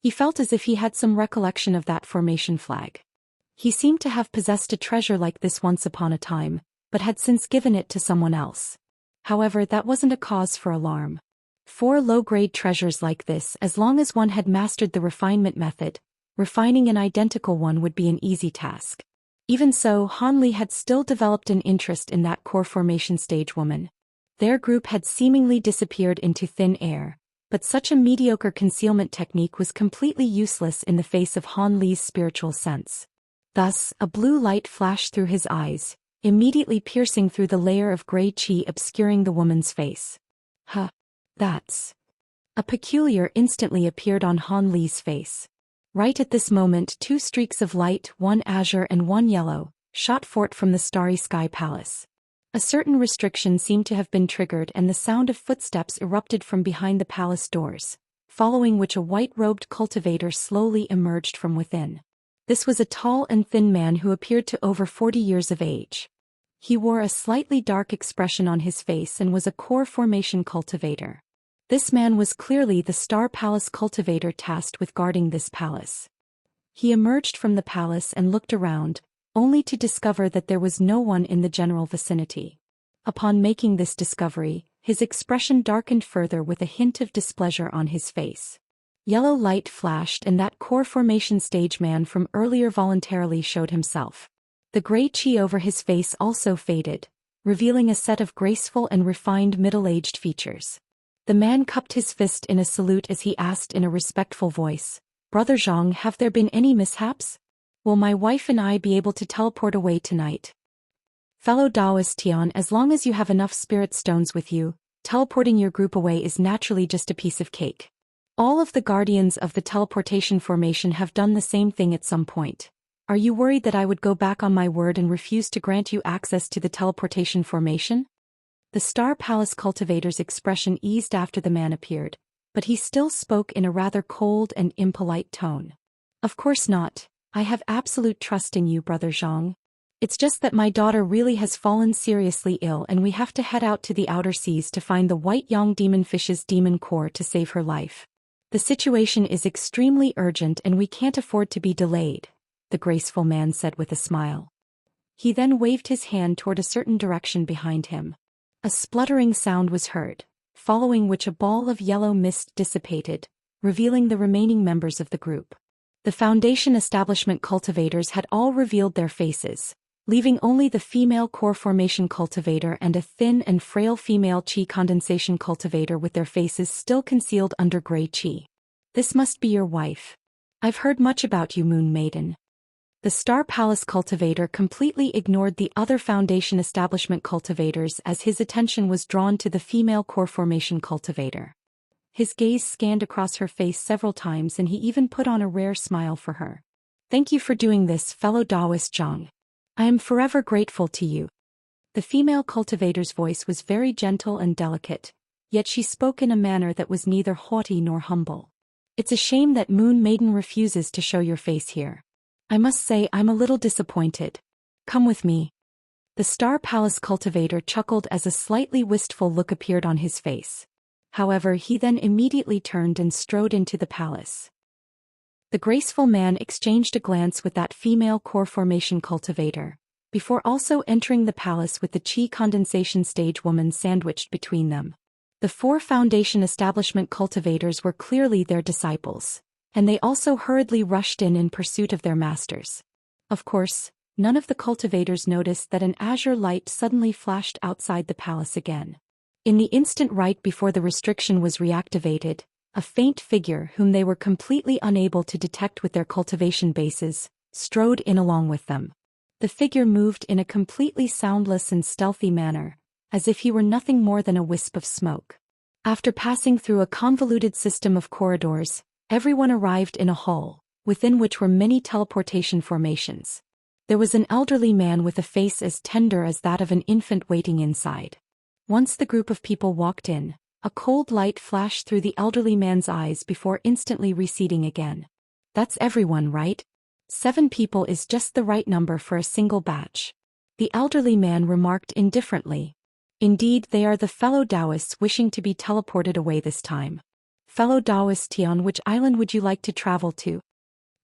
He felt as if he had some recollection of that formation flag. He seemed to have possessed a treasure like this once upon a time, but had since given it to someone else. However, that wasn't a cause for alarm. 4 low-grade treasures like this, as long as one had mastered the refinement method, refining an identical one would be an easy task. Even so, Han Li had still developed an interest in that core formation stage woman. Their group had seemingly disappeared into thin air, but such a mediocre concealment technique was completely useless in the face of Han Li's spiritual sense. Thus, a blue light flashed through his eyes, immediately piercing through the layer of gray qi obscuring the woman's face. Huh. That's... A peculiar instantly appeared on Han Li's face. Right at this moment 2 streaks of light, one azure and one yellow, shot forth from the starry sky palace. A certain restriction seemed to have been triggered and the sound of footsteps erupted from behind the palace doors, following which a white-robed cultivator slowly emerged from within. This was a tall and thin man who appeared to over 40 years of age. He wore a slightly dark expression on his face and was a core formation cultivator. This man was clearly the Star Palace cultivator tasked with guarding this palace. He emerged from the palace and looked around, only to discover that there was no one in the general vicinity. Upon making this discovery, his expression darkened further with a hint of displeasure on his face. Yellow light flashed and that core formation stage man from earlier voluntarily showed himself. The gray qi over his face also faded, revealing a set of graceful and refined middle-aged features. The man cupped his fist in a salute as he asked in a respectful voice, "Brother Zhang, have there been any mishaps? Will my wife and I be able to teleport away tonight?" Fellow Daoist Tian, as long as you have enough spirit stones with you, teleporting your group away is naturally just a piece of cake. All of the guardians of the teleportation formation have done the same thing at some point. Are you worried that I would go back on my word and refuse to grant you access to the teleportation formation? The Star Palace cultivator's expression eased after the man appeared, but he still spoke in a rather cold and impolite tone. Of course not, I have absolute trust in you, Brother Zhang. It's just that my daughter really has fallen seriously ill and we have to head out to the outer seas to find the white yang demon fish's demon core to save her life. The situation is extremely urgent and we can't afford to be delayed, the graceful man said with a smile. He then waved his hand toward a certain direction behind him. A spluttering sound was heard, following which a ball of yellow mist dissipated, revealing the remaining members of the group. The Foundation establishment cultivators had all revealed their faces, leaving only the female core formation cultivator and a thin and frail female qi condensation cultivator with their faces still concealed under gray qi. This must be your wife. I've heard much about you, Moon Maiden. The Star Palace cultivator completely ignored the other Foundation establishment cultivators as his attention was drawn to the female core formation cultivator. His gaze scanned across her face several times and he even put on a rare smile for her. Thank you for doing this, fellow Daoist Zhang. I am forever grateful to you. The female cultivator's voice was very gentle and delicate, yet she spoke in a manner that was neither haughty nor humble. It's a shame that Moon Maiden refuses to show your face here. I must say I'm a little disappointed. Come with me. The Star Palace cultivator chuckled as a slightly wistful look appeared on his face. However, he then immediately turned and strode into the palace. The graceful man exchanged a glance with that female core formation cultivator, before also entering the palace with the qi condensation stage woman sandwiched between them. The 4 Foundation establishment cultivators were clearly their disciples, and they also hurriedly rushed in pursuit of their masters. Of course, none of the cultivators noticed that an azure light suddenly flashed outside the palace again. In the instant right before the restriction was reactivated, a faint figure whom they were completely unable to detect with their cultivation bases, strode in along with them. The figure moved in a completely soundless and stealthy manner, as if he were nothing more than a wisp of smoke. After passing through a convoluted system of corridors, everyone arrived in a hall, within which were many teleportation formations. There was an elderly man with a face as tender as that of an infant waiting inside. Once the group of people walked in, a cold light flashed through the elderly man's eyes before instantly receding again. That's everyone, right? 7 people is just the right number for a single batch. The elderly man remarked indifferently. Indeed, they are the fellow Daoists wishing to be teleported away this time. Fellow Daoist, on which island would you like to travel to?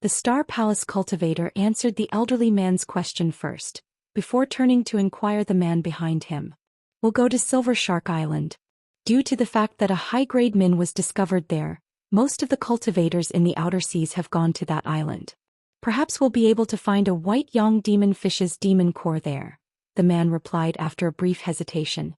The Star Palace cultivator answered the elderly man's question first, before turning to inquire the man behind him. We'll go to Silver Shark Island. Due to the fact that a high-grade min was discovered there, most of the cultivators in the outer seas have gone to that island. Perhaps we'll be able to find a white young demon fish's demon core there, the man replied after a brief hesitation.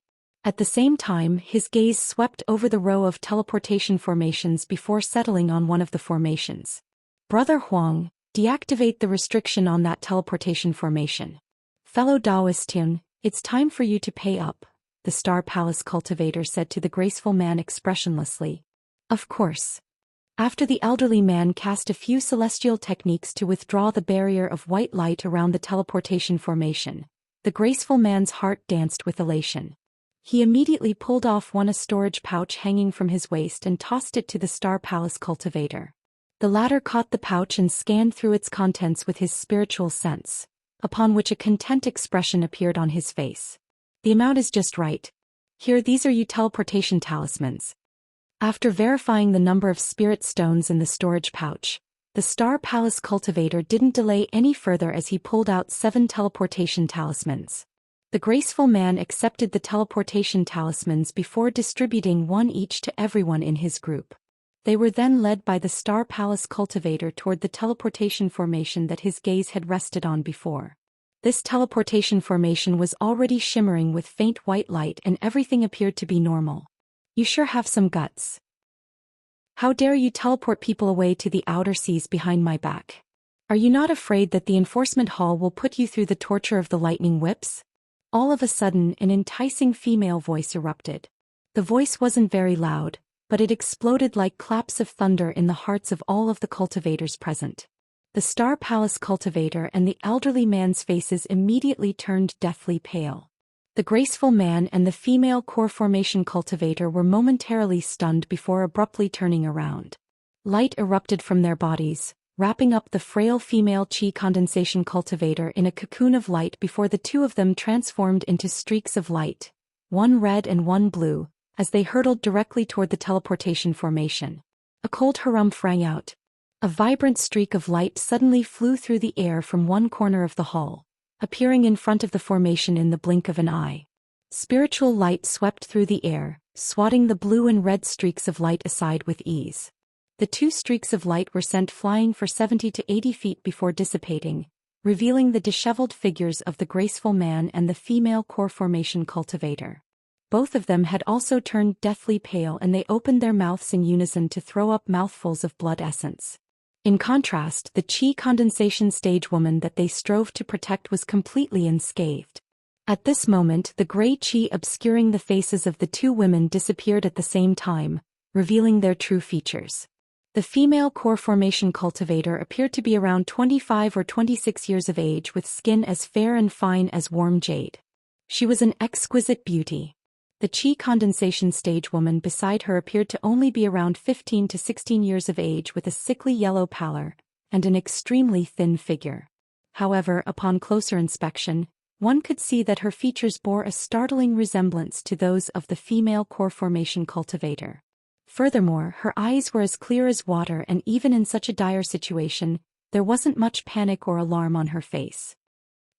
At the same time, his gaze swept over the row of teleportation formations before settling on one of the formations. Brother Huang, deactivate the restriction on that teleportation formation. Fellow Daoist, it's time for you to pay up, the Star Palace cultivator said to the graceful man expressionlessly. Of course. After the elderly man cast a few celestial techniques to withdraw the barrier of white light around the teleportation formation, the graceful man's heart danced with elation. He immediately pulled off a storage pouch hanging from his waist and tossed it to the Star Palace cultivator. The latter caught the pouch and scanned through its contents with his spiritual sense, upon which a content expression appeared on his face. The amount is just right. Here, these are your teleportation talismans. After verifying the number of spirit stones in the storage pouch, the Star Palace cultivator didn't delay any further as he pulled out 7 teleportation talismans. The graceful man accepted the teleportation talismans before distributing one each to everyone in his group. They were then led by the Star Palace cultivator toward the teleportation formation that his gaze had rested on before. This teleportation formation was already shimmering with faint white light and everything appeared to be normal. You sure have some guts. How dare you teleport people away to the outer seas behind my back? Are you not afraid that the enforcement hall will put you through the torture of the lightning whips? All of a sudden, an enticing female voice erupted. The voice wasn't very loud, but it exploded like claps of thunder in the hearts of all of the cultivators present. The Star Palace cultivator and the elderly man's faces immediately turned deathly pale. The graceful man and the female core formation cultivator were momentarily stunned before abruptly turning around. Light erupted from their bodies, wrapping up the frail female chi condensation cultivator in a cocoon of light before the two of them transformed into streaks of light, one red and one blue, as they hurtled directly toward the teleportation formation. A cold harumph rang out. A vibrant streak of light suddenly flew through the air from one corner of the hall, appearing in front of the formation in the blink of an eye. Spiritual light swept through the air, swatting the blue and red streaks of light aside with ease. The 2 streaks of light were sent flying for 70 to 80 feet before dissipating, revealing the disheveled figures of the graceful man and the female core formation cultivator. Both of them had also turned deathly pale and they opened their mouths in unison to throw up mouthfuls of blood essence. In contrast, the chi condensation stage woman that they strove to protect was completely unscathed. At this moment, the gray chi obscuring the faces of the 2 women disappeared at the same time, revealing their true features. The female core formation cultivator appeared to be around 25 or 26 years of age with skin as fair and fine as warm jade. She was an exquisite beauty. The chi condensation stage woman beside her appeared to only be around 15 to 16 years of age with a sickly yellow pallor, and an extremely thin figure. However, upon closer inspection, one could see that her features bore a startling resemblance to those of the female core formation cultivator. Furthermore, her eyes were as clear as water and even in such a dire situation, there wasn't much panic or alarm on her face.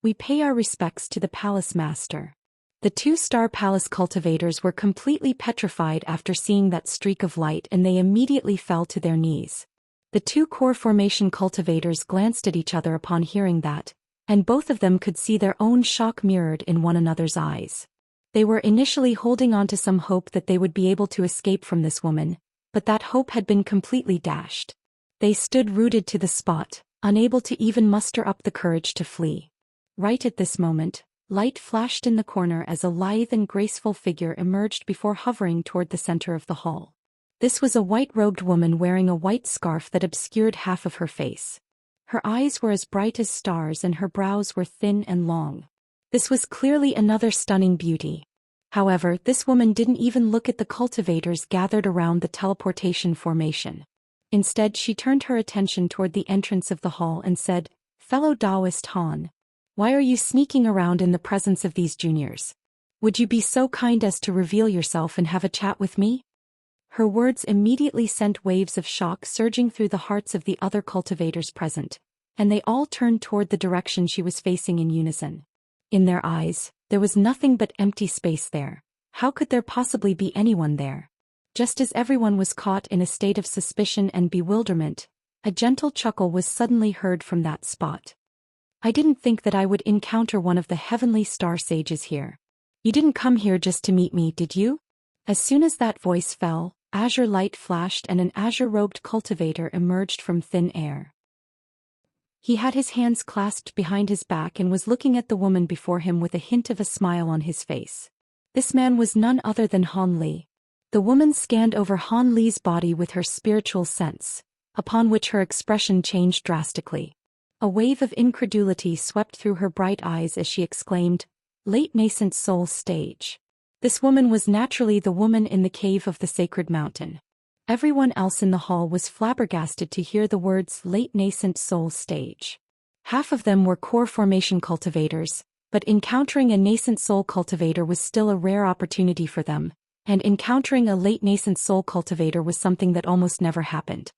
We pay our respects to the palace master. The 2 Star Palace cultivators were completely petrified after seeing that streak of light and they immediately fell to their knees. The 2 core formation cultivators glanced at each other upon hearing that, and both of them could see their own shock mirrored in one another's eyes. They were initially holding on to some hope that they would be able to escape from this woman, but that hope had been completely dashed. They stood rooted to the spot, unable to even muster up the courage to flee. Right at this moment, light flashed in the corner as a lithe and graceful figure emerged before hovering toward the center of the hall. This was a white-robed woman wearing a white scarf that obscured half of her face. Her eyes were as bright as stars and her brows were thin and long. This was clearly another stunning beauty. However, this woman didn't even look at the cultivators gathered around the teleportation formation. Instead, she turned her attention toward the entrance of the hall and said, "Fellow Daoist Han, why are you sneaking around in the presence of these juniors? Would you be so kind as to reveal yourself and have a chat with me?" Her words immediately sent waves of shock surging through the hearts of the other cultivators present, and they all turned toward the direction she was facing in unison. In their eyes, there was nothing but empty space there. How could there possibly be anyone there? Just as everyone was caught in a state of suspicion and bewilderment, a gentle chuckle was suddenly heard from that spot. I didn't think that I would encounter one of the heavenly star sages here. You didn't come here just to meet me, did you? As soon as that voice fell, azure light flashed and an azure-robed cultivator emerged from thin air. He had his hands clasped behind his back and was looking at the woman before him with a hint of a smile on his face. This man was none other than Han Li. The woman scanned over Han Li's body with her spiritual sense, upon which her expression changed drastically. A wave of incredulity swept through her bright eyes as she exclaimed, "Late nascent soul stage." This woman was naturally the woman in the cave of the sacred mountain. Everyone else in the hall was flabbergasted to hear the words late nascent soul stage. Half of them were core formation cultivators, but encountering a nascent soul cultivator was still a rare opportunity for them, and encountering a late nascent soul cultivator was something that almost never happened.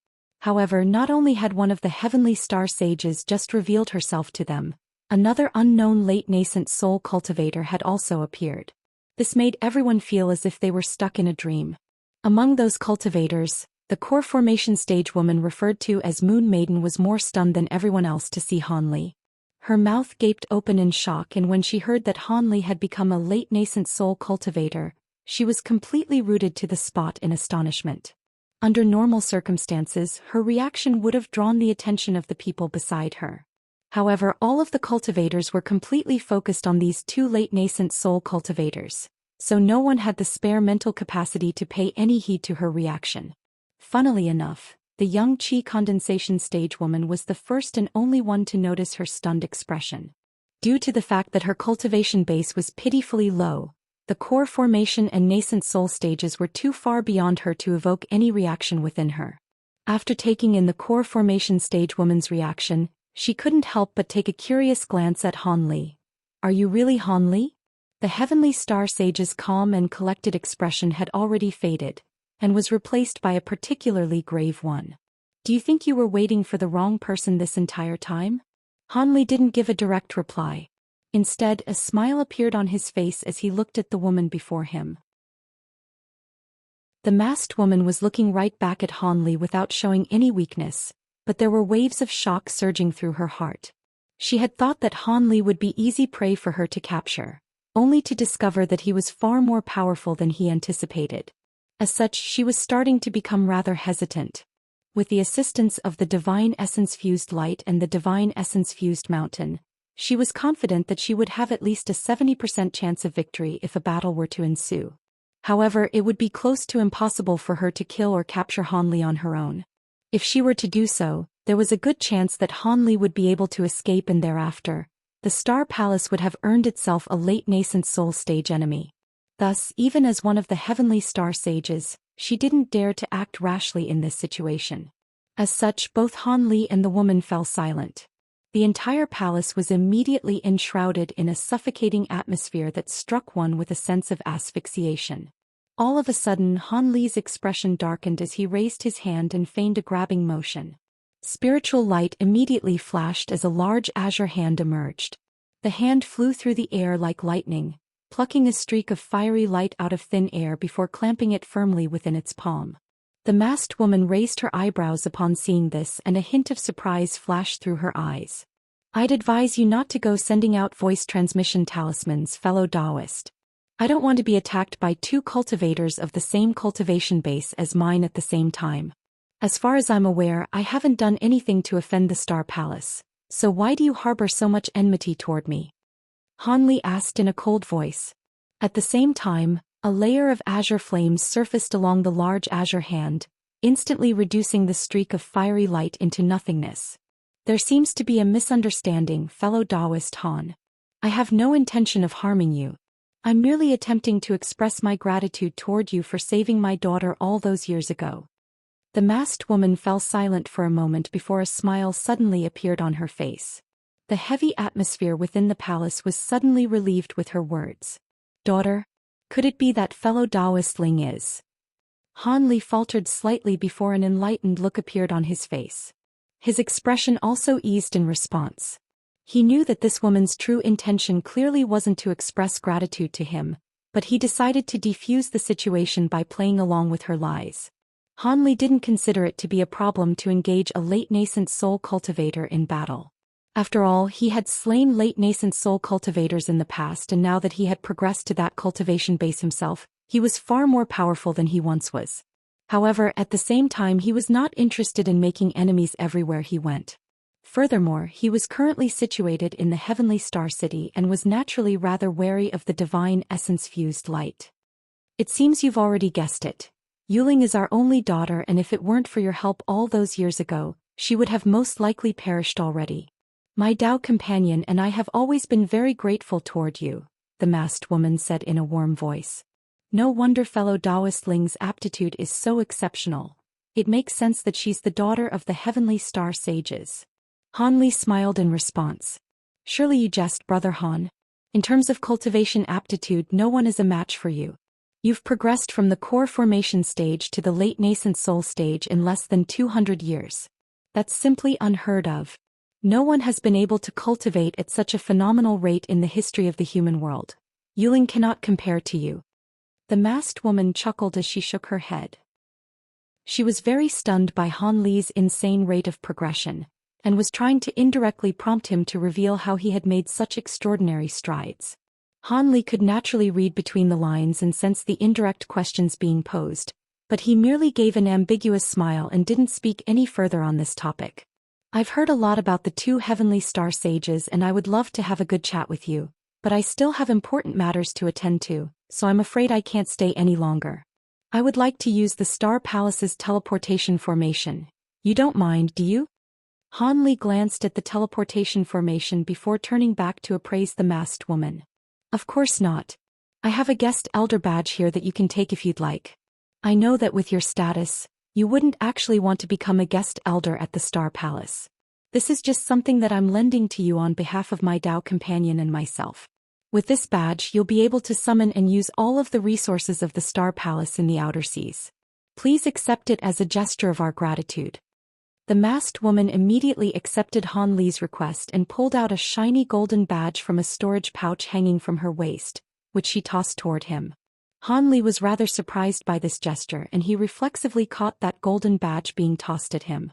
However, not only had one of the heavenly star sages just revealed herself to them, another unknown late nascent soul cultivator had also appeared. This made everyone feel as if they were stuck in a dream. Among those cultivators, the core formation stage woman referred to as Moon Maiden was more stunned than everyone else to see Han Li. Her mouth gaped open in shock, and when she heard that Han Li had become a late nascent soul cultivator, she was completely rooted to the spot in astonishment. Under normal circumstances, her reaction would have drawn the attention of the people beside her. However, all of the cultivators were completely focused on these two late nascent soul cultivators, so no one had the spare mental capacity to pay any heed to her reaction. Funnily enough, the young Qi condensation stage woman was the first and only one to notice her stunned expression. Due to the fact that her cultivation base was pitifully low, the core formation and nascent soul stages were too far beyond her to evoke any reaction within her. After taking in the core formation stage woman's reaction, she couldn't help but take a curious glance at Han Li. "Are you really Han Li?" The heavenly star sage's calm and collected expression had already faded, and was replaced by a particularly grave one. "Do you think you were waiting for the wrong person this entire time?" Han Li didn't give a direct reply. Instead, a smile appeared on his face as he looked at the woman before him. The masked woman was looking right back at Han Li without showing any weakness, but there were waves of shock surging through her heart. She had thought that Han Li would be easy prey for her to capture, only to discover that he was far more powerful than he anticipated. As such, she was starting to become rather hesitant. With the assistance of the Divine Essence-fused light and the Divine Essence-fused mountain, she was confident that she would have at least a 70% chance of victory if a battle were to ensue. However, it would be close to impossible for her to kill or capture Han Li on her own. If she were to do so, there was a good chance that Han Li would be able to escape, and thereafter, the Star Palace would have earned itself a late nascent soul stage enemy. Thus, even as one of the heavenly star sages, she didn't dare to act rashly in this situation. As such, both Han Li and the woman fell silent. The entire palace was immediately enshrouded in a suffocating atmosphere that struck one with a sense of asphyxiation. All of a sudden, Han Li's expression darkened as he raised his hand and feigned a grabbing motion. Spiritual light immediately flashed as a large azure hand emerged. The hand flew through the air like lightning, plucking a streak of fiery light out of thin air before clamping it firmly within its palm. The masked woman raised her eyebrows upon seeing this, and a hint of surprise flashed through her eyes. "I'd advise you not to go sending out voice transmission talismans, fellow Daoist. I don't want to be attacked by two cultivators of the same cultivation base as mine at the same time. As far as I'm aware, I haven't done anything to offend the Star Palace, so why do you harbor so much enmity toward me?" Han Li asked in a cold voice. At the same time, a layer of azure flames surfaced along the large azure hand, instantly reducing the streak of fiery light into nothingness. "There seems to be a misunderstanding, fellow Daoist Han. I have no intention of harming you. I'm merely attempting to express my gratitude toward you for saving my daughter all those years ago." The masked woman fell silent for a moment before a smile suddenly appeared on her face. The heavy atmosphere within the palace was suddenly relieved with her words. "Daughter? Could it be that fellow Daoist Ling is?" Han Li faltered slightly before an enlightened look appeared on his face. His expression also eased in response. He knew that this woman's true intention clearly wasn't to express gratitude to him, but he decided to defuse the situation by playing along with her lies. Han Li didn't consider it to be a problem to engage a late nascent soul cultivator in battle. After all, he had slain late nascent soul cultivators in the past, and now that he had progressed to that cultivation base himself, he was far more powerful than he once was. However, at the same time he was not interested in making enemies everywhere he went. Furthermore, he was currently situated in the Heavenly Star City and was naturally rather wary of the divine essence-fused light. It seems you've already guessed it. Yuling is our only daughter, and if it weren't for your help all those years ago, she would have most likely perished already. My Dao companion and I have always been very grateful toward you, the masked woman said in a warm voice. No wonder fellow Daoist Ling's aptitude is so exceptional. It makes sense that she's the daughter of the Heavenly Star Sages. Han Li smiled in response. Surely you jest, Brother Han. In terms of cultivation aptitude, no one is a match for you. You've progressed from the core formation stage to the late nascent soul stage in less than 200 years. That's simply unheard of. No one has been able to cultivate at such a phenomenal rate in the history of the human world. Yuling cannot compare to you. The masked woman chuckled as she shook her head. She was very stunned by Han Li's insane rate of progression, and was trying to indirectly prompt him to reveal how he had made such extraordinary strides. Han Li could naturally read between the lines and sense the indirect questions being posed, but he merely gave an ambiguous smile and didn't speak any further on this topic. I've heard a lot about the two Heavenly Star Sages and I would love to have a good chat with you, but I still have important matters to attend to, so I'm afraid I can't stay any longer. I would like to use the Star Palace's teleportation formation. You don't mind, do you? Han Li glanced at the teleportation formation before turning back to appraise the masked woman. Of course not. I have a guest elder badge here that you can take if you'd like. I know that with your status, you wouldn't actually want to become a guest elder at the Star Palace. This is just something that I'm lending to you on behalf of my Dao companion and myself. With this badge you'll be able to summon and use all of the resources of the Star Palace in the Outer Seas. Please accept it as a gesture of our gratitude. The masked woman immediately accepted Han Li's request and pulled out a shiny golden badge from a storage pouch hanging from her waist, which she tossed toward him. Han Li was rather surprised by this gesture and he reflexively caught that golden badge being tossed at him.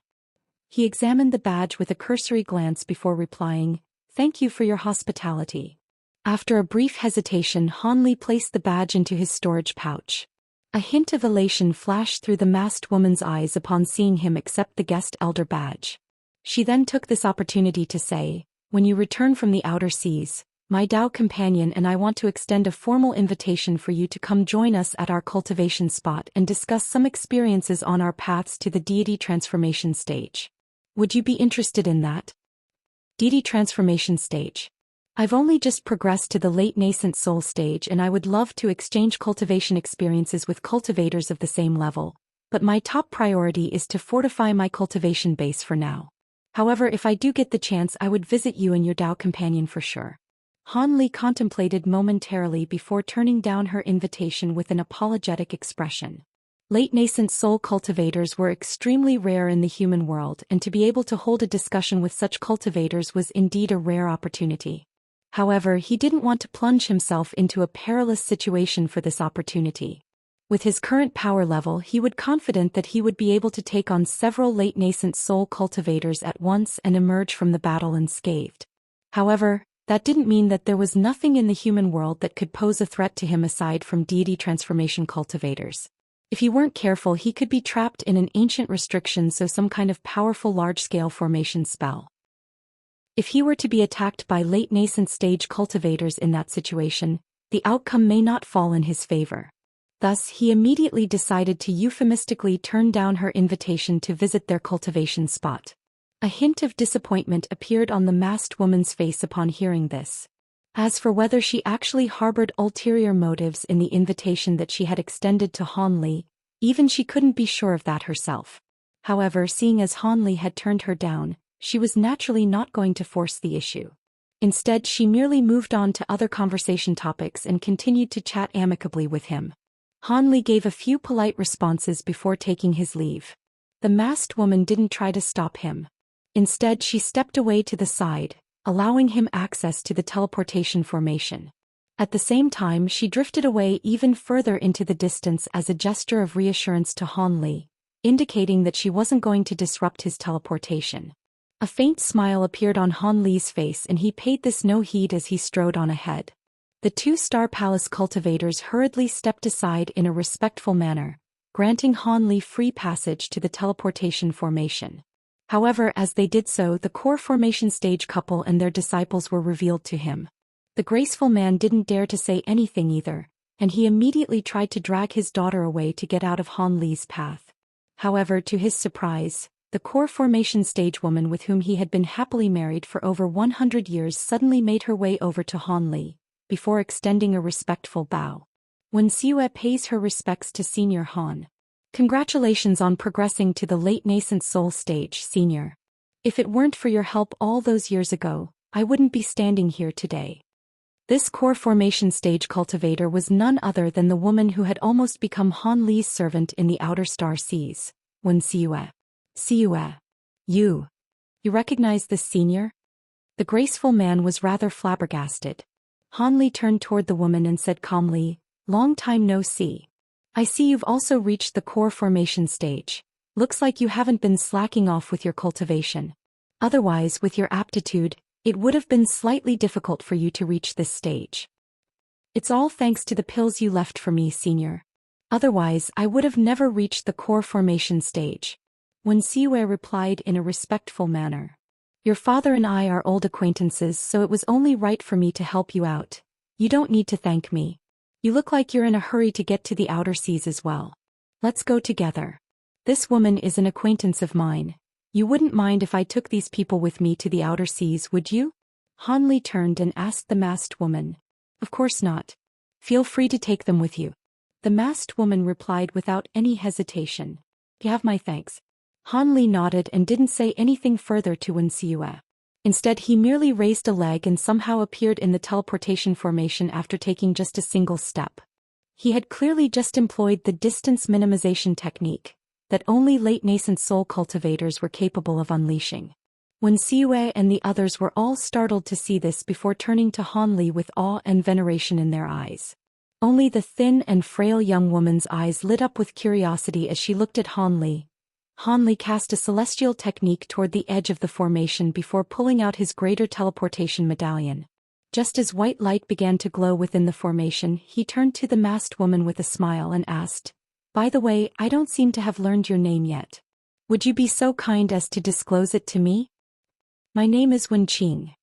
He examined the badge with a cursory glance before replying, "Thank you for your hospitality." After a brief hesitation, Han Li placed the badge into his storage pouch. A hint of elation flashed through the masked woman's eyes upon seeing him accept the guest elder badge. She then took this opportunity to say, "When you return from the Outer Seas, my Dao companion and I want to extend a formal invitation for you to come join us at our cultivation spot and discuss some experiences on our paths to the deity transformation stage. Would you be interested in that?" Deity transformation stage. I've only just progressed to the late nascent soul stage and I would love to exchange cultivation experiences with cultivators of the same level, but my top priority is to fortify my cultivation base for now. However, if I do get the chance I would visit you and your Dao companion for sure. Han Li contemplated momentarily before turning down her invitation with an apologetic expression. Late nascent soul cultivators were extremely rare in the human world, and to be able to hold a discussion with such cultivators was indeed a rare opportunity. However, he didn't want to plunge himself into a perilous situation for this opportunity. With his current power level, he was confident that he would be able to take on several late nascent soul cultivators at once and emerge from the battle unscathed. However, that didn't mean that there was nothing in the human world that could pose a threat to him aside from deity transformation cultivators. If he weren't careful, he could be trapped in an ancient restriction, so some kind of powerful large-scale formation spell. If he were to be attacked by late nascent stage cultivators in that situation, the outcome may not fall in his favor. Thus, he immediately decided to euphemistically turn down her invitation to visit their cultivation spot. A hint of disappointment appeared on the masked woman's face upon hearing this. As for whether she actually harbored ulterior motives in the invitation that she had extended to Han Li, even she couldn't be sure of that herself. However, seeing as Han Li had turned her down, she was naturally not going to force the issue. Instead, she merely moved on to other conversation topics and continued to chat amicably with him. Han Li gave a few polite responses before taking his leave. The masked woman didn't try to stop him. Instead, she stepped away to the side, allowing him access to the teleportation formation. At the same time, she drifted away even further into the distance as a gesture of reassurance to Han Li, indicating that she wasn't going to disrupt his teleportation. A faint smile appeared on Han Li's face and he paid this no heed as he strode on ahead. The two Star Palace cultivators hurriedly stepped aside in a respectful manner, granting Han Li free passage to the teleportation formation. However, as they did so, the core formation stage couple and their disciples were revealed to him. The graceful man didn't dare to say anything either, and he immediately tried to drag his daughter away to get out of Han Li's path. However, to his surprise, the core formation stage woman with whom he had been happily married for over 100 years suddenly made her way over to Han Li, before extending a respectful bow. When Siue pays her respects to Senior Han. Congratulations on progressing to the late nascent soul stage, Senior. If it weren't for your help all those years ago, I wouldn't be standing here today. This core formation stage cultivator was none other than the woman who had almost become Han Li's servant in the Outer Star Seas, when Siue. Siue. You recognize this, Senior? The graceful man was rather flabbergasted. Han Li turned toward the woman and said calmly, "Long time no see. I see you've also reached the core formation stage. Looks like you haven't been slacking off with your cultivation. Otherwise, with your aptitude, it would have been slightly difficult for you to reach this stage. It's all thanks to the pills you left for me, Senior. Otherwise, I would have never reached the core formation stage." When Siwe replied in a respectful manner. "Your father and I are old acquaintances, so it was only right for me to help you out. You don't need to thank me. You look like you're in a hurry to get to the outer seas as well. Let's go together. This woman is an acquaintance of mine. You wouldn't mind if I took these people with me to the outer seas, would you?" Han Li turned and asked the masked woman. "Of course not. Feel free to take them with you." The masked woman replied without any hesitation. "You have my thanks." Han Li nodded and didn't say anything further to Wen Siue. Instead, he merely raised a leg and somehow appeared in the teleportation formation after taking just a single step. He had clearly just employed the distance minimization technique that only late nascent soul cultivators were capable of unleashing. When Siue and the others were all startled to see this before turning to Han Li with awe and veneration in their eyes. Only the thin and frail young woman's eyes lit up with curiosity as she looked at Han Li. Han Li cast a celestial technique toward the edge of the formation before pulling out his greater teleportation medallion. Just as white light began to glow within the formation, he turned to the masked woman with a smile and asked, "By the way, I don't seem to have learned your name yet. Would you be so kind as to disclose it to me?" "My name is Wen Qing."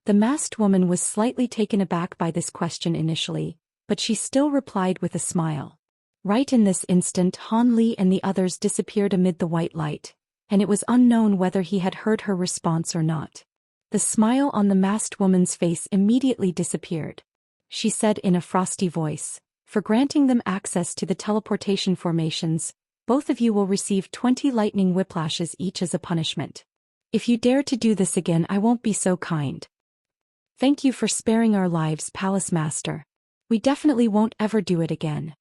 The masked woman was slightly taken aback by this question initially, but she still replied with a smile. Right in this instant, Han Li and the others disappeared amid the white light, and it was unknown whether he had heard her response or not. The smile on the masked woman's face immediately disappeared. She said in a frosty voice, "For granting them access to the teleportation formations, both of you will receive 20 lightning whiplashes each as a punishment. If you dare to do this again, I won't be so kind. Thank you for sparing our lives, Palace Master. We definitely won't ever do it again."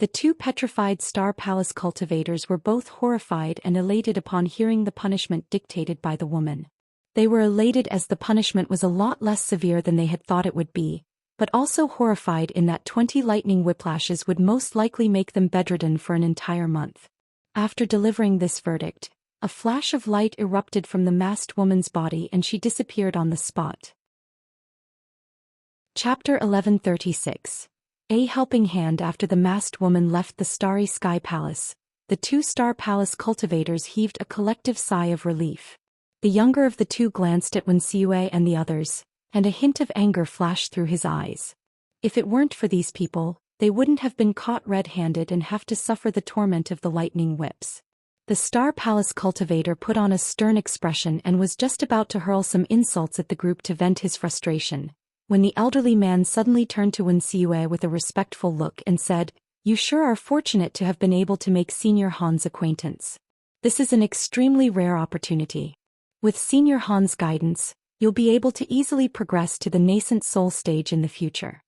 The two petrified Star Palace cultivators were both horrified and elated upon hearing the punishment dictated by the woman. They were elated as the punishment was a lot less severe than they had thought it would be, but also horrified in that 20 lightning whiplashes would most likely make them bedridden for an entire month. After delivering this verdict, a flash of light erupted from the masked woman's body and she disappeared on the spot. Chapter 1136. A helping hand. After the masked woman left the Starry Sky Palace, the two Star Palace cultivators heaved a collective sigh of relief. The younger of the two glanced at Wen Siue and the others, and a hint of anger flashed through his eyes. If it weren't for these people, they wouldn't have been caught red-handed and have to suffer the torment of the lightning whips. The Star Palace cultivator put on a stern expression and was just about to hurl some insults at the group to vent his frustration, when the elderly man suddenly turned to Wen Siue with a respectful look and said, "You sure are fortunate to have been able to make Senior Han's acquaintance. This is an extremely rare opportunity. With Senior Han's guidance, you'll be able to easily progress to the nascent soul stage in the future."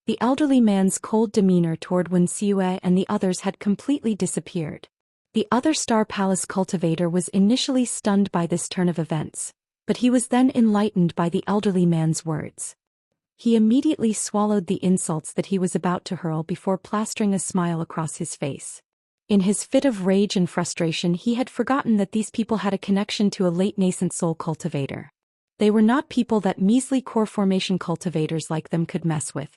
The elderly man's cold demeanor toward Wuxia and the others had completely disappeared. The other Star Palace cultivator was initially stunned by this turn of events, but he was then enlightened by the elderly man's words. He immediately swallowed the insults that he was about to hurl before plastering a smile across his face. In his fit of rage and frustration, he had forgotten that these people had a connection to a late nascent soul cultivator. They were not people that measly core formation cultivators like them could mess with.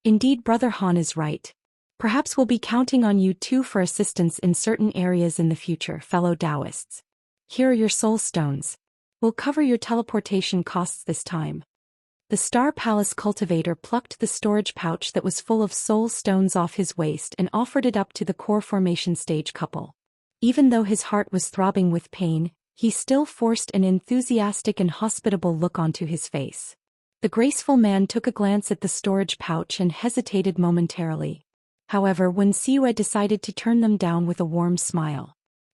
Indeed, Brother Han is right. Perhaps we'll be counting on you too for assistance in certain areas in the future, fellow Daoists. Here are your soul stones. We'll cover your teleportation costs this time. The Star Palace cultivator plucked the storage pouch that was full of soul stones off his waist and offered it up to the core formation stage couple. Even though his heart was throbbing with pain, he still forced an enthusiastic and hospitable look onto his face. The graceful man took a glance at the storage pouch and hesitated momentarily. However, Wuxia decided to turn them down with a warm smile.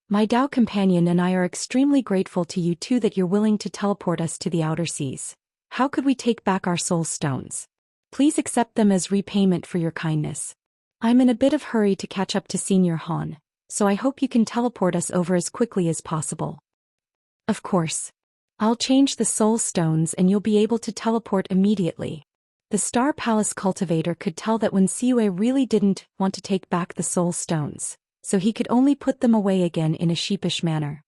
My Dao companion and I are extremely grateful to you too that you're willing to teleport us to the outer seas. How could we take back our soul stones? Please accept them as repayment for your kindness. I'm in a bit of hurry to catch up to Senior Han, so I hope you can teleport us over as quickly as possible. Of course. I'll change the soul stones and you'll be able to teleport immediately. The Star Palace cultivator could tell that Wuxia really didn't want to take back the soul stones, so he could only put them away again in a sheepish manner.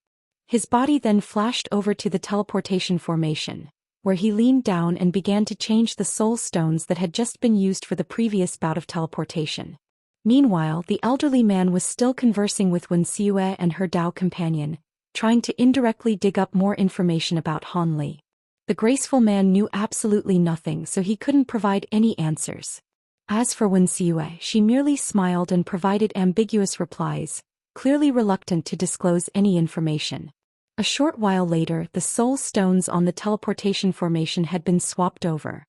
His body then flashed over to the teleportation formation, where he leaned down and began to change the soul stones that had just been used for the previous bout of teleportation. Meanwhile, the elderly man was still conversing with Wuxia and her Dao companion, trying to indirectly dig up more information about Han Li. The graceful man knew absolutely nothing, so he couldn't provide any answers. As for Wuxia, she merely smiled and provided ambiguous replies, clearly reluctant to disclose any information. A short while later, the soul stones on the teleportation formation had been swapped over.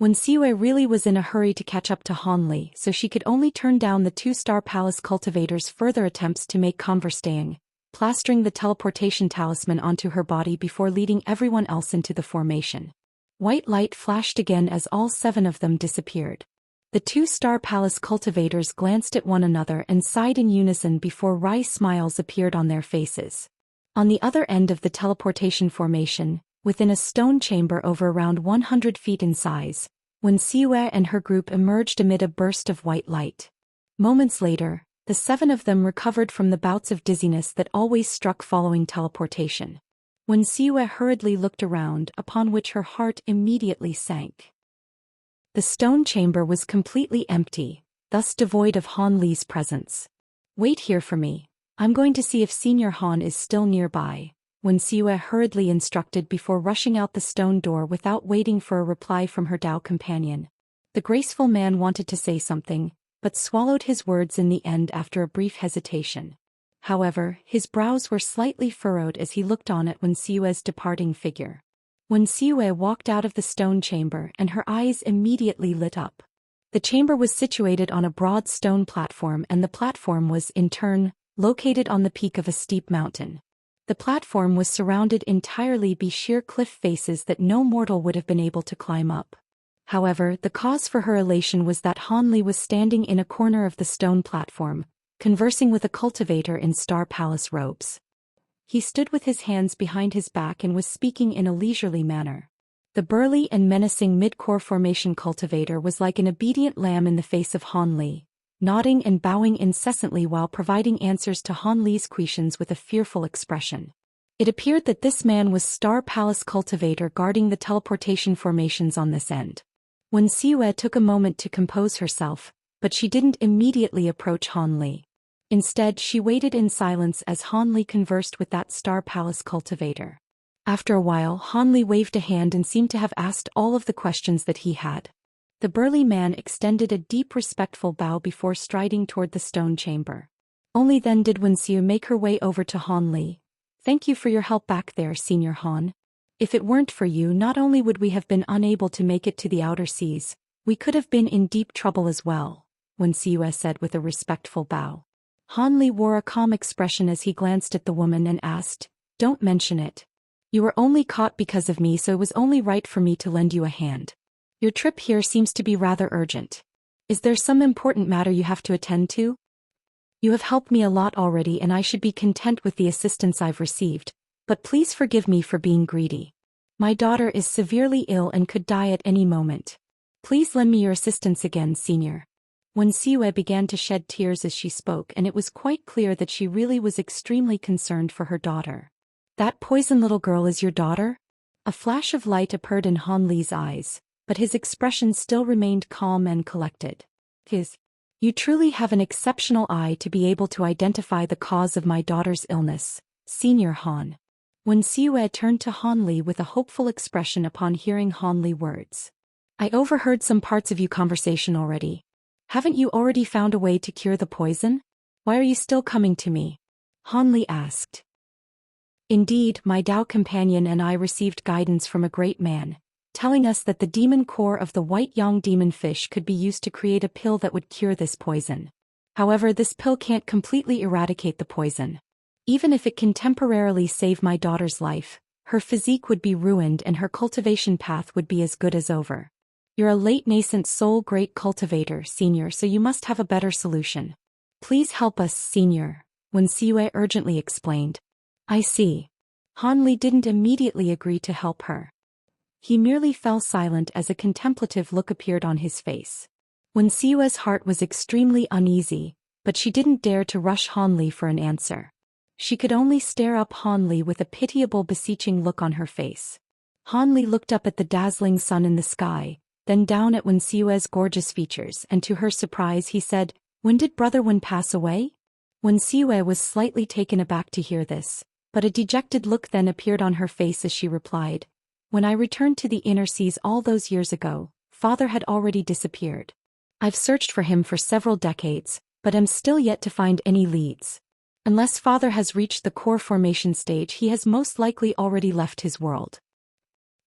Wuxia really was in a hurry to catch up to Han Li, so she could only turn down the two Star Palace cultivators' further attempts to make conversing, plastering the teleportation talisman onto her body before leading everyone else into the formation. White light flashed again as all 7 of them disappeared. The two Star Palace cultivators glanced at one another and sighed in unison before wry smiles appeared on their faces. On the other end of the teleportation formation, within a stone chamber over around 100 feet in size, Wuxia and her group emerged amid a burst of white light. Moments later, the 7 of them recovered from the bouts of dizziness that always struck following teleportation. Wuxia hurriedly looked around, upon which her heart immediately sank. The stone chamber was completely empty, thus devoid of Han Li's presence. Wait here for me. I'm going to see if Senior Han is still nearby, Wuxia hurriedly instructed before rushing out the stone door without waiting for a reply from her Dao companion. The graceful man wanted to say something, but swallowed his words in the end after a brief hesitation. However, his brows were slightly furrowed as he looked on at Wuxia's departing figure. Wuxia walked out of the stone chamber and her eyes immediately lit up. The chamber was situated on a broad stone platform, and the platform was, in turn, located on the peak of a steep mountain. The platform was surrounded entirely by sheer cliff faces that no mortal would have been able to climb up. However, the cause for her elation was that Han Li was standing in a corner of the stone platform, conversing with a cultivator in Star Palace robes. He stood with his hands behind his back and was speaking in a leisurely manner. The burly and menacing mid-core formation cultivator was like an obedient lamb in the face of Han Li, nodding and bowing incessantly while providing answers to Han Li's questions with a fearful expression. It appeared that this man was Star Palace cultivator guarding the teleportation formations on this end. Wuxia took a moment to compose herself, but she didn't immediately approach Han Li. Instead, she waited in silence as Han Li conversed with that Star Palace cultivator. After a while, Han Li waved a hand and seemed to have asked all of the questions that he had. The burly man extended a deep respectful bow before striding toward the stone chamber. Only then did Wuxia make her way over to Han Li. Thank you for your help back there, Senior Han. If it weren't for you, not only would we have been unable to make it to the outer seas, we could have been in deep trouble as well, Wuxia said with a respectful bow. Han Li wore a calm expression as he glanced at the woman and asked, "Don't mention it. You were only caught because of me, so it was only right for me to lend you a hand. Your trip here seems to be rather urgent. Is there some important matter you have to attend to? You have helped me a lot already and I should be content with the assistance I've received, but please forgive me for being greedy. My daughter is severely ill and could die at any moment. Please lend me your assistance again, Senior. Wen Siwei began to shed tears as she spoke, and it was quite clear that she really was extremely concerned for her daughter. That poison little girl is your daughter? A flash of light appeared in Han Li's eyes, but his expression still remained calm and collected. You truly have an exceptional eye to be able to identify the cause of my daughter's illness, Senior Han. Wen Siwei turned to Han Li with a hopeful expression upon hearing Han Li's words. I overheard some parts of your conversation already. Haven't you already found a way to cure the poison? Why are you still coming to me? Han Li asked. Indeed, my Dao companion and I received guidance from a great man, telling us that the demon core of the white yang demon fish could be used to create a pill that would cure this poison. However, this pill can't completely eradicate the poison. Even if it can temporarily save my daughter's life, her physique would be ruined and her cultivation path would be as good as over. You're a late nascent soul great cultivator, Senior, so you must have a better solution. Please help us, Senior, Wen Siwei urgently explained. I see. Han Li didn't immediately agree to help her. He merely fell silent as a contemplative look appeared on his face. Wen Siwei's heart was extremely uneasy, but she didn't dare to rush Han Li for an answer. She could only stare up Han Li with a pitiable beseeching look on her face. Han Li looked up at the dazzling sun in the sky, then down at Wen Siwei's gorgeous features, and to her surprise he said, When did Brother Wen pass away? Wen Siwei was slightly taken aback to hear this, but a dejected look then appeared on her face as she replied, When I returned to the inner seas all those years ago, Father had already disappeared. I've searched for him for several decades, but am still yet to find any leads. Unless Father has reached the core formation stage, he has most likely already left his world.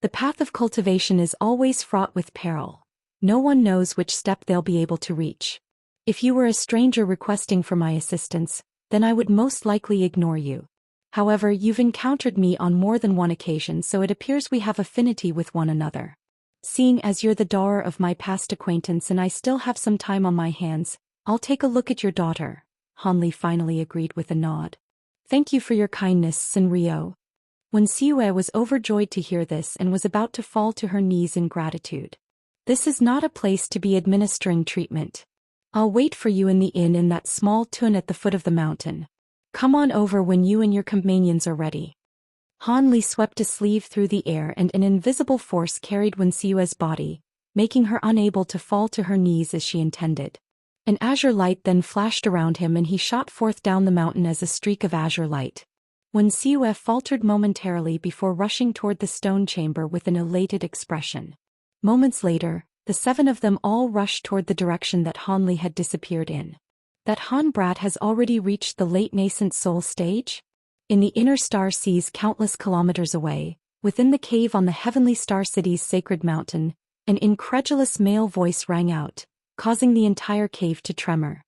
The path of cultivation is always fraught with peril. No one knows which step they'll be able to reach. If you were a stranger requesting for my assistance, then I would most likely ignore you. However, you've encountered me on more than one occasion, so it appears we have affinity with one another. Seeing as you're the daughter of my past acquaintance and I still have some time on my hands, I'll take a look at your daughter, Han Li finally agreed with a nod. Thank you for your kindness, Senryo. Wen Siwei was overjoyed to hear this and was about to fall to her knees in gratitude. This is not a place to be administering treatment. I'll wait for you in the inn in that small tun at the foot of the mountain. Come on over when you and your companions are ready. Han Li swept a sleeve through the air and an invisible force carried Wen Siwei's body, making her unable to fall to her knees as she intended. An azure light then flashed around him and he shot forth down the mountain as a streak of azure light. Wen Siwei faltered momentarily before rushing toward the stone chamber with an elated expression. Moments later, the seven of them all rushed toward the direction that Han Li had disappeared in. That Han brat has already reached the late nascent soul stage? In the inner star seas countless kilometers away, within the cave on the heavenly star city's sacred mountain, an incredulous male voice rang out, causing the entire cave to tremor.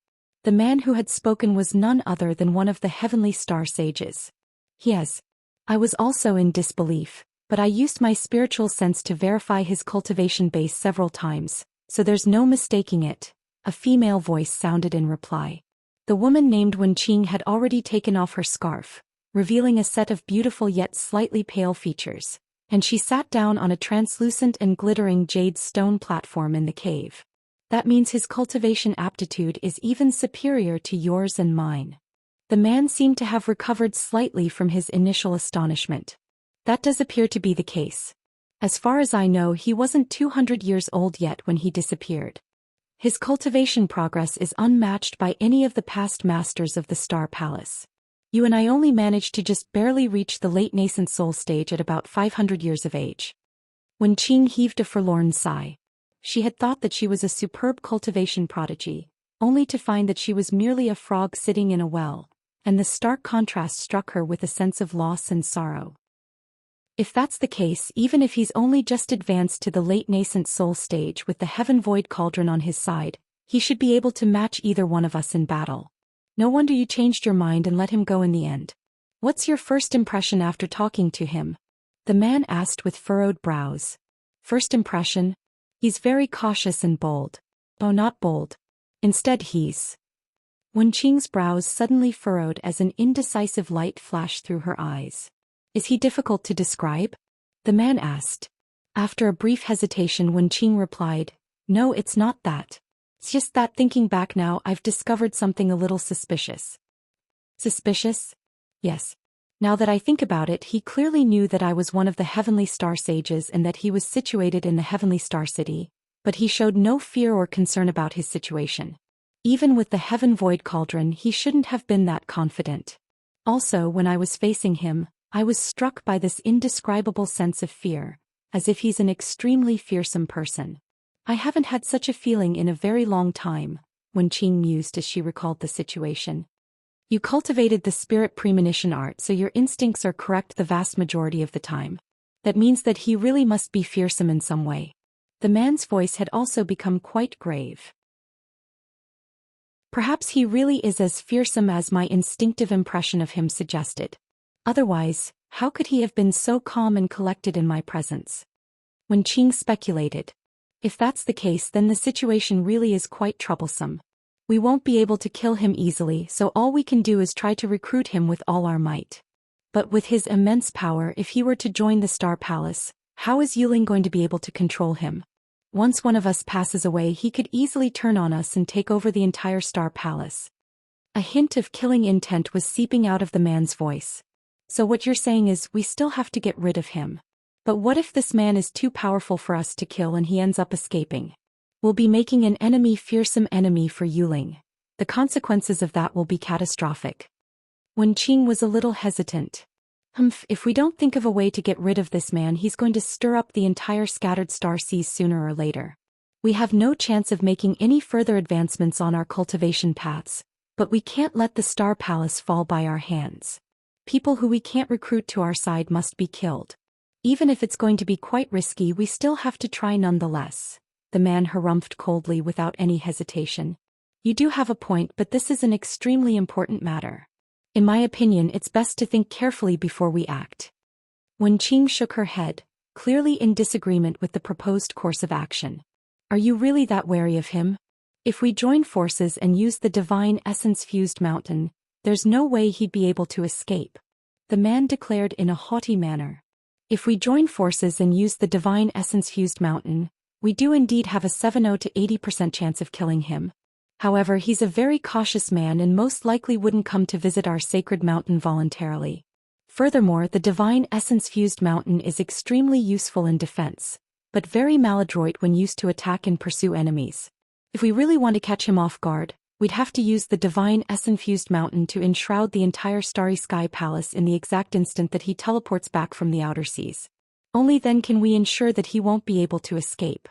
The man who had spoken was none other than one of the heavenly star sages. Yes. I was also in disbelief, but I used my spiritual sense to verify his cultivation base several times, so there's no mistaking it, a female voice sounded in reply. The woman named Wen Qing had already taken off her scarf, revealing a set of beautiful yet slightly pale features, and she sat down on a translucent and glittering jade stone platform in the cave. That means his cultivation aptitude is even superior to yours and mine. The man seemed to have recovered slightly from his initial astonishment. That does appear to be the case. As far as I know, he wasn't 200 years old yet when he disappeared. His cultivation progress is unmatched by any of the past masters of the Star Palace. You and I only managed to just barely reach the late nascent soul stage at about 500 years of age. Wen Qing heaved a forlorn sigh. She had thought that she was a superb cultivation prodigy, only to find that she was merely a frog sitting in a well, and the stark contrast struck her with a sense of loss and sorrow. If that's the case, even if he's only just advanced to the late nascent soul stage with the heaven void cauldron on his side, he should be able to match either one of us in battle. No wonder you changed your mind and let him go in the end. What's your first impression after talking to him? The man asked with furrowed brows. First impression? He's very cautious and bold. Oh, not bold. Instead he's... Wenqing's brows suddenly furrowed as an indecisive light flashed through her eyes. Is he difficult to describe? The man asked. After a brief hesitation, Wenqing replied, No, it's not that. It's just that thinking back now, I've discovered something a little suspicious. Suspicious? Yes. Now that I think about it, he clearly knew that I was one of the heavenly star sages and that he was situated in the heavenly star city, but he showed no fear or concern about his situation. Even with the heaven void cauldron, he shouldn't have been that confident. Also, when I was facing him, I was struck by this indescribable sense of fear, as if he's an extremely fearsome person. I haven't had such a feeling in a very long time, Wenqing mused as she recalled the situation. You cultivated the spirit premonition art, so your instincts are correct the vast majority of the time. That means that he really must be fearsome in some way. The man's voice had also become quite grave. Perhaps he really is as fearsome as my instinctive impression of him suggested. Otherwise, how could he have been so calm and collected in my presence? Wenqing speculated. If that's the case, then the situation really is quite troublesome. We won't be able to kill him easily, so all we can do is try to recruit him with all our might. But with his immense power, if he were to join the Star Palace, how is Yuling going to be able to control him? Once one of us passes away, he could easily turn on us and take over the entire Star Palace. A hint of killing intent was seeping out of the man's voice. So what you're saying is we still have to get rid of him. But what if this man is too powerful for us to kill and he ends up escaping? We'll be making an enemy, fearsome enemy for Yuling. The consequences of that will be catastrophic. Wenqing was a little hesitant. If we don't think of a way to get rid of this man, he's going to stir up the entire scattered star seas sooner or later. We have no chance of making any further advancements on our cultivation paths, but we can't let the Star Palace fall by our hands. People who we can't recruit to our side must be killed. Even if it's going to be quite risky, we still have to try nonetheless. The man harumphed coldly without any hesitation. You do have a point, but this is an extremely important matter. In my opinion, it's best to think carefully before we act. Wenqing shook her head, clearly in disagreement with the proposed course of action. Are you really that wary of him? If we join forces and use the divine essence-fused mountain, there's no way he'd be able to escape. The man declared in a haughty manner. If we join forces and use the divine essence-fused mountain, we do indeed have a 70 to 80% chance of killing him. However, he's a very cautious man and most likely wouldn't come to visit our sacred mountain voluntarily. Furthermore, the divine essence-fused mountain is extremely useful in defense, but very maladroit when used to attack and pursue enemies. If we really want to catch him off guard, we'd have to use the divine essence-fused mountain to enshroud the entire starry sky palace in the exact instant that he teleports back from the outer seas. Only then can we ensure that he won't be able to escape.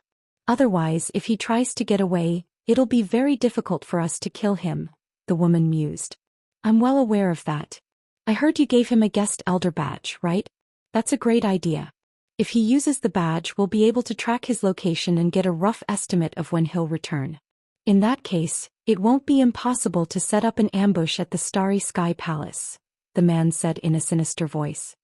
Otherwise, if he tries to get away, it'll be very difficult for us to kill him, the woman mused. I'm well aware of that. I heard you gave him a guest elder badge, right? That's a great idea. If he uses the badge, we'll be able to track his location and get a rough estimate of when he'll return. In that case, it won't be impossible to set up an ambush at the starry sky palace, the man said in a sinister voice.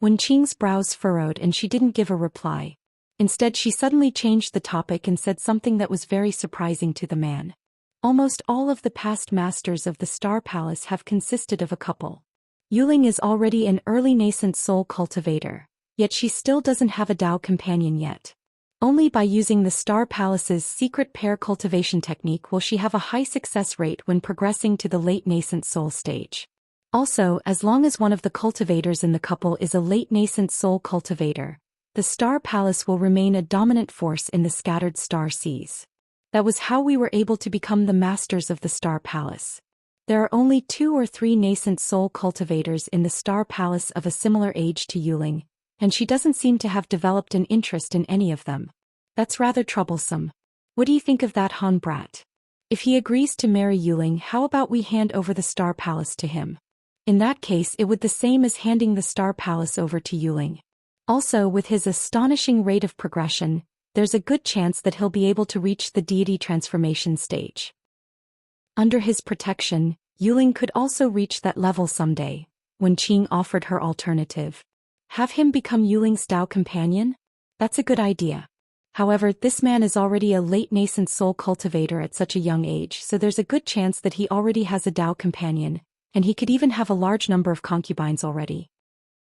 Wenqing's brows furrowed and she didn't give a reply. Instead, she suddenly changed the topic and said something that was very surprising to the man. Almost all of the past masters of the Star Palace have consisted of a couple. Yuling is already an early nascent soul cultivator, yet she still doesn't have a Dao companion yet. Only by using the Star Palace's secret pair cultivation technique will she have a high success rate when progressing to the late nascent soul stage. Also, as long as one of the cultivators in the couple is a late nascent soul cultivator, the Star Palace will remain a dominant force in the scattered star seas. That was how we were able to become the masters of the Star Palace. There are only 2 or 3 nascent soul cultivators in the Star Palace of a similar age to Yuling, and she doesn't seem to have developed an interest in any of them. That's rather troublesome. What do you think of that, Han Brat? If he agrees to marry Yuling, how about we hand over the Star Palace to him? In that case, it would be the same as handing the Star Palace over to Yuling. Also, with his astonishing rate of progression, there's a good chance that he'll be able to reach the deity transformation stage. Under his protection, Yuling could also reach that level someday. Wenqing offered her alternative. Have him become Yuling's Dao companion? That's a good idea. However, this man is already a late nascent soul cultivator at such a young age, so there's a good chance that he already has a Dao companion, and he could even have a large number of concubines already.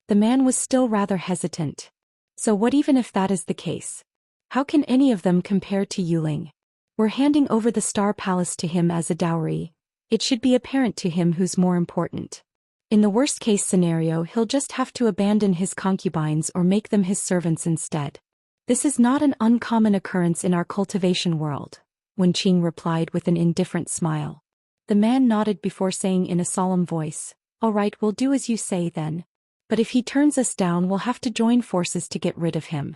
The man was still rather hesitant. So what even if that is the case? How can any of them compare to Yuling? We're handing over the Star Palace to him as a dowry. It should be apparent to him who's more important. In the worst-case scenario, he'll just have to abandon his concubines or make them his servants instead. This is not an uncommon occurrence in our cultivation world, Wenqing replied with an indifferent smile. The man nodded before saying in a solemn voice, "All right, we'll do as you say then. But if he turns us down, we'll have to join forces to get rid of him."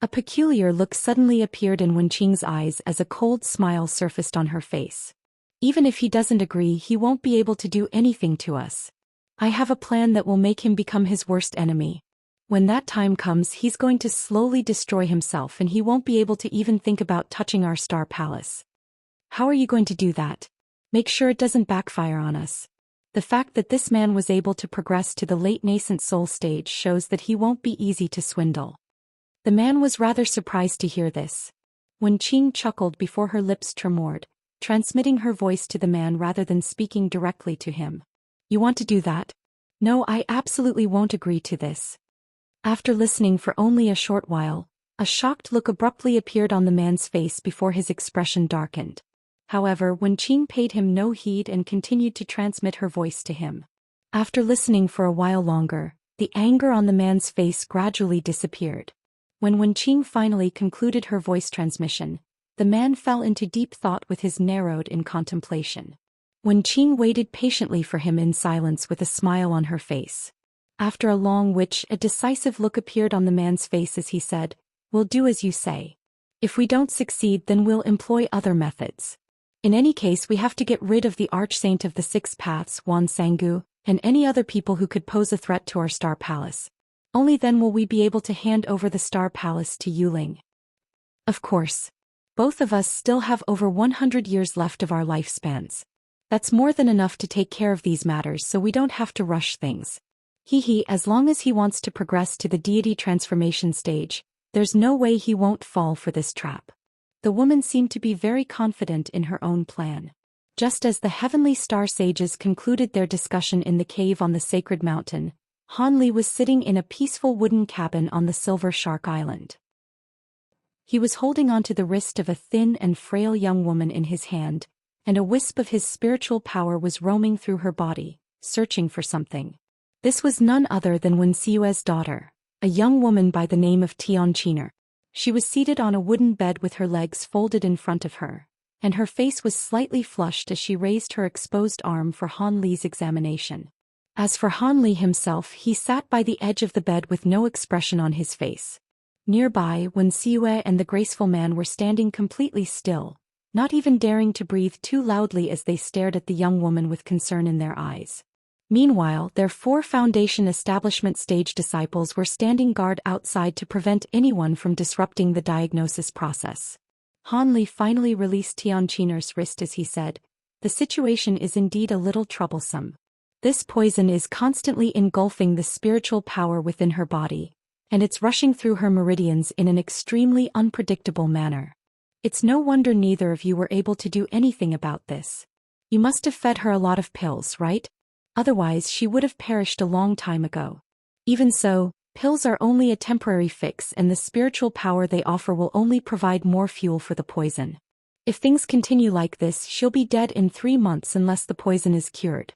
A peculiar look suddenly appeared in Wenqing's eyes as a cold smile surfaced on her face. "Even if he doesn't agree, he won't be able to do anything to us. I have a plan that will make him become his worst enemy. When that time comes, he's going to slowly destroy himself and he won't be able to even think about touching our Star Palace." "How are you going to do that? Make sure it doesn't backfire on us." The fact that this man was able to progress to the late nascent soul stage shows that he won't be easy to swindle. The man was rather surprised to hear this. Wenqing chuckled before her lips tremored, transmitting her voice to the man rather than speaking directly to him. "You want to do that?" "No, I absolutely won't agree to this." After listening for only a short while, a shocked look abruptly appeared on the man's face before his expression darkened. However, Wenqing paid him no heed and continued to transmit her voice to him. After listening for a while longer, the anger on the man's face gradually disappeared. When Wenqing finally concluded her voice transmission, the man fell into deep thought with his narrowed in contemplation. Wenqing waited patiently for him in silence with a smile on her face. After a long which, a decisive look appeared on the man's face as he said, "We'll do as you say. If we don't succeed, then we'll employ other methods. In any case, we have to get rid of the Archsaint of the Six Paths, Wan Sangu, and any other people who could pose a threat to our Star Palace. Only then will we be able to hand over the Star Palace to Yuling. Of course. Both of us still have over 100 years left of our lifespans. That's more than enough to take care of these matters, so we don't have to rush things. As long as he wants to progress to the deity transformation stage, there's no way he won't fall for this trap." The woman seemed to be very confident in her own plan. Just as the heavenly star sages concluded their discussion in the cave on the sacred mountain, Han Li was sitting in a peaceful wooden cabin on the Silver Shark Island. He was holding onto the wrist of a thin and frail young woman in his hand, and a wisp of his spiritual power was roaming through her body, searching for something. This was none other than Wen Xiue's daughter, a young woman by the name of Tianqiner. She was seated on a wooden bed with her legs folded in front of her, and her face was slightly flushed as she raised her exposed arm for Han Li's examination. As for Han Li himself, he sat by the edge of the bed with no expression on his face. Nearby, Wen Xiue and the graceful man were standing completely still, not even daring to breathe too loudly as they stared at the young woman with concern in their eyes. Meanwhile, their 4 foundation establishment stage disciples were standing guard outside to prevent anyone from disrupting the diagnosis process. Han Li finally released Tianqiner's wrist as he said, "The situation is indeed a little troublesome. This poison is constantly engulfing the spiritual power within her body, and it's rushing through her meridians in an extremely unpredictable manner. It's no wonder neither of you were able to do anything about this. You must have fed her a lot of pills, right? Otherwise she would have perished a long time ago. Even so, pills are only a temporary fix and the spiritual power they offer will only provide more fuel for the poison. If things continue like this, she'll be dead in 3 months unless the poison is cured."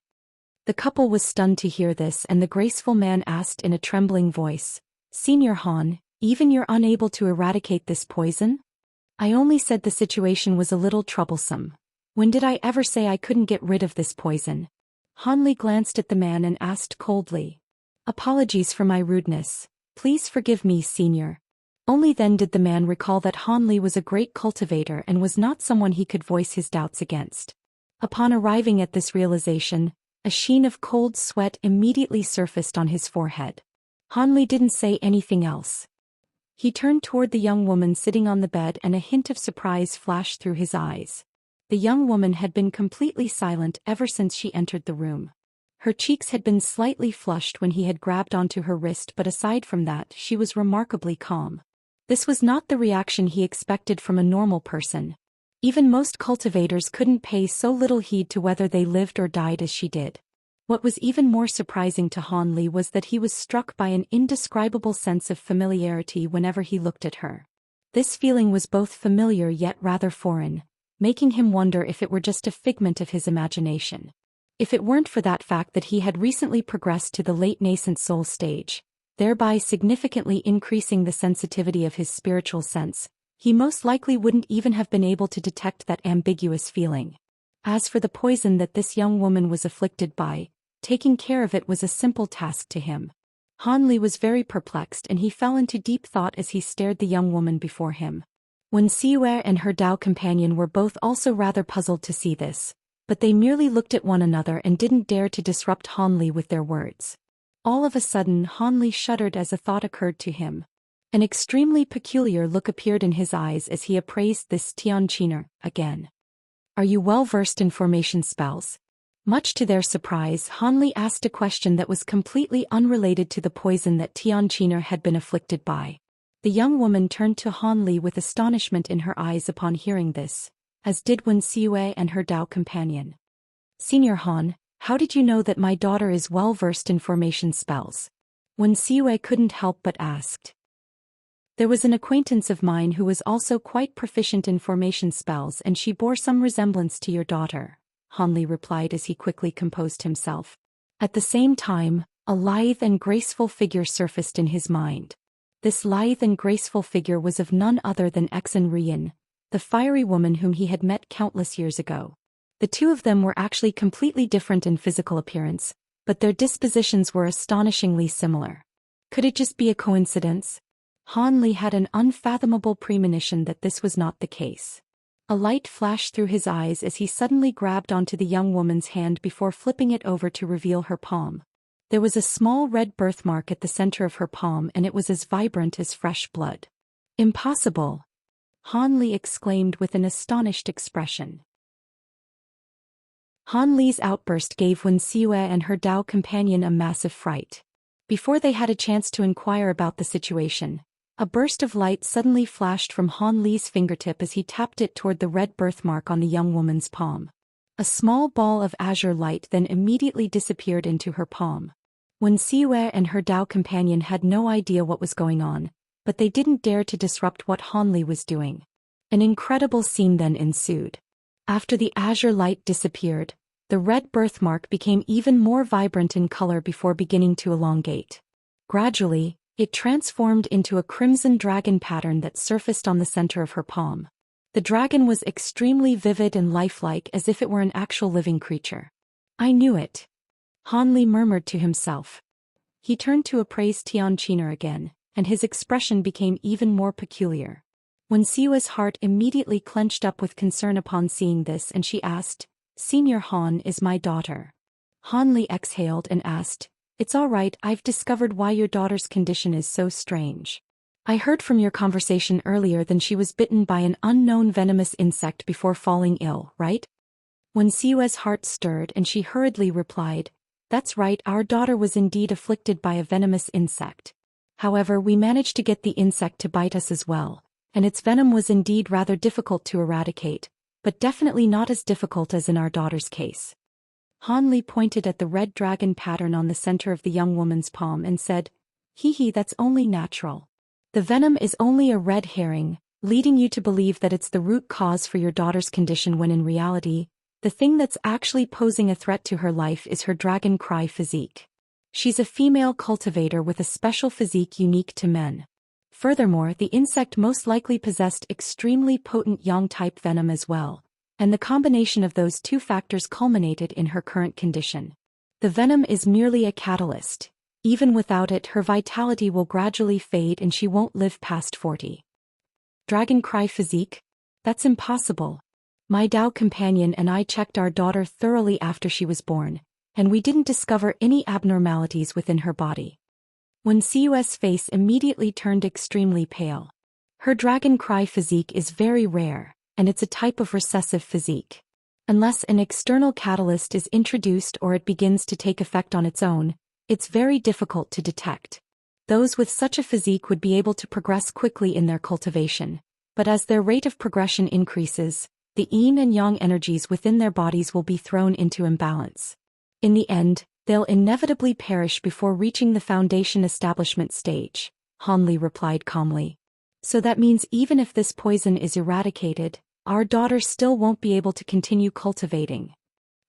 The couple was stunned to hear this, and the graceful man asked in a trembling voice, "Senior Han, even you're unable to eradicate this poison?" "I only said the situation was a little troublesome. When did I ever say I couldn't get rid of this poison?" Han Li glanced at the man and asked coldly, "Apologies for my rudeness. Please forgive me, senior." Only then did the man recall that Han Li was a great cultivator and was not someone he could voice his doubts against. Upon arriving at this realization, a sheen of cold sweat immediately surfaced on his forehead. Han Li didn't say anything else. He turned toward the young woman sitting on the bed and a hint of surprise flashed through his eyes. The young woman had been completely silent ever since she entered the room. Her cheeks had been slightly flushed when he had grabbed onto her wrist, but aside from that, she was remarkably calm. This was not the reaction he expected from a normal person. Even most cultivators couldn't pay so little heed to whether they lived or died as she did. What was even more surprising to Han Li was that he was struck by an indescribable sense of familiarity whenever he looked at her. This feeling was both familiar yet rather foreign, making him wonder if it were just a figment of his imagination. If it weren't for that fact that he had recently progressed to the late nascent soul stage, thereby significantly increasing the sensitivity of his spiritual sense, he most likely wouldn't even have been able to detect that ambiguous feeling. As for the poison that this young woman was afflicted by, taking care of it was a simple task to him. Han Li was very perplexed and he fell into deep thought as he stared the young woman before him. Wen Xiyue and her Dao companion were both also rather puzzled to see this, but they merely looked at one another and didn't dare to disrupt Han Li with their words. All of a sudden Han Li shuddered as a thought occurred to him. An extremely peculiar look appeared in his eyes as he appraised this Xianxia again. "Are you well versed in formation spells?" Much to their surprise, Han Li asked a question that was completely unrelated to the poison that Xianxia had been afflicted by. The young woman turned to Han Li with astonishment in her eyes upon hearing this, as did Wen Xiyue and her Dao companion. "Senior Han, how did you know that my daughter is well versed in formation spells?" Wen Xiyue couldn't help but asked. "There was an acquaintance of mine who was also quite proficient in formation spells and she bore some resemblance to your daughter," Han Li replied as he quickly composed himself. At the same time, a lithe and graceful figure surfaced in his mind. This lithe and graceful figure was of none other than Exen Rian, the fiery woman whom he had met countless years ago. The two of them were actually completely different in physical appearance, but their dispositions were astonishingly similar. Could it just be a coincidence? Han Li had an unfathomable premonition that this was not the case. A light flashed through his eyes as he suddenly grabbed onto the young woman's hand before flipping it over to reveal her palm. There was a small red birthmark at the center of her palm and it was as vibrant as fresh blood. "Impossible!" Han Li exclaimed with an astonished expression. Han Li's outburst gave Wen Xiyue and her Dao companion a massive fright. Before they had a chance to inquire about the situation, a burst of light suddenly flashed from Han Li's fingertip as he tapped it toward the red birthmark on the young woman's palm. A small ball of azure light then immediately disappeared into her palm. Wen Xiyue and her Dao companion had no idea what was going on, but they didn't dare to disrupt what Han Li was doing. An incredible scene then ensued. After the azure light disappeared, the red birthmark became even more vibrant in color before beginning to elongate. Gradually, it transformed into a crimson dragon pattern that surfaced on the center of her palm. The dragon was extremely vivid and lifelike as if it were an actual living creature. "I knew it," Han Li murmured to himself. He turned to appraise Xianxia again, and his expression became even more peculiar. Wen Xiyue's heart immediately clenched up with concern upon seeing this and she asked, "Senior Han is my daughter." Han Li exhaled and asked, "It's all right, I've discovered why your daughter's condition is so strange. I heard from your conversation earlier that she was bitten by an unknown venomous insect before falling ill, right?" Wen Xiyue's heart stirred and she hurriedly replied, "That's right, our daughter was indeed afflicted by a venomous insect. However, we managed to get the insect to bite us as well, and its venom was indeed rather difficult to eradicate, but definitely not as difficult as in our daughter's case." Han Li pointed at the red dragon pattern on the center of the young woman's palm and said, "Hee, that's only natural. The venom is only a red herring, leading you to believe that it's the root cause for your daughter's condition when in reality, the thing that's actually posing a threat to her life is her dragon cry physique. She's a female cultivator with a special physique unique to men. Furthermore, the insect most likely possessed extremely potent yang-type venom as well, and the combination of those two factors culminated in her current condition. The venom is merely a catalyst. Even without it, her vitality will gradually fade and she won't live past 40. Dragon cry physique? That's impossible. My Dao companion and I checked our daughter thoroughly after she was born, and we didn't discover any abnormalities within her body." Wen Xiyue's face immediately turned extremely pale. Her dragon cry physique is very rare, and it's a type of recessive physique. Unless an external catalyst is introduced or it begins to take effect on its own, it's very difficult to detect. Those with such a physique would be able to progress quickly in their cultivation, but as their rate of progression increases, the yin and yang energies within their bodies will be thrown into imbalance. In the end, they'll inevitably perish before reaching the foundation establishment stage, Han Li replied calmly. So that means even if this poison is eradicated, our daughter still won't be able to continue cultivating.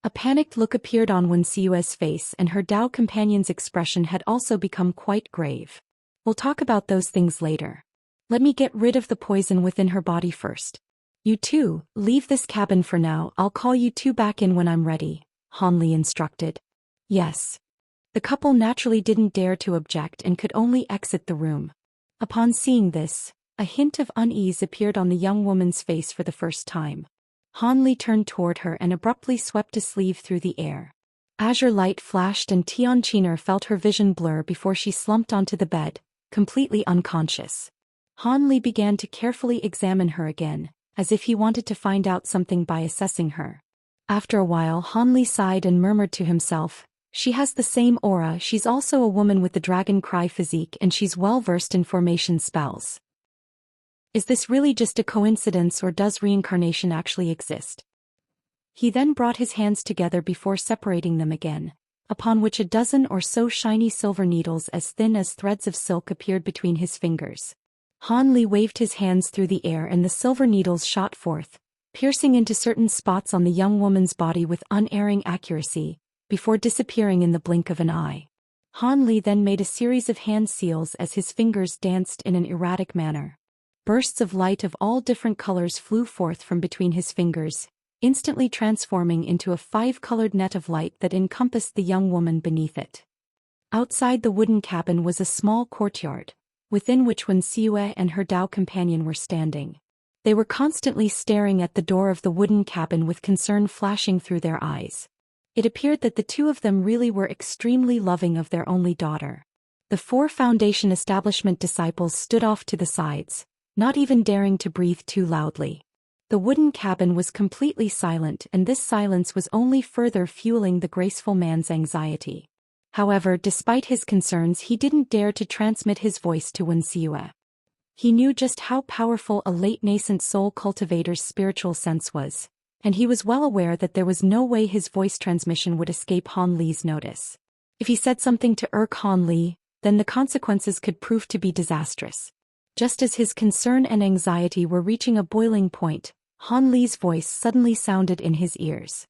A panicked look appeared on Wen Xiue's face, and her Dao companion's expression had also become quite grave. We'll talk about those things later. Let me get rid of the poison within her body first. You two, leave this cabin for now. I'll call you two back in when I'm ready, Han Li instructed. Yes. The couple naturally didn't dare to object and could only exit the room. Upon seeing this, a hint of unease appeared on the young woman's face for the first time. Han Li turned toward her and abruptly swept a sleeve through the air. Azure light flashed and Tian Qiner felt her vision blur before she slumped onto the bed, completely unconscious. Han Li began to carefully examine her again, as if he wanted to find out something by assessing her. After a while, Han Li sighed and murmured to himself, "She has the same aura. She's also a woman with the dragon cry physique, and she's well versed in formation spells. Is this really just a coincidence, or does reincarnation actually exist?" He then brought his hands together before separating them again, upon which a dozen or so shiny silver needles as thin as threads of silk appeared between his fingers. Han Li waved his hands through the air and the silver needles shot forth, piercing into certain spots on the young woman's body with unerring accuracy, before disappearing in the blink of an eye. Han Li then made a series of hand seals as his fingers danced in an erratic manner. Bursts of light of all different colors flew forth from between his fingers, instantly transforming into a five-colored net of light that encompassed the young woman beneath it. Outside the wooden cabin was a small courtyard, within which Wen Xiue and her Dao companion were standing. They were constantly staring at the door of the wooden cabin with concern flashing through their eyes. It appeared that the two of them really were extremely loving of their only daughter. The 4 foundation establishment disciples stood off to the sides, not even daring to breathe too loudly. The wooden cabin was completely silent, and this silence was only further fueling the graceful man's anxiety. However, despite his concerns, he didn't dare to transmit his voice to Wen Xiue. He knew just how powerful a late nascent soul cultivator's spiritual sense was, and he was well aware that there was no way his voice transmission would escape Han Li's notice. If he said something to irk Han Li, then the consequences could prove to be disastrous. Just as his concern and anxiety were reaching a boiling point, Han Li's voice suddenly sounded in his ears.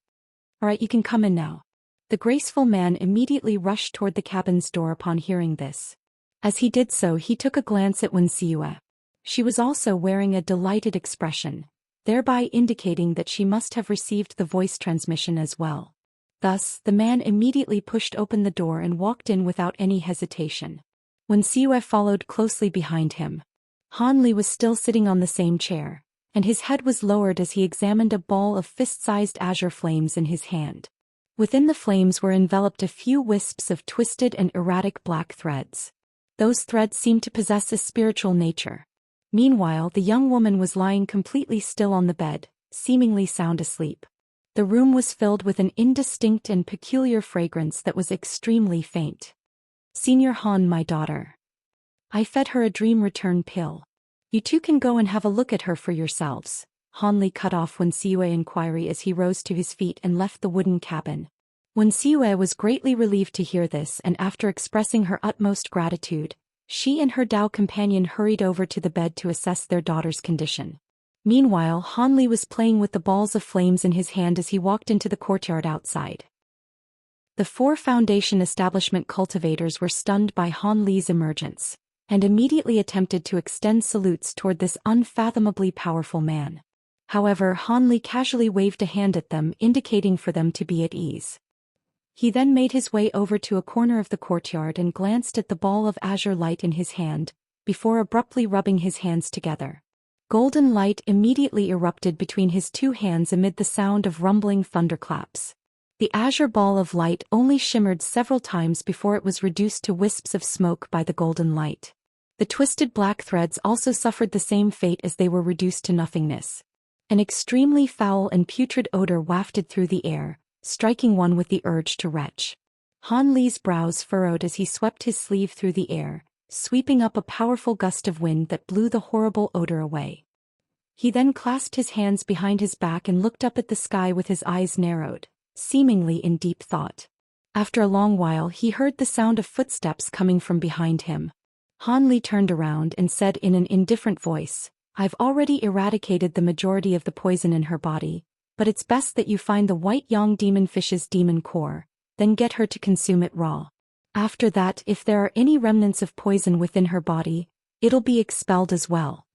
"All right, you can come in now." The graceful man immediately rushed toward the cabin's door upon hearing this. As he did so, he took a glance at Wen Xiue. She was also wearing a delighted expression, thereby indicating that she must have received the voice transmission as well. Thus, the man immediately pushed open the door and walked in without any hesitation. Wen Xiue followed closely behind him. Han Li was still sitting on the same chair, and his head was lowered as he examined a ball of fist-sized azure flames in his hand. Within the flames were enveloped a few wisps of twisted and erratic black threads. Those threads seemed to possess a spiritual nature. Meanwhile, the young woman was lying completely still on the bed, seemingly sound asleep. The room was filled with an indistinct and peculiar fragrance that was extremely faint. "Senior Han, my daughter. I fed her a dream return pill. You two can go and have a look at her for yourselves." Han Li cut off Wen Xiue's inquiry as he rose to his feet and left the wooden cabin. Wen Xiue was greatly relieved to hear this, and after expressing her utmost gratitude, she and her Dao companion hurried over to the bed to assess their daughter's condition. Meanwhile, Han Li was playing with the balls of flames in his hand as he walked into the courtyard outside. The 4 foundation establishment cultivators were stunned by Han Li's emergence, and immediately attempted to extend salutes toward this unfathomably powerful man. However, Han Li casually waved a hand at them, indicating for them to be at ease. He then made his way over to a corner of the courtyard and glanced at the ball of azure light in his hand, before abruptly rubbing his hands together. Golden light immediately erupted between his 2 hands amid the sound of rumbling thunderclaps. The azure ball of light only shimmered several times before it was reduced to wisps of smoke by the golden light. The twisted black threads also suffered the same fate as they were reduced to nothingness. An extremely foul and putrid odor wafted through the air, striking one with the urge to retch. Han Li's brows furrowed as he swept his sleeve through the air, sweeping up a powerful gust of wind that blew the horrible odor away. He then clasped his hands behind his back and looked up at the sky with his eyes narrowed, seemingly in deep thought. After a long while he heard the sound of footsteps coming from behind him. Han Li turned around and said in an indifferent voice, "I've already eradicated the majority of the poison in her body, but it's best that you find the white yang demon fish's demon core, then get her to consume it raw. After that, if there are any remnants of poison within her body, it'll be expelled as well.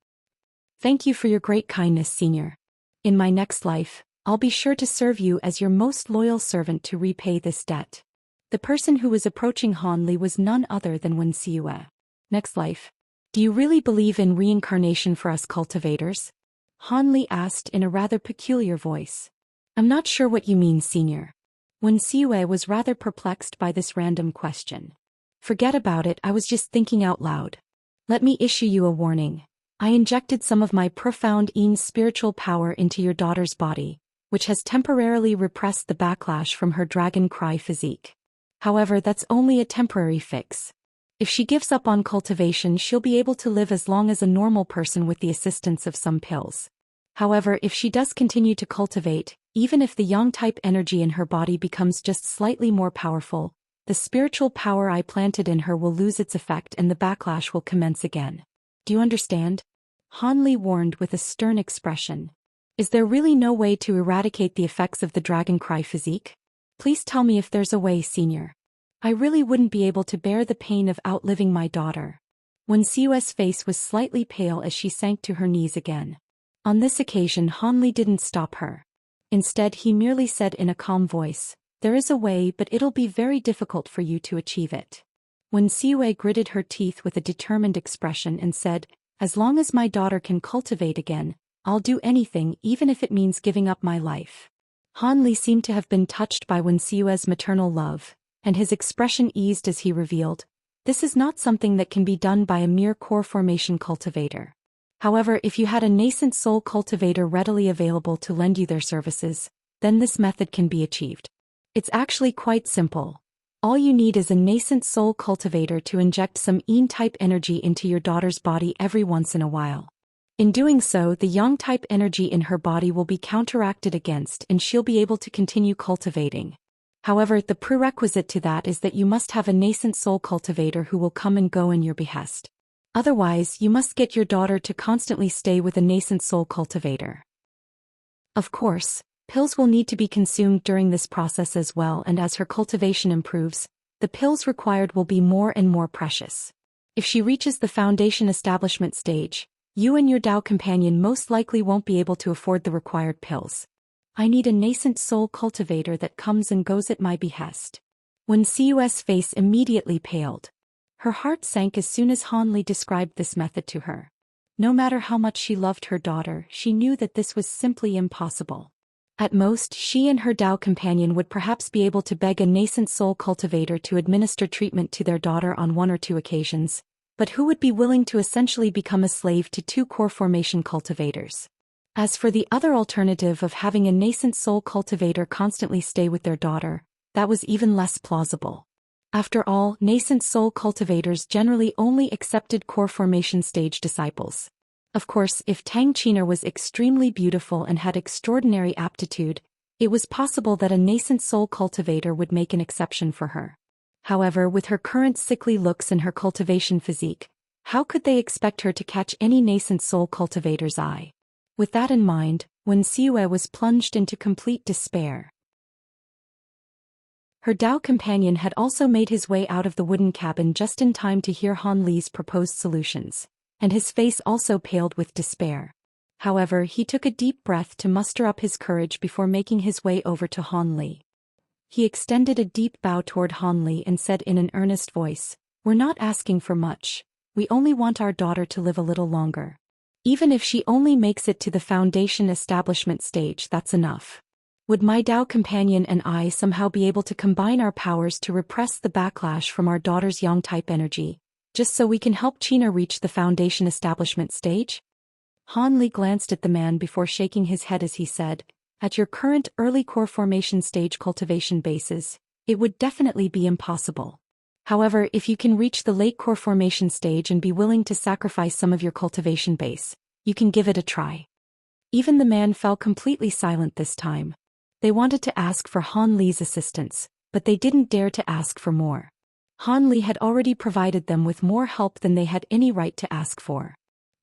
Thank you for your great kindness, Senior. In my next life, I'll be sure to serve you as your most loyal servant to repay this debt." The person who was approaching Han Li was none other than Wen Xiue. "Next life? Do you really believe in reincarnation for us cultivators?" Han Li asked in a rather peculiar voice. "I'm not sure what you mean, Senior." Wen Xiue was rather perplexed by this random question. "Forget about it, I was just thinking out loud. Let me issue you a warning. I injected some of my profound spiritual power into your daughter's body, which has temporarily repressed the backlash from her dragon cry physique. However, that's only a temporary fix. If she gives up on cultivation, she'll be able to live as long as a normal person with the assistance of some pills. However, if she does continue to cultivate, even if the yang-type energy in her body becomes just slightly more powerful, the spiritual power I planted in her will lose its effect and the backlash will commence again. Do you understand?" Han Li warned with a stern expression. "Is there really no way to eradicate the effects of the dragon cry physique? Please tell me if there's a way, Senior. I really wouldn't be able to bear the pain of outliving my daughter." Wen Xiue's face was slightly pale as she sank to her knees again. On this occasion Han Li didn't stop her. Instead he merely said in a calm voice, "There is a way, but it'll be very difficult for you to achieve it." Wen Xiue gritted her teeth with a determined expression and said, "As long as my daughter can cultivate again, I'll do anything, even if it means giving up my life." Han Li seemed to have been touched by Wen Xiue's maternal love, and his expression eased as he revealed, "This is not something that can be done by a mere core formation cultivator. However, if you had a nascent soul cultivator readily available to lend you their services, then this method can be achieved. It's actually quite simple. All you need is a nascent soul cultivator to inject some Yin-type energy into your daughter's body every once in a while. In doing so, the Yang-type energy in her body will be counteracted against and she'll be able to continue cultivating. However, the prerequisite to that is that you must have a nascent soul cultivator who will come and go in your behest. Otherwise, you must get your daughter to constantly stay with a nascent soul cultivator. Of course, pills will need to be consumed during this process as well, and as her cultivation improves, the pills required will be more and more precious. If she reaches the foundation establishment stage, you and your Dao companion most likely won't be able to afford the required pills. I need a nascent soul cultivator that comes and goes at my behest." Wen Xiue's face immediately paled. Her heart sank as soon as Han Li described this method to her. No matter how much she loved her daughter, she knew that this was simply impossible. At most, she and her Dao companion would perhaps be able to beg a nascent soul cultivator to administer treatment to their daughter on 1 or 2 occasions, but who would be willing to essentially become a slave to 2 core formation cultivators? As for the other alternative of having a nascent soul cultivator constantly stay with their daughter, that was even less plausible. After all, nascent soul cultivators generally only accepted core formation stage disciples. Of course, if Tang Qiner was extremely beautiful and had extraordinary aptitude, it was possible that a nascent soul cultivator would make an exception for her. However, with her current sickly looks and her cultivation physique, how could they expect her to catch any nascent soul cultivator's eye? With that in mind, Wen Xiue was plunged into complete despair. Her Dao companion had also made his way out of the wooden cabin just in time to hear Han Li's proposed solutions, and his face also paled with despair. However, he took a deep breath to muster up his courage before making his way over to Han Li. He extended a deep bow toward Han Li and said in an earnest voice, "We're not asking for much, we only want our daughter to live a little longer. Even if she only makes it to the foundation establishment stage, that's enough. Would my Dao companion and I somehow be able to combine our powers to repress the backlash from our daughter's Yang-type energy, just so we can help Qiner reach the foundation establishment stage?" Han Li glanced at the man before shaking his head as he said, "At your current early core formation stage cultivation basis, it would definitely be impossible. However, if you can reach the late core formation stage and be willing to sacrifice some of your cultivation base, you can give it a try. Even the man fell completely silent this time. They wanted to ask for Han Li's assistance, but they didn't dare to ask for more. Han Li had already provided them with more help than they had any right to ask for.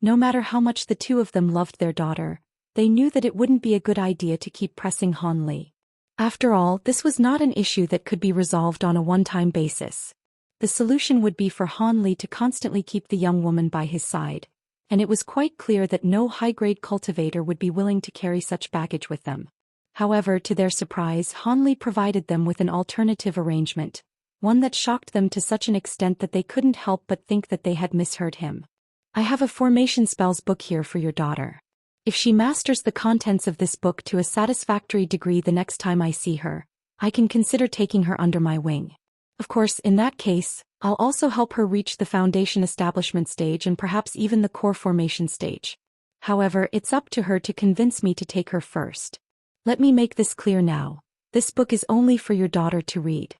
No matter how much the two of them loved their daughter, they knew that it wouldn't be a good idea to keep pressing Han Li. After all, this was not an issue that could be resolved on a one-time basis. The solution would be for Han Li to constantly keep the young woman by his side, and it was quite clear that no high-grade cultivator would be willing to carry such baggage with them. However, to their surprise, Han Li provided them with an alternative arrangement, one that shocked them to such an extent that they couldn't help but think that they had misheard him. I have a formation spells book here for your daughter. If she masters the contents of this book to a satisfactory degree the next time I see her, I can consider taking her under my wing. Of course, in that case, I'll also help her reach the foundation establishment stage and perhaps even the core formation stage. However, it's up to her to convince me to take her first. Let me make this clear now. This book is only for your daughter to read.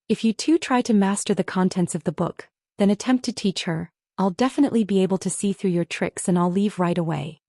If you two try to master the contents of the book, then attempt to teach her, I'll definitely be able to see through your tricks and I'll leave right away.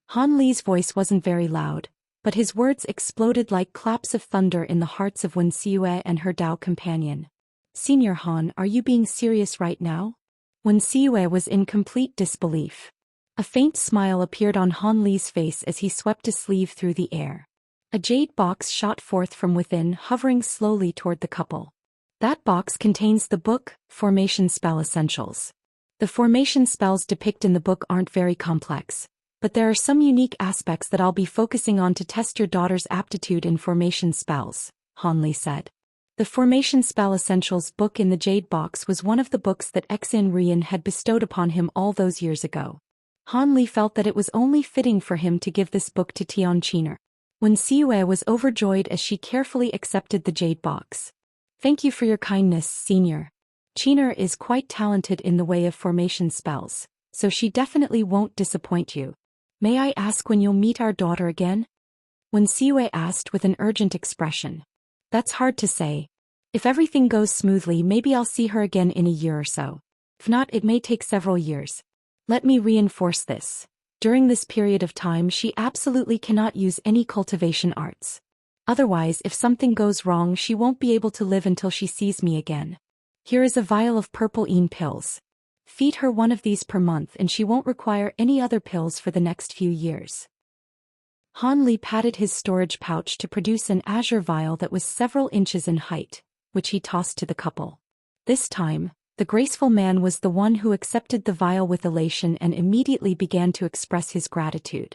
Han Li's voice wasn't very loud, but his words exploded like claps of thunder in the hearts of Wen Xiue and her Dao companion. Senior Han, are you being serious right now? Wen Xiue was in complete disbelief. A faint smile appeared on Han Li's face as he swept a sleeve through the air. A jade box shot forth from within, hovering slowly toward the couple. That box contains the book, Formation Spell Essentials. The formation spells depicted in the book aren't very complex, but there are some unique aspects that I'll be focusing on to test your daughter's aptitude in formation spells, Han Li said. The Formation Spell Essentials book in the jade box was one of the books that Xin Rian had bestowed upon him all those years ago. Han Li felt that it was only fitting for him to give this book to Tian Qiner. Wen Xiue was overjoyed as she carefully accepted the jade box. Thank you for your kindness, Senior. Qiner is quite talented in the way of formation spells, so she definitely won't disappoint you. May I ask when you'll meet our daughter again? Wen Xiue asked with an urgent expression. That's hard to say. If everything goes smoothly, maybe I'll see her again in a year or so. If not, it may take several years. Let me reinforce this. During this period of time, she absolutely cannot use any cultivation arts. Otherwise, if something goes wrong, she won't be able to live until she sees me again. Here is a vial of purple Een pills. Feed her one of these per month and she won't require any other pills for the next few years. Han Li patted his storage pouch to produce an azure vial that was several inches in height, which he tossed to the couple. This time, the graceful man was the one who accepted the vial with elation and immediately began to express his gratitude.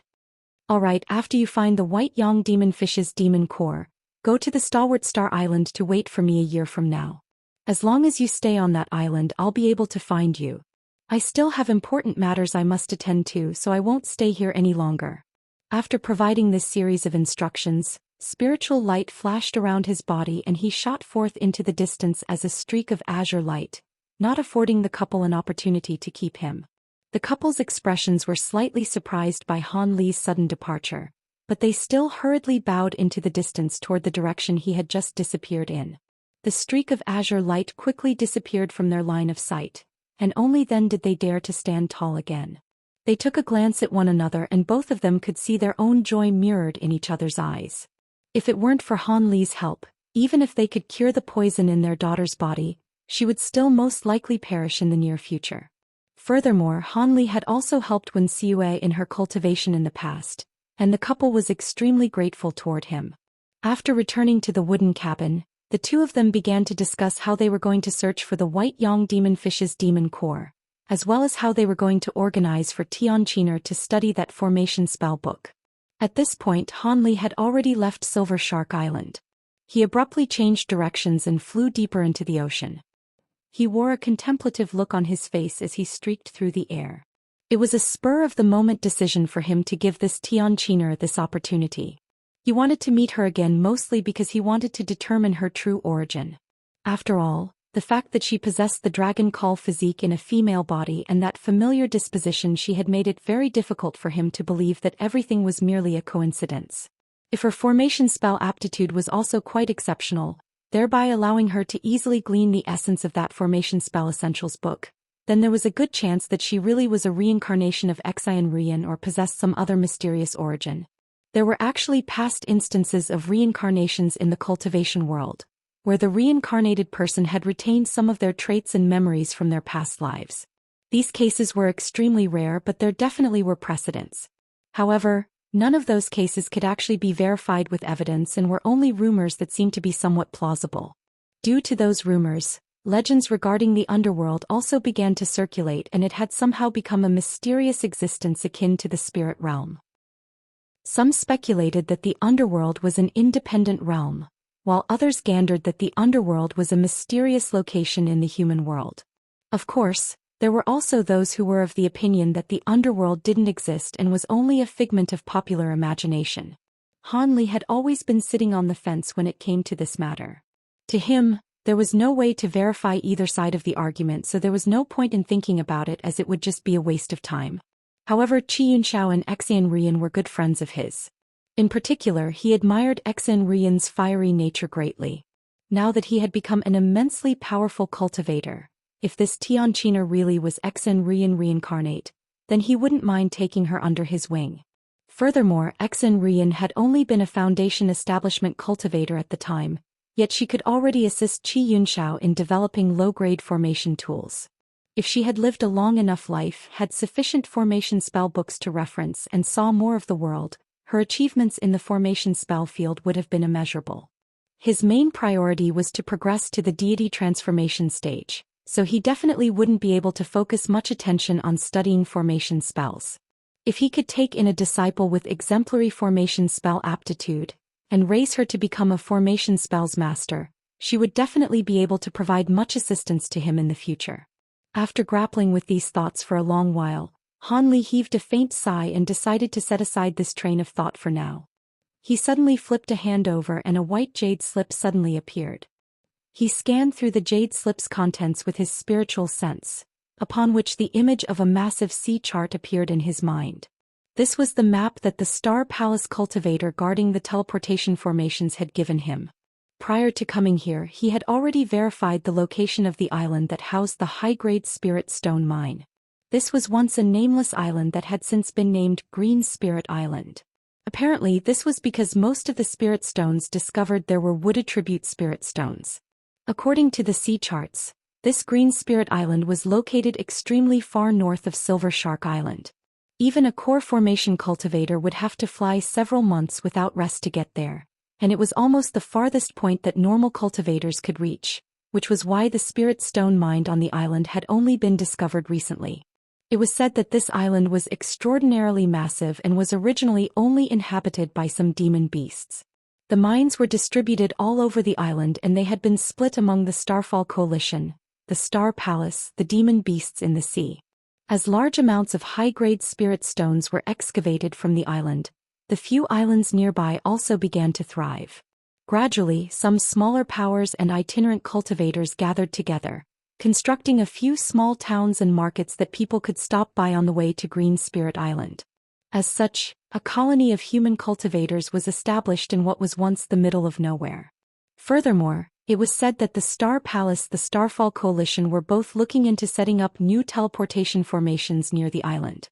All right, after you find the white Yang demon fish's demon core, go to the Stalwart Star Island to wait for me a year from now. As long as you stay on that island, I'll be able to find you. I still have important matters I must attend to, so I won't stay here any longer. After providing this series of instructions, spiritual light flashed around his body and he shot forth into the distance as a streak of azure light, not affording the couple an opportunity to keep him. The couple's expressions were slightly surprised by Han Li's sudden departure, but they still hurriedly bowed into the distance toward the direction he had just disappeared in. The streak of azure light quickly disappeared from their line of sight, and only then did they dare to stand tall again. They took a glance at one another and both of them could see their own joy mirrored in each other's eyes. If it weren't for Han Li's help, even if they could cure the poison in their daughter's body, she would still most likely perish in the near future. Furthermore, Han Li had also helped Wen Xiue in her cultivation in the past, and the couple was extremely grateful toward him. After returning to the wooden cabin, the two of them began to discuss how they were going to search for the white Yang demon fish's demon core, as well as how they were going to organize for Tian Qiner to study that formation spell book. At this point, Han Li had already left Silver Shark Island. He abruptly changed directions and flew deeper into the ocean. He wore a contemplative look on his face as he streaked through the air. It was a spur-of-the-moment decision for him to give this Tian Qiner this opportunity. He wanted to meet her again mostly because he wanted to determine her true origin. After all, the fact that she possessed the dragon call physique in a female body and that familiar disposition she had made it very difficult for him to believe that everything was merely a coincidence. If her formation spell aptitude was also quite exceptional, thereby allowing her to easily glean the essence of that formation spell essentials book, then there was a good chance that she really was a reincarnation of Xianxia or possessed some other mysterious origin. There were actually past instances of reincarnations in the cultivation world, where the reincarnated person had retained some of their traits and memories from their past lives. These cases were extremely rare, but there definitely were precedents. However, none of those cases could actually be verified with evidence and were only rumors that seemed to be somewhat plausible. Due to those rumors, legends regarding the underworld also began to circulate, and it had somehow become a mysterious existence akin to the spirit realm. Some speculated that the underworld was an independent realm, while others gandered that the underworld was a mysterious location in the human world. Of course, there were also those who were of the opinion that the underworld didn't exist and was only a figment of popular imagination. Han Li had always been sitting on the fence when it came to this matter. To him, there was no way to verify either side of the argument, so there was no point in thinking about it, as it would just be a waste of time. However, Xianxia and Xianxia were good friends of his. In particular, he admired Xianxia's fiery nature greatly. Now that he had become an immensely powerful cultivator, if this Tianqina really was Xianxia reincarnate, then he wouldn't mind taking her under his wing. Furthermore, Xianxia had only been a foundation establishment cultivator at the time, yet she could already assist Xianxia in developing low-grade formation tools. If she had lived a long enough life, had sufficient formation spell books to reference, and saw more of the world, her achievements in the formation spell field would have been immeasurable. His main priority was to progress to the deity transformation stage, so he definitely wouldn't be able to focus much attention on studying formation spells. If he could take in a disciple with exemplary formation spell aptitude, and raise her to become a formation spells master, she would definitely be able to provide much assistance to him in the future. After grappling with these thoughts for a long while, Han Li heaved a faint sigh and decided to set aside this train of thought for now. He suddenly flipped a hand over and a white jade slip suddenly appeared. He scanned through the jade slip's contents with his spiritual sense, upon which the image of a massive sea chart appeared in his mind. This was the map that the Star Palace cultivator guarding the teleportation formations had given him. Prior to coming here, he had already verified the location of the island that housed the high-grade Spirit Stone mine. This was once a nameless island that had since been named Green Spirit Island. Apparently, this was because most of the spirit stones discovered there were wood attribute spirit stones. According to the sea charts, this Green Spirit Island was located extremely far north of Silver Shark Island. Even a core formation cultivator would have to fly several months without rest to get there, and it was almost the farthest point that normal cultivators could reach, which was why the spirit stone mined on the island had only been discovered recently. It was said that this island was extraordinarily massive and was originally only inhabited by some demon beasts. The mines were distributed all over the island, and they had been split among the Starfall Coalition, the Star Palace, the demon beasts in the sea. As large amounts of high-grade spirit stones were excavated from the island, the few islands nearby also began to thrive. Gradually, some smaller powers and itinerant cultivators gathered together, constructing a few small towns and markets that people could stop by on the way to Green Spirit Island. As such, a colony of human cultivators was established in what was once the middle of nowhere. Furthermore, it was said that the Star Palace, the Starfall Coalition were both looking into setting up new teleportation formations near the island.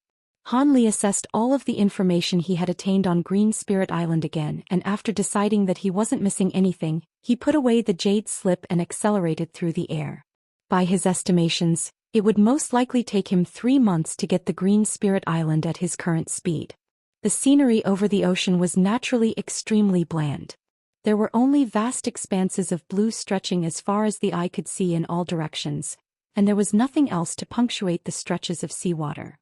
Han Li assessed all of the information he had attained on Green Spirit Island again, and after deciding that he wasn't missing anything, he put away the jade slip and accelerated through the air. By his estimations, it would most likely take him 3 months to get the Green Spirit Island at his current speed. The scenery over the ocean was naturally extremely bland. There were only vast expanses of blue stretching as far as the eye could see in all directions, and there was nothing else to punctuate the stretches of seawater.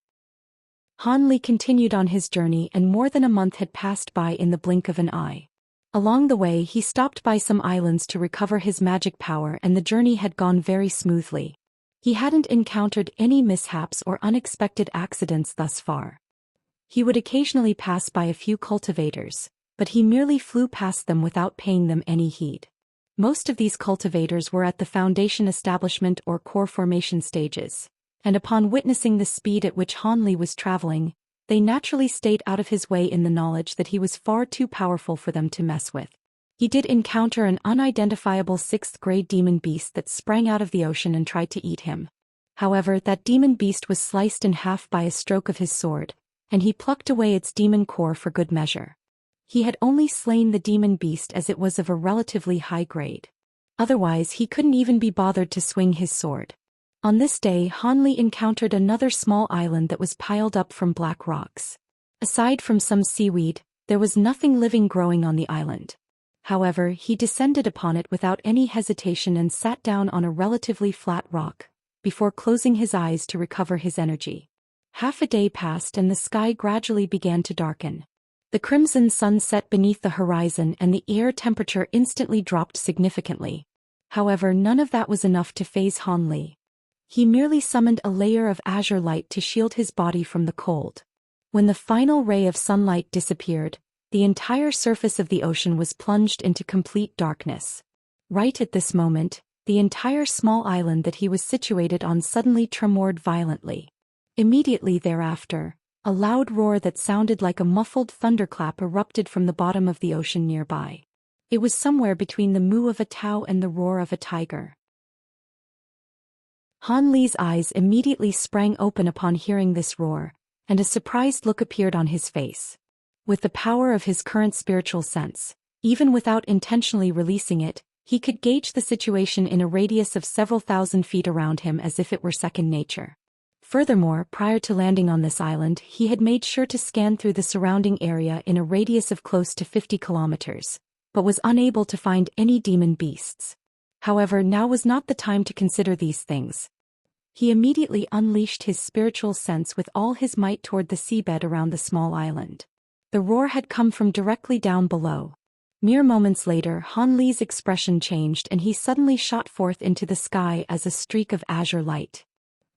Han Li continued on his journey, and more than a month had passed by in the blink of an eye. Along the way, he stopped by some islands to recover his magic power, and the journey had gone very smoothly. He hadn't encountered any mishaps or unexpected accidents thus far. He would occasionally pass by a few cultivators, but he merely flew past them without paying them any heed. Most of these cultivators were at the foundation establishment or core formation stages, and upon witnessing the speed at which Han Li was traveling, they naturally stayed out of his way in the knowledge that he was far too powerful for them to mess with. He did encounter an unidentifiable 6th-grade demon beast that sprang out of the ocean and tried to eat him. However, that demon beast was sliced in half by a stroke of his sword, and he plucked away its demon core for good measure. He had only slain the demon beast as it was of a relatively high grade. Otherwise, he couldn't even be bothered to swing his sword. On this day, Hanli encountered another small island that was piled up from black rocks. Aside from some seaweed, there was nothing living growing on the island. However, he descended upon it without any hesitation and sat down on a relatively flat rock, before closing his eyes to recover his energy. Half a day passed and the sky gradually began to darken. The crimson sun set beneath the horizon and the air temperature instantly dropped significantly. However, none of that was enough to faze Hanli. He merely summoned a layer of azure light to shield his body from the cold. When the final ray of sunlight disappeared, the entire surface of the ocean was plunged into complete darkness. Right at this moment, the entire small island that he was situated on suddenly tremored violently. Immediately thereafter, a loud roar that sounded like a muffled thunderclap erupted from the bottom of the ocean nearby. It was somewhere between the moo of a tau and the roar of a tiger. Hanli's eyes immediately sprang open upon hearing this roar, and a surprised look appeared on his face. With the power of his current spiritual sense, even without intentionally releasing it, he could gauge the situation in a radius of several thousand feet around him as if it were second nature. Furthermore, prior to landing on this island, he had made sure to scan through the surrounding area in a radius of close to 50 kilometers, but was unable to find any demon beasts. However, now was not the time to consider these things. He immediately unleashed his spiritual sense with all his might toward the seabed around the small island. The roar had come from directly down below. Mere moments later, Hanli's expression changed and he suddenly shot forth into the sky as a streak of azure light.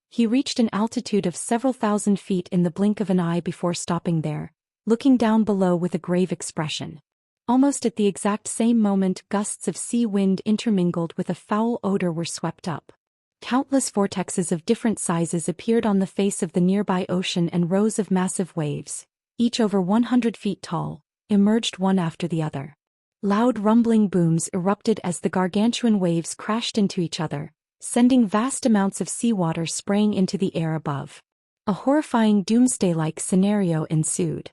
He reached an altitude of several thousand feet in the blink of an eye before stopping there, looking down below with a grave expression. Almost at the exact same moment, gusts of sea wind intermingled with a foul odor were swept up. Countless vortexes of different sizes appeared on the face of the nearby ocean and rows of massive waves, each over 100 feet tall, emerged one after the other. Loud rumbling booms erupted as the gargantuan waves crashed into each other, sending vast amounts of seawater spraying into the air above. A horrifying doomsday-like scenario ensued.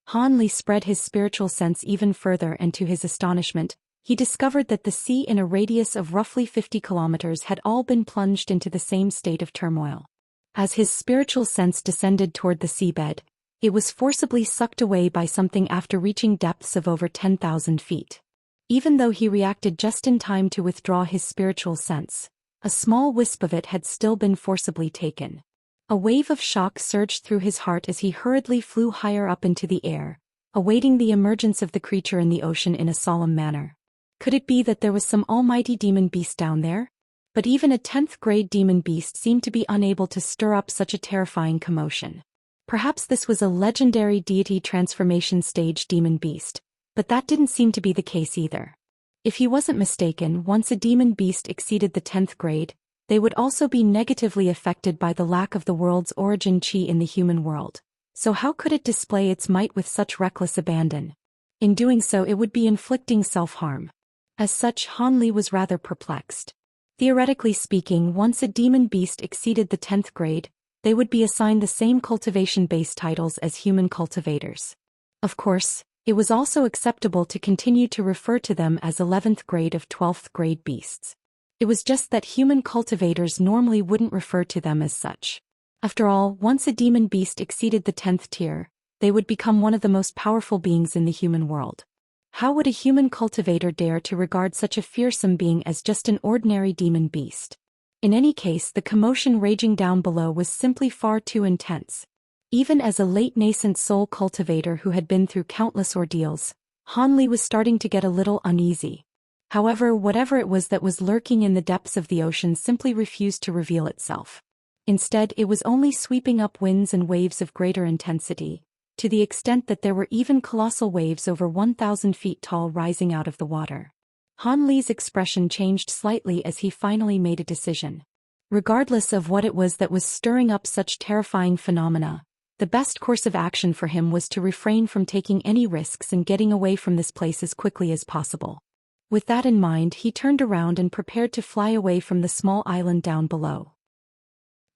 Hanli spread his spiritual sense even further and to his astonishment, he discovered that the sea in a radius of roughly 50 kilometers had all been plunged into the same state of turmoil. As his spiritual sense descended toward the seabed, it was forcibly sucked away by something after reaching depths of over 10,000 feet. Even though he reacted just in time to withdraw his spiritual sense, a small wisp of it had still been forcibly taken. A wave of shock surged through his heart as he hurriedly flew higher up into the air, awaiting the emergence of the creature in the ocean in a solemn manner. Could it be that there was some almighty demon beast down there? But even a 10th-grade demon beast seemed to be unable to stir up such a terrifying commotion. Perhaps this was a legendary deity transformation stage demon beast, but that didn't seem to be the case either. If he wasn't mistaken, once a demon beast exceeded the 10th grade, they would also be negatively affected by the lack of the world's origin chi in the human world. So how could it display its might with such reckless abandon? In doing so, it would be inflicting self-harm. As such, Hanli was rather perplexed. Theoretically speaking, once a demon beast exceeded the 10th grade, they would be assigned the same cultivation-based titles as human cultivators. Of course, it was also acceptable to continue to refer to them as 11th grade of 12th grade beasts. It was just that human cultivators normally wouldn't refer to them as such. After all, once a demon beast exceeded the 10th tier, they would become one of the most powerful beings in the human world. How would a human cultivator dare to regard such a fearsome being as just an ordinary demon beast? In any case, the commotion raging down below was simply far too intense. Even as a late nascent soul cultivator who had been through countless ordeals, Hanli was starting to get a little uneasy. However, whatever it was that was lurking in the depths of the ocean simply refused to reveal itself. Instead, it was only sweeping up winds and waves of greater intensity, to the extent that there were even colossal waves over 1,000 feet tall rising out of the water. Hanli's expression changed slightly as he finally made a decision. Regardless of what it was that was stirring up such terrifying phenomena, the best course of action for him was to refrain from taking any risks and getting away from this place as quickly as possible. With that in mind, he turned around and prepared to fly away from the small island down below.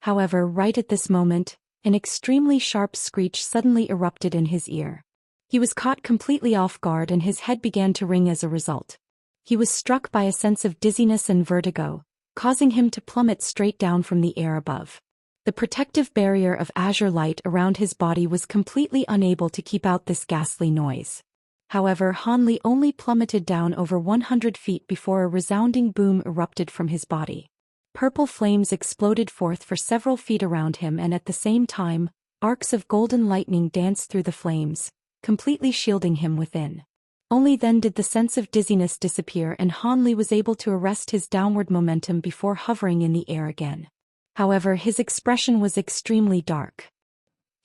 However, right at this moment, an extremely sharp screech suddenly erupted in his ear. He was caught completely off guard and his head began to ring as a result. He was struck by a sense of dizziness and vertigo, causing him to plummet straight down from the air above. The protective barrier of azure light around his body was completely unable to keep out this ghastly noise. However, Hanli only plummeted down over 100 feet before a resounding boom erupted from his body. Purple flames exploded forth for several feet around him, and at the same time, arcs of golden lightning danced through the flames, completely shielding him within. Only then did the sense of dizziness disappear and Hanli was able to arrest his downward momentum before hovering in the air again. However, his expression was extremely dark.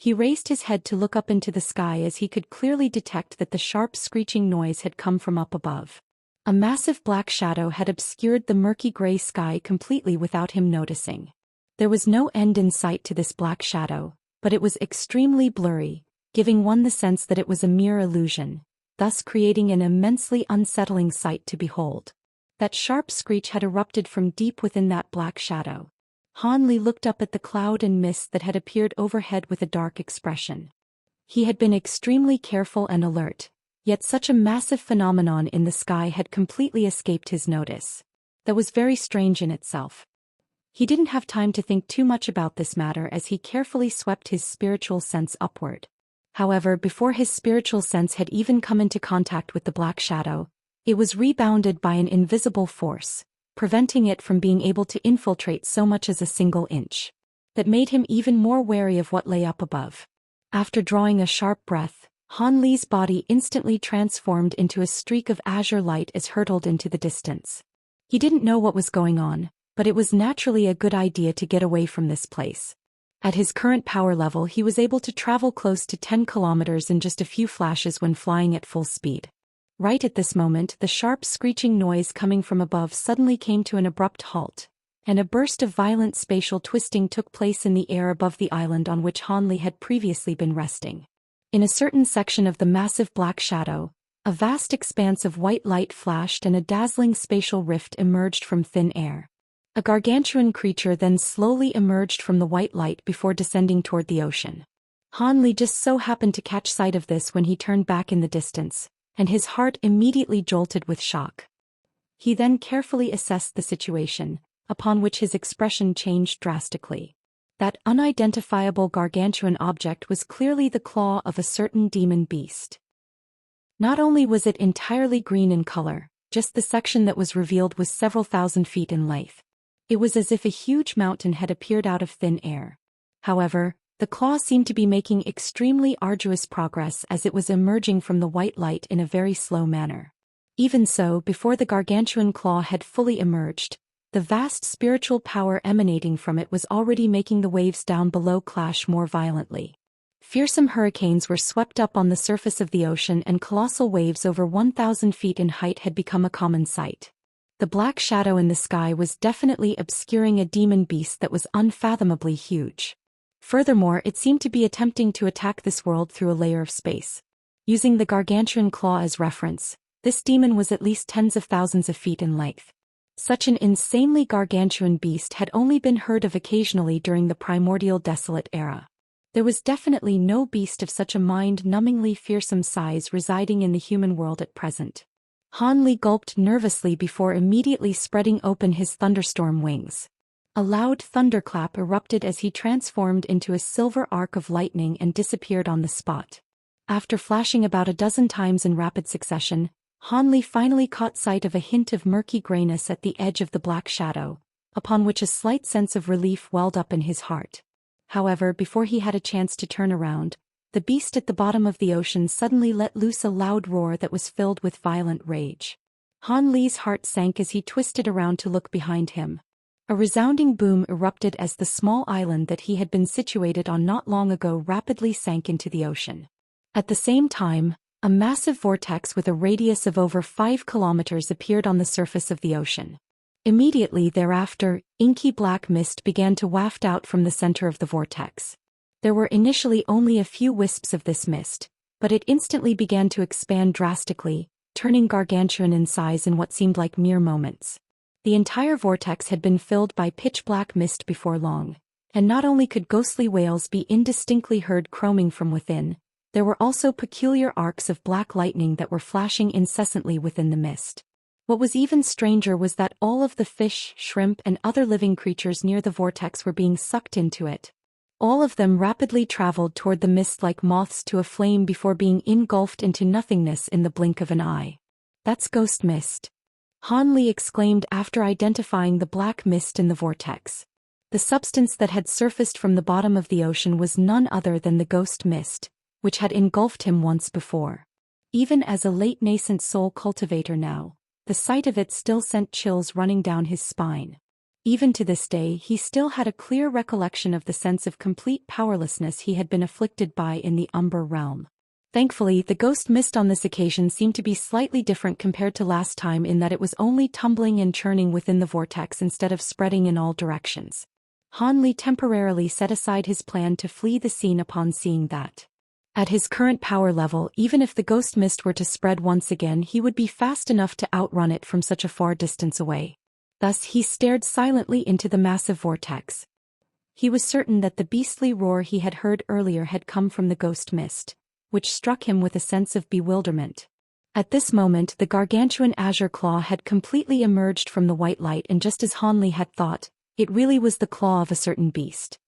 He raised his head to look up into the sky as he could clearly detect that the sharp screeching noise had come from up above. A massive black shadow had obscured the murky gray sky completely without him noticing. There was no end in sight to this black shadow, but it was extremely blurry, giving one the sense that it was a mere illusion, thus creating an immensely unsettling sight to behold. That sharp screech had erupted from deep within that black shadow. Hanli looked up at the cloud and mist that had appeared overhead with a dark expression. He had been extremely careful and alert, yet such a massive phenomenon in the sky had completely escaped his notice. That was very strange in itself. He didn't have time to think too much about this matter as he carefully swept his spiritual sense upward. However, before his spiritual sense had even come into contact with the black shadow, it was rebounded by an invisible force, preventing it from being able to infiltrate so much as a single inch. That made him even more wary of what lay up above. After drawing a sharp breath, Hanli's body instantly transformed into a streak of azure light as hurtled into the distance. He didn't know what was going on, but it was naturally a good idea to get away from this place. At his current power level, he was able to travel close to 10 kilometers in just a few flashes when flying at full speed. Right at this moment, the sharp screeching noise coming from above suddenly came to an abrupt halt, and a burst of violent spatial twisting took place in the air above the island on which Hanli had previously been resting. In a certain section of the massive black shadow, a vast expanse of white light flashed and a dazzling spatial rift emerged from thin air. A gargantuan creature then slowly emerged from the white light before descending toward the ocean. Hanli just so happened to catch sight of this when he turned back in the distance, and his heart immediately jolted with shock. He then carefully assessed the situation, upon which his expression changed drastically. That unidentifiable gargantuan object was clearly the claw of a certain demon beast. Not only was it entirely green in color, just the section that was revealed was several thousand feet in length. It was as if a huge mountain had appeared out of thin air. However, the claw seemed to be making extremely arduous progress as it was emerging from the white light in a very slow manner. Even so, before the gargantuan claw had fully emerged, the vast spiritual power emanating from it was already making the waves down below clash more violently. Fearsome hurricanes were swept up on the surface of the ocean and colossal waves over 1,000 feet in height had become a common sight. The black shadow in the sky was definitely obscuring a demon beast that was unfathomably huge. Furthermore, it seemed to be attempting to attack this world through a layer of space. Using the gargantuan claw as reference, this demon was at least tens of thousands of feet in length. Such an insanely gargantuan beast had only been heard of occasionally during the primordial desolate era. There was definitely no beast of such a mind-numbingly fearsome size residing in the human world at present. Hanli gulped nervously before immediately spreading open his thunderstorm wings. A loud thunderclap erupted as he transformed into a silver arc of lightning and disappeared on the spot. After flashing about a dozen times in rapid succession, Hanli finally caught sight of a hint of murky grayness at the edge of the black shadow, upon which a slight sense of relief welled up in his heart. However, before he had a chance to turn around, the beast at the bottom of the ocean suddenly let loose a loud roar that was filled with violent rage. Hanli's heart sank as he twisted around to look behind him. A resounding boom erupted as the small island that he had been situated on not long ago rapidly sank into the ocean. At the same time, a massive vortex with a radius of over 5 kilometers appeared on the surface of the ocean. Immediately thereafter, inky black mist began to waft out from the center of the vortex. There were initially only a few wisps of this mist, but it instantly began to expand drastically, turning gargantuan in size in what seemed like mere moments. The entire vortex had been filled by pitch-black mist before long, and not only could ghostly wails be indistinctly heard croaking from within, there were also peculiar arcs of black lightning that were flashing incessantly within the mist. What was even stranger was that all of the fish, shrimp, and other living creatures near the vortex were being sucked into it. All of them rapidly traveled toward the mist like moths to a flame before being engulfed into nothingness in the blink of an eye. "That's ghost mist," Han Li exclaimed after identifying the black mist in the vortex. The substance that had surfaced from the bottom of the ocean was none other than the ghost mist, which had engulfed him once before. Even as a late nascent soul cultivator now, the sight of it still sent chills running down his spine. Even to this day he still had a clear recollection of the sense of complete powerlessness he had been afflicted by in the Umber realm. Thankfully, the ghost mist on this occasion seemed to be slightly different compared to last time in that it was only tumbling and churning within the vortex instead of spreading in all directions. Han Li temporarily set aside his plan to flee the scene upon seeing that. At his current power level, even if the ghost mist were to spread once again, he would be fast enough to outrun it from such a far distance away. Thus he stared silently into the massive vortex. He was certain that the beastly roar he had heard earlier had come from the ghost mist, which struck him with a sense of bewilderment. At this moment the gargantuan azure claw had completely emerged from the white light, and just as Han Li had thought, it really was the claw of a certain beast.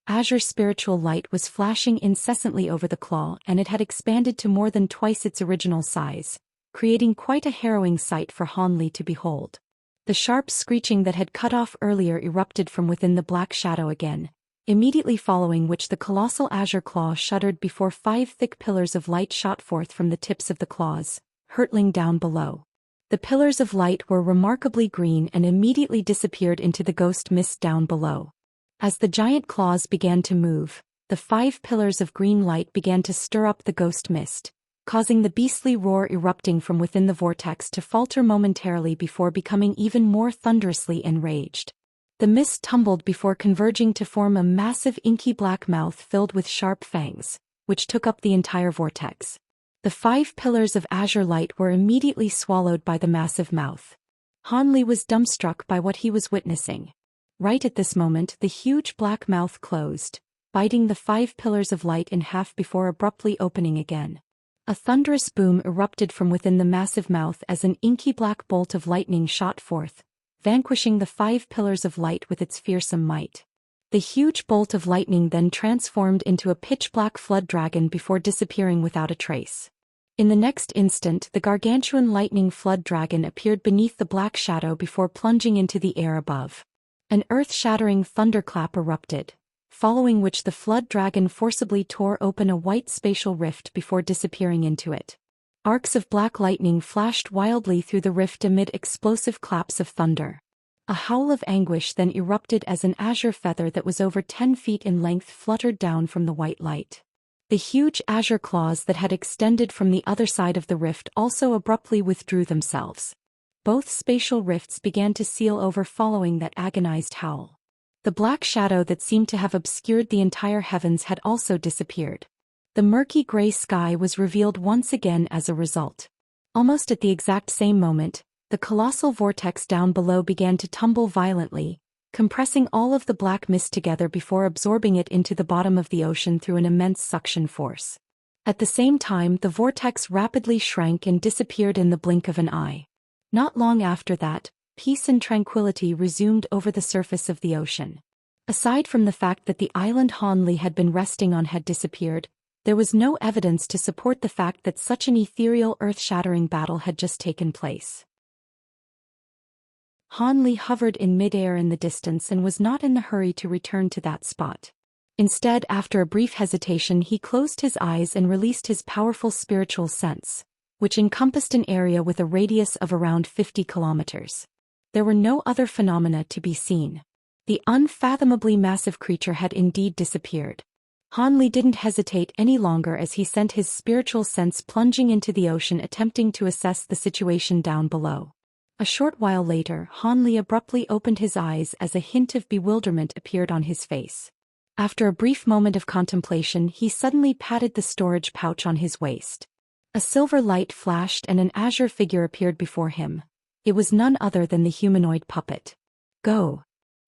Azure spiritual light was flashing incessantly over the claw, and it had expanded to more than twice its original size, creating quite a harrowing sight for Han Li to behold. The sharp screeching that had cut off earlier erupted from within the black shadow again, immediately following which the colossal azure claw shuddered before 5 thick pillars of light shot forth from the tips of the claws, hurtling down below. The pillars of light were remarkably green and immediately disappeared into the ghost mist down below. As the giant claws began to move, the 5 pillars of green light began to stir up the ghost mist, causing the beastly roar erupting from within the vortex to falter momentarily before becoming even more thunderously enraged. The mist tumbled before converging to form a massive inky black mouth filled with sharp fangs, which took up the entire vortex. The 5 pillars of azure light were immediately swallowed by the massive mouth. Han Li was dumbstruck by what he was witnessing. Right at this moment the huge black mouth closed, biting the 5 pillars of light in half before abruptly opening again. A thunderous boom erupted from within the massive mouth as an inky black bolt of lightning shot forth, vanquishing the 5 pillars of light with its fearsome might. The huge bolt of lightning then transformed into a pitch-black flood dragon before disappearing without a trace. In the next instant the gargantuan lightning flood dragon appeared beneath the black shadow before plunging into the air above. An earth-shattering thunderclap erupted, following which the flood dragon forcibly tore open a white spatial rift before disappearing into it. Arcs of black lightning flashed wildly through the rift amid explosive claps of thunder. A howl of anguish then erupted as an azure feather that was over 10 feet in length fluttered down from the white light. The huge azure claws that had extended from the other side of the rift also abruptly withdrew themselves. Both spatial rifts began to seal over following that agonized howl. The black shadow that seemed to have obscured the entire heavens had also disappeared. The murky gray sky was revealed once again as a result. Almost at the exact same moment, the colossal vortex down below began to tumble violently, compressing all of the black mist together before absorbing it into the bottom of the ocean through an immense suction force. At the same time, the vortex rapidly shrank and disappeared in the blink of an eye. Not long after that, peace and tranquility resumed over the surface of the ocean. Aside from the fact that the island Han Li had been resting on had disappeared, there was no evidence to support the fact that such an ethereal earth-shattering battle had just taken place. Han Li hovered in midair in the distance and was not in the hurry to return to that spot. Instead, after a brief hesitation, he closed his eyes and released his powerful spiritual sense, which encompassed an area with a radius of around 50 kilometers. There were no other phenomena to be seen. The unfathomably massive creature had indeed disappeared. Han Li didn't hesitate any longer as he sent his spiritual sense plunging into the ocean, attempting to assess the situation down below. A short while later, Han Li abruptly opened his eyes as a hint of bewilderment appeared on his face. After a brief moment of contemplation, he suddenly patted the storage pouch on his waist. A silver light flashed and an azure figure appeared before him. It was none other than the humanoid puppet. Go!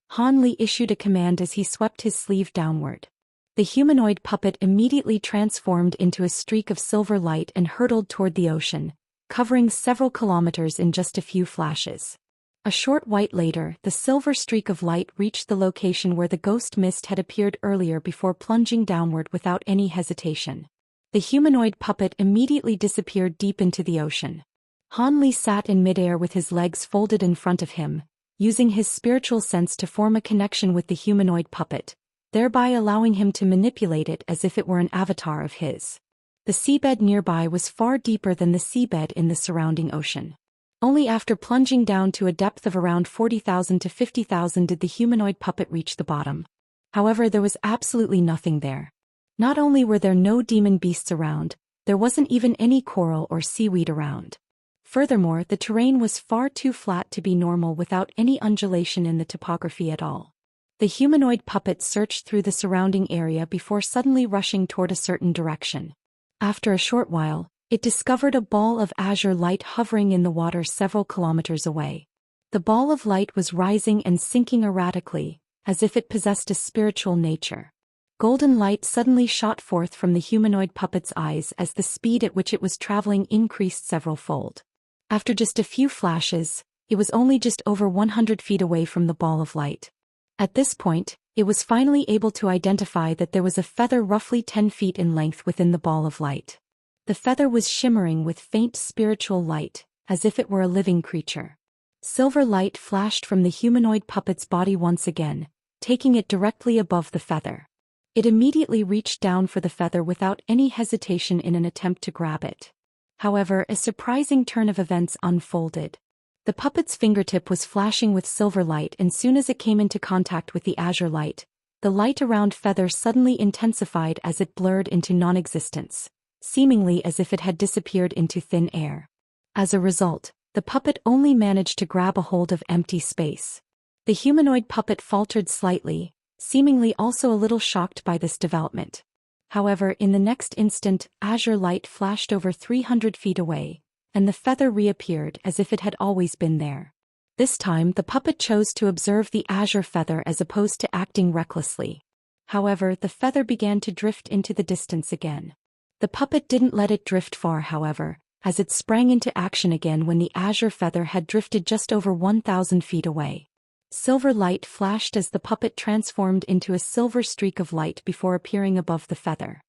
Han Li issued a command as he swept his sleeve downward. The humanoid puppet immediately transformed into a streak of silver light and hurtled toward the ocean, covering several kilometers in just a few flashes. A short while later, the silver streak of light reached the location where the ghost mist had appeared earlier before plunging downward without any hesitation. The humanoid puppet immediately disappeared deep into the ocean. Han Li sat in midair with his legs folded in front of him, using his spiritual sense to form a connection with the humanoid puppet, thereby allowing him to manipulate it as if it were an avatar of his. The seabed nearby was far deeper than the seabed in the surrounding ocean. Only after plunging down to a depth of around 40,000 to 50,000 did the humanoid puppet reach the bottom. However, there was absolutely nothing there. Not only were there no demon beasts around, there wasn't even any coral or seaweed around. Furthermore, the terrain was far too flat to be normal without any undulation in the topography at all. The humanoid puppet searched through the surrounding area before suddenly rushing toward a certain direction. After a short while, it discovered a ball of azure light hovering in the water several kilometers away. The ball of light was rising and sinking erratically, as if it possessed a spiritual nature. Golden light suddenly shot forth from the humanoid puppet's eyes as the speed at which it was traveling increased several-fold. After just a few flashes, it was only just over 100 feet away from the ball of light. At this point, it was finally able to identify that there was a feather roughly 10 feet in length within the ball of light. The feather was shimmering with faint spiritual light, as if it were a living creature. Silver light flashed from the humanoid puppet's body once again, taking it directly above the feather. It immediately reached down for the feather without any hesitation in an attempt to grab it. However, a surprising turn of events unfolded. The puppet's fingertip was flashing with silver light, and soon as it came into contact with the azure light, the light around feather suddenly intensified as it blurred into non-existence, seemingly as if it had disappeared into thin air. As a result, the puppet only managed to grab a hold of empty space. The humanoid puppet faltered slightly, seemingly also a little shocked by this development. However, in the next instant, azure light flashed over 300 feet away, and the feather reappeared as if it had always been there. This time, the puppet chose to observe the azure feather as opposed to acting recklessly. However, the feather began to drift into the distance again. The puppet didn't let it drift far, however, as it sprang into action again when the azure feather had drifted just over 1,000 feet away. Silver light flashed as the puppet transformed into a silver streak of light before appearing above the feather.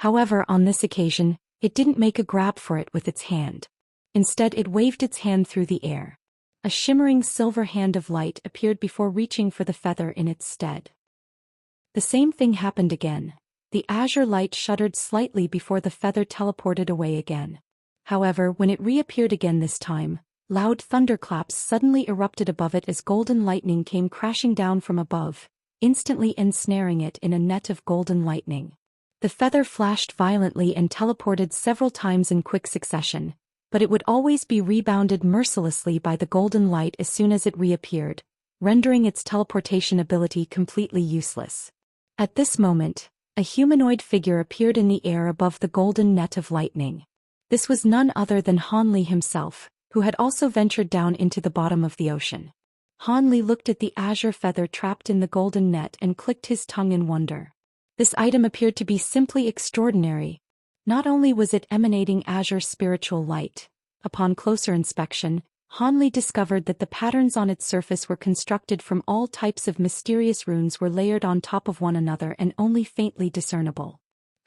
However, on this occasion, it didn't make a grab for it with its hand. Instead, it waved its hand through the air. A shimmering silver hand of light appeared before reaching for the feather in its stead. The same thing happened again. The azure light shuddered slightly before the feather teleported away again. However, when it reappeared again this time, loud thunderclaps suddenly erupted above it as golden lightning came crashing down from above, instantly ensnaring it in a net of golden lightning. The feather flashed violently and teleported several times in quick succession, but it would always be rebounded mercilessly by the golden light as soon as it reappeared, rendering its teleportation ability completely useless. At this moment, a humanoid figure appeared in the air above the golden net of lightning. This was none other than Han Li himself, who had also ventured down into the bottom of the ocean. Han Li looked at the azure feather trapped in the golden net and clicked his tongue in wonder. This item appeared to be simply extraordinary. Not only was it emanating azure spiritual light, upon closer inspection, Han Li discovered that the patterns on its surface were constructed from all types of mysterious runes were layered on top of one another and only faintly discernible.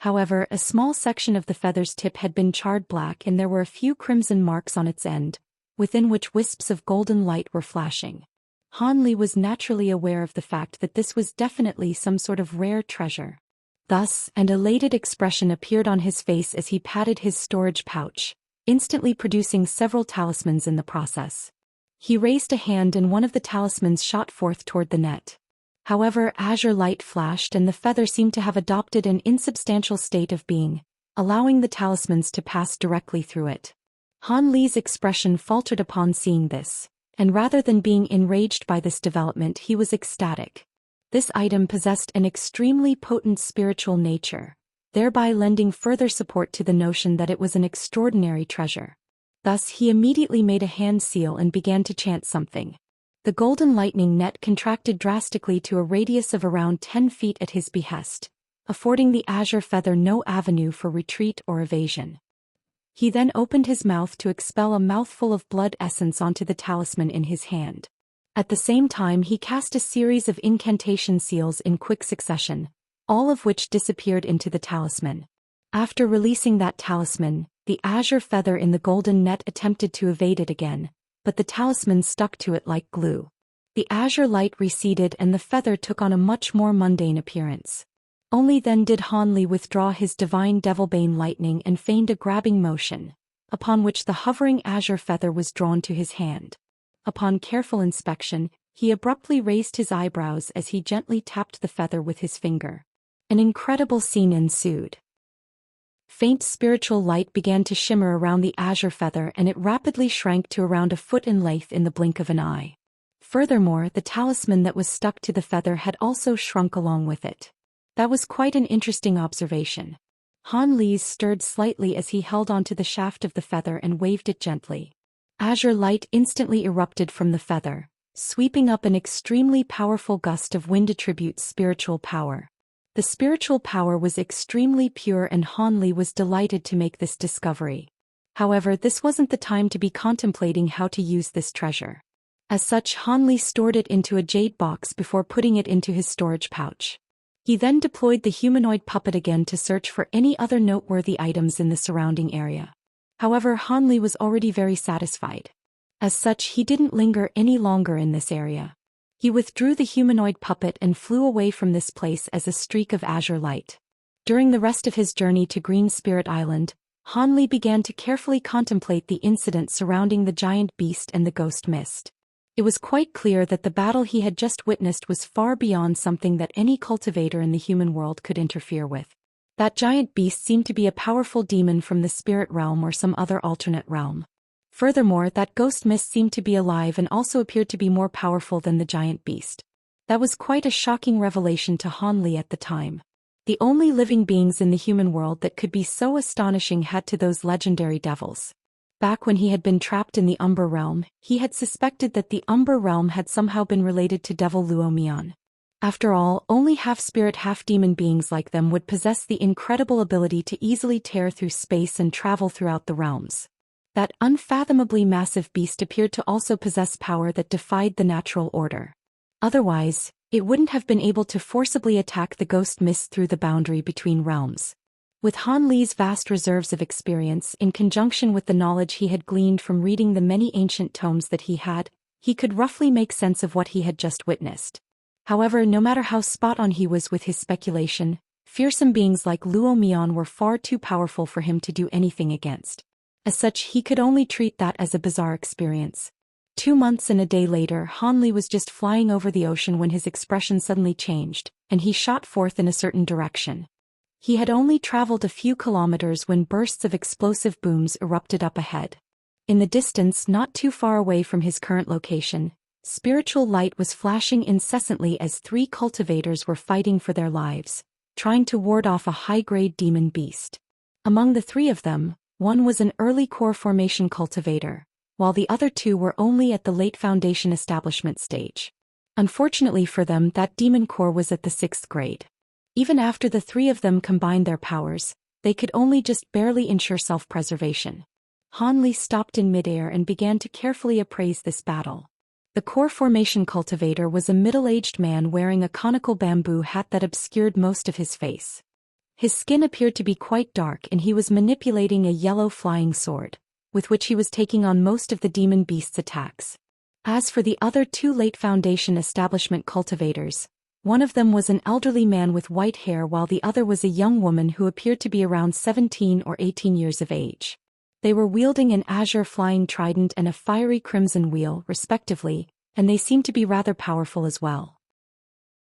However, a small section of the feather's tip had been charred black and there were a few crimson marks on its end, within which wisps of golden light were flashing. Han Li was naturally aware of the fact that this was definitely some sort of rare treasure. Thus, an elated expression appeared on his face as he patted his storage pouch, instantly producing several talismans in the process. He raised a hand and one of the talismans shot forth toward the net. However, azure light flashed and the feather seemed to have adopted an insubstantial state of being, allowing the talismans to pass directly through it. Han Li's expression faltered upon seeing this, and rather than being enraged by this development, he was ecstatic. This item possessed an extremely potent spiritual nature, thereby lending further support to the notion that it was an extraordinary treasure. Thus he immediately made a hand seal and began to chant something. The golden lightning net contracted drastically to a radius of around 10 feet at his behest, affording the azure feather no avenue for retreat or evasion. He then opened his mouth to expel a mouthful of blood essence onto the talisman in his hand. At the same time he cast a series of incantation seals in quick succession, all of which disappeared into the talisman. After releasing that talisman, the azure feather in the golden net attempted to evade it again, but the talisman stuck to it like glue. The azure light receded and the feather took on a much more mundane appearance. Only then did Hanli withdraw his divine devilbane lightning and feigned a grabbing motion, upon which the hovering azure feather was drawn to his hand. Upon careful inspection, he abruptly raised his eyebrows as he gently tapped the feather with his finger. An incredible scene ensued. Faint spiritual light began to shimmer around the azure feather and it rapidly shrank to around a foot in length in the blink of an eye. Furthermore, the talisman that was stuck to the feather had also shrunk along with it. That was quite an interesting observation. Han Li's stirred slightly as he held onto the shaft of the feather and waved it gently. Azure light instantly erupted from the feather, sweeping up an extremely powerful gust of wind attributes spiritual power. The spiritual power was extremely pure and Han Li was delighted to make this discovery. However, this wasn't the time to be contemplating how to use this treasure. As such, Han Li stored it into a jade box before putting it into his storage pouch. He then deployed the humanoid puppet again to search for any other noteworthy items in the surrounding area. However, Han Li was already very satisfied. As such, he didn't linger any longer in this area. He withdrew the humanoid puppet and flew away from this place as a streak of azure light. During the rest of his journey to Green Spirit Island, Han Li began to carefully contemplate the incident surrounding the giant beast and the ghost mist. It was quite clear that the battle he had just witnessed was far beyond something that any cultivator in the human world could interfere with. That giant beast seemed to be a powerful demon from the spirit realm or some other alternate realm. Furthermore, that ghost mist seemed to be alive and also appeared to be more powerful than the giant beast. That was quite a shocking revelation to Han Li at the time. The only living beings in the human world that could be so astonishing had to those legendary devils. Back when he had been trapped in the Umber Realm, he had suspected that the Umber Realm had somehow been related to Devil Luo Mian. After all, only half-spirit half-demon beings like them would possess the incredible ability to easily tear through space and travel throughout the realms. That unfathomably massive beast appeared to also possess power that defied the natural order. Otherwise, it wouldn't have been able to forcibly attack the ghost mist through the boundary between realms. With Han Li's vast reserves of experience in conjunction with the knowledge he had gleaned from reading the many ancient tomes that he could roughly make sense of what he had just witnessed. However, no matter how spot-on he was with his speculation, fearsome beings like Luo Mian were far too powerful for him to do anything against. As such, he could only treat that as a bizarre experience. 2 months and a day later, Han Li was just flying over the ocean when his expression suddenly changed, and he shot forth in a certain direction. He had only traveled a few kilometers when bursts of explosive booms erupted up ahead. In the distance, not too far away from his current location, spiritual light was flashing incessantly as 3 cultivators were fighting for their lives, trying to ward off a high-grade demon beast. Among the 3 of them, one was an early core formation cultivator, while the other 2 were only at the late foundation establishment stage. Unfortunately for them, that demon core was at the 6th grade. Even after the 3 of them combined their powers, they could only just barely ensure self-preservation. Han Li stopped in midair and began to carefully appraise this battle. The core formation cultivator was a middle-aged man wearing a conical bamboo hat that obscured most of his face. His skin appeared to be quite dark and he was manipulating a yellow flying sword, with which he was taking on most of the demon beast's attacks. As for the other 2 late foundation establishment cultivators, one of them was an elderly man with white hair while the other was a young woman who appeared to be around 17 or 18 years of age. They were wielding an azure flying trident and a fiery crimson wheel, respectively, and they seemed to be rather powerful as well.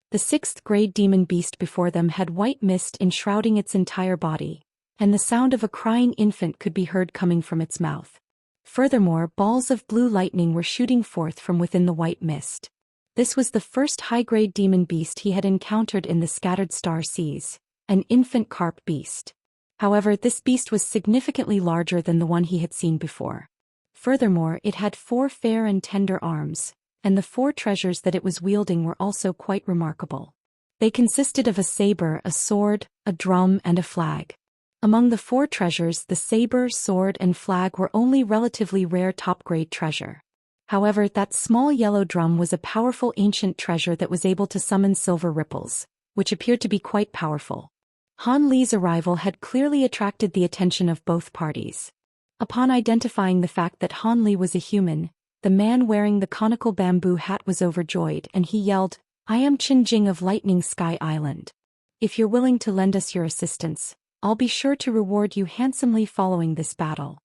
The 6th grade demon beast before them had white mist enshrouding its entire body, and the sound of a crying infant could be heard coming from its mouth. Furthermore, balls of blue lightning were shooting forth from within the white mist. This was the first high-grade demon beast he had encountered in the scattered star seas, an infant carp beast. However, this beast was significantly larger than the one he had seen before. Furthermore, it had 4 fair and tender arms, and the 4 treasures that it was wielding were also quite remarkable. They consisted of a saber, a sword, a drum, and a flag. Among the 4 treasures, the saber, sword, and flag were only relatively rare top-grade treasure. However, that small yellow drum was a powerful ancient treasure that was able to summon silver ripples, which appeared to be quite powerful. Han Li's arrival had clearly attracted the attention of both parties. Upon identifying the fact that Han Li was a human, the man wearing the conical bamboo hat was overjoyed and he yelled, "I am Qin Jing of Lightning Sky Island. If you're willing to lend us your assistance, I'll be sure to reward you handsomely following this battle."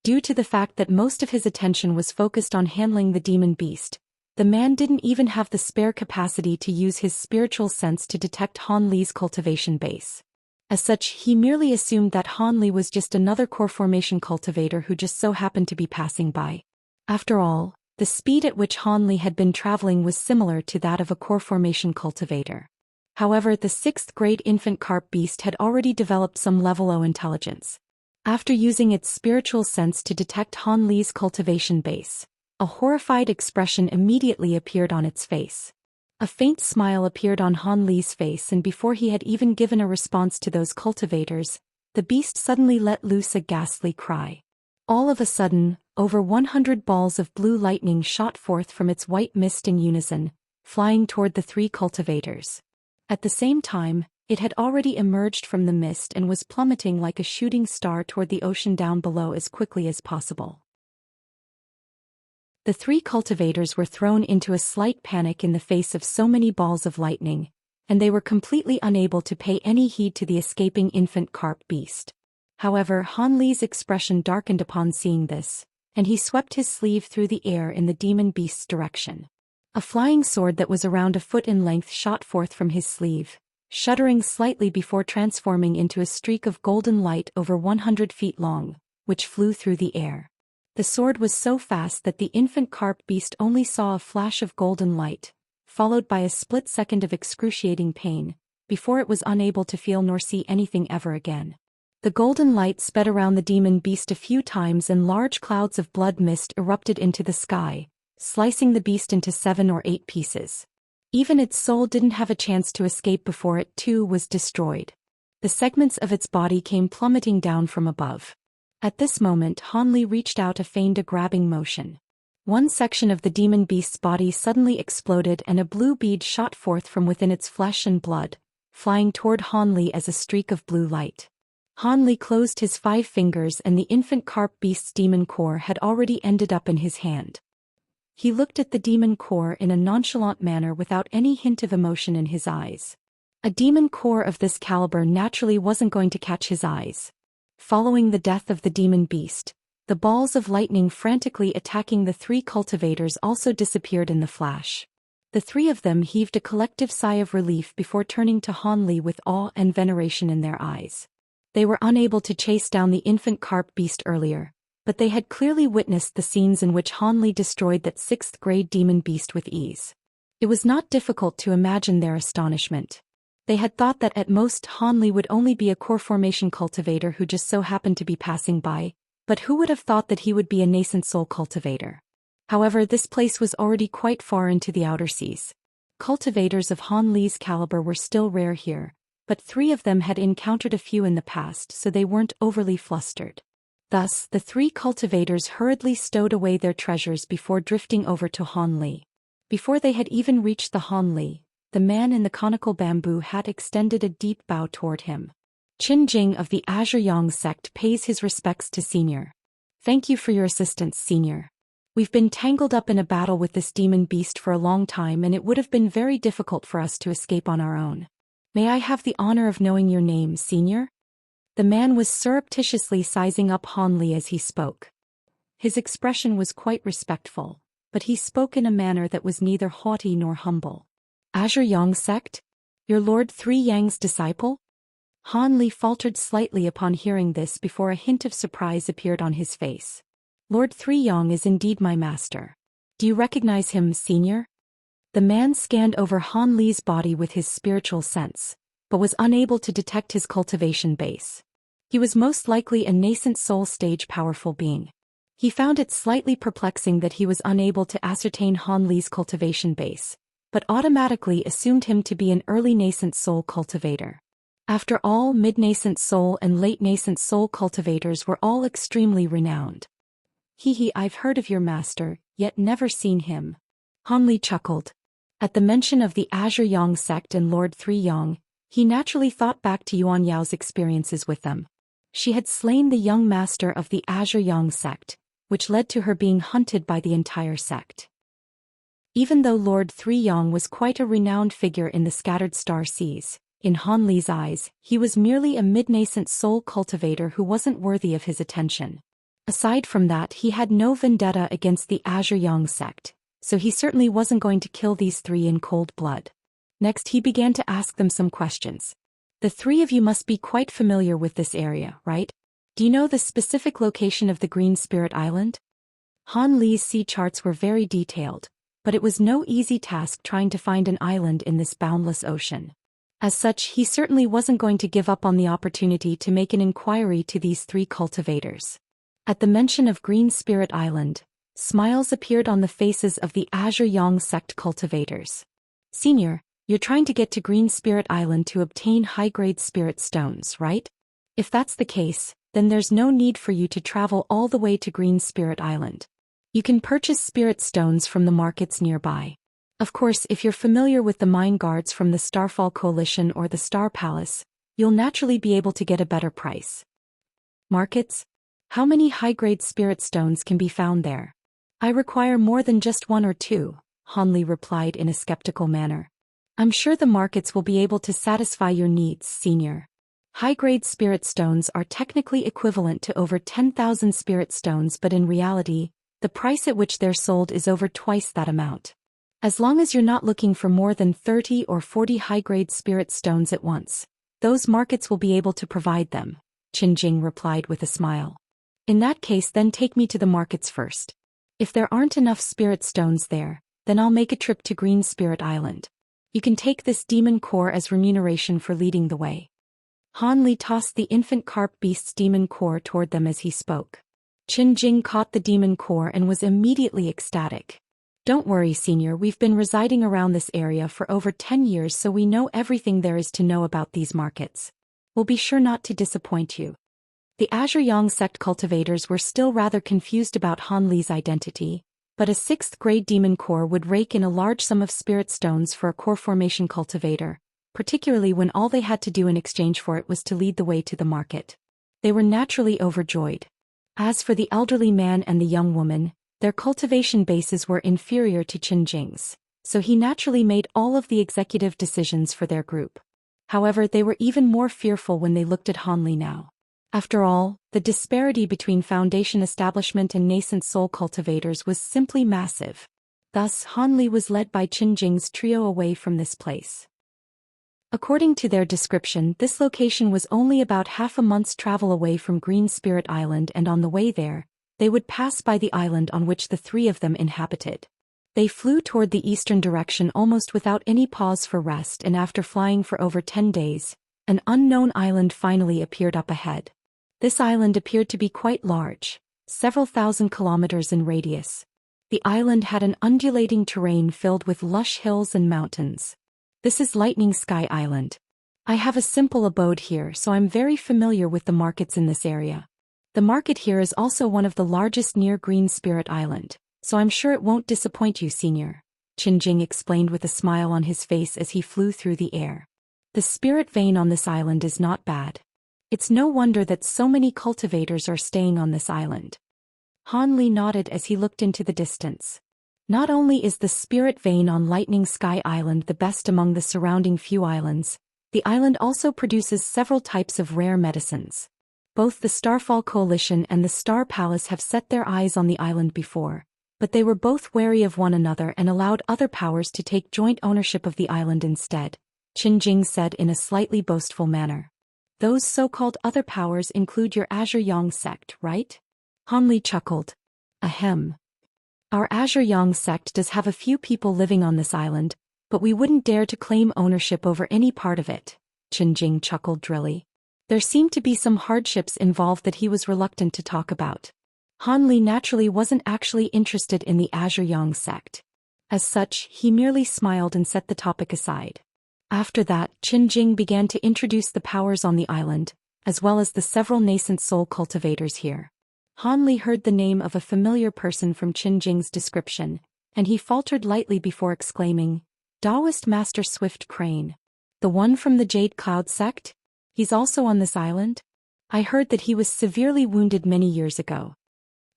Due to the fact that most of his attention was focused on handling the demon beast, the man didn't even have the spare capacity to use his spiritual sense to detect Han Li's cultivation base. As such, he merely assumed that Han Li was just another core formation cultivator who just so happened to be passing by. After all, the speed at which Han Li had been traveling was similar to that of a core formation cultivator. However, the 6th grade infant carp beast had already developed some level O intelligence. After using its spiritual sense to detect Han Li's cultivation base, a horrified expression immediately appeared on its face. A faint smile appeared on Han Li's face, and before he had even given a response to those cultivators, the beast suddenly let loose a ghastly cry. All of a sudden, over 100 balls of blue lightning shot forth from its white mist in unison, flying toward the 3 cultivators. At the same time, it had already emerged from the mist and was plummeting like a shooting star toward the ocean down below as quickly as possible. The 3 cultivators were thrown into a slight panic in the face of so many balls of lightning, and they were completely unable to pay any heed to the escaping infant carp beast. However, Han Li's expression darkened upon seeing this, and he swept his sleeve through the air in the demon beast's direction. A flying sword that was around a foot in length shot forth from his sleeve, shuddering slightly before transforming into a streak of golden light over 100 feet long, which flew through the air. The sword was so fast that the infant carp beast only saw a flash of golden light, followed by a split second of excruciating pain, before it was unable to feel nor see anything ever again. The golden light sped around the demon beast a few times and large clouds of blood mist erupted into the sky, slicing the beast into 7 or 8 pieces. Even its soul didn't have a chance to escape before it too was destroyed. The segments of its body came plummeting down from above. At this moment, Han Li reached out to feign a grabbing motion. One section of the demon beast's body suddenly exploded and a blue bead shot forth from within its flesh and blood, flying toward Han Li as a streak of blue light. Han Li closed his 5 fingers and the infant carp beast's demon core had already ended up in his hand. He looked at the demon core in a nonchalant manner without any hint of emotion in his eyes. A demon core of this caliber naturally wasn't going to catch his eyes. Following the death of the demon beast, the balls of lightning frantically attacking the 3 cultivators also disappeared in the flash. The 3 of them heaved a collective sigh of relief before turning to Han Li with awe and veneration in their eyes. They were unable to chase down the infant carp beast earlier, but they had clearly witnessed the scenes in which Han Li destroyed that 6th grade demon beast with ease. It was not difficult to imagine their astonishment. They had thought that at most Han Li would only be a core formation cultivator who just so happened to be passing by, but who would have thought that he would be a nascent soul cultivator? However, this place was already quite far into the outer seas. Cultivators of Han Li's caliber were still rare here, but 3 of them had encountered a few in the past, so they weren't overly flustered. Thus, the 3 cultivators hurriedly stowed away their treasures before drifting over to Han Li. Before they had even reached the Han Li, the man in the conical bamboo hat extended a deep bow toward him. Qin Jing of the Azure Yang sect pays his respects to Senior. Thank you for your assistance, Senior. We've been tangled up in a battle with this demon beast for a long time and it would have been very difficult for us to escape on our own. May I have the honor of knowing your name, Senior? The man was surreptitiously sizing up Han Li as he spoke. His expression was quite respectful, but he spoke in a manner that was neither haughty nor humble. Azure Yang sect? Your Lord 3 Yang's disciple? Han Li faltered slightly upon hearing this before a hint of surprise appeared on his face. Lord 3 Yang is indeed my master. Do you recognize him, Senior? The man scanned over Han Li's body with his spiritual sense, but was unable to detect his cultivation base. He was most likely a nascent soul stage powerful being. He found it slightly perplexing that he was unable to ascertain Han Li's cultivation base, but automatically assumed him to be an early nascent soul cultivator. After all, mid-nascent soul and late-nascent soul cultivators were all extremely renowned. I've heard of your master, yet never seen him. Han Li chuckled. At the mention of the Azure Yang sect and Lord Three Yang, he naturally thought back to Yuan Yao's experiences with them. She had slain the young master of the Azure Yang sect, which led to her being hunted by the entire sect. Even though Lord Three Yang was quite a renowned figure in the scattered star seas, in Han Li's eyes, he was merely a mid-nascent soul cultivator who wasn't worthy of his attention. Aside from that, he had no vendetta against the Azure Yang sect, so he certainly wasn't going to kill these three in cold blood. Next he began to ask them some questions. The three of you must be quite familiar with this area, right? Do you know the specific location of the Green Spirit Island? Han Li's sea charts were very detailed, but it was no easy task trying to find an island in this boundless ocean. As such, he certainly wasn't going to give up on the opportunity to make an inquiry to these three cultivators. At the mention of Green Spirit Island, smiles appeared on the faces of the Azure Yang sect cultivators. Senior, you're trying to get to Green Spirit Island to obtain high-grade spirit stones, right? If that's the case, then there's no need for you to travel all the way to Green Spirit Island. You can purchase spirit stones from the markets nearby. Of course, if you're familiar with the mine guards from the Starfall Coalition or the Star Palace, you'll naturally be able to get a better price. Markets? How many high-grade spirit stones can be found there? I require more than just one or two, Han Li replied in a skeptical manner. I'm sure the markets will be able to satisfy your needs, Senior. High-grade spirit stones are technically equivalent to over 10,000 spirit stones, but in reality, the price at which they're sold is over twice that amount. As long as you're not looking for more than 30 or 40 high-grade spirit stones at once, those markets will be able to provide them, Qin Jing replied with a smile. In that case, then take me to the markets first. If there aren't enough spirit stones there, then I'll make a trip to Green Spirit Island. You can take this demon core as remuneration for leading the way. Han Li tossed the infant carp beast's demon core toward them as he spoke. Qin Jing caught the demon core and was immediately ecstatic. Don't worry, Senior, we've been residing around this area for over 10 years, so we know everything there is to know about these markets. We'll be sure not to disappoint you. The Azure Yang sect cultivators were still rather confused about Han Li's identity, but a 6th grade demon core would rake in a large sum of spirit stones for a core formation cultivator, particularly when all they had to do in exchange for it was to lead the way to the market. They were naturally overjoyed. As for the elderly man and the young woman, their cultivation bases were inferior to Qin Jing's, so he naturally made all of the executive decisions for their group. However, they were even more fearful when they looked at Han Li now. After all, the disparity between Foundation establishment and nascent soul cultivators was simply massive. Thus, Han Li was led by Qin Jing's trio away from this place. According to their description, this location was only about half a month's travel away from Green Spirit Island, and on the way there, they would pass by the island on which the three of them inhabited. They flew toward the eastern direction almost without any pause for rest, and after flying for over 10 days, an unknown island finally appeared up ahead. This island appeared to be quite large, several thousand kilometers in radius. The island had an undulating terrain filled with lush hills and mountains. This is Lightning Sky Island. I have a simple abode here, so I'm very familiar with the markets in this area. The market here is also one of the largest near Green Spirit Island, so I'm sure it won't disappoint you, Senior, Qin Jing explained with a smile on his face as he flew through the air. The spirit vein on this island is not bad. It's no wonder that so many cultivators are staying on this island. Han Li nodded as he looked into the distance. Not only is the spirit vein on Lightning Sky Island the best among the surrounding few islands, the island also produces several types of rare medicines. Both the Starfall Coalition and the Star Palace have set their eyes on the island before, but they were both wary of one another and allowed other powers to take joint ownership of the island instead, Qin Jing said in a slightly boastful manner. Those so-called other powers include your Azure Yang sect, right? Han Li chuckled. Ahem. Our Azure Yang sect does have a few people living on this island, but we wouldn't dare to claim ownership over any part of it. Qinjing chuckled drily. There seemed to be some hardships involved that he was reluctant to talk about. Han Li naturally wasn't actually interested in the Azure Yang sect. As such, he merely smiled and set the topic aside. After that, Qinjing began to introduce the powers on the island, as well as the several nascent soul cultivators here. Han Li heard the name of a familiar person from Qinjing's description, and he faltered lightly before exclaiming, Daoist Master Swift Crane. The one from the Jade Cloud sect? He's also on this island? I heard that he was severely wounded many years ago.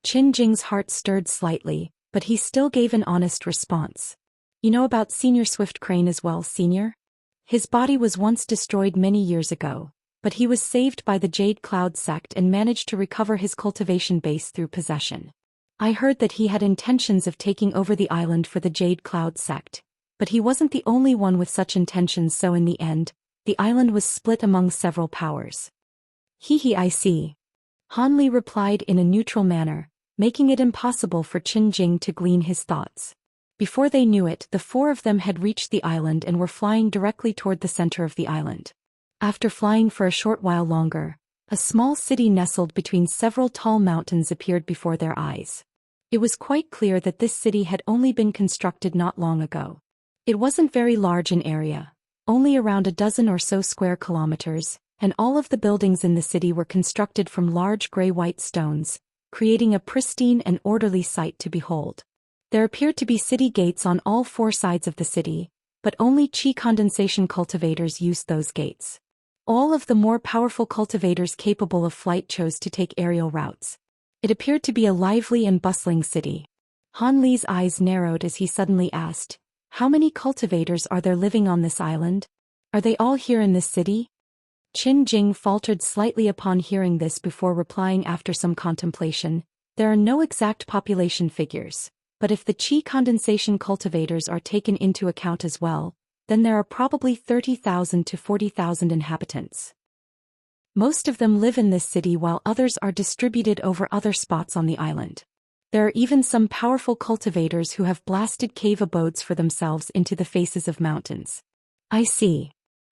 Qinjing's heart stirred slightly, but he still gave an honest response. You know about Senior Swift Crane as well, Senior? His body was once destroyed many years ago, but he was saved by the Jade Cloud sect and managed to recover his cultivation base through possession. I heard that he had intentions of taking over the island for the Jade Cloud sect, but he wasn't the only one with such intentions, so in the end, the island was split among several powers. I see. Han Li replied in a neutral manner, making it impossible for Qinjing to glean his thoughts. Before they knew it, the four of them had reached the island and were flying directly toward the center of the island. After flying for a short while longer, a small city nestled between several tall mountains appeared before their eyes. It was quite clear that this city had only been constructed not long ago. It wasn't very large in area, only around a dozen or so square kilometers, and all of the buildings in the city were constructed from large gray-white stones, creating a pristine and orderly sight to behold. There appeared to be city gates on all four sides of the city, but only qi condensation cultivators used those gates. All of the more powerful cultivators capable of flight chose to take aerial routes. It appeared to be a lively and bustling city. Han Li's eyes narrowed as he suddenly asked, how many cultivators are there living on this island? Are they all here in this city? Qinjing faltered slightly upon hearing this before replying after some contemplation, there are no exact population figures, but if the qi condensation cultivators are taken into account as well, then there are probably 30,000 to 40,000 inhabitants. Most of them live in this city while others are distributed over other spots on the island. There are even some powerful cultivators who have blasted cave abodes for themselves into the faces of mountains. I see.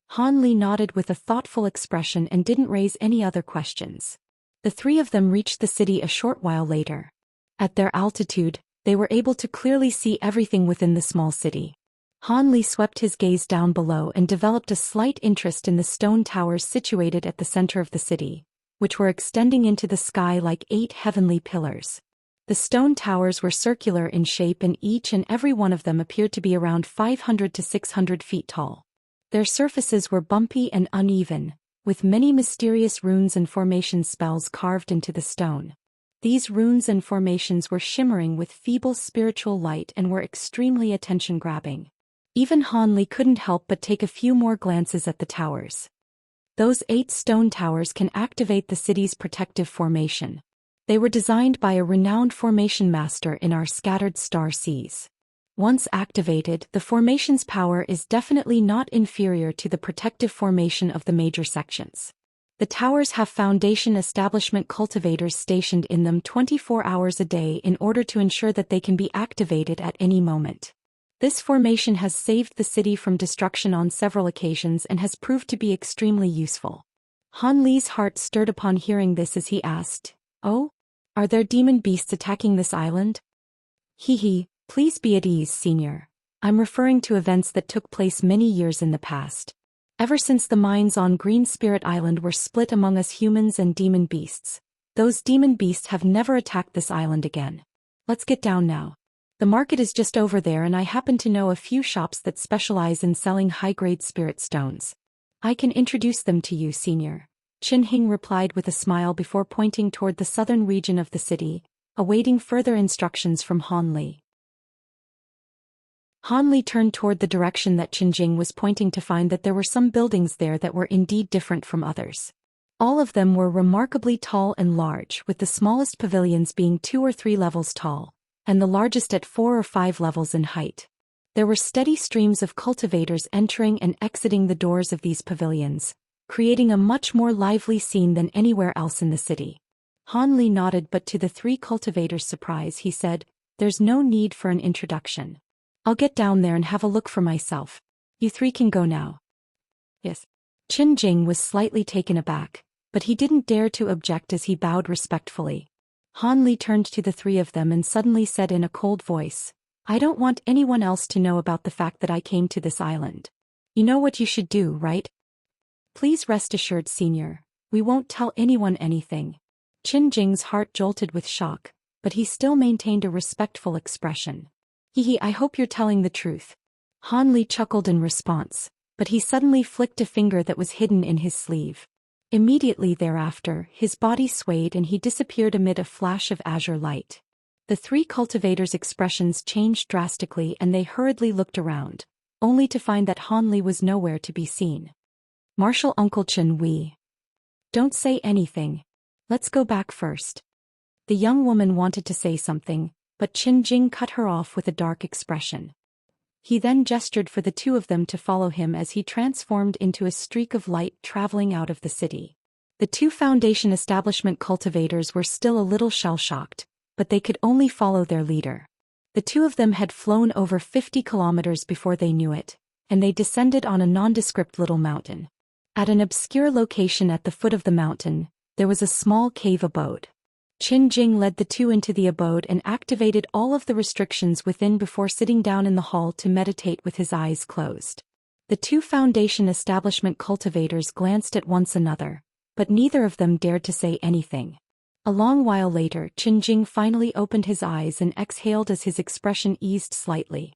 Han Li nodded with a thoughtful expression and didn't raise any other questions. The three of them reached the city a short while later. At their altitude, they were able to clearly see everything within the small city. Han Li swept his gaze down below and developed a slight interest in the stone towers situated at the center of the city, which were extending into the sky like 8 heavenly pillars. The stone towers were circular in shape and each and every one of them appeared to be around 500 to 600 feet tall. Their surfaces were bumpy and uneven, with many mysterious runes and formation spells carved into the stone. These runes and formations were shimmering with feeble spiritual light and were extremely attention-grabbing. Even Han Li couldn't help but take a few more glances at the towers. Those 8 stone towers can activate the city's protective formation. They were designed by a renowned formation master in our scattered star seas. Once activated, the formation's power is definitely not inferior to the protective formation of the major sections. The towers have foundation establishment cultivators stationed in them 24 hours a day in order to ensure that they can be activated at any moment. This formation has saved the city from destruction on several occasions and has proved to be extremely useful. Han Li's heart stirred upon hearing this as he asked, "Oh? Are there demon beasts attacking this island?" Please be at ease, Senior. I'm referring to events that took place many years in the past. Ever since the mines on Green Spirit Island were split among us humans and demon beasts, those demon beasts have never attacked this island again. Let's get down now. The market is just over there and I happen to know a few shops that specialize in selling high-grade spirit stones. I can introduce them to you, Senior. Qinjing replied with a smile before pointing toward the southern region of the city, awaiting further instructions from Han Li. Han Li turned toward the direction that Qinjing was pointing to find that there were some buildings there that were indeed different from others. All of them were remarkably tall and large, with the smallest pavilions being 2 or 3 levels tall, and the largest at 4 or 5 levels in height. There were steady streams of cultivators entering and exiting the doors of these pavilions, creating a much more lively scene than anywhere else in the city. Han Li nodded, but to the 3 cultivators' surprise he said, "There's no need for an introduction. I'll get down there and have a look for myself. You 3 can go now." "Yes." Qin Jing was slightly taken aback, but he didn't dare to object as he bowed respectfully. Han Li turned to the three of them and suddenly said in a cold voice, "I don't want anyone else to know about the fact that I came to this island. You know what you should do, right? Please rest assured, Senior, we won't tell anyone anything." Qin Jing's heart jolted with shock, but he still maintained a respectful expression. "Hehe, I hope you're telling the truth." Han Li chuckled in response, but he suddenly flicked a finger that was hidden in his sleeve. Immediately thereafter, his body swayed and he disappeared amid a flash of azure light. The three cultivators' expressions changed drastically and they hurriedly looked around, only to find that Han Li was nowhere to be seen. "Martial Uncle Chen, don't say anything. Let's go back first." The young woman wanted to say something, but Qin Jing cut her off with a dark expression. He then gestured for the two of them to follow him as he transformed into a streak of light traveling out of the city. The two Foundation establishment cultivators were still a little shell-shocked, but they could only follow their leader. The two of them had flown over 50 kilometers before they knew it, and they descended on a nondescript little mountain. At an obscure location at the foot of the mountain, there was a small cave abode. Qin Jing led the two into the abode and activated all of the restrictions within before sitting down in the hall to meditate with his eyes closed. The two Foundation establishment cultivators glanced at one another, but neither of them dared to say anything. A long while later, Qin Jing finally opened his eyes and exhaled as his expression eased slightly.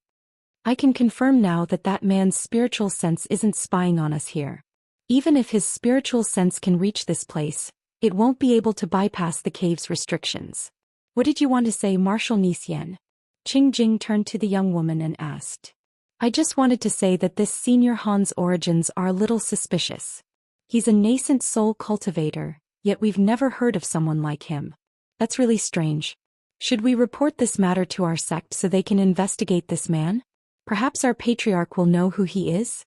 "I can confirm now that that man's spiritual sense isn't spying on us here. Even if his spiritual sense can reach this place, it won't be able to bypass the cave's restrictions." "What did you want to say, Marshal Xian?" Qin Jing turned to the young woman and asked. "I just wanted to say that this Senior Han's origins are a little suspicious. He's a nascent soul cultivator, yet we've never heard of someone like him. That's really strange. Should we report this matter to our sect so they can investigate this man? Perhaps our patriarch will know who he is?"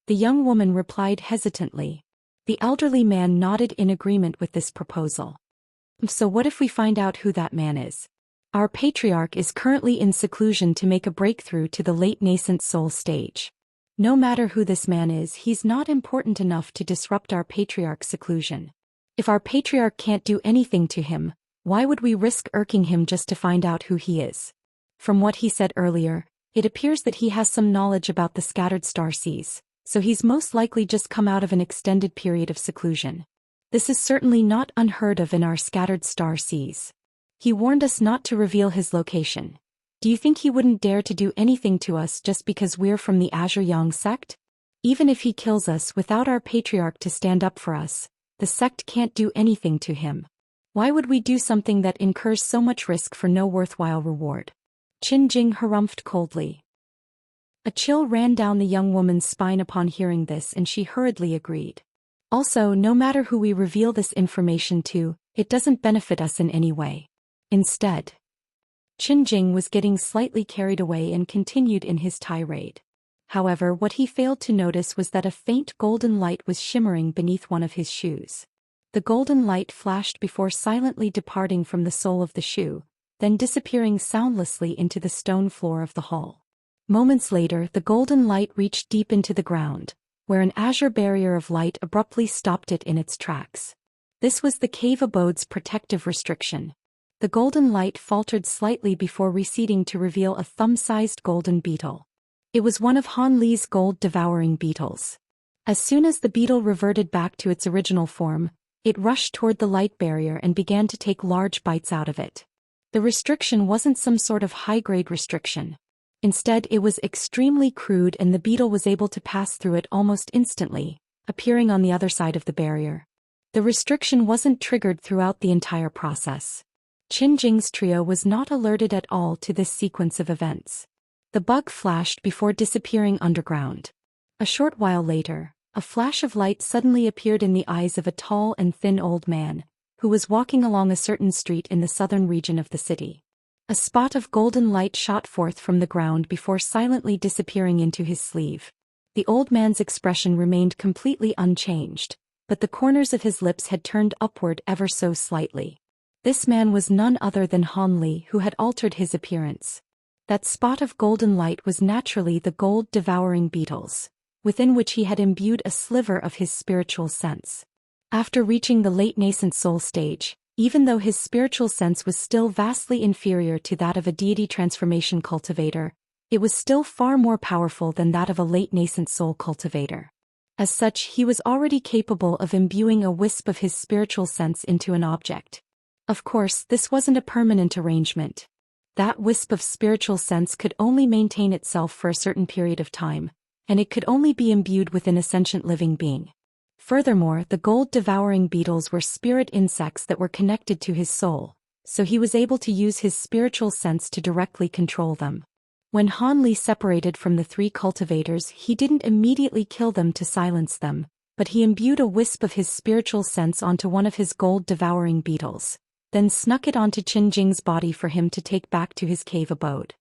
The young woman replied hesitantly. The elderly man nodded in agreement with this proposal. "So what if we find out who that man is? Our patriarch is currently in seclusion to make a breakthrough to the late nascent soul stage. No matter who this man is, he's not important enough to disrupt our patriarch's seclusion. If our patriarch can't do anything to him, why would we risk irking him just to find out who he is? From what he said earlier, it appears that he has some knowledge about the scattered star seas, so he's most likely just come out of an extended period of seclusion. This is certainly not unheard of in our scattered star seas. He warned us not to reveal his location. Do you think he wouldn't dare to do anything to us just because we're from the Azure Yang sect? Even if he kills us without our patriarch to stand up for us, the sect can't do anything to him. Why would we do something that incurs so much risk for no worthwhile reward?" Qin Jing harumphed coldly. A chill ran down the young woman's spine upon hearing this and she hurriedly agreed. "Also, no matter who we reveal this information to, it doesn't benefit us in any way. Instead..." Qin Jing was getting slightly carried away and continued in his tirade. However, what he failed to notice was that a faint golden light was shimmering beneath one of his shoes. The golden light flashed before silently departing from the sole of the shoe, then disappearing soundlessly into the stone floor of the hall. Moments later, the golden light reached deep into the ground, where an azure barrier of light abruptly stopped it in its tracks. This was the cave abode's protective restriction. The golden light faltered slightly before receding to reveal a thumb-sized golden beetle. It was one of Han Li's gold-devouring beetles. As soon as the beetle reverted back to its original form, it rushed toward the light barrier and began to take large bites out of it. The restriction wasn't some sort of high-grade restriction. Instead, it was extremely crude and the beetle was able to pass through it almost instantly, appearing on the other side of the barrier. The restriction wasn't triggered throughout the entire process. Qin Jing's trio was not alerted at all to this sequence of events. The bug flashed before disappearing underground. A short while later, a flash of light suddenly appeared in the eyes of a tall and thin old man, who was walking along a certain street in the southern region of the city. A spot of golden light shot forth from the ground before silently disappearing into his sleeve. The old man's expression remained completely unchanged, but the corners of his lips had turned upward ever so slightly. This man was none other than Han Li, who had altered his appearance. That spot of golden light was naturally the gold-devouring beetles, within which he had imbued a sliver of his spiritual sense. After reaching the late nascent soul stage, even though his spiritual sense was still vastly inferior to that of a deity transformation cultivator, it was still far more powerful than that of a late nascent soul cultivator. As such, he was already capable of imbuing a wisp of his spiritual sense into an object. Of course, this wasn't a permanent arrangement. That wisp of spiritual sense could only maintain itself for a certain period of time, and it could only be imbued within a sentient living being. Furthermore, the gold-devouring beetles were spirit insects that were connected to his soul, so he was able to use his spiritual sense to directly control them. When Han Li separated from the three cultivators, he didn't immediately kill them to silence them, but he imbued a wisp of his spiritual sense onto one of his gold-devouring beetles, then snuck it onto Qin Jing's body for him to take back to his cave abode.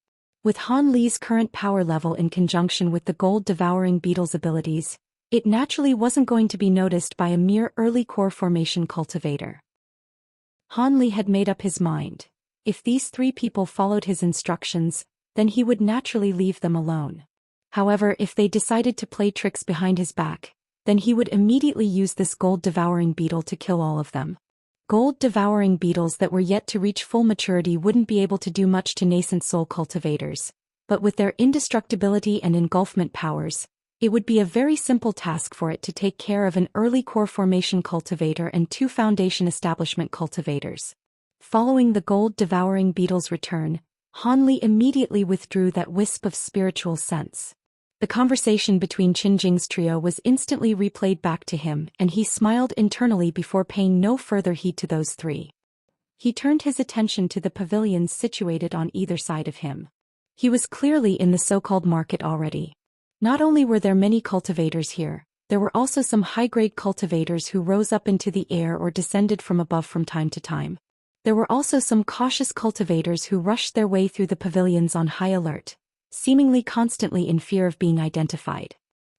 With Han Li's current power level in conjunction with the gold-devouring beetle's abilities, it naturally wasn't going to be noticed by a mere early core formation cultivator. Han Li had made up his mind. If these three people followed his instructions, then he would naturally leave them alone. However, if they decided to play tricks behind his back, then he would immediately use this gold-devouring beetle to kill all of them. Gold-devouring beetles that were yet to reach full maturity wouldn't be able to do much to nascent soul cultivators, but with their indestructibility and engulfment powers, it would be a very simple task for it to take care of an early core formation cultivator and two foundation establishment cultivators. Following the gold-devouring beetle's return, Han Li immediately withdrew that wisp of spiritual sense. The conversation between Qin Jing's trio was instantly replayed back to him, and he smiled internally before paying no further heed to those three. He turned his attention to the pavilions situated on either side of him. He was clearly in the so-called market already. Not only were there many cultivators here, there were also some high-grade cultivators who rose up into the air or descended from above from time to time. There were also some cautious cultivators who rushed their way through the pavilions on high alert, seemingly constantly in fear of being identified.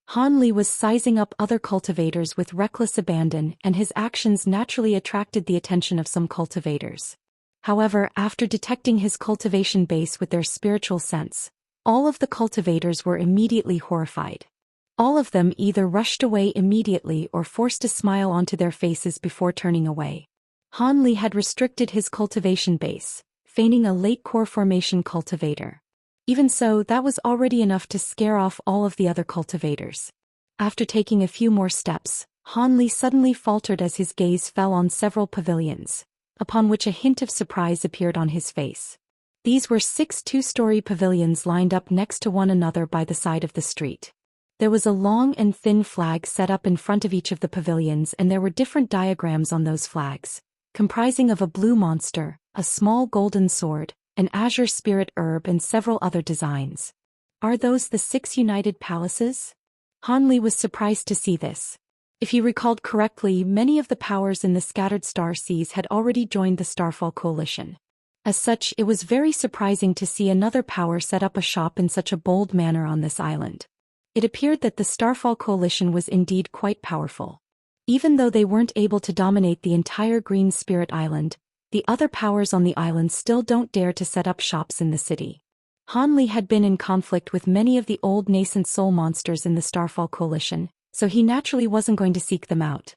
Han Li was sizing up other cultivators with reckless abandon, and his actions naturally attracted the attention of some cultivators. However, after detecting his cultivation base with their spiritual sense, all of the cultivators were immediately horrified. All of them either rushed away immediately or forced a smile onto their faces before turning away. Han Li had restricted his cultivation base, feigning a late core formation cultivator. Even so, that was already enough to scare off all of the other cultivators. After taking a few more steps, Han Li suddenly faltered as his gaze fell on several pavilions, upon which a hint of surprise appeared on his face. These were 6 two-story pavilions lined up next to one another by the side of the street. There was a long and thin flag set up in front of each of the pavilions, and there were different diagrams on those flags, comprising of a blue monster, a small golden sword, an azure spirit herb, and several other designs. Are those the 6 united palaces? Han Li was surprised to see this. If he recalled correctly, many of the powers in the scattered star seas had already joined the Starfall Coalition. As such, it was very surprising to see another power set up a shop in such a bold manner on this island. It appeared that the Starfall Coalition was indeed quite powerful. Even though they weren't able to dominate the entire Green Spirit Island, the other powers on the island still don't dare to set up shops in the city. Han Li had been in conflict with many of the old nascent soul monsters in the Starfall Coalition, so he naturally wasn't going to seek them out.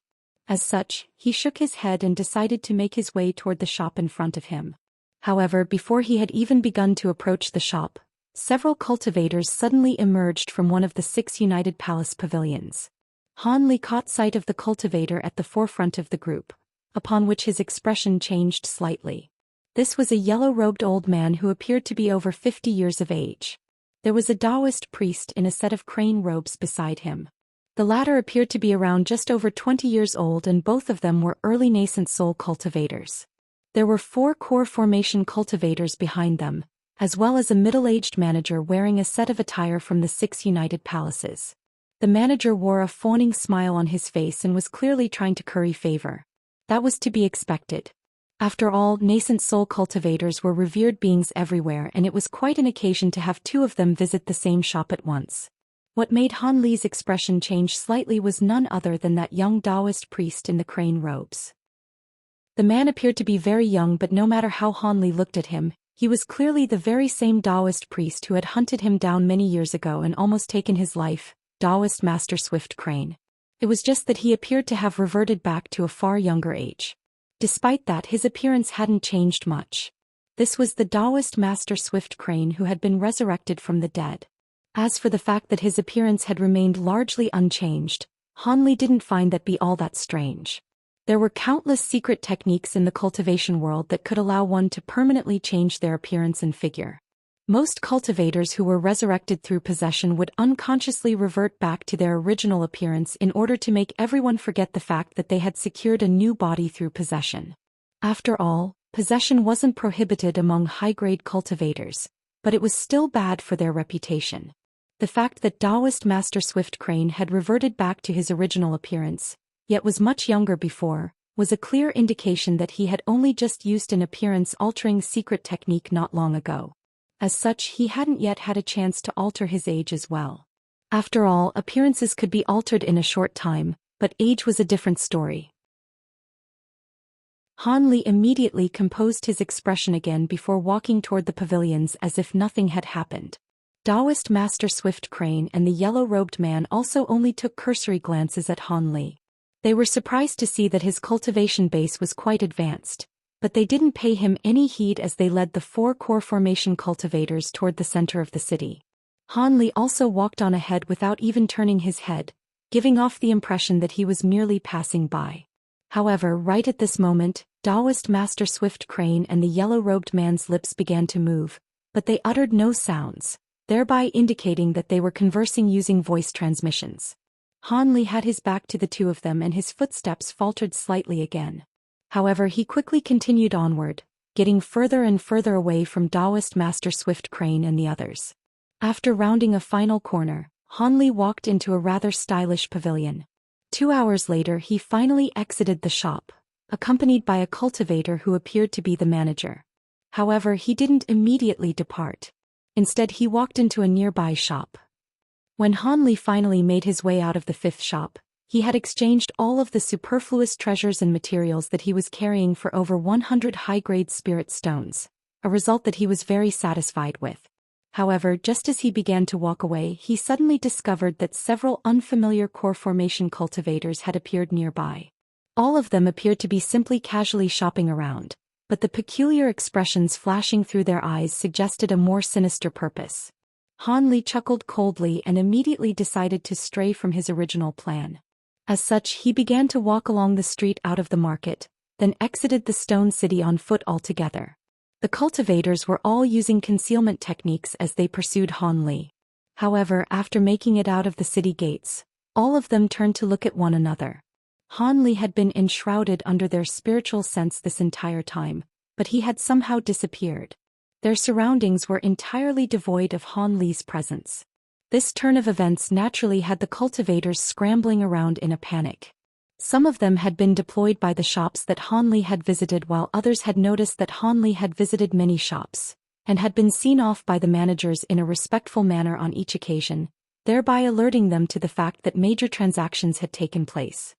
As such, he shook his head and decided to make his way toward the shop in front of him. However, before he had even begun to approach the shop, several cultivators suddenly emerged from one of the 6 united palace pavilions. Han Li caught sight of the cultivator at the forefront of the group, upon which his expression changed slightly. This was a yellow-robed old man who appeared to be over 50 years of age. There was a Daoist priest in a set of crane robes beside him. The latter appeared to be around just over 20 years old, and both of them were early nascent soul cultivators. There were 4 core formation cultivators behind them, as well as a middle-aged manager wearing a set of attire from the 6 united palaces. The manager wore a fawning smile on his face and was clearly trying to curry favor. That was to be expected. After all, nascent soul cultivators were revered beings everywhere, and it was quite an occasion to have 2 of them visit the same shop at once. What made Han Li's expression change slightly was none other than that young Daoist priest in the crane robes. The man appeared to be very young, but no matter how Han Li looked at him, he was clearly the very same Daoist priest who had hunted him down many years ago and almost taken his life, Daoist master Swift Crane. It was just that he appeared to have reverted back to a far younger age. Despite that, his appearance hadn't changed much. This was the Daoist master Swift Crane who had been resurrected from the dead. As for the fact that his appearance had remained largely unchanged, Han Li didn't find that be all that strange. There were countless secret techniques in the cultivation world that could allow one to permanently change their appearance and figure. Most cultivators who were resurrected through possession would unconsciously revert back to their original appearance in order to make everyone forget the fact that they had secured a new body through possession. After all, possession wasn't prohibited among high-grade cultivators, but it was still bad for their reputation. The fact that Daoist Master Swift Crane had reverted back to his original appearance, yet was much younger before, was a clear indication that he had only just used an appearance-altering secret technique not long ago. As such, he hadn't yet had a chance to alter his age as well. After all, appearances could be altered in a short time, but age was a different story. Han Li immediately composed his expression again before walking toward the pavilions as if nothing had happened. Daoist Master Swift Crane and the yellow-robed man also only took cursory glances at Han Li. They were surprised to see that his cultivation base was quite advanced, but they didn't pay him any heed as they led the 4 core formation cultivators toward the center of the city. Han Li also walked on ahead without even turning his head, giving off the impression that he was merely passing by. However, right at this moment, Daoist Master Swift Crane and the yellow-robed man's lips began to move, but they uttered no sounds, thereby indicating that they were conversing using voice transmissions. Han Li had his back to the two of them and his footsteps faltered slightly again. However, he quickly continued onward, getting further and further away from Daoist Master Swift Crane and the others. After rounding a final corner, Han Li walked into a rather stylish pavilion. 2 hours later, he finally exited the shop, accompanied by a cultivator who appeared to be the manager. However, he didn't immediately depart. Instead, he walked into a nearby shop. When Han Li finally made his way out of the 5th shop, he had exchanged all of the superfluous treasures and materials that he was carrying for over 100 high-grade spirit stones, a result that he was very satisfied with. However, just as he began to walk away, he suddenly discovered that several unfamiliar core formation cultivators had appeared nearby. All of them appeared to be simply casually shopping around, but the peculiar expressions flashing through their eyes suggested a more sinister purpose. Han Li chuckled coldly and immediately decided to stray from his original plan. As such, he began to walk along the street out of the market, then exited the stone city on foot altogether. The cultivators were all using concealment techniques as they pursued Han Li. However, after making it out of the city gates, all of them turned to look at one another. Han Li had been enshrouded under their spiritual sense this entire time, but he had somehow disappeared. Their surroundings were entirely devoid of Han Li's presence. This turn of events naturally had the cultivators scrambling around in a panic. Some of them had been deployed by the shops that Han Li had visited, while others had noticed that Han Li had visited many shops, and had been seen off by the managers in a respectful manner on each occasion, thereby alerting them to the fact that major transactions had taken place.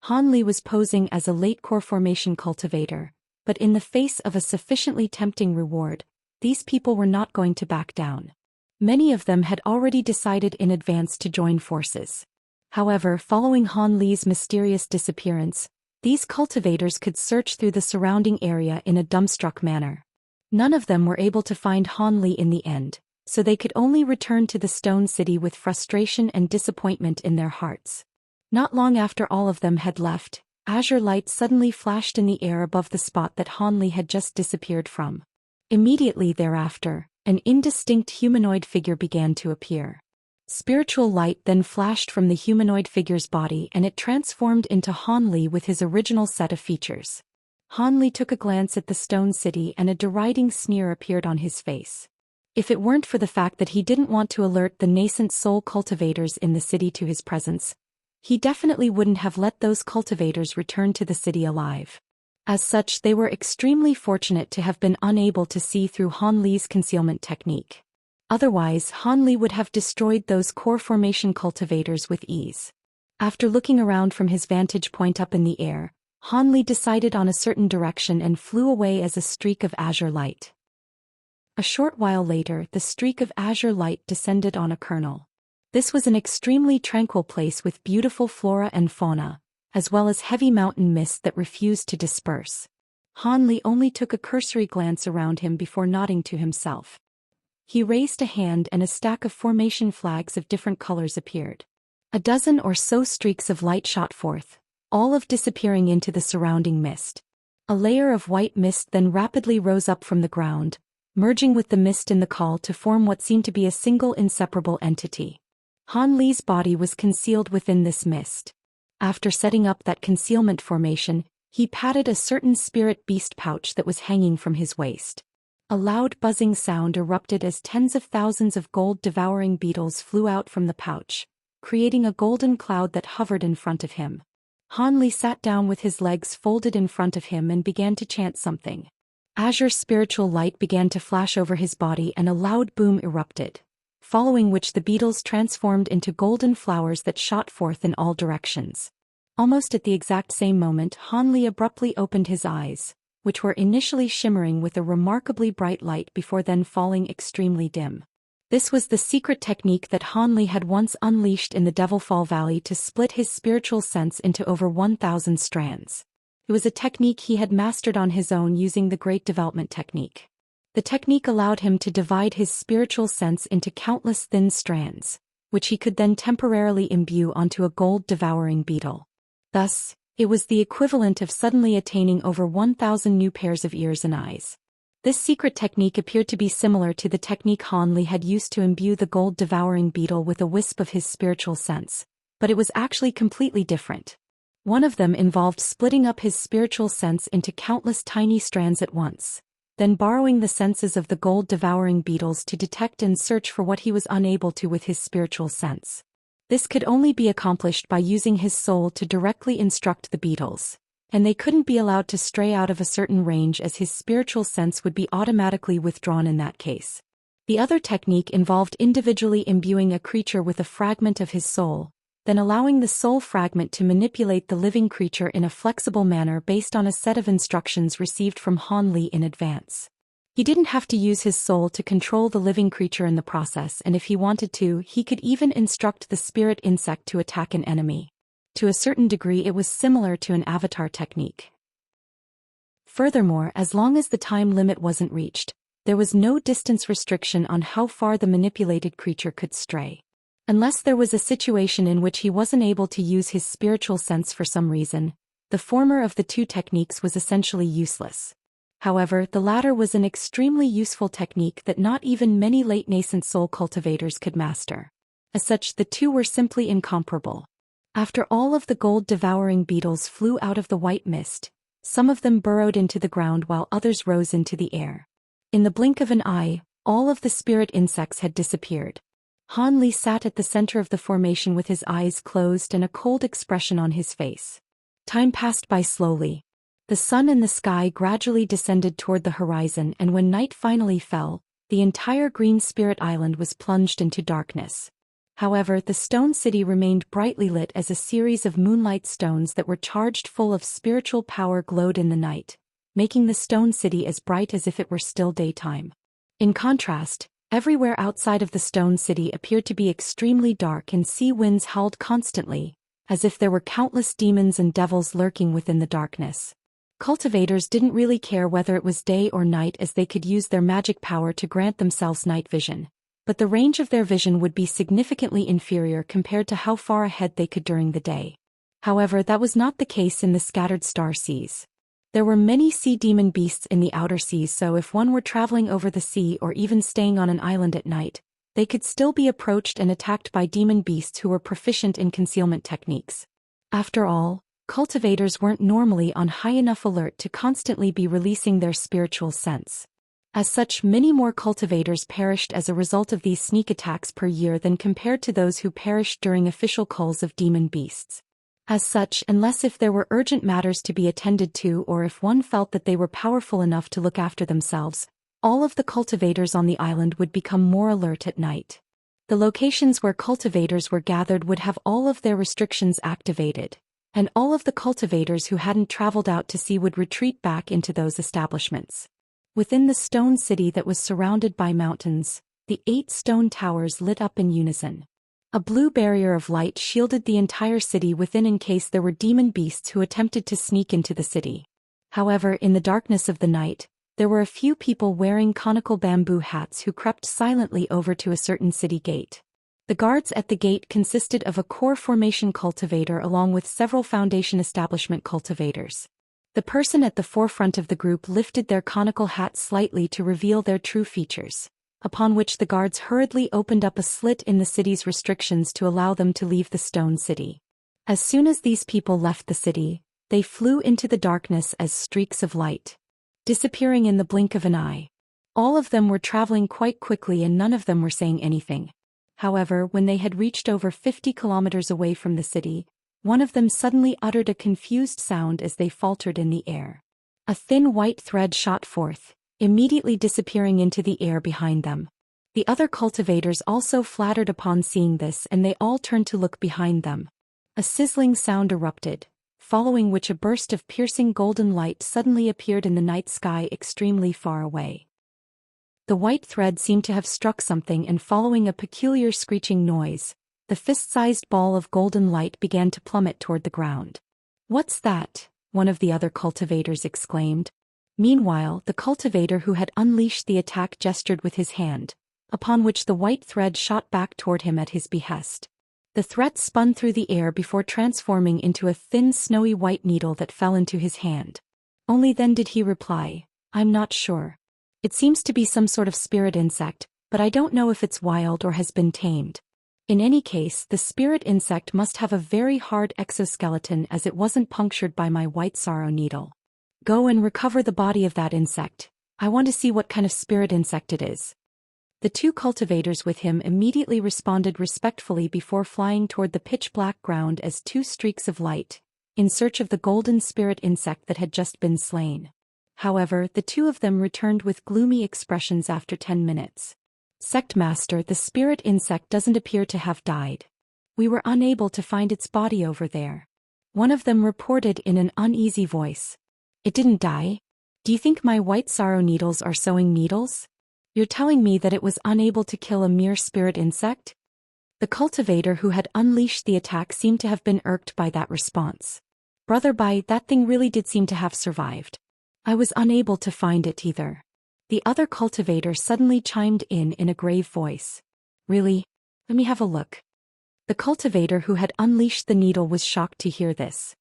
Han Li was posing as a late core formation cultivator, but in the face of a sufficiently tempting reward, these people were not going to back down. Many of them had already decided in advance to join forces. However, following Han Li's mysterious disappearance, these cultivators could search through the surrounding area in a dumbstruck manner. None of them were able to find Han Li in the end, so they could only return to the Stone City with frustration and disappointment in their hearts. Not long after all of them had left, azure light suddenly flashed in the air above the spot that Han Li had just disappeared from. Immediately thereafter, an indistinct humanoid figure began to appear. Spiritual light then flashed from the humanoid figure's body and it transformed into Han Li with his original set of features. Han Li took a glance at the Stone City and a deriding sneer appeared on his face. If it weren't for the fact that he didn't want to alert the nascent soul cultivators in the city to his presence, he definitely wouldn't have let those cultivators return to the city alive. As such, they were extremely fortunate to have been unable to see through Han Li's concealment technique. Otherwise, Han Li would have destroyed those core formation cultivators with ease. After looking around from his vantage point up in the air, Han Li decided on a certain direction and flew away as a streak of azure light. A short while later, the streak of azure light descended on a kernel. This was an extremely tranquil place with beautiful flora and fauna, as well as heavy mountain mist that refused to disperse. Han Li only took a cursory glance around him before nodding to himself. He raised a hand and a stack of formation flags of different colors appeared. A dozen or so streaks of light shot forth, all of disappearing into the surrounding mist. A layer of white mist then rapidly rose up from the ground, merging with the mist in the call to form what seemed to be a single inseparable entity. Han Li's body was concealed within this mist. After setting up that concealment formation, he patted a certain spirit beast pouch that was hanging from his waist. A loud buzzing sound erupted as tens of thousands of gold-devouring beetles flew out from the pouch, creating a golden cloud that hovered in front of him. Han Li sat down with his legs folded in front of him and began to chant something. Azure spiritual light began to flash over his body and a loud boom erupted, following which the beetles transformed into golden flowers that shot forth in all directions. Almost at the exact same moment, Han Li abruptly opened his eyes, which were initially shimmering with a remarkably bright light before then falling extremely dim. This was the secret technique that Han Li had once unleashed in the Devilfall Valley to split his spiritual sense into over 1,000 strands. It was a technique he had mastered on his own using the Great Development Technique. The technique allowed him to divide his spiritual sense into countless thin strands, which he could then temporarily imbue onto a gold-devouring beetle. Thus, it was the equivalent of suddenly attaining over 1,000 new pairs of ears and eyes. This secret technique appeared to be similar to the technique Han Li had used to imbue the gold-devouring beetle with a wisp of his spiritual sense, but it was actually completely different. One of them involved splitting up his spiritual sense into countless tiny strands at once, then borrowing the senses of the gold-devouring beetles to detect and search for what he was unable to with his spiritual sense. This could only be accomplished by using his soul to directly instruct the beetles, and they couldn't be allowed to stray out of a certain range as his spiritual sense would be automatically withdrawn in that case. The other technique involved individually imbuing a creature with a fragment of his soul, then allowing the soul fragment to manipulate the living creature in a flexible manner based on a set of instructions received from Han Li in advance. He didn't have to use his soul to control the living creature in the process, and if he wanted to, he could even instruct the spirit insect to attack an enemy. To a certain degree, it was similar to an avatar technique. Furthermore, as long as the time limit wasn't reached, there was no distance restriction on how far the manipulated creature could stray. Unless there was a situation in which he wasn't able to use his spiritual sense for some reason, the former of the two techniques was essentially useless. However, the latter was an extremely useful technique that not even many late nascent soul cultivators could master. As such, the two were simply incomparable. After all of the gold-devouring beetles flew out of the white mist, some of them burrowed into the ground while others rose into the air. In the blink of an eye, all of the spirit insects had disappeared. Han Li sat at the center of the formation with his eyes closed and a cold expression on his face. Time passed by slowly. The sun and the sky gradually descended toward the horizon, and when night finally fell, the entire Green Spirit Island was plunged into darkness. However, the stone city remained brightly lit as a series of moonlight stones that were charged full of spiritual power glowed in the night, making the stone city as bright as if it were still daytime. In contrast, everywhere outside of the stone city appeared to be extremely dark, and sea winds howled constantly, as if there were countless demons and devils lurking within the darkness. Cultivators didn't really care whether it was day or night, as they could use their magic power to grant themselves night vision, but the range of their vision would be significantly inferior compared to how far ahead they could during the day. However, that was not the case in the scattered star seas. There were many sea demon beasts in the outer seas, so if one were traveling over the sea or even staying on an island at night, they could still be approached and attacked by demon beasts who were proficient in concealment techniques. After all, cultivators weren't normally on high enough alert to constantly be releasing their spiritual sense. As such, many more cultivators perished as a result of these sneak attacks per year than compared to those who perished during official culls of demon beasts. As such, unless if there were urgent matters to be attended to or if one felt that they were powerful enough to look after themselves, all of the cultivators on the island would become more alert at night. The locations where cultivators were gathered would have all of their restrictions activated, and all of the cultivators who hadn't traveled out to sea would retreat back into those establishments. Within the stone city that was surrounded by mountains, the 8 stone towers lit up in unison. A blue barrier of light shielded the entire city within in case there were demon beasts who attempted to sneak into the city. However, in the darkness of the night, there were a few people wearing conical bamboo hats who crept silently over to a certain city gate. The guards at the gate consisted of a core formation cultivator along with several foundation establishment cultivators. The person at the forefront of the group lifted their conical hat slightly to reveal their true features, upon which the guards hurriedly opened up a slit in the city's restrictions to allow them to leave the stone city. As soon as these people left the city, they flew into the darkness as streaks of light, disappearing in the blink of an eye. All of them were traveling quite quickly and none of them were saying anything. However, when they had reached over 50 kilometers away from the city, one of them suddenly uttered a confused sound as they faltered in the air. A thin white thread shot forth, immediately disappearing into the air behind them. The other cultivators also flattered upon seeing this and they all turned to look behind them. A sizzling sound erupted, following which a burst of piercing golden light suddenly appeared in the night sky extremely far away. The white thread seemed to have struck something and following a peculiar screeching noise, the fist-sized ball of golden light began to plummet toward the ground. "What's that?" one of the other cultivators exclaimed. Meanwhile, the cultivator who had unleashed the attack gestured with his hand, upon which the white thread shot back toward him at his behest. The thread spun through the air before transforming into a thin snowy white needle that fell into his hand. Only then did he reply, "I'm not sure. It seems to be some sort of spirit insect, but I don't know if it's wild or has been tamed. In any case, the spirit insect must have a very hard exoskeleton as it wasn't punctured by my white sorrow needle. Go and recover the body of that insect. I want to see what kind of spirit insect it is." The two cultivators with him immediately responded respectfully before flying toward the pitch-black ground as two streaks of light, in search of the golden spirit insect that had just been slain. However, the two of them returned with gloomy expressions after 10 minutes. "Sectmaster, the spirit insect doesn't appear to have died. We were unable to find its body over there," one of them reported in an uneasy voice. "It didn't die? Do you think my white sorrow needles are sewing needles? You're telling me that it was unable to kill a mere spirit insect?" The cultivator who had unleashed the attack seemed to have been irked by that response. "Brother Bai, that thing really did seem to have survived. I was unable to find it either." The other cultivator suddenly chimed in a grave voice. "Really? Let me have a look." The cultivator who had unleashed the needle was shocked to hear this.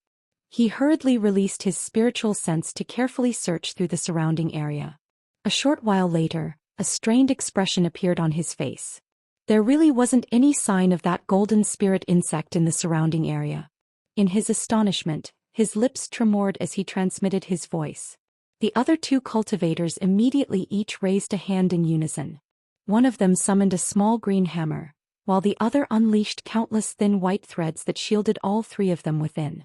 He hurriedly released his spiritual sense to carefully search through the surrounding area. A short while later, a strained expression appeared on his face. There really wasn't any sign of that golden spirit insect in the surrounding area. In his astonishment, his lips tremored as he transmitted his voice. The other two cultivators immediately each raised a hand in unison. One of them summoned a small green hammer, while the other unleashed countless thin white threads that shielded all three of them within.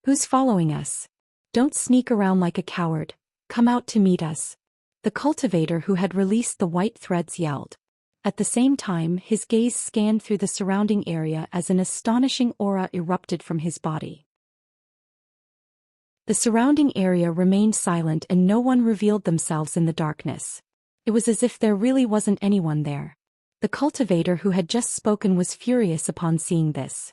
"Who's following us? Don't sneak around like a coward. Come out to meet us," the cultivator who had released the white threads yelled. At the same time, his gaze scanned through the surrounding area as an astonishing aura erupted from his body. The surrounding area remained silent and no one revealed themselves in the darkness. It was as if there really wasn't anyone there. The cultivator who had just spoken was furious upon seeing this.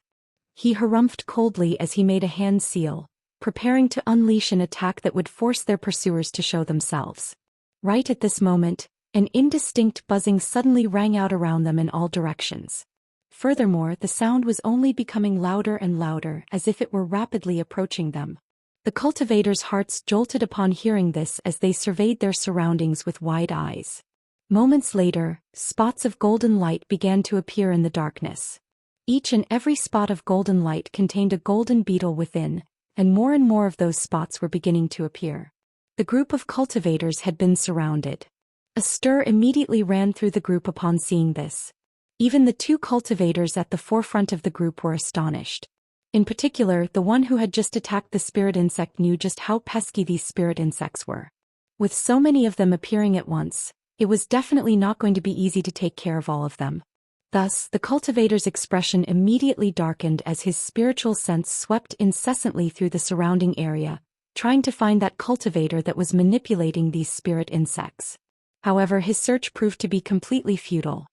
He harumphed coldly as he made a hand seal, preparing to unleash an attack that would force their pursuers to show themselves. Right at this moment, an indistinct buzzing suddenly rang out around them in all directions. Furthermore, the sound was only becoming louder and louder as if it were rapidly approaching them. The cultivators' hearts jolted upon hearing this as they surveyed their surroundings with wide eyes. Moments later, spots of golden light began to appear in the darkness. Each and every spot of golden light contained a golden beetle within, and more of those spots were beginning to appear. The group of cultivators had been surrounded. A stir immediately ran through the group upon seeing this. Even the two cultivators at the forefront of the group were astonished. In particular, the one who had just attacked the spirit insect knew just how pesky these spirit insects were. With so many of them appearing at once, it was definitely not going to be easy to take care of all of them. Thus, the cultivator's expression immediately darkened as his spiritual sense swept incessantly through the surrounding area, trying to find that cultivator that was manipulating these spirit insects. However, his search proved to be completely futile.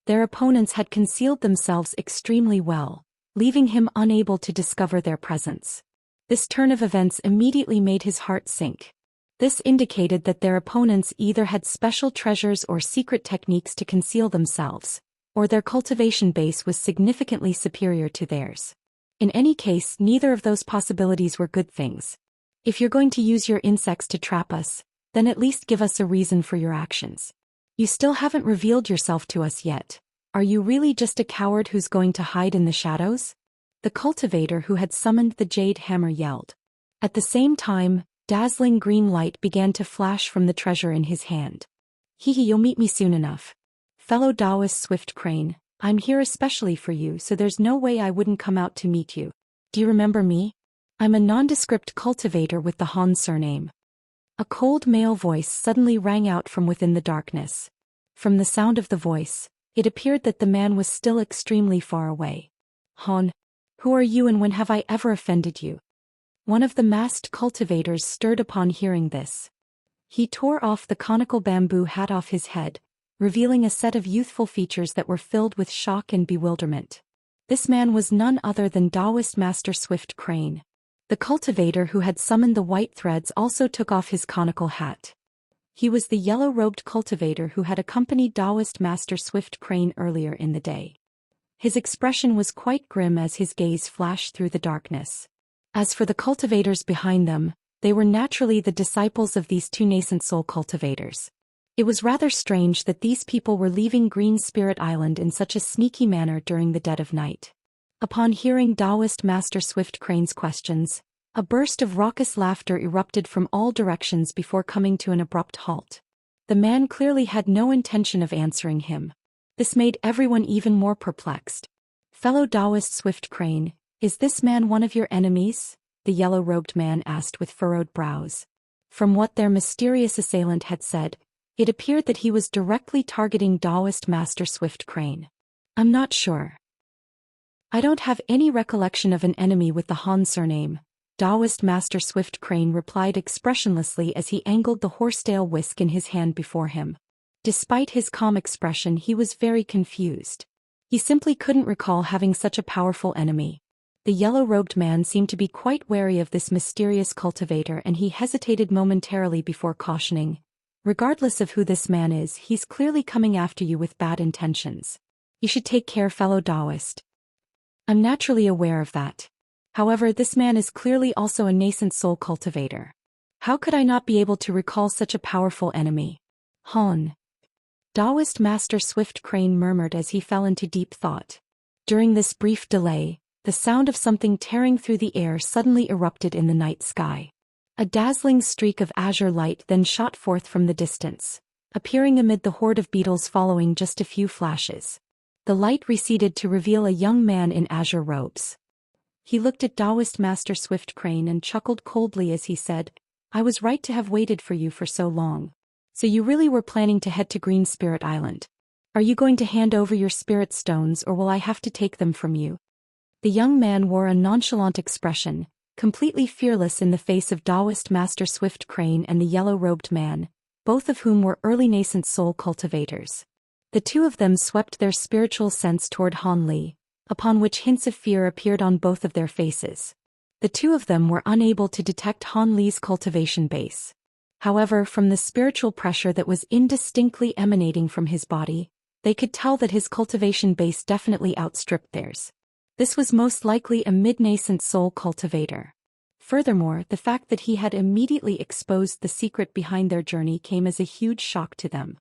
Their opponents had concealed themselves extremely well, leaving him unable to discover their presence. This turn of events immediately made his heart sink. This indicated that their opponents either had special treasures or secret techniques to conceal themselves, or their cultivation base was significantly superior to theirs. In any case, neither of those possibilities were good things. If you're going to use your insects to trap us, then at least give us a reason for your actions. You still haven't revealed yourself to us yet. Are you really just a coward who's going to hide in the shadows? The cultivator who had summoned the jade hammer yelled. At the same time, dazzling green light began to flash from the treasure in his hand. You'll meet me soon enough. Fellow Daoist Swift Crane, I'm here especially for you, so there's no way I wouldn't come out to meet you. Do you remember me? I'm a nondescript cultivator with the Han surname. A cold male voice suddenly rang out from within the darkness. From the sound of the voice, it appeared that the man was still extremely far away. Han, who are you and when have I ever offended you? One of the masked cultivators stirred upon hearing this. He tore off the conical bamboo hat off his head, revealing a set of youthful features that were filled with shock and bewilderment. This man was none other than Daoist Master Swift Crane. The cultivator who had summoned the white threads also took off his conical hat. He was the yellow-robed cultivator who had accompanied Daoist Master Swift Crane earlier in the day. His expression was quite grim as his gaze flashed through the darkness. As for the cultivators behind them, they were naturally the disciples of these two nascent soul cultivators. It was rather strange that these people were leaving Green Spirit Island in such a sneaky manner during the dead of night. Upon hearing Daoist Master Swift Crane's questions, a burst of raucous laughter erupted from all directions before coming to an abrupt halt. The man clearly had no intention of answering him. This made everyone even more perplexed. Fellow Daoist Swift Crane, is this man one of your enemies? The yellow-robed man asked with furrowed brows. From what their mysterious assailant had said, it appeared that he was directly targeting Daoist Master Swift Crane. I'm not sure. I don't have any recollection of an enemy with the Han surname, Daoist Master Swift Crane replied expressionlessly as he angled the horsetail whisk in his hand before him. Despite his calm expression, he was very confused. He simply couldn't recall having such a powerful enemy. The yellow-robed man seemed to be quite wary of this mysterious cultivator, and he hesitated momentarily before cautioning, regardless of who this man is, he's clearly coming after you with bad intentions. You should take care, fellow Daoist. I'm naturally aware of that. However, this man is clearly also a nascent soul cultivator. How could I not be able to recall such a powerful enemy? Han. Daoist Master Swift Crane murmured as he fell into deep thought. During this brief delay, the sound of something tearing through the air suddenly erupted in the night sky. A dazzling streak of azure light then shot forth from the distance, appearing amid the horde of beetles following just a few flashes. The light receded to reveal a young man in azure robes. He looked at Daoist Master Swift Crane and chuckled coldly as he said, I was right to have waited for you for so long. So you really were planning to head to Green Spirit Island. Are you going to hand over your spirit stones or will I have to take them from you? The young man wore a nonchalant expression, completely fearless in the face of Daoist Master Swift Crane and the yellow-robed man, both of whom were early nascent soul cultivators. The two of them swept their spiritual sense toward Han Li, upon which hints of fear appeared on both of their faces. The two of them were unable to detect Han Li's cultivation base. However, from the spiritual pressure that was indistinctly emanating from his body, they could tell that his cultivation base definitely outstripped theirs. This was most likely a mid-nascent soul cultivator. Furthermore, the fact that he had immediately exposed the secret behind their journey came as a huge shock to them.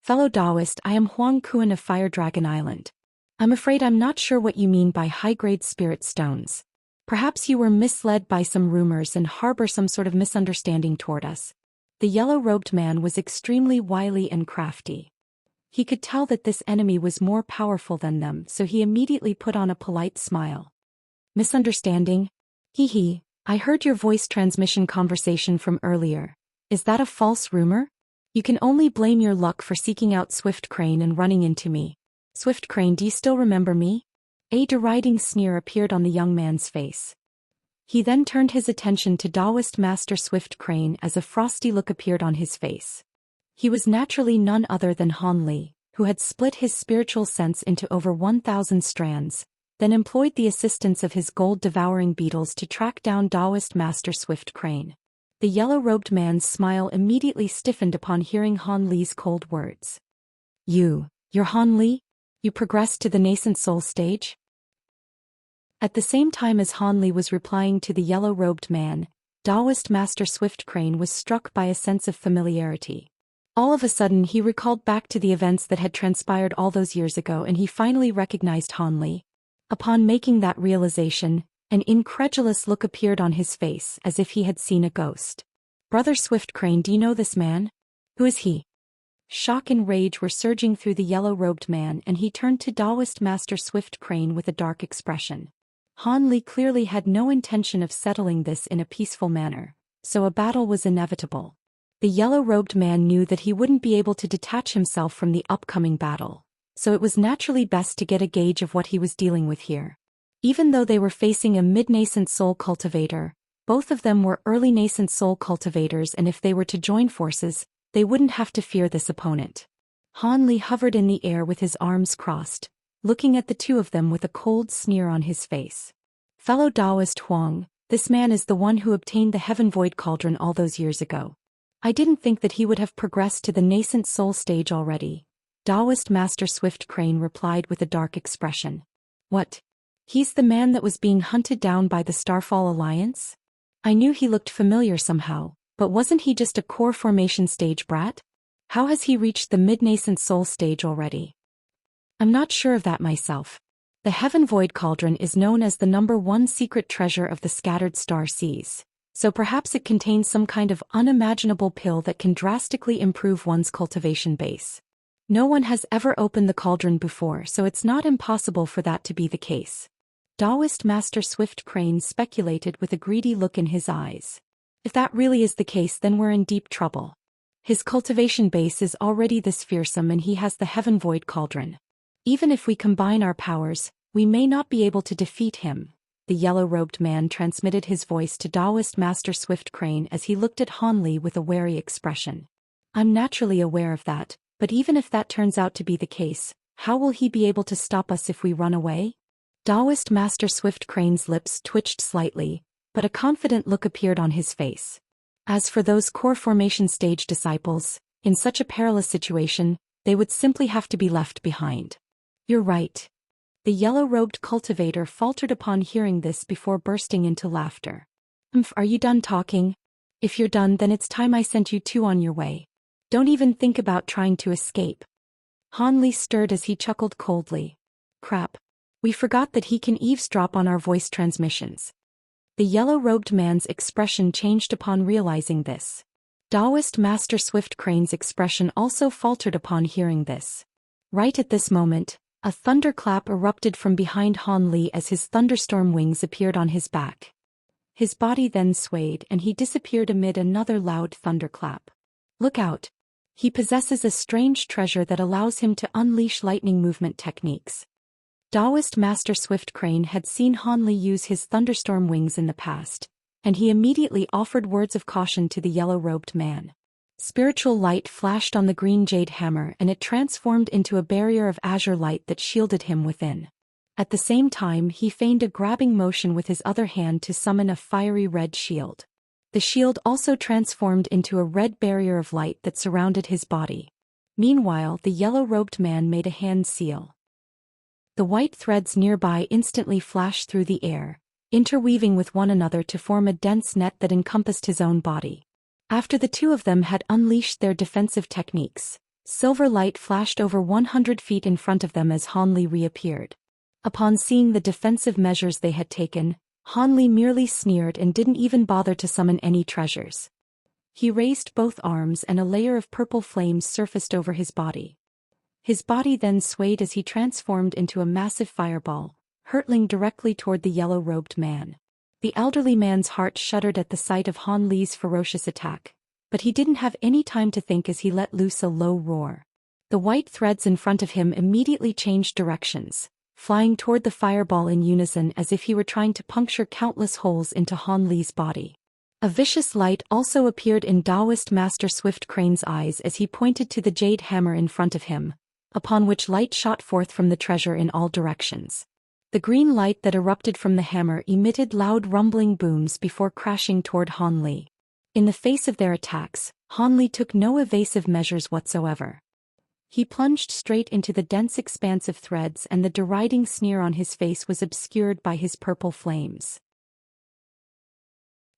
Fellow Daoist, I am Huang Kuan of Fire Dragon Island. I'm afraid I'm not sure what you mean by high-grade spirit stones. Perhaps you were misled by some rumors and harbor some sort of misunderstanding toward us. The yellow-robed man was extremely wily and crafty. He could tell that this enemy was more powerful than them, so he immediately put on a polite smile. Misunderstanding? Hee, I heard your voice transmission conversation from earlier. Is that a false rumor? You can only blame your luck for seeking out Swift Crane and running into me. Swift Crane, do you still remember me? A deriding sneer appeared on the young man's face. He then turned his attention to Daoist Master Swift Crane as a frosty look appeared on his face. He was naturally none other than Han Li, who had split his spiritual sense into over 1,000 strands, then employed the assistance of his gold-devouring beetles to track down Daoist Master Swift Crane. The yellow-robed man's smile immediately stiffened upon hearing Han Li's cold words. You're Han Li? You progressed to the nascent soul stage? At the same time as Han Li was replying to the yellow-robed man, Daoist Master Swift Crane was struck by a sense of familiarity. All of a sudden he recalled back to the events that had transpired all those years ago, and he finally recognized Han Li. Upon making that realization, an incredulous look appeared on his face as if he had seen a ghost. Brother Swift Crane, do you know this man? Who is he? Shock and rage were surging through the yellow-robed man, and he turned to Daoist Master Swift Crane with a dark expression. Han Li clearly had no intention of settling this in a peaceful manner, so a battle was inevitable. The yellow-robed man knew that he wouldn't be able to detach himself from the upcoming battle, so it was naturally best to get a gauge of what he was dealing with here. Even though they were facing a mid-nascent soul cultivator, both of them were early nascent soul cultivators, and if they were to join forces, they wouldn't have to fear this opponent. Han Li hovered in the air with his arms crossed, looking at the two of them with a cold sneer on his face. Fellow Daoist Huang, this man is the one who obtained the Heaven Void Cauldron all those years ago. I didn't think that he would have progressed to the nascent soul stage already. Daoist Master Swift Crane replied with a dark expression. What? He's the man that was being hunted down by the Starfall Alliance? I knew he looked familiar somehow, but wasn't he just a core formation stage brat? How has he reached the mid-nascent soul stage already? I'm not sure of that myself. The Heaven Void Cauldron is known as the #1 secret treasure of the scattered star seas, so perhaps it contains some kind of unimaginable pill that can drastically improve one's cultivation base. No one has ever opened the cauldron before, so it's not impossible for that to be the case. Daoist Master Swift Crane speculated with a greedy look in his eyes. If that really is the case, then we're in deep trouble. His cultivation base is already this fearsome, and he has the Heaven Void Cauldron. Even if we combine our powers, we may not be able to defeat him. The yellow-robed man transmitted his voice to Daoist Master Swift Crane as he looked at Han Li with a wary expression. I'm naturally aware of that, but even if that turns out to be the case, how will he be able to stop us if we run away? Daoist Master Swift Crane's lips twitched slightly, but a confident look appeared on his face. As for those core formation stage disciples, in such a perilous situation, they would simply have to be left behind. You're right. The yellow-robed cultivator faltered upon hearing this before bursting into laughter. Are you done talking? If you're done, then it's time I sent you two on your way. Don't even think about trying to escape. Han Li stirred as he chuckled coldly. Crap. We forgot that he can eavesdrop on our voice transmissions. The yellow-robed man's expression changed upon realizing this. Daoist Master Swift Crane's expression also faltered upon hearing this. Right at this moment, a thunderclap erupted from behind Han Li as his thunderstorm wings appeared on his back. His body then swayed and he disappeared amid another loud thunderclap. Look out! He possesses a strange treasure that allows him to unleash lightning movement techniques. Daoist Master Swift Crane had seen Han Li use his thunderstorm wings in the past, and he immediately offered words of caution to the yellow-robed man. Spiritual light flashed on the green jade hammer, and it transformed into a barrier of azure light that shielded him within. At the same time, he feigned a grabbing motion with his other hand to summon a fiery red shield. The shield also transformed into a red barrier of light that surrounded his body. Meanwhile, the yellow-robed man made a hand seal. The white threads nearby instantly flashed through the air, interweaving with one another to form a dense net that encompassed his own body. After the two of them had unleashed their defensive techniques, silver light flashed over 100 feet in front of them as Han Li reappeared. Upon seeing the defensive measures they had taken, Han Li merely sneered and didn't even bother to summon any treasures. He raised both arms and a layer of purple flames surfaced over his body. His body then swayed as he transformed into a massive fireball, hurtling directly toward the yellow-robed man. The elderly man's heart shuddered at the sight of Han Li's ferocious attack, but he didn't have any time to think as he let loose a low roar. The white threads in front of him immediately changed directions, flying toward the fireball in unison as if he were trying to puncture countless holes into Han Li's body. A vicious light also appeared in Daoist Master Swift Crane's eyes as he pointed to the jade hammer in front of him, upon which light shot forth from the treasure in all directions. The green light that erupted from the hammer emitted loud rumbling booms before crashing toward Han Li. In the face of their attacks, Han Li took no evasive measures whatsoever. He plunged straight into the dense expanse of threads, and the deriding sneer on his face was obscured by his purple flames.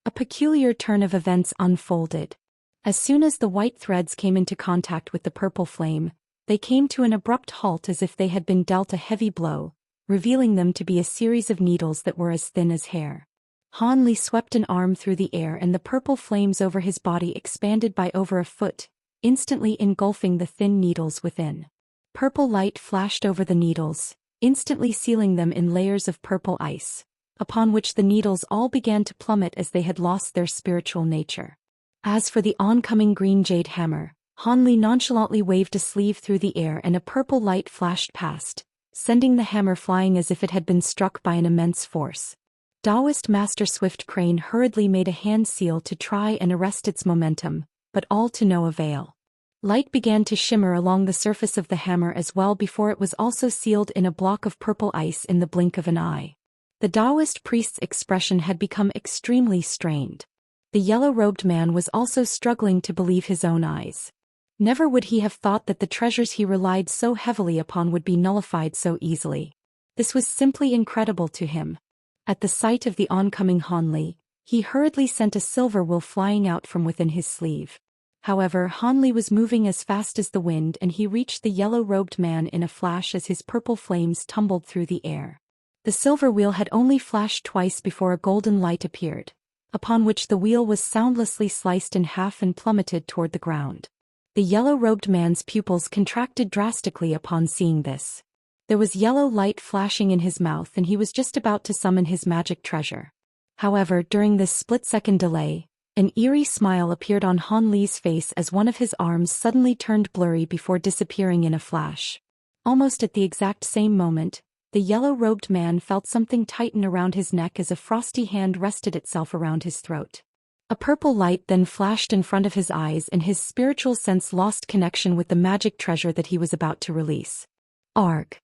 A peculiar turn of events unfolded. As soon as the white threads came into contact with the purple flame, they came to an abrupt halt as if they had been dealt a heavy blow, revealing them to be a series of needles that were as thin as hair. Han Li swept an arm through the air, and the purple flames over his body expanded by over a foot, instantly engulfing the thin needles within. Purple light flashed over the needles, instantly sealing them in layers of purple ice, upon which the needles all began to plummet as they had lost their spiritual nature. As for the oncoming green jade hammer, Han Li nonchalantly waved a sleeve through the air, and a purple light flashed past, sending the hammer flying as if it had been struck by an immense force. Daoist Master Swift Crane hurriedly made a hand seal to try and arrest its momentum, but all to no avail. Light began to shimmer along the surface of the hammer as well before it was also sealed in a block of purple ice in the blink of an eye. The Daoist priest's expression had become extremely strained. The yellow-robed man was also struggling to believe his own eyes. Never would he have thought that the treasures he relied so heavily upon would be nullified so easily. This was simply incredible to him. At the sight of the oncoming Han Li, he hurriedly sent a silver will flying out from within his sleeve. However, Han Li was moving as fast as the wind, and he reached the yellow-robed man in a flash as his purple flames tumbled through the air. The silver wheel had only flashed twice before a golden light appeared, upon which the wheel was soundlessly sliced in half and plummeted toward the ground. The yellow-robed man's pupils contracted drastically upon seeing this. There was yellow light flashing in his mouth, and he was just about to summon his magic treasure. However, during this split-second delay, an eerie smile appeared on Han Li's face as one of his arms suddenly turned blurry before disappearing in a flash. Almost at the exact same moment, the yellow-robed man felt something tighten around his neck as a frosty hand rested itself around his throat. A purple light then flashed in front of his eyes, and his spiritual sense lost connection with the magic treasure that he was about to release. Arg!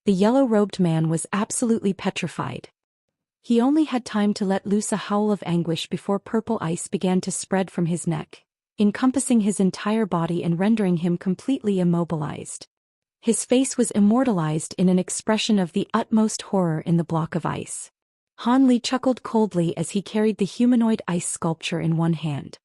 The yellow-robed man was absolutely petrified. He only had time to let loose a howl of anguish before purple ice began to spread from his neck, encompassing his entire body and rendering him completely immobilized. His face was immortalized in an expression of the utmost horror in the block of ice. Han Li chuckled coldly as he carried the humanoid ice sculpture in one hand.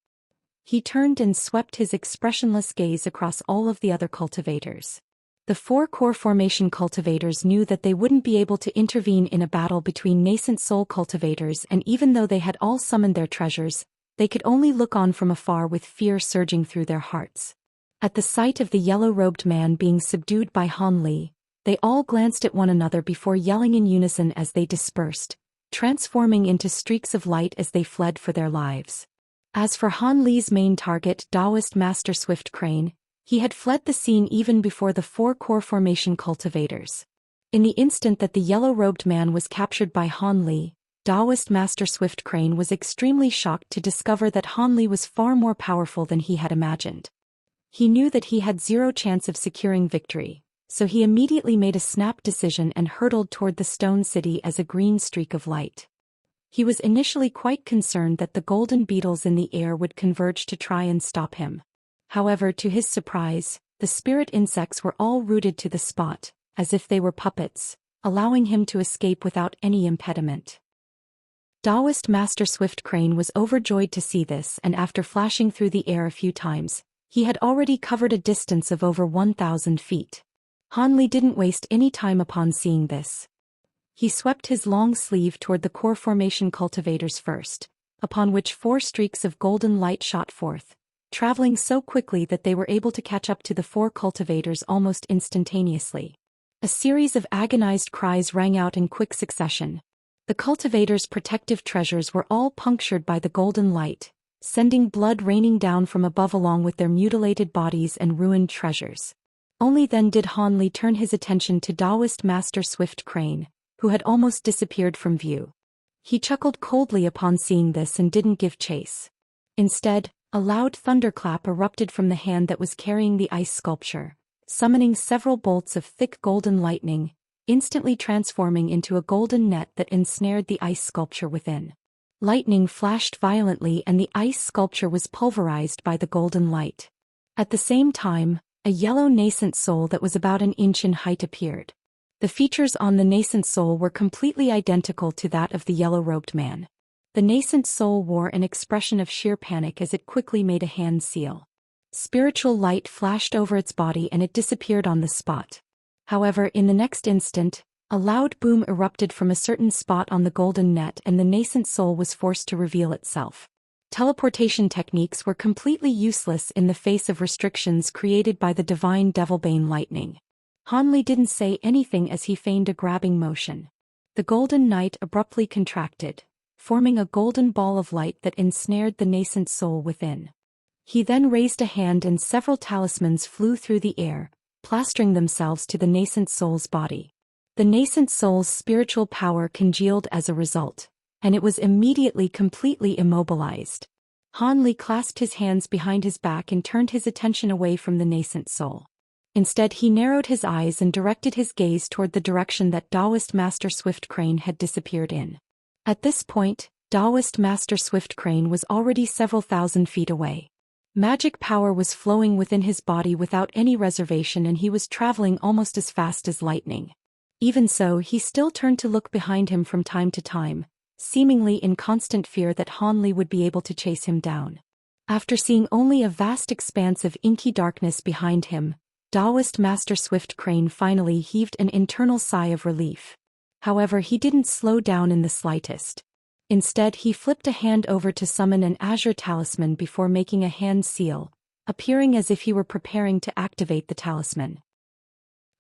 He turned and swept his expressionless gaze across all of the other cultivators. The four core formation cultivators knew that they wouldn't be able to intervene in a battle between nascent soul cultivators, and even though they had all summoned their treasures, they could only look on from afar with fear surging through their hearts. At the sight of the yellow-robed man being subdued by Han Li, they all glanced at one another before yelling in unison as they dispersed, transforming into streaks of light as they fled for their lives. As for Han Li's main target, Daoist Master Swift Crane, he had fled the scene even before the four core formation cultivators. In the instant that the yellow-robed man was captured by Han Li, Daoist Master Swift Crane was extremely shocked to discover that Han Li was far more powerful than he had imagined. He knew that he had zero chance of securing victory, so he immediately made a snap decision and hurtled toward the stone city as a green streak of light. He was initially quite concerned that the golden beetles in the air would converge to try and stop him. However, to his surprise, the spirit insects were all rooted to the spot, as if they were puppets, allowing him to escape without any impediment. Daoist Master Swift Crane was overjoyed to see this, and after flashing through the air a few times, he had already covered a distance of over 1,000 feet. Han Li didn't waste any time upon seeing this. He swept his long sleeve toward the core formation cultivators first, upon which 4 streaks of golden light shot forth, traveling so quickly that they were able to catch up to the 4 cultivators almost instantaneously. A series of agonized cries rang out in quick succession. The cultivators' protective treasures were all punctured by the golden light, sending blood raining down from above along with their mutilated bodies and ruined treasures. Only then did Han Li turn his attention to Daoist Master Swift Crane, who had almost disappeared from view. He chuckled coldly upon seeing this and didn't give chase. Instead, a loud thunderclap erupted from the hand that was carrying the ice sculpture, summoning several bolts of thick golden lightning, instantly transforming into a golden net that ensnared the ice sculpture within. Lightning flashed violently and the ice sculpture was pulverized by the golden light. At the same time, a yellow nascent soul that was about an inch in height appeared. The features on the nascent soul were completely identical to that of the yellow-robed man. The nascent soul wore an expression of sheer panic as it quickly made a hand seal. Spiritual light flashed over its body and it disappeared on the spot. However, in the next instant, a loud boom erupted from a certain spot on the golden net and the nascent soul was forced to reveal itself. Teleportation techniques were completely useless in the face of restrictions created by the divine Devilbane lightning. Hanli didn't say anything as he feigned a grabbing motion. The golden knight abruptly contracted, forming a golden ball of light that ensnared the nascent soul within. He then raised a hand and several talismans flew through the air, plastering themselves to the nascent soul's body. The nascent soul's spiritual power congealed as a result, and it was immediately completely immobilized. Hanli clasped his hands behind his back and turned his attention away from the nascent soul. Instead he narrowed his eyes and directed his gaze toward the direction that Daoist Master Swift Crane had disappeared in. At this point, Daoist Master Swift Crane was already several thousand feet away. Magic power was flowing within his body without any reservation and he was traveling almost as fast as lightning. Even so, he still turned to look behind him from time to time, seemingly in constant fear that Hanli would be able to chase him down. After seeing only a vast expanse of inky darkness behind him, Daoist Master Swift Crane finally heaved an internal sigh of relief. However, he didn't slow down in the slightest. Instead, he flipped a hand over to summon an azure talisman before making a hand seal, appearing as if he were preparing to activate the talisman.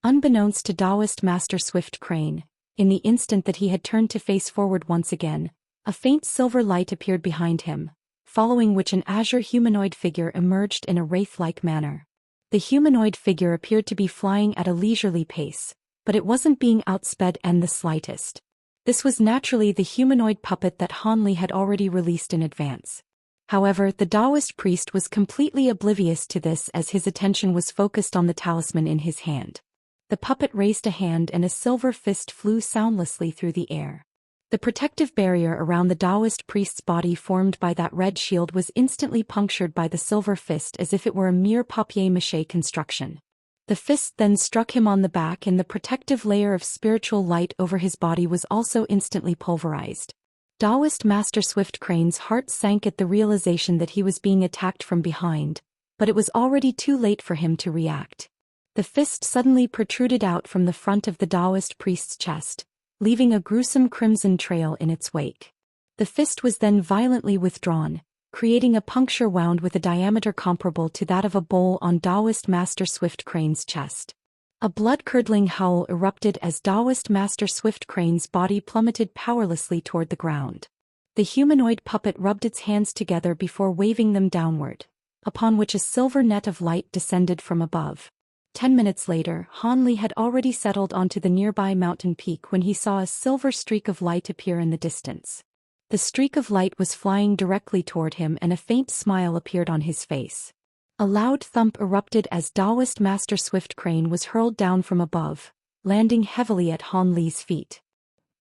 Unbeknownst to Daoist Master Swift Crane, in the instant that he had turned to face forward once again, a faint silver light appeared behind him, following which an azure humanoid figure emerged in a wraith-like manner. The humanoid figure appeared to be flying at a leisurely pace, but it wasn't being outsped in the slightest. This was naturally the humanoid puppet that Hanli had already released in advance. However, the Daoist priest was completely oblivious to this as his attention was focused on the talisman in his hand. The puppet raised a hand and a silver fist flew soundlessly through the air. The protective barrier around the Daoist priest's body formed by that red shield was instantly punctured by the silver fist as if it were a mere papier-mâché construction. The fist then struck him on the back and the protective layer of spiritual light over his body was also instantly pulverized. Daoist Master Swift Crane's heart sank at the realization that he was being attacked from behind, but it was already too late for him to react. The fist suddenly protruded out from the front of the Daoist priest's chest, leaving a gruesome crimson trail in its wake. The fist was then violently withdrawn, creating a puncture wound with a diameter comparable to that of a bowl on Daoist Master Swift Crane's chest. A blood-curdling howl erupted as Daoist Master Swift Crane's body plummeted powerlessly toward the ground. The humanoid puppet rubbed its hands together before waving them downward, upon which a silver net of light descended from above. 10 minutes later, Hanli had already settled onto the nearby mountain peak when he saw a silver streak of light appear in the distance. The streak of light was flying directly toward him and a faint smile appeared on his face. A loud thump erupted as Daoist Master Swift Crane was hurled down from above, landing heavily at Hanli's feet.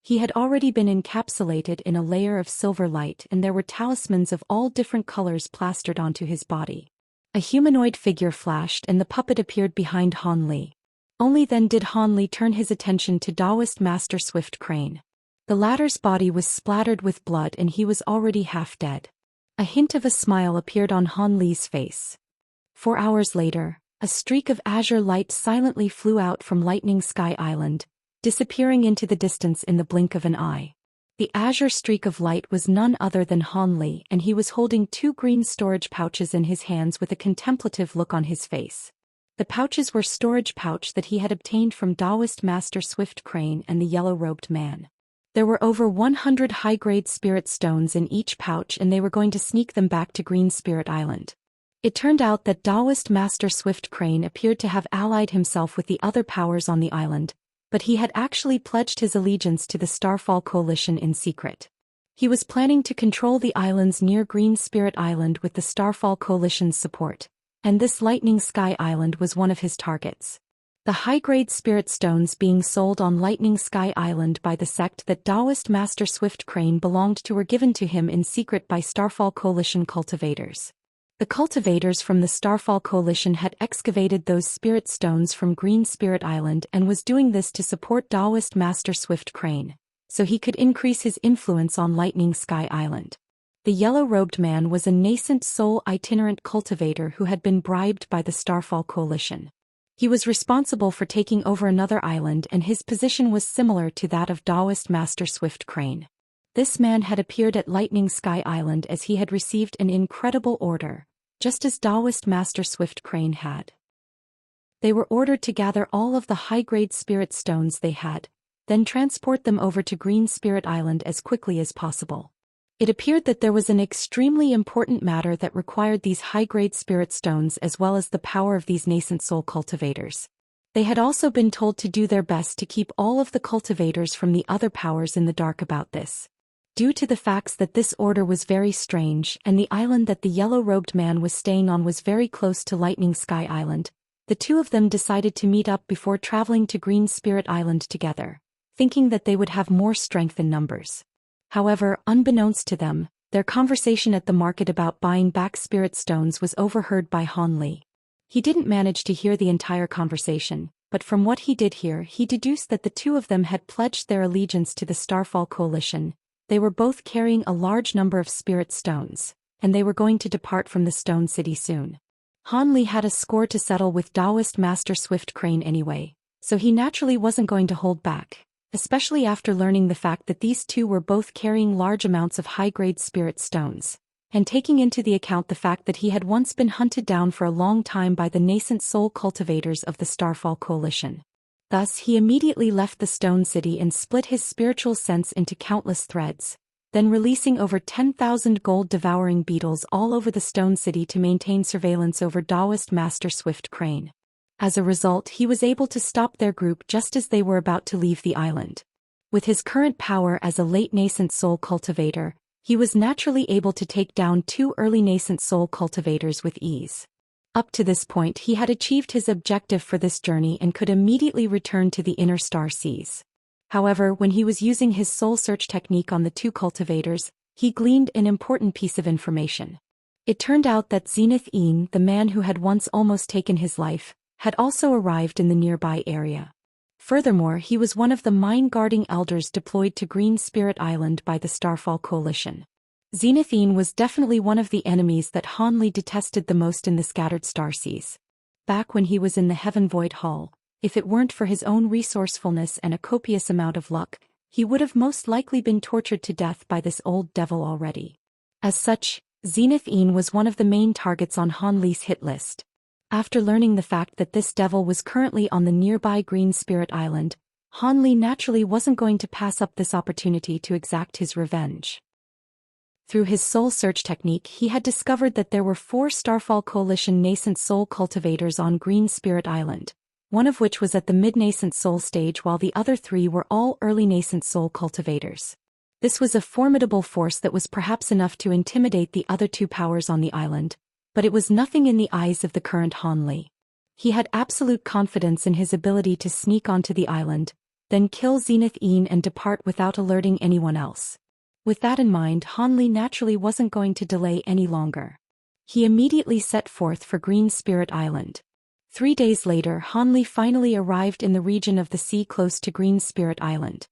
He had already been encapsulated in a layer of silver light and there were talismans of all different colors plastered onto his body. A humanoid figure flashed and the puppet appeared behind Hanli. Only then did Hanli turn his attention to Daoist Master Swift Crane. The latter's body was splattered with blood and he was already half dead. A hint of a smile appeared on Hanli's face. 4 hours later, a streak of azure light silently flew out from Lightning Sky Island, disappearing into the distance in the blink of an eye. The azure streak of light was none other than Hanli and he was holding 2 green storage pouches in his hands with a contemplative look on his face. The pouches were storage pouch that he had obtained from Daoist Master Swift Crane and the yellow-robed man. There were over 100 high-grade spirit stones in each pouch and they were going to sneak them back to Green Spirit Island. It turned out that Daoist Master Swift Crane appeared to have allied himself with the other powers on the island, but he had actually pledged his allegiance to the Starfall Coalition in secret. He was planning to control the islands near Green Spirit Island with the Starfall Coalition's support, and this Lightning Sky Island was one of his targets. The high-grade spirit stones being sold on Lightning Sky Island by the sect that Daoist Master Swift Crane belonged to were given to him in secret by Starfall Coalition cultivators. The cultivators from the Starfall Coalition had excavated those spirit stones from Green Spirit Island and was doing this to support Daoist Master Swift Crane, so he could increase his influence on Lightning Sky Island. The yellow-robed man was a nascent soul itinerant cultivator who had been bribed by the Starfall Coalition. He was responsible for taking over another island, and his position was similar to that of Daoist Master Swift Crane. This man had appeared at Lightning Sky Island as he had received an incredible order, just as Daoist Master Swift Crane had. They were ordered to gather all of the high-grade spirit stones they had, then transport them over to Green Spirit Island as quickly as possible. It appeared that there was an extremely important matter that required these high-grade spirit stones as well as the power of these nascent soul cultivators. They had also been told to do their best to keep all of the cultivators from the other powers in the dark about this. Due to the facts that this order was very strange and the island that the yellow-robed man was staying on was very close to Lightning Sky Island, the two of them decided to meet up before traveling to Green Spirit Island together, thinking that they would have more strength in numbers. However, unbeknownst to them, their conversation at the market about buying back spirit stones was overheard by Han Li. He didn't manage to hear the entire conversation, but from what he did hear he deduced that the two of them had pledged their allegiance to the Starfall Coalition. They were both carrying a large number of spirit stones, and they were going to depart from the Stone City soon. Han Li had a score to settle with Daoist Master Swift Crane anyway, so he naturally wasn't going to hold back, especially after learning the fact that these two were both carrying large amounts of high-grade spirit stones, and taking into the account the fact that he had once been hunted down for a long time by the nascent soul cultivators of the Starfall Coalition. Thus he immediately left the Stone City and split his spiritual sense into countless threads, then releasing over 10,000 gold-devouring beetles all over the Stone City to maintain surveillance over Daoist Master Swift Crane. As a result, he was able to stop their group just as they were about to leave the island. With his current power as a late nascent soul cultivator, he was naturally able to take down two early nascent soul cultivators with ease. Up to this point he had achieved his objective for this journey and could immediately return to the inner star seas. However, when he was using his soul search technique on the two cultivators, he gleaned an important piece of information. It turned out that Zenith Een, the man who had once almost taken his life, had also arrived in the nearby area. Furthermore, he was one of the mine-guarding elders deployed to Green Spirit Island by the Starfall Coalition. Zenith Een was definitely one of the enemies that Han Li detested the most in the scattered starseas. Back when he was in the Heaven Void Hall, if it weren't for his own resourcefulness and a copious amount of luck, he would have most likely been tortured to death by this old devil already. As such, Zenith Een was one of the main targets on Han Li's hit list. After learning the fact that this devil was currently on the nearby Green Spirit Island, Han Li naturally wasn't going to pass up this opportunity to exact his revenge. Through his soul search technique he had discovered that there were 4 Starfall Coalition nascent soul cultivators on Green Spirit Island, one of which was at the mid-nascent soul stage while the other 3 were all early nascent soul cultivators. This was a formidable force that was perhaps enough to intimidate the other 2 powers on the island, but it was nothing in the eyes of the current Han Li. He had absolute confidence in his ability to sneak onto the island, then kill Zenith Een and depart without alerting anyone else. With that in mind, Han Li naturally wasn't going to delay any longer. He immediately set forth for Green Spirit Island. 3 days later, Han Li finally arrived in the region of the sea close to Green Spirit Island.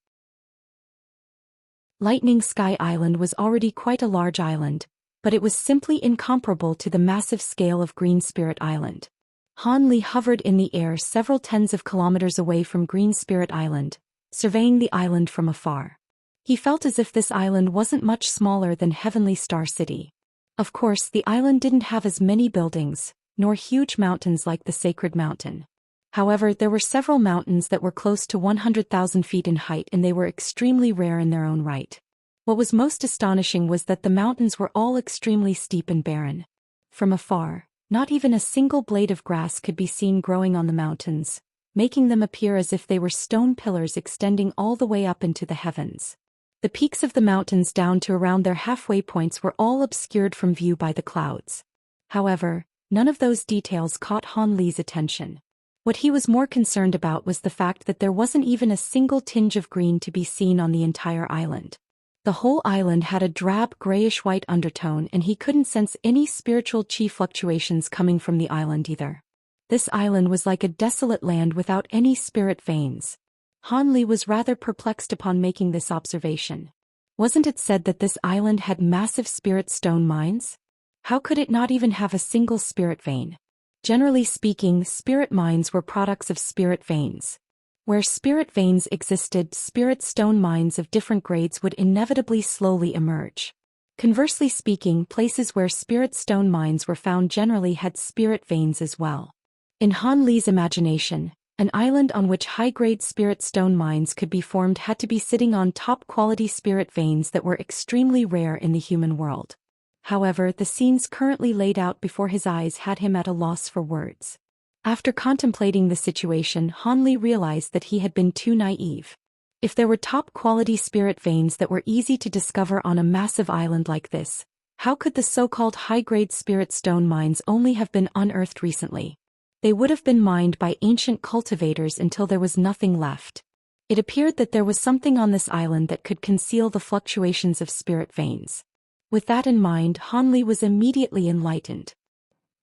Lightning Sky Island was already quite a large island, but it was simply incomparable to the massive scale of Green Spirit Island. Han Li hovered in the air several tens of kilometers away from Green Spirit Island, surveying the island from afar. He felt as if this island wasn't much smaller than Heavenly Star City. Of course, the island didn't have as many buildings, nor huge mountains like the Sacred Mountain. However, there were several mountains that were close to 100,000 feet in height and they were extremely rare in their own right. What was most astonishing was that the mountains were all extremely steep and barren. From afar, not even a single blade of grass could be seen growing on the mountains, making them appear as if they were stone pillars extending all the way up into the heavens. The peaks of the mountains down to around their halfway points were all obscured from view by the clouds. However, none of those details caught Han Li's attention. What he was more concerned about was the fact that there wasn't even a single tinge of green to be seen on the entire island. The whole island had a drab grayish-white undertone, and he couldn't sense any spiritual chi fluctuations coming from the island either. This island was like a desolate land without any spirit veins. Han Li was rather perplexed upon making this observation. Wasn't it said that this island had massive spirit stone mines? How could it not even have a single spirit vein? Generally speaking, spirit mines were products of spirit veins. Where spirit veins existed, spirit stone mines of different grades would inevitably slowly emerge. Conversely speaking, places where spirit stone mines were found generally had spirit veins as well. In Han Li's imagination, an island on which high-grade spirit stone mines could be formed had to be sitting on top-quality spirit veins that were extremely rare in the human world. However, the scenes currently laid out before his eyes had him at a loss for words. After contemplating the situation, Han Li realized that he had been too naive. If there were top-quality spirit veins that were easy to discover on a massive island like this, how could the so-called high-grade spirit stone mines only have been unearthed recently? They would have been mined by ancient cultivators until there was nothing left. It appeared that there was something on this island that could conceal the fluctuations of spirit veins. With that in mind, Han Li was immediately enlightened.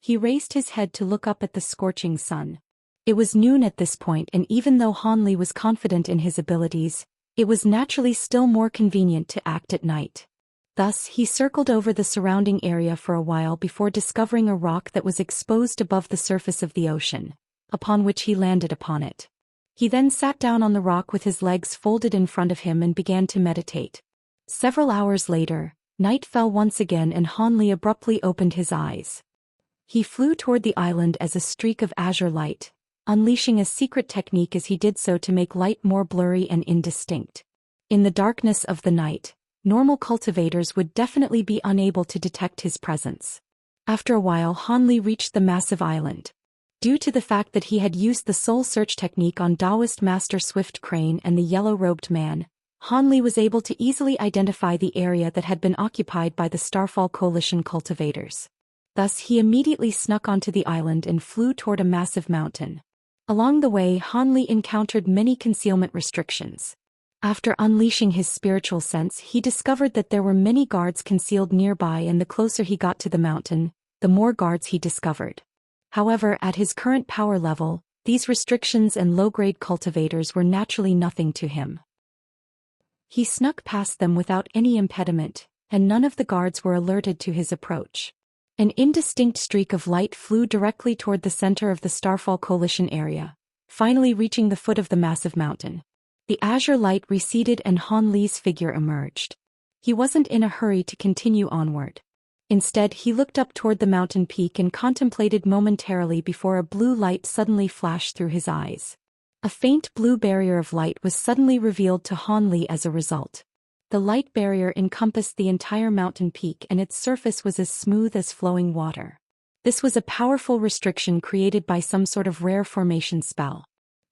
He raised his head to look up at the scorching sun. It was noon at this point, and even though Han Li was confident in his abilities, it was naturally still more convenient to act at night. Thus, he circled over the surrounding area for a while before discovering a rock that was exposed above the surface of the ocean, upon which he landed upon it. He then sat down on the rock with his legs folded in front of him and began to meditate. Several hours later, night fell once again and Han Li abruptly opened his eyes. He flew toward the island as a streak of azure light, unleashing a secret technique as he did so to make light more blurry and indistinct. In the darkness of the night, normal cultivators would definitely be unable to detect his presence. After a while, Han Li reached the massive island. Due to the fact that he had used the soul search technique on Daoist Master Swift Crane and the yellow-robed man, Han Li was able to easily identify the area that had been occupied by the Starfall Coalition cultivators. Thus, he immediately snuck onto the island and flew toward a massive mountain. Along the way, Han Li encountered many concealment restrictions. After unleashing his spiritual sense, he discovered that there were many guards concealed nearby, and the closer he got to the mountain, the more guards he discovered. However, at his current power level, these restrictions and low-grade cultivators were naturally nothing to him. He snuck past them without any impediment, and none of the guards were alerted to his approach. An indistinct streak of light flew directly toward the center of the Starfall Coalition area, finally reaching the foot of the massive mountain. The azure light receded and Han Li's figure emerged. He wasn't in a hurry to continue onward. Instead, he looked up toward the mountain peak and contemplated momentarily before a blue light suddenly flashed through his eyes. A faint blue barrier of light was suddenly revealed to Han Li as a result. The light barrier encompassed the entire mountain peak, and its surface was as smooth as flowing water. This was a powerful restriction created by some sort of rare formation spell.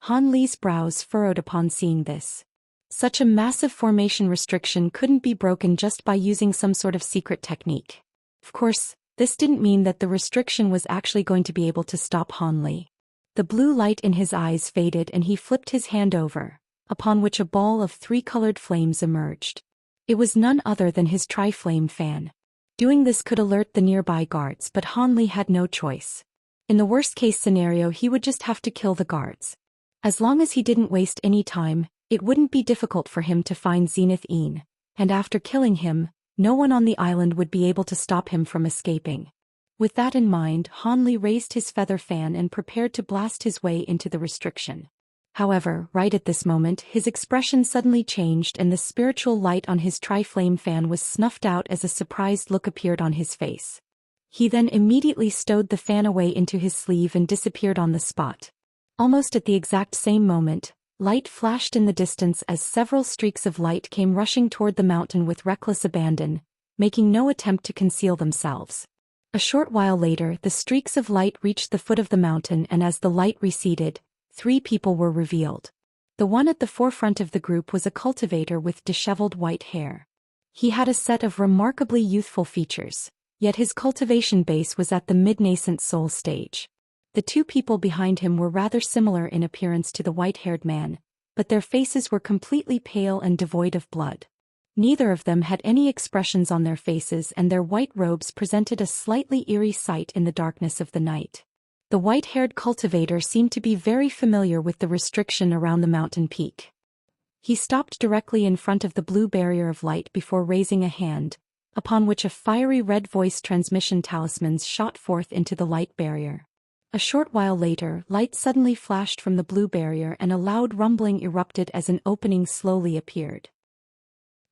Han Li's brows furrowed upon seeing this. Such a massive formation restriction couldn't be broken just by using some sort of secret technique. Of course, this didn't mean that the restriction was actually going to be able to stop Han Li. The blue light in his eyes faded and he flipped his hand over, upon which a ball of three-colored flames emerged. It was none other than his tri-flame fan. Doing this could alert the nearby guards, but Han Li had no choice. In the worst-case scenario, he would just have to kill the guards. As long as he didn't waste any time, it wouldn't be difficult for him to find Zenith Een, and after killing him, no one on the island would be able to stop him from escaping. With that in mind, Han Li raised his feather fan and prepared to blast his way into the restriction. However, right at this moment, his expression suddenly changed and the spiritual light on his tri-flame fan was snuffed out as a surprised look appeared on his face. He then immediately stowed the fan away into his sleeve and disappeared on the spot. Almost at the exact same moment, light flashed in the distance as several streaks of light came rushing toward the mountain with reckless abandon, making no attempt to conceal themselves. A short while later, the streaks of light reached the foot of the mountain, and as the light receded, 3 people were revealed. The one at the forefront of the group was a cultivator with disheveled white hair. He had a set of remarkably youthful features, Yet his cultivation base was at the mid-nascent soul stage. The two people behind him were rather similar in appearance to the white-haired man, but their faces were completely pale and devoid of blood. Neither of them had any expressions on their faces, and their white robes presented a slightly eerie sight in the darkness of the night. The white-haired cultivator seemed to be very familiar with the restriction around the mountain peak. He stopped directly in front of the blue barrier of light before raising a hand, upon which a fiery red voice transmission talismans shot forth into the light barrier. A short while later, light suddenly flashed from the blue barrier and a loud rumbling erupted as an opening slowly appeared.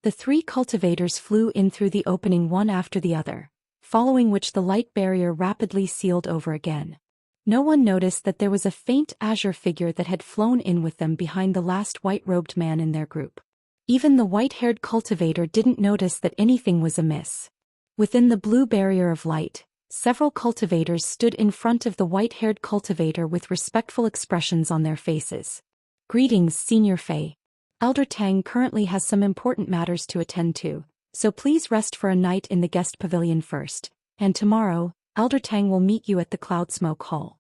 The three cultivators flew in through the opening one after the other, following which the light barrier rapidly sealed over again. No one noticed that there was a faint azure figure that had flown in with them behind the last white-robed man in their group. Even the white-haired cultivator didn't notice that anything was amiss. Within the blue barrier of light, several cultivators stood in front of the white-haired cultivator with respectful expressions on their faces. "Greetings, Senior Fei. Elder Tang currently has some important matters to attend to, so please rest for a night in the guest pavilion first, and tomorrow, Elder Tang will meet you at the Cloud Smoke Hall."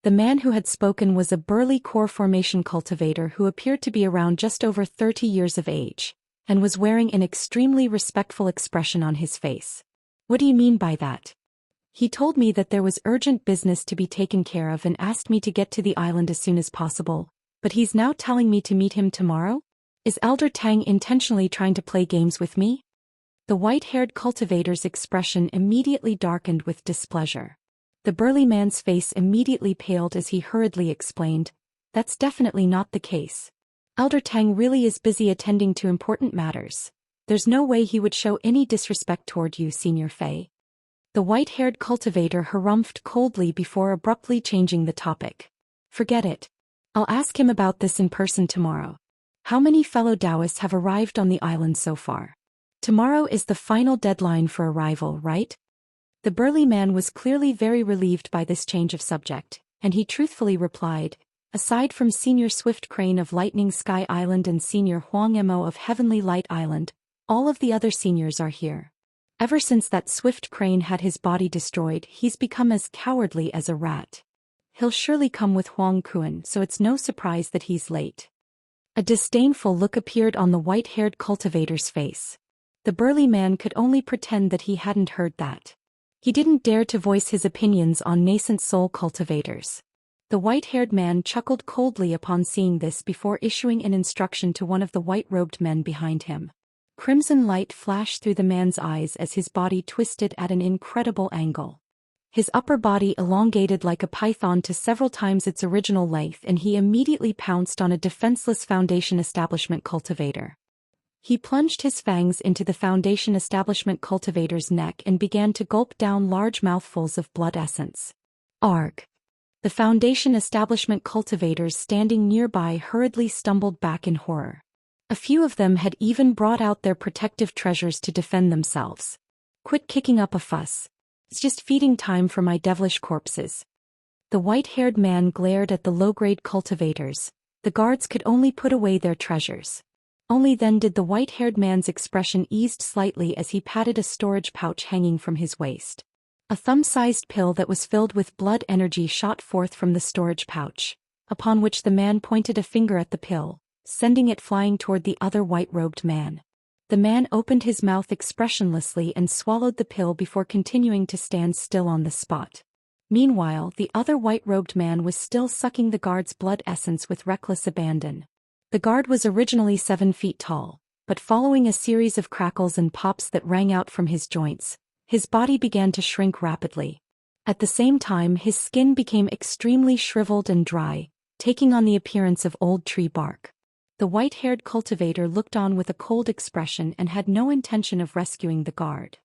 The man who had spoken was a burly core formation cultivator who appeared to be around just over 30 years of age, and was wearing an extremely respectful expression on his face. "What do you mean by that?" "He told me that there was urgent business to be taken care of and asked me to get to the island as soon as possible, but he's now telling me to meet him tomorrow? Is Elder Tang intentionally trying to play games with me?" The white-haired cultivator's expression immediately darkened with displeasure. The burly man's face immediately paled as he hurriedly explained, "That's definitely not the case. Elder Tang really is busy attending to important matters. There's no way he would show any disrespect toward you, Senior Fei." The white-haired cultivator harumphed coldly before abruptly changing the topic. "Forget it. I'll ask him about this in person tomorrow. How many fellow Daoists have arrived on the island so far? Tomorrow is the final deadline for arrival, right?" The burly man was clearly very relieved by this change of subject, and he truthfully replied, "Aside from Senior Swift Crane of Lightning Sky Island and Senior Huang Mo of Heavenly Light Island, all of the other seniors are here. Ever since that Swift Crane had his body destroyed, he's become as cowardly as a rat. He'll surely come with Huang Kuan, so it's no surprise that he's late." A disdainful look appeared on the white-haired cultivator's face. The burly man could only pretend that he hadn't heard that. He didn't dare to voice his opinions on nascent soul cultivators. The white-haired man chuckled coldly upon seeing this before issuing an instruction to one of the white-robed men behind him. Crimson light flashed through the man's eyes as his body twisted at an incredible angle. His upper body elongated like a python to several times its original length, and he immediately pounced on a defenseless Foundation Establishment cultivator. He plunged his fangs into the Foundation Establishment cultivator's neck and began to gulp down large mouthfuls of blood essence. Arg! The Foundation Establishment cultivators standing nearby hurriedly stumbled back in horror. A few of them had even brought out their protective treasures to defend themselves. "Quit kicking up a fuss. It's just feeding time for my devilish corpses." The white-haired man glared at the low-grade cultivators. The guards could only put away their treasures. Only then did the white-haired man's expression ease slightly as he patted a storage pouch hanging from his waist. A thumb-sized pill that was filled with blood energy shot forth from the storage pouch, upon which the man pointed a finger at the pill, sending it flying toward the other white-robed man. The man opened his mouth expressionlessly and swallowed the pill before continuing to stand still on the spot. Meanwhile, the other white-robed man was still sucking the guard's blood essence with reckless abandon. The guard was originally 7 feet tall, but following a series of crackles and pops that rang out from his joints, his body began to shrink rapidly. At the same time, his skin became extremely shriveled and dry, taking on the appearance of old tree bark. The white-haired cultivator looked on with a cold expression and had no intention of rescuing the guard.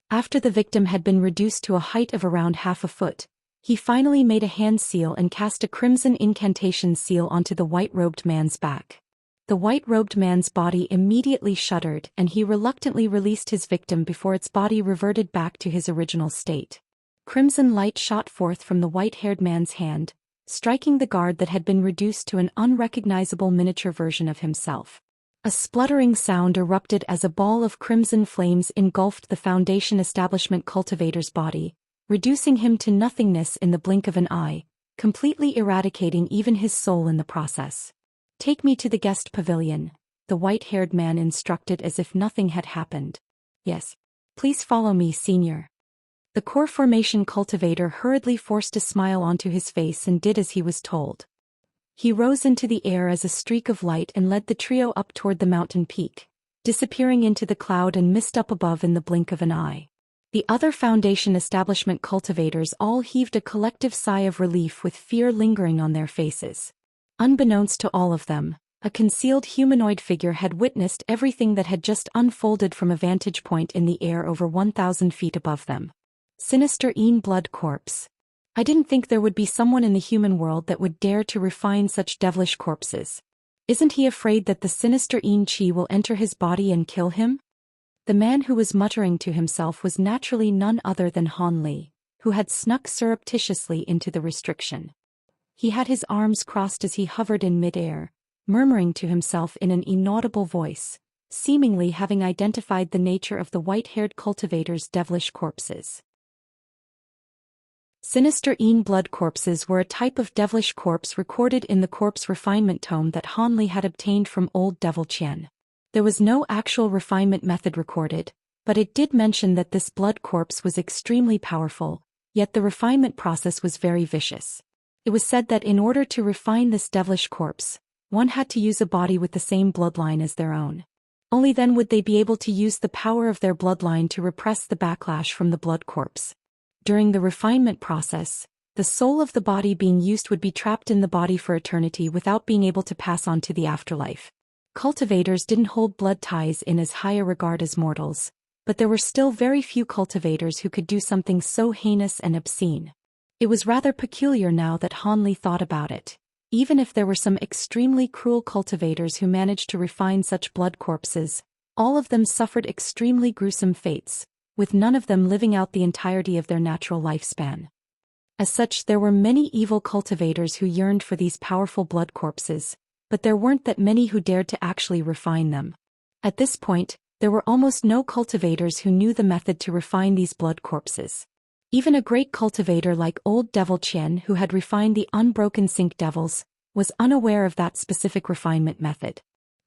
After the victim had been reduced to a height of around half a foot, he finally made a hand seal and cast a crimson incantation seal onto the white-robed man's back. The white-robed man's body immediately shuddered and he reluctantly released his victim before its body reverted back to his original state. Crimson light shot forth from the white-haired man's hand, striking the guard that had been reduced to an unrecognizable miniature version of himself. A spluttering sound erupted as a ball of crimson flames engulfed the Foundation Establishment cultivator's body, reducing him to nothingness in the blink of an eye, completely eradicating even his soul in the process. "Take me to the guest pavilion," the white-haired man instructed as if nothing had happened. "Yes. Please follow me, Senior." The core formation cultivator hurriedly forced a smile onto his face and did as he was told. He rose into the air as a streak of light and led the trio up toward the mountain peak, disappearing into the cloud and mist up above in the blink of an eye. The other Foundation Establishment cultivators all heaved a collective sigh of relief with fear lingering on their faces. Unbeknownst to all of them, a concealed humanoid figure had witnessed everything that had just unfolded from a vantage point in the air over 1,000 feet above them. Sinister Blood Corpse. "I didn't think there would be someone in the human world that would dare to refine such devilish corpses. Isn't he afraid that the sinister Qi will enter his body and kill him?" The man who was muttering to himself was naturally none other than Han Li, who had snuck surreptitiously into the restriction. He had his arms crossed as he hovered in mid-air, murmuring to himself in an inaudible voice, seemingly having identified the nature of the white-haired cultivator's devilish corpses. Sinister blood corpses were a type of devilish corpse recorded in the corpse refinement tome that Han Li had obtained from old Devil Qian. There was no actual refinement method recorded, but it did mention that this blood corpse was extremely powerful, yet the refinement process was very vicious. It was said that in order to refine this devilish corpse, one had to use a body with the same bloodline as their own. Only then would they be able to use the power of their bloodline to repress the backlash from the blood corpse. During the refinement process, the soul of the body being used would be trapped in the body for eternity without being able to pass on to the afterlife. Cultivators didn't hold blood ties in as high a regard as mortals, but there were still very few cultivators who could do something so heinous and obscene. It was rather peculiar now that Han Li thought about it. Even if there were some extremely cruel cultivators who managed to refine such blood corpses, all of them suffered extremely gruesome fates, with none of them living out the entirety of their natural lifespan. As such, there were many evil cultivators who yearned for these powerful blood corpses, but there weren't that many who dared to actually refine them. At this point, there were almost no cultivators who knew the method to refine these blood corpses. Even a great cultivator like old Devil Qian, who had refined the unbroken Sync Devils, was unaware of that specific refinement method.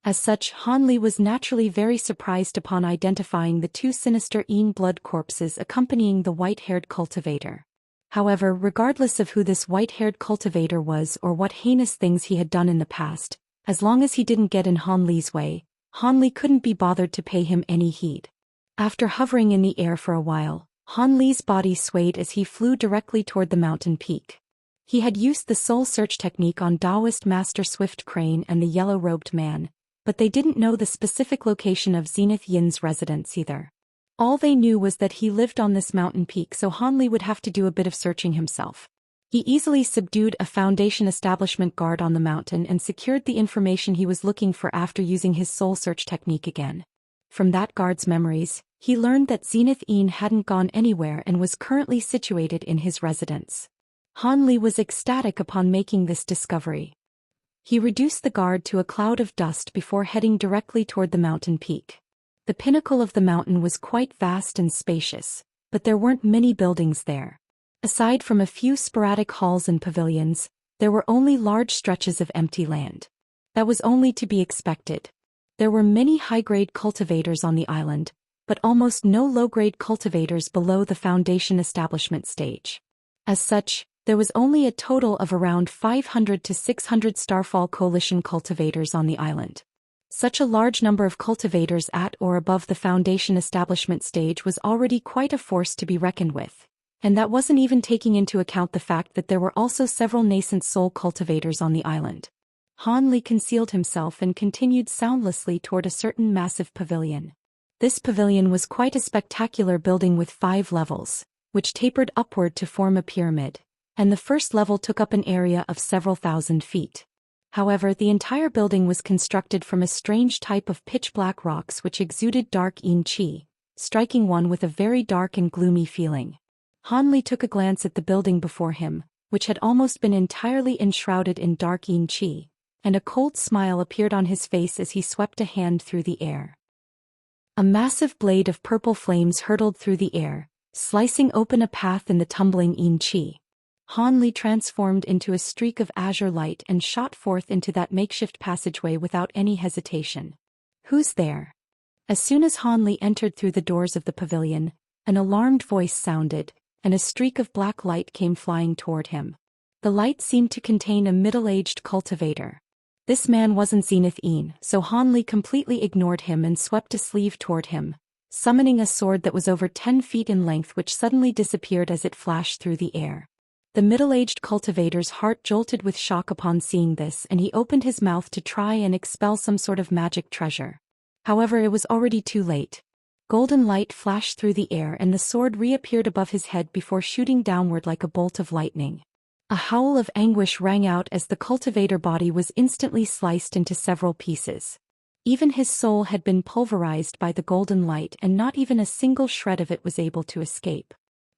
As such, Han Li was naturally very surprised upon identifying the two sinister blood corpses accompanying the white-haired cultivator. However, regardless of who this white-haired cultivator was or what heinous things he had done in the past, as long as he didn't get in Han Li's way, Han Li couldn't be bothered to pay him any heed. After hovering in the air for a while, Han Li's body swayed as he flew directly toward the mountain peak. He had used the soul search technique on Daoist Master Swift Crane and the yellow-robed man, but they didn't know the specific location of Zenith Yin's residence either. All they knew was that he lived on this mountain peak, so Han Li would have to do a bit of searching himself. He easily subdued a Foundation Establishment guard on the mountain and secured the information he was looking for after using his soul search technique again. From that guard's memories, he learned that Zenith Yin hadn't gone anywhere and was currently situated in his residence. Han Li was ecstatic upon making this discovery. He reduced the guard to a cloud of dust before heading directly toward the mountain peak. The pinnacle of the mountain was quite vast and spacious, but there weren't many buildings there. Aside from a few sporadic halls and pavilions, there were only large stretches of empty land. That was only to be expected. There were many high-grade cultivators on the island, but almost no low-grade cultivators below the Foundation Establishment stage. As such, there was only a total of around 500 to 600 Starfall Coalition cultivators on the island. Such a large number of cultivators at or above the Foundation Establishment stage was already quite a force to be reckoned with, and that wasn't even taking into account the fact that there were also several nascent soul cultivators on the island. Han Li concealed himself and continued soundlessly toward a certain massive pavilion. This pavilion was quite a spectacular building with 5 levels, which tapered upward to form a pyramid, and the first level took up an area of several thousand feet. However, the entire building was constructed from a strange type of pitch-black rocks which exuded dark qi, striking one with a very dark and gloomy feeling. Han Li took a glance at the building before him, which had almost been entirely enshrouded in dark qi, and a cold smile appeared on his face as he swept a hand through the air. A massive blade of purple flames hurtled through the air, slicing open a path in the tumbling yin qi. Han Li transformed into a streak of azure light and shot forth into that makeshift passageway without any hesitation. "Who's there?" As soon as Han Li entered through the doors of the pavilion, an alarmed voice sounded, and a streak of black light came flying toward him. The light seemed to contain a middle-aged cultivator. This man wasn't Zenith Yin, so Han Li completely ignored him and swept a sleeve toward him, summoning a sword that was over 10 feet in length which suddenly disappeared as it flashed through the air. The middle-aged cultivator's heart jolted with shock upon seeing this, and he opened his mouth to try and expel some sort of magic treasure. However, it was already too late. Golden light flashed through the air and the sword reappeared above his head before shooting downward like a bolt of lightning. A howl of anguish rang out as the cultivator body was instantly sliced into several pieces. Even his soul had been pulverized by the golden light and not even a single shred of it was able to escape.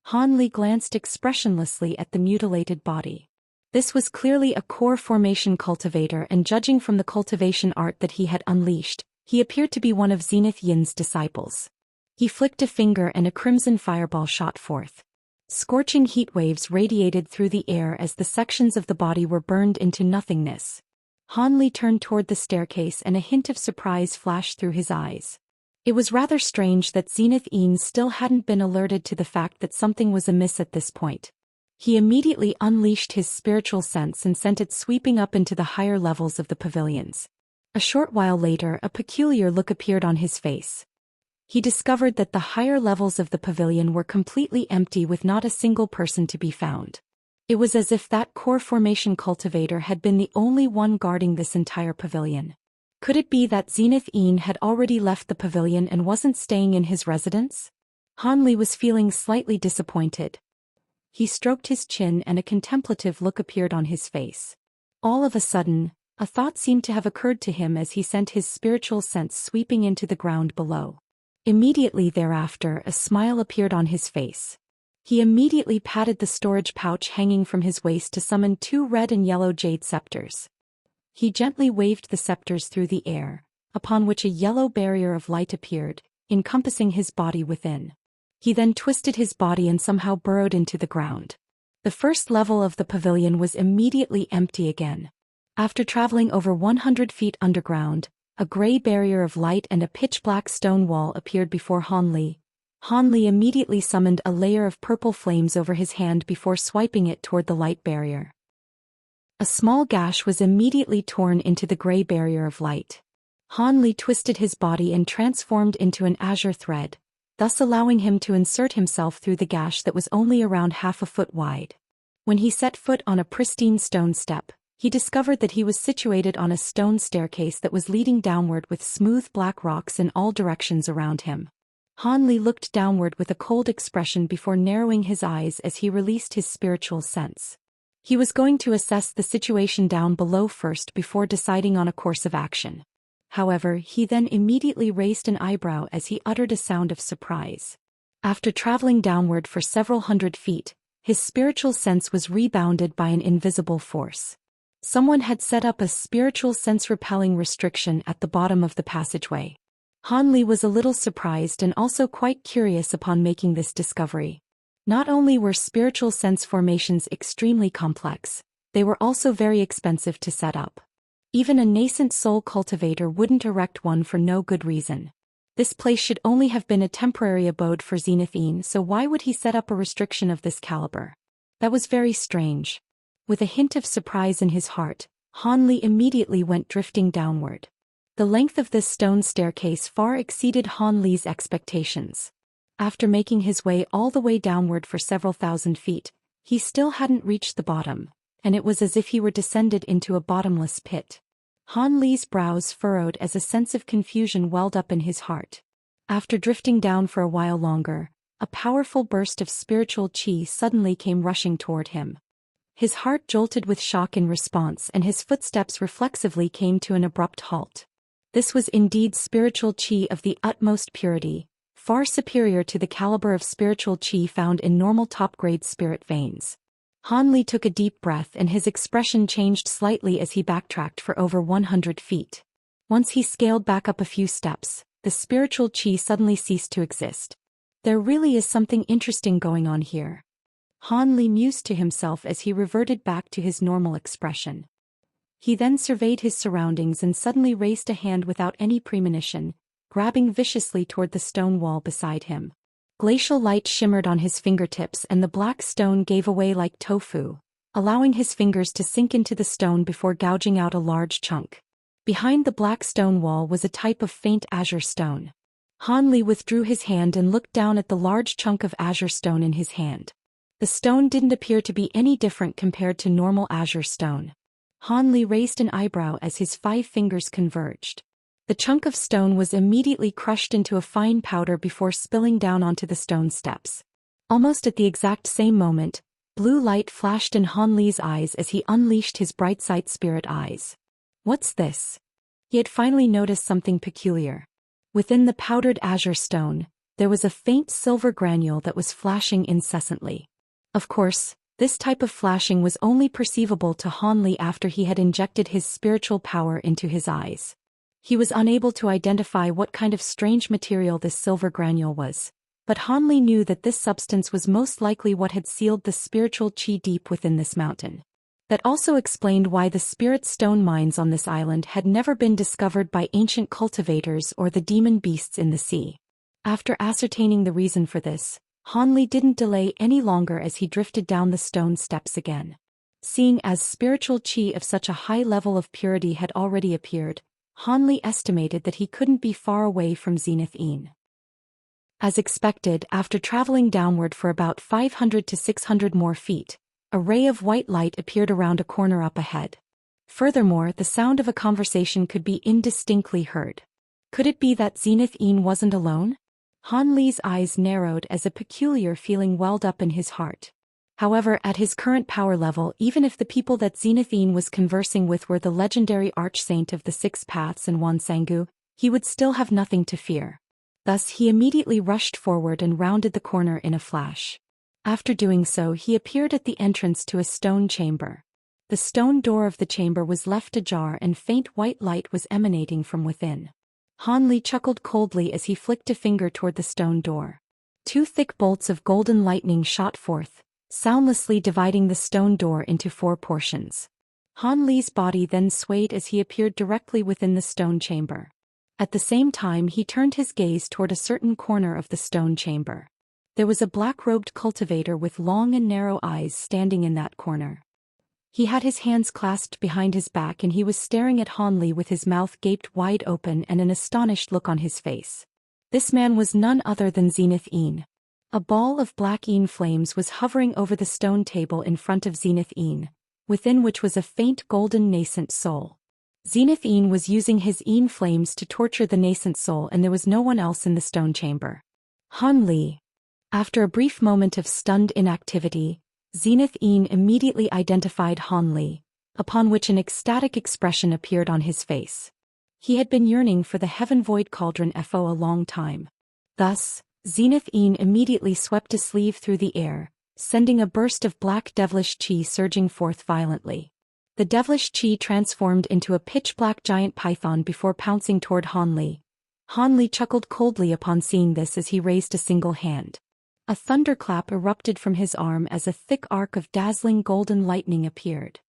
Han Li glanced expressionlessly at the mutilated body. This was clearly a core formation cultivator, and judging from the cultivation art that he had unleashed, he appeared to be one of Zenith Yin's disciples. He flicked a finger and a crimson fireball shot forth. Scorching heat waves radiated through the air as the sections of the body were burned into nothingness. Han Li turned toward the staircase and a hint of surprise flashed through his eyes. It was rather strange that Zenith Yin still hadn't been alerted to the fact that something was amiss at this point. He immediately unleashed his spiritual sense and sent it sweeping up into the higher levels of the pavilions. A short while later, a peculiar look appeared on his face. He discovered that the higher levels of the pavilion were completely empty with not a single person to be found. It was as if that core formation cultivator had been the only one guarding this entire pavilion. Could it be that Zenith Yin had already left the pavilion and wasn't staying in his residence? Han Li was feeling slightly disappointed. He stroked his chin and a contemplative look appeared on his face. All of a sudden, a thought seemed to have occurred to him as he sent his spiritual sense sweeping into the ground below. Immediately thereafter, a smile appeared on his face. He immediately patted the storage pouch hanging from his waist to summon 2 red and yellow jade scepters. He gently waved the scepters through the air, upon which a yellow barrier of light appeared, encompassing his body within. He then twisted his body and somehow burrowed into the ground. The first level of the pavilion was immediately empty again. After traveling over 100 feet underground, a gray barrier of light and a pitch-black stone wall appeared before Han Li. Han Li immediately summoned a layer of purple flames over his hand before swiping it toward the light barrier. A small gash was immediately torn into the gray barrier of light. Han Li twisted his body and transformed into an azure thread, thus allowing him to insert himself through the gash that was only around half a foot wide. When he set foot on a pristine stone step, he discovered that he was situated on a stone staircase that was leading downward with smooth black rocks in all directions around him. Han Li looked downward with a cold expression before narrowing his eyes as he released his spiritual sense. He was going to assess the situation down below first before deciding on a course of action. However, he then immediately raised an eyebrow as he uttered a sound of surprise. After traveling downward for several hundred feet, his spiritual sense was rebounded by an invisible force. Someone had set up a spiritual sense-repelling restriction at the bottom of the passageway. Han Li was a little surprised and also quite curious upon making this discovery. Not only were spiritual sense formations extremely complex, they were also very expensive to set up. Even a nascent soul cultivator wouldn't erect one for no good reason. This place should only have been a temporary abode for Zenith Yin, so why would he set up a restriction of this caliber? That was very strange. With a hint of surprise in his heart, Han Li immediately went drifting downward. The length of this stone staircase far exceeded Han Li's expectations. After making his way all the way downward for several thousand feet, he still hadn't reached the bottom, and it was as if he were descended into a bottomless pit. Han Li's brows furrowed as a sense of confusion welled up in his heart. After drifting down for a while longer, a powerful burst of spiritual qi suddenly came rushing toward him. His heart jolted with shock in response, and his footsteps reflexively came to an abrupt halt. This was indeed spiritual qi of the utmost purity, far superior to the caliber of spiritual qi found in normal top-grade spirit veins. Han Li took a deep breath and his expression changed slightly as he backtracked for over 100 feet. Once he scaled back up a few steps, the spiritual qi suddenly ceased to exist. There really is something interesting going on here. Han Li mused to himself as he reverted back to his normal expression. He then surveyed his surroundings and suddenly raised a hand without any premonition, grabbing viciously toward the stone wall beside him. Glacial light shimmered on his fingertips and the black stone gave away like tofu, allowing his fingers to sink into the stone before gouging out a large chunk. Behind the black stone wall was a type of faint azure stone. Han Li withdrew his hand and looked down at the large chunk of azure stone in his hand. The stone didn't appear to be any different compared to normal azure stone. Han Li raised an eyebrow as his 5 fingers converged. The chunk of stone was immediately crushed into a fine powder before spilling down onto the stone steps. Almost at the exact same moment, blue light flashed in Han Li's eyes as he unleashed his bright sight spirit eyes. What's this? He had finally noticed something peculiar. Within the powdered azure stone, there was a faint silver granule that was flashing incessantly. Of course, this type of flashing was only perceivable to Han Li after he had injected his spiritual power into his eyes. He was unable to identify what kind of strange material this silver granule was, but Han Li knew that this substance was most likely what had sealed the spiritual qi deep within this mountain. That also explained why the spirit stone mines on this island had never been discovered by ancient cultivators or the demon beasts in the sea. After ascertaining the reason for this, Han Li didn't delay any longer as he drifted down the stone steps again. Seeing as spiritual qi of such a high level of purity had already appeared, Han Li estimated that he couldn't be far away from Zenith Yin. As expected, after traveling downward for about 500 to 600 more feet, a ray of white light appeared around a corner up ahead. Furthermore, the sound of a conversation could be indistinctly heard. Could it be that Zenith Yin wasn't alone? Han Li's eyes narrowed as a peculiar feeling welled up in his heart. However, at his current power level, even if the people that Zenith Yin was conversing with were the legendary archsaint of the Six Paths and Wan Sangu, he would still have nothing to fear. Thus he immediately rushed forward and rounded the corner in a flash. After doing so, he appeared at the entrance to a stone chamber. The stone door of the chamber was left ajar and faint white light was emanating from within. Han Li chuckled coldly as he flicked a finger toward the stone door. 2 thick bolts of golden lightning shot forth, soundlessly dividing the stone door into 4 portions. Han Li's body then swayed as he appeared directly within the stone chamber. At the same time, he turned his gaze toward a certain corner of the stone chamber. There was a black-robed cultivator with long and narrow eyes standing in that corner. He had his hands clasped behind his back and he was staring at Han Li with his mouth gaped wide open and an astonished look on his face. This man was none other than Zenith Yin. A ball of black Yin flames was hovering over the stone table in front of Zenith Yin, within which was a faint golden nascent soul. Zenith Yin was using his Yin flames to torture the nascent soul and there was no one else in the stone chamber. Han Li. After a brief moment of stunned inactivity, Zenith Yin immediately identified Han Li, upon which an ecstatic expression appeared on his face. He had been yearning for the Heaven Void Cauldron for a long time. Thus, Zenith Yin immediately swept a sleeve through the air, sending a burst of black devilish qi surging forth violently. The devilish qi transformed into a pitch-black giant python before pouncing toward Han Li. Han Li chuckled coldly upon seeing this as he raised a single hand. A thunderclap erupted from his arm as a thick arc of dazzling golden lightning appeared.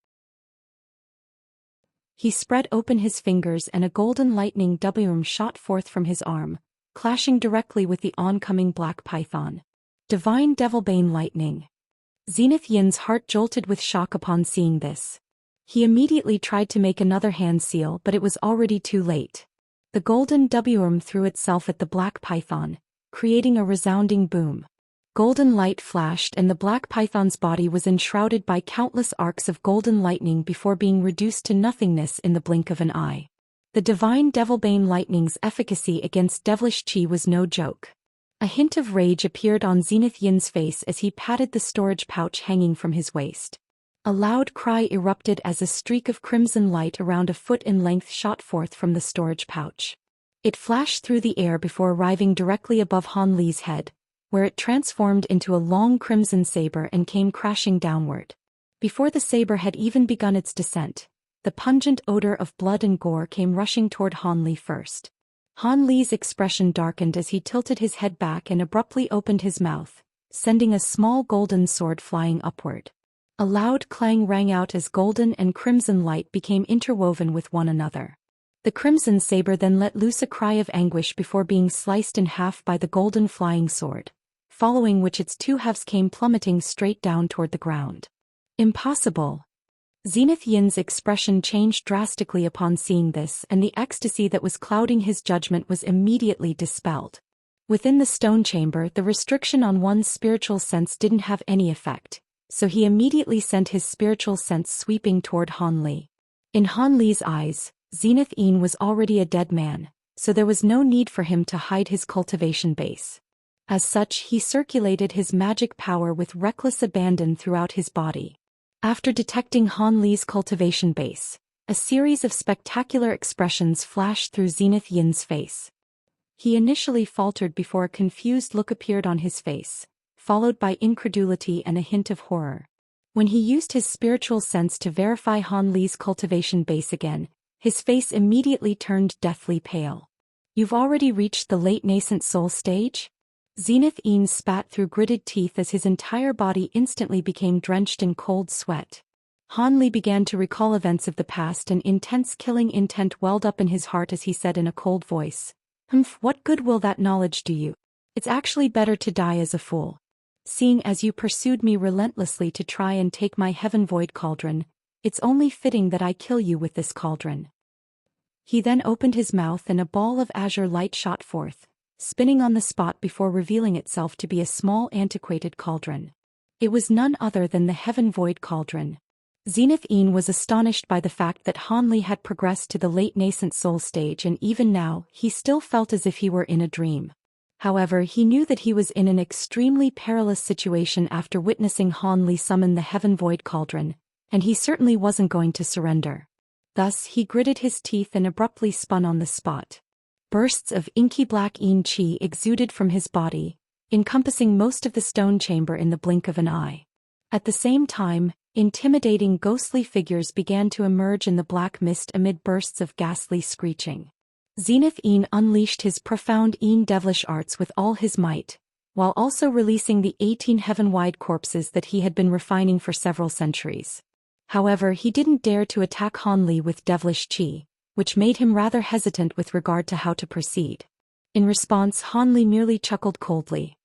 He spread open his fingers and a golden lightning doubloon shot forth from his arm, clashing directly with the oncoming black python. Divine Devilbane Lightning. Zenith Yin's heart jolted with shock upon seeing this. He immediately tried to make another hand seal, but it was already too late. The golden doubloon threw itself at the black python, creating a resounding boom. Golden light flashed and the black python's body was enshrouded by countless arcs of golden lightning before being reduced to nothingness in the blink of an eye. The divine Devilbane Lightning's efficacy against devilish qi was no joke. A hint of rage appeared on Zenith Yin's face as he patted the storage pouch hanging from his waist. A loud cry erupted as a streak of crimson light around a foot in length shot forth from the storage pouch. It flashed through the air before arriving directly above Han Li's head, where it transformed into a long crimson saber and came crashing downward. Before the saber had even begun its descent, the pungent odor of blood and gore came rushing toward Han Li first. Han Li's expression darkened as he tilted his head back and abruptly opened his mouth, sending a small golden sword flying upward. A loud clang rang out as golden and crimson light became interwoven with one another. The crimson saber then let loose a cry of anguish before being sliced in half by the golden flying sword, following which its two halves came plummeting straight down toward the ground. Impossible! Zenith Yin's expression changed drastically upon seeing this, and the ecstasy that was clouding his judgment was immediately dispelled. Within the stone chamber, the restriction on one's spiritual sense didn't have any effect, so he immediately sent his spiritual sense sweeping toward Han Li. In Han Li's eyes, Zenith Yin was already a dead man, so there was no need for him to hide his cultivation base. As such, he circulated his magic power with reckless abandon throughout his body. After detecting Han Li's cultivation base, a series of spectacular expressions flashed through Zenith Yin's face. He initially faltered before a confused look appeared on his face, followed by incredulity and a hint of horror. When he used his spiritual sense to verify Han Li's cultivation base again, his face immediately turned deathly pale. "You've already reached the late nascent soul stage?" Zenith Yin spat through gritted teeth as his entire body instantly became drenched in cold sweat. Han Li began to recall events of the past, and intense killing intent welled up in his heart as he said in a cold voice, "What good will that knowledge do you? It's actually better to die as a fool. Seeing as you pursued me relentlessly to try and take my heaven void cauldron, it's only fitting that I kill you with this cauldron." He then opened his mouth and a ball of azure light shot forth, spinning on the spot before revealing itself to be a small antiquated cauldron. It was none other than the heaven void cauldron. Zenith Yin was astonished by the fact that Han Li had progressed to the late nascent soul stage, and even now, he still felt as if he were in a dream. However, he knew that he was in an extremely perilous situation after witnessing Han Li summon the heaven void cauldron, and he certainly wasn't going to surrender. Thus, he gritted his teeth and abruptly spun on the spot. Bursts of inky black yin qi exuded from his body, encompassing most of the stone chamber in the blink of an eye. At the same time, intimidating ghostly figures began to emerge in the black mist amid bursts of ghastly screeching. Zenith Yin unleashed his profound Yin devilish arts with all his might, while also releasing the 18 heaven-wide corpses that he had been refining for several centuries. However, he didn't dare to attack Han Li with devilish qi, which made him rather hesitant with regard to how to proceed. In response, Han Li merely chuckled coldly.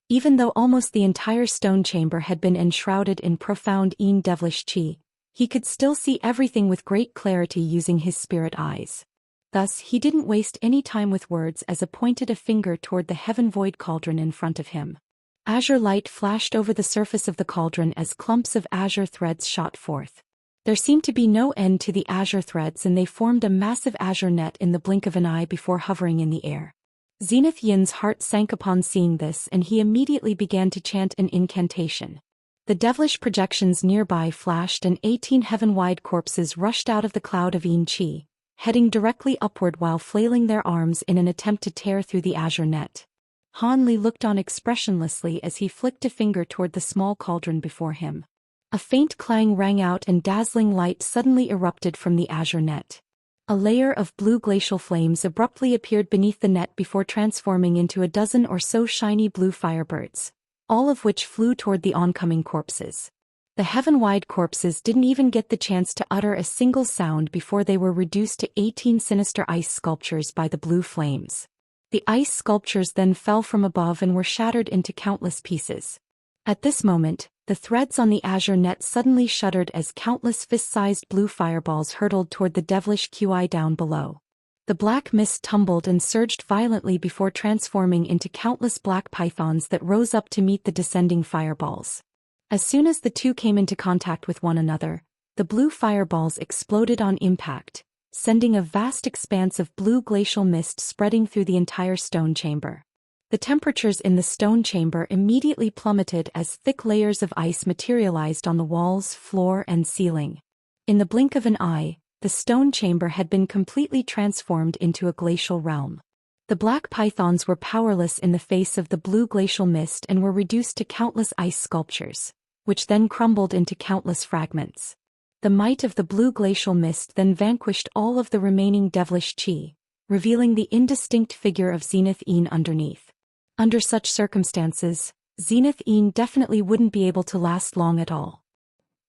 Even though almost the entire stone chamber had been enshrouded in profound Yin devilish qi, he could still see everything with great clarity using his spirit eyes. Thus, he didn't waste any time with words as he pointed a finger toward the heaven void cauldron in front of him. Azure light flashed over the surface of the cauldron as clumps of azure threads shot forth. There seemed to be no end to the azure threads, and they formed a massive azure net in the blink of an eye before hovering in the air. Zenith Yin's heart sank upon seeing this, and he immediately began to chant an incantation. The devilish projections nearby flashed, and 18 heaven-wide corpses rushed out of the cloud of yin qi, heading directly upward while flailing their arms in an attempt to tear through the azure net. Han Li looked on expressionlessly as he flicked a finger toward the small cauldron before him. A faint clang rang out and dazzling light suddenly erupted from the azure net. A layer of blue glacial flames abruptly appeared beneath the net before transforming into a dozen or so shiny blue firebirds, all of which flew toward the oncoming corpses. The heaven-wide corpses didn't even get the chance to utter a single sound before they were reduced to 18 sinister ice sculptures by the blue flames. The ice sculptures then fell from above and were shattered into countless pieces. At this moment, the threads on the azure net suddenly shuddered as countless fist-sized blue fireballs hurtled toward the devilish QI down below. The black mist tumbled and surged violently before transforming into countless black pythons that rose up to meet the descending fireballs. As soon as the two came into contact with one another, the blue fireballs exploded on impact, sending a vast expanse of blue glacial mist spreading through the entire stone chamber. The temperatures in the stone chamber immediately plummeted as thick layers of ice materialized on the walls, floor, and ceiling. In the blink of an eye, the stone chamber had been completely transformed into a glacial realm. The black pythons were powerless in the face of the blue glacial mist and were reduced to countless ice sculptures, which then crumbled into countless fragments. The might of the blue glacial mist then vanquished all of the remaining devilish qi, revealing the indistinct figure of Zenith Yin underneath. Under such circumstances, Zenith Yin definitely wouldn't be able to last long at all.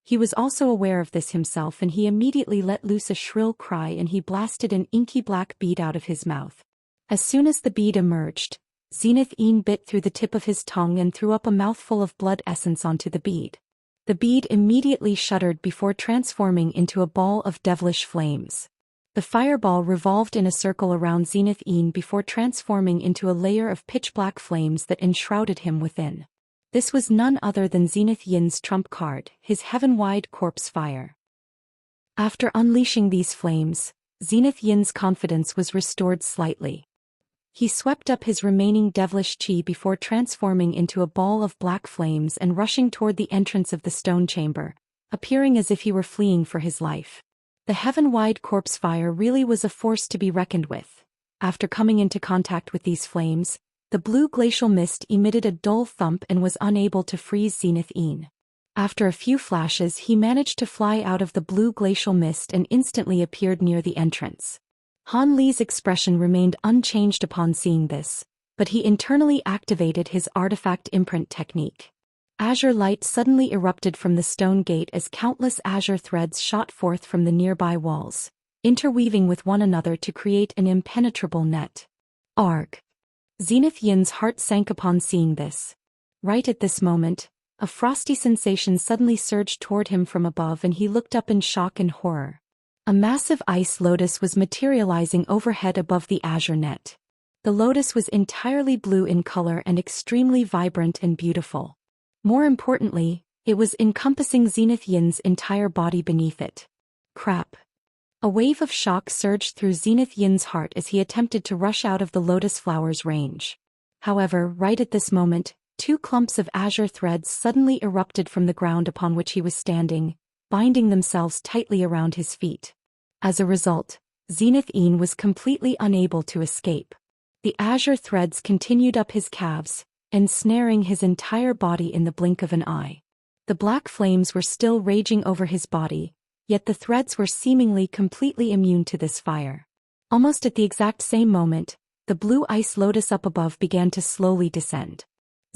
He was also aware of this himself, and he immediately let loose a shrill cry and he blasted an inky black bead out of his mouth. As soon as the bead emerged, Zenith Yin bit through the tip of his tongue and threw up a mouthful of blood essence onto the bead. The bead immediately shuddered before transforming into a ball of devilish flames. The fireball revolved in a circle around Zenith Yin before transforming into a layer of pitch-black flames that enshrouded him within. This was none other than Zenith Yin's trump card, his heaven-wide corpse fire. After unleashing these flames, Zenith Yin's confidence was restored slightly. He swept up his remaining devilish qi before transforming into a ball of black flames and rushing toward the entrance of the stone chamber, appearing as if he were fleeing for his life. The heaven-wide corpse fire really was a force to be reckoned with. After coming into contact with these flames, the blue glacial mist emitted a dull thump and was unable to freeze Zenith Yin. After a few flashes, he managed to fly out of the blue glacial mist and instantly appeared near the entrance. Han Li's expression remained unchanged upon seeing this, but he internally activated his artifact imprint technique. Azure light suddenly erupted from the stone gate as countless azure threads shot forth from the nearby walls, interweaving with one another to create an impenetrable net. Arg! Zenith Yin's heart sank upon seeing this. Right at this moment, a frosty sensation suddenly surged toward him from above and he looked up in shock and horror. A massive ice lotus was materializing overhead above the azure net. The lotus was entirely blue in color and extremely vibrant and beautiful. More importantly, it was encompassing Zenith Yin's entire body beneath it. Crap. A wave of shock surged through Zenith Yin's heart as he attempted to rush out of the lotus flower's range. However, right at this moment, two clumps of azure threads suddenly erupted from the ground upon which he was standing, binding themselves tightly around his feet. As a result, Zenith Yin was completely unable to escape. The azure threads continued up his calves, ensnaring his entire body in the blink of an eye. The black flames were still raging over his body, yet the threads were seemingly completely immune to this fire. Almost at the exact same moment, the blue ice lotus up above began to slowly descend.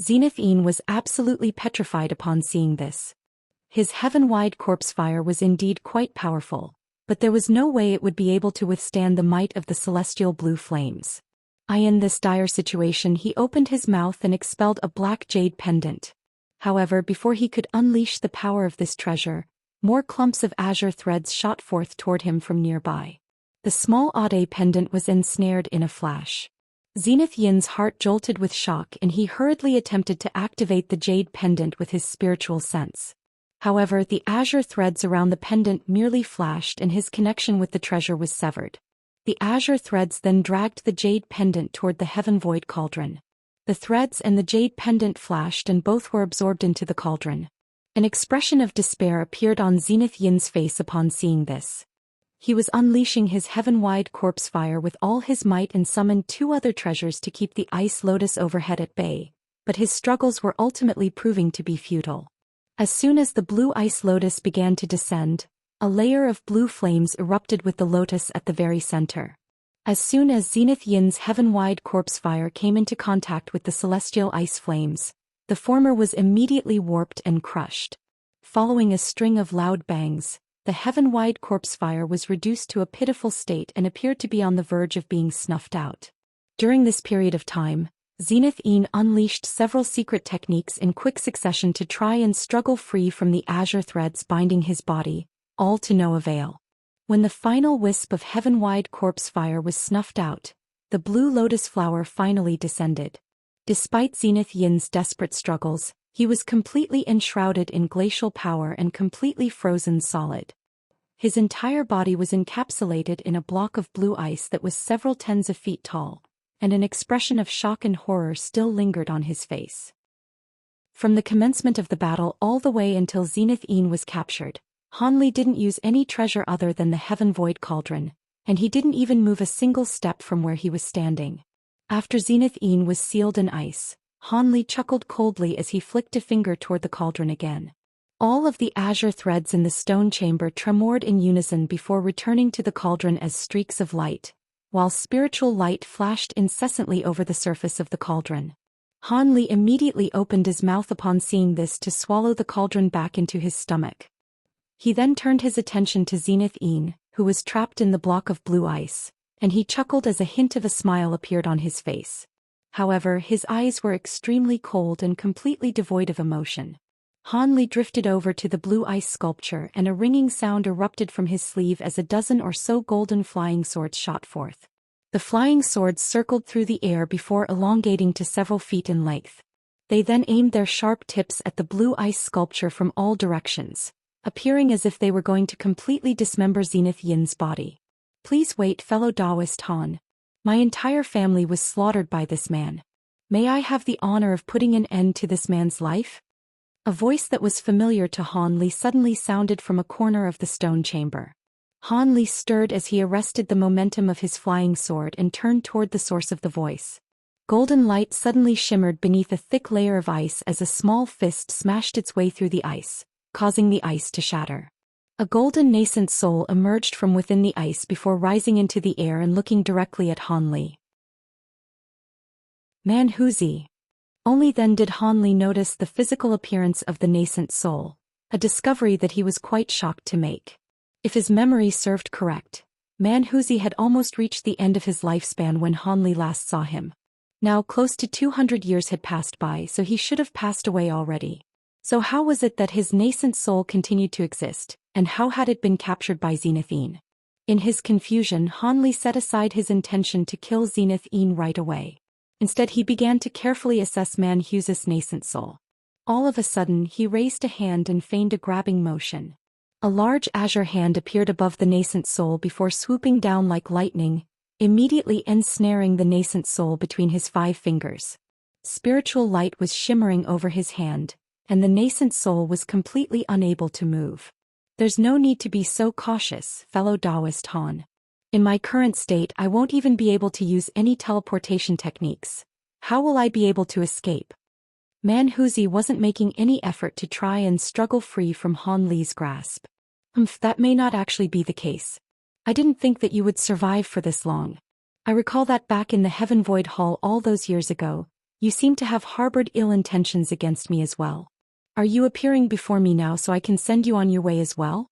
Zenith Yin was absolutely petrified upon seeing this. His heaven-wide corpse fire was indeed quite powerful, but there was no way it would be able to withstand the might of the celestial blue flames. In this dire situation, he opened his mouth and expelled a black jade pendant. However, before he could unleash the power of this treasure, more clumps of azure threads shot forth toward him from nearby. The small Ade pendant was ensnared in a flash. Zenith Yin's heart jolted with shock and he hurriedly attempted to activate the jade pendant with his spiritual sense. However, the azure threads around the pendant merely flashed and his connection with the treasure was severed. The azure threads then dragged the jade pendant toward the heaven void cauldron. The threads and the jade pendant flashed and both were absorbed into the cauldron. An expression of despair appeared on Zenith Yin's face upon seeing this. He was unleashing his heaven-wide corpse fire with all his might and summoned two other treasures to keep the ice lotus overhead at bay, but his struggles were ultimately proving to be futile. As soon as the blue ice lotus began to descend, a layer of blue flames erupted with the lotus at the very center. As soon as Zenith Yin's heaven-wide corpse fire came into contact with the celestial ice flames, the former was immediately warped and crushed. Following a string of loud bangs, the heaven-wide corpse fire was reduced to a pitiful state and appeared to be on the verge of being snuffed out. During this period of time, Zenith Yin unleashed several secret techniques in quick succession to try and struggle free from the azure threads binding his body, all to no avail. When the final wisp of heaven-wide corpse fire was snuffed out, the blue lotus flower finally descended. Despite Zenith Yin's desperate struggles, he was completely enshrouded in glacial power and completely frozen solid. His entire body was encapsulated in a block of blue ice that was several tens of feet tall, and an expression of shock and horror still lingered on his face. From the commencement of the battle all the way until Zenith Yin was captured, Han Li didn't use any treasure other than the Heaven Void Cauldron, and he didn't even move a single step from where he was standing. After Zenith Yin was sealed in ice, Han Li chuckled coldly as he flicked a finger toward the cauldron again. All of the azure threads in the stone chamber tremored in unison before returning to the cauldron as streaks of light, while spiritual light flashed incessantly over the surface of the cauldron. Han Li immediately opened his mouth upon seeing this to swallow the cauldron back into his stomach. He then turned his attention to Zenith Yin, who was trapped in the block of blue ice, and he chuckled as a hint of a smile appeared on his face. However, his eyes were extremely cold and completely devoid of emotion. Han Li drifted over to the blue ice sculpture and a ringing sound erupted from his sleeve as a dozen or so golden flying swords shot forth. The flying swords circled through the air before elongating to several feet in length. They then aimed their sharp tips at the blue ice sculpture from all directions, appearing as if they were going to completely dismember Zenith Yin's body. Please wait, fellow Daoist Han. My entire family was slaughtered by this man. May I have the honor of putting an end to this man's life? A voice that was familiar to Han Li suddenly sounded from a corner of the stone chamber. Han Li stirred as he arrested the momentum of his flying sword and turned toward the source of the voice. Golden light suddenly shimmered beneath a thick layer of ice as a small fist smashed its way through the ice, causing the ice to shatter. A golden nascent soul emerged from within the ice before rising into the air and looking directly at Han Li. Man Huzi. Only then did Han Li notice the physical appearance of the nascent soul, a discovery that he was quite shocked to make. If his memory served correct, Man Huzi had almost reached the end of his lifespan when Han Li last saw him. Now close to 200 years had passed by, so he should have passed away already. So how was it that his nascent soul continued to exist, and how had it been captured by Zenith Yin? In his confusion, Han Li set aside his intention to kill Zenith Yin right away. Instead he began to carefully assess Man Huzi's nascent soul. All of a sudden he raised a hand and feigned a grabbing motion. A large azure hand appeared above the nascent soul before swooping down like lightning, immediately ensnaring the nascent soul between his 5 fingers. Spiritual light was shimmering over his hand, and the nascent soul was completely unable to move. There's no need to be so cautious, fellow Daoist Han. In my current state I won't even be able to use any teleportation techniques. How will I be able to escape? Man Huzi wasn't making any effort to try and struggle free from Han Li's grasp. That may not actually be the case. I didn't think that you would survive for this long. I recall that back in the Heaven Void Hall all those years ago, you seemed to have harbored ill intentions against me as well. Are you appearing before me now so I can send you on your way as well?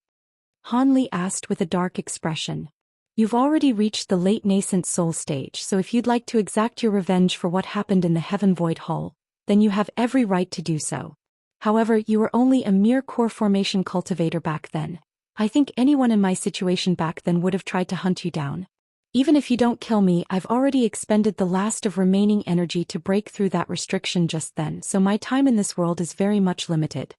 Han Li asked with a dark expression. You've already reached the late nascent soul stage, so if you'd like to exact your revenge for what happened in the Heaven Void Hall, then you have every right to do so. However, you were only a mere core formation cultivator back then. I think anyone in my situation back then would have tried to hunt you down. Even if you don't kill me, I've already expended the last of remaining energy to break through that restriction just then, so my time in this world is very much limited.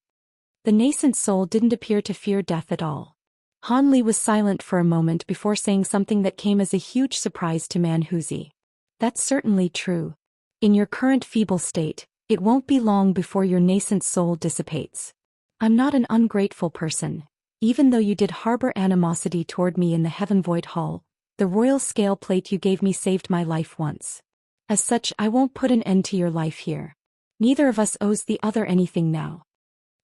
The nascent soul didn't appear to fear death at all. Han Li was silent for a moment before saying something that came as a huge surprise to Man Huzi. That's certainly true. In your current feeble state, it won't be long before your nascent soul dissipates. I'm not an ungrateful person. Even though you did harbor animosity toward me in the Heaven Void Hall, the royal scale plate you gave me saved my life once. As such, I won't put an end to your life here. Neither of us owes the other anything now.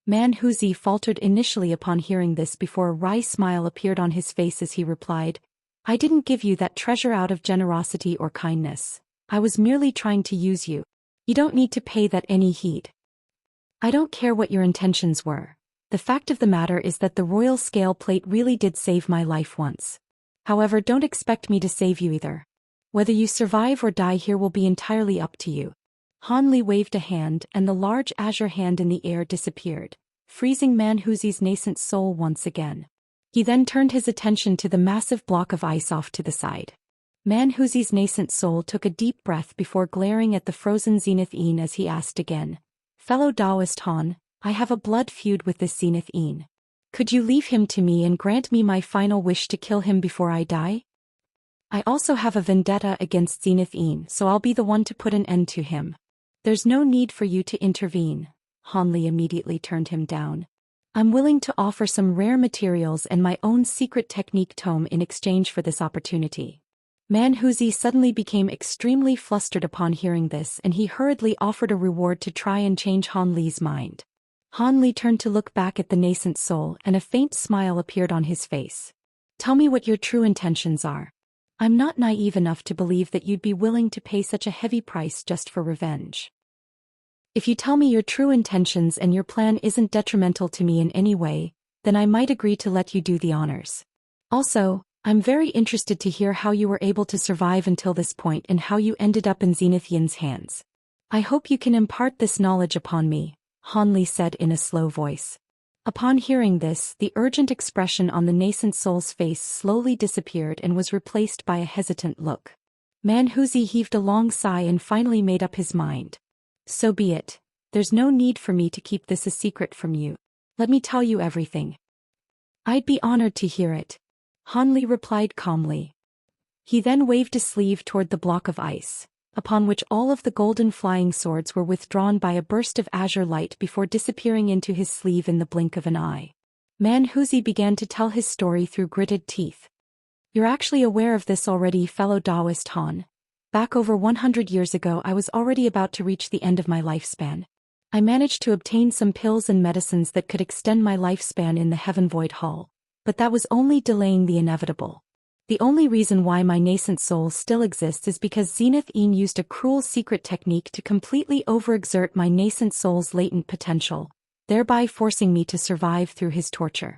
Man Huzi faltered initially upon hearing this before a wry smile appeared on his face as he replied, I didn't give you that treasure out of generosity or kindness. I was merely trying to use you. You don't need to pay that any heed. I don't care what your intentions were. The fact of the matter is that the royal scale plate really did save my life once. However, don't expect me to save you either. Whether you survive or die here will be entirely up to you. Han Li waved a hand and the large azure hand in the air disappeared, freezing Man Huzi's nascent soul once again. He then turned his attention to the massive block of ice off to the side. Man Huzi's nascent soul took a deep breath before glaring at the frozen Zenith Yin as he asked again, Fellow Daoist Han, I have a blood feud with this Zenith Yin. Could you leave him to me and grant me my final wish to kill him before I die? I also have a vendetta against Zenith Yin, so I'll be the one to put an end to him. There's no need for you to intervene. Han Li immediately turned him down. I'm willing to offer some rare materials and my own secret technique tome in exchange for this opportunity. Man Huzi suddenly became extremely flustered upon hearing this and he hurriedly offered a reward to try and change Han Li's mind. Han Li turned to look back at the nascent soul and a faint smile appeared on his face. Tell me what your true intentions are. I'm not naive enough to believe that you'd be willing to pay such a heavy price just for revenge. If you tell me your true intentions and your plan isn't detrimental to me in any way, then I might agree to let you do the honors. Also, I'm very interested to hear how you were able to survive until this point and how you ended up in Zenith Yin's hands. I hope you can impart this knowledge upon me, Han Li said in a slow voice. Upon hearing this, the urgent expression on the nascent soul's face slowly disappeared and was replaced by a hesitant look. Manhuzi heaved a long sigh and finally made up his mind. So be it. There's no need for me to keep this a secret from you. Let me tell you everything. I'd be honored to hear it. Han Li replied calmly. He then waved a sleeve toward the block of ice, upon which all of the golden flying swords were withdrawn by a burst of azure light before disappearing into his sleeve in the blink of an eye. Manhuzi began to tell his story through gritted teeth. You're actually aware of this already, fellow Daoist Han. Back over 100 years ago I was already about to reach the end of my lifespan. I managed to obtain some pills and medicines that could extend my lifespan in the Heaven Void Hall, but that was only delaying the inevitable. The only reason why my nascent soul still exists is because Zenith Yin used a cruel secret technique to completely overexert my nascent soul's latent potential, thereby forcing me to survive through his torture.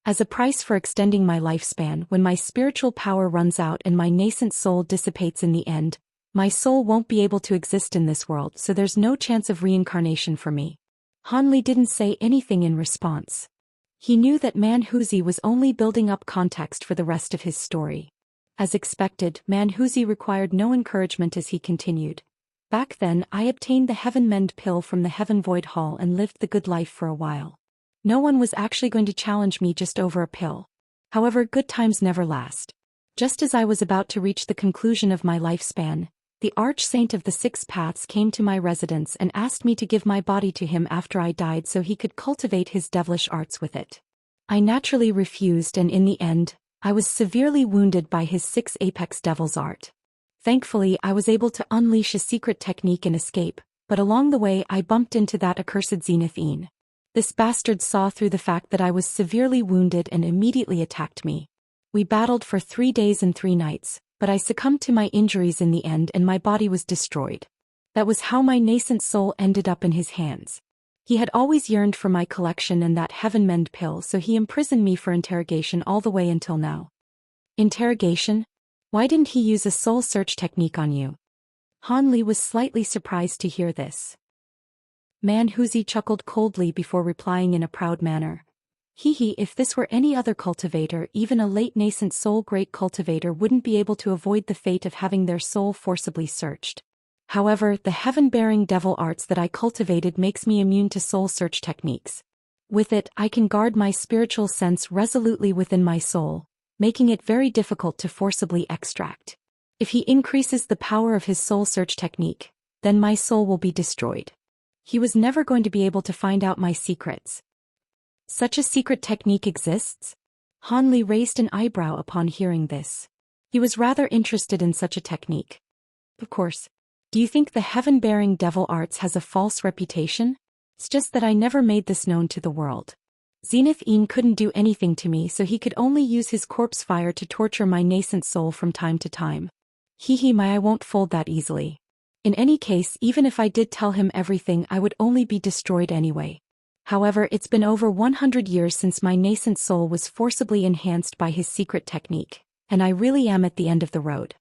As a price for extending my lifespan, when my spiritual power runs out and my nascent soul dissipates in the end, my soul won't be able to exist in this world, so there's no chance of reincarnation for me. Han Li didn't say anything in response. He knew that Manhuzi was only building up context for the rest of his story. As expected, Manhuzi required no encouragement as he continued. Back then, I obtained the Heaven Mend pill from the Heaven Void Hall and lived the good life for a while. No one was actually going to challenge me just over a pill. However, good times never last. Just as I was about to reach the conclusion of my lifespan, the Arch-Saint of the Six Paths came to my residence and asked me to give my body to him after I died so he could cultivate his devilish arts with it. I naturally refused and in the end, I was severely wounded by his 6 apex devil's art. Thankfully, I was able to unleash a secret technique and escape, but along the way I bumped into that accursed Zenith Yin. This bastard saw through the fact that I was severely wounded and immediately attacked me. We battled for 3 days and 3 nights. But I succumbed to my injuries in the end and my body was destroyed. That was how my nascent soul ended up in his hands. He had always yearned for my collection and that Heaven Mend pill, so he imprisoned me for interrogation all the way until now. Interrogation? Why didn't he use a soul search technique on you? Han Li was slightly surprised to hear this. Manhuzi chuckled coldly before replying in a proud manner. If this were any other cultivator, even a late nascent soul great cultivator wouldn't be able to avoid the fate of having their soul forcibly searched. However, the heaven-bearing devil arts that I cultivated makes me immune to soul search techniques. With it, I can guard my spiritual sense resolutely within my soul, making it very difficult to forcibly extract. If he increases the power of his soul search technique, then my soul will be destroyed. He was never going to be able to find out my secrets. Such a secret technique exists? Han Li raised an eyebrow upon hearing this. He was rather interested in such a technique. Of course. Do you think the heaven-bearing devil arts has a false reputation? It's just that I never made this known to the world. Zenith Yin couldn't do anything to me, so he could only use his corpse fire to torture my nascent soul from time to time. I won't fold that easily. In any case, even if I did tell him everything, I would only be destroyed anyway. However, it's been over 100 years since my nascent soul was forcibly enhanced by his secret technique, and I really am at the end of the road.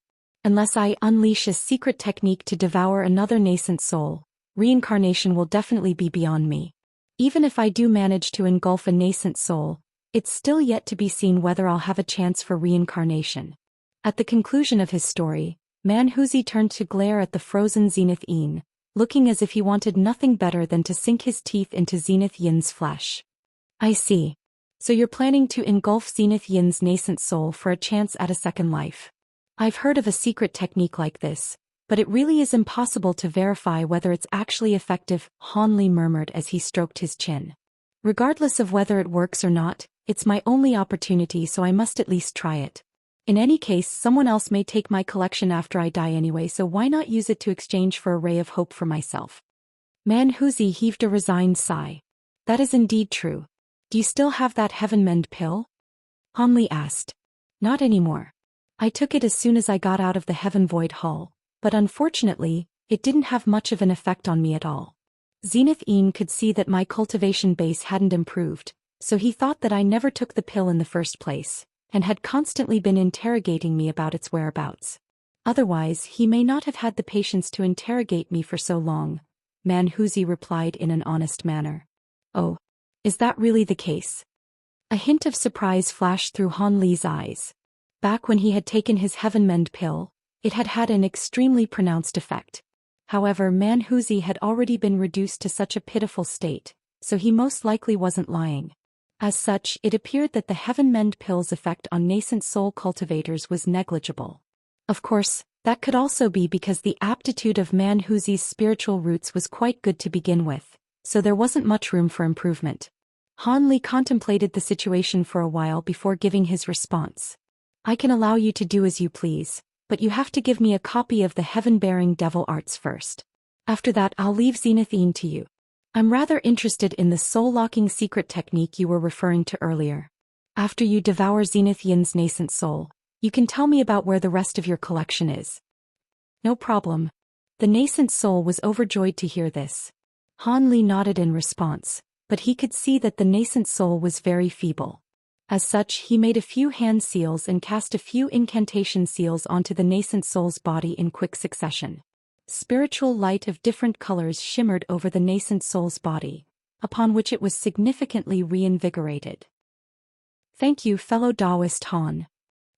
Unless I unleash a secret technique to devour another nascent soul, reincarnation will definitely be beyond me. Even if I do manage to engulf a nascent soul, it's still yet to be seen whether I'll have a chance for reincarnation. At the conclusion of his story, Manhuzi turned to glare at the frozen Zenith Yin, looking as if he wanted nothing better than to sink his teeth into Zenith Yin's flesh. I see. So you're planning to engulf Zenith Yin's nascent soul for a chance at a second life. I've heard of a secret technique like this, but it really is impossible to verify whether it's actually effective, Han Li murmured as he stroked his chin. Regardless of whether it works or not, it's my only opportunity, so I must at least try it. In any case, someone else may take my collection after I die anyway, so why not use it to exchange for a ray of hope for myself? Manhuzi heaved a resigned sigh. That is indeed true. Do you still have that heaven mend pill? Han Li asked. Not anymore. I took it as soon as I got out of the Heaven Void Hall, but unfortunately, it didn't have much of an effect on me at all. Zenith Een could see that my cultivation base hadn't improved, so he thought that I never took the pill in the first place, and had constantly been interrogating me about its whereabouts. Otherwise, he may not have had the patience to interrogate me for so long, Manhuzi replied in an honest manner. Oh, is that really the case? A hint of surprise flashed through Han Li's eyes. Back when he had taken his Heaven Mend pill, it had had an extremely pronounced effect. However, Manhuzi had already been reduced to such a pitiful state, so he most likely wasn't lying. As such, it appeared that the Heaven Mend pill's effect on nascent soul cultivators was negligible. Of course, that could also be because the aptitude of Manhuzi's spiritual roots was quite good to begin with, so there wasn't much room for improvement. Han Li contemplated the situation for a while before giving his response. I can allow you to do as you please, but you have to give me a copy of the heaven-bearing devil arts first. After that I'll leave Zenith Een to you. I'm rather interested in the soul-locking secret technique you were referring to earlier. After you devour Zenith Yin's nascent soul, you can tell me about where the rest of your collection is. No problem. The nascent soul was overjoyed to hear this. Han Li nodded in response, but he could see that the nascent soul was very feeble. As such, he made a few hand seals and cast a few incantation seals onto the nascent soul's body in quick succession. Spiritual light of different colors shimmered over the nascent soul's body, upon which it was significantly reinvigorated. Thank you, fellow Daoist Han.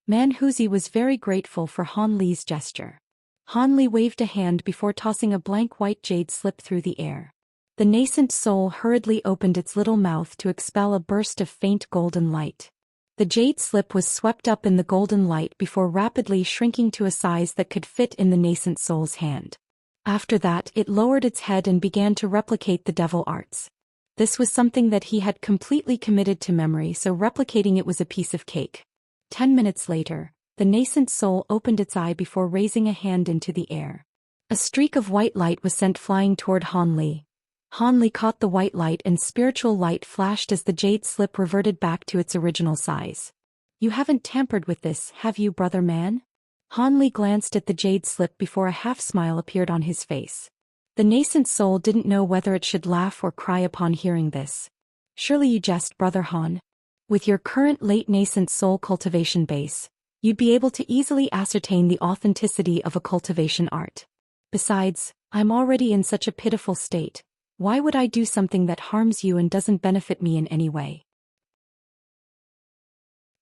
Manhuzi was very grateful for Han Li's gesture. Han Li waved a hand before tossing a blank white jade slip through the air. The nascent soul hurriedly opened its little mouth to expel a burst of faint golden light. The jade slip was swept up in the golden light before rapidly shrinking to a size that could fit in the nascent soul's hand. After that, it lowered its head and began to replicate the devil arts. This was something that he had completely committed to memory, so replicating it was a piece of cake. 10 minutes later, the nascent soul opened its eye before raising a hand into the air. A streak of white light was sent flying toward Han Li. Han Li caught the white light and spiritual light flashed as the jade slip reverted back to its original size. You haven't tampered with this, have you, brother man? Han Li glanced at the jade slip before a half-smile appeared on his face. The nascent soul didn't know whether it should laugh or cry upon hearing this. Surely you jest, brother Han. With your current late nascent soul cultivation base, you'd be able to easily ascertain the authenticity of a cultivation art. Besides, I'm already in such a pitiful state. Why would I do something that harms you and doesn't benefit me in any way?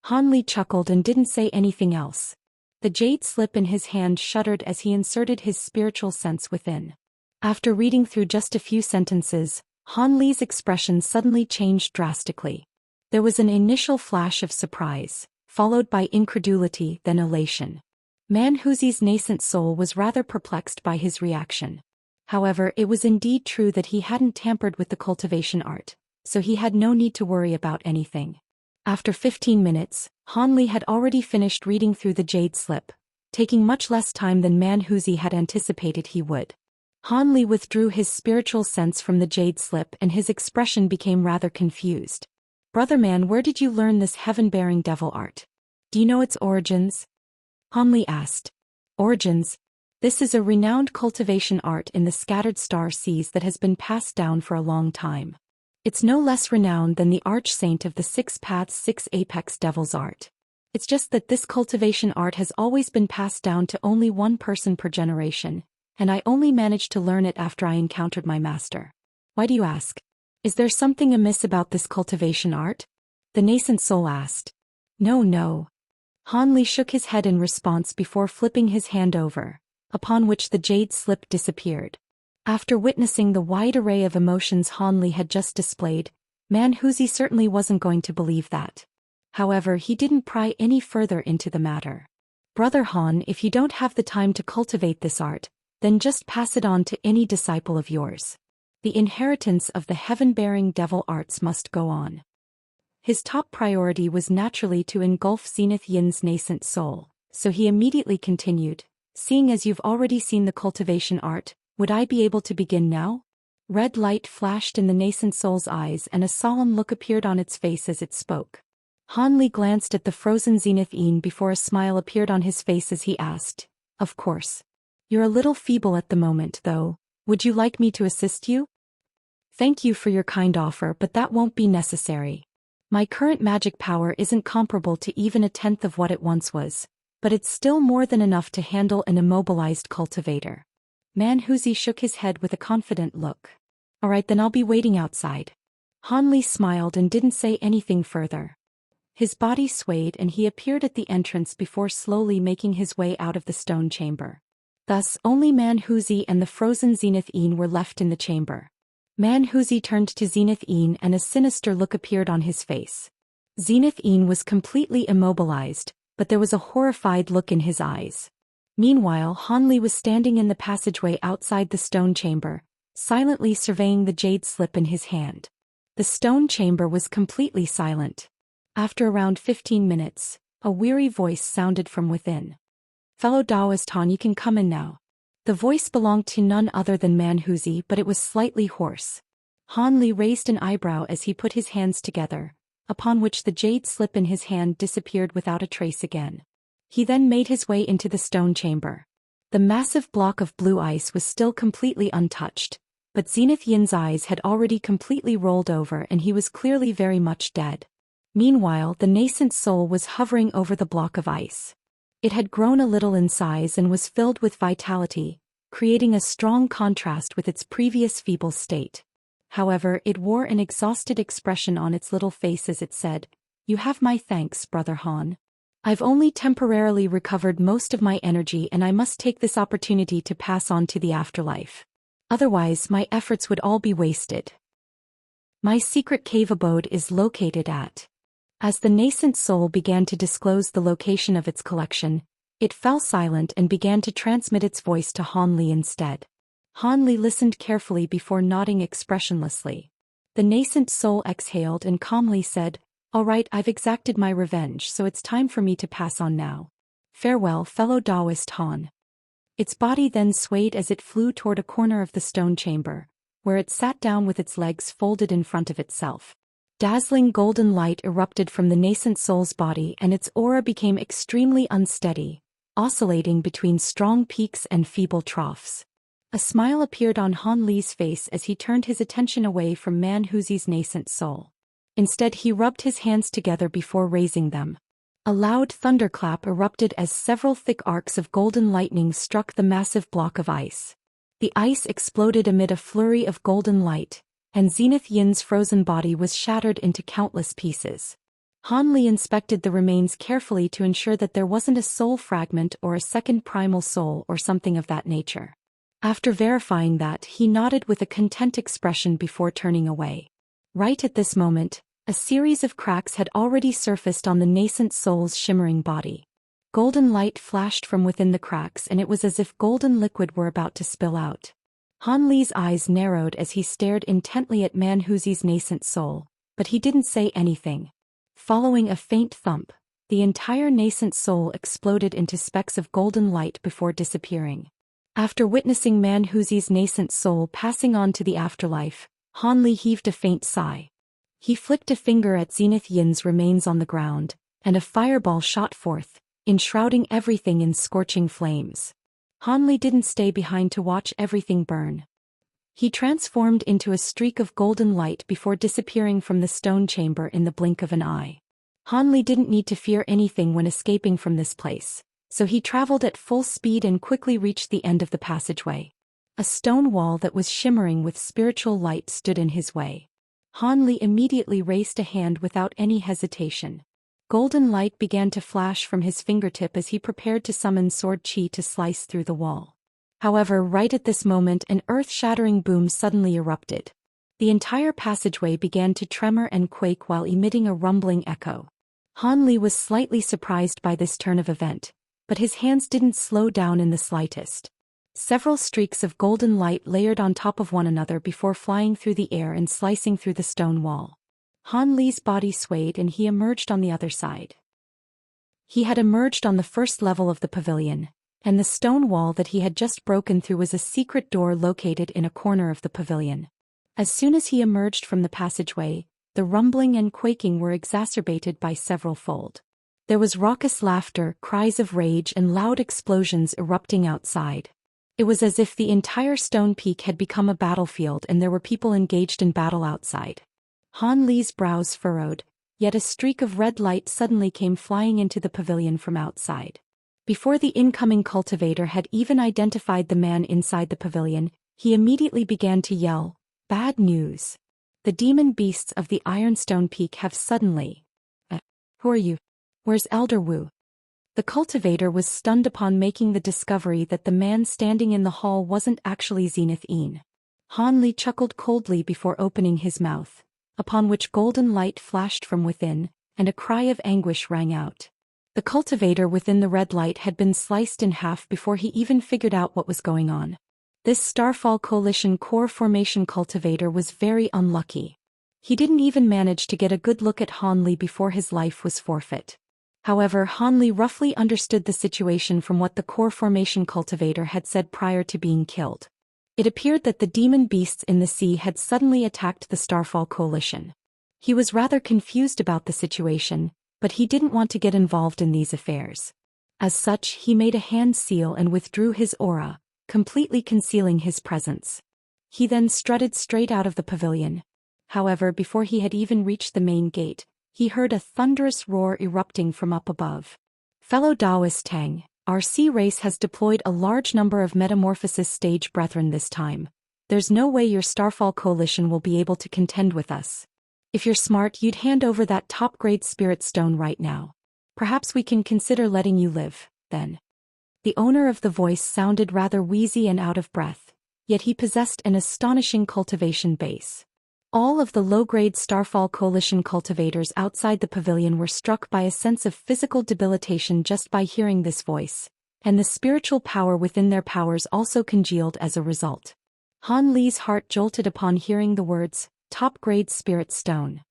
Han Li chuckled and didn't say anything else. The jade slip in his hand shuddered as he inserted his spiritual sense within. After reading through just a few sentences, Han Li's expression suddenly changed drastically. There was an initial flash of surprise, followed by incredulity, then elation. Manhuzi's nascent soul was rather perplexed by his reaction. However, it was indeed true that he hadn't tampered with the cultivation art, so he had no need to worry about anything. After 15 minutes, Han Li had already finished reading through the jade slip, taking much less time than Manhuzi had anticipated he would. Han Li withdrew his spiritual sense from the jade slip and his expression became rather confused. Brother man, where did you learn this heaven-bearing devil art? Do you know its origins? Han Li asked. Origins? This is a renowned cultivation art in the scattered star seas that has been passed down for a long time. It's no less renowned than the arch-saint of the Six Paths Six Apex Devils art. It's just that this cultivation art has always been passed down to only one person per generation, and I only managed to learn it after I encountered my master. Why do you ask? Is there something amiss about this cultivation art? The nascent soul asked. No. Han Li shook his head in response before flipping his hand over, upon which the jade slip disappeared. After witnessing the wide array of emotions Han Li had just displayed, Manhuzi certainly wasn't going to believe that. However, he didn't pry any further into the matter. Brother Han, if you don't have the time to cultivate this art, then just pass it on to any disciple of yours. The inheritance of the heaven-bearing devil arts must go on. His top priority was naturally to engulf Zenith Yin's nascent soul, so he immediately continued. Seeing as you've already seen the cultivation art, would I be able to begin now? Red light flashed in the nascent soul's eyes and a solemn look appeared on its face as it spoke. Han Li glanced at the frozen Zenith Yin before a smile appeared on his face as he asked, "Of course. You're a little feeble at the moment, though. Would you like me to assist you?" "Thank you for your kind offer, but that won't be necessary. My current magic power isn't comparable to even a tenth of what it once was, but it's still more than enough to handle an immobilized cultivator." Manhuzi shook his head with a confident look. "All right, then I'll be waiting outside." Han Li smiled and didn't say anything further. His body swayed and he appeared at the entrance before slowly making his way out of the stone chamber. Thus, only Manhuzi and the frozen Zenith Yin were left in the chamber. Manhuzi turned to Zenith Yin and a sinister look appeared on his face. Zenith Yin was completely immobilized, but there was a horrified look in his eyes. Meanwhile, Han Li was standing in the passageway outside the stone chamber, silently surveying the jade slip in his hand. The stone chamber was completely silent. After around 15 minutes, a weary voice sounded from within. "Fellow Daoist Han, you can come in now." The voice belonged to none other than Manhuzi, but it was slightly hoarse. Han Li raised an eyebrow as he put his hands together, upon which the jade slip in his hand disappeared without a trace again. He then made his way into the stone chamber. The massive block of blue ice was still completely untouched, but Zenith Yin's eyes had already completely rolled over and he was clearly very much dead. Meanwhile, the nascent soul was hovering over the block of ice. It had grown a little in size and was filled with vitality, creating a strong contrast with its previous feeble state. However, it wore an exhausted expression on its little face as it said, "You have my thanks, Brother Han. I've only temporarily recovered most of my energy and I must take this opportunity to pass on to the afterlife. Otherwise, my efforts would all be wasted. My secret cave abode is located at..." As the nascent soul began to disclose the location of its collection, it fell silent and began to transmit its voice to Han Li instead. Han Li listened carefully before nodding expressionlessly. The nascent soul exhaled and calmly said, "All right, I've exacted my revenge, so it's time for me to pass on now. Farewell, fellow Daoist Han." Its body then swayed as it flew toward a corner of the stone chamber, where it sat down with its legs folded in front of itself. Dazzling golden light erupted from the nascent soul's body and its aura became extremely unsteady, oscillating between strong peaks and feeble troughs. A smile appeared on Han Li's face as he turned his attention away from Manhuzi's nascent soul. Instead, he rubbed his hands together before raising them. A loud thunderclap erupted as several thick arcs of golden lightning struck the massive block of ice. The ice exploded amid a flurry of golden light, and Zenith Yin's frozen body was shattered into countless pieces. Han Li inspected the remains carefully to ensure that there wasn't a soul fragment or a second primal soul or something of that nature. After verifying that, he nodded with a content expression before turning away. Right at this moment, a series of cracks had already surfaced on the nascent soul's shimmering body. Golden light flashed from within the cracks and it was as if golden liquid were about to spill out. Han Li's eyes narrowed as he stared intently at Manhuzi's nascent soul, but he didn't say anything. Following a faint thump, the entire nascent soul exploded into specks of golden light before disappearing. After witnessing Manhuzi's nascent soul passing on to the afterlife, Han Li heaved a faint sigh. He flicked a finger at Zenith Yin's remains on the ground, and a fireball shot forth, enshrouding everything in scorching flames. Han Li didn't stay behind to watch everything burn. He transformed into a streak of golden light before disappearing from the stone chamber in the blink of an eye. Han Li didn't need to fear anything when escaping from this place, so he traveled at full speed and quickly reached the end of the passageway. A stone wall that was shimmering with spiritual light stood in his way. Han Li immediately raised a hand without any hesitation. Golden light began to flash from his fingertip as he prepared to summon sword qi to slice through the wall. However, right at this moment an earth-shattering boom suddenly erupted. The entire passageway began to tremor and quake while emitting a rumbling echo. Han Li was slightly surprised by this turn of event, but his hands didn't slow down in the slightest. Several streaks of golden light layered on top of one another before flying through the air and slicing through the stone wall. Han Li's body swayed and he emerged on the other side. He had emerged on the first level of the pavilion, and the stone wall that he had just broken through was a secret door located in a corner of the pavilion. As soon as he emerged from the passageway, the rumbling and quaking were exacerbated by several-fold. There was raucous laughter, cries of rage and loud explosions erupting outside. It was as if the entire stone peak had become a battlefield and there were people engaged in battle outside. Han Li's brows furrowed, yet a streak of red light suddenly came flying into the pavilion from outside. Before the incoming cultivator had even identified the man inside the pavilion, he immediately began to yell, "Bad news! The demon beasts of the Ironstone Peak have suddenly..." Who are you? Where's Elder Wu?" The cultivator was stunned upon making the discovery that the man standing in the hall wasn't actually Zenith Een. Han Li chuckled coldly before opening his mouth, upon which golden light flashed from within, and a cry of anguish rang out. The cultivator within the red light had been sliced in half before he even figured out what was going on. This Starfall Coalition core formation cultivator was very unlucky. He didn't even manage to get a good look at Han Li before his life was forfeit. However, Han Li roughly understood the situation from what the core formation cultivator had said prior to being killed. It appeared that the demon beasts in the sea had suddenly attacked the Starfall Coalition. He was rather confused about the situation, but he didn't want to get involved in these affairs. As such, he made a hand seal and withdrew his aura, completely concealing his presence. He then strutted straight out of the pavilion. However, before he had even reached the main gate, he heard a thunderous roar erupting from up above. "Fellow Daoist Tang, our sea race has deployed a large number of metamorphosis stage brethren this time. There's no way your Starfall Coalition will be able to contend with us. If you're smart, you'd hand over that top-grade spirit stone right now. Perhaps we can consider letting you live, then." The owner of the voice sounded rather wheezy and out of breath, yet he possessed an astonishing cultivation base. All of the low-grade Starfall Coalition cultivators outside the pavilion were struck by a sense of physical debilitation just by hearing this voice, and the spiritual power within their powers also congealed as a result. Han Li's heart jolted upon hearing the words, "top-grade spirit stone."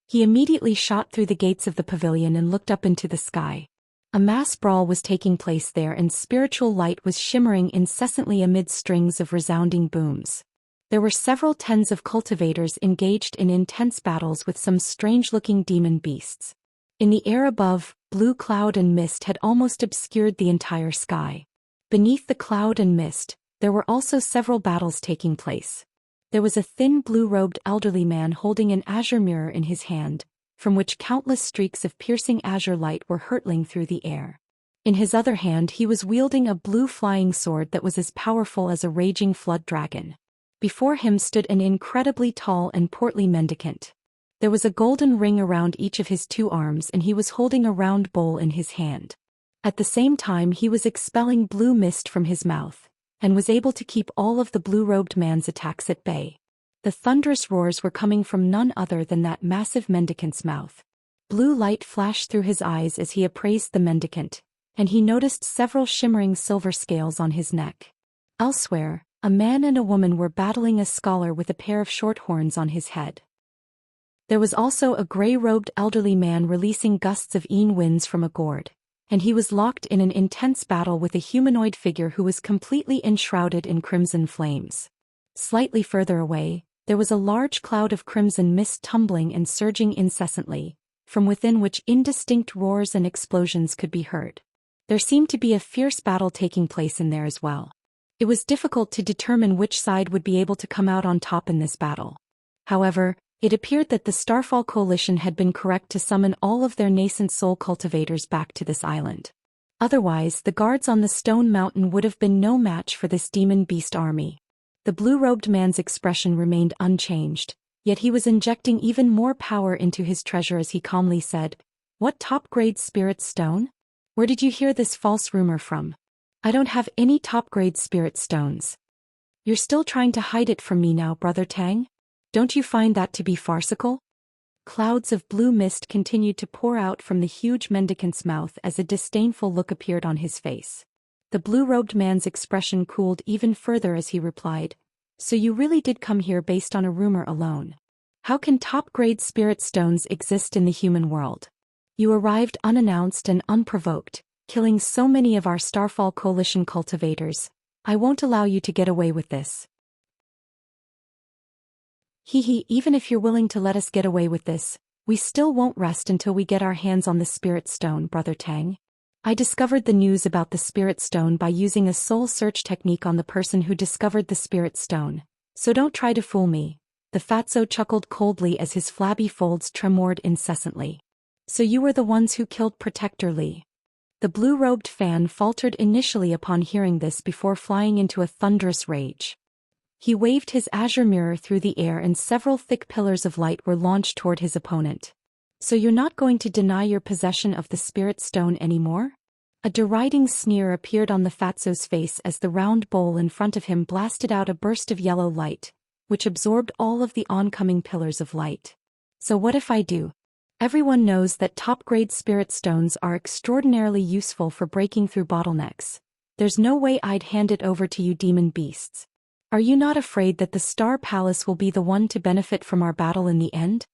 He immediately shot through the gates of the pavilion and looked up into the sky. A mass brawl was taking place there and spiritual light was shimmering incessantly amid strings of resounding booms. There were several tens of cultivators engaged in intense battles with some strange-looking demon beasts. In the air above, blue cloud and mist had almost obscured the entire sky. Beneath the cloud and mist, there were also several battles taking place. There was a thin blue-robed elderly man holding an azure mirror in his hand, from which countless streaks of piercing azure light were hurtling through the air. In his other hand he was wielding a blue flying sword that was as powerful as a raging flood dragon. Before him stood an incredibly tall and portly mendicant. There was a golden ring around each of his two arms and he was holding a round bowl in his hand. At the same time he was expelling blue mist from his mouth, and was able to keep all of the blue-robed man's attacks at bay. The thunderous roars were coming from none other than that massive mendicant's mouth. Blue light flashed through his eyes as he appraised the mendicant, and he noticed several shimmering silver scales on his neck. Elsewhere, a man and a woman were battling a scholar with a pair of short horns on his head. There was also a gray-robed elderly man releasing gusts of Een winds from a gourd, and he was locked in an intense battle with a humanoid figure who was completely enshrouded in crimson flames. Slightly further away, there was a large cloud of crimson mist tumbling and surging incessantly, from within which indistinct roars and explosions could be heard. There seemed to be a fierce battle taking place in there as well. It was difficult to determine which side would be able to come out on top in this battle. However, it appeared that the Starfall Coalition had been correct to summon all of their nascent soul cultivators back to this island. Otherwise, the guards on the stone mountain would have been no match for this demon beast army. The blue-robed man's expression remained unchanged, yet he was injecting even more power into his treasure as he calmly said, "What top-grade spirit stone? Where did you hear this false rumor from? I don't have any top-grade spirit stones. You're still trying to hide it from me now, Brother Tang? Don't you find that to be farcical?" Clouds of blue mist continued to pour out from the huge mendicant's mouth as a disdainful look appeared on his face. The blue-robed man's expression cooled even further as he replied, "So you really did come here based on a rumor alone? How can top-grade spirit stones exist in the human world? You arrived unannounced and unprovoked, killing so many of our Starfall Coalition cultivators. I won't allow you to get away with this." Hee, even if you're willing to let us get away with this, we still won't rest until we get our hands on the Spirit Stone, Brother Tang. I discovered the news about the Spirit Stone by using a soul search technique on the person who discovered the Spirit Stone, so don't try to fool me. The fatso chuckled coldly as his flabby folds tremored incessantly. So you were the ones who killed Protector Li. The blue-robed fan faltered initially upon hearing this before flying into a thunderous rage. He waved his azure mirror through the air and several thick pillars of light were launched toward his opponent. So you're not going to deny your possession of the Spirit Stone anymore? A deriding sneer appeared on the fatso's face as the round bowl in front of him blasted out a burst of yellow light, which absorbed all of the oncoming pillars of light. So what if I do? Everyone knows that top-grade Spirit Stones are extraordinarily useful for breaking through bottlenecks. There's no way I'd hand it over to you demon beasts. Are you not afraid that the Star Palace will be the one to benefit from our battle in the end?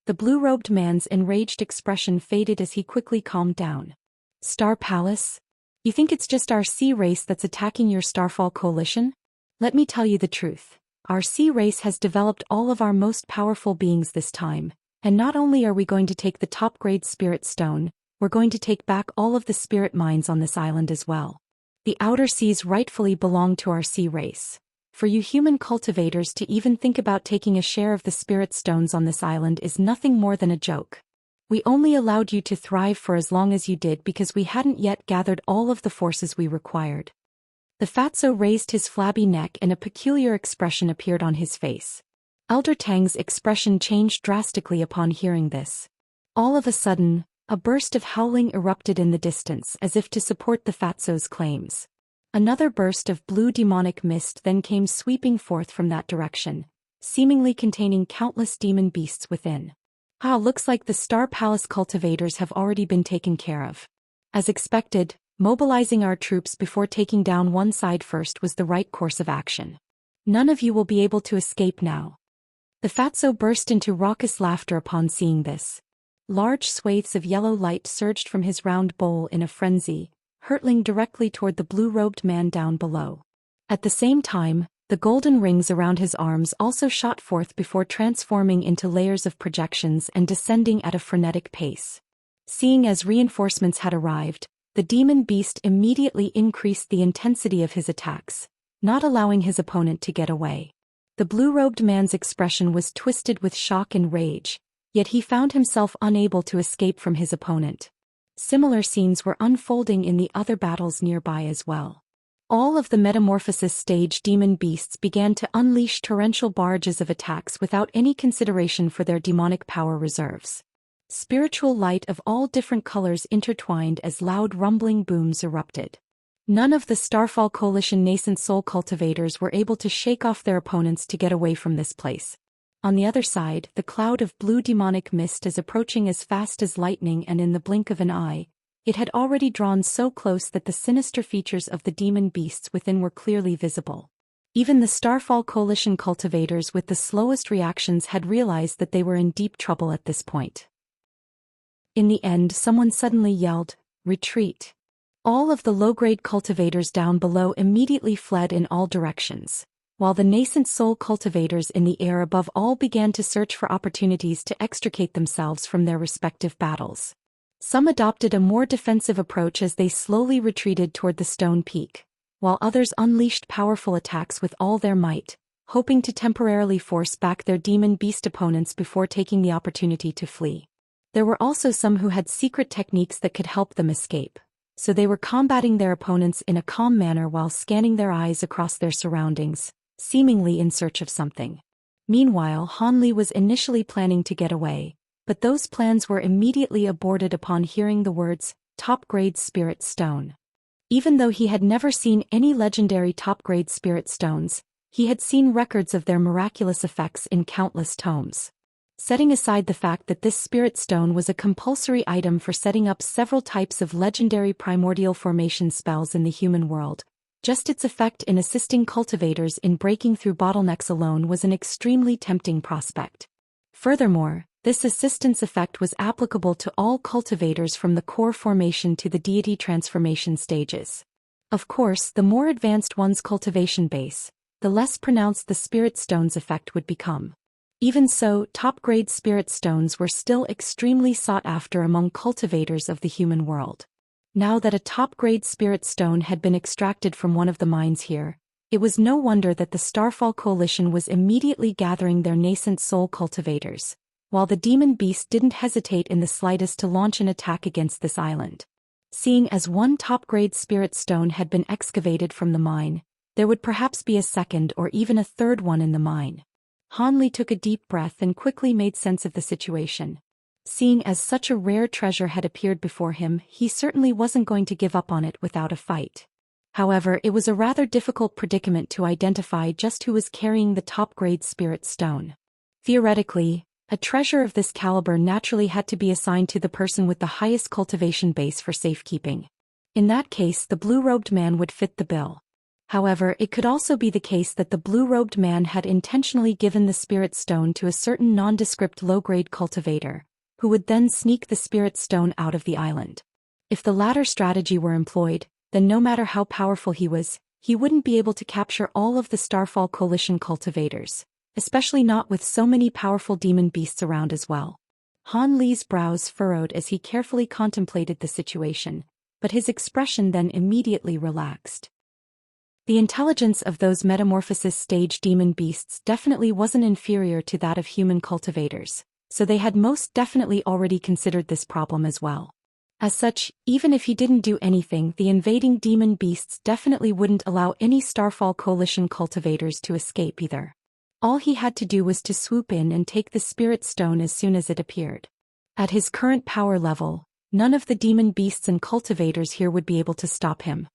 The blue-robed man's enraged expression faded as he quickly calmed down. Star Palace? You think it's just our sea race that's attacking your Starfall coalition? Let me tell you the truth. Our sea race has developed all of our most powerful beings this time, and not only are we going to take the top-grade Spirit Stone, we're going to take back all of the spirit mines on this island as well. The outer seas rightfully belong to our sea race. For you human cultivators to even think about taking a share of the Spirit Stones on this island is nothing more than a joke. We only allowed you to thrive for as long as you did because we hadn't yet gathered all of the forces we required. The fatso raised his flabby neck and a peculiar expression appeared on his face. Elder Tang's expression changed drastically upon hearing this. All of a sudden, a burst of howling erupted in the distance as if to support the fatso's claims. Another burst of blue demonic mist then came sweeping forth from that direction, seemingly containing countless demon beasts within. Looks like the Star Palace cultivators have already been taken care of. As expected, mobilizing our troops before taking down one side first was the right course of action. None of you will be able to escape now. The fatso burst into raucous laughter upon seeing this. Large swathes of yellow light surged from his round bowl in a frenzy, hurtling directly toward the blue-robed man down below. At the same time, the golden rings around his arms also shot forth before transforming into layers of projections and descending at a frenetic pace. Seeing as reinforcements had arrived, the demon beast immediately increased the intensity of his attacks, not allowing his opponent to get away. The blue-robed man's expression was twisted with shock and rage, yet he found himself unable to escape from his opponent. Similar scenes were unfolding in the other battles nearby as well. All of the metamorphosis stage demon beasts began to unleash torrential barrages of attacks without any consideration for their demonic power reserves. Spiritual light of all different colors intertwined as loud rumbling booms erupted. None of the Starfall Coalition nascent soul cultivators were able to shake off their opponents to get away from this place. On the other side, the cloud of blue demonic mist is approaching as fast as lightning, and in the blink of an eye, it had already drawn so close that the sinister features of the demon beasts within were clearly visible. Even the Starfall Coalition cultivators with the slowest reactions had realized that they were in deep trouble at this point. In the end, someone suddenly yelled, "Retreat!" All of the low-grade cultivators down below immediately fled in all directions, while the nascent soul cultivators in the air above all began to search for opportunities to extricate themselves from their respective battles. Some adopted a more defensive approach as they slowly retreated toward the stone peak, while others unleashed powerful attacks with all their might, hoping to temporarily force back their demon beast opponents before taking the opportunity to flee. There were also some who had secret techniques that could help them escape, so they were combating their opponents in a calm manner while scanning their eyes across their surroundings, seemingly in search of something. Meanwhile, Han Li was initially planning to get away, but those plans were immediately aborted upon hearing the words, "top-grade Spirit Stone." Even though he had never seen any legendary top-grade Spirit Stones, he had seen records of their miraculous effects in countless tomes. Setting aside the fact that this Spirit Stone was a compulsory item for setting up several types of legendary primordial formation spells in the human world, just its effect in assisting cultivators in breaking through bottlenecks alone was an extremely tempting prospect. Furthermore, this assistance effect was applicable to all cultivators from the core formation to the deity transformation stages. Of course, the more advanced one's cultivation base, the less pronounced the Spirit Stone's effect would become. Even so, top-grade spirit stones were still extremely sought after among cultivators of the human world. Now that a top-grade spirit stone had been extracted from one of the mines here, it was no wonder that the Starfall Coalition was immediately gathering their nascent soul cultivators, while the demon beast didn't hesitate in the slightest to launch an attack against this island. Seeing as one top-grade spirit stone had been excavated from the mine, there would perhaps be a second or even a third one in the mine. Han Li took a deep breath and quickly made sense of the situation. Seeing as such a rare treasure had appeared before him, he certainly wasn't going to give up on it without a fight. However, it was a rather difficult predicament to identify just who was carrying the top-grade spirit stone. Theoretically, a treasure of this caliber naturally had to be assigned to the person with the highest cultivation base for safekeeping. In that case, the blue-robed man would fit the bill. However, it could also be the case that the blue-robed man had intentionally given the spirit stone to a certain nondescript low-grade cultivator, who would then sneak the spirit stone out of the island. If the latter strategy were employed, then no matter how powerful he was, he wouldn't be able to capture all of the Starfall Coalition cultivators, especially not with so many powerful demon beasts around as well. Han Li's brows furrowed as he carefully contemplated the situation, but his expression then immediately relaxed. The intelligence of those metamorphosis stage demon beasts definitely wasn't inferior to that of human cultivators, so they had most definitely already considered this problem as well. As such, even if he didn't do anything, the invading demon beasts definitely wouldn't allow any Starfall Coalition cultivators to escape either. All he had to do was to swoop in and take the spirit stone as soon as it appeared. At his current power level, none of the demon beasts and cultivators here would be able to stop him.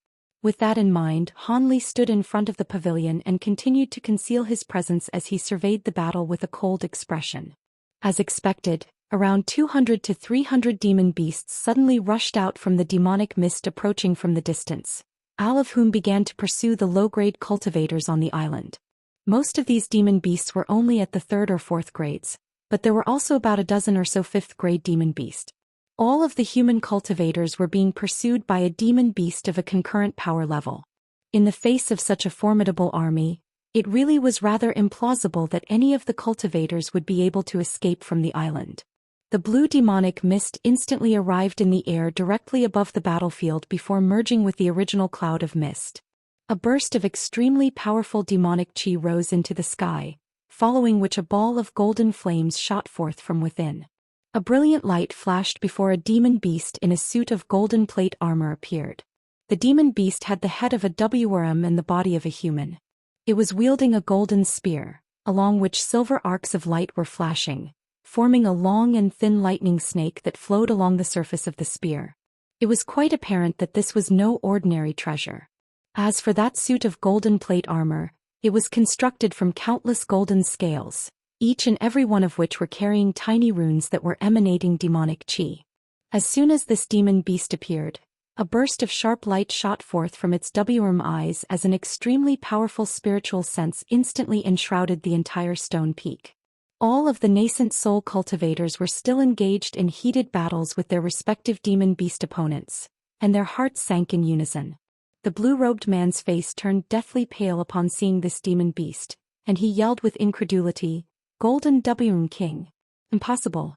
With that in mind, Han Li stood in front of the pavilion and continued to conceal his presence as he surveyed the battle with a cold expression. As expected, around 200 to 300 demon beasts suddenly rushed out from the demonic mist approaching from the distance, all of whom began to pursue the low-grade cultivators on the island. Most of these demon beasts were only at the 3rd or 4th grades, but there were also about a dozen or so 5th-grade demon beasts. All of the human cultivators were being pursued by a demon beast of a concurrent power level. In the face of such a formidable army, it really was rather implausible that any of the cultivators would be able to escape from the island. The blue demonic mist instantly arrived in the air directly above the battlefield before merging with the original cloud of mist. A burst of extremely powerful demonic chi rose into the sky, following which a ball of golden flames shot forth from within. A brilliant light flashed before a demon beast in a suit of golden plate armor appeared. The demon beast had the head of a WRM and the body of a human. It was wielding a golden spear, along which silver arcs of light were flashing, forming a long and thin lightning snake that flowed along the surface of the spear. It was quite apparent that this was no ordinary treasure. As for that suit of golden plate armor, it was constructed from countless golden scales, each and every one of which were carrying tiny runes that were emanating demonic chi. As soon as this demon beast appeared, a burst of sharp light shot forth from its WRM eyes as an extremely powerful spiritual sense instantly enshrouded the entire stone peak. All of the nascent soul cultivators were still engaged in heated battles with their respective demon beast opponents, and their hearts sank in unison. The blue-robed man's face turned deathly pale upon seeing this demon beast, and he yelled with incredulity, "Golden WRM King. Impossible.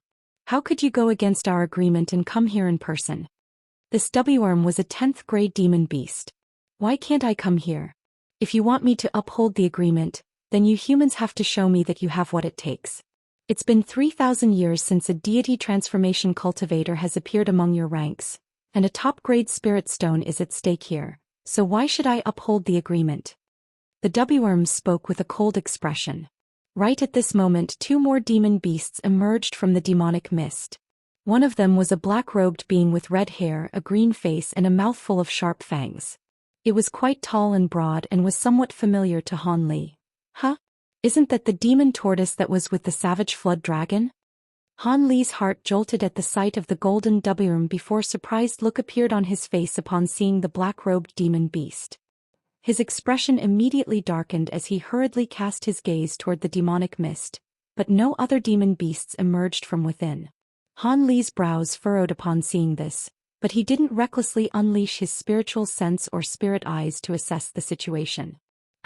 How could you go against our agreement and come here in person? This WRM was a 10th grade demon beast. Why can't I come here? If you want me to uphold the agreement, then you humans have to show me that you have what it takes. It's been 3,000 years since a deity transformation cultivator has appeared among your ranks, and a top-grade spirit stone is at stake here, so why should I uphold the agreement?" The WRM spoke with a cold expression. Right at this moment, 2 more demon beasts emerged from the demonic mist. One of them was a black-robed being with red hair, a green face and a mouthful of sharp fangs. It was quite tall and broad and was somewhat familiar to Han Li. Huh? Isn't that the demon tortoise that was with the savage flood dragon? Han Li's heart jolted at the sight of the golden WRM before surprised look appeared on his face upon seeing the black-robed demon beast. His expression immediately darkened as he hurriedly cast his gaze toward the demonic mist, but no other demon beasts emerged from within. Han Li's brows furrowed upon seeing this, but he didn't recklessly unleash his spiritual sense or spirit eyes to assess the situation.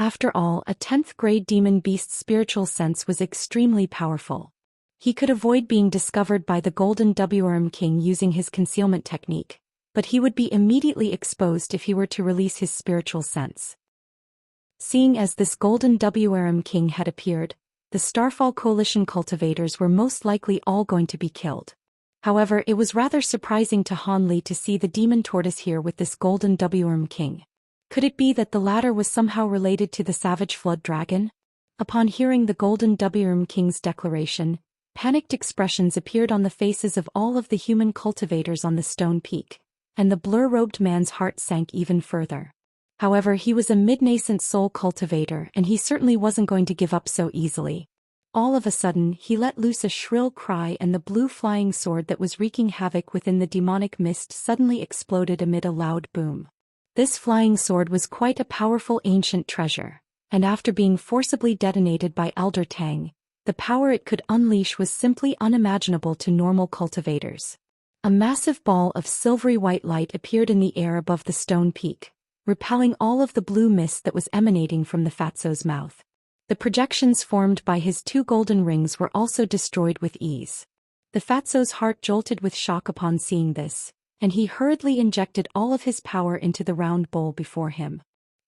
After all, a 10th grade demon beast's spiritual sense was extremely powerful. He could avoid being discovered by the Golden WRM King using his concealment technique, but he would be immediately exposed if he were to release his spiritual sense. Seeing as this Golden WRM King had appeared, the Starfall Coalition cultivators were most likely all going to be killed. However, it was rather surprising to Han Li to see the demon tortoise here with this Golden WRM King. Could it be that the latter was somehow related to the Savage Flood Dragon? Upon hearing the Golden WRM King's declaration, panicked expressions appeared on the faces of all of the human cultivators on the stone peak, and the blur-robed man's heart sank even further. However, he was a mid-nascent soul cultivator and he certainly wasn't going to give up so easily. All of a sudden, he let loose a shrill cry and the blue flying sword that was wreaking havoc within the demonic mist suddenly exploded amid a loud boom. This flying sword was quite a powerful ancient treasure, and after being forcibly detonated by Elder Tang, the power it could unleash was simply unimaginable to normal cultivators. A massive ball of silvery white light appeared in the air above the stone peak, repelling all of the blue mist that was emanating from the Fatso's mouth. The projections formed by his 2 golden rings were also destroyed with ease. The Fatso's heart jolted with shock upon seeing this, and he hurriedly injected all of his power into the round bowl before him.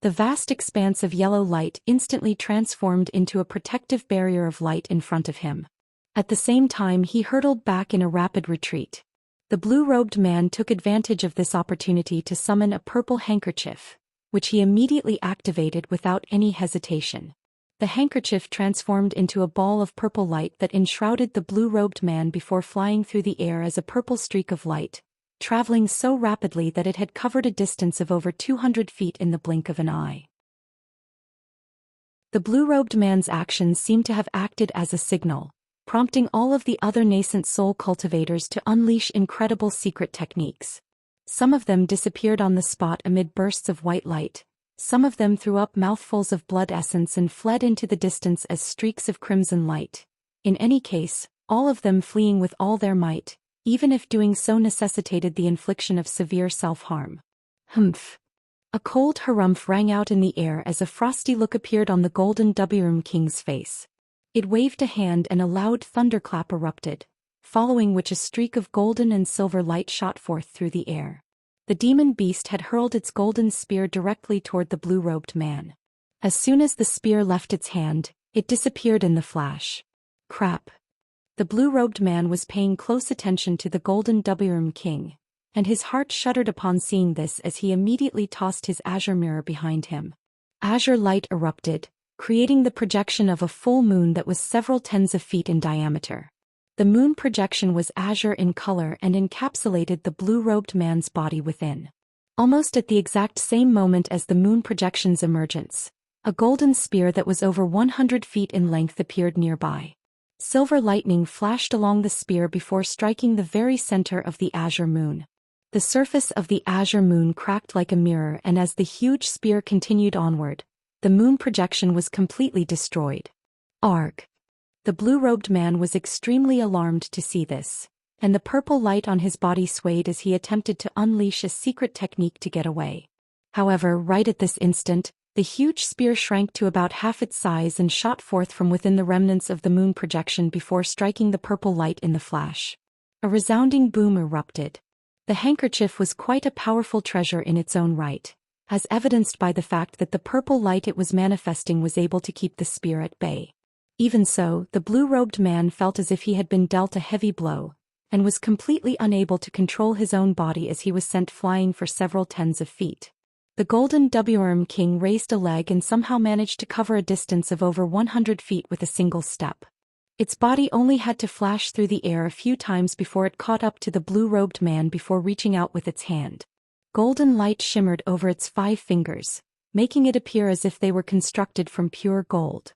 The vast expanse of yellow light instantly transformed into a protective barrier of light in front of him. At the same time, he hurtled back in a rapid retreat. The blue-robed man took advantage of this opportunity to summon a purple handkerchief, which he immediately activated without any hesitation. The handkerchief transformed into a ball of purple light that enshrouded the blue-robed man before flying through the air as a purple streak of light, traveling so rapidly that it had covered a distance of over 200 feet in the blink of an eye. The blue-robed man's actions seemed to have acted as a signal, prompting all of the other nascent soul cultivators to unleash incredible secret techniques. Some of them disappeared on the spot amid bursts of white light. Some of them threw up mouthfuls of blood essence and fled into the distance as streaks of crimson light. In any case, all of them fleeing with all their might, even if doing so necessitated the infliction of severe self-harm. Humph! A cold harumph rang out in the air as a frosty look appeared on the Golden WRM King's face. It waved a hand and a loud thunderclap erupted, following which a streak of golden and silver light shot forth through the air. The demon beast had hurled its golden spear directly toward the blue-robed man. As soon as the spear left its hand, it disappeared in the flash. Crap! The blue-robed man was paying close attention to the Golden WRM King, and his heart shuddered upon seeing this as he immediately tossed his azure mirror behind him. Azure light erupted, creating the projection of a full moon that was several tens of feet in diameter. The moon projection was azure in color and encapsulated the blue-robed man's body within. Almost at the exact same moment as the moon projection's emergence, a golden spear that was over 100 feet in length appeared nearby. Silver lightning flashed along the spear before striking the very center of the azure moon. The surface of the azure moon cracked like a mirror, and as the huge spear continued onward, the moon projection was completely destroyed. Arg! The blue-robed man was extremely alarmed to see this, and the purple light on his body swayed as he attempted to unleash a secret technique to get away. However, right at this instant, the huge spear shrank to about half its size and shot forth from within the remnants of the moon projection before striking the purple light in the flash. A resounding boom erupted. The handkerchief was quite a powerful treasure in its own right, as evidenced by the fact that the purple light it was manifesting was able to keep the spear at bay. Even so, the blue-robed man felt as if he had been dealt a heavy blow, and was completely unable to control his own body as he was sent flying for several tens of feet. The Golden WRM King raised a leg and somehow managed to cover a distance of over 100 feet with a single step. Its body only had to flash through the air a few times before it caught up to the blue-robed man before reaching out with its hand. Golden light shimmered over its 5 fingers, making it appear as if they were constructed from pure gold.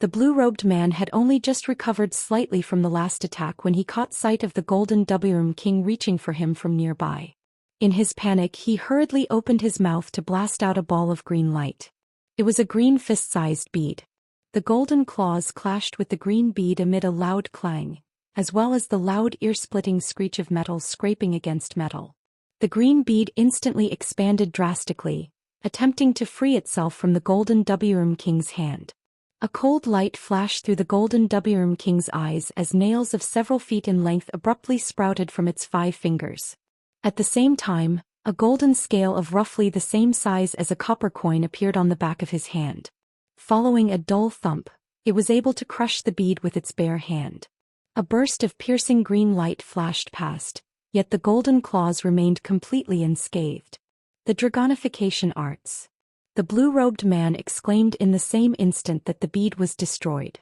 The blue-robed man had only just recovered slightly from the last attack when he caught sight of the Golden WRM King reaching for him from nearby. In his panic, he hurriedly opened his mouth to blast out a ball of green light. It was a green fist-sized bead. The golden claws clashed with the green bead amid a loud clang, as well as the loud ear-splitting screech of metal scraping against metal. The green bead instantly expanded drastically, attempting to free itself from the golden Wurm King's hand. A cold light flashed through the golden Wurm King's eyes as nails of several feet in length abruptly sprouted from its 5 fingers. At the same time, a golden scale of roughly the same size as a copper coin appeared on the back of his hand. Following a dull thump, it was able to crush the bead with its bare hand. A burst of piercing green light flashed past, yet the golden claws remained completely unscathed. The Dragonification arts. The blue-robed man exclaimed in the same instant that the bead was destroyed.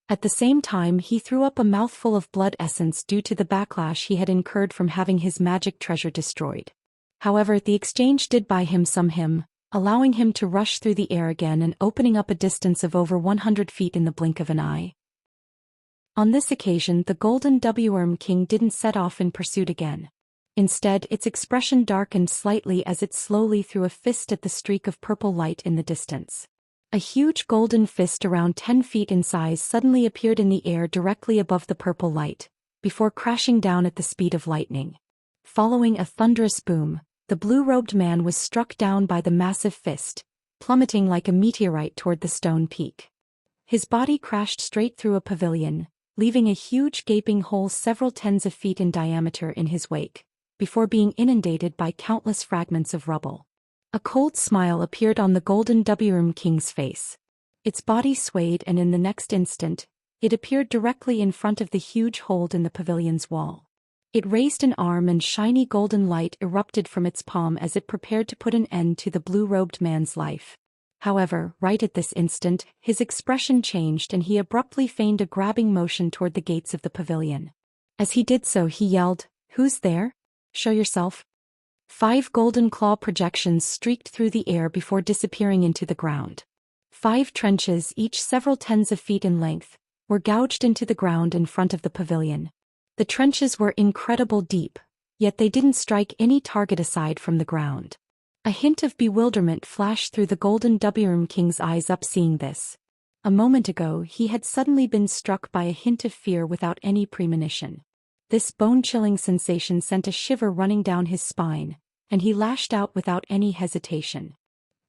At the same time he threw up a mouthful of blood essence due to the backlash he had incurred from having his magic treasure destroyed. However, the exchange did buy him some, allowing him to rush through the air again and opening up a distance of over 100 feet in the blink of an eye. On this occasion the golden Wurm King didn't set off in pursuit again. Instead, its expression darkened slightly as it slowly threw a fist at the streak of purple light in the distance. A huge golden fist around 10 feet in size suddenly appeared in the air directly above the purple light, before crashing down at the speed of lightning. Following a thunderous boom, the blue-robed man was struck down by the massive fist, plummeting like a meteorite toward the stone peak. His body crashed straight through a pavilion, leaving a huge gaping hole several tens of feet in diameter in his wake, before being inundated by countless fragments of rubble. A cold smile appeared on the golden Wurm King's face. Its body swayed and in the next instant, it appeared directly in front of the huge hole in the pavilion's wall. It raised an arm and shiny golden light erupted from its palm as it prepared to put an end to the blue-robed man's life. However, right at this instant, his expression changed and he abruptly feigned a grabbing motion toward the gates of the pavilion. As he did so he yelled, "Who's there? Show yourself." 5 golden claw projections streaked through the air before disappearing into the ground. 5 trenches, each several tens of feet in length, were gouged into the ground in front of the pavilion. The trenches were incredibly deep, yet they didn't strike any target aside from the ground. A hint of bewilderment flashed through the golden Wurm King's eyes up seeing this. A moment ago he had suddenly been struck by a hint of fear without any premonition. This bone-chilling sensation sent a shiver running down his spine, and he lashed out without any hesitation.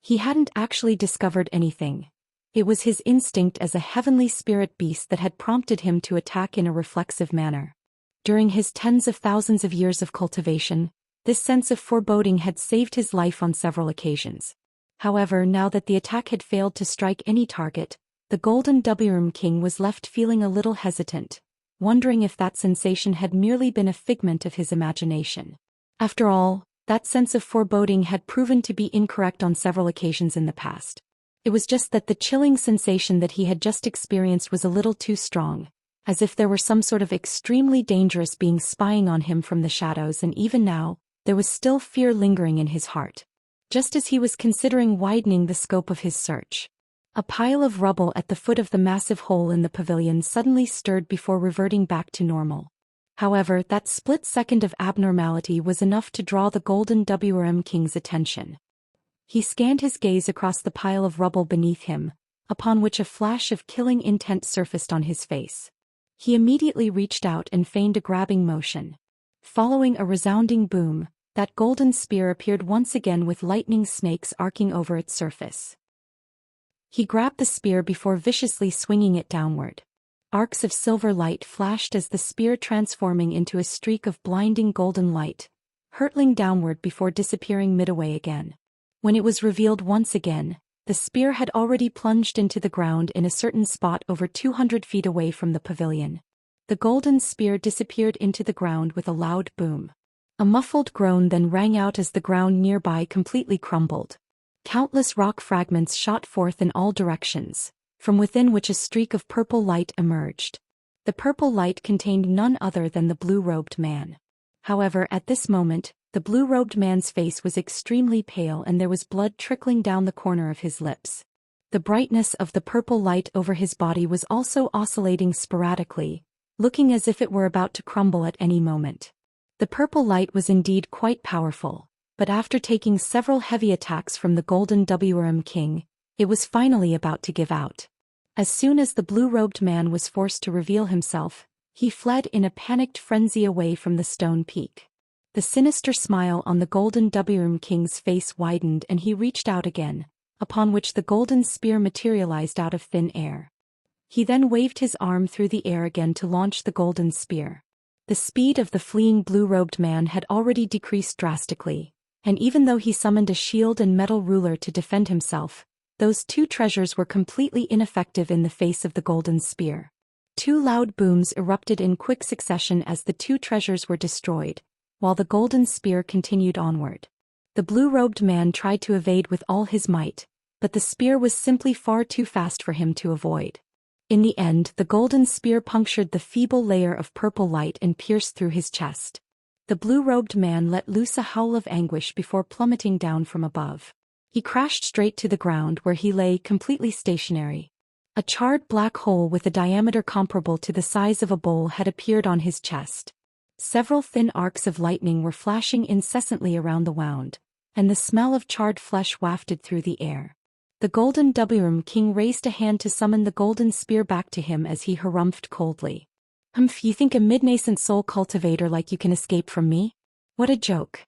He hadn't actually discovered anything. It was his instinct as a heavenly spirit beast that had prompted him to attack in a reflexive manner. During his tens of thousands of years of cultivation, this sense of foreboding had saved his life on several occasions. However, now that the attack had failed to strike any target, the golden Wurm King was left feeling a little hesitant, wondering if that sensation had merely been a figment of his imagination. After all, that sense of foreboding had proven to be incorrect on several occasions in the past. It was just that the chilling sensation that he had just experienced was a little too strong, as if there were some sort of extremely dangerous being spying on him from the shadows, and even now, there was still fear lingering in his heart. Just as he was considering widening the scope of his search, a pile of rubble at the foot of the massive hole in the pavilion suddenly stirred before reverting back to normal. However, that split second of abnormality was enough to draw the golden Wurm King's attention. He scanned his gaze across the pile of rubble beneath him, upon which a flash of killing intent surfaced on his face. He immediately reached out and feigned a grabbing motion. Following a resounding boom, that golden spear appeared once again with lightning snakes arcing over its surface. He grabbed the spear before viciously swinging it downward. Arcs of silver light flashed as the spear transforming into a streak of blinding golden light, hurtling downward before disappearing midway again. When it was revealed once again, the spear had already plunged into the ground in a certain spot over 200 feet away from the pavilion. The golden spear disappeared into the ground with a loud boom. A muffled groan then rang out as the ground nearby completely crumbled. Countless rock fragments shot forth in all directions, from within which a streak of purple light emerged. The purple light contained none other than the blue-robed man. However, at this moment, the blue-robed man's face was extremely pale and there was blood trickling down the corner of his lips. The brightness of the purple light over his body was also oscillating sporadically, looking as if it were about to crumble at any moment. The purple light was indeed quite powerful, but after taking several heavy attacks from the golden Wurm King, it was finally about to give out. As soon as the blue-robed man was forced to reveal himself, he fled in a panicked frenzy away from the stone peak. The sinister smile on the golden W King's face widened and he reached out again, upon which the golden spear materialized out of thin air. He then waved his arm through the air again to launch the golden spear. The speed of the fleeing blue-robed man had already decreased drastically, and even though he summoned a shield and metal ruler to defend himself, those two treasures were completely ineffective in the face of the golden spear. Two loud booms erupted in quick succession as the two treasures were destroyed, while the golden spear continued onward. The blue-robed man tried to evade with all his might, but the spear was simply far too fast for him to avoid. In the end, the golden spear punctured the feeble layer of purple light and pierced through his chest. The blue-robed man let loose a howl of anguish before plummeting down from above. He crashed straight to the ground where he lay completely stationary. A charred black hole with a diameter comparable to the size of a bowl had appeared on his chest. Several thin arcs of lightning were flashing incessantly around the wound, and the smell of charred flesh wafted through the air. The golden W King raised a hand to summon the golden spear back to him as he harumphed coldly. "Humph, you think a mid-nascent soul cultivator like you can escape from me? What a joke."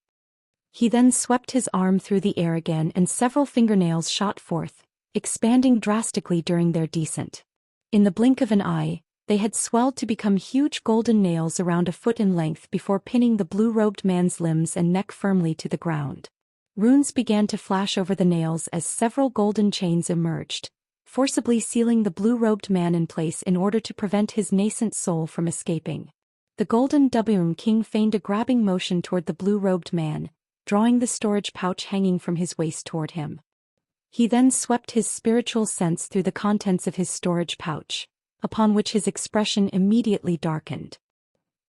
He then swept his arm through the air again and several fingernails shot forth, expanding drastically during their descent. In the blink of an eye, they had swelled to become huge golden nails around a foot in length before pinning the blue-robed man's limbs and neck firmly to the ground. Runes began to flash over the nails as several golden chains emerged, forcibly sealing the blue-robed man in place in order to prevent his nascent soul from escaping. The golden W King feigned a grabbing motion toward the blue-robed man, drawing the storage pouch hanging from his waist toward him. He then swept his spiritual sense through the contents of his storage pouch, upon which his expression immediately darkened.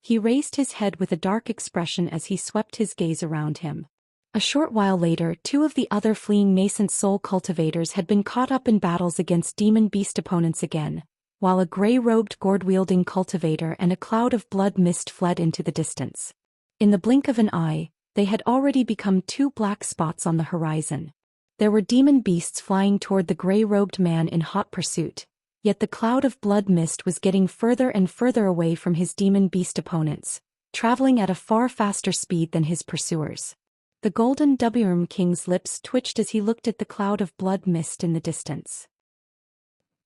He raised his head with a dark expression as he swept his gaze around him. A short while later, two of the other fleeing nascent soul cultivators had been caught up in battles against demon beast opponents again, while a gray-robed gourd-wielding cultivator and a cloud of blood mist fled into the distance. In the blink of an eye, they had already become two black spots on the horizon. There were demon beasts flying toward the gray-robed man in hot pursuit, yet the cloud of blood mist was getting further and further away from his demon beast opponents, traveling at a far faster speed than his pursuers. The golden W King's lips twitched as he looked at the cloud of blood mist in the distance.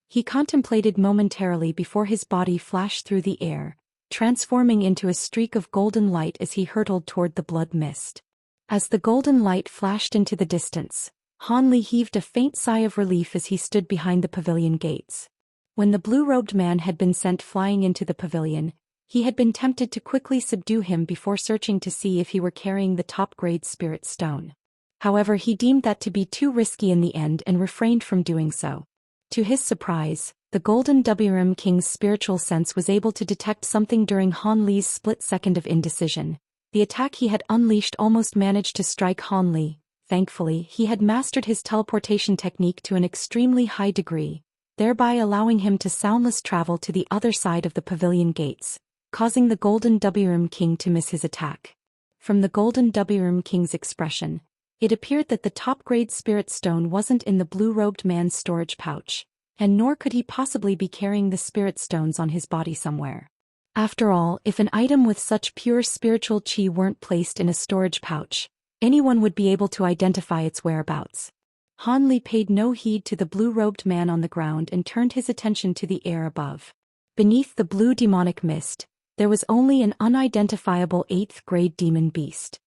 He contemplated momentarily before his body flashed through the air, transforming into a streak of golden light as he hurtled toward the blood mist. As the golden light flashed into the distance, Han Li heaved a faint sigh of relief as he stood behind the pavilion gates. When the blue-robed man had been sent flying into the pavilion, he had been tempted to quickly subdue him before searching to see if he were carrying the top-grade spirit stone. However, he deemed that to be too risky in the end and refrained from doing so. To his surprise, the golden W King's spiritual sense was able to detect something during Han Li's split second of indecision. The attack he had unleashed almost managed to strike Han Li. Thankfully, he had mastered his teleportation technique to an extremely high degree, thereby allowing him to soundless travel to the other side of the pavilion gates, causing the golden W King to miss his attack. From the golden W King's expression, it appeared that the top-grade spirit stone wasn't in the blue-robed man's storage pouch, and nor could he possibly be carrying the spirit stones on his body somewhere. After all, if an item with such pure spiritual qi weren't placed in a storage pouch, anyone would be able to identify its whereabouts. Han Li paid no heed to the blue-robed man on the ground and turned his attention to the air above. Beneath the blue demonic mist, there was only an unidentifiable 8th-grade demon beast.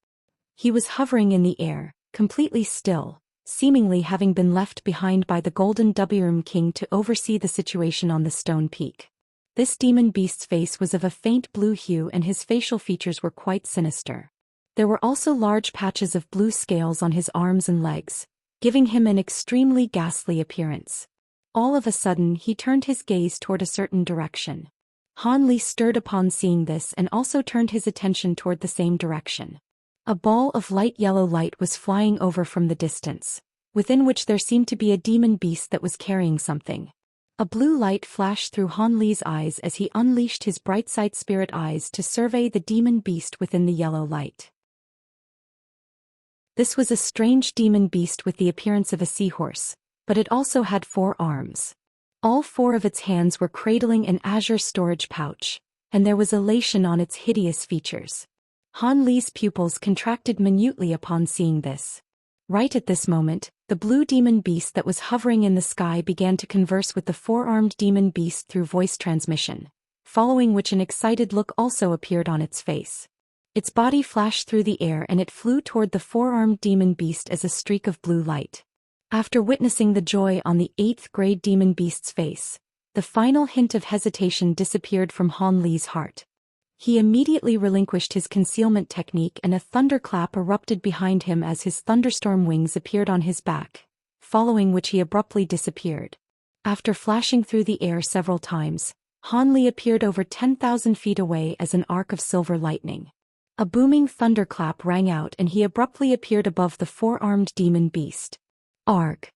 He was hovering in the air, completely still, seemingly having been left behind by the golden W King to oversee the situation on the stone peak. This demon beast's face was of a faint blue hue and his facial features were quite sinister. There were also large patches of blue scales on his arms and legs, giving him an extremely ghastly appearance. All of a sudden he turned his gaze toward a certain direction. Han Li stirred upon seeing this and also turned his attention toward the same direction. A ball of light yellow light was flying over from the distance, within which there seemed to be a demon beast that was carrying something. A blue light flashed through Han Li's eyes as he unleashed his bright sight spirit eyes to survey the demon beast within the yellow light. This was a strange demon beast with the appearance of a seahorse, but it also had 4 arms. All 4 of its hands were cradling an azure storage pouch, and there was elation on its hideous features. Han Li's pupils contracted minutely upon seeing this. Right at this moment, the blue demon beast that was hovering in the sky began to converse with the four-armed demon beast through voice transmission, following which an excited look also appeared on its face. Its body flashed through the air and it flew toward the four-armed demon beast as a streak of blue light. After witnessing the joy on the 8th grade demon beast's face, the final hint of hesitation disappeared from Han Li's heart. He immediately relinquished his concealment technique and a thunderclap erupted behind him as his thunderstorm wings appeared on his back, following which he abruptly disappeared. After flashing through the air several times, Han Li appeared over 10,000 feet away as an arc of silver lightning. A booming thunderclap rang out and he abruptly appeared above the four-armed demon beast. Arg!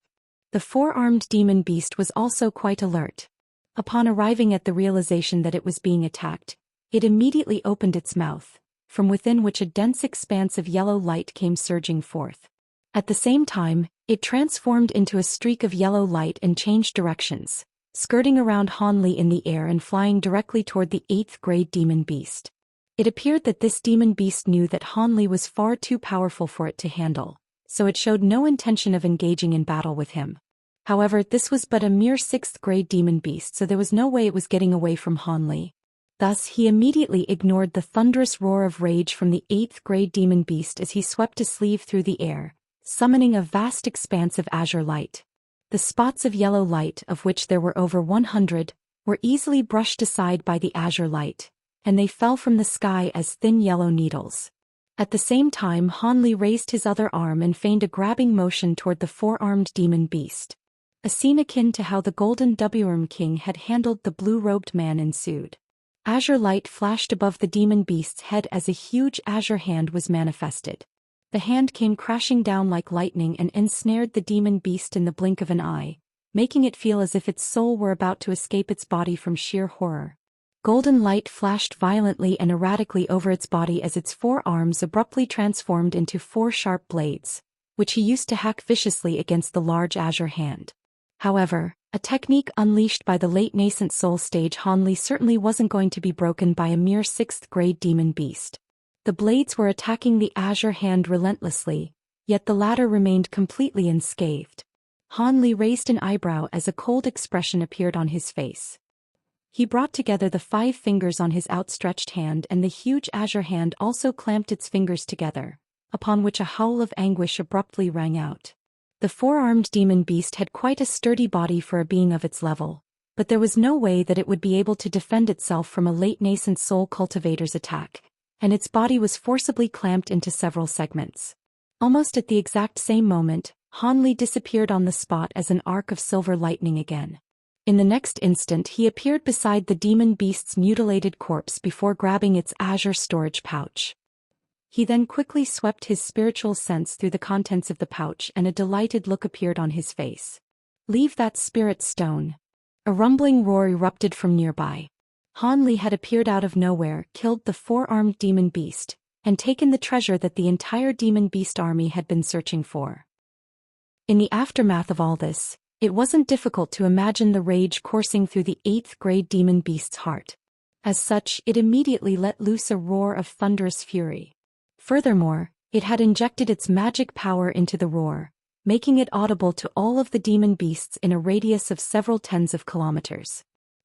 The four-armed demon beast was also quite alert. Upon arriving at the realization that it was being attacked, it immediately opened its mouth, from within which a dense expanse of yellow light came surging forth. At the same time, it transformed into a streak of yellow light and changed directions, skirting around Han Li in the air and flying directly toward the 8th grade demon beast. It appeared that this demon beast knew that Han Li was far too powerful for it to handle, so it showed no intention of engaging in battle with him. However, this was but a mere 6th grade demon beast, so there was no way it was getting away from Han Li. Thus, he immediately ignored the thunderous roar of rage from the 8th grade demon beast as he swept his sleeve through the air, summoning a vast expanse of azure light. The spots of yellow light, of which there were over 100, were easily brushed aside by the azure light, and they fell from the sky as thin yellow needles. At the same time, Han Li raised his other arm and feigned a grabbing motion toward the four-armed demon beast. A scene akin to how the Golden Worm King had handled the blue-robed man ensued. Azure light flashed above the demon beast's head as a huge azure hand was manifested. The hand came crashing down like lightning and ensnared the demon beast in the blink of an eye, making it feel as if its soul were about to escape its body from sheer horror. Golden light flashed violently and erratically over its body as its four arms abruptly transformed into 4 sharp blades, which he used to hack viciously against the large azure hand. However, a technique unleashed by the late nascent soul stage Han Li certainly wasn't going to be broken by a mere 6th grade demon beast. The blades were attacking the azure hand relentlessly, yet the latter remained completely unscathed. Han Li raised an eyebrow as a cold expression appeared on his face. He brought together the 5 fingers on his outstretched hand and the huge azure hand also clamped its fingers together, upon which a howl of anguish abruptly rang out. The four-armed demon beast had quite a sturdy body for a being of its level, but there was no way that it would be able to defend itself from a late nascent soul cultivator's attack, and its body was forcibly clamped into several segments. Almost at the exact same moment, Han Li disappeared on the spot as an arc of silver lightning again. In the next instant he appeared beside the demon beast's mutilated corpse before grabbing its azure storage pouch. He then quickly swept his spiritual sense through the contents of the pouch and a delighted look appeared on his face. "Leave that spirit stone." A rumbling roar erupted from nearby. Han Li had appeared out of nowhere, killed the four-armed demon beast, and taken the treasure that the entire demon beast army had been searching for. In the aftermath of all this, it wasn't difficult to imagine the rage coursing through the 8th grade demon beast's heart. As such, it immediately let loose a roar of thunderous fury. Furthermore, it had injected its magic power into the roar, making it audible to all of the demon beasts in a radius of several tens of kilometers.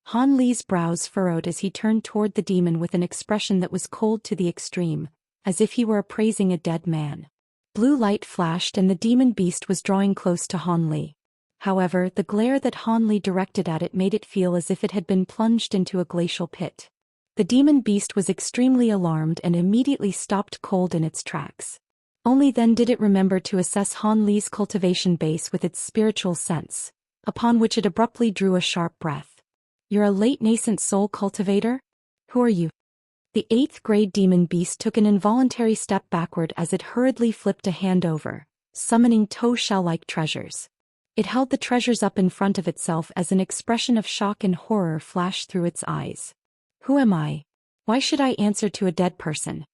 Han Li's brows furrowed as he turned toward the demon with an expression that was cold to the extreme, as if he were appraising a dead man. Blue light flashed and the demon beast was drawing close to Han Li. However, the glare that Han Li directed at it made it feel as if it had been plunged into a glacial pit. The demon beast was extremely alarmed and immediately stopped cold in its tracks. Only then did it remember to assess Han Li's cultivation base with its spiritual sense, upon which it abruptly drew a sharp breath. "You're a late nascent soul cultivator? Who are you?" The 8th grade demon beast took an involuntary step backward as it hurriedly flipped a hand over, summoning toe shell-like treasures. It held the treasures up in front of itself as an expression of shock and horror flashed through its eyes. "Who am I? Why should I answer to a dead person?"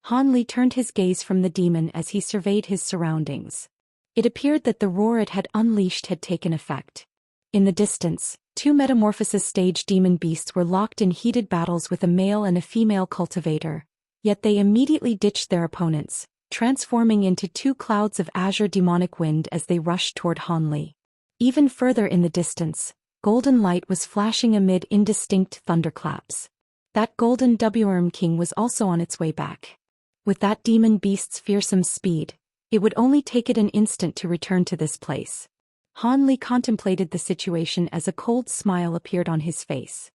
Han Li turned his gaze from the demon as he surveyed his surroundings. It appeared that the roar it had unleashed had taken effect. In the distance, 2 metamorphosis stage demon beasts were locked in heated battles with a male and a female cultivator, Yet they immediately ditched their opponents, transforming into two clouds of azure demonic wind as they rushed toward Han Li. Even further in the distance, golden light was flashing amid indistinct thunderclaps. That golden Worm King was also on its way back. With that demon beast's fearsome speed, it would only take it an instant to return to this place. Han Li contemplated the situation as a cold smile appeared on his face.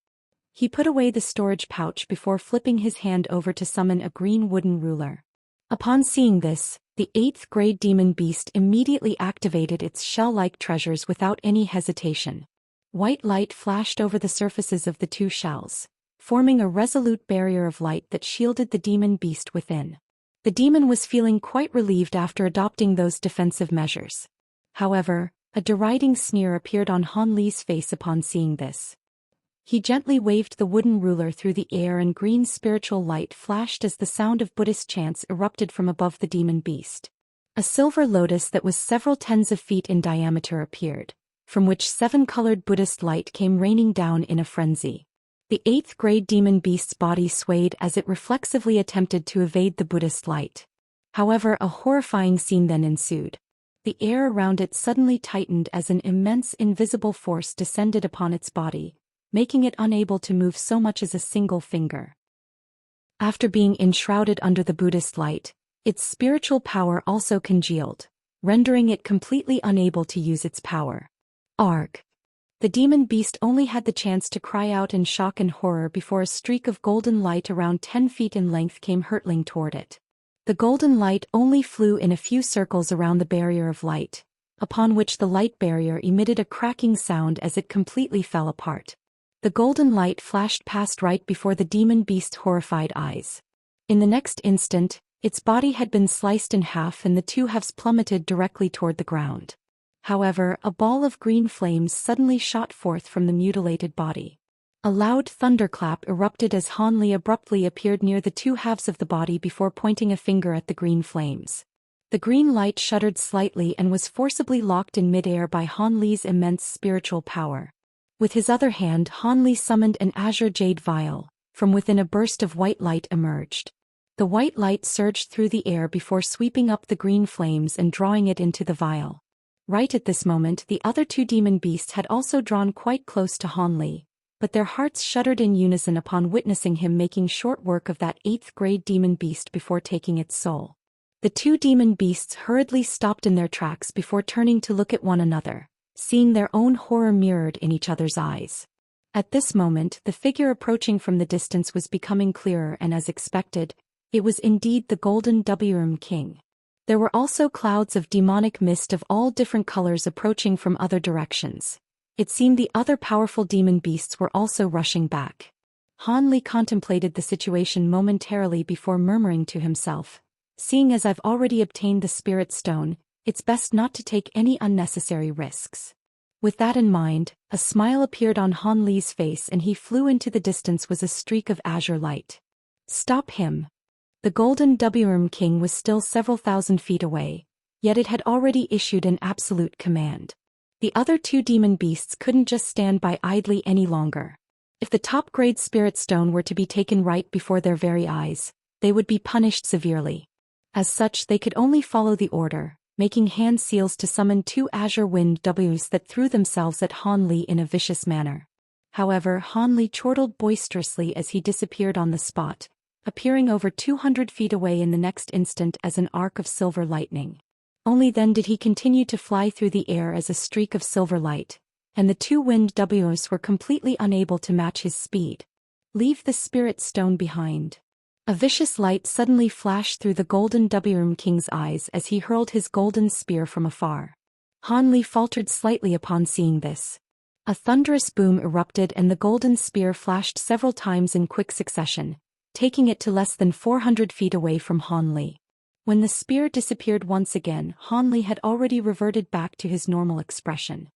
He put away the storage pouch before flipping his hand over to summon a green wooden ruler. Upon seeing this, the 8th grade demon beast immediately activated its shell-like treasures without any hesitation. White light flashed over the surfaces of the two shells, forming a resolute barrier of light that shielded the demon beast within. The demon was feeling quite relieved after adopting those defensive measures. However, a deriding sneer appeared on Han Li's face upon seeing this. He gently waved the wooden ruler through the air and green spiritual light flashed as the sound of Buddhist chants erupted from above the demon beast. A silver lotus that was several tens of feet in diameter appeared, from which 7-colored Buddhist light came raining down in a frenzy. The 8th grade demon beast's body swayed as it reflexively attempted to evade the Buddhist light. However, a horrifying scene then ensued. The air around it suddenly tightened as an immense invisible force descended upon its body, making it unable to move so much as a single finger. After being enshrouded under the Buddhist light, its spiritual power also congealed, rendering it completely unable to use its power. Arg! The demon beast only had the chance to cry out in shock and horror before a streak of golden light around 10 feet in length came hurtling toward it. The golden light only flew in a few circles around the barrier of light, upon which the light barrier emitted a cracking sound as it completely fell apart. The golden light flashed past right before the demon beast's horrified eyes. In the next instant, its body had been sliced in half and the two halves plummeted directly toward the ground. However, a ball of green flames suddenly shot forth from the mutilated body. A loud thunderclap erupted as Han Li abruptly appeared near the two halves of the body before pointing a finger at the green flames. The green light shuddered slightly and was forcibly locked in midair by Han Li's immense spiritual power. With his other hand, Han Li summoned an azure jade vial. From within a burst of white light emerged. The white light surged through the air before sweeping up the green flames and drawing it into the vial. Right at this moment, the other two demon beasts had also drawn quite close to Han Li, but their hearts shuddered in unison upon witnessing him making short work of that 8th grade demon beast before taking its soul. The two demon beasts hurriedly stopped in their tracks before turning to look at one another, seeing their own horror mirrored in each other's eyes. At this moment, the figure approaching from the distance was becoming clearer and as expected, it was indeed the golden Worm King. There were also clouds of demonic mist of all different colors approaching from other directions. It seemed the other powerful demon beasts were also rushing back. Han Li contemplated the situation momentarily before murmuring to himself, "Seeing as I've already obtained the spirit stone, it's best not to take any unnecessary risks." With that in mind, a smile appeared on Han Li's face and he flew into the distance with a streak of azure light. "Stop him!" The golden Worm King was still several thousand feet away, yet it had already issued an absolute command. The other two demon beasts couldn't just stand by idly any longer. If the top-grade spirit stone were to be taken right before their very eyes, they would be punished severely. As such, they could only follow the order, making hand seals to summon two azure wind Ws that threw themselves at Han Li in a vicious manner. However, Han Li chortled boisterously as he disappeared on the spot, appearing over 200 feet away in the next instant as an arc of silver lightning. Only then did he continue to fly through the air as a streak of silver light, and the two wind Ws were completely unable to match his speed. "Leave the spirit stone behind." A vicious light suddenly flashed through the golden Worm King's eyes as he hurled his golden spear from afar. Han Li faltered slightly upon seeing this. A thunderous boom erupted and the golden spear flashed several times in quick succession, taking it to less than 400 feet away from Han Li. When the spear disappeared once again, Han Li had already reverted back to his normal expression.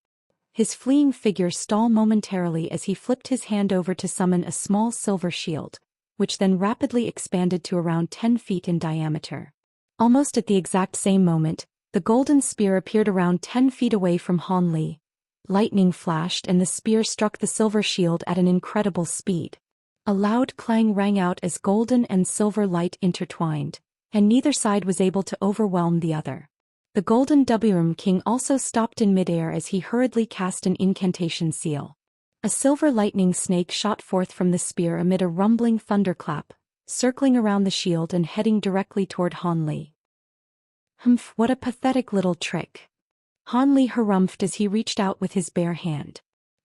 His fleeing figure stalled momentarily as he flipped his hand over to summon a small silver shield, which then rapidly expanded to around 10 feet in diameter. Almost at the exact same moment, the golden spear appeared around 10 feet away from Han Li. Lightning flashed and the spear struck the silver shield at an incredible speed. A loud clang rang out as golden and silver light intertwined, and neither side was able to overwhelm the other. The Golden Wyrm King also stopped in midair as he hurriedly cast an incantation seal. A silver lightning snake shot forth from the spear amid a rumbling thunderclap, circling around the shield and heading directly toward Han Li. Humph, what a pathetic little trick. Han Li harumphed as he reached out with his bare hand.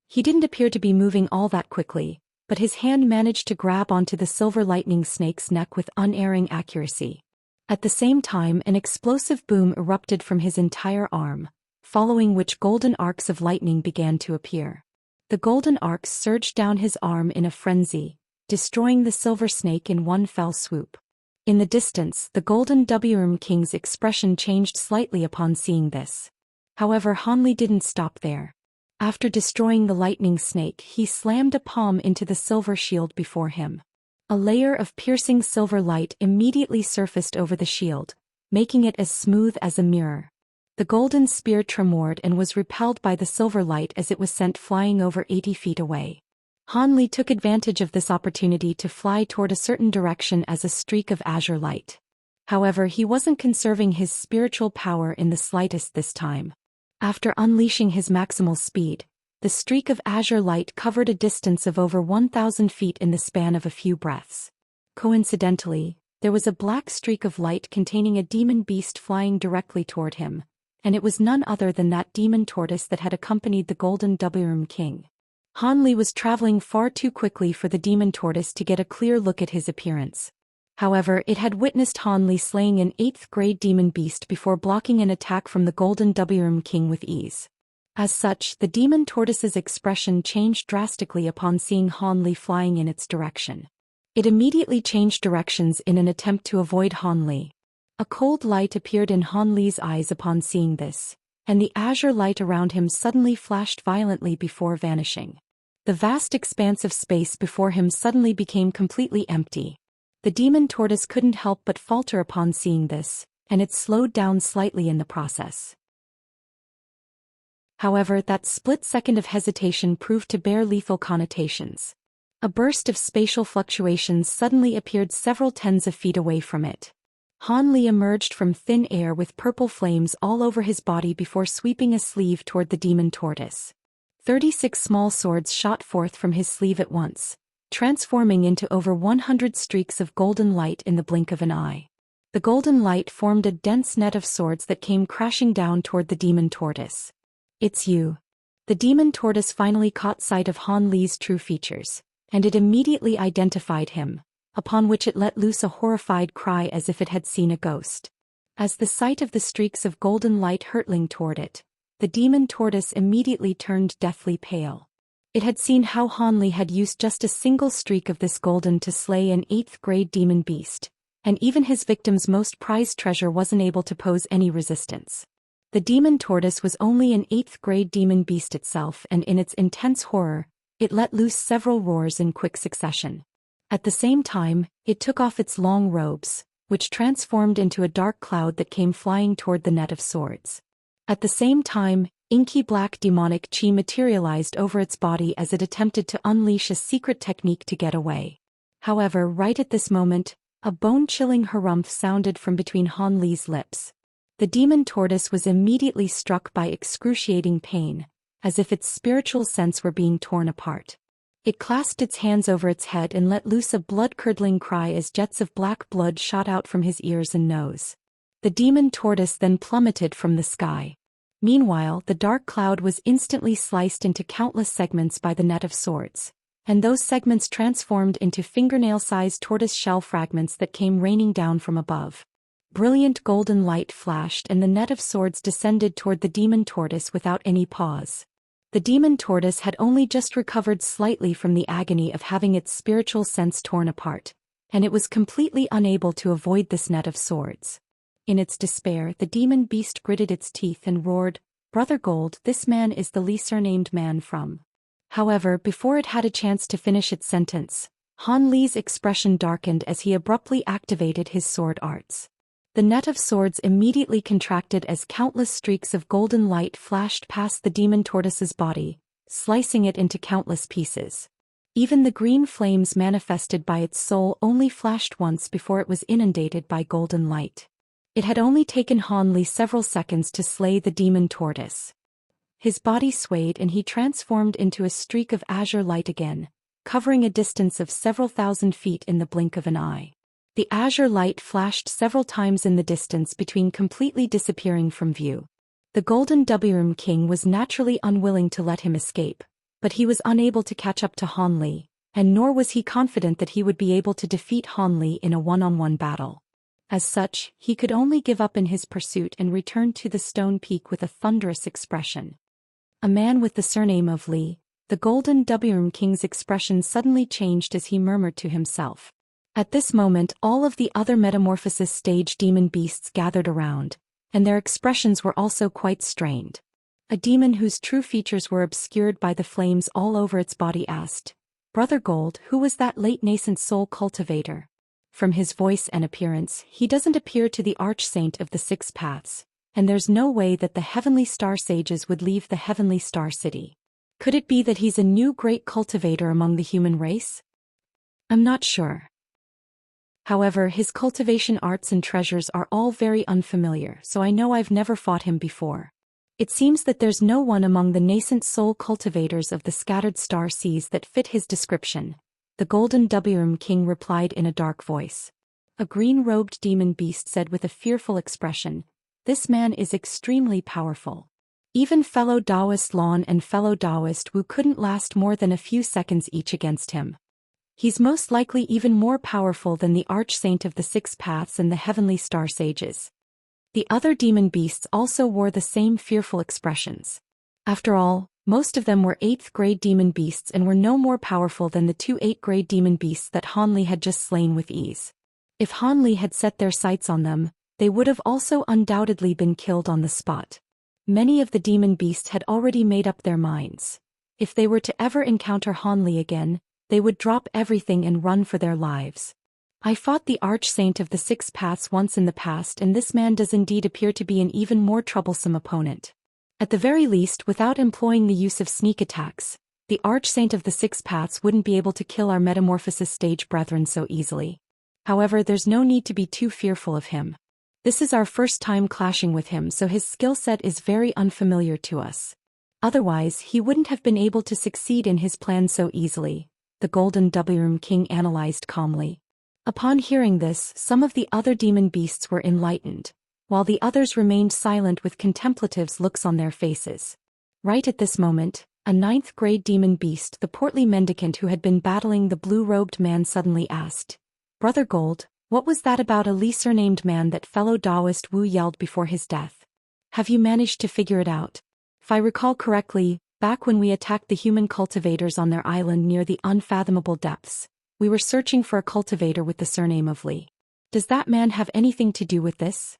He didn't appear to be moving all that quickly, but his hand managed to grab onto the silver lightning snake's neck with unerring accuracy. At the same time, an explosive boom erupted from his entire arm, following which golden arcs of lightning began to appear. The golden arcs surged down his arm in a frenzy, destroying the silver snake in one fell swoop. In the distance, the Golden Wyrm King's expression changed slightly upon seeing this. However, Han Li didn't stop there. After destroying the lightning snake, he slammed a palm into the silver shield before him. A layer of piercing silver light immediately surfaced over the shield, making it as smooth as a mirror. The golden spear tremored and was repelled by the silver light as it was sent flying over 80 feet away. Han Li took advantage of this opportunity to fly toward a certain direction as a streak of azure light. However, he wasn't conserving his spiritual power in the slightest this time. After unleashing his maximal speed, the streak of azure light covered a distance of over 1,000 feet in the span of a few breaths. Coincidentally, there was a black streak of light containing a demon beast flying directly toward him, and it was none other than that demon tortoise that had accompanied the Golden Wyrm King. Han Li was traveling far too quickly for the demon tortoise to get a clear look at his appearance. However, it had witnessed Han Li slaying an 8th-grade demon beast before blocking an attack from the Golden Wyrm King with ease. As such, the demon tortoise's expression changed drastically upon seeing Han Li flying in its direction. It immediately changed directions in an attempt to avoid Han Li. A cold light appeared in Han Li's eyes upon seeing this, and the azure light around him suddenly flashed violently before vanishing. The vast expanse of space before him suddenly became completely empty. The demon tortoise couldn't help but falter upon seeing this, and it slowed down slightly in the process. However, that split second of hesitation proved to bear lethal connotations. A burst of spatial fluctuations suddenly appeared several tens of feet away from it. Han Li emerged from thin air with purple flames all over his body before sweeping a sleeve toward the demon tortoise. 36 small swords shot forth from his sleeve at once, transforming into over 100 streaks of golden light in the blink of an eye. The golden light formed a dense net of swords that came crashing down toward the demon tortoise. "It's you." The demon tortoise finally caught sight of Han Li's true features, and it immediately identified him, upon which it let loose a horrified cry as if it had seen a ghost. As the sight of the streaks of golden light hurtling toward it, the demon tortoise immediately turned deathly pale. It had seen how Han Li had used just a single streak of this golden to slay an 8th-grade demon beast, and even his victim's most prized treasure wasn't able to pose any resistance. The demon tortoise was only an 8th-grade demon beast itself, and in its intense horror, it let loose several roars in quick succession. At the same time, it took off its long robes, which transformed into a dark cloud that came flying toward the net of swords. At the same time, inky black demonic chi materialized over its body as it attempted to unleash a secret technique to get away. However, right at this moment, a bone-chilling harumph sounded from between Han Li's lips. The demon tortoise was immediately struck by excruciating pain, as if its spiritual sense were being torn apart. It clasped its hands over its head and let loose a blood-curdling cry as jets of black blood shot out from his ears and nose. The demon tortoise then plummeted from the sky. Meanwhile, the dark cloud was instantly sliced into countless segments by the net of swords, and those segments transformed into fingernail-sized tortoise shell fragments that came raining down from above. Brilliant golden light flashed and the net of swords descended toward the demon tortoise without any pause. The demon tortoise had only just recovered slightly from the agony of having its spiritual sense torn apart, and it was completely unable to avoid this net of swords. In its despair, the demon beast gritted its teeth and roared, "Brother Gold, this man is the Li-surnamed man from." However, before it had a chance to finish its sentence, Han Li's expression darkened as he abruptly activated his sword arts. The net of swords immediately contracted as countless streaks of golden light flashed past the demon tortoise's body, slicing it into countless pieces. Even the green flames manifested by its soul only flashed once before it was inundated by golden light. It had only taken Han Li several seconds to slay the demon tortoise. His body swayed and he transformed into a streak of azure light again, covering a distance of several thousand feet in the blink of an eye. The azure light flashed several times in the distance between completely disappearing from view. The Golden W King was naturally unwilling to let him escape, but he was unable to catch up to Han Li, and nor was he confident that he would be able to defeat Han Li in a one-on-one battle. As such, he could only give up in his pursuit and return to the stone peak with a thunderous expression. A man with the surname of Li, the Golden W King's expression suddenly changed as he murmured to himself. At this moment all of the other metamorphosis stage demon beasts gathered around, and their expressions were also quite strained. A demon whose true features were obscured by the flames all over its body asked, "Brother Gold, who was that late nascent soul cultivator?" From his voice and appearance, he doesn't appear to the arch-saint of the six paths, and there's no way that the heavenly star sages would leave the heavenly star city. Could it be that he's a new great cultivator among the human race? I'm not sure. However, his cultivation arts and treasures are all very unfamiliar, so I know I've never fought him before. It seems that there's no one among the nascent soul cultivators of the scattered star seas that fit his description, the Golden W King replied in a dark voice. A green-robed demon beast said with a fearful expression, "This man is extremely powerful. Even fellow Daoist Lan and fellow Daoist Wu couldn't last more than a few seconds each against him. He's most likely even more powerful than the arch-saint of the six paths and the heavenly star sages." The other demon beasts also wore the same fearful expressions. After all, most of them were 8th grade demon beasts and were no more powerful than the 2 8th grade demon beasts that Han Li had just slain with ease. If Han Li had set their sights on them, they would have also undoubtedly been killed on the spot. Many of the demon beasts had already made up their minds. If they were to ever encounter Han Li again, they would drop everything and run for their lives. I fought the arch-saint of the six paths once in the past, and this man does indeed appear to be an even more troublesome opponent. At the very least, without employing the use of sneak attacks, the arch-saint of the six paths wouldn't be able to kill our metamorphosis stage brethren so easily. However, there's no need to be too fearful of him. This is our first time clashing with him, so his skill set is very unfamiliar to us. Otherwise, he wouldn't have been able to succeed in his plan so easily, the Golden W King analyzed calmly. Upon hearing this, some of the other demon beasts were enlightened, while the others remained silent with contemplative looks on their faces. Right at this moment, a 9th grade demon beast, the portly mendicant who had been battling the blue-robed man, suddenly asked, "Brother Gold, what was that about a Li-surnamed man that fellow Daoist Wu yelled before his death? Have you managed to figure it out? If I recall correctly, back when we attacked the human cultivators on their island near the unfathomable depths, we were searching for a cultivator with the surname of Li. Does that man have anything to do with this?"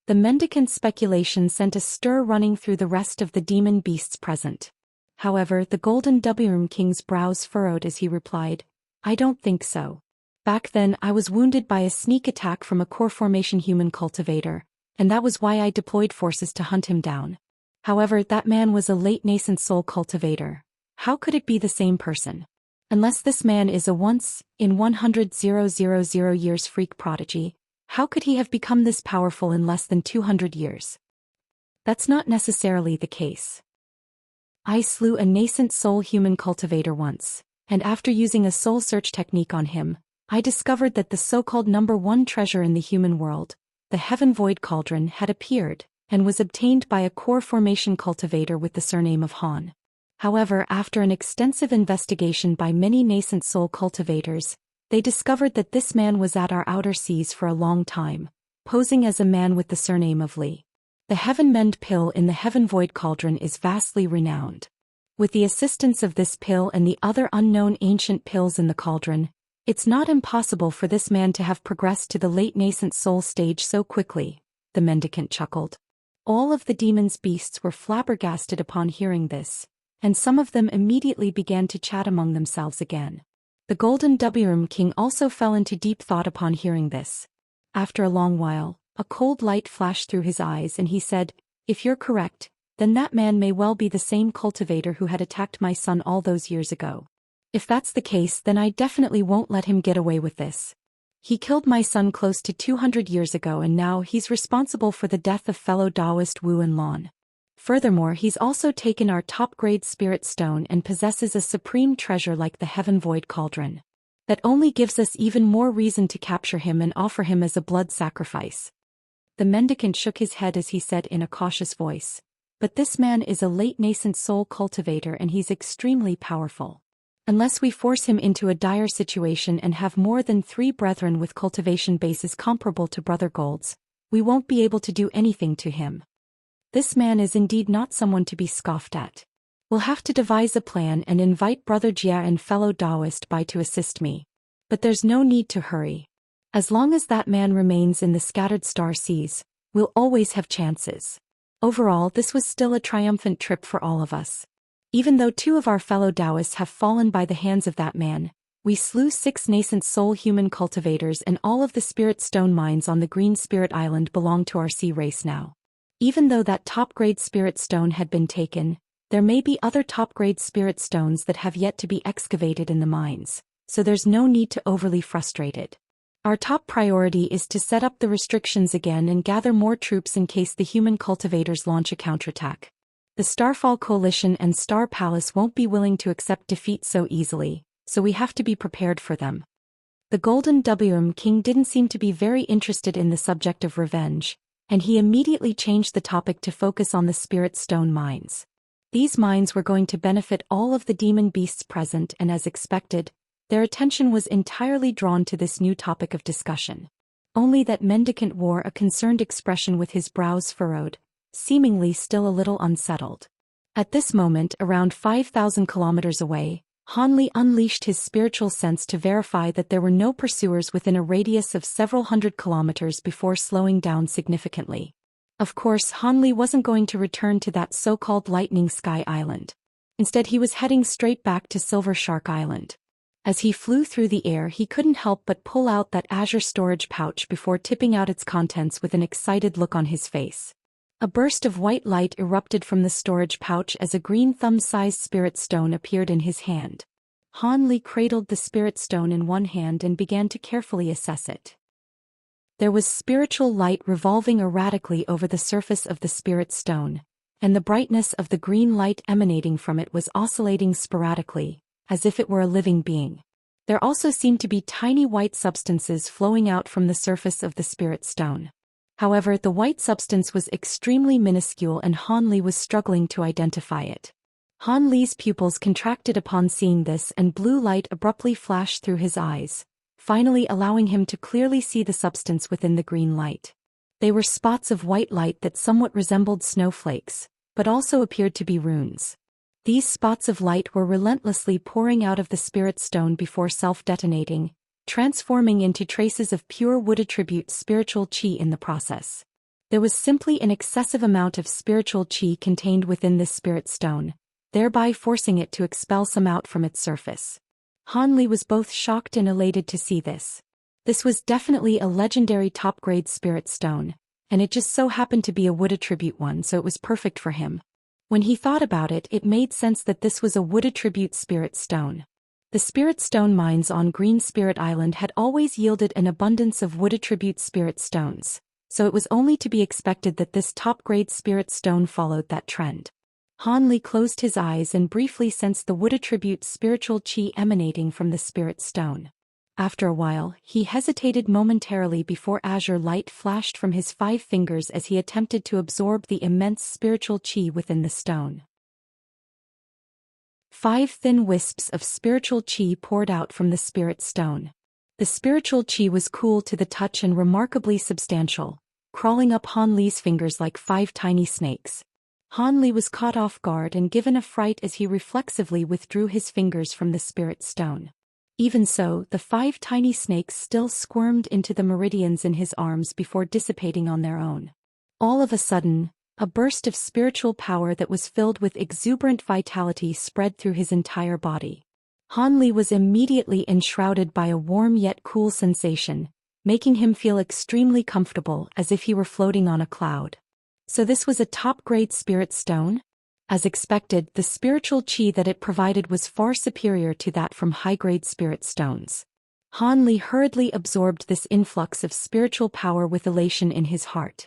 The mendicant's speculation sent a stir running through the rest of the demon beasts present. However, the Golden W King's brows furrowed as he replied, "I don't think so. Back then I was wounded by a sneak attack from a core formation human cultivator, and that was why I deployed forces to hunt him down. However, that man was a late nascent soul cultivator. How could it be the same person? Unless this man is a once-in-100,000 years freak prodigy, how could he have become this powerful in less than 200 years? That's not necessarily the case. I slew a nascent soul human cultivator once, and after using a soul search technique on him, I discovered that the so-called #1 treasure in the human world, the Heaven Void Cauldron, had appeared, and was obtained by a core formation cultivator with the surname of Han. However, after an extensive investigation by many nascent soul cultivators, they discovered that this man was at our outer seas for a long time, posing as a man with the surname of Li. The Heaven Mend pill in the Heaven Void Cauldron is vastly renowned. With the assistance of this pill and the other unknown ancient pills in the cauldron, it's not impossible for this man to have progressed to the late nascent soul stage so quickly, the mendicant chuckled. All of the demon's beasts were flabbergasted upon hearing this, and some of them immediately began to chat among themselves again. The Golden W King also fell into deep thought upon hearing this. After a long while, a cold light flashed through his eyes and he said, "If you're correct, then that man may well be the same cultivator who had attacked my son all those years ago." If that's the case, then I definitely won't let him get away with this. He killed my son close to 200 years ago and now he's responsible for the death of fellow Daoist Wu and Lan. Furthermore, he's also taken our top-grade spirit stone and possesses a supreme treasure like the Heaven Void Cauldron. That only gives us even more reason to capture him and offer him as a blood sacrifice. The mendicant shook his head as he said in a cautious voice, "But this man is a late nascent soul cultivator and he's extremely powerful. Unless we force him into a dire situation and have more than 3 brethren with cultivation bases comparable to Brother Gold's, we won't be able to do anything to him. This man is indeed not someone to be scoffed at. We'll have to devise a plan and invite Brother Jia and fellow Daoist Bai to assist me. But there's no need to hurry. As long as that man remains in the scattered star seas, we'll always have chances." Overall, this was still a triumphant trip for all of us. Even though 2 of our fellow Daoists have fallen by the hands of that man, we slew 6 nascent soul human cultivators and all of the spirit stone mines on the Green Spirit Island belong to our sea race now. Even though that top-grade spirit stone had been taken, there may be other top-grade spirit stones that have yet to be excavated in the mines, so there's no need to overly frustrated. Our top priority is to set up the restrictions again and gather more troops in case the human cultivators launch a counterattack. The Starfall Coalition and Star Palace won't be willing to accept defeat so easily, so we have to be prepared for them. The Golden WM King didn't seem to be very interested in the subject of revenge, and he immediately changed the topic to focus on the spirit stone mines. These mines were going to benefit all of the demon beasts present and as expected, their attention was entirely drawn to this new topic of discussion. Only that mendicant wore a concerned expression with his brows furrowed, seemingly still a little unsettled. At this moment, around 5,000 kilometers away, Hanli unleashed his spiritual sense to verify that there were no pursuers within a radius of several hundred kilometers before slowing down significantly. Of course, Hanli wasn't going to return to that so-called Lightning Sky Island. Instead, he was heading straight back to Silver Shark Island. As he flew through the air, he couldn't help but pull out that azure storage pouch before tipping out its contents with an excited look on his face. A burst of white light erupted from the storage pouch as a green thumb-sized spirit stone appeared in his hand. Han Li cradled the spirit stone in one hand and began to carefully assess it. There was spiritual light revolving erratically over the surface of the spirit stone, and the brightness of the green light emanating from it was oscillating sporadically, as if it were a living being. There also seemed to be tiny white substances flowing out from the surface of the spirit stone. However, the white substance was extremely minuscule and Han Li was struggling to identify it. Han Li's pupils contracted upon seeing this and blue light abruptly flashed through his eyes, finally allowing him to clearly see the substance within the green light. They were spots of white light that somewhat resembled snowflakes, but also appeared to be runes. These spots of light were relentlessly pouring out of the spirit stone before self-detonating, transforming into traces of pure wood attribute spiritual qi in the process. There was simply an excessive amount of spiritual qi contained within this spirit stone, thereby forcing it to expel some out from its surface. Han Li was both shocked and elated to see this. This was definitely a legendary top-grade spirit stone, and it just so happened to be a wood attribute one, so it was perfect for him. When he thought about it, it made sense that this was a wood attribute spirit stone. The spirit stone mines on Green Spirit Island had always yielded an abundance of wood attribute spirit stones, so it was only to be expected that this top-grade spirit stone followed that trend. Han Li closed his eyes and briefly sensed the wood attribute spiritual qi emanating from the spirit stone. After a while, he hesitated momentarily before azure light flashed from his 5 fingers as he attempted to absorb the immense spiritual qi within the stone. 5 thin wisps of spiritual qi poured out from the spirit stone. The spiritual qi was cool to the touch and remarkably substantial, crawling up Han Li's fingers like 5 tiny snakes. Han Li was caught off guard and given a fright as he reflexively withdrew his fingers from the spirit stone. Even so, the 5 tiny snakes still squirmed into the meridians in his arms before dissipating on their own. All of a sudden, a burst of spiritual power that was filled with exuberant vitality spread through his entire body. Han Li was immediately enshrouded by a warm yet cool sensation, making him feel extremely comfortable as if he were floating on a cloud. So this was a top-grade spirit stone? As expected, the spiritual qi that it provided was far superior to that from high-grade spirit stones. Han Li hurriedly absorbed this influx of spiritual power with elation in his heart.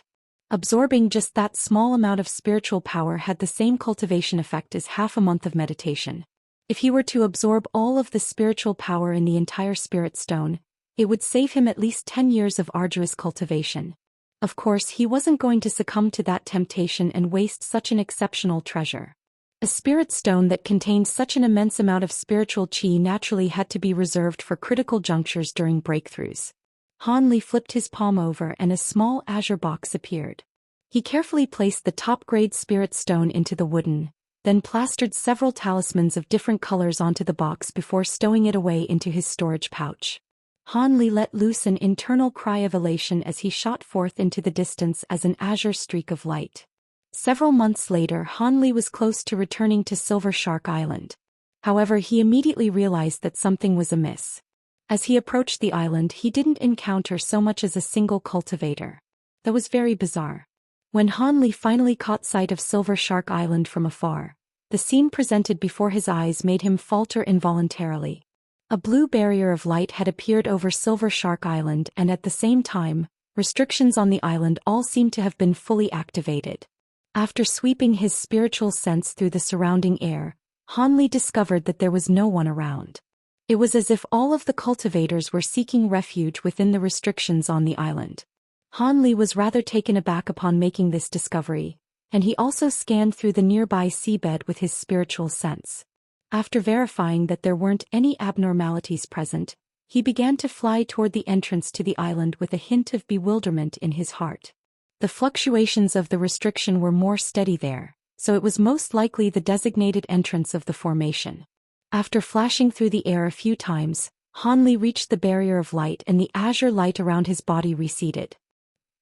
Absorbing just that small amount of spiritual power had the same cultivation effect as half a month of meditation. If he were to absorb all of the spiritual power in the entire spirit stone, it would save him at least 10 years of arduous cultivation. Of course, he wasn't going to succumb to that temptation and waste such an exceptional treasure. A spirit stone that contained such an immense amount of spiritual qi naturally had to be reserved for critical junctures during breakthroughs. Han Li flipped his palm over and a small azure box appeared. He carefully placed the top-grade spirit stone into the wooden, then plastered several talismans of different colors onto the box before stowing it away into his storage pouch. Han Li let loose an internal cry of elation as he shot forth into the distance as an azure streak of light. Several months later, Han Li was close to returning to Silver Shark Island. However, he immediately realized that something was amiss. As he approached the island, he didn't encounter so much as a single cultivator. That was very bizarre. When Han Li finally caught sight of Silver Shark Island from afar, the scene presented before his eyes made him falter involuntarily. A blue barrier of light had appeared over Silver Shark Island, and at the same time, restrictions on the island all seemed to have been fully activated. After sweeping his spiritual sense through the surrounding air, Han Li discovered that there was no one around. It was as if all of the cultivators were seeking refuge within the restrictions on the island. Han Li was rather taken aback upon making this discovery, and he also scanned through the nearby seabed with his spiritual sense. After verifying that there weren't any abnormalities present, he began to fly toward the entrance to the island with a hint of bewilderment in his heart. The fluctuations of the restriction were more steady there, so it was most likely the designated entrance of the formation. After flashing through the air a few times, Han Li reached the barrier of light and the azure light around his body receded.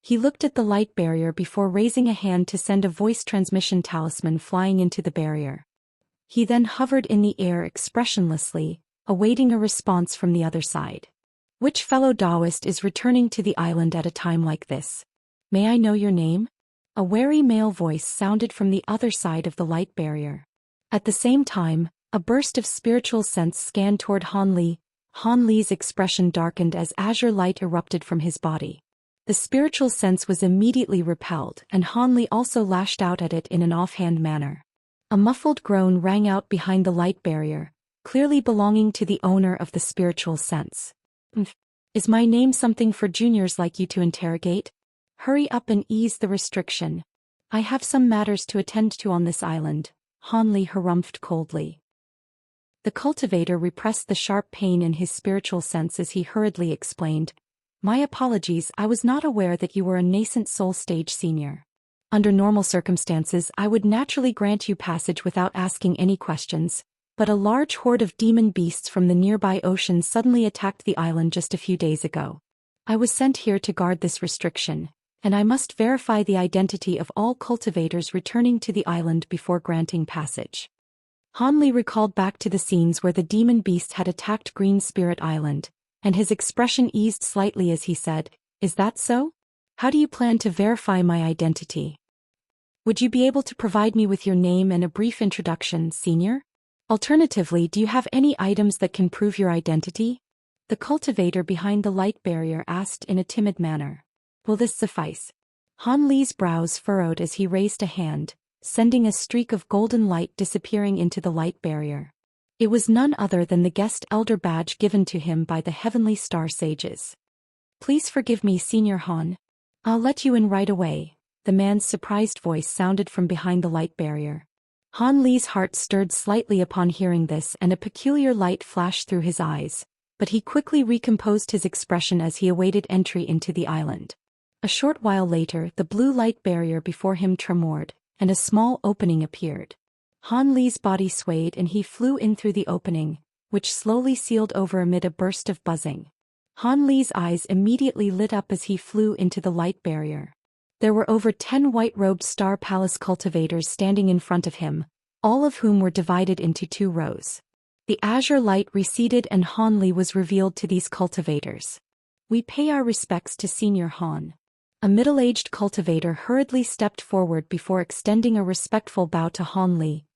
He looked at the light barrier before raising a hand to send a voice transmission talisman flying into the barrier. He then hovered in the air expressionlessly, awaiting a response from the other side. Which fellow Daoist is returning to the island at a time like this? May I know your name? A wary male voice sounded from the other side of the light barrier. At the same time, a burst of spiritual sense scanned toward Han Li. Han Li's expression darkened as azure light erupted from his body. The spiritual sense was immediately repelled, and Han Li also lashed out at it in an offhand manner. A muffled groan rang out behind the light barrier, clearly belonging to the owner of the spiritual sense. Is my name something for juniors like you to interrogate? Hurry up and ease the restriction. I have some matters to attend to on this island, Han Li harumphed coldly. The cultivator repressed the sharp pain in his spiritual sense as he hurriedly explained, "My apologies, I was not aware that you were a nascent soul stage senior. Under normal circumstances, I would naturally grant you passage without asking any questions, but a large horde of demon beasts from the nearby ocean suddenly attacked the island just a few days ago. I was sent here to guard this restriction, and I must verify the identity of all cultivators returning to the island before granting passage." Han Li recalled back to the scenes where the demon beast had attacked Green Spirit Island, and his expression eased slightly as he said, "Is that so? How do you plan to verify my identity? Would you be able to provide me with your name and a brief introduction, senior? Alternatively, do you have any items that can prove your identity?" The cultivator behind the light barrier asked in a timid manner. "Will this suffice?" Han Li's brows furrowed as he raised a hand, sending a streak of golden light disappearing into the light barrier. It was none other than the guest elder badge given to him by the heavenly star sages. "Please forgive me, Senior Han. I'll let you in right away," the man's surprised voice sounded from behind the light barrier. Han Li's heart stirred slightly upon hearing this and a peculiar light flashed through his eyes, but he quickly recomposed his expression as he awaited entry into the island. A short while later, the blue light barrier before him tremored, and a small opening appeared. Han Li's body swayed and he flew in through the opening, which slowly sealed over amid a burst of buzzing. Han Li's eyes immediately lit up as he flew into the light barrier. There were over 10 white-robed Star Palace cultivators standing in front of him, all of whom were divided into 2 rows. The azure light receded and Han Li was revealed to these cultivators. "We pay our respects to Senior Han. A middle-aged cultivator hurriedly stepped forward before extending a respectful bow to Han Li.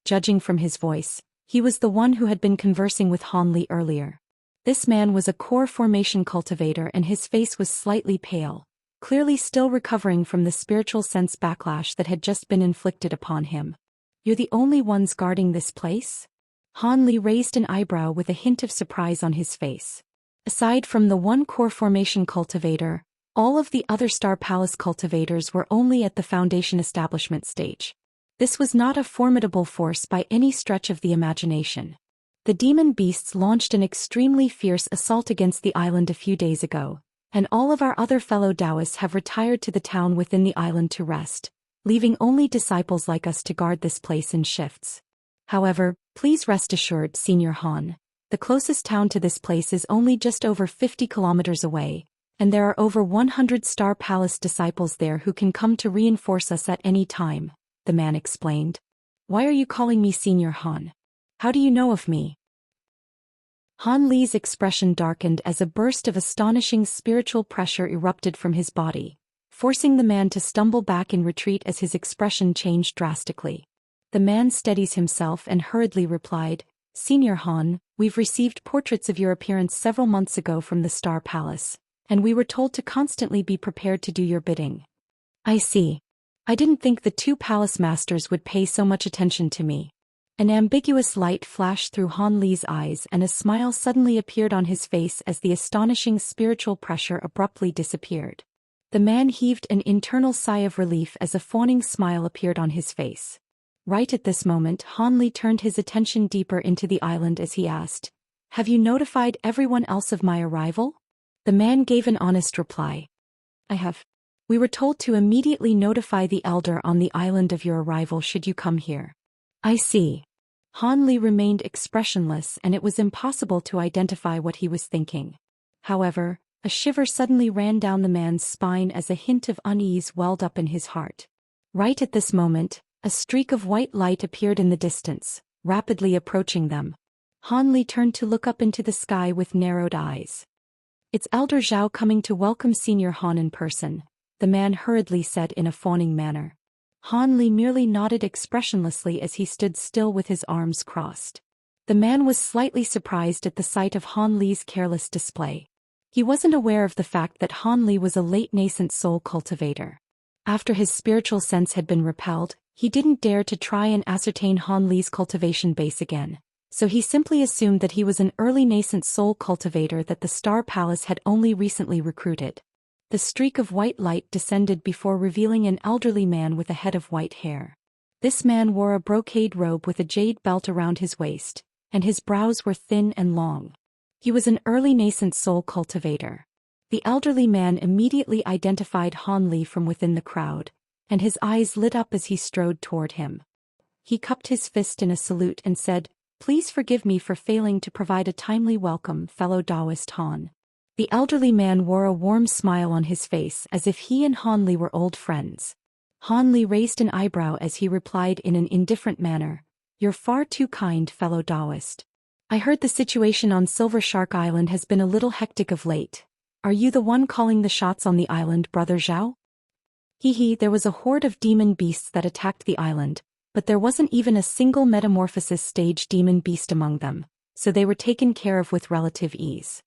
Judging from his voice, he was the one who had been conversing with Han Li earlier. This man was a core formation cultivator and his face was slightly pale, clearly still recovering from the spiritual sense backlash that had just been inflicted upon him. "You're the only ones guarding this place?" Han Li raised an eyebrow with a hint of surprise on his face. Aside from the one core formation cultivator, all of the other Star Palace cultivators were only at the foundation establishment stage. This was not a formidable force by any stretch of the imagination. The demon beasts launched an extremely fierce assault against the island a few days ago, and all of our other fellow Daoists have retired to the town within the island to rest, leaving only disciples like us to guard this place in shifts. However, please rest assured, Senior Han, the closest town to this place is only just over 50 kilometers away, and there are over 100 Star Palace disciples there who can come to reinforce us at any time, the man explained. "Why are you calling me Senior Han? How do you know of me?" Han Li's expression darkened as a burst of astonishing spiritual pressure erupted from his body, forcing the man to stumble back in retreat as his expression changed drastically. The man steadies himself and hurriedly replied, "Senior Han, we've received portraits of your appearance several months ago from the Star Palace, and we were told to constantly be prepared to do your bidding." "I see. I didn't think the two palace masters would pay so much attention to me." An ambiguous light flashed through Han Li's eyes and a smile suddenly appeared on his face as the astonishing spiritual pressure abruptly disappeared. The man heaved an internal sigh of relief as a fawning smile appeared on his face. Right at this moment, Han Li turned his attention deeper into the island as he asked, "Have you notified everyone else of my arrival?" The man gave an honest reply. "I have. We were told to immediately notify the elder on the island of your arrival should you come here." "I see." Han Li remained expressionless and it was impossible to identify what he was thinking. However, a shiver suddenly ran down the man's spine as a hint of unease welled up in his heart. Right at this moment, a streak of white light appeared in the distance, rapidly approaching them. Han Li turned to look up into the sky with narrowed eyes. "It's Elder Zhao coming to welcome Senior Han in person," the man hurriedly said in a fawning manner. Han Li merely nodded expressionlessly as he stood still with his arms crossed. The man was slightly surprised at the sight of Han Li's careless display. He wasn't aware of the fact that Han Li was a late nascent soul cultivator. After his spiritual sense had been repelled, he didn't dare to try and ascertain Han Li's cultivation base again, so he simply assumed that he was an early nascent soul cultivator that the Star Palace had only recently recruited. The streak of white light descended before revealing an elderly man with a head of white hair. This man wore a brocade robe with a jade belt around his waist, and his brows were thin and long. He was an early nascent soul cultivator. The elderly man immediately identified Han Li from within the crowd, and his eyes lit up as he strode toward him. He cupped his fist in a salute and said, "Please forgive me for failing to provide a timely welcome, fellow Daoist Han." The elderly man wore a warm smile on his face as if he and Han Li were old friends. Han Li raised an eyebrow as he replied in an indifferent manner, "You're far too kind, fellow Daoist. I heard the situation on Silver Shark Island has been a little hectic of late. Are you the one calling the shots on the island, Brother Zhao?" There was a horde of demon beasts that attacked the island, but there wasn't even a single metamorphosis stage demon beast among them, so they were taken care of with relative ease.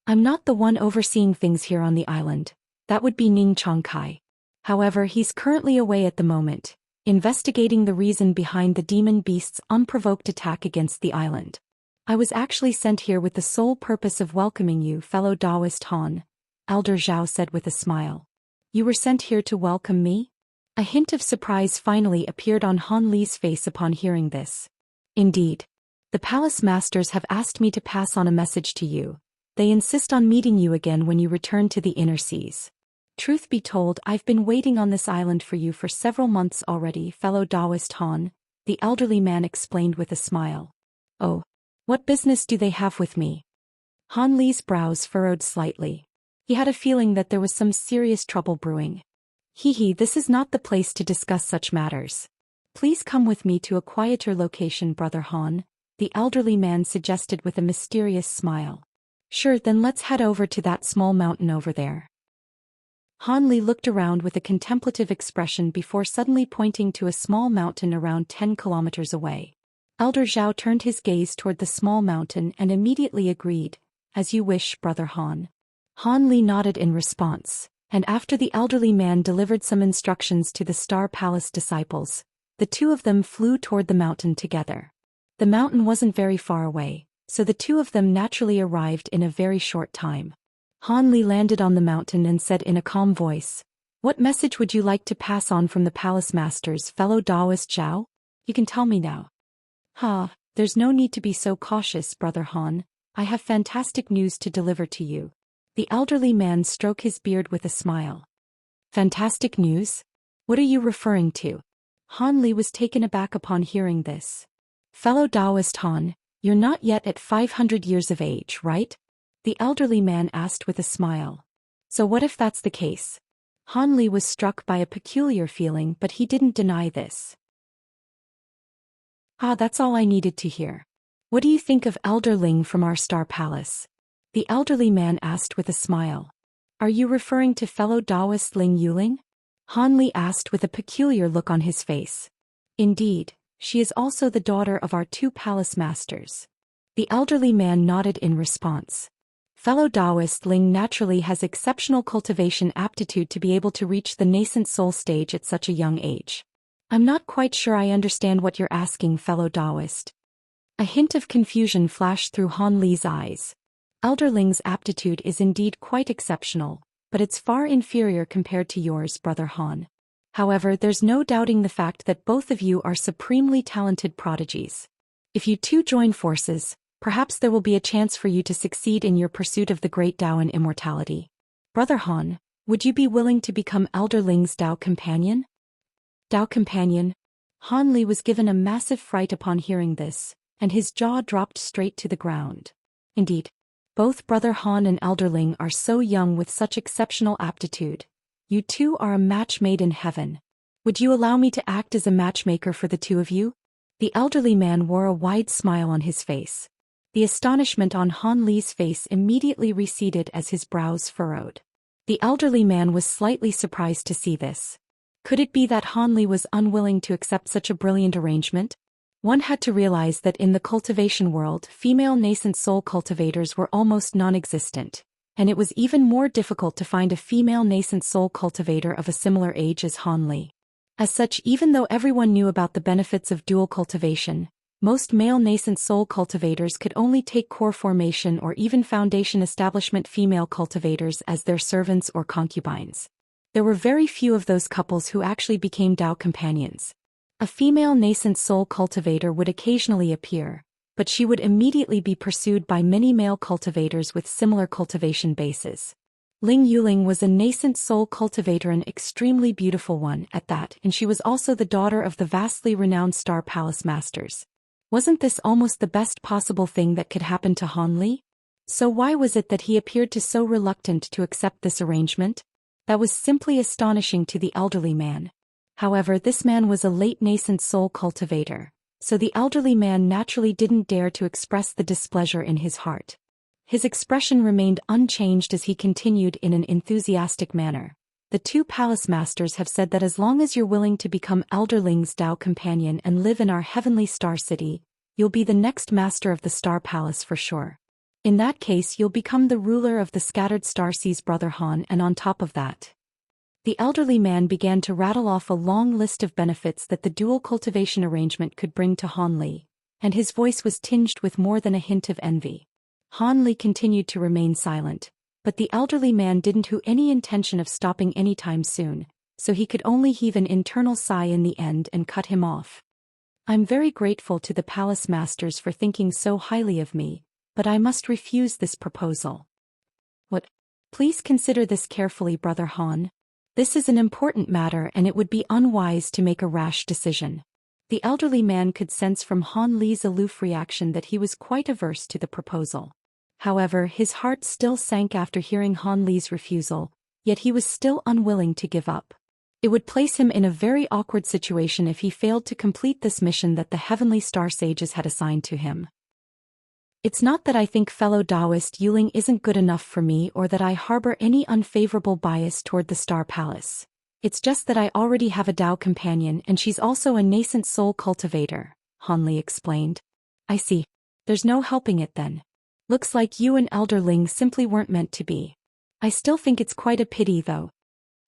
"I'm not the one overseeing things here on the island. That would be Ning Chongkai. However, he's currently away at the moment, investigating the reason behind the demon beast's unprovoked attack against the island. I was actually sent here with the sole purpose of welcoming you, fellow Daoist Han," Elder Zhao said with a smile. "You were sent here to welcome me?" A hint of surprise finally appeared on Han Li's face upon hearing this. "Indeed. The palace masters have asked me to pass on a message to you. They insist on meeting you again when you return to the inner seas. Truth be told, I've been waiting on this island for you for several months already, fellow Daoist Han," the elderly man explained with a smile. "Oh, what business do they have with me?" Han Li's brows furrowed slightly. He had a feeling that there was some serious trouble brewing. This is not the place to discuss such matters. Please come with me to a quieter location, Brother Han," the elderly man suggested with a mysterious smile. "Sure, then let's head over to that small mountain over there." Han Li looked around with a contemplative expression before suddenly pointing to a small mountain around 10 kilometers away. Elder Zhao turned his gaze toward the small mountain and immediately agreed, "As you wish, Brother Han." Han Li nodded in response, and after the elderly man delivered some instructions to the Star Palace disciples, the two of them flew toward the mountain together. The mountain wasn't very far away, so the two of them naturally arrived in a very short time. Han Li landed on the mountain and said in a calm voice, "What message would you like to pass on from the palace masters, fellow Daoist Zhao? You can tell me now." There's no need to be so cautious, Brother Han. I have fantastic news to deliver to you." The elderly man stroked his beard with a smile. "Fantastic news? What are you referring to?" Han Li was taken aback upon hearing this. "Fellow Daoist Han, you're not yet at 500 years of age, right?" The elderly man asked with a smile. "So what if that's the case?" Han Li was struck by a peculiar feeling, but he didn't deny this. That's all I needed to hear. What do you think of Elder Ling from our Star Palace?" The elderly man asked with a smile. "Are you referring to fellow Daoist Ling Yuling?" Han Li asked with a peculiar look on his face. "Indeed, she is also the daughter of our two palace masters." The elderly man nodded in response. Fellow Daoist Ling naturally has exceptional cultivation aptitude to be able to reach the nascent soul stage at such a young age. "I'm not quite sure I understand what you're asking, fellow Daoist." A hint of confusion flashed through Han Li's eyes. Elder Ling's aptitude is indeed quite exceptional, but it's far inferior compared to yours, Brother Han. However, there's no doubting the fact that both of you are supremely talented prodigies. If you two join forces, perhaps there will be a chance for you to succeed in your pursuit of the great Dao and immortality. Brother Han, would you be willing to become Elder Ling's Dao companion? Dao companion? Han Li was given a massive fright upon hearing this, and his jaw dropped straight to the ground. Indeed, both Brother Han and Elder Ling are so young with such exceptional aptitude. You two are a match made in heaven. Would you allow me to act as a matchmaker for the two of you? The elderly man wore a wide smile on his face. The astonishment on Han Li's face immediately receded as his brows furrowed. The elderly man was slightly surprised to see this. Could it be that Han Li was unwilling to accept such a brilliant arrangement? One had to realize that in the cultivation world, female nascent soul cultivators were almost non-existent, and it was even more difficult to find a female nascent soul cultivator of a similar age as Han Li. As such, even though everyone knew about the benefits of dual cultivation, most male nascent soul cultivators could only take core formation or even foundation establishment female cultivators as their servants or concubines. There were very few of those couples who actually became Dao companions. A female nascent soul cultivator would occasionally appear, but she would immediately be pursued by many male cultivators with similar cultivation bases. Ling Yuling was a nascent soul cultivator, an extremely beautiful one at that, and she was also the daughter of the vastly renowned Star Palace Masters. Wasn't this almost the best possible thing that could happen to Han Li? So why was it that he appeared to so reluctant to accept this arrangement? That was simply astonishing to the elderly man. However, this man was a late nascent soul cultivator, so the elderly man naturally didn't dare to express the displeasure in his heart. His expression remained unchanged as he continued in an enthusiastic manner. "The two palace masters have said that as long as you're willing to become Elder Ling's Dao companion and live in our heavenly star city, you'll be the next master of the Star Palace for sure. In that case, you'll become the ruler of the scattered star seas, Brother Han, and on top of that." The elderly man began to rattle off a long list of benefits that the dual cultivation arrangement could bring to Han Li, and his voice was tinged with more than a hint of envy. Han Li continued to remain silent, but the elderly man didn't have any intention of stopping anytime soon, so he could only heave an internal sigh in the end and cut him off. "I'm very grateful to the palace masters for thinking so highly of me, but I must refuse this proposal." "What? Please consider this carefully, Brother Han. This is an important matter and it would be unwise to make a rash decision." The elderly man could sense from Han Li's aloof reaction that he was quite averse to the proposal. However, his heart still sank after hearing Han Li's refusal, yet he was still unwilling to give up. It would place him in a very awkward situation if he failed to complete this mission that the heavenly star sages had assigned to him. It's not that I think fellow Daoist Yuling isn't good enough for me or that I harbor any unfavorable bias toward the Star Palace. It's just that I already have a Dao companion and she's also a nascent soul cultivator, Hanli explained. I see. There's no helping it then. Looks like you and Elderling simply weren't meant to be. I still think it's quite a pity though.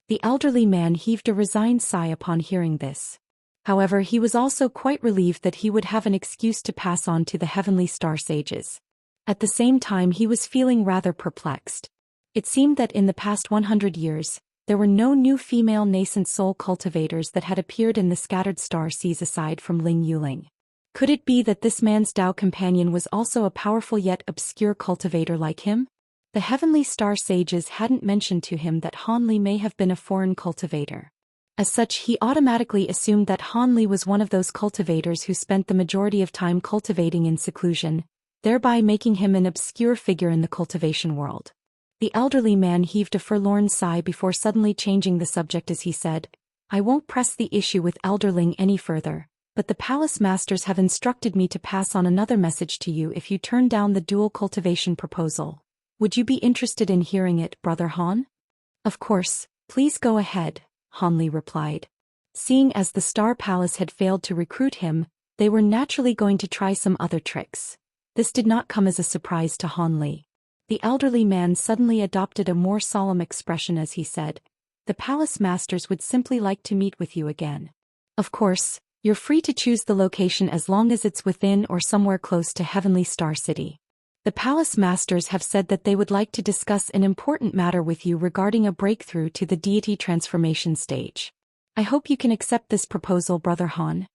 The elderly man heaved a resigned sigh upon hearing this. However, he was also quite relieved that he would have an excuse to pass on to the heavenly star sages. At the same time, he was feeling rather perplexed. It seemed that in the past 100 years, there were no new female nascent soul cultivators that had appeared in the scattered star seas aside from Ling Yuling. Could it be that this man's Dao companion was also a powerful yet obscure cultivator like him? The heavenly star sages hadn't mentioned to him that Hanli may have been a foreign cultivator. As such, he automatically assumed that Hanli was one of those cultivators who spent the majority of time cultivating in seclusion, thereby making him an obscure figure in the cultivation world. The elderly man heaved a forlorn sigh before suddenly changing the subject as he said, I won't press the issue with Elderling any further, but the palace masters have instructed me to pass on another message to you if you turn down the dual cultivation proposal. Would you be interested in hearing it, Brother Han? Of course, please go ahead, Hanli replied. Seeing as the Star Palace had failed to recruit him, they were naturally going to try some other tricks. This did not come as a surprise to Hanli. The elderly man suddenly adopted a more solemn expression as he said, the palace masters would simply like to meet with you again. Of course, you're free to choose the location as long as it's within or somewhere close to Heavenly Star City. The palace masters have said that they would like to discuss an important matter with you regarding a breakthrough to the deity transformation stage. I hope you can accept this proposal, Brother Han.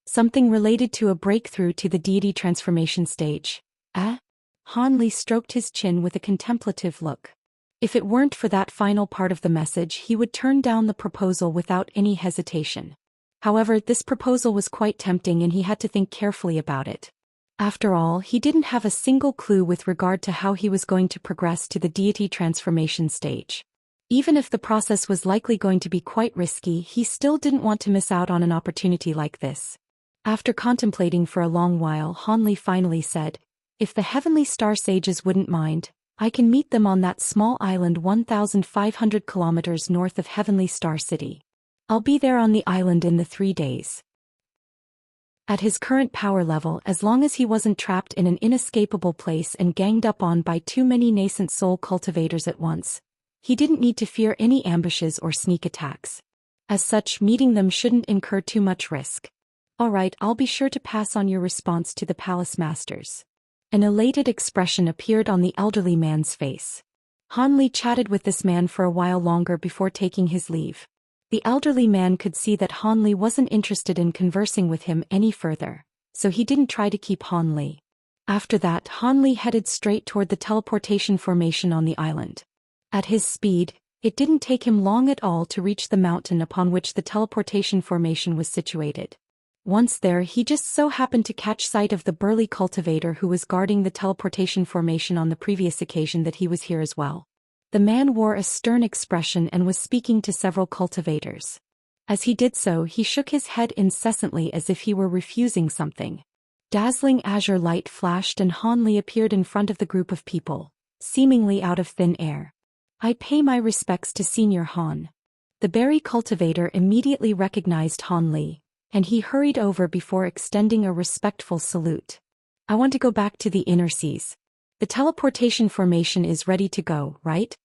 Something related to a breakthrough to the deity transformation stage. Hanli stroked his chin with a contemplative look. If it weren't for that final part of the message, he would turn down the proposal without any hesitation. However, this proposal was quite tempting and he had to think carefully about it. After all, he didn't have a single clue with regard to how he was going to progress to the deity transformation stage. Even if the process was likely going to be quite risky, he still didn't want to miss out on an opportunity like this. After contemplating for a long while, Hanli finally said, if the heavenly star sages wouldn't mind, I can meet them on that small island 1,500 kilometers north of Heavenly Star City. I'll be there on the island in the 3 days. At his current power level, as long as he wasn't trapped in an inescapable place and ganged up on by too many nascent soul cultivators at once, he didn't need to fear any ambushes or sneak attacks. As such, meeting them shouldn't incur too much risk. Alright, I'll be sure to pass on your response to the palace masters. An elated expression appeared on the elderly man's face. Hanli chatted with this man for a while longer before taking his leave. The elderly man could see that Hanli wasn't interested in conversing with him any further, so he didn't try to keep Hanli. After that, Hanli headed straight toward the teleportation formation on the island. At his speed, it didn't take him long at all to reach the mountain upon which the teleportation formation was situated. Once there, he just so happened to catch sight of the burly cultivator who was guarding the teleportation formation on the previous occasion that he was here as well. The man wore a stern expression and was speaking to several cultivators. As he did so, he shook his head incessantly as if he were refusing something. Dazzling azure light flashed and Hanli appeared in front of the group of people, seemingly out of thin air. I pay my respects to Senior Han. The berry cultivator immediately recognized Hanli, and he hurried over before extending a respectful salute. I want to go back to the inner seas. The teleportation formation is ready to go, right?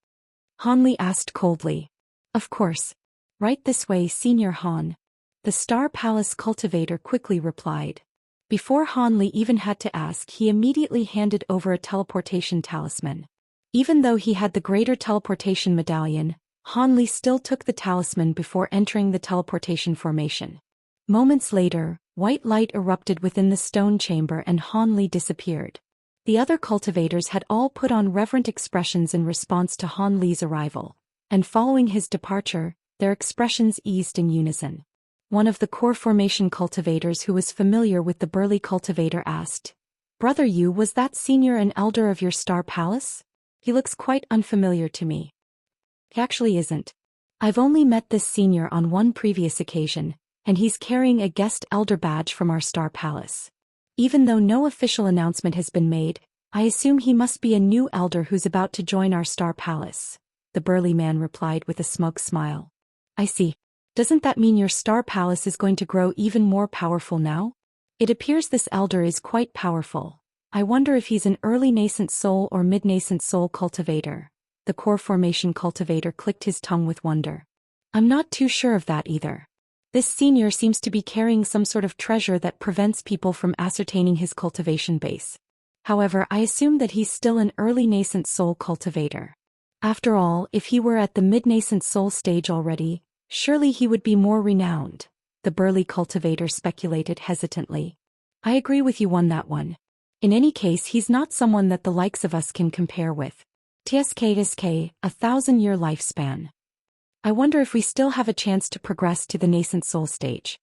Hanli asked coldly. Of course. Right this way, Senior Han. The Star Palace cultivator quickly replied. Before Hanli even had to ask, he immediately handed over a teleportation talisman. Even though he had the greater teleportation medallion, Hanli still took the talisman before entering the teleportation formation. Moments later, white light erupted within the stone chamber and Hanli disappeared. The other cultivators had all put on reverent expressions in response to Hanli's arrival, and following his departure, their expressions eased in unison. One of the core formation cultivators who was familiar with the burly cultivator asked, Brother Yu, was that senior an elder of your Star Palace? He looks quite unfamiliar to me. He actually isn't. I've only met this senior on one previous occasion, and he's carrying a guest elder badge from our Star Palace. Even though no official announcement has been made, I assume he must be a new elder who's about to join our star palace, the burly man replied with a smug smile. I see. Doesn't that mean your star palace is going to grow even more powerful now? It appears this elder is quite powerful. I wonder if he's an early nascent soul or mid-nascent soul cultivator. The core formation cultivator clicked his tongue with wonder. I'm not too sure of that either. This senior seems to be carrying some sort of treasure that prevents people from ascertaining his cultivation base. However, I assume that he's still an early nascent soul cultivator. After all, if he were at the mid-nascent soul stage already, surely he would be more renowned, the burly cultivator speculated hesitantly. I agree with you on that one. In any case, he's not someone that the likes of us can compare with. TSK, 1,000-year lifespan. I wonder if we still have a chance to progress to the nascent soul stage.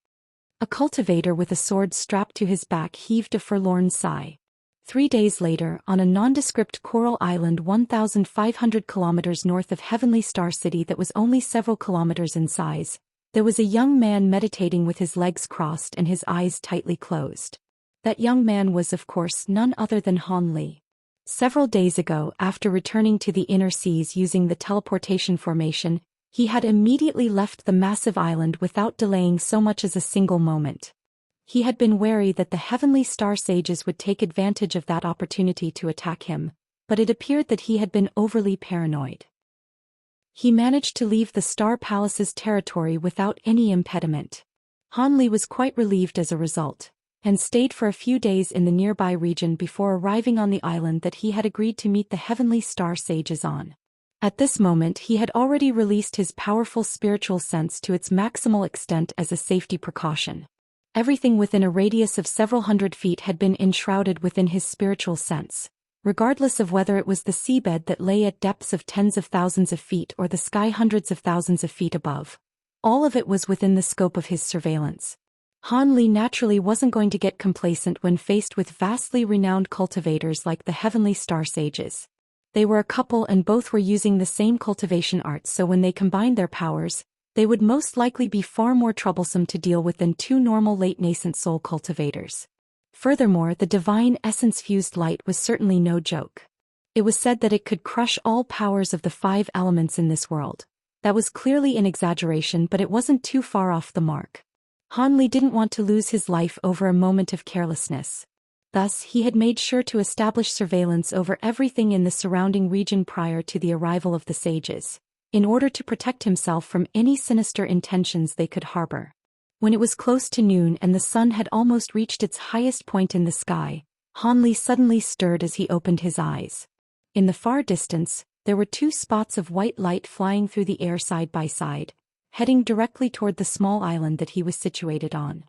A cultivator with a sword strapped to his back heaved a forlorn sigh. 3 days later, on a nondescript coral island 1,500 kilometers north of Heavenly Star City that was only several kilometers in size, there was a young man meditating with his legs crossed and his eyes tightly closed. That young man was, of course, none other than Han Li. Several days ago, after returning to the inner seas using the teleportation formation, he had immediately left the massive island without delaying so much as a single moment. He had been wary that the Heavenly Star Sages would take advantage of that opportunity to attack him, but it appeared that he had been overly paranoid. He managed to leave the Star Palace's territory without any impediment. Han Li was quite relieved as a result, and stayed for a few days in the nearby region before arriving on the island that he had agreed to meet the Heavenly Star Sages on. At this moment he had already released his powerful spiritual sense to its maximal extent as a safety precaution. Everything within a radius of several hundred feet had been enshrouded within his spiritual sense, regardless of whether it was the seabed that lay at depths of tens of thousands of feet or the sky hundreds of thousands of feet above. All of it was within the scope of his surveillance. Han Li naturally wasn't going to get complacent when faced with vastly renowned cultivators like the Heavenly Star Sages. They were a couple and both were using the same cultivation arts, so when they combined their powers, they would most likely be far more troublesome to deal with than two normal late nascent soul cultivators. Furthermore, the divine essence-fused light was certainly no joke. It was said that it could crush all powers of the 5 elements in this world. That was clearly an exaggeration, but it wasn't too far off the mark. Han Li didn't want to lose his life over a moment of carelessness. Thus, he had made sure to establish surveillance over everything in the surrounding region prior to the arrival of the sages, in order to protect himself from any sinister intentions they could harbor. When it was close to noon and the sun had almost reached its highest point in the sky, Han Li suddenly stirred as he opened his eyes. In the far distance, there were 2 spots of white light flying through the air side by side, heading directly toward the small island that he was situated on.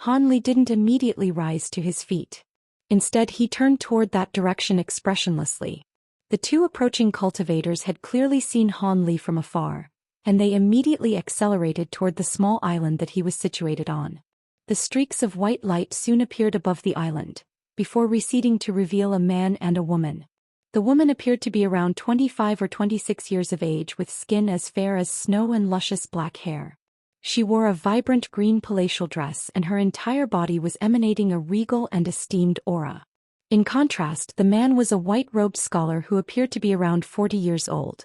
Han Li didn't immediately rise to his feet. Instead, he turned toward that direction expressionlessly. The 2 approaching cultivators had clearly seen Han Li from afar, and they immediately accelerated toward the small island that he was situated on. The streaks of white light soon appeared above the island, before receding to reveal a man and a woman. The woman appeared to be around 25 or 26 years of age with skin as fair as snow and luscious black hair. She wore a vibrant green palatial dress and her entire body was emanating a regal and esteemed aura. In contrast, the man was a white-robed scholar who appeared to be around 40 years old.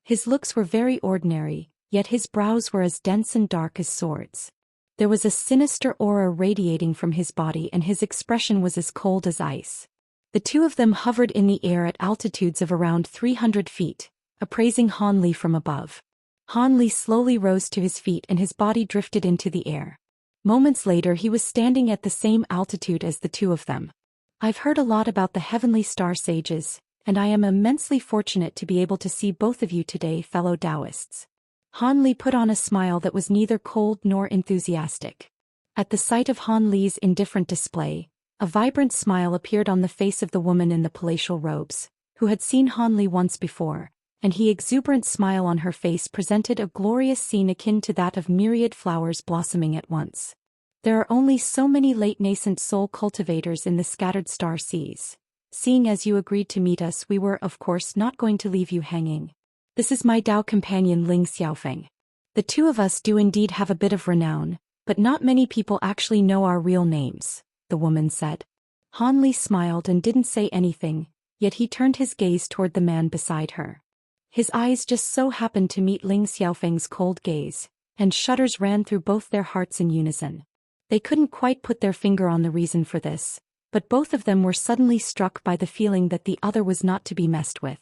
His looks were very ordinary, yet his brows were as dense and dark as swords. There was a sinister aura radiating from his body and his expression was as cold as ice. The 2 of them hovered in the air at altitudes of around 300 feet, appraising Han Li from above. Han Li slowly rose to his feet and his body drifted into the air. Moments later he was standing at the same altitude as the 2 of them. I've heard a lot about the Heavenly Star Sages, and I am immensely fortunate to be able to see both of you today, fellow Daoists. Han Li put on a smile that was neither cold nor enthusiastic. At the sight of Han Li's indifferent display, a vibrant smile appeared on the face of the woman in the palatial robes, who had seen Han Li once before, and the exuberant smile on her face presented a glorious scene akin to that of myriad flowers blossoming at once. There are only so many late nascent soul cultivators in the scattered star seas. Seeing as you agreed to meet us, we were, of course, not going to leave you hanging. This is my Dao companion Ling Xiaofeng. The 2 of us do indeed have a bit of renown, But not many people actually know our real names, the woman said. Han Li smiled and didn't say anything, yet he turned his gaze toward the man beside her. His eyes just so happened to meet Ling Xiaofeng's cold gaze, and shudders ran through both their hearts in unison. They couldn't quite put their finger on the reason for this, but both of them were suddenly struck by the feeling that the other was not to be messed with.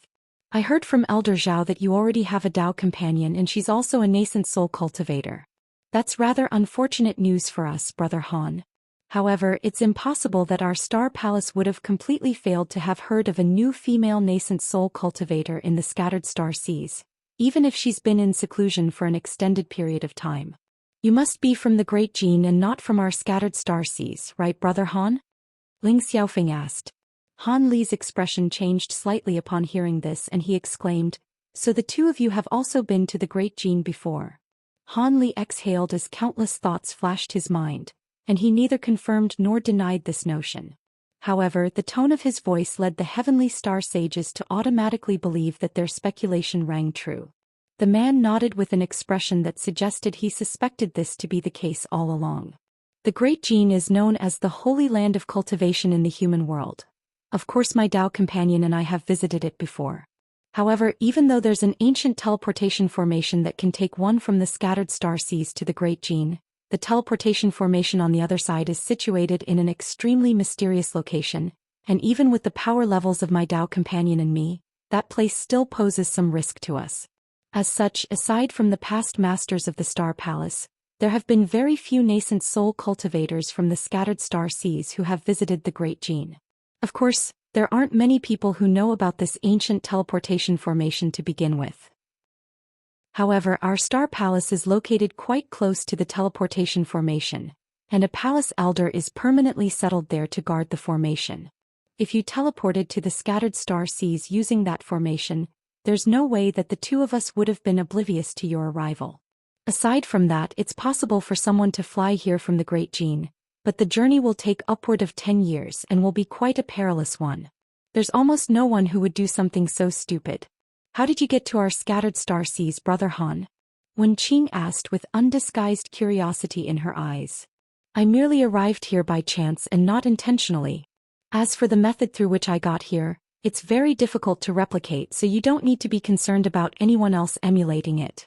I heard from Elder Zhao that you already have a Dao companion and she's also a nascent soul cultivator. That's rather unfortunate news for us, Brother Han. However, it's impossible that our Star Palace would have completely failed to have heard of a new female nascent soul cultivator in the scattered star seas, even if she's been in seclusion for an extended period of time. You must be from the Great Gene and not from our scattered star seas, right, Brother Han? Ling Xiaofeng asked. Han Li's expression changed slightly upon hearing this and he exclaimed, "So the two of you have also been to the Great Gene before?" Han Li exhaled as countless thoughts flashed his mind, and he neither confirmed nor denied this notion. However, the tone of his voice led the heavenly star sages to automatically believe that their speculation rang true. The man nodded with an expression that suggested he suspected this to be the case all along. The Great Gene is known as the Holy Land of Cultivation in the human world. Of course my Dao companion and I have visited it before. However, even though there's an ancient teleportation formation that can take one from the scattered star seas to the Great Gene, the teleportation formation on the other side is situated in an extremely mysterious location, and even with the power levels of my Dao companion and me, that place still poses some risk to us. As such, aside from the past masters of the Star Palace, there have been very few nascent soul cultivators from the scattered star seas who have visited the Great Gene. Of course, there aren't many people who know about this ancient teleportation formation to begin with. However, our Star Palace is located quite close to the teleportation formation, and a palace elder is permanently settled there to guard the formation. If you teleported to the scattered star seas using that formation, there's no way that the two of us would have been oblivious to your arrival. Aside from that, it's possible for someone to fly here from the Great Gene, but the journey will take upward of 10 years and will be quite a perilous one. There's almost no one who would do something so stupid. How did you get to our scattered star seas, Brother Han? Wen Qing asked with undisguised curiosity in her eyes. I merely arrived here by chance and not intentionally. As for the method through which I got here, it's very difficult to replicate, so you don't need to be concerned about anyone else emulating it.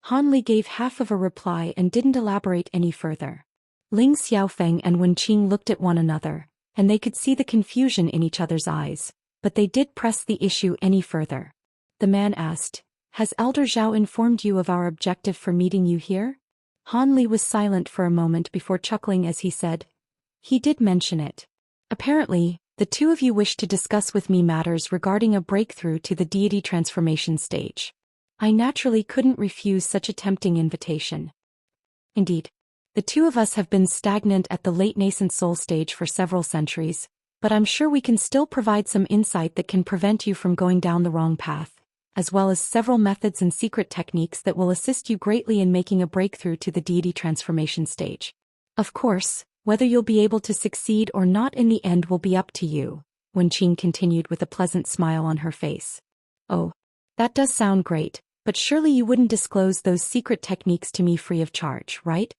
Han Li gave half of a reply and didn't elaborate any further. Ling Xiaofeng and Wen Qing looked at one another, and they could see the confusion in each other's eyes, but they did press the issue any further. The man asked, "Has Elder Zhao informed you of our objective for meeting you here?" Han Li was silent for a moment before chuckling as he said, "He did mention it. Apparently, the two of you wish to discuss with me matters regarding a breakthrough to the deity transformation stage. I naturally couldn't refuse such a tempting invitation. Indeed, the two of us have been stagnant at the late nascent soul stage for several centuries, but I'm sure we can still provide some insight that can prevent you from going down the wrong path, as well as several methods and secret techniques that will assist you greatly in making a breakthrough to the deity transformation stage. Of course, whether you'll be able to succeed or not in the end will be up to you," Wen Qing continued with a pleasant smile on her face. "Oh, that does sound great, but surely you wouldn't disclose those secret techniques to me free of charge, right?"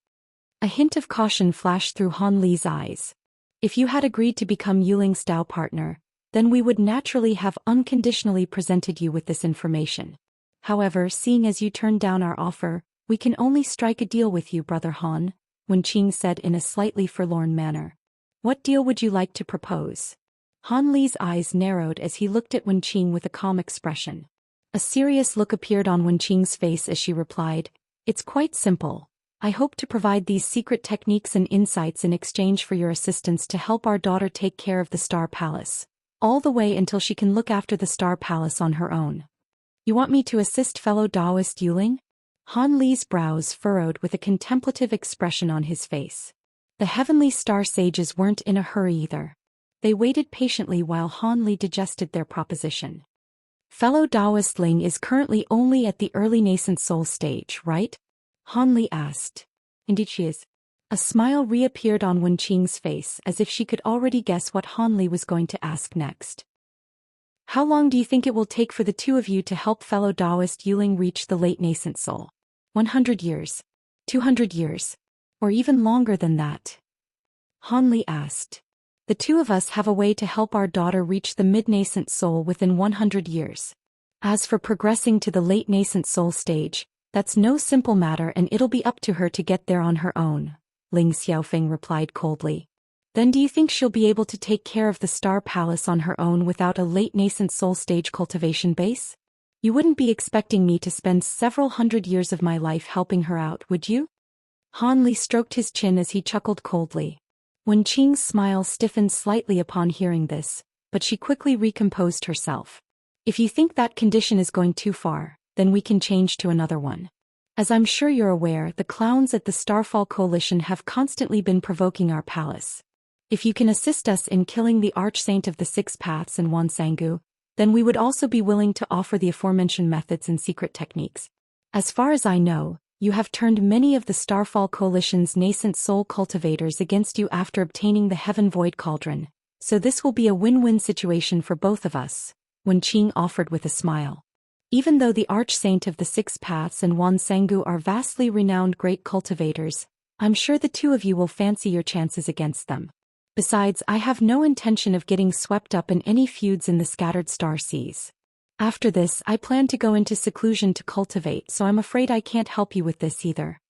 A hint of caution flashed through Han Li's eyes. "If you had agreed to become Yuling's Dao partner, then we would naturally have unconditionally presented you with this information. However, seeing as you turned down our offer, we can only strike a deal with you, Brother Han," Wen Qing said in a slightly forlorn manner. "What deal would you like to propose?" Han Li's eyes narrowed as he looked at Wen Qing with a calm expression. A serious look appeared on Wen Qing's face as she replied, "It's quite simple. I hope to provide these secret techniques and insights in exchange for your assistance to help our daughter take care of the Star Palace, all the way until she can look after the Star Palace on her own." "You want me to assist fellow Daoist Yuling?" Han Li's brows furrowed with a contemplative expression on his face. The heavenly star sages weren't in a hurry either. They waited patiently while Han Li digested their proposition. "Fellow Daoist Ling is currently only at the early nascent soul stage, right?" Han Li asked. "Indeed she is." A smile reappeared on Wen Qing's face as if she could already guess what Han Li was going to ask next. "How long do you think it will take for the two of you to help fellow Daoist Yuling reach the late nascent soul? 100 years? 200 years? Or even longer than that? Han Li asked. The two of us have a way to help our daughter reach the mid-nascent soul within 100 years. As for progressing to the late-nascent soul stage, that's no simple matter and it'll be up to her to get there on her own, Ling Xiaofeng replied coldly. Then do you think she'll be able to take care of the Star Palace on her own without a late-nascent soul stage cultivation base? You wouldn't be expecting me to spend several hundred years of my life helping her out, would you? Han Li stroked his chin as he chuckled coldly. Wen Qing's smile stiffened slightly upon hearing this, but she quickly recomposed herself. If you think that condition is going too far, then we can change to another one. As I'm sure you're aware, the clowns at the Starfall Coalition have constantly been provoking our palace. If you can assist us in killing the Archsaint of the Six Paths and Wansangu, then we would also be willing to offer the aforementioned methods and secret techniques. As far as I know, you have turned many of the Starfall Coalition's nascent soul cultivators against you after obtaining the Heaven Void Cauldron, so this will be a win-win situation for both of us, Wen Qing offered with a smile. Even though the Archsaint of the Six Paths and Wansangu are vastly renowned great cultivators, I'm sure the two of you will fancy your chances against them. Besides, I have no intention of getting swept up in any feuds in the scattered star seas. After this, I plan to go into seclusion to cultivate, so I'm afraid I can't help you with this either.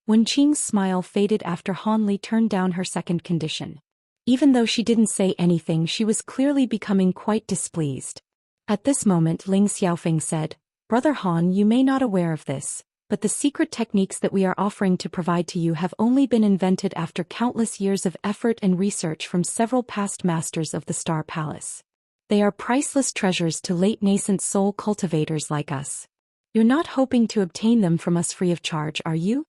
Wen Qing's smile faded after Han Li turned down her second condition. Even though she didn't say anything, she was clearly becoming quite displeased. At this moment, Ling Xiaofeng said, Brother Han, you may not aware of this, but the secret techniques that we are offering to provide to you have only been invented after countless years of effort and research from several past masters of the Star Palace. They are priceless treasures to late nascent soul cultivators like us. You're not hoping to obtain them from us free of charge, are you?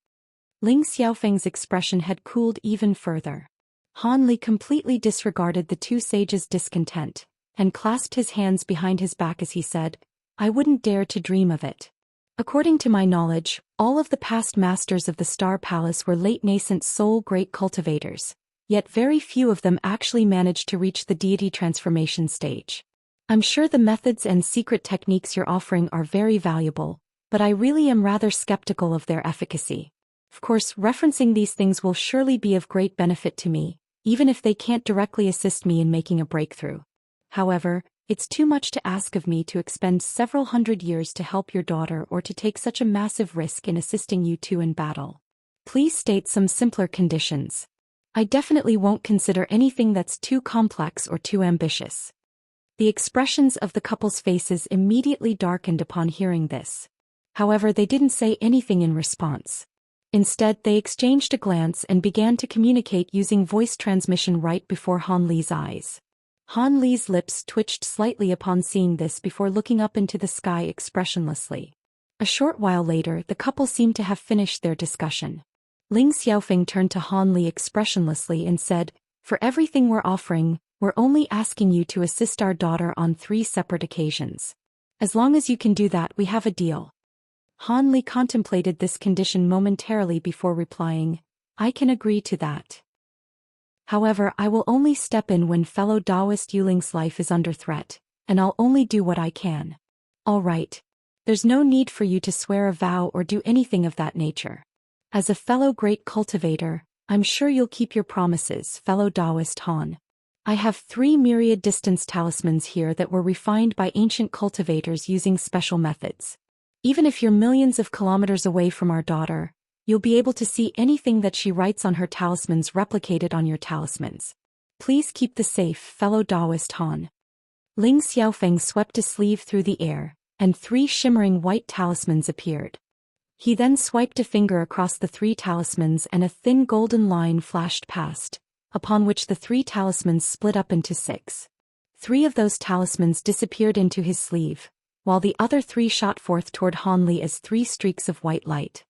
Ling Xiaofeng's expression had cooled even further. Han Li completely disregarded the two sages' discontent, and clasped his hands behind his back as he said, I wouldn't dare to dream of it. According to my knowledge, all of the past masters of the Star Palace were late nascent soul great cultivators. Yet very few of them actually managed to reach the deity transformation stage. I'm sure the methods and secret techniques you're offering are very valuable, but I really am rather skeptical of their efficacy. Of course, referencing these things will surely be of great benefit to me, even if they can't directly assist me in making a breakthrough. However, it's too much to ask of me to expend several hundred years to help your daughter or to take such a massive risk in assisting you two in battle. Please state some simpler conditions. I definitely won't consider anything that's too complex or too ambitious. The expressions of the couple's faces immediately darkened upon hearing this. However, they didn't say anything in response. Instead, they exchanged a glance and began to communicate using voice transmission right before Han Li's eyes. Han Li's lips twitched slightly upon seeing this before looking up into the sky expressionlessly. A short while later, the couple seemed to have finished their discussion. Ling Xiaofeng turned to Han Li expressionlessly and said, For everything we're offering, we're only asking you to assist our daughter on 3 separate occasions. As long as you can do that, we have a deal. Han Li contemplated this condition momentarily before replying, I can agree to that. However, I will only step in when fellow Daoist Yuling's life is under threat, and I'll only do what I can. All right. There's no need for you to swear a vow or do anything of that nature. As a fellow great cultivator, I'm sure you'll keep your promises, fellow Daoist Han. I have 3 myriad distance talismans here that were refined by ancient cultivators using special methods. Even if you're millions of kilometers away from our daughter, you'll be able to see anything that she writes on her talismans replicated on your talismans. Please keep the safe, fellow Daoist Han. Ling Xiaofeng swept a sleeve through the air, and 3 shimmering white talismans appeared. He then swiped a finger across the 3 talismans and a thin golden line flashed past, upon which the 3 talismans split up into 6. 3 of those talismans disappeared into his sleeve, while the other 3 shot forth toward Han Li as 3 streaks of white light.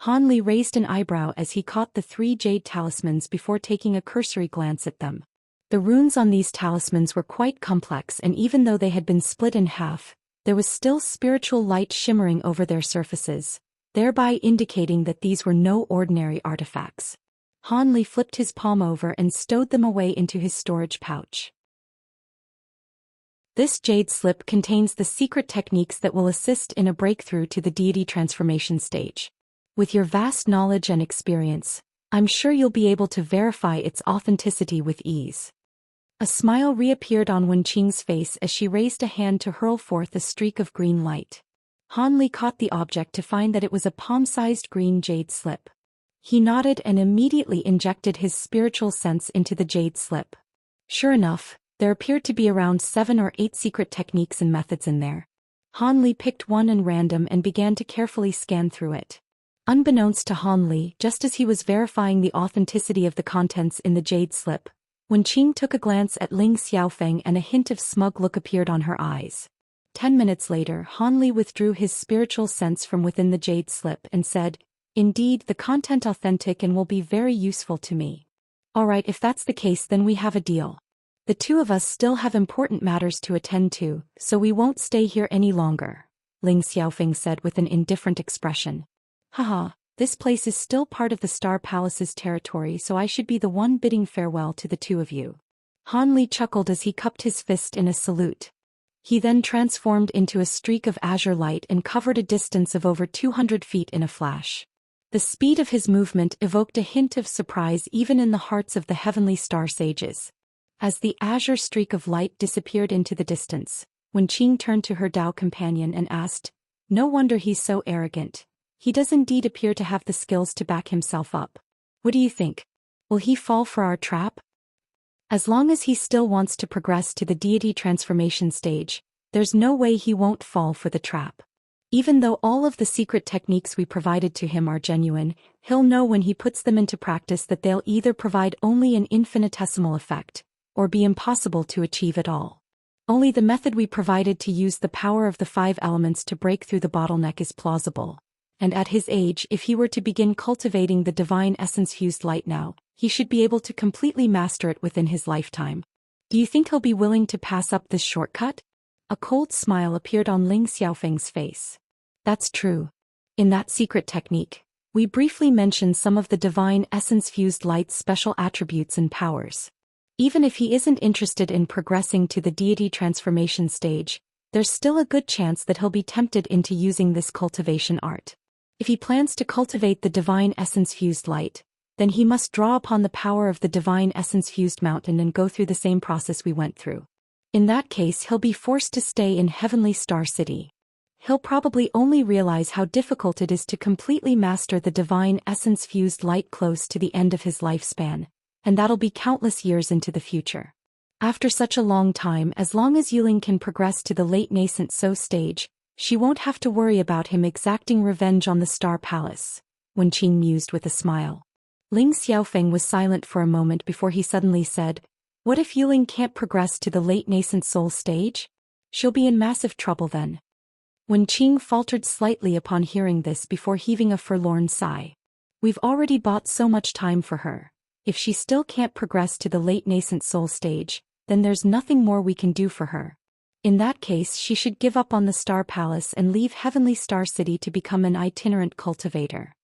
Han Li raised an eyebrow as he caught the 3 jade talismans before taking a cursory glance at them. The runes on these talismans were quite complex, and even though they had been split in half, there was still spiritual light shimmering over their surfaces, thereby indicating that these were no ordinary artifacts. Han Li flipped his palm over and stowed them away into his storage pouch. This jade slip contains the secret techniques that will assist in a breakthrough to the deity transformation stage. With your vast knowledge and experience, I'm sure you'll be able to verify its authenticity with ease. A smile reappeared on Wenqing's face as she raised a hand to hurl forth a streak of green light. Han Li caught the object to find that it was a palm-sized green jade slip. He nodded and immediately injected his spiritual sense into the jade slip. Sure enough, there appeared to be around 7 or 8 secret techniques and methods in there. Han Li picked one at random and began to carefully scan through it. Unbeknownst to Han Li, just as he was verifying the authenticity of the contents in the jade slip, Wenqing took a glance at Ling Xiaofeng and a hint of smug look appeared on her eyes. 10 minutes later, Han Li withdrew his spiritual sense from within the jade slip and said, "Indeed, the content authentic and will be very useful to me. Alright, if that's the case, then we have a deal. The two of us still have important matters to attend to, so we won't stay here any longer," Ling Xiaofeng said with an indifferent expression. "Haha, this place is still part of the Star Palace's territory, so I should be the one bidding farewell to the two of you." Han Li chuckled as he cupped his fist in a salute. He then transformed into a streak of azure light and covered a distance of over 200 feet in a flash. The speed of his movement evoked a hint of surprise even in the hearts of the heavenly star sages. As the azure streak of light disappeared into the distance, Wenqing turned to her Dao companion and asked, "No wonder he's so arrogant. He does indeed appear to have the skills to back himself up. What do you think? Will he fall for our trap?" As long as he still wants to progress to the deity transformation stage, there's no way he won't fall for the trap. Even though all of the secret techniques we provided to him are genuine, he'll know when he puts them into practice that they'll either provide only an infinitesimal effect, or be impossible to achieve at all. Only the method we provided to use the power of the 5 elements to break through the bottleneck is plausible. And at his age, if he were to begin cultivating the divine essence-fused light now, he should be able to completely master it within his lifetime. Do you think he'll be willing to pass up this shortcut? A cold smile appeared on Ling Xiaofeng's face. That's true. In that secret technique, we briefly mentioned some of the divine essence-fused light's special attributes and powers. Even if he isn't interested in progressing to the deity transformation stage, there's still a good chance that he'll be tempted into using this cultivation art. If he plans to cultivate the divine essence-fused light, then he must draw upon the power of the divine essence-fused mountain and go through the same process we went through. In that case, he'll be forced to stay in Heavenly Star City. He'll probably only realize how difficult it is to completely master the divine essence-fused light close to the end of his lifespan, and that'll be countless years into the future. After such a long time, as long as Yuling can progress to the late nascent So stage, she won't have to worry about him exacting revenge on the Star Palace, Wenqing mused with a smile. Ling Xiaofeng was silent for a moment before he suddenly said, "What if Yuling can't progress to the late nascent soul stage? She'll be in massive trouble then." Wenqing faltered slightly upon hearing this before heaving a forlorn sigh. "We've already bought so much time for her. If she still can't progress to the late nascent soul stage, then there's nothing more we can do for her. In that case, she should give up on the Star Palace and leave Heavenly Star City to become an itinerant cultivator.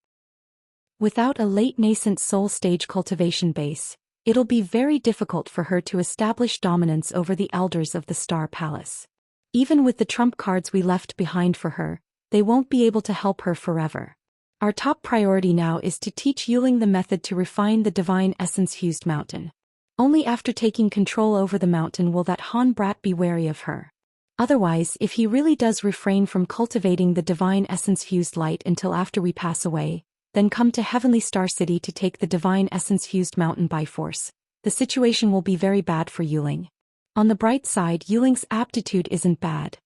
Without a late nascent soul stage cultivation base, it'll be very difficult for her to establish dominance over the elders of the Star Palace. Even with the trump cards we left behind for her, they won't be able to help her forever. Our top priority now is to teach Yuling the method to refine the divine essence-fused mountain. Only after taking control over the mountain will that Han brat be wary of her. Otherwise, if he really does refrain from cultivating the divine essence-fused light until after we pass away, then come to Heavenly Star City to take the divine essence-fused mountain by force, the situation will be very bad for Yuling. On the bright side, Yuling's aptitude isn't bad.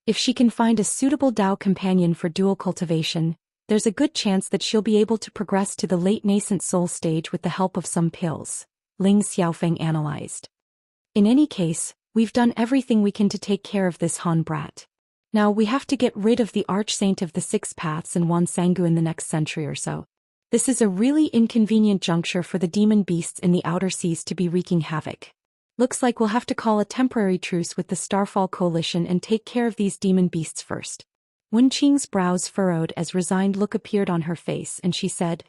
If she can find a suitable Dao companion for dual cultivation, there's a good chance that she'll be able to progress to the late nascent soul stage with the help of some pills, Ling Xiaofeng analyzed. In any case, we've done everything we can to take care of this Han brat. Now we have to get rid of the Archsaint of the Six Paths and Wan Sangu in the next century or so. This is a really inconvenient juncture for the demon beasts in the outer seas to be wreaking havoc. Looks like we'll have to call a temporary truce with the Starfall Coalition and take care of these demon beasts first. Wenqing's brows furrowed as resigned look appeared on her face and she said,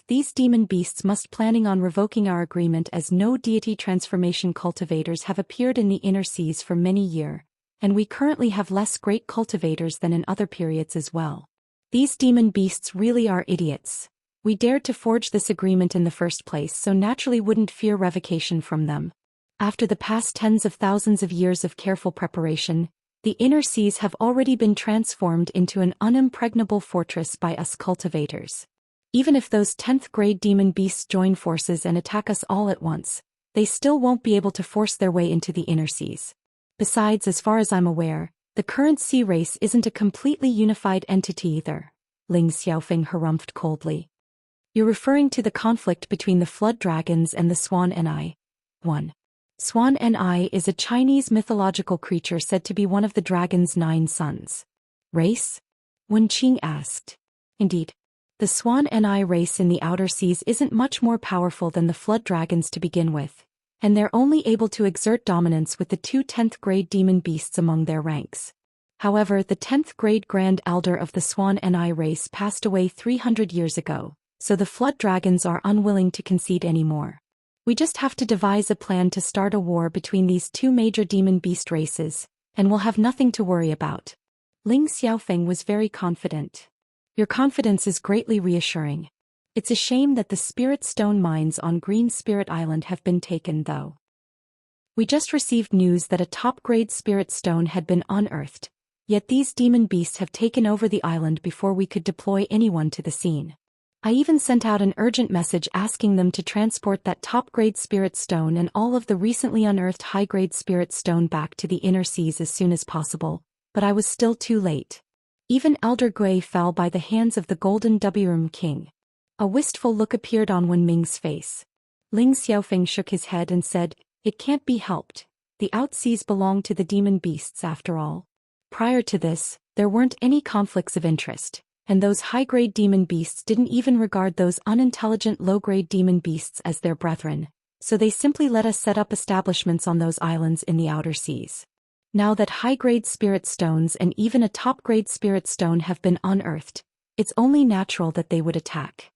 these demon beasts must planning on revoking our agreement as no deity transformation cultivators have appeared in the inner seas for many years, and we currently have less great cultivators than in other periods as well. These demon beasts really are idiots. We dared to forge this agreement in the first place, so naturally wouldn't fear revocation from them. After the past tens of thousands of years of careful preparation, the inner seas have already been transformed into an unimpregnable fortress by us cultivators. Even if those 10th grade demon beasts join forces and attack us all at once, they still won't be able to force their way into the inner seas. Besides, as far as I'm aware, the current sea race isn't a completely unified entity either, Ling Xiaofeng harumphed coldly. You're referring to the conflict between the flood dragons and the Swan Ni. 1. Swan Ni is a Chinese mythological creature said to be one of the dragon's 9 sons. Race? Wen Qing asked. Indeed. The Swan Ni race in the outer seas isn't much more powerful than the flood dragons to begin with, and they're only able to exert dominance with the 2 10th grade demon beasts among their ranks. However, the 10th grade Grand Elder of the Swan Ni race passed away 300 years ago, so the flood dragons are unwilling to concede anymore. We just have to devise a plan to start a war between these 2 major demon beast races, and we'll have nothing to worry about. Ling Xiaofeng was very confident. Your confidence is greatly reassuring. It's a shame that the Spirit Stone mines on Green Spirit Island have been taken, though. We just received news that a top-grade Spirit Stone had been unearthed, yet these demon beasts have taken over the island before we could deploy anyone to the scene. I even sent out an urgent message asking them to transport that top-grade Spirit Stone and all of the recently unearthed high-grade Spirit Stone back to the inner seas as soon as possible, but I was still too late. Even Elder Gui fell by the hands of the Golden Wurm King. A wistful look appeared on Wen Ming's face. Ling Xiaofeng shook his head and said, "It can't be helped. The outseas belong to the demon beasts after all. Prior to this, there weren't any conflicts of interest, and those high-grade demon beasts didn't even regard those unintelligent low-grade demon beasts as their brethren, so they simply let us set up establishments on those islands in the outer seas. Now that high-grade spirit stones and even a top-grade spirit stone have been unearthed, it's only natural that they would attack.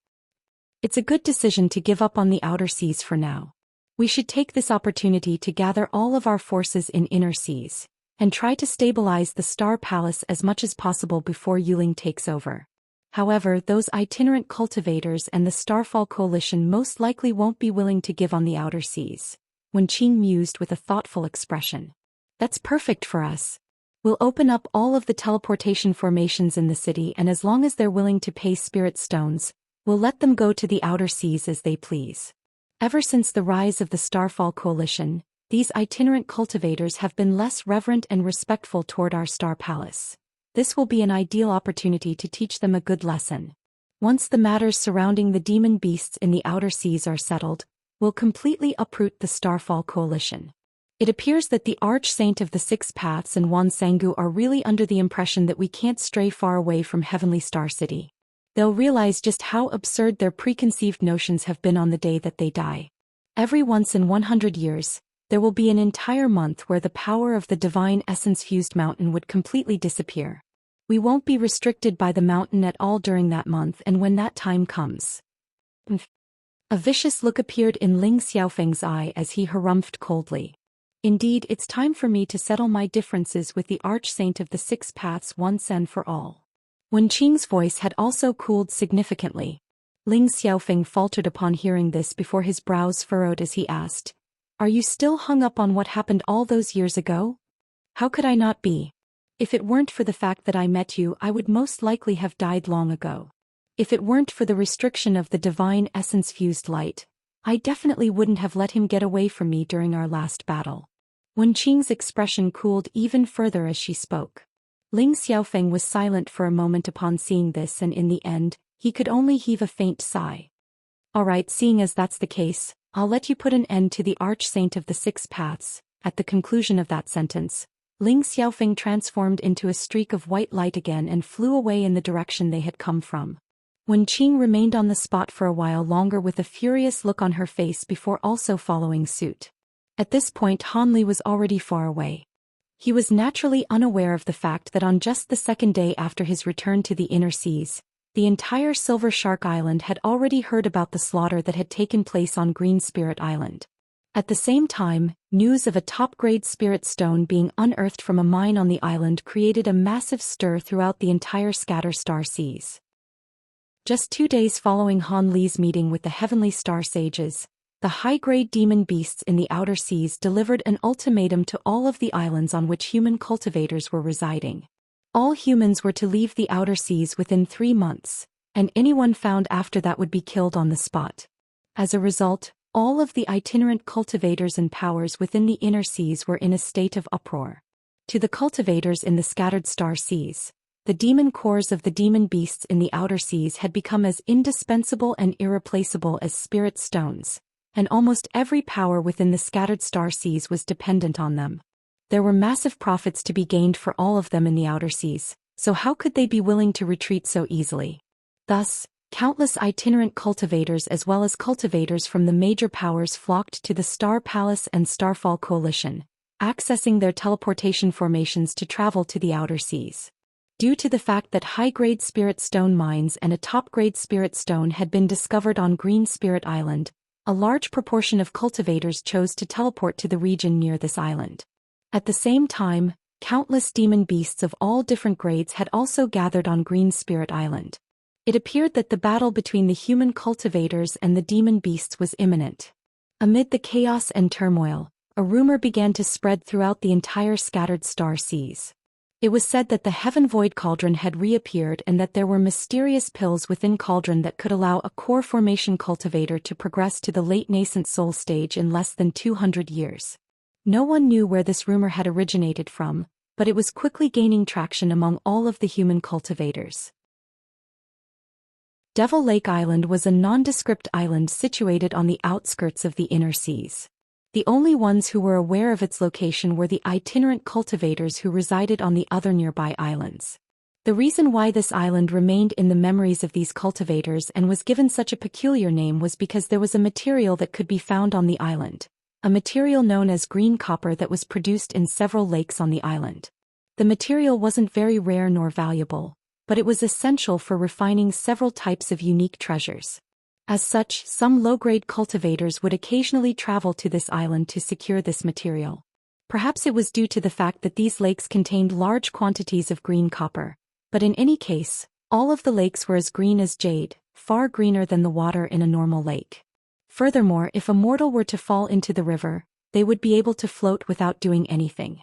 It's a good decision to give up on the outer seas for now. We should take this opportunity to gather all of our forces in inner seas, and try to stabilize the Star Palace as much as possible before Yuling takes over. However, those itinerant cultivators and the Starfall Coalition most likely won't be willing to give on the outer seas," Wen Qing mused with a thoughtful expression. "That's perfect for us. We'll open up all of the teleportation formations in the city, and as long as they're willing to pay spirit stones, we'll let them go to the outer seas as they please." Ever since the rise of the Starfall Coalition, these itinerant cultivators have been less reverent and respectful toward our Star Palace. This will be an ideal opportunity to teach them a good lesson. Once the matters surrounding the demon beasts in the outer seas are settled, we'll completely uproot the Starfall Coalition. It appears that the Arch-Saint of the Six Paths and Wan Sangu are really under the impression that we can't stray far away from Heavenly Star City. They'll realize just how absurd their preconceived notions have been on the day that they die. Every once in 100 years, there will be an entire month where the power of the divine essence-fused mountain would completely disappear. We won't be restricted by the mountain at all during that month, and when that time comes... A vicious look appeared in Ling Xiaofeng's eye as he harumphed coldly. "Indeed, it's time for me to settle my differences with the Arch-Saint of the Six Paths once and for all." Wen Qing's voice had also cooled significantly. Ling Xiaofeng faltered upon hearing this before his brows furrowed as he asked, "Are you still hung up on what happened all those years ago?" "How could I not be? If it weren't for the fact that I met you, I would most likely have died long ago. If it weren't for the restriction of the divine essence-fused light, I definitely wouldn't have let him get away from me during our last battle." Wen Qing's expression cooled even further as she spoke. Ling Xiaofeng was silent for a moment upon seeing this, and in the end, he could only heave a faint sigh. "All right, seeing as that's the case, I'll let you put an end to the Arch-Saint of the Six Paths." At the conclusion of that sentence, Ling Xiaofeng transformed into a streak of white light again and flew away in the direction they had come from. Wen Qing remained on the spot for a while longer with a furious look on her face before also following suit. At this point, Han Li was already far away. He was naturally unaware of the fact that on just the second day after his return to the inner seas, the entire Silver Shark Island had already heard about the slaughter that had taken place on Green Spirit Island. At the same time, news of a top-grade spirit stone being unearthed from a mine on the island created a massive stir throughout the entire Scatter Star Seas. Just 2 days following Han Li's meeting with the Heavenly Star Sages, the high-grade demon beasts in the outer seas delivered an ultimatum to all of the islands on which human cultivators were residing. All humans were to leave the outer seas within 3 months, and anyone found after that would be killed on the spot. As a result, all of the itinerant cultivators and powers within the inner seas were in a state of uproar. To the cultivators in the scattered star seas, the demon cores of the demon beasts in the outer seas had become as indispensable and irreplaceable as spirit stones, and almost every power within the scattered star seas was dependent on them. There were massive profits to be gained for all of them in the outer seas, so how could they be willing to retreat so easily? Thus, countless itinerant cultivators as well as cultivators from the major powers flocked to the Star Palace and Starfall Coalition, accessing their teleportation formations to travel to the outer seas. Due to the fact that high-grade spirit stone mines and a top-grade spirit stone had been discovered on Green Spirit Island, a large proportion of cultivators chose to teleport to the region near this island. At the same time, countless demon beasts of all different grades had also gathered on Green Spirit Island. It appeared that the battle between the human cultivators and the demon beasts was imminent. Amid the chaos and turmoil, a rumor began to spread throughout the entire scattered star seas. It was said that the Heaven Void Cauldron had reappeared and that there were mysterious pills within Cauldron that could allow a core formation cultivator to progress to the late nascent soul stage in less than 200 years. No one knew where this rumor had originated from, but it was quickly gaining traction among all of the human cultivators. Devil Lake Island was a nondescript island situated on the outskirts of the inner seas. The only ones who were aware of its location were the itinerant cultivators who resided on the other nearby islands. The reason why this island remained in the memories of these cultivators and was given such a peculiar name was because there was a material that could be found on the island, a material known as green copper that was produced in several lakes on the island. The material wasn't very rare nor valuable, but it was essential for refining several types of unique treasures. As such, some low-grade cultivators would occasionally travel to this island to secure this material. Perhaps it was due to the fact that these lakes contained large quantities of green copper, but in any case, all of the lakes were as green as jade, far greener than the water in a normal lake. Furthermore, if a mortal were to fall into the river, they would be able to float without doing anything.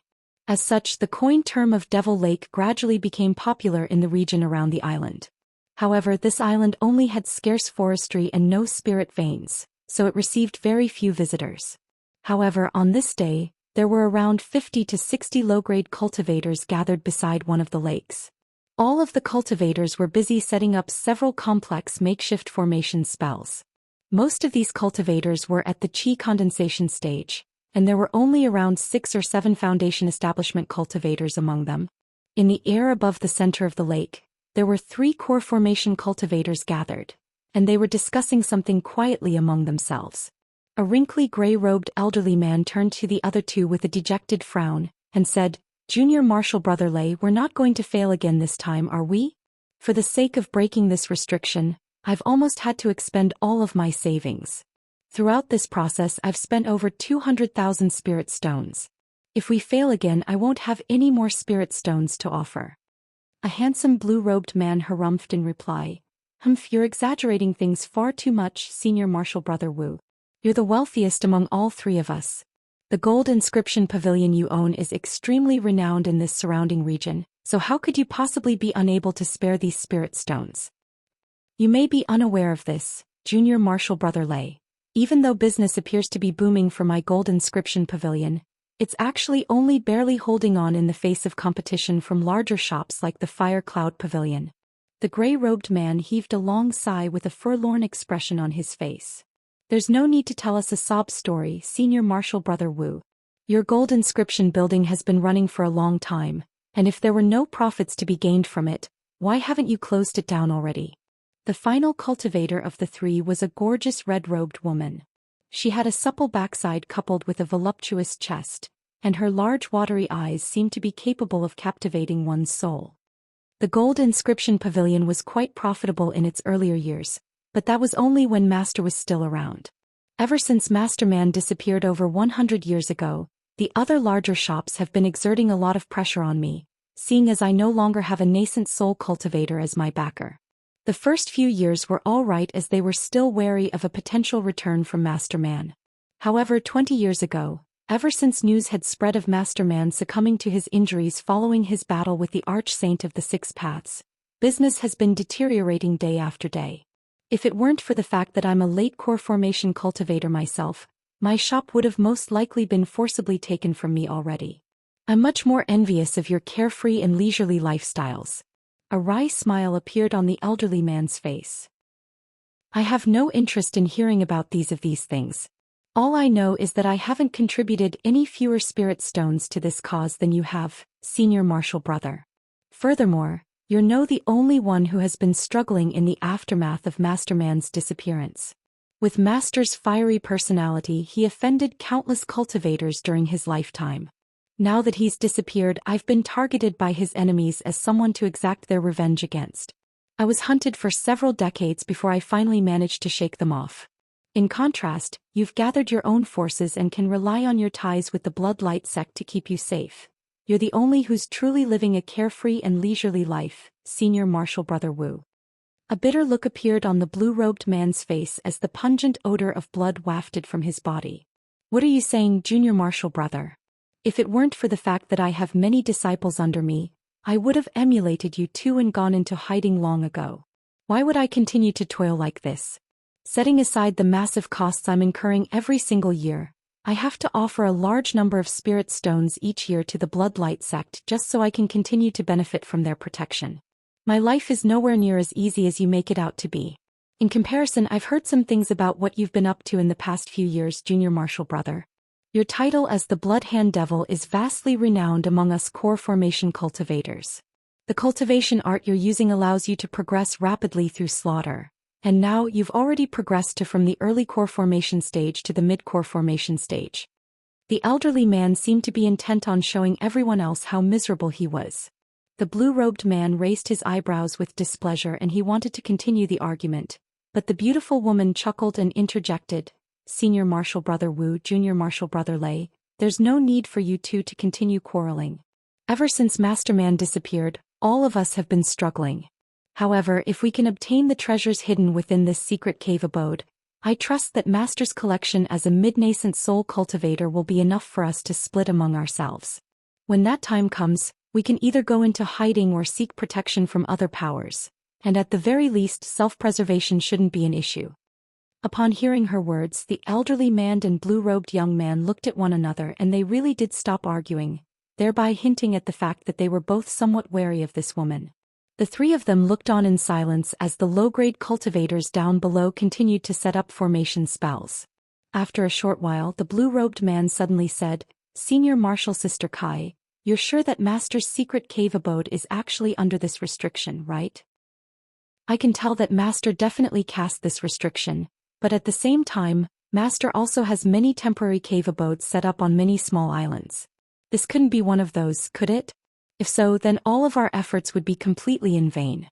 As such, the coined term of Devil Lake gradually became popular in the region around the island. However, this island only had scarce forestry and no spirit veins, so it received very few visitors. However, on this day, there were around 50 to 60 low-grade cultivators gathered beside one of the lakes. All of the cultivators were busy setting up several complex makeshift formation spells. Most of these cultivators were at the chi condensation stage, and there were only around 6 or 7 foundation establishment cultivators among them. In the air above the center of the lake, there were 3 core formation cultivators gathered, and they were discussing something quietly among themselves. A wrinkly gray-robed elderly man turned to the other 2 with a dejected frown, and said, "Junior Marshal Brother Lei, we're not going to fail again this time, are we? For the sake of breaking this restriction, I've almost had to expend all of my savings. Throughout this process I've spent over 200,000 spirit stones. If we fail again I won't have any more spirit stones to offer." A handsome blue-robed man harumphed in reply, "Humph, you're exaggerating things far too much, Senior Marshal Brother Wu. You're the wealthiest among all 3 of us. The gold inscription pavilion you own is extremely renowned in this surrounding region, so how could you possibly be unable to spare these spirit stones? You may be unaware of this, Junior Marshal Brother Lei. Even though business appears to be booming for my gold inscription pavilion, it's actually only barely holding on in the face of competition from larger shops like the Fire Cloud Pavilion." The gray-robed man heaved a long sigh with a forlorn expression on his face. "There's no need to tell us a sob story, Senior Marshal Brother Wu. Your gold inscription building has been running for a long time, and if there were no profits to be gained from it, why haven't you closed it down already?" The final cultivator of the 3 was a gorgeous red-robed woman. She had a supple backside coupled with a voluptuous chest, and her large watery eyes seemed to be capable of captivating one's soul. The gold inscription pavilion was quite profitable in its earlier years, but that was only when Master was still around. Ever since Master Man disappeared over 100 years ago, the other larger shops have been exerting a lot of pressure on me, seeing as I no longer have a nascent soul cultivator as my backer. The first few years were all right as they were still wary of a potential return from Master Man. However, 20 years ago, ever since news had spread of Master Man succumbing to his injuries following his battle with the Arch-Saint of the Six Paths, business has been deteriorating day after day. If it weren't for the fact that I'm a late core formation cultivator myself, my shop would have most likely been forcibly taken from me already. I'm much more envious of your carefree and leisurely lifestyles. A wry smile appeared on the elderly man's face. I have no interest in hearing about these things. All I know is that I haven't contributed any fewer spirit stones to this cause than you have, senior martial brother. Furthermore, you're the only one who has been struggling in the aftermath of Master Man's disappearance. With Master's fiery personality, he offended countless cultivators during his lifetime. Now that he's disappeared, I've been targeted by his enemies as someone to exact their revenge against. I was hunted for several decades before I finally managed to shake them off. In contrast, you've gathered your own forces and can rely on your ties with the Bloodlight sect to keep you safe. You're the only who's truly living a carefree and leisurely life, senior martial brother Wu. A bitter look appeared on the blue-robed man's face as the pungent odor of blood wafted from his body. What are you saying, junior martial brother? If it weren't for the fact that I have many disciples under me, I would have emulated you too and gone into hiding long ago. Why would I continue to toil like this? Setting aside the massive costs I'm incurring every single year, I have to offer a large number of spirit stones each year to the Bloodlight sect just so I can continue to benefit from their protection. My life is nowhere near as easy as you make it out to be. In comparison, I've heard some things about what you've been up to in the past few years, junior martial brother. Your title as the Bloodhand Devil is vastly renowned among us core formation cultivators. The cultivation art you're using allows you to progress rapidly through slaughter, and now you've already progressed from the early core formation stage to the mid-core formation stage. The elderly man seemed to be intent on showing everyone else how miserable he was. The blue-robed man raised his eyebrows with displeasure and he wanted to continue the argument, but the beautiful woman chuckled and interjected, Senior Martial Brother Wu, Junior Martial Brother Lei, there's no need for you two to continue quarreling. Ever since Master Man disappeared, all of us have been struggling. However, if we can obtain the treasures hidden within this secret cave abode, I trust that Master's collection as a mid-nascent soul cultivator will be enough for us to split among ourselves. When that time comes, we can either go into hiding or seek protection from other powers, and at the very least self-preservation shouldn't be an issue. Upon hearing her words, the elderly man and blue-robed young man looked at one another and they really did stop arguing, thereby hinting at the fact that they were both somewhat wary of this woman. The three of them looked on in silence as the low-grade cultivators down below continued to set up formation spells. After a short while, the blue-robed man suddenly said, Senior Martial Sister Kai, you're sure that Master's secret cave abode is actually under this restriction, right? I can tell that Master definitely cast this restriction, but at the same time, Master also has many temporary cave abodes set up on many small islands. This couldn't be one of those, could it? If so, then all of our efforts would be completely in vain.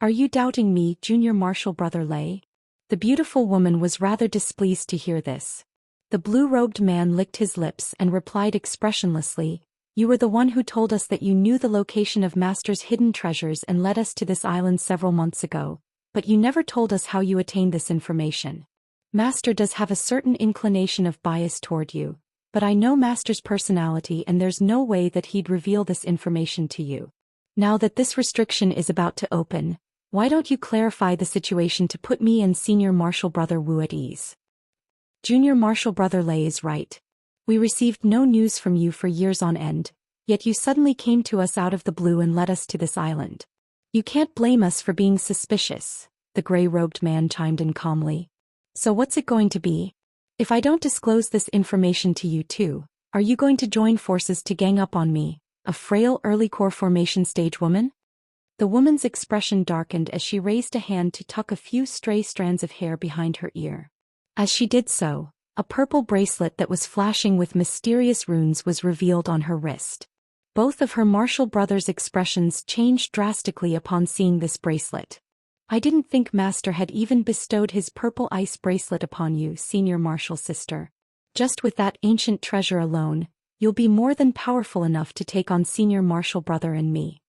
Are you doubting me, Junior Martial Brother Lei? The beautiful woman was rather displeased to hear this. The blue-robed man licked his lips and replied expressionlessly, You were the one who told us that you knew the location of Master's hidden treasures and led us to this island several months ago, but you never told us how you attained this information. Master does have a certain inclination of bias toward you, but I know Master's personality and there's no way that he'd reveal this information to you. Now that this restriction is about to open, why don't you clarify the situation to put me and Senior Martial Brother Wu at ease? Junior Martial Brother Lei is right. We received no news from you for years on end, yet you suddenly came to us out of the blue and led us to this island. You can't blame us for being suspicious, the gray-robed man chimed in calmly. So what's it going to be? If I don't disclose this information to you too, are you going to join forces to gang up on me, a frail early core formation stage woman? The woman's expression darkened as she raised a hand to tuck a few stray strands of hair behind her ear. As she did so, a purple bracelet that was flashing with mysterious runes was revealed on her wrist. Both of her martial brothers' expressions changed drastically upon seeing this bracelet. I didn't think Master had even bestowed his purple ice bracelet upon you, Senior Martial Sister. Just with that ancient treasure alone, you'll be more than powerful enough to take on Senior Martial Brother and me.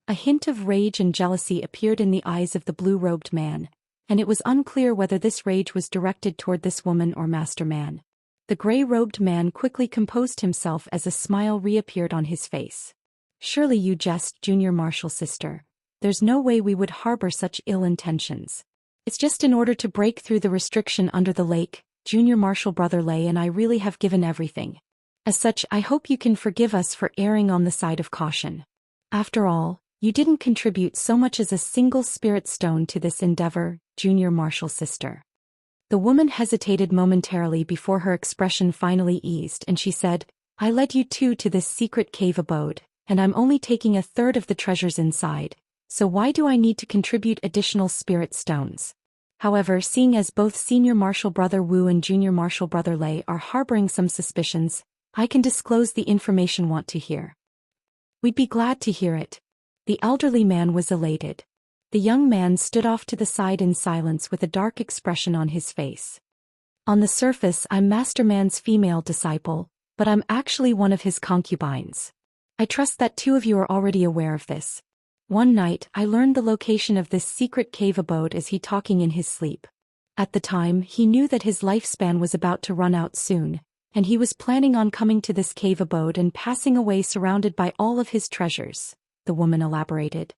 A hint of rage and jealousy appeared in the eyes of the blue-robed man, and it was unclear whether this rage was directed toward this woman or Master Man. The gray-robed man quickly composed himself as a smile reappeared on his face. "Surely you jest, Junior Marshal Sister. There's no way we would harbor such ill intentions. It's just in order to break through the restriction under the lake, Junior Marshal Brother Lei and I really have given everything. As such, I hope you can forgive us for erring on the side of caution. After all, you didn't contribute so much as a single spirit stone to this endeavor, Junior Marshal Sister." The woman hesitated momentarily before her expression finally eased and she said, "I led you two to this secret cave abode, and I'm only taking a third of the treasures inside, so why do I need to contribute additional spirit stones? However, seeing as both Senior Marshal Brother Wu and Junior Marshal Brother Lei are harboring some suspicions, I can disclose the information want to hear." "We'd be glad to hear it." The elderly man was elated. The young man stood off to the side in silence with a dark expression on his face. "On the surface, I'm Master Man's female disciple, but I'm actually one of his concubines. I trust that two of you are already aware of this. One night, I learned the location of this secret cave abode as he talking in his sleep. At the time, he knew that his lifespan was about to run out soon, and he was planning on coming to this cave abode and passing away surrounded by all of his treasures," the woman elaborated.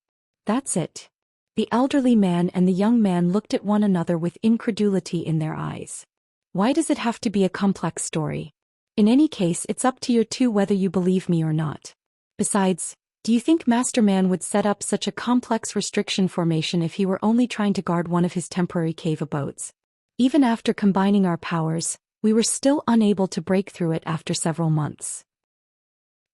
"That's it." The elderly man and the young man looked at one another with incredulity in their eyes. "Why does it have to be a complex story? In any case, it's up to you two whether you believe me or not. Besides, do you think Master Man would set up such a complex restriction formation if he were only trying to guard one of his temporary cave abodes? Even after combining our powers, we were still unable to break through it after several months.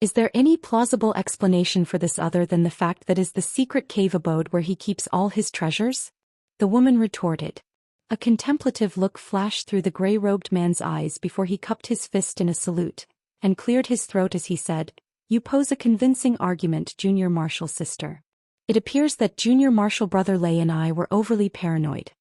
Is there any plausible explanation for this other than the fact that is the secret cave abode where he keeps all his treasures?" The woman retorted. A contemplative look flashed through the gray-robed man's eyes before he cupped his fist in a salute, and cleared his throat as he said, "You pose a convincing argument, Junior Marshal Sister. It appears that Junior Marshal Brother Lei and I were overly paranoid.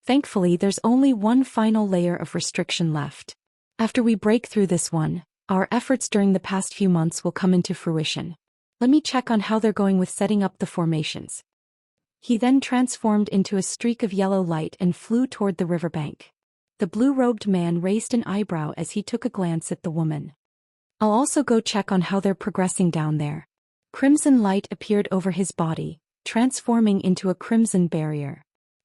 Thankfully, there's only one final layer of restriction left. After we break through this one, our efforts during the past few months will come into fruition. Let me check on how they're going with setting up the formations." He then transformed into a streak of yellow light and flew toward the riverbank. The blue-robed man raised an eyebrow as he took a glance at the woman. "I'll also go check on how they're progressing down there." Crimson light appeared over his body, transforming into a crimson barrier.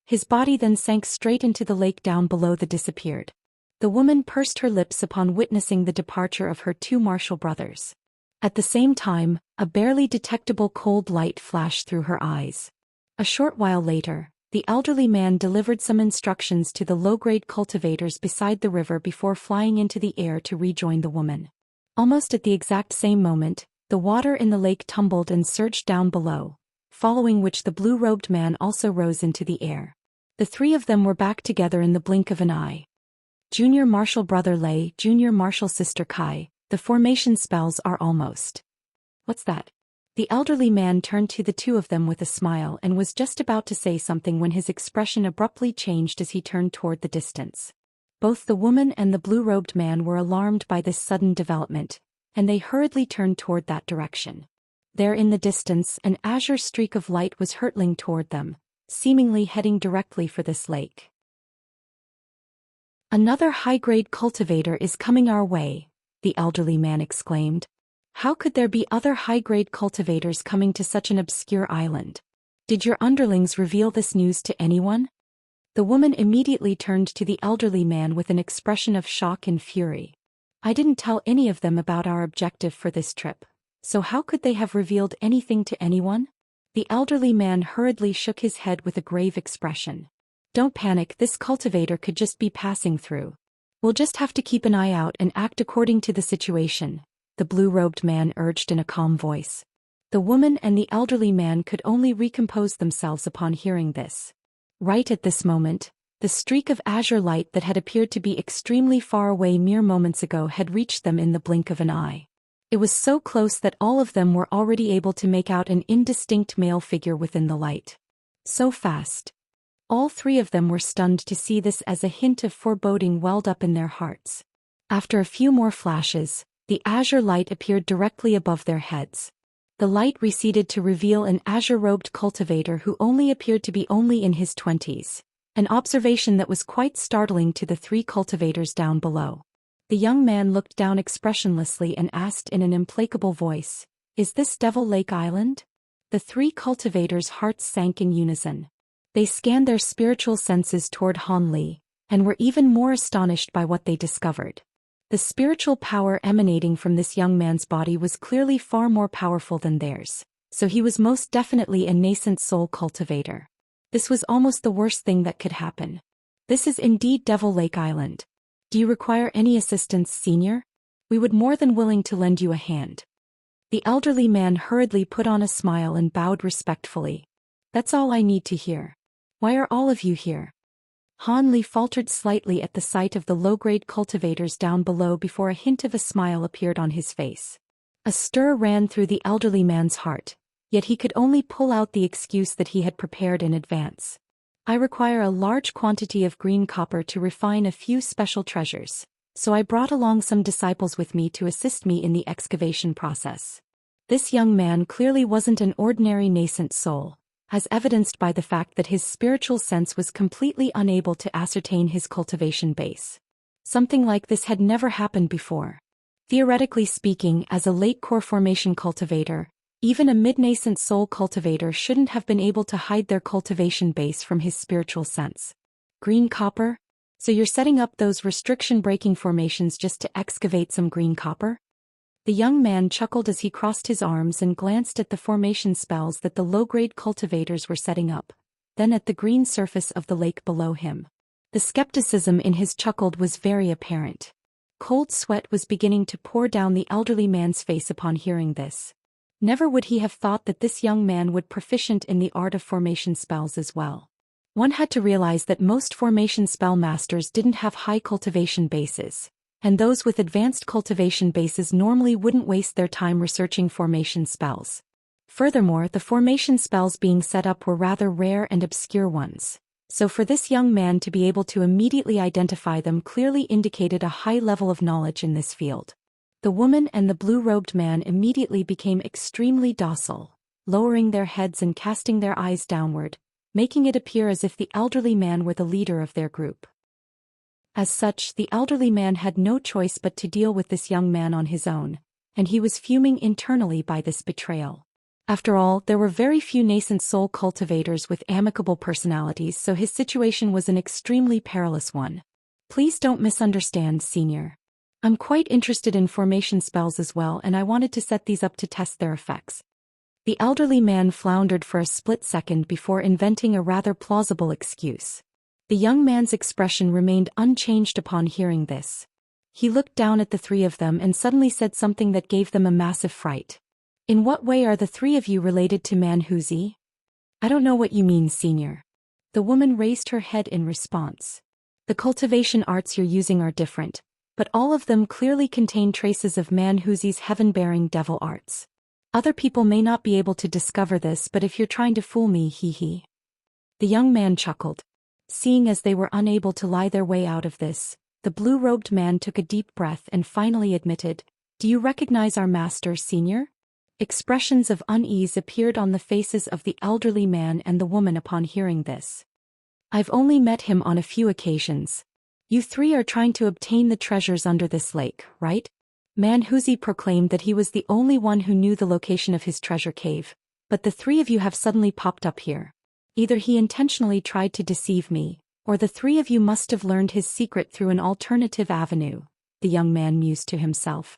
His body then sank straight into the lake down below that disappeared. The woman pursed her lips upon witnessing the departure of her two martial brothers. At the same time, a barely detectable cold light flashed through her eyes. A short while later, the elderly man delivered some instructions to the low-grade cultivators beside the river before flying into the air to rejoin the woman. Almost at the exact same moment, the water in the lake tumbled and surged down below, following which the blue-robed man also rose into the air. The three of them were back together in the blink of an eye. "Junior Marshal Brother Lei, Junior Marshal Sister Kai, the formation spells are almost." "What's that?" The elderly man turned to the two of them with a smile and was just about to say something when his expression abruptly changed as he turned toward the distance. Both the woman and the blue-robed man were alarmed by this sudden development, and they hurriedly turned toward that direction. There in the distance, an azure streak of light was hurtling toward them, seemingly heading directly for this lake. "Another high-grade cultivator is coming our way," the elderly man exclaimed. "How could there be other high-grade cultivators coming to such an obscure island? Did your underlings reveal this news to anyone?" The woman immediately turned to the elderly man with an expression of shock and fury. "I didn't tell any of them about our objective for this trip, so how could they have revealed anything to anyone?" The elderly man hurriedly shook his head with a grave expression. "Don't panic, this cultivator could just be passing through. We'll just have to keep an eye out and act according to the situation," the blue-robed man urged in a calm voice. The woman and the elderly man could only recompose themselves upon hearing this. Right at this moment, the streak of azure light that had appeared to be extremely far away mere moments ago had reached them in the blink of an eye. It was so close that all of them were already able to make out an indistinct male figure within the light. So fast. All three of them were stunned to see this as a hint of foreboding welled up in their hearts. After a few more flashes, the azure light appeared directly above their heads. The light receded to reveal an azure-robed cultivator who only appeared to be only in his 20s, an observation that was quite startling to the three cultivators down below. The young man looked down expressionlessly and asked in an implacable voice, "Is this Devil Lake Island?" The three cultivators' hearts sank in unison. They scanned their spiritual senses toward Han Li, and were even more astonished by what they discovered. The spiritual power emanating from this young man's body was clearly far more powerful than theirs, so he was most definitely a nascent soul cultivator. This was almost the worst thing that could happen. This is indeed Devil Lake Island. Do you require any assistance, Senior? We would more than willing to lend you a hand. The elderly man hurriedly put on a smile and bowed respectfully. That's all I need to hear. Why are all of you here? Han Li faltered slightly at the sight of the low-grade cultivators down below before a hint of a smile appeared on his face. A stir ran through the elderly man's heart, yet he could only pull out the excuse that he had prepared in advance. I require a large quantity of green copper to refine a few special treasures, so I brought along some disciples with me to assist me in the excavation process. This young man clearly wasn't an ordinary nascent soul, as evidenced by the fact that his spiritual sense was completely unable to ascertain his cultivation base. Something like this had never happened before. Theoretically speaking, as a late core formation cultivator, even a mid-nascent soul cultivator shouldn't have been able to hide their cultivation base from his spiritual sense. Green copper? So you're setting up those restriction-breaking formations just to excavate some green copper? The young man chuckled as he crossed his arms and glanced at the formation spells that the low-grade cultivators were setting up, then at the green surface of the lake below him. The skepticism in his chuckle was very apparent. Cold sweat was beginning to pour down the elderly man's face upon hearing this. Never would he have thought that this young man would be proficient in the art of formation spells as well. One had to realize that most formation spell masters didn't have high cultivation bases, and those with advanced cultivation bases normally wouldn't waste their time researching formation spells. Furthermore, the formation spells being set up were rather rare and obscure ones, so for this young man to be able to immediately identify them clearly indicated a high level of knowledge in this field. The woman and the blue-robed man immediately became extremely docile, lowering their heads and casting their eyes downward, making it appear as if the elderly man were the leader of their group. As such, the elderly man had no choice but to deal with this young man on his own, and he was fuming internally by this betrayal. After all, there were very few nascent soul cultivators with amicable personalities, so his situation was an extremely perilous one. Please don't misunderstand, Senior. I'm quite interested in formation spells as well, and I wanted to set these up to test their effects. The elderly man floundered for a split second before inventing a rather plausible excuse. The young man's expression remained unchanged upon hearing this. He looked down at the three of them and suddenly said something that gave them a massive fright. In what way are the three of you related to Manhuzi? I don't know what you mean, Senior. The woman raised her head in response. The cultivation arts you're using are different, but all of them clearly contain traces of Manhuzi's heaven-bearing devil arts. Other people may not be able to discover this, but if you're trying to fool me, hee. The young man chuckled. Seeing as they were unable to lie their way out of this, the blue-robed man took a deep breath and finally admitted, "Do you recognize our master, Senior?" Expressions of unease appeared on the faces of the elderly man and the woman upon hearing this. "I've only met him on a few occasions. You three are trying to obtain the treasures under this lake, right?" Manhuzi proclaimed that he was the only one who knew the location of his treasure cave, but the three of you have suddenly popped up here. Either he intentionally tried to deceive me, or the three of you must have learned his secret through an alternative avenue, the young man mused to himself.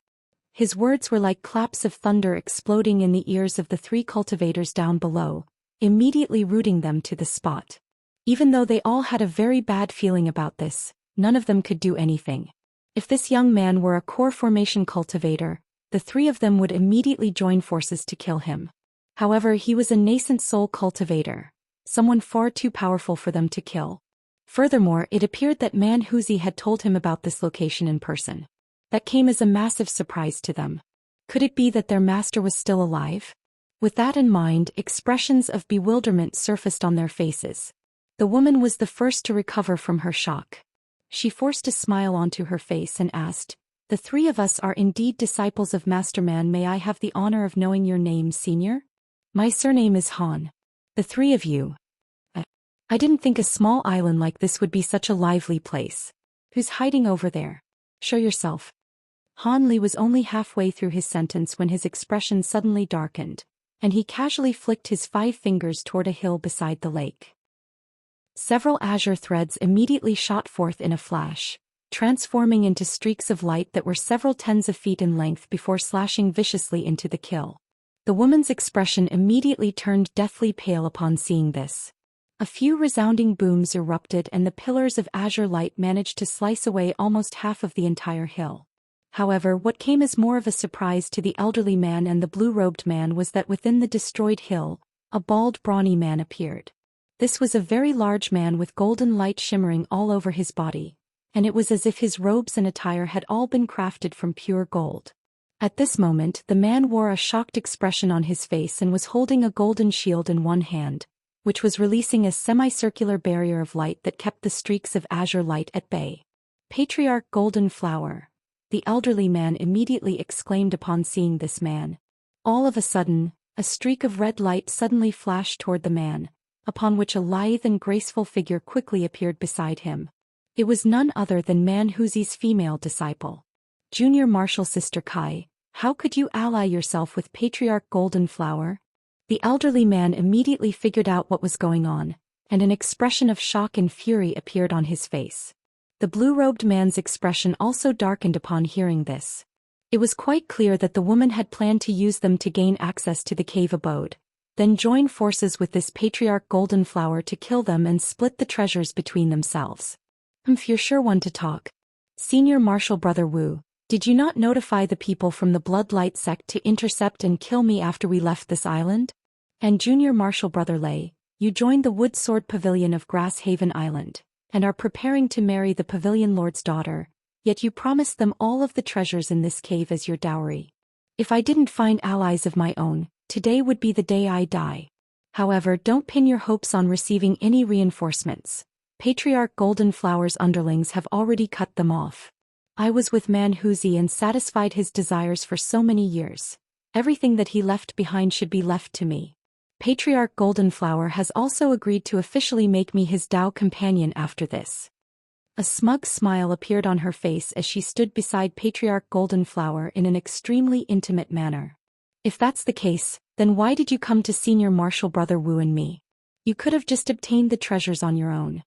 His words were like claps of thunder exploding in the ears of the three cultivators down below, immediately rooting them to the spot. Even though they all had a very bad feeling about this, none of them could do anything. If this young man were a core formation cultivator, the three of them would immediately join forces to kill him. However, he was a nascent soul cultivator, someone far too powerful for them to kill. Furthermore, it appeared that Manhuzi had told him about this location in person. That came as a massive surprise to them. Could it be that their master was still alive? With that in mind, expressions of bewilderment surfaced on their faces. The woman was the first to recover from her shock. She forced a smile onto her face and asked, The three of us are indeed disciples of Masterman. May I have the honor of knowing your name, Senior? My surname is Han. The three of you. I didn't think a small island like this would be such a lively place. Who's hiding over there? Show yourself. Han Li was only halfway through his sentence when his expression suddenly darkened, and he casually flicked his 5 fingers toward a hill beside the lake. Several azure threads immediately shot forth in a flash, transforming into streaks of light that were several tens of feet in length before slashing viciously into the kill. The woman's expression immediately turned deathly pale upon seeing this. A few resounding booms erupted and the pillars of azure light managed to slice away almost half of the entire hill. However, what came as more of a surprise to the elderly man and the blue-robed man was that within the destroyed hill, a bald, brawny man appeared. This was a very large man with golden light shimmering all over his body, and it was as if his robes and attire had all been crafted from pure gold. At this moment, the man wore a shocked expression on his face and was holding a golden shield in one hand, which was releasing a semicircular barrier of light that kept the streaks of azure light at bay. Patriarch Golden Flower, the elderly man immediately exclaimed upon seeing this man. All of a sudden, a streak of red light suddenly flashed toward the man, upon which a lithe and graceful figure quickly appeared beside him. It was none other than Man Huzi's female disciple. Junior Martial Sister Kai, how could you ally yourself with Patriarch Golden Flower? The elderly man immediately figured out what was going on, and an expression of shock and fury appeared on his face. The blue-robed man's expression also darkened upon hearing this. It was quite clear that the woman had planned to use them to gain access to the cave abode, then join forces with this Patriarch Golden Flower to kill them and split the treasures between themselves. You're sure one to talk. Senior Martial Brother Wu, did you not notify the people from the Bloodlight sect to intercept and kill me after we left this island? And Junior Martial Brother Lei, you joined the Wood Sword Pavilion of Grass Haven Island, and are preparing to marry the Pavilion Lord's daughter, yet you promised them all of the treasures in this cave as your dowry. If I didn't find allies of my own, today would be the day I die. However, don't pin your hopes on receiving any reinforcements. Patriarch Golden Flower's underlings have already cut them off. I was with Man Huzi and satisfied his desires for so many years. Everything that he left behind should be left to me. Patriarch Golden Flower has also agreed to officially make me his Dao companion after this. A smug smile appeared on her face as she stood beside Patriarch Golden Flower in an extremely intimate manner. If that's the case, then why did you come to Senior Martial Brother Wu and me? You could have just obtained the treasures on your own.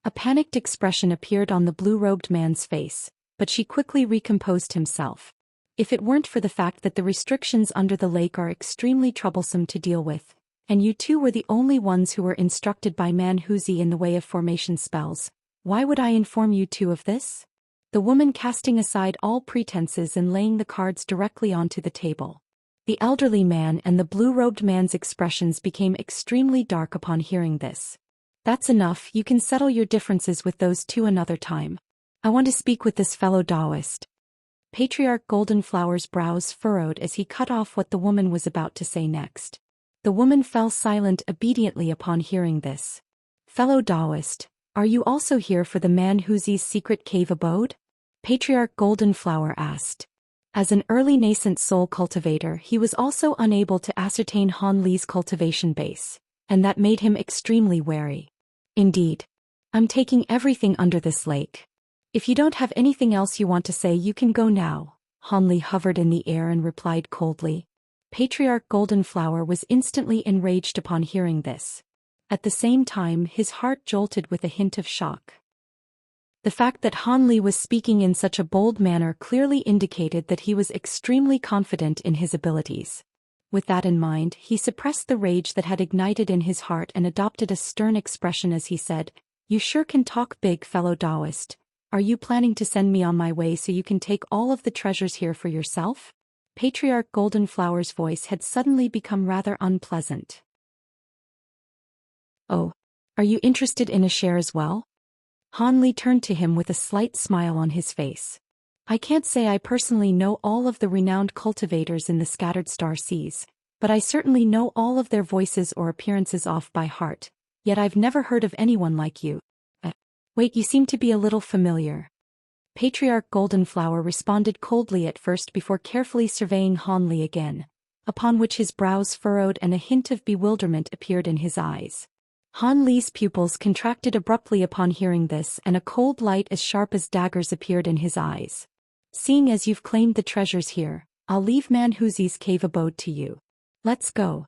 A panicked expression appeared on the blue-robed man's face, but she quickly recomposed himself. If it weren't for the fact that the restrictions under the lake are extremely troublesome to deal with, and you two were the only ones who were instructed by Man Huzi in the way of formation spells, why would I inform you two of this? The woman casting aside all pretenses and laying the cards directly onto the table. The elderly man and the blue-robed man's expressions became extremely dark upon hearing this. That's enough, you can settle your differences with those two another time. I want to speak with this fellow Daoist. Patriarch Golden Flower's brows furrowed as he cut off what the woman was about to say next. The woman fell silent obediently upon hearing this. Fellow Daoist, are you also here for the Man Huzi's secret cave abode? Patriarch Golden Flower asked. As an early nascent soul cultivator, he was also unable to ascertain Han Li's cultivation base, and that made him extremely wary. Indeed. I'm taking everything under this lake. If you don't have anything else you want to say, you can go now. Han Li hovered in the air and replied coldly. Patriarch Golden Flower was instantly enraged upon hearing this. At the same time, his heart jolted with a hint of shock. The fact that Han Li was speaking in such a bold manner clearly indicated that he was extremely confident in his abilities. With that in mind, he suppressed the rage that had ignited in his heart and adopted a stern expression as he said, "You sure can talk big, fellow Daoist. Are you planning to send me on my way so you can take all of the treasures here for yourself?" Patriarch Golden Flower's voice had suddenly become rather unpleasant. "Oh, are you interested in a share as well?" Han Li turned to him with a slight smile on his face. "I can't say I personally know all of the renowned cultivators in the scattered star seas, but I certainly know all of their voices or appearances off by heart, yet I've never heard of anyone like you. Wait, you seem to be a little familiar." Patriarch Goldenflower responded coldly at first before carefully surveying Han Li again, upon which his brows furrowed and a hint of bewilderment appeared in his eyes. Han Li's pupils contracted abruptly upon hearing this, and a cold light as sharp as daggers appeared in his eyes. Seeing as you've claimed the treasures here, I'll leave Manhuzi's cave abode to you. Let's go.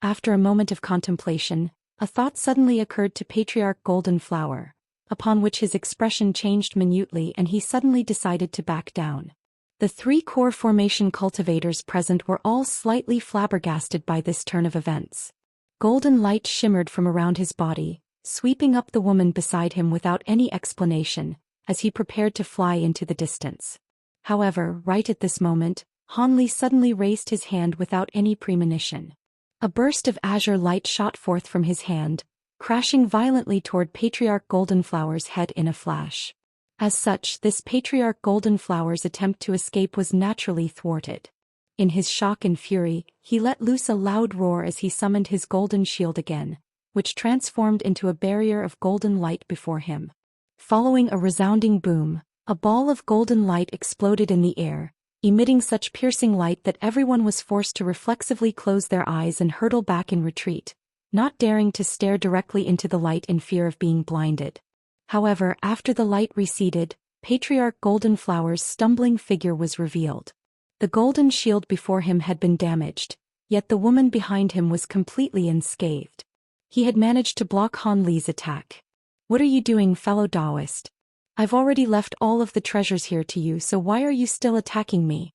After a moment of contemplation, a thought suddenly occurred to Patriarch Goldenflower, upon which his expression changed minutely and he suddenly decided to back down. The three core formation cultivators present were all slightly flabbergasted by this turn of events. Golden light shimmered from around his body, sweeping up the woman beside him without any explanation, as he prepared to fly into the distance. However, right at this moment, Han Li suddenly raised his hand without any premonition. A burst of azure light shot forth from his hand, crashing violently toward Patriarch Goldenflower's head in a flash. As such, this Patriarch Goldenflower's attempt to escape was naturally thwarted. In his shock and fury, he let loose a loud roar as he summoned his golden shield again, which transformed into a barrier of golden light before him. Following a resounding boom, a ball of golden light exploded in the air, emitting such piercing light that everyone was forced to reflexively close their eyes and hurtle back in retreat, not daring to stare directly into the light in fear of being blinded. However, after the light receded, Patriarch Goldenflower's stumbling figure was revealed. The golden shield before him had been damaged, yet the woman behind him was completely unscathed. He had managed to block Han Li's attack. "What are you doing, fellow Daoist? I've already left all of the treasures here to you, so why are you still attacking me?"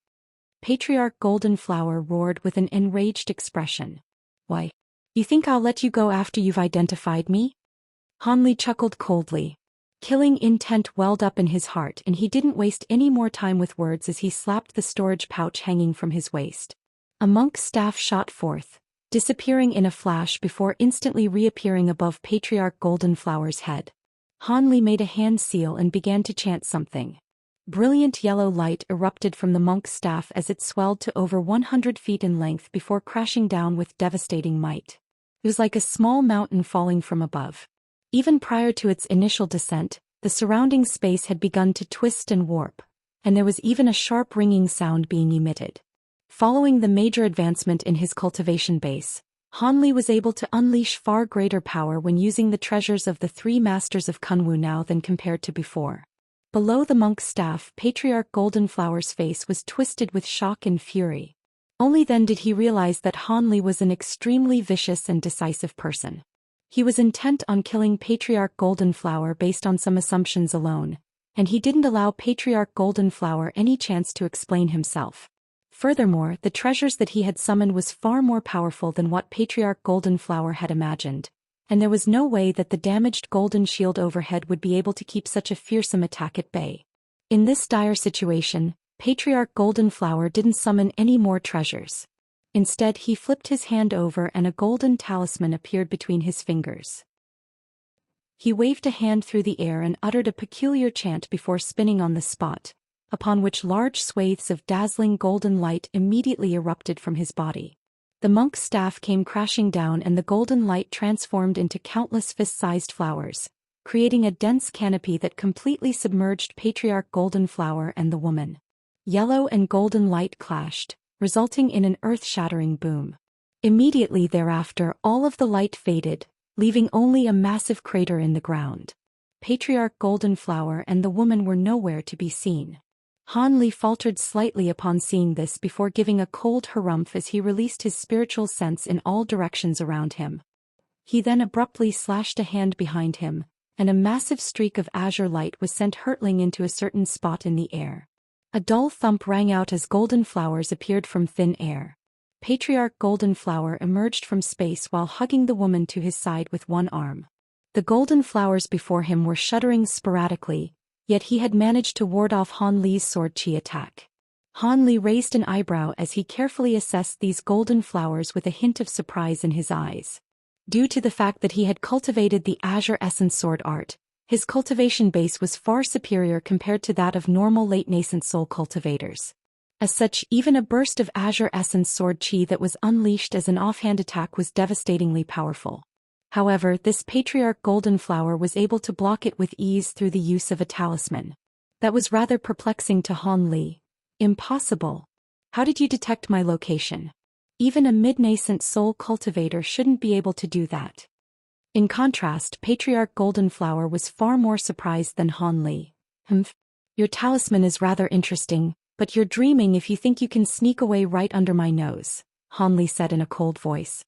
Patriarch Goldenflower roared with an enraged expression. "Why? You think I'll let you go after you've identified me?" Han Li chuckled coldly. Killing intent welled up in his heart and he didn't waste any more time with words as he slapped the storage pouch hanging from his waist. A monk's staff shot forth, disappearing in a flash before instantly reappearing above Patriarch Goldenflower's head. Han Li made a hand seal and began to chant something. Brilliant yellow light erupted from the monk's staff as it swelled to over 100 feet in length before crashing down with devastating might. It was like a small mountain falling from above. Even prior to its initial descent, the surrounding space had begun to twist and warp, and there was even a sharp ringing sound being emitted. Following the major advancement in his cultivation base, Han Li was able to unleash far greater power when using the treasures of the three masters of Kunwu now than compared to before. Below the monk's staff, Patriarch Goldenflower's face was twisted with shock and fury. Only then did he realize that Han Li was an extremely vicious and decisive person. He was intent on killing Patriarch Goldenflower based on some assumptions alone, and he didn't allow Patriarch Goldenflower any chance to explain himself. Furthermore, the treasures that he had summoned was far more powerful than what Patriarch Goldenflower had imagined, and there was no way that the damaged golden shield overhead would be able to keep such a fearsome attack at bay. In this dire situation, Patriarch Goldenflower didn't summon any more treasures. Instead, he flipped his hand over and a golden talisman appeared between his fingers. He waved a hand through the air and uttered a peculiar chant before spinning on the spot, upon which large swathes of dazzling golden light immediately erupted from his body. The monk's staff came crashing down and the golden light transformed into countless fist-sized flowers, creating a dense canopy that completely submerged Patriarch Goldenflower and the woman. Yellow and golden light clashed, resulting in an earth-shattering boom. Immediately thereafter, all of the light faded, leaving only a massive crater in the ground. Patriarch Goldenflower and the woman were nowhere to be seen. Han Li faltered slightly upon seeing this before giving a cold harumph as he released his spiritual sense in all directions around him. He then abruptly slashed a hand behind him, and a massive streak of azure light was sent hurtling into a certain spot in the air. A dull thump rang out as golden flowers appeared from thin air. Patriarch Goldenflower emerged from space while hugging the woman to his side with one arm. The golden flowers before him were shuddering sporadically, yet he had managed to ward off Han Li's sword chi attack. Han Li raised an eyebrow as he carefully assessed these golden flowers with a hint of surprise in his eyes. Due to the fact that he had cultivated the Azure Essence sword art, his cultivation base was far superior compared to that of normal late-nascent soul cultivators. As such, even a burst of Azure Essence sword chi that was unleashed as an offhand attack was devastatingly powerful. However, this Patriarch Goldenflower was able to block it with ease through the use of a talisman. That was rather perplexing to Han Li. Impossible. How did you detect my location? Even a mid-nascent soul cultivator shouldn't be able to do that. In contrast, Patriarch Goldenflower was far more surprised than Han Li. Your talisman is rather interesting, but you're dreaming if you think you can sneak away right under my nose, Han Li said in a cold voice.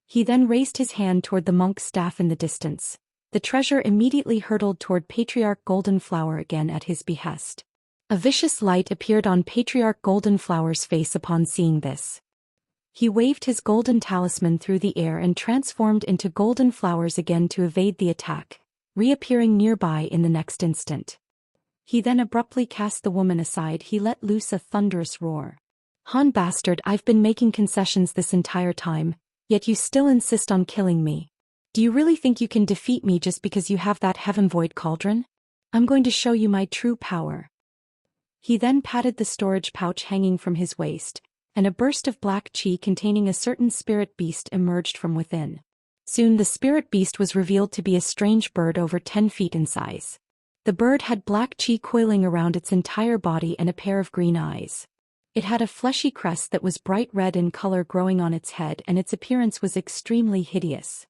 He then raised his hand toward the monk's staff in the distance. The treasure immediately hurtled toward Patriarch Goldenflower again at his behest. A vicious light appeared on Patriarch Goldenflower's face upon seeing this. He waved his golden talisman through the air and transformed into golden flowers again to evade the attack, reappearing nearby in the next instant. He then abruptly cast the woman aside. He let loose a thunderous roar. Han bastard, I've been making concessions this entire time, yet you still insist on killing me. Do you really think you can defeat me just because you have that heaven void cauldron? I'm going to show you my true power. He then patted the storage pouch hanging from his waist, and a burst of black chi containing a certain spirit beast emerged from within. Soon the spirit beast was revealed to be a strange bird over 10 feet in size. The bird had black chi coiling around its entire body and a pair of green eyes. It had a fleshy crest that was bright red in color growing on its head, and its appearance was extremely hideous.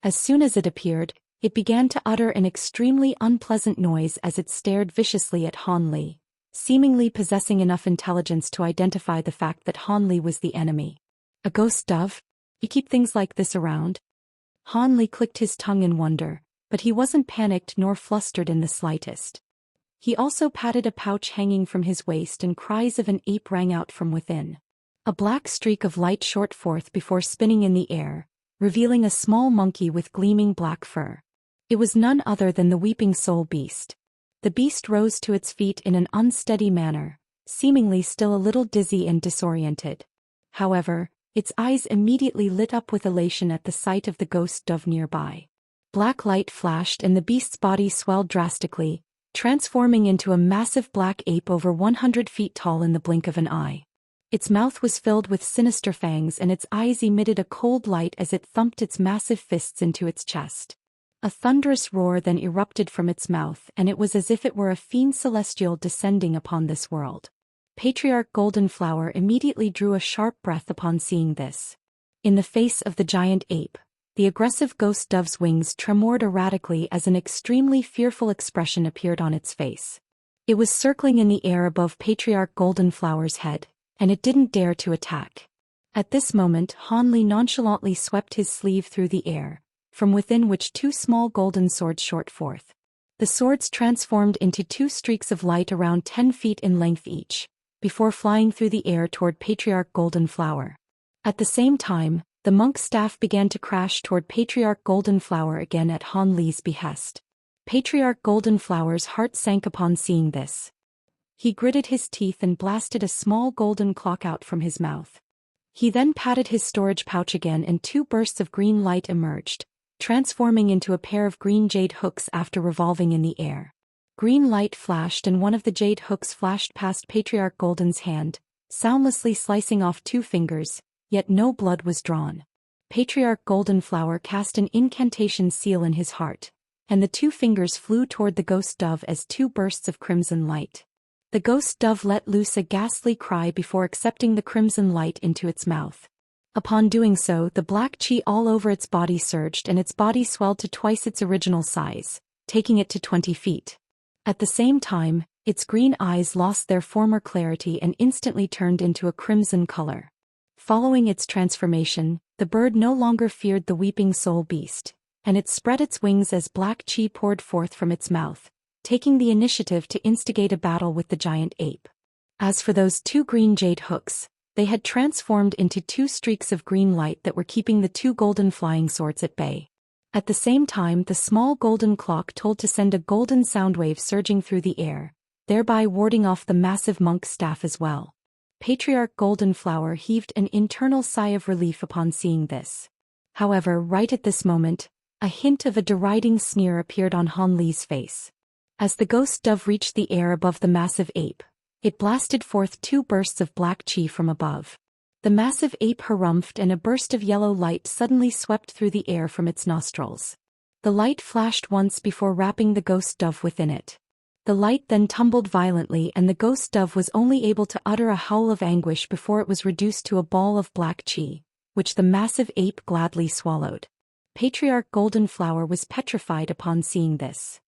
As soon as it appeared, it began to utter an extremely unpleasant noise as it stared viciously at Han Li, seemingly possessing enough intelligence to identify the fact that Han Li was the enemy. A ghost dove? You keep things like this around? Han Li clicked his tongue in wonder, but he wasn't panicked nor flustered in the slightest. He also patted a pouch hanging from his waist, and cries of an ape rang out from within. A black streak of light shot forth before spinning in the air, revealing a small monkey with gleaming black fur. It was none other than the Weeping Soul Beast. The beast rose to its feet in an unsteady manner, seemingly still a little dizzy and disoriented. However, its eyes immediately lit up with elation at the sight of the ghost dove nearby. Black light flashed and the beast's body swelled drastically, transforming into a massive black ape over 100 feet tall in the blink of an eye. Its mouth was filled with sinister fangs and its eyes emitted a cold light as it thumped its massive fists into its chest. A thunderous roar then erupted from its mouth, and it was as if it were a fiend celestial descending upon this world. Patriarch Goldenflower immediately drew a sharp breath upon seeing this. In the face of the giant ape, the aggressive ghost dove's wings tremored erratically as an extremely fearful expression appeared on its face. It was circling in the air above Patriarch Goldenflower's head, and it didn't dare to attack. At this moment, Han Li nonchalantly swept his sleeve through the air, from within which 2 small golden swords shot forth. The swords transformed into 2 streaks of light around 10 feet in length each, before flying through the air toward Patriarch Goldenflower. At the same time, the monk's staff began to crash toward Patriarch Goldenflower again at Han Li's behest. Patriarch Goldenflower's heart sank upon seeing this. He gritted his teeth and blasted a small golden clock out from his mouth. He then patted his storage pouch again and 2 bursts of green light emerged, transforming into a pair of green jade hooks after revolving in the air. Green light flashed and one of the jade hooks flashed past Patriarch Golden's hand, soundlessly slicing off 2 fingers, yet no blood was drawn. Patriarch Goldenflower cast an incantation seal in his heart, and the 2 fingers flew toward the ghost dove as 2 bursts of crimson light. The ghost dove let loose a ghastly cry before accepting the crimson light into its mouth. Upon doing so, the black chi all over its body surged and its body swelled to twice its original size, taking it to 20 feet. At the same time, its green eyes lost their former clarity and instantly turned into a crimson color. Following its transformation, the bird no longer feared the Weeping Soul Beast, and it spread its wings as black chi poured forth from its mouth, taking the initiative to instigate a battle with the giant ape. As for those 2 green jade hooks, they had transformed into 2 streaks of green light that were keeping the 2 golden flying swords at bay. At the same time, the small golden clock told to send a golden sound wave surging through the air, thereby warding off the massive monk's staff as well. Patriarch Goldenflower heaved an internal sigh of relief upon seeing this. However, right at this moment, a hint of a deriding sneer appeared on Han Li's face. As the ghost dove reached the air above the massive ape, it blasted forth 2 bursts of black chi from above. The massive ape harumphed and a burst of yellow light suddenly swept through the air from its nostrils. The light flashed once before wrapping the ghost dove within it. The light then tumbled violently and the ghost dove was only able to utter a howl of anguish before it was reduced to a ball of black chi, which the massive ape gladly swallowed. Patriarch Golden Flower was petrified upon seeing this.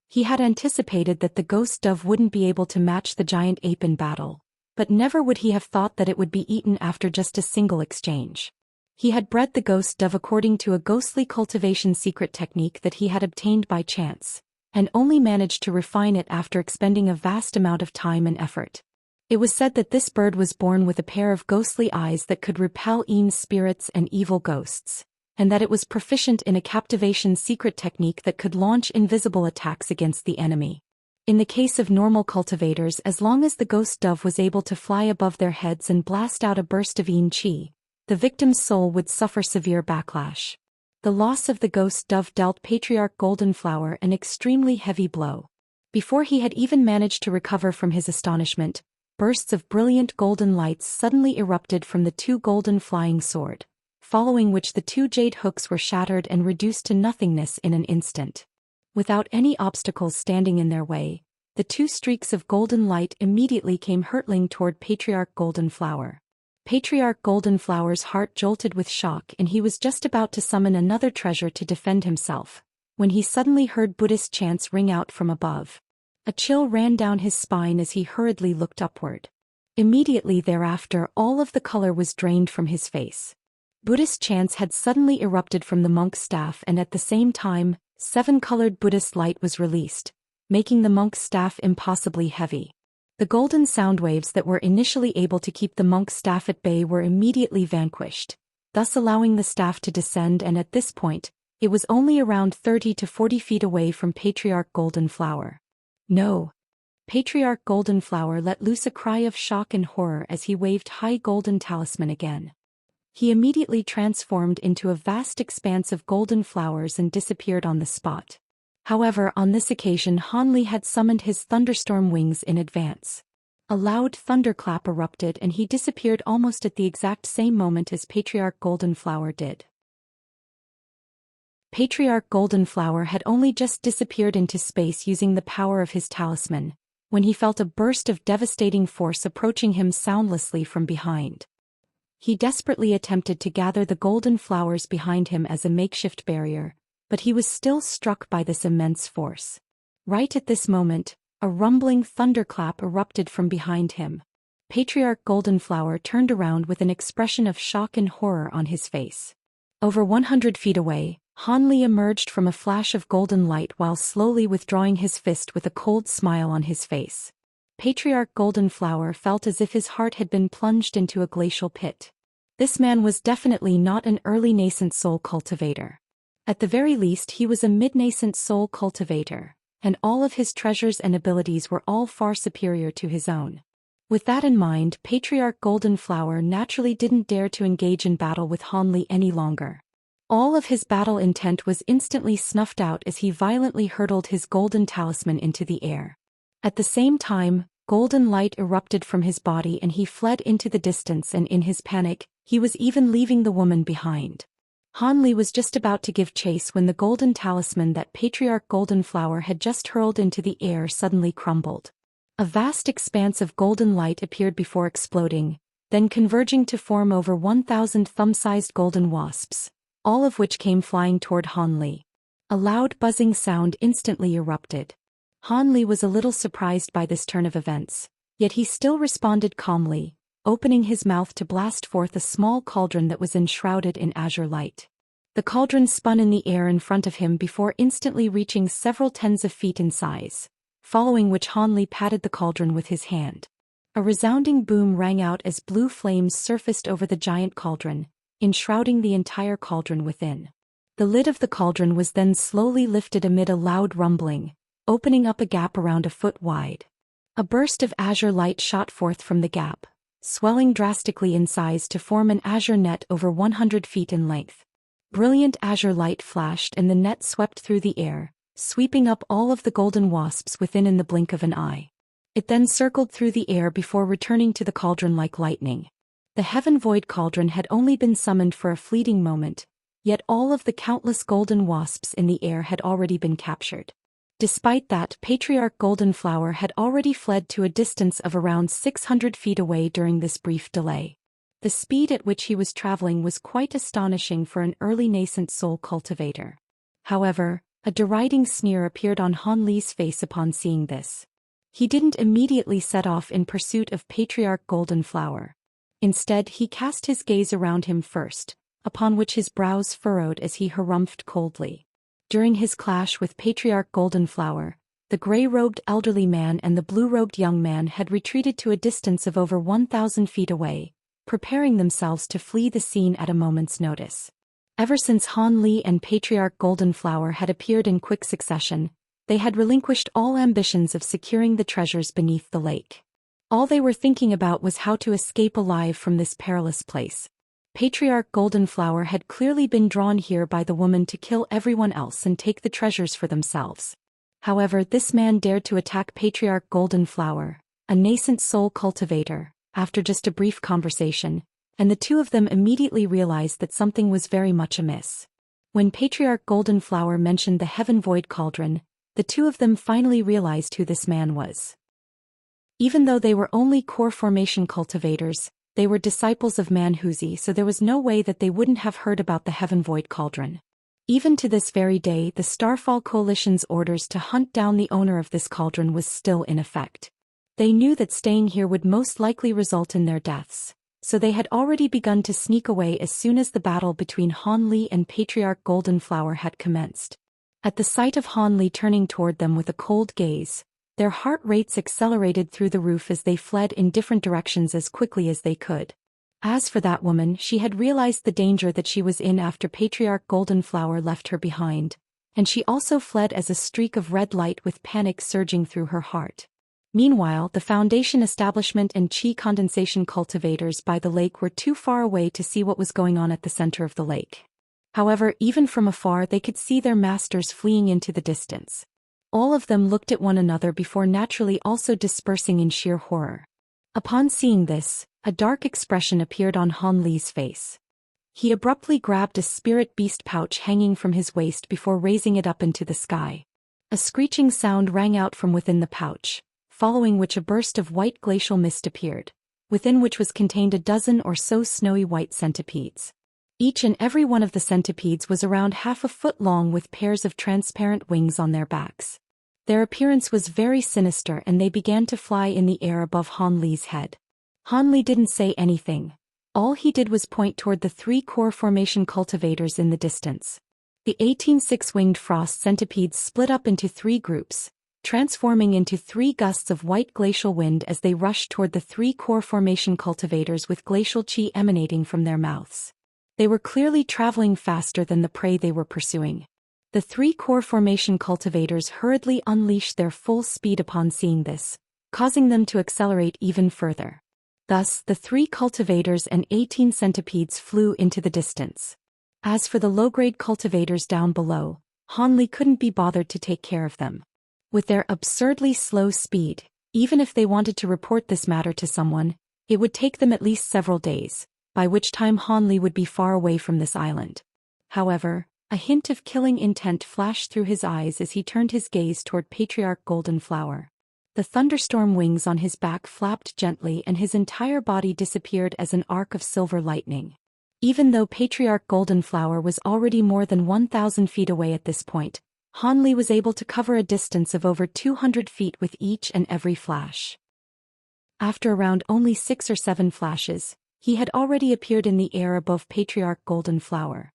He had anticipated that the ghost dove wouldn't be able to match the giant ape in battle, but never would he have thought that it would be eaten after just a single exchange. He had bred the ghost dove according to a ghostly cultivation secret technique that he had obtained by chance, and only managed to refine it after expending a vast amount of time and effort. It was said that this bird was born with a pair of ghostly eyes that could repel spirits and evil ghosts, and that it was proficient in a captivation secret technique that could launch invisible attacks against the enemy. In the case of normal cultivators, as long as the ghost dove was able to fly above their heads and blast out a burst of chi, the victim's soul would suffer severe backlash. The loss of the ghost dove dealt Patriarch Golden Flower an extremely heavy blow. Before he had even managed to recover from his astonishment, bursts of brilliant golden lights suddenly erupted from the two golden flying sword, following which the two jade hooks were shattered and reduced to nothingness in an instant. Without any obstacles standing in their way, the two streaks of golden light immediately came hurtling toward Patriarch Golden Flower. Patriarch Golden Flower's heart jolted with shock and he was just about to summon another treasure to defend himself, when he suddenly heard Buddhist chants ring out from above. A chill ran down his spine as he hurriedly looked upward. Immediately thereafter all of the color was drained from his face. Buddhist chants had suddenly erupted from the monk's staff and at the same time, 7-colored Buddhist light was released, making the monk's staff impossibly heavy. The golden sound waves that were initially able to keep the monk's staff at bay were immediately vanquished, thus allowing the staff to descend, and at this point, it was only around 30 to 40 feet away from Patriarch Golden Flower. No! Patriarch Golden Flower let loose a cry of shock and horror as he waved high golden talisman again. He immediately transformed into a vast expanse of golden flowers and disappeared on the spot. However, on this occasion Hanli had summoned his thunderstorm wings in advance. A loud thunderclap erupted and he disappeared almost at the exact same moment as Patriarch Golden Flower did. Patriarch Golden Flower had only just disappeared into space using the power of his talisman, when he felt a burst of devastating force approaching him soundlessly from behind. He desperately attempted to gather the golden flowers behind him as a makeshift barrier, but he was still struck by this immense force. Right at this moment, a rumbling thunderclap erupted from behind him. Patriarch Golden Flower turned around with an expression of shock and horror on his face. Over 100 feet away, Hanli emerged from a flash of golden light while slowly withdrawing his fist with a cold smile on his face. Patriarch Golden Flower felt as if his heart had been plunged into a glacial pit. This man was definitely not an early nascent soul cultivator. At the very least he was a mid-nascent soul cultivator, and all of his treasures and abilities were all far superior to his own. With that in mind, Patriarch Golden Flower naturally didn't dare to engage in battle with Hanli any longer. All of his battle intent was instantly snuffed out as he violently hurled his golden talisman into the air. At the same time, golden light erupted from his body and he fled into the distance, and in his panic, he was even leaving the woman behind. Hanli was just about to give chase when the golden talisman that Patriarch Golden Flower had just hurled into the air suddenly crumbled. A vast expanse of golden light appeared before exploding, then converging to form over 1,000 thumb-sized golden wasps, all of which came flying toward Hanli. A loud buzzing sound instantly erupted. Hanli was a little surprised by this turn of events, yet he still responded calmly, opening his mouth to blast forth a small cauldron that was enshrouded in azure light. The cauldron spun in the air in front of him before instantly reaching several tens of feet in size, following which Hanli patted the cauldron with his hand. A resounding boom rang out as blue flames surfaced over the giant cauldron, enshrouding the entire cauldron within. The lid of the cauldron was then slowly lifted amid a loud rumbling, opening up a gap around a foot wide. A burst of azure light shot forth from the gap, swelling drastically in size to form an azure net over 100 feet in length. Brilliant azure light flashed and the net swept through the air, sweeping up all of the golden wasps within in the blink of an eye. It then circled through the air before returning to the cauldron like lightning. The Heaven Void Cauldron had only been summoned for a fleeting moment, yet all of the countless golden wasps in the air had already been captured. Despite that, Patriarch Goldenflower had already fled to a distance of around 600 feet away during this brief delay. The speed at which he was traveling was quite astonishing for an early nascent soul cultivator. However, a deriding sneer appeared on Han Li's face upon seeing this. He didn't immediately set off in pursuit of Patriarch Goldenflower. Instead, he cast his gaze around him first, upon which his brows furrowed as he harumphed coldly. During his clash with Patriarch Goldenflower, the gray-robed elderly man and the blue-robed young man had retreated to a distance of over 1,000 feet away, preparing themselves to flee the scene at a moment's notice. Ever since Han Li and Patriarch Goldenflower had appeared in quick succession, they had relinquished all ambitions of securing the treasures beneath the lake. All they were thinking about was how to escape alive from this perilous place. Patriarch Goldenflower had clearly been drawn here by the woman to kill everyone else and take the treasures for themselves. However, this man dared to attack Patriarch Goldenflower, a nascent soul cultivator, after just a brief conversation, and the two of them immediately realized that something was very much amiss. When Patriarch Goldenflower mentioned the Heaven Void Cauldron, the two of them finally realized who this man was. Even though they were only core formation cultivators, they were disciples of Manhuzi, so there was no way that they wouldn't have heard about the Heaven Void Cauldron. Even to this very day, the Starfall Coalition's orders to hunt down the owner of this cauldron was still in effect. They knew that staying here would most likely result in their deaths, so they had already begun to sneak away as soon as the battle between Han Li and Patriarch Goldenflower had commenced. At the sight of Han Li turning toward them with a cold gaze, their heart rates accelerated through the roof as they fled in different directions as quickly as they could. As for that woman, she had realized the danger that she was in after Patriarch Goldenflower left her behind, and she also fled as a streak of red light with panic surging through her heart. Meanwhile, the Foundation establishment and Qi condensation cultivators by the lake were too far away to see what was going on at the center of the lake. However, even from afar they could see their masters fleeing into the distance. All of them looked at one another before naturally also dispersing in sheer horror. Upon seeing this, a dark expression appeared on Han Li's face. He abruptly grabbed a spirit beast pouch hanging from his waist before raising it up into the sky. A screeching sound rang out from within the pouch, following which a burst of white glacial mist appeared, within which was contained a dozen or so snowy white centipedes. Each and every one of the centipedes was around half a foot long with pairs of transparent wings on their backs. Their appearance was very sinister and they began to fly in the air above Han Li's head. Han Li didn't say anything. All he did was point toward the three core formation cultivators in the distance. The 18 six-winged frost centipedes split up into three groups, transforming into three gusts of white glacial wind as they rushed toward the three core formation cultivators with glacial qi emanating from their mouths. They were clearly traveling faster than the prey they were pursuing. The three core formation cultivators hurriedly unleashed their full speed upon seeing this, causing them to accelerate even further. Thus, the three cultivators and 18 centipedes flew into the distance. As for the low-grade cultivators down below, Han Li couldn't be bothered to take care of them. With their absurdly slow speed, even if they wanted to report this matter to someone, it would take them at least several days, by which time Han Li would be far away from this island. However, a hint of killing intent flashed through his eyes as he turned his gaze toward Patriarch Goldenflower. The thunderstorm wings on his back flapped gently and his entire body disappeared as an arc of silver lightning. Even though Patriarch Goldenflower was already more than 1,000 feet away at this point, Han Li was able to cover a distance of over 200 feet with each and every flash. After around only 6 or 7 flashes, he had already appeared in the air above Patriarch Goldenflower.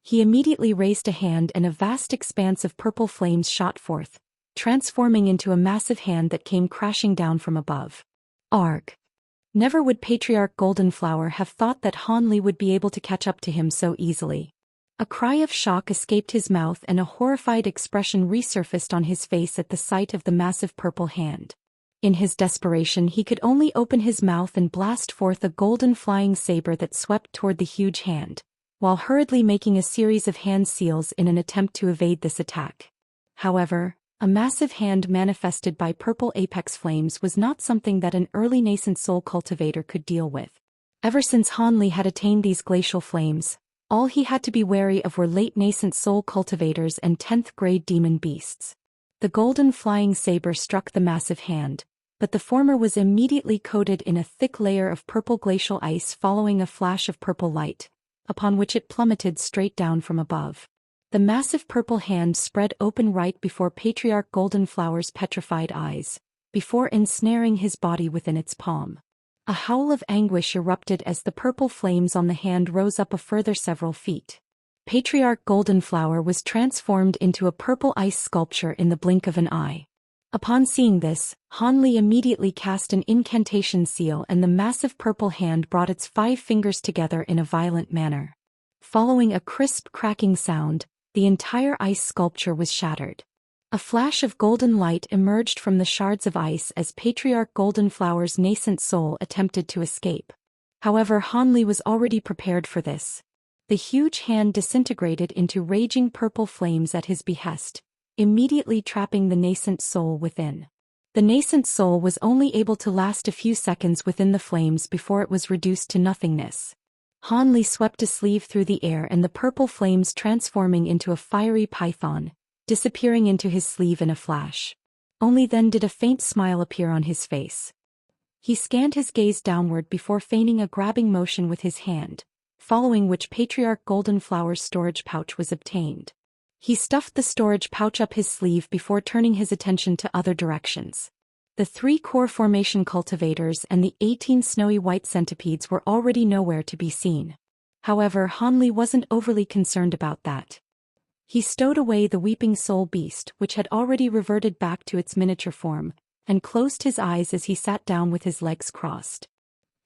He immediately raised a hand and a vast expanse of purple flames shot forth, transforming into a massive hand that came crashing down from above. Arg! Never would Patriarch Goldenflower have thought that Han Li would be able to catch up to him so easily. A cry of shock escaped his mouth and a horrified expression resurfaced on his face at the sight of the massive purple hand. In his desperation he could only open his mouth and blast forth a golden flying saber that swept toward the huge hand, while hurriedly making a series of hand seals in an attempt to evade this attack. However, a massive hand manifested by purple apex flames was not something that an early nascent soul cultivator could deal with. Ever since Han Li had attained these glacial flames, all he had to be wary of were late nascent soul cultivators and 10th grade demon beasts. The golden flying saber struck the massive hand, but the former was immediately coated in a thick layer of purple glacial ice following a flash of purple light, upon which it plummeted straight down from above. The massive purple hand spread open right before Patriarch Goldenflower's petrified eyes, before ensnaring his body within its palm. A howl of anguish erupted as the purple flames on the hand rose up a further several feet. Patriarch Goldenflower was transformed into a purple ice sculpture in the blink of an eye. Upon seeing this, Hanli immediately cast an incantation seal and the massive purple hand brought its 5 fingers together in a violent manner. Following a crisp cracking sound, the entire ice sculpture was shattered. A flash of golden light emerged from the shards of ice as Patriarch Goldenflower's nascent soul attempted to escape. However, Hanli was already prepared for this. The huge hand disintegrated into raging purple flames at his behest, immediately trapping the nascent soul within. The nascent soul was only able to last a few seconds within the flames before it was reduced to nothingness. Hanli swept a sleeve through the air and the purple flames transforming into a fiery python, disappearing into his sleeve in a flash. Only then did a faint smile appear on his face. He scanned his gaze downward before feigning a grabbing motion with his hand, following which Patriarch Goldenflower's storage pouch was obtained. He stuffed the storage pouch up his sleeve before turning his attention to other directions. The 3 core formation cultivators and the 18 snowy white centipedes were already nowhere to be seen. However, Hanli wasn't overly concerned about that. He stowed away the weeping soul beast, which had already reverted back to its miniature form, and closed his eyes as he sat down with his legs crossed.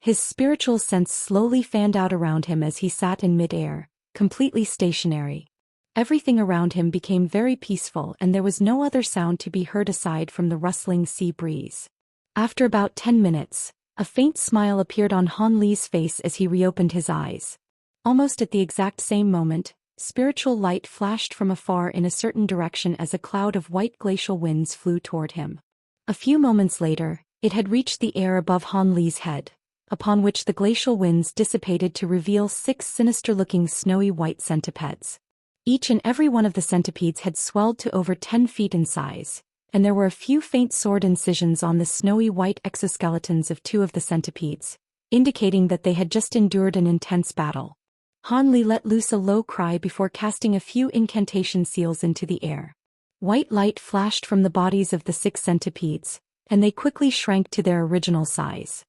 His spiritual sense slowly fanned out around him as he sat in mid-air, completely stationary. Everything around him became very peaceful and there was no other sound to be heard aside from the rustling sea breeze. After about 10 minutes, a faint smile appeared on Hanli's face as he reopened his eyes. Almost at the exact same moment, spiritual light flashed from afar in a certain direction as a cloud of white glacial winds flew toward him. A few moments later, it had reached the air above Hanli's head, upon which the glacial winds dissipated to reveal 6 sinister-looking snowy white centipedes. Each and every one of the centipedes had swelled to over 10 feet in size, and there were a few faint sword incisions on the snowy white exoskeletons of 2 of the centipedes, indicating that they had just endured an intense battle. Hanli let loose a low cry before casting a few incantation seals into the air. White light flashed from the bodies of the 6 centipedes, and they quickly shrank to their original size.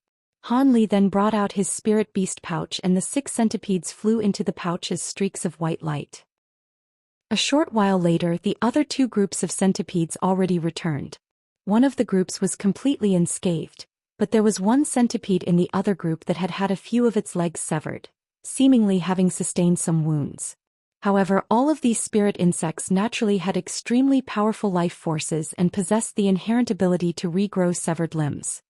Hanli then brought out his spirit beast pouch and the 6 centipedes flew into the pouch as streaks of white light. A short while later, the other 2 groups of centipedes already returned. One of the groups was completely unscathed, but there was one centipede in the other group that had had a few of its legs severed, seemingly having sustained some wounds. However, all of these spirit insects naturally had extremely powerful life forces and possessed the inherent ability to regrow severed limbs.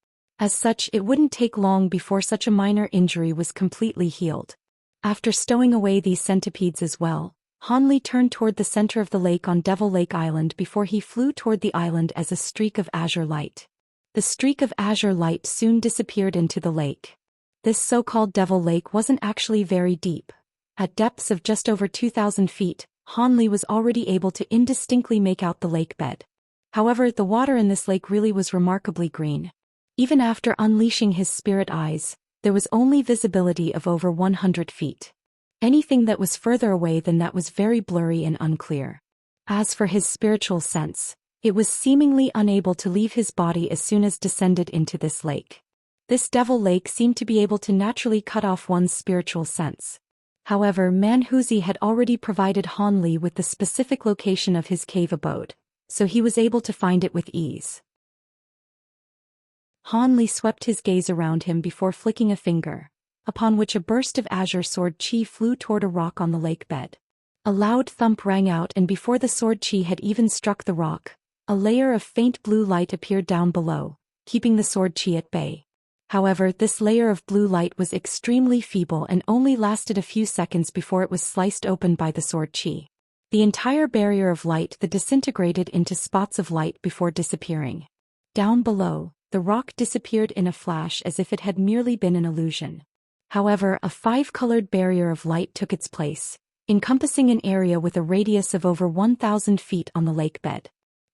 As such, it wouldn't take long before such a minor injury was completely healed. After stowing away these centipedes as well, Hanli turned toward the center of the lake on Devil Lake Island before he flew toward the island as a streak of azure light. The streak of azure light soon disappeared into the lake. This so-called Devil Lake wasn't actually very deep. At depths of just over 2,000 feet, Hanli was already able to indistinctly make out the lake bed. However, the water in this lake really was remarkably green. Even after unleashing his spirit eyes, there was only visibility of over 100 feet. Anything that was further away than that was very blurry and unclear. As for his spiritual sense, it was seemingly unable to leave his body as soon as descended into this lake. This Devil Lake seemed to be able to naturally cut off one's spiritual sense. However, Manhuzi had already provided Hanli with the specific location of his cave abode, so he was able to find it with ease. Hanli swept his gaze around him before flicking a finger, upon which a burst of azure sword chi flew toward a rock on the lake bed. A loud thump rang out and before the sword chi had even struck the rock, a layer of faint blue light appeared down below, keeping the sword chi at bay. However, this layer of blue light was extremely feeble and only lasted a few seconds before it was sliced open by the sword chi. The entire barrier of light that disintegrated into spots of light before disappearing. Down below, the rock disappeared in a flash as if it had merely been an illusion. However, a 5-colored barrier of light took its place, encompassing an area with a radius of over 1,000 feet on the lake bed.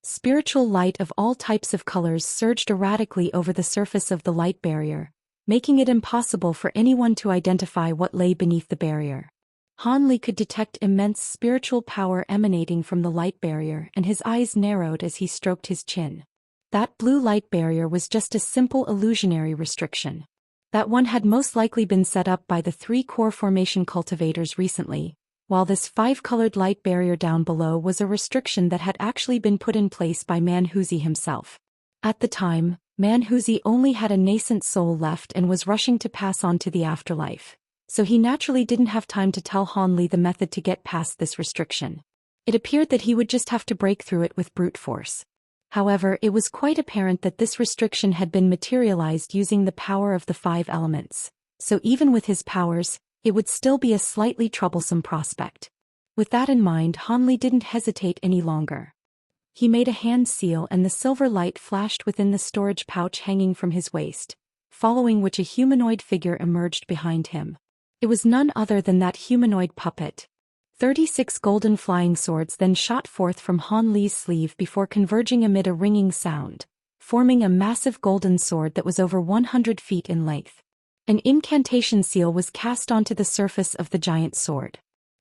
Spiritual light of all types of colors surged erratically over the surface of the light barrier, making it impossible for anyone to identify what lay beneath the barrier. Han Li could detect immense spiritual power emanating from the light barrier, and his eyes narrowed as he stroked his chin. That blue light barrier was just a simple illusionary restriction. That one had most likely been set up by the 3 core formation cultivators recently, while this 5-colored light barrier down below was a restriction that had actually been put in place by Manhuzi himself. At the time, Manhuzi only had a nascent soul left and was rushing to pass on to the afterlife, so he naturally didn't have time to tell Han Li the method to get past this restriction. It appeared that he would just have to break through it with brute force. However, it was quite apparent that this restriction had been materialized using the power of the 5 elements, so even with his powers, it would still be a slightly troublesome prospect. With that in mind, Han Li didn't hesitate any longer. He made a hand seal and the silver light flashed within the storage pouch hanging from his waist, following which a humanoid figure emerged behind him. It was none other than that humanoid puppet. 36 golden flying swords then shot forth from Han Li's sleeve before converging amid a ringing sound, forming a massive golden sword that was over 100 feet in length. An incantation seal was cast onto the surface of the giant sword.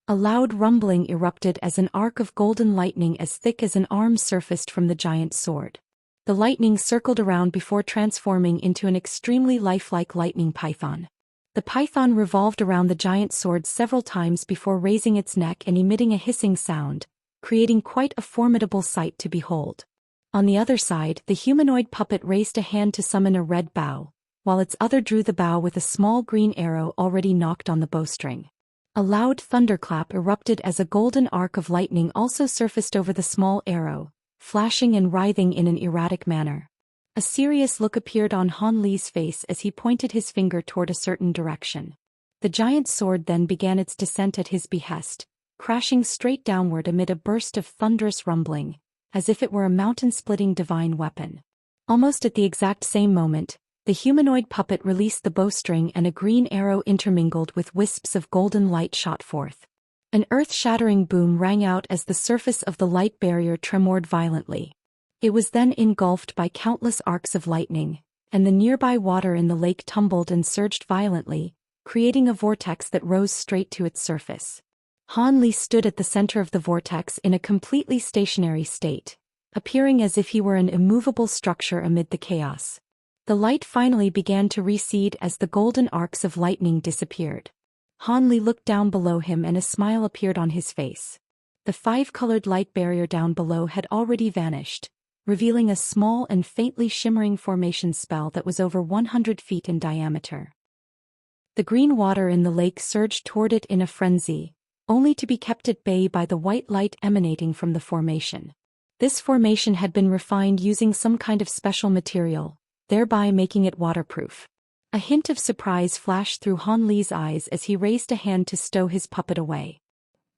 A loud rumbling erupted as an arc of golden lightning as thick as an arm surfaced from the giant sword. The lightning circled around before transforming into an extremely lifelike lightning python. The python revolved around the giant sword several times before raising its neck and emitting a hissing sound, creating quite a formidable sight to behold. On the other side, the humanoid puppet raised a hand to summon a red bow, while its other drew the bow with a small green arrow already knocked on the bowstring. A loud thunderclap erupted as a golden arc of lightning also surfaced over the small arrow, flashing and writhing in an erratic manner. A serious look appeared on Han Li's face as he pointed his finger toward a certain direction. The giant sword then began its descent at his behest, crashing straight downward amid a burst of thunderous rumbling, as if it were a mountain-splitting divine weapon. Almost at the exact same moment, the humanoid puppet released the bowstring and a green arrow intermingled with wisps of golden light shot forth. An earth-shattering boom rang out as the surface of the light barrier tremored violently. It was then engulfed by countless arcs of lightning, and the nearby water in the lake tumbled and surged violently, creating a vortex that rose straight to its surface. Han Li stood at the center of the vortex in a completely stationary state, appearing as if he were an immovable structure amid the chaos. The light finally began to recede as the golden arcs of lightning disappeared. Han Li looked down below him and a smile appeared on his face. The 5-colored light barrier down below had already vanished, revealing a small and faintly shimmering formation spell that was over 100 feet in diameter. The green water in the lake surged toward it in a frenzy, only to be kept at bay by the white light emanating from the formation. This formation had been refined using some kind of special material, thereby making it waterproof. A hint of surprise flashed through Han Li's eyes as he raised a hand to stow his puppet away.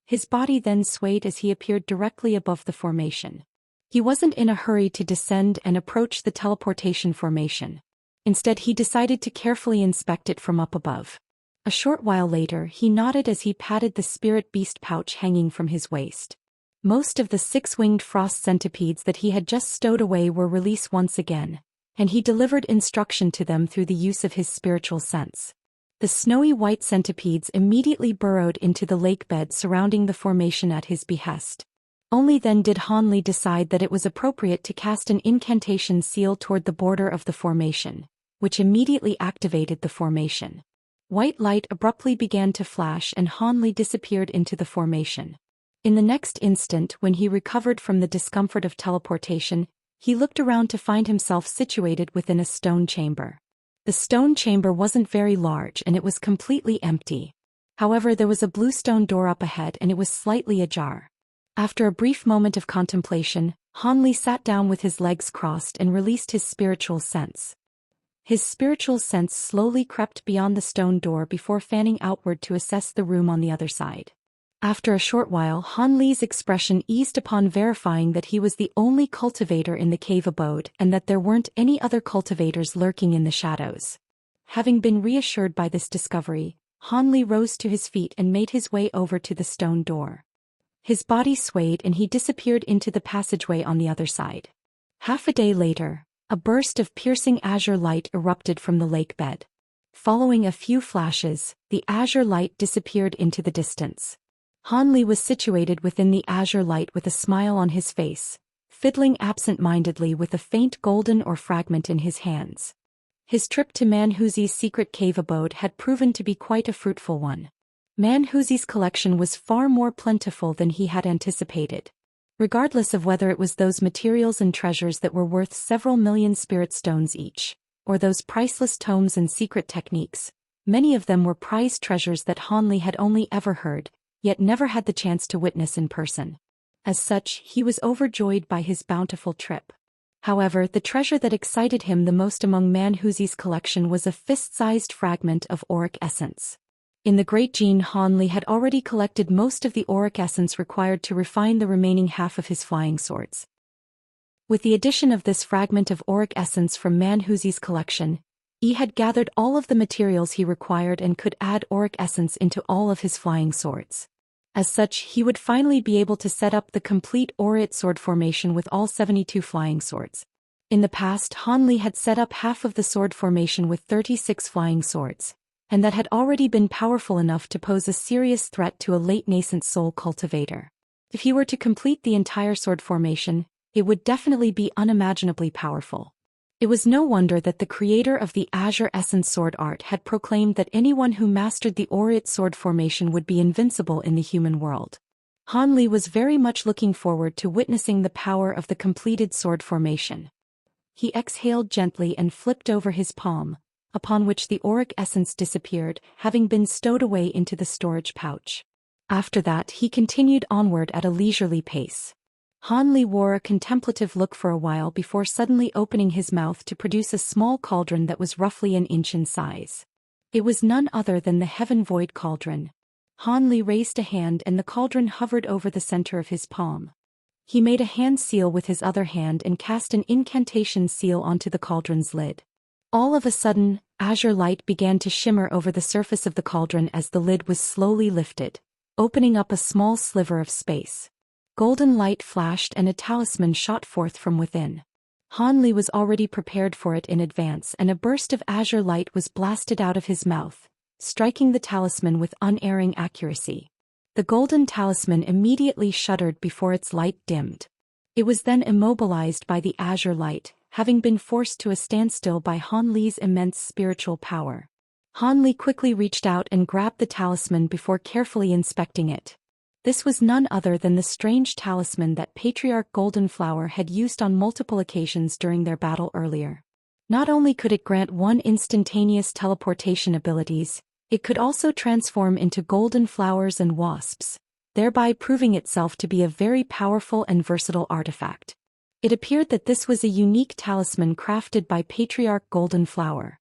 His body then swayed as he appeared directly above the formation. He wasn't in a hurry to descend and approach the teleportation formation. Instead, he decided to carefully inspect it from up above. A short while later, he nodded as he patted the spirit beast pouch hanging from his waist. Most of the 6-winged frost centipedes that he had just stowed away were released once again, and he delivered instruction to them through the use of his spiritual sense. The snowy white centipedes immediately burrowed into the lake bed surrounding the formation at his behest. Only then did Han Li decide that it was appropriate to cast an incantation seal toward the border of the formation, which immediately activated the formation. White light abruptly began to flash and Han Li disappeared into the formation. In the next instant, when he recovered from the discomfort of teleportation, he looked around to find himself situated within a stone chamber. The stone chamber wasn't very large and it was completely empty. However, there was a blue stone door up ahead and it was slightly ajar. After a brief moment of contemplation, Han Li sat down with his legs crossed and released his spiritual sense. His spiritual sense slowly crept beyond the stone door before fanning outward to assess the room on the other side. After a short while, Han Li's expression eased upon verifying that he was the only cultivator in the cave abode and that there weren't any other cultivators lurking in the shadows. Having been reassured by this discovery, Han Li rose to his feet and made his way over to the stone door. His body swayed and he disappeared into the passageway on the other side. Half a day later, a burst of piercing azure light erupted from the lake bed. Following a few flashes, the azure light disappeared into the distance. Han Li was situated within the azure light with a smile on his face, fiddling absent-mindedly with a faint golden ore fragment in his hands. His trip to Manhuzi's secret cave abode had proven to be quite a fruitful one. Manhuzi's collection was far more plentiful than he had anticipated. Regardless of whether it was those materials and treasures that were worth several million spirit stones each, or those priceless tomes and secret techniques, many of them were prized treasures that Han Li had only ever heard, yet never had the chance to witness in person. As such, he was overjoyed by his bountiful trip. However, the treasure that excited him the most among Manhuzi's collection was a fist-sized fragment of auric essence. In the Great Gene, Han Li had already collected most of the auric essence required to refine the remaining half of his flying swords. With the addition of this fragment of auric essence from Manhuzi's collection, he had gathered all of the materials he required and could add auric essence into all of his flying swords. As such, he would finally be able to set up the complete aurite sword formation with all 72 flying swords. In the past, Han Li had set up half of the sword formation with 36 flying swords, and that had already been powerful enough to pose a serious threat to a late nascent soul cultivator. If he were to complete the entire sword formation, it would definitely be unimaginably powerful. It was no wonder that the creator of the Azure Essence sword art had proclaimed that anyone who mastered the aurate sword formation would be invincible in the human world. Han Li was very much looking forward to witnessing the power of the completed sword formation. He exhaled gently and flipped over his palm, upon which the auric essence disappeared, having been stowed away into the storage pouch. After that, he continued onward at a leisurely pace. Han Li wore a contemplative look for a while before suddenly opening his mouth to produce a small cauldron that was roughly an inch in size. It was none other than the Heaven Void Cauldron. Han Li raised a hand and the cauldron hovered over the center of his palm. He made a hand seal with his other hand and cast an incantation seal onto the cauldron's lid. All of a sudden, azure light began to shimmer over the surface of the cauldron as the lid was slowly lifted, opening up a small sliver of space. Golden light flashed and a talisman shot forth from within. Han Li was already prepared for it in advance and a burst of azure light was blasted out of his mouth, striking the talisman with unerring accuracy. The golden talisman immediately shuddered before its light dimmed. It was then immobilized by the azure light, having been forced to a standstill by Han Li's immense spiritual power. Han Li quickly reached out and grabbed the talisman before carefully inspecting it. This was none other than the strange talisman that Patriarch Goldenflower had used on multiple occasions during their battle earlier. Not only could it grant one instantaneous teleportation abilities, it could also transform into golden flowers and wasps, thereby proving itself to be a very powerful and versatile artifact. It appeared that this was a unique talisman crafted by Patriarch Goldenflower.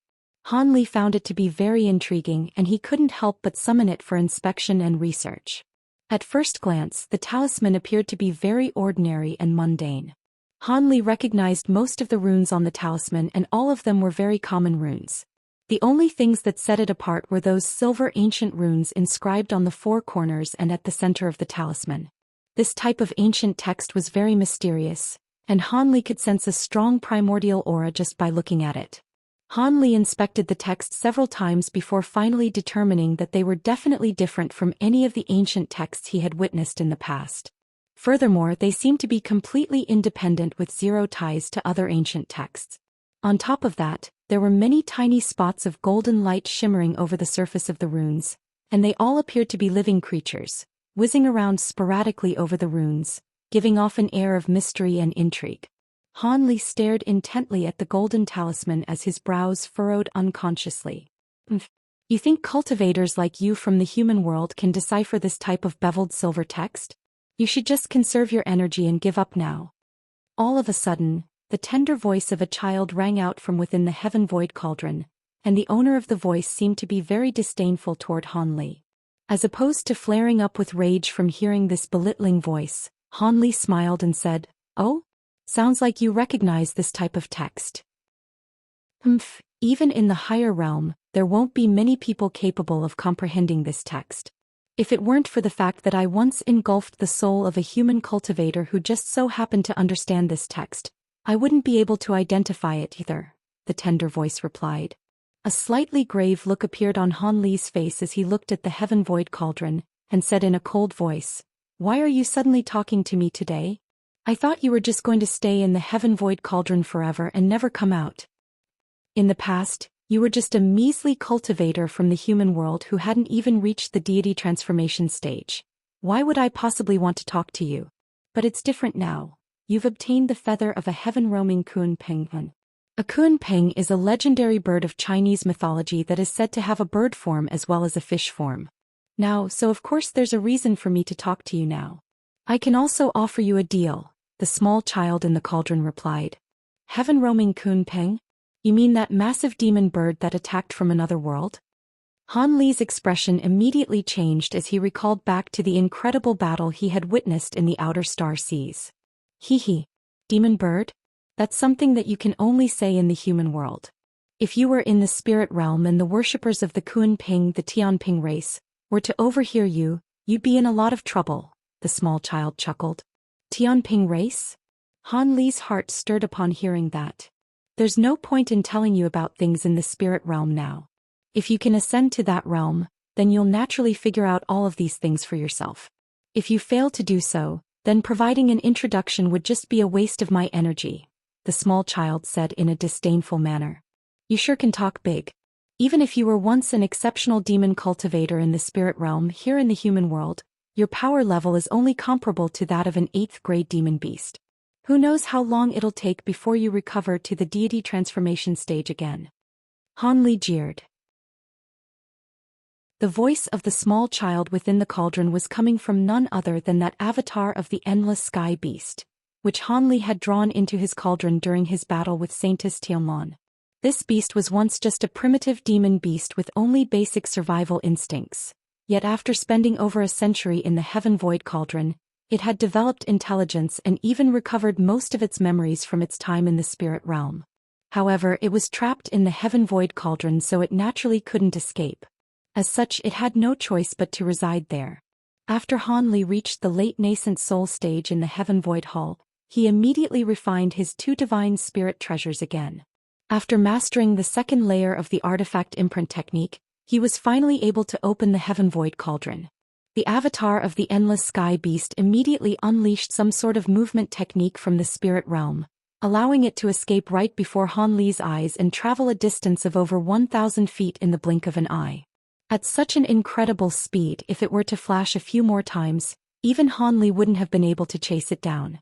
Han Li found it to be very intriguing and he couldn't help but summon it for inspection and research. At first glance, the talisman appeared to be very ordinary and mundane. Han Li recognized most of the runes on the talisman and all of them were very common runes. The only things that set it apart were those silver ancient runes inscribed on the four corners and at the center of the talisman. This type of ancient text was very mysterious, and Han Li could sense a strong primordial aura just by looking at it. Han Li inspected the text several times before finally determining that they were definitely different from any of the ancient texts he had witnessed in the past. Furthermore, they seemed to be completely independent with zero ties to other ancient texts. On top of that, there were many tiny spots of golden light shimmering over the surface of the runes, and they all appeared to be living creatures, whizzing around sporadically over the runes, giving off an air of mystery and intrigue. Han Li stared intently at the golden talisman as his brows furrowed unconsciously. You think cultivators like you from the human world can decipher this type of beveled silver text? You should just conserve your energy and give up now. All of a sudden, the tender voice of a child rang out from within the Heaven Void Cauldron, and the owner of the voice seemed to be very disdainful toward Han Li. As opposed to flaring up with rage from hearing this belittling voice, Han Li smiled and said, "Oh? Sounds like you recognize this type of text." Even in the higher realm, there won't be many people capable of comprehending this text. If it weren't for the fact that I once engulfed the soul of a human cultivator who just so happened to understand this text, I wouldn't be able to identify it either, the tender voice replied. A slightly grave look appeared on Han Li's face as he looked at the heaven void cauldron, and said in a cold voice, "Why are you suddenly talking to me today? I thought you were just going to stay in the heaven void cauldron forever and never come out. In the past, you were just a measly cultivator from the human world who hadn't even reached the deity transformation stage. Why would I possibly want to talk to you? But it's different now. You've obtained the feather of a heaven-roaming kunpeng. A kunpeng is a legendary bird of Chinese mythology that is said to have a bird form as well as a fish form. Now, so of course there's a reason for me to talk to you now. I can also offer you a deal," the small child in the cauldron replied. "Heaven-roaming kunpeng? You mean that massive demon bird that attacked from another world?" Han Li's expression immediately changed as he recalled back to the incredible battle he had witnessed in the outer star seas. Hee. Demon bird? That's something that you can only say in the human world. If you were in the spirit realm and the worshippers of the Kunping, the Tianping race, were to overhear you, you'd be in a lot of trouble, the small child chuckled. Tianping race? Han Li's heart stirred upon hearing that. There's no point in telling you about things in the spirit realm now. If you can ascend to that realm, then you'll naturally figure out all of these things for yourself. If you fail to do so, then providing an introduction would just be a waste of my energy, the small child said in a disdainful manner. You sure can talk big. Even if you were once an exceptional demon cultivator in the spirit realm here in the human world, your power level is only comparable to that of an 8th grade demon beast. Who knows how long it'll take before you recover to the deity transformation stage again. Han Li jeered. The voice of the small child within the cauldron was coming from none other than that avatar of the endless sky beast, which Han Li had drawn into his cauldron during his battle with Saintess Tianlon. This beast was once just a primitive demon beast with only basic survival instincts, yet after spending over a century in the Heaven Void Cauldron, it had developed intelligence and even recovered most of its memories from its time in the spirit realm. However, it was trapped in the Heaven Void Cauldron, so it naturally couldn't escape. As such, it had no choice but to reside there. After Han Li reached the late nascent soul stage in the Heaven Void Hall, he immediately refined his 2 divine spirit treasures again. After mastering the second layer of the artifact imprint technique, he was finally able to open the Heaven Void Cauldron. The avatar of the endless sky beast immediately unleashed some sort of movement technique from the spirit realm, allowing it to escape right before Han Li's eyes and travel a distance of over 1,000 feet in the blink of an eye. At such an incredible speed, if it were to flash a few more times, even Han Li wouldn't have been able to chase it down.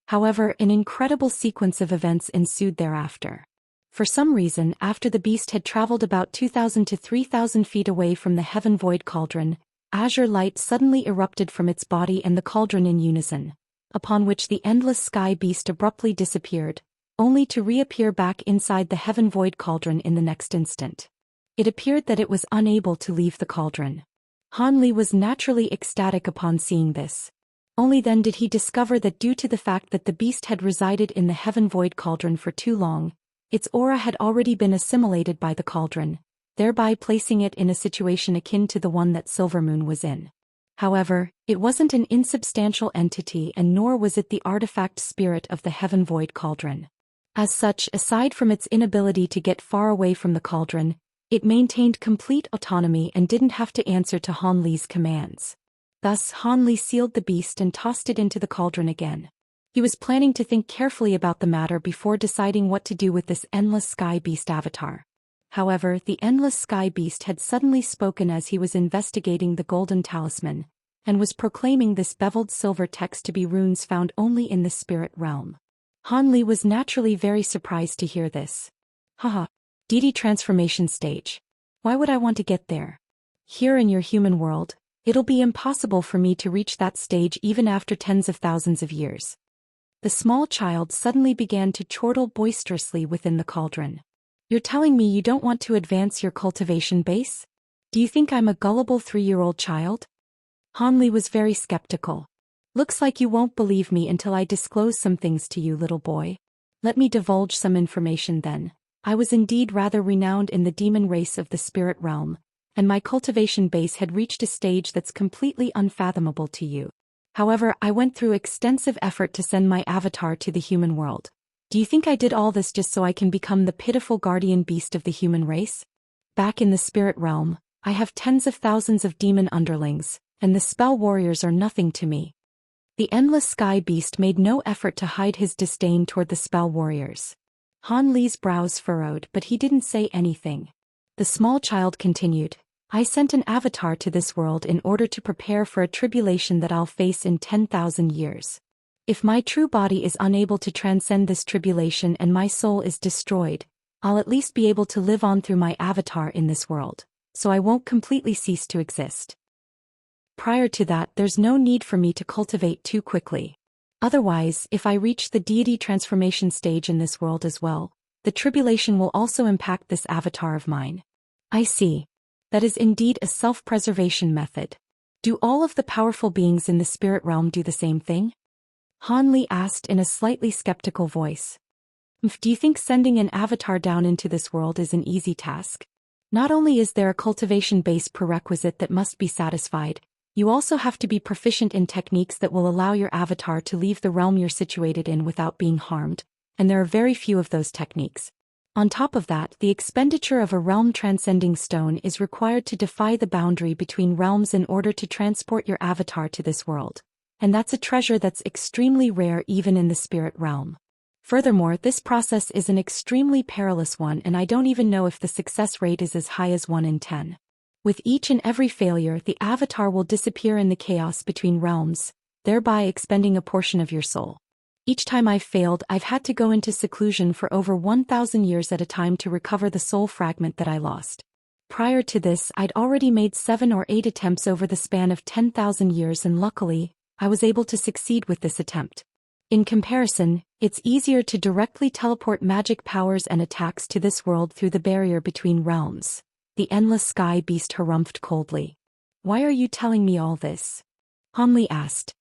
However, an incredible sequence of events ensued thereafter. For some reason, after the beast had traveled about 2,000 to 3,000 feet away from the Heaven Void Cauldron, azure light suddenly erupted from its body and the cauldron in unison, upon which the endless sky beast abruptly disappeared, only to reappear back inside the Heaven Void Cauldron in the next instant. It appeared that it was unable to leave the cauldron. Han Li was naturally ecstatic upon seeing this. Only then did he discover that due to the fact that the beast had resided in the Heaven Void Cauldron for too long, its aura had already been assimilated by the cauldron, thereby placing it in a situation akin to the one that Silvermoon was in. However, it wasn't an insubstantial entity, and nor was it the artifact spirit of the Heaven Void Cauldron. As such, aside from its inability to get far away from the cauldron, it maintained complete autonomy and didn't have to answer to Han Li's commands. Thus, Han Li sealed the beast and tossed it into the cauldron again. He was planning to think carefully about the matter before deciding what to do with this endless sky beast avatar. However, the endless sky beast had suddenly spoken as he was investigating the golden talisman, and was proclaiming this beveled silver text to be runes found only in the spirit realm. Han Li was naturally very surprised to hear this. Haha. Deity transformation stage. Why would I want to get there? Here in your human world, it'll be impossible for me to reach that stage even after tens of thousands of years. The small child suddenly began to chortle boisterously within the cauldron. You're telling me you don't want to advance your cultivation base? Do you think I'm a gullible 3-year-old child? Han Li was very skeptical. Looks like you won't believe me until I disclose some things to you, little boy. Let me divulge some information then. I was indeed rather renowned in the demon race of the spirit realm, and my cultivation base had reached a stage that's completely unfathomable to you. However, I went through extensive effort to send my avatar to the human world. Do you think I did all this just so I can become the pitiful guardian beast of the human race? Back in the spirit realm, I have tens of thousands of demon underlings, and the spell warriors are nothing to me. The endless sky beast made no effort to hide his disdain toward the spell warriors. Han Li's brows furrowed, but he didn't say anything. The small child continued, I sent an avatar to this world in order to prepare for a tribulation that I'll face in 10,000 years. If my true body is unable to transcend this tribulation and my soul is destroyed, I'll at least be able to live on through my avatar in this world, so I won't completely cease to exist. Prior to that, there's no need for me to cultivate too quickly. Otherwise, if I reach the deity transformation stage in this world as well, the tribulation will also impact this avatar of mine. I see. That is indeed a self-preservation method. Do all of the powerful beings in the spirit realm do the same thing? Han Li asked in a slightly skeptical voice. Do you think sending an avatar down into this world is an easy task? Not only is there a cultivation-based prerequisite that must be satisfied, you also have to be proficient in techniques that will allow your avatar to leave the realm you're situated in without being harmed, and there are very few of those techniques. On top of that, the expenditure of a realm-transcending stone is required to defy the boundary between realms in order to transport your avatar to this world. And that's a treasure that's extremely rare even in the spirit realm. Furthermore, this process is an extremely perilous one, and I don't even know if the success rate is as high as 1 in 10. With each and every failure, the avatar will disappear in the chaos between realms, thereby expending a portion of your soul. Each time I've failed, I've had to go into seclusion for over 1,000 years at a time to recover the soul fragment that I lost. Prior to this, I'd already made 7 or 8 attempts over the span of 10,000 years, and luckily, I was able to succeed with this attempt. In comparison, it's easier to directly teleport magic powers and attacks to this world through the barrier between realms. The endless sky beast harumphed coldly. Why are you telling me all this? Han Li asked.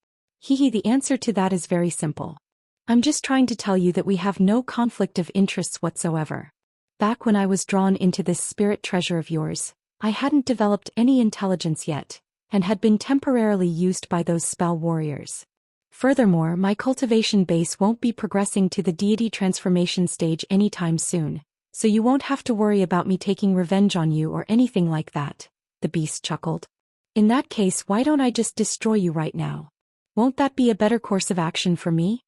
The answer to that is very simple. I'm just trying to tell you that we have no conflict of interests whatsoever. Back when I was drawn into this spirit treasure of yours, I hadn't developed any intelligence yet, and had been temporarily used by those spell warriors. Furthermore, my cultivation base won't be progressing to the deity transformation stage anytime soon, so you won't have to worry about me taking revenge on you or anything like that, the beast chuckled. In that case, why don't I just destroy you right now? Won't that be a better course of action for me?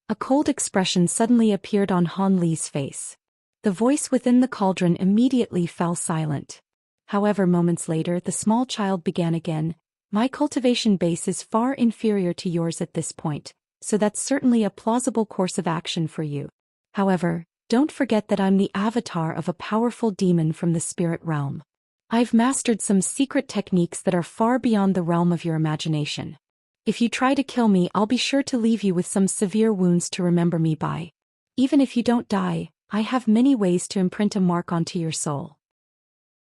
A cold expression suddenly appeared on Han Li's face. The voice within the cauldron immediately fell silent. However, moments later, the small child began again. My cultivation base is far inferior to yours at this point, so that's certainly a plausible course of action for you. However, don't forget that I'm the avatar of a powerful demon from the spirit realm. I've mastered some secret techniques that are far beyond the realm of your imagination. If you try to kill me, I'll be sure to leave you with some severe wounds to remember me by. Even if you don't die, I have many ways to imprint a mark onto your soul.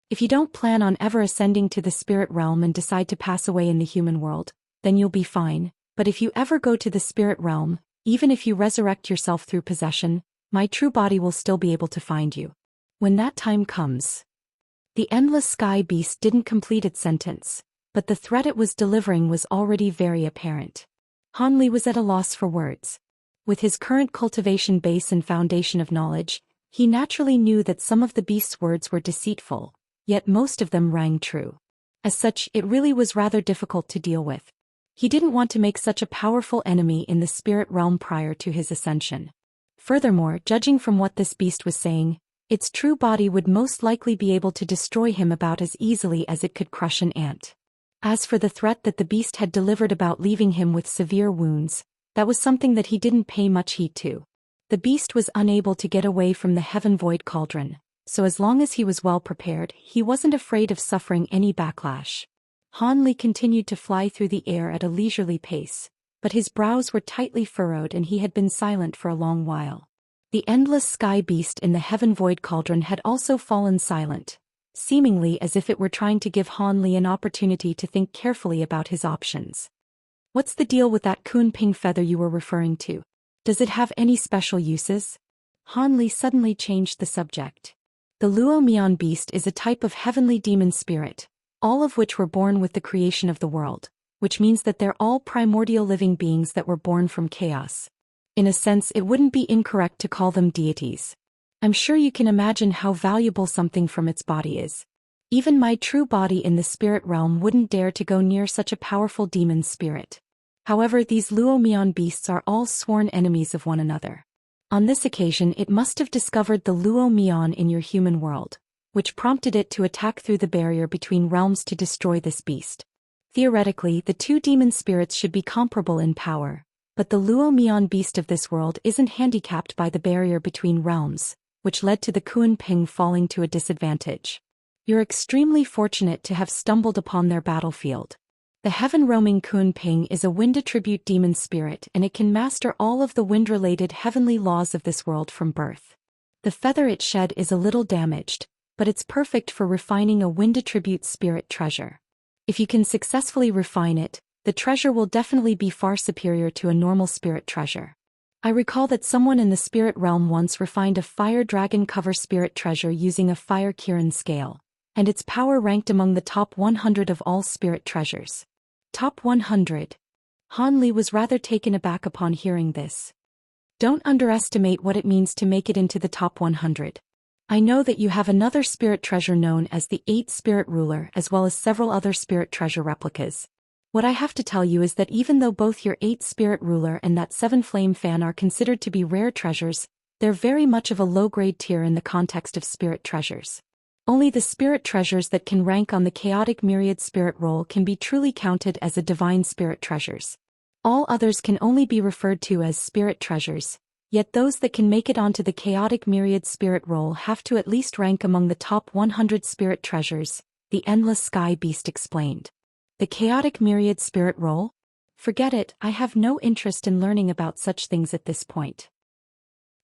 If you don't plan on ever ascending to the spirit realm and decide to pass away in the human world, then you'll be fine, but if you ever go to the spirit realm, even if you resurrect yourself through possession, my true body will still be able to find you. When that time comes. The endless sky beast didn't complete its sentence, but the threat it was delivering was already very apparent. Han Li was at a loss for words. With his current cultivation base and foundation of knowledge, he naturally knew that some of the beast's words were deceitful, yet most of them rang true. As such, it really was rather difficult to deal with. He didn't want to make such a powerful enemy in the spirit realm prior to his ascension. Furthermore, judging from what this beast was saying, its true body would most likely be able to destroy him about as easily as it could crush an ant. As for the threat that the beast had delivered about leaving him with severe wounds, that was something that he didn't pay much heed to. The beast was unable to get away from the heaven void cauldron, so as long as he was well prepared, he wasn't afraid of suffering any backlash. Han Li continued to fly through the air at a leisurely pace, but his brows were tightly furrowed and he had been silent for a long while. The endless sky beast in the heaven void cauldron had also fallen silent, seemingly as if it were trying to give Han Li an opportunity to think carefully about his options. What's the deal with that Kun Ping feather you were referring to? Does it have any special uses? Han Li suddenly changed the subject. The Luomian beast is a type of heavenly demon spirit, all of which were born with the creation of the world, which means that they're all primordial living beings that were born from chaos. In a sense, it wouldn't be incorrect to call them deities. I'm sure you can imagine how valuable something from its body is. Even my true body in the spirit realm wouldn't dare to go near such a powerful demon spirit. However, these Luomian beasts are all sworn enemies of one another. On this occasion, it must have discovered the Luomian in your human world, which prompted it to attack through the barrier between realms to destroy this beast. Theoretically, the two demon spirits should be comparable in power, but the Luomian beast of this world isn't handicapped by the barrier between realms, which led to the Kuan Ping falling to a disadvantage. You're extremely fortunate to have stumbled upon their battlefield. The heaven-roaming Kuan Ping is a wind attribute demon spirit, and it can master all of the wind-related heavenly laws of this world from birth. The feather it shed is a little damaged, but it's perfect for refining a wind attribute spirit treasure. If you can successfully refine it, the treasure will definitely be far superior to a normal spirit treasure. I recall that someone in the spirit realm once refined a fire dragon cover spirit treasure using a fire Kirin scale, and its power ranked among the top 100 of all spirit treasures. Top 100. Han Li was rather taken aback upon hearing this. Don't underestimate what it means to make it into the top 100. I know that you have another spirit treasure known as the 8 Spirit Ruler as well as several other spirit treasure replicas. What I have to tell you is that even though both your 8 Spirit Ruler and that 7 Flame Fan are considered to be rare treasures, they're very much of a low-grade tier in the context of spirit treasures. Only the spirit treasures that can rank on the chaotic myriad spirit roll can be truly counted as a divine spirit treasures. All others can only be referred to as spirit treasures, yet those that can make it onto the chaotic myriad spirit roll have to at least rank among the top 100 spirit treasures, the Endless Sky Beast explained. The chaotic myriad spirit roll? Forget it, I have no interest in learning about such things at this point.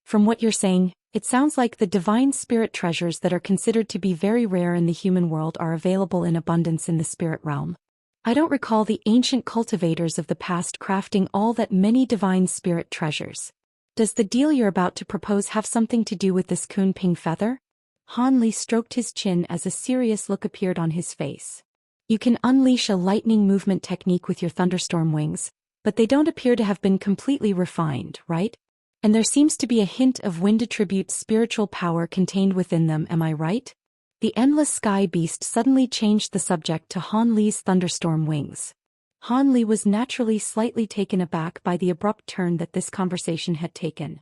From what you're saying, it sounds like the divine spirit treasures that are considered to be very rare in the human world are available in abundance in the spirit realm. I don't recall the ancient cultivators of the past crafting all that many divine spirit treasures. Does the deal you're about to propose have something to do with this Kuan Ping feather? Han Li stroked his chin as a serious look appeared on his face. You can unleash a lightning movement technique with your thunderstorm wings, but they don't appear to have been completely refined, right? And there seems to be a hint of wind attribute spiritual power contained within them, am I right? The Endless Sky Beast suddenly changed the subject to Han Li's thunderstorm wings. Han Li was naturally slightly taken aback by the abrupt turn that this conversation had taken.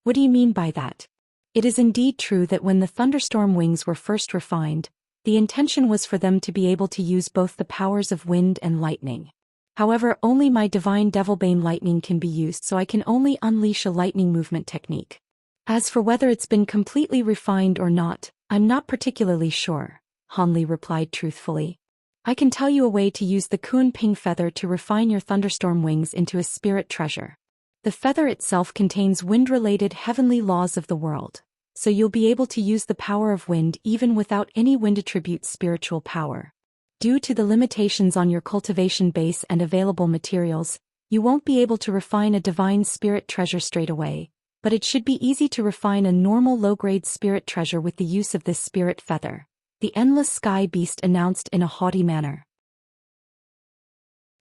What do you mean by that? It is indeed true that when the thunderstorm wings were first refined, the intention was for them to be able to use both the powers of wind and lightning. However, only my divine Devilbane lightning can be used, so I can only unleash a lightning movement technique. As for whether it's been completely refined or not, I'm not particularly sure, Han Li replied truthfully. I can tell you a way to use the Kuan Ping feather to refine your thunderstorm wings into a spirit treasure. The feather itself contains wind-related heavenly laws of the world, so you'll be able to use the power of wind even without any wind attribute spiritual power. Due to the limitations on your cultivation base and available materials, you won't be able to refine a divine spirit treasure straight away, but it should be easy to refine a normal low-grade spirit treasure with the use of this spirit feather, the Endless Sky Beast announced in a haughty manner.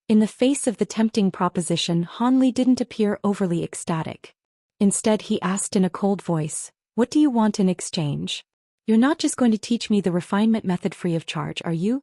In the face of the tempting proposition, Han Li didn't appear overly ecstatic. Instead, he asked in a cold voice, "What do you want in exchange? You're not just going to teach me the refinement method free of charge, are you?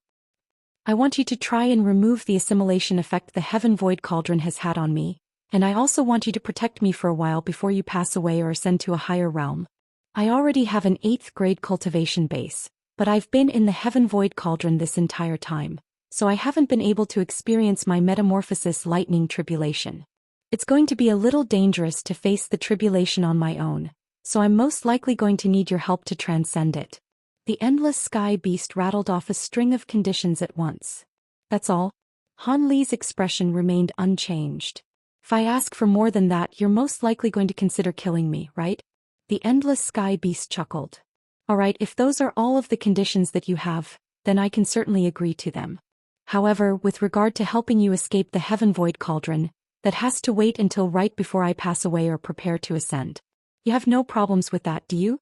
I want you to try and remove the assimilation effect the Heaven Void Cauldron has had on me, and I also want you to protect me for a while before you pass away or ascend to a higher realm. I already have an 8th grade cultivation base, but I've been in the Heaven Void Cauldron this entire time, so I haven't been able to experience my metamorphosis lightning tribulation. It's going to be a little dangerous to face the tribulation on my own, so I'm most likely going to need your help to transcend it." The Endless Sky Beast rattled off a string of conditions at once. "That's all?" Han Li's expression remained unchanged. "If I ask for more than that, you're most likely going to consider killing me, right?" The Endless Sky Beast chuckled. "Alright, if those are all of the conditions that you have, then I can certainly agree to them. However, with regard to helping you escape the Heaven Void Cauldron, that has to wait until right before I pass away or prepare to ascend. You have no problems with that, do you?"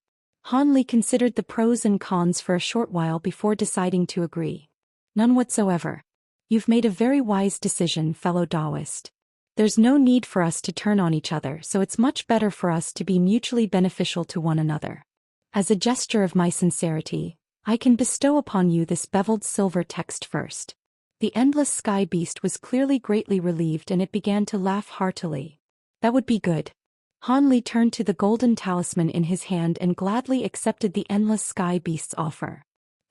Han Li considered the pros and cons for a short while before deciding to agree. None whatsoever. You've made a very wise decision, fellow Daoist. There's no need for us to turn on each other, so it's much better for us to be mutually beneficial to one another. As a gesture of my sincerity, I can bestow upon you this beveled silver text first. The endless sky beast was clearly greatly relieved and it began to laugh heartily. That would be good. Han Li turned to the golden talisman in his hand and gladly accepted the endless sky beast's offer.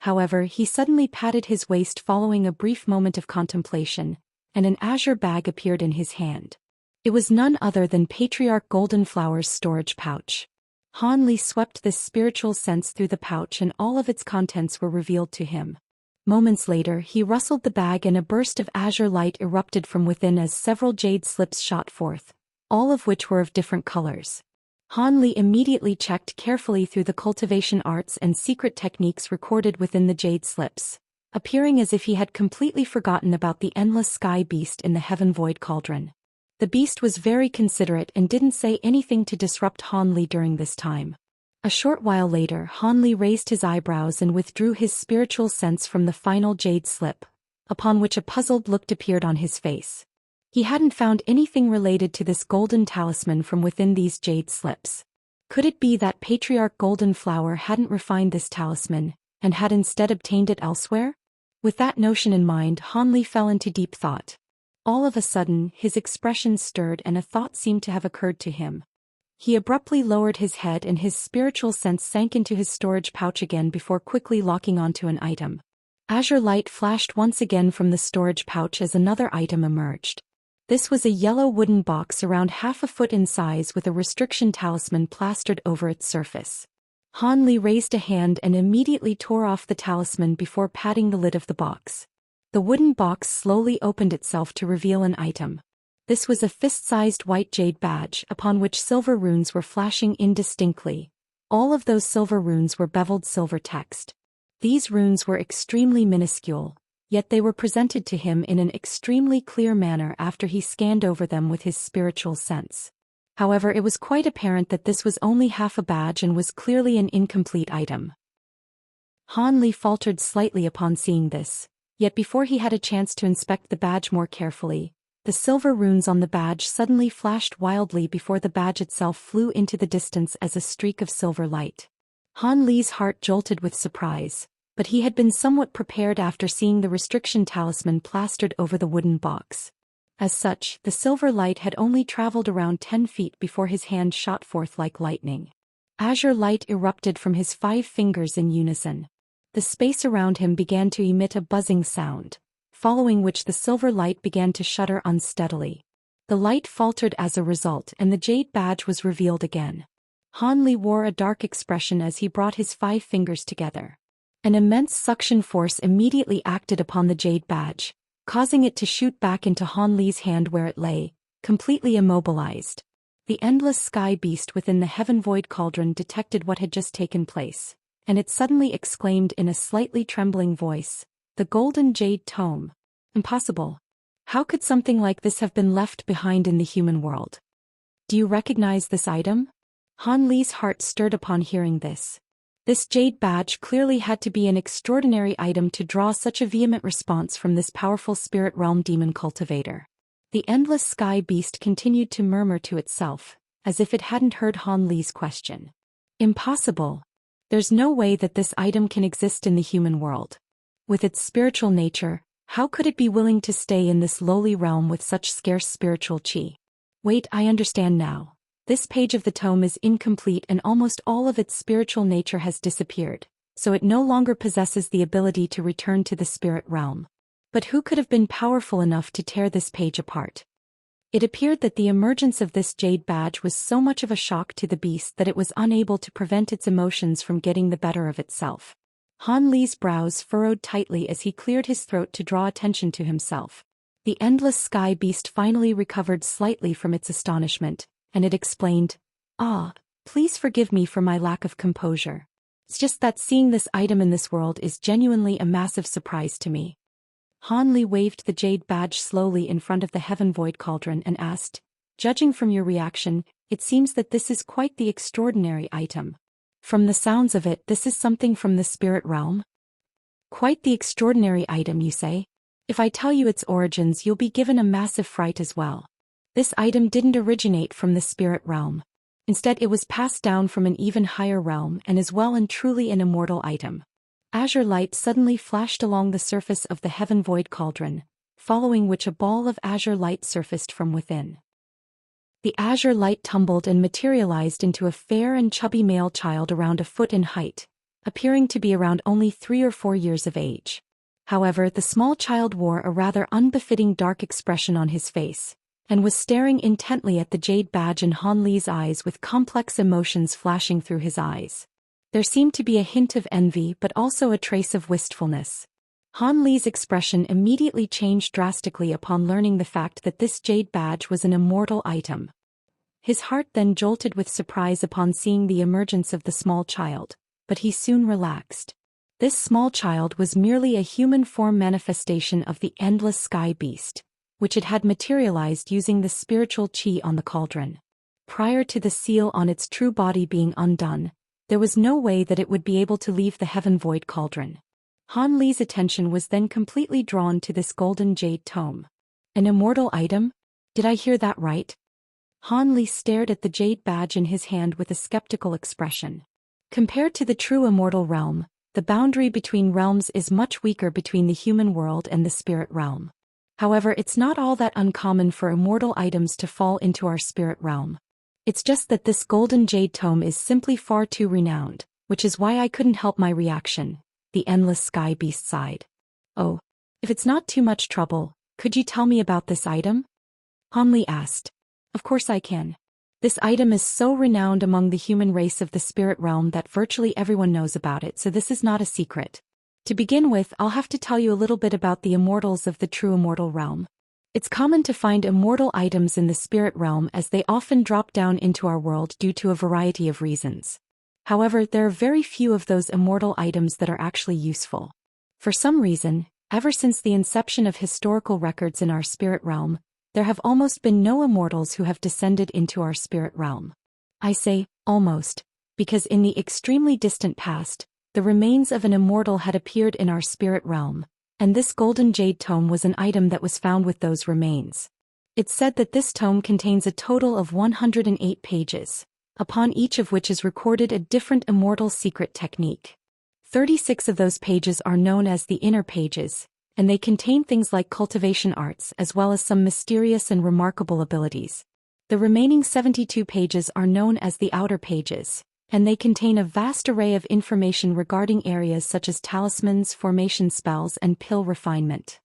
However, he suddenly patted his waist following a brief moment of contemplation, and an azure bag appeared in his hand. It was none other than Patriarch Goldenflower's storage pouch. Han Li swept this spiritual sense through the pouch and all of its contents were revealed to him. Moments later, he rustled the bag and a burst of azure light erupted from within as several jade slips shot forth, all of which were of different colors. Han Li immediately checked carefully through the cultivation arts and secret techniques recorded within the jade slips, appearing as if he had completely forgotten about the endless sky beast in the heaven void cauldron. The beast was very considerate and didn't say anything to disrupt Han Li during this time. A short while later, Han Li raised his eyebrows and withdrew his spiritual sense from the final jade slip, upon which a puzzled look appeared on his face. He hadn't found anything related to this golden talisman from within these jade slips. Could it be that Patriarch Goldenflower hadn't refined this talisman, and had instead obtained it elsewhere? With that notion in mind, Han Li fell into deep thought. All of a sudden, his expression stirred and a thought seemed to have occurred to him. He abruptly lowered his head and his spiritual sense sank into his storage pouch again before quickly locking onto an item. Azure light flashed once again from the storage pouch as another item emerged. This was a yellow wooden box around half a foot in size with a restriction talisman plastered over its surface. Han Li raised a hand and immediately tore off the talisman before patting the lid of the box. The wooden box slowly opened itself to reveal an item. This was a fist-sized white jade badge upon which silver runes were flashing indistinctly. All of those silver runes were beveled silver text. These runes were extremely minuscule, yet they were presented to him in an extremely clear manner after he scanned over them with his spiritual sense. However, it was quite apparent that this was only half a badge and was clearly an incomplete item. Han Li faltered slightly upon seeing this, yet before he had a chance to inspect the badge more carefully, the silver runes on the badge suddenly flashed wildly before the badge itself flew into the distance as a streak of silver light. Han Li's heart jolted with surprise, but he had been somewhat prepared after seeing the restriction talisman plastered over the wooden box. As such, the silver light had only traveled around 10 feet before his hand shot forth like lightning. Azure light erupted from his 5 fingers in unison. The space around him began to emit a buzzing sound, following which the silver light began to shudder unsteadily. The light faltered as a result and the jade badge was revealed again. Han Li wore a dark expression as he brought his 5 fingers together. An immense suction force immediately acted upon the jade badge, causing it to shoot back into Han Li's hand where it lay, completely immobilized. The endless sky beast within the heaven void cauldron detected what had just taken place, and it suddenly exclaimed in a slightly trembling voice, "The golden jade tome. Impossible. How could something like this have been left behind in the human world? Do you recognize this item?" Han Li's heart stirred upon hearing this. This jade badge clearly had to be an extraordinary item to draw such a vehement response from this powerful spirit realm demon cultivator. The endless sky beast continued to murmur to itself, as if it hadn't heard Han Li's question. Impossible. There's no way that this item can exist in the human world. With its spiritual nature, how could it be willing to stay in this lowly realm with such scarce spiritual chi? Wait, I understand now. This page of the tome is incomplete and almost all of its spiritual nature has disappeared, so it no longer possesses the ability to return to the spirit realm. But who could have been powerful enough to tear this page apart? It appeared that the emergence of this jade badge was so much of a shock to the beast that it was unable to prevent its emotions from getting the better of itself. Han Li's brows furrowed tightly as he cleared his throat to draw attention to himself. The endless sky beast finally recovered slightly from its astonishment, and it explained, "Ah, please forgive me for my lack of composure. It's just that seeing this item in this world is genuinely a massive surprise to me." Han Li waved the jade badge slowly in front of the heaven void cauldron and asked, "Judging from your reaction, it seems that this is quite the extraordinary item. From the sounds of it, this is something from the spirit realm? Quite the extraordinary item, you say? If I tell you its origins, you'll be given a massive fright as well. This item didn't originate from the spirit realm. Instead, it was passed down from an even higher realm and is well and truly an immortal item. Azure light suddenly flashed along the surface of the heaven void cauldron, following which a ball of azure light surfaced from within. The azure light tumbled and materialized into a fair and chubby male child around a foot in height, appearing to be around only 3 or 4 years of age. However, the small child wore a rather unbefitting dark expression on his face, and was staring intently at the jade badge in Han Li's eyes with complex emotions flashing through his eyes. There seemed to be a hint of envy but also a trace of wistfulness. Han Li's expression immediately changed drastically upon learning the fact that this jade badge was an immortal item. His heart then jolted with surprise upon seeing the emergence of the small child, but he soon relaxed. This small child was merely a human form manifestation of the endless sky beast, which it had materialized using the spiritual chi on the cauldron. Prior to the seal on its true body being undone, there was no way that it would be able to leave the heaven void cauldron. Han Li's attention was then completely drawn to this golden jade tome. An immortal item? Did I hear that right? Han Li stared at the jade badge in his hand with a skeptical expression. Compared to the true immortal realm, the boundary between realms is much weaker between the human world and the spirit realm. However, it's not all that uncommon for immortal items to fall into our spirit realm. It's just that this golden jade tome is simply far too renowned, which is why I couldn't help my reaction. The endless sky beast sighed. Oh, if it's not too much trouble, could you tell me about this item? Han Li asked. Of course I can. This item is so renowned among the human race of the spirit realm that virtually everyone knows about it, so this is not a secret. To begin with, I'll have to tell you a little bit about the immortals of the true immortal realm. It's common to find immortal items in the spirit realm as they often drop down into our world due to a variety of reasons. However, there are very few of those immortal items that are actually useful. For some reason, ever since the inception of historical records in our spirit realm, there have almost been no immortals who have descended into our spirit realm. I say, almost, because in the extremely distant past, the remains of an immortal had appeared in our spirit realm, and this golden jade tome was an item that was found with those remains. It's said that this tome contains a total of 108 pages, upon each of which is recorded a different immortal secret technique. 36 of those pages are known as the inner pages, and they contain things like cultivation arts as well as some mysterious and remarkable abilities. The remaining 72 pages are known as the outer pages, and they contain a vast array of information regarding areas such as talismans, formation spells, and pill refinement.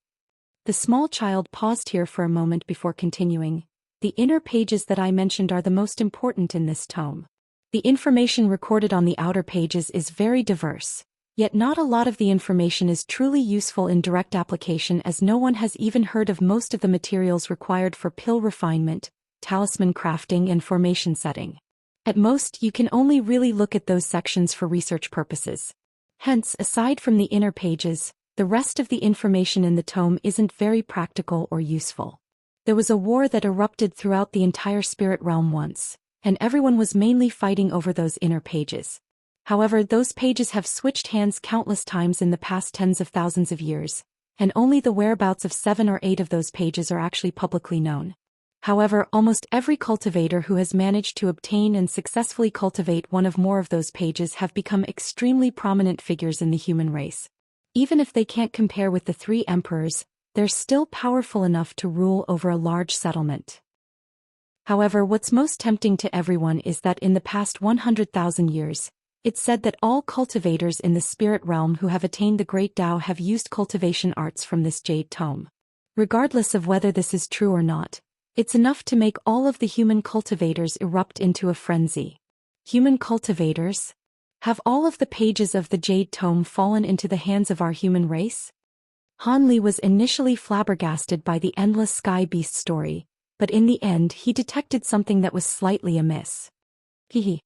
The small child paused here for a moment before continuing. The inner pages that I mentioned are the most important in this tome. The information recorded on the outer pages is very diverse, yet not a lot of the information is truly useful in direct application, as no one has even heard of most of the materials required for pill refinement, talisman crafting, and formation setting. At most, you can only really look at those sections for research purposes. Hence, aside from the inner pages, the rest of the information in the tome isn't very practical or useful. There was a war that erupted throughout the entire spirit realm once, and everyone was mainly fighting over those inner pages. However, those pages have switched hands countless times in the past tens of thousands of years, and only the whereabouts of 7 or 8 of those pages are actually publicly known. However, almost every cultivator who has managed to obtain and successfully cultivate one of more of those pages have become extremely prominent figures in the human race. Even if they can't compare with the 3 emperors, they're still powerful enough to rule over a large settlement. However, what's most tempting to everyone is that in the past 100,000 years, it's said that all cultivators in the spirit realm who have attained the Great Tao have used cultivation arts from this jade tome. Regardless of whether this is true or not, it's enough to make all of the human cultivators erupt into a frenzy. Human cultivators? Have all of the pages of the jade tome fallen into the hands of our human race? Han Li was initially flabbergasted by the endless sky beast story, but in the end he detected something that was slightly amiss. Hehe.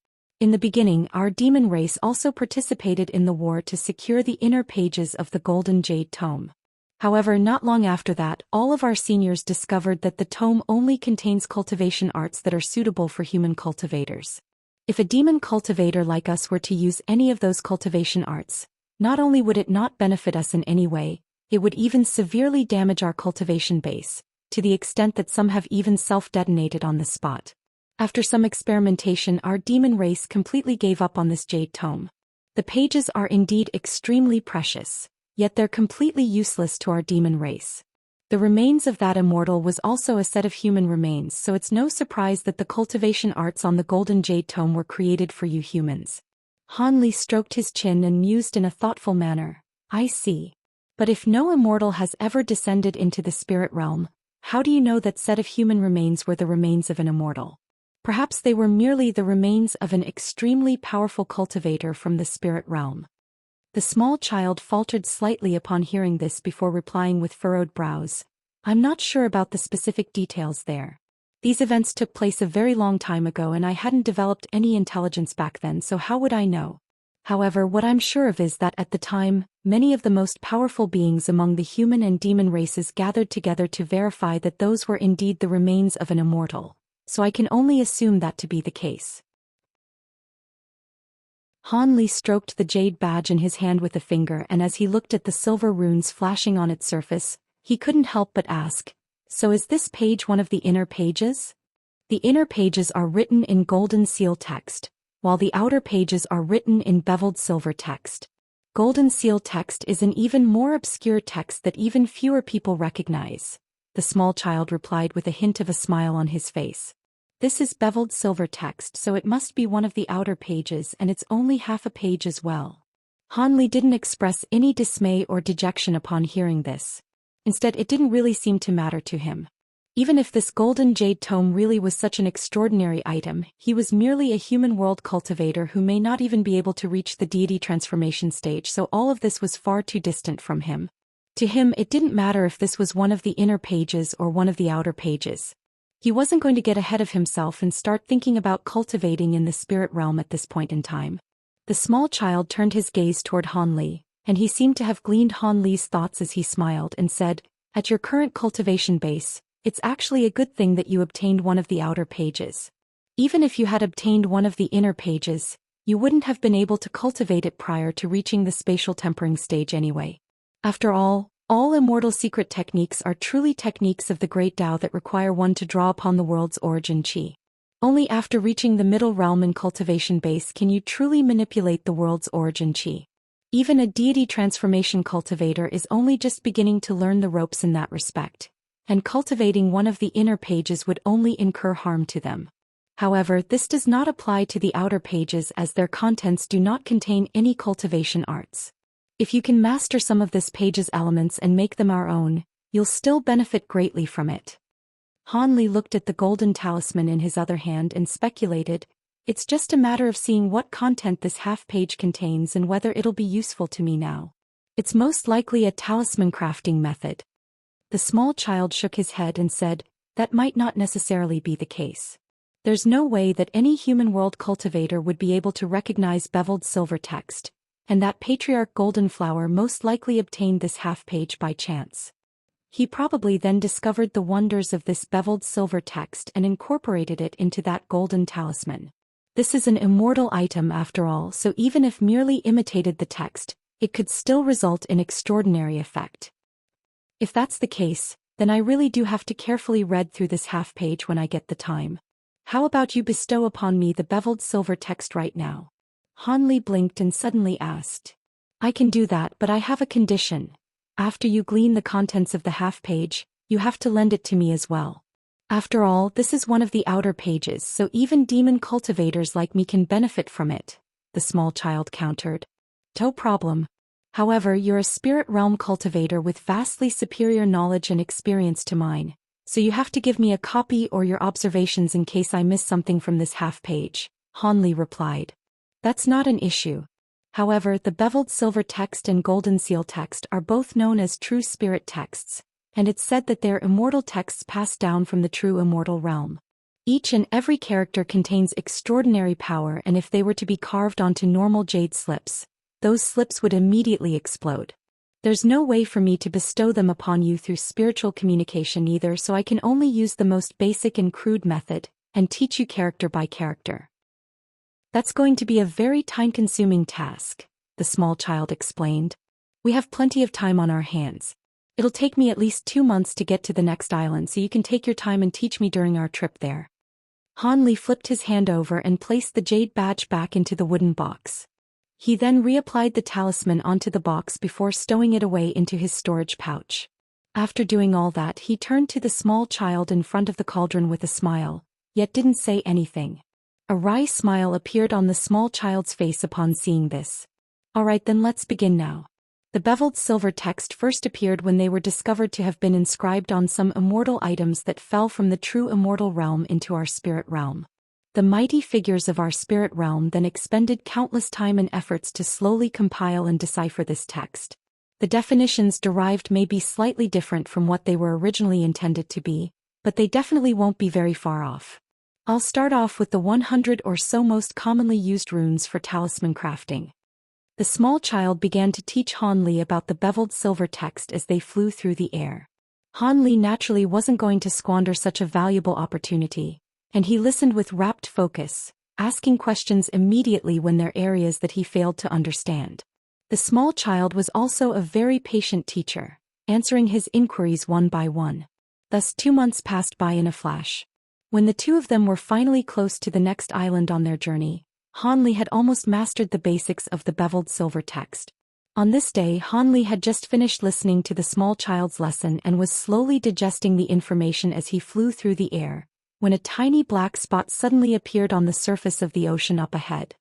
In the beginning, our demon race also participated in the war to secure the inner pages of the golden jade tome. However, not long after that, all of our seniors discovered that the tome only contains cultivation arts that are suitable for human cultivators. If a demon cultivator like us were to use any of those cultivation arts, not only would it not benefit us in any way, it would even severely damage our cultivation base, to the extent that some have even self-detonated on the spot. After some experimentation, our demon race completely gave up on this jade tome. The pages are indeed extremely precious, yet they're completely useless to our demon race. The remains of that immortal was also a set of human remains, so it's no surprise that the cultivation arts on the golden jade tome were created for you humans. Han Li stroked his chin and mused in a thoughtful manner. I see. But if no immortal has ever descended into the spirit realm, how do you know that set of human remains were the remains of an immortal? Perhaps they were merely the remains of an extremely powerful cultivator from the spirit realm. The small child faltered slightly upon hearing this before replying with furrowed brows. I'm not sure about the specific details there. These events took place a very long time ago and I hadn't developed any intelligence back then, so how would I know? However, what I'm sure of is that at the time, many of the most powerful beings among the human and demon races gathered together to verify that those were indeed the remains of an immortal, so I can only assume that to be the case. Han Li stroked the jade badge in his hand with a finger, and as he looked at the silver runes flashing on its surface, he couldn't help but ask, so is this page one of the inner pages? The inner pages are written in golden seal text, while the outer pages are written in beveled silver text. Golden seal text is an even more obscure text that even fewer people recognize, the small child replied with a hint of a smile on his face. This is beveled silver text, so it must be one of the outer pages, and it's only half a page as well. Han Li didn't express any dismay or dejection upon hearing this. Instead, it didn't really seem to matter to him. Even if this golden jade tome really was such an extraordinary item, he was merely a human world cultivator who may not even be able to reach the deity transformation stage, so all of this was far too distant from him. To him, it didn't matter if this was one of the inner pages or one of the outer pages. He wasn't going to get ahead of himself and start thinking about cultivating in the spirit realm at this point in time. The small child turned his gaze toward Han Li, and he seemed to have gleaned Han Li's thoughts as he smiled and said, at your current cultivation base, it's actually a good thing that you obtained one of the outer pages. Even if you had obtained one of the inner pages, you wouldn't have been able to cultivate it prior to reaching the spatial tempering stage anyway. After all immortal secret techniques are truly techniques of the great Tao that require one to draw upon the world's origin qi. Only after reaching the middle realm in cultivation base can you truly manipulate the world's origin qi. Even a deity transformation cultivator is only just beginning to learn the ropes in that respect, and cultivating one of the inner pages would only incur harm to them. However, this does not apply to the outer pages as their contents do not contain any cultivation arts. If you can master some of this page's elements and make them our own, you'll still benefit greatly from it. Han Li looked at the golden talisman in his other hand and speculated, it's just a matter of seeing what content this half-page contains and whether it'll be useful to me now. It's most likely a talisman crafting method. The small child shook his head and said, that might not necessarily be the case. There's no way that any human world cultivator would be able to recognize beveled silver text, and that patriarch Goldenflower most likely obtained this half-page by chance. He probably then discovered the wonders of this beveled silver text and incorporated it into that golden talisman. This is an immortal item after all, so even if merely imitated the text, it could still result in extraordinary effect. If that's the case, then I really do have to carefully read through this half-page when I get the time. How about you bestow upon me the beveled silver text right now? Han Li blinked and suddenly asked. I can do that, but I have a condition. After you glean the contents of the half-page, you have to lend it to me as well. After all, this is one of the outer pages, so even demon cultivators like me can benefit from it, the small child countered. No problem. However, you're a spirit realm cultivator with vastly superior knowledge and experience to mine, so you have to give me a copy or your observations in case I miss something from this half-page, Han Li replied. That's not an issue. However, the beveled silver text and golden seal text are both known as true spirit texts, and it's said that they're immortal texts passed down from the true immortal realm. Each and every character contains extraordinary power, and if they were to be carved onto normal jade slips, those slips would immediately explode. There's no way for me to bestow them upon you through spiritual communication either, so I can only use the most basic and crude method, and teach you character by character. That's going to be a very time-consuming task, the small child explained. We have plenty of time on our hands. It'll take me at least 2 months to get to the next island, so you can take your time and teach me during our trip there. Han Li flipped his hand over and placed the jade badge back into the wooden box. He then reapplied the talisman onto the box before stowing it away into his storage pouch. After doing all that, he turned to the small child in front of the cauldron with a smile, yet didn't say anything. A wry smile appeared on the small child's face upon seeing this. Alright, then let's begin now. The beveled silver text first appeared when they were discovered to have been inscribed on some immortal items that fell from the true immortal realm into our spirit realm. The mighty figures of our spirit realm then expended countless time and efforts to slowly compile and decipher this text. The definitions derived may be slightly different from what they were originally intended to be, but they definitely won't be very far off. I'll start off with the 100 or so most commonly used runes for talisman crafting. The small child began to teach Han Li about the beveled silver text as they flew through the air. Han Li naturally wasn't going to squander such a valuable opportunity, and he listened with rapt focus, asking questions immediately when there were areas that he failed to understand. The small child was also a very patient teacher, answering his inquiries one by one. Thus 2 months passed by in a flash. When the two of them were finally close to the next island on their journey, Han Li had almost mastered the basics of the beveled silver text. On this day, Han Li had just finished listening to the small child's lesson and was slowly digesting the information as he flew through the air, when a tiny black spot suddenly appeared on the surface of the ocean up ahead.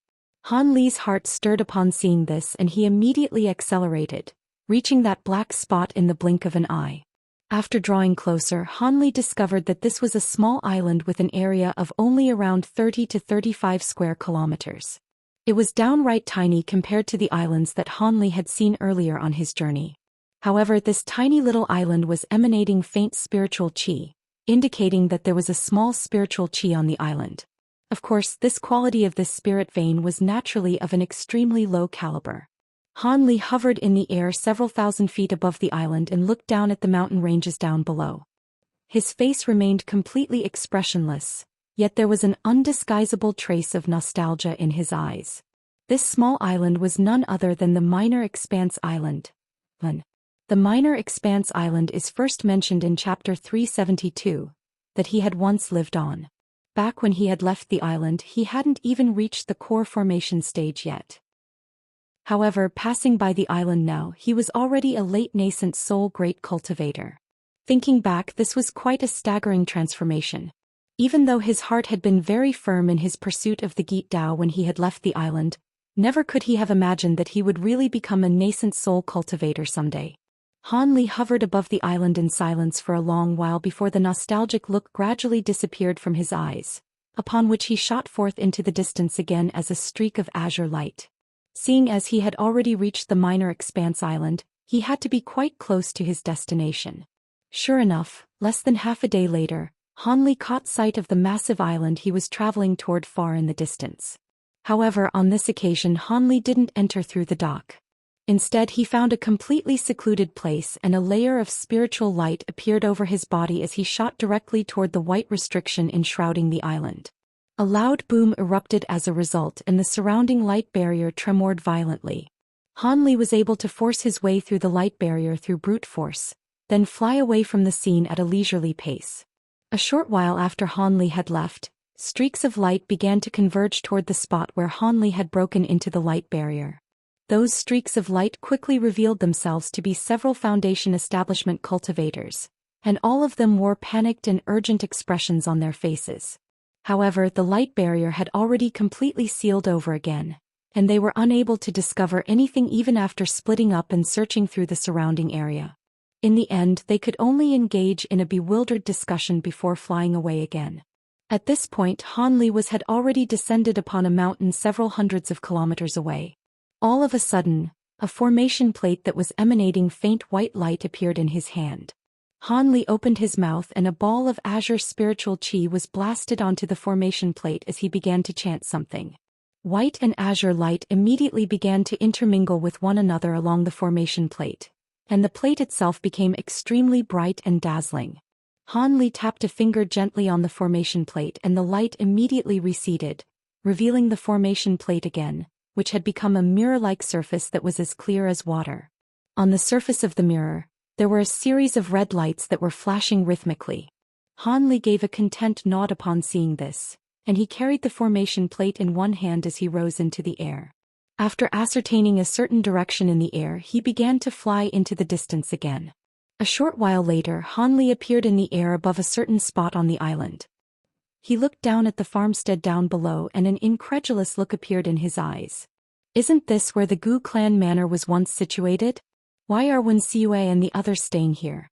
Han Li's heart stirred upon seeing this, and he immediately accelerated, reaching that black spot in the blink of an eye. After drawing closer, Han Li discovered that this was a small island with an area of only around 30 to 35 square kilometers. It was downright tiny compared to the islands that Han Li had seen earlier on his journey. However, this tiny little island was emanating faint spiritual qi, indicating that there was a small spiritual qi on the island. Of course, this quality of this spirit vein was naturally of an extremely low caliber. Han Li hovered in the air several thousand feet above the island and looked down at the mountain ranges down below. His face remained completely expressionless, yet there was an undisguisable trace of nostalgia in his eyes. This small island was none other than the Minor Expanse Island. The Minor Expanse Island is first mentioned in Chapter 372, that he had once lived on. Back when he had left the island, he hadn't even reached the core formation stage yet. However, passing by the island now, he was already a late nascent soul great cultivator. Thinking back, this was quite a staggering transformation. Even though his heart had been very firm in his pursuit of the Geet Dao when he had left the island, never could he have imagined that he would really become a nascent soul cultivator someday. Han Li hovered above the island in silence for a long while before the nostalgic look gradually disappeared from his eyes, upon which he shot forth into the distance again as a streak of azure light. Seeing as he had already reached the Minor Expanse Island, he had to be quite close to his destination. Sure enough, less than half a day later, Han Li caught sight of the massive island he was traveling toward far in the distance. However, on this occasion Han Li didn't enter through the dock. Instead, he found a completely secluded place, and a layer of spiritual light appeared over his body as he shot directly toward the white restriction enshrouding the island. A loud boom erupted as a result, and the surrounding light barrier tremored violently. Han Li was able to force his way through the light barrier through brute force, then fly away from the scene at a leisurely pace. A short while after Han Li had left, streaks of light began to converge toward the spot where Han Li had broken into the light barrier. Those streaks of light quickly revealed themselves to be several Foundation establishment cultivators, and all of them wore panicked and urgent expressions on their faces. However, the light barrier had already completely sealed over again, and they were unable to discover anything even after splitting up and searching through the surrounding area. In the end, they could only engage in a bewildered discussion before flying away again. At this point, Han Li had already descended upon a mountain several hundreds of kilometers away. All of a sudden, a formation plate that was emanating faint white light appeared in his hand. Han Li opened his mouth and a ball of azure spiritual qi was blasted onto the formation plate as he began to chant something. White and azure light immediately began to intermingle with one another along the formation plate, and the plate itself became extremely bright and dazzling. Han Li tapped a finger gently on the formation plate and the light immediately receded, revealing the formation plate again, which had become a mirror-like surface that was as clear as water. On the surface of the mirror, there were a series of red lights that were flashing rhythmically. Han Li gave a content nod upon seeing this, and he carried the formation plate in one hand as he rose into the air. After ascertaining a certain direction in the air, he began to fly into the distance again. A short while later, Han Li appeared in the air above a certain spot on the island. He looked down at the farmstead down below and an incredulous look appeared in his eyes. Isn't this where the Gu clan manor was once situated? Why are Wen Xiue and the others staying here?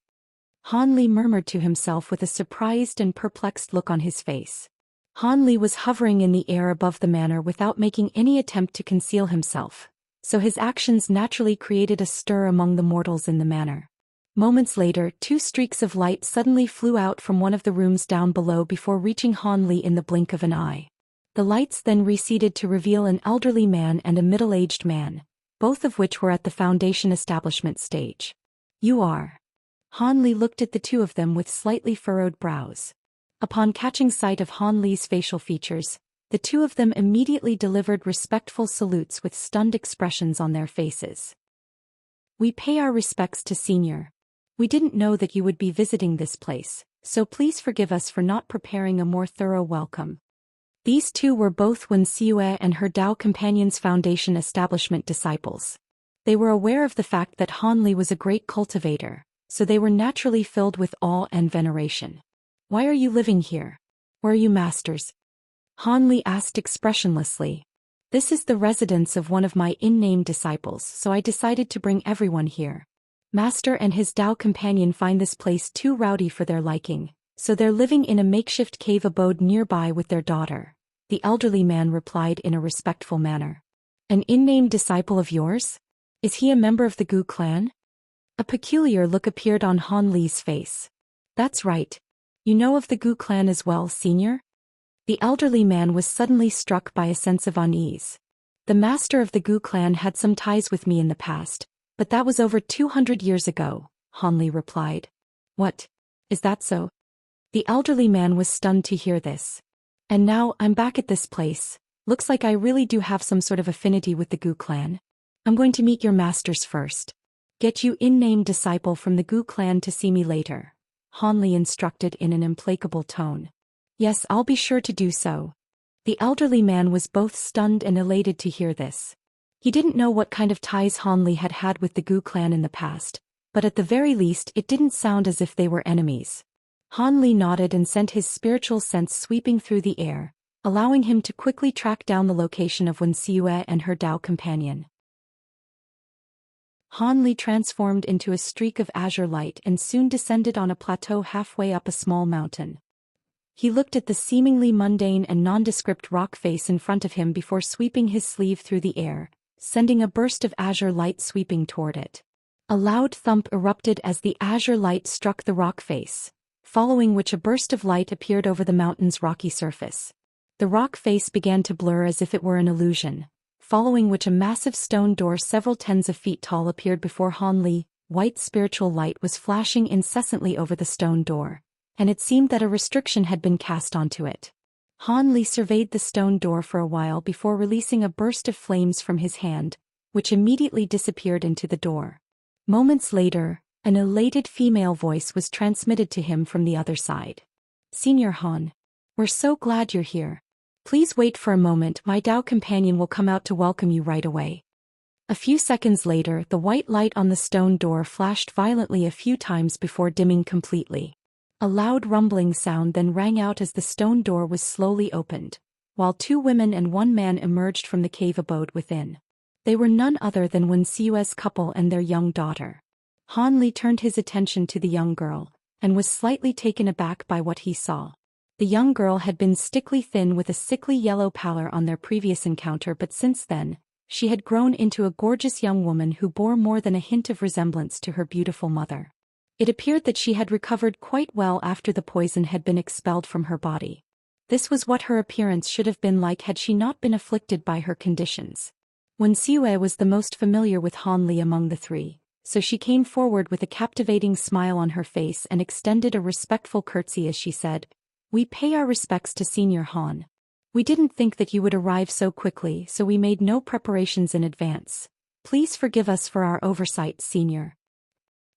Han Li murmured to himself with a surprised and perplexed look on his face. Han Li was hovering in the air above the manor without making any attempt to conceal himself, so his actions naturally created a stir among the mortals in the manor. Moments later, two streaks of light suddenly flew out from one of the rooms down below before reaching Han Li in the blink of an eye. The lights then receded to reveal an elderly man and a middle-aged man, both of which were at the foundation establishment stage. You are. Han Li looked at the two of them with slightly furrowed brows. Upon catching sight of Han Li's facial features, the two of them immediately delivered respectful salutes with stunned expressions on their faces. We pay our respects to Senior. We didn't know that you would be visiting this place, so please forgive us for not preparing a more thorough welcome. These two were both Wen Xiue and her Dao Companions Foundation establishment disciples. They were aware of the fact that Han Li was a great cultivator, so they were naturally filled with awe and veneration. Why are you living here? Where are you masters? Han Li asked expressionlessly. This is the residence of one of my in-name disciples, so I decided to bring everyone here. Master and his Dao companion find this place too rowdy for their liking, so they're living in a makeshift cave abode nearby with their daughter, the elderly man replied in a respectful manner. An in-name disciple of yours? Is he a member of the Gu clan? A peculiar look appeared on Han Li's face. That's right. You know of the Gu clan as well, Senior? The elderly man was suddenly struck by a sense of unease. The master of the Gu clan had some ties with me in the past, but that was over 200 years ago, Han Li replied. What? Is that so? The elderly man was stunned to hear this. And now I'm back at this place. Looks like I really do have some sort of affinity with the Gu clan. I'm going to meet your masters first. Get you in-name disciple from the Gu clan to see me later, Han Li instructed in an implacable tone. Yes, I'll be sure to do so. The elderly man was both stunned and elated to hear this. He didn't know what kind of ties Han Li had had with the Gu clan in the past, but at the very least it didn't sound as if they were enemies. Han Li nodded and sent his spiritual sense sweeping through the air, allowing him to quickly track down the location of Wen Xiue and her Dao companion. Han Li transformed into a streak of azure light and soon descended on a plateau halfway up a small mountain. He looked at the seemingly mundane and nondescript rock face in front of him before sweeping his sleeve through the air, sending a burst of azure light sweeping toward it. A loud thump erupted as the azure light struck the rock face, following which a burst of light appeared over the mountain's rocky surface. The rock face began to blur as if it were an illusion, following which a massive stone door several tens of feet tall appeared before Han Li. White spiritual light was flashing incessantly over the stone door, and it seemed that a restriction had been cast onto it. Han Li surveyed the stone door for a while before releasing a burst of flames from his hand, which immediately disappeared into the door. Moments later, an elated female voice was transmitted to him from the other side. Senior Han, we're so glad you're here. Please wait for a moment, my Dao companion will come out to welcome you right away. A few seconds later, the white light on the stone door flashed violently a few times before dimming completely. A loud rumbling sound then rang out as the stone door was slowly opened, while two women and one man emerged from the cave abode within. They were none other than Wen Xiue's couple and their young daughter. Han Li turned his attention to the young girl, and was slightly taken aback by what he saw. The young girl had been stickly thin with a sickly yellow pallor on their previous encounter, but since then, she had grown into a gorgeous young woman who bore more than a hint of resemblance to her beautiful mother. It appeared that she had recovered quite well after the poison had been expelled from her body. This was what her appearance should have been like had she not been afflicted by her conditions. Wen Xiue was the most familiar with Han Li among the three, so she came forward with a captivating smile on her face and extended a respectful curtsy as she said, "We pay our respects to Senior Han." We didn't think that you would arrive so quickly, so we made no preparations in advance. Please forgive us for our oversight, Senior.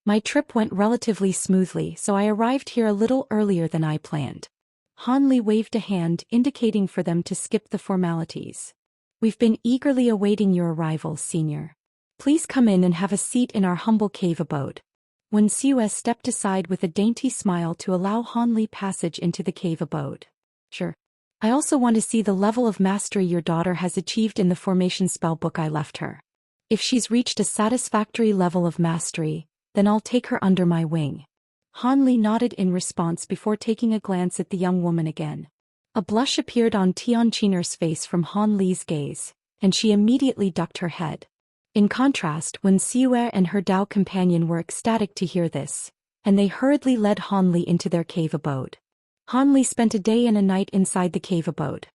My trip went relatively smoothly, so I arrived here a little earlier than I planned. Han Li waved a hand indicating for them to skip the formalities. We've been eagerly awaiting your arrival, Senior. Please come in and have a seat in our humble cave abode. Wen Xue stepped aside with a dainty smile to allow Han Li passage into the cave abode. Sure. I also want to see the level of mastery your daughter has achieved in the formation spellbook I left her. If she's reached a satisfactory level of mastery, then I'll take her under my wing. Han Li nodded in response before taking a glance at the young woman again. A blush appeared on Tianqiner's face from Han Li's gaze, and she immediately ducked her head. In contrast, Wen Xue and her Dao companion were ecstatic to hear this, and they hurriedly led Han Li into their cave abode. Han Li spent a day and a night inside the cave abode.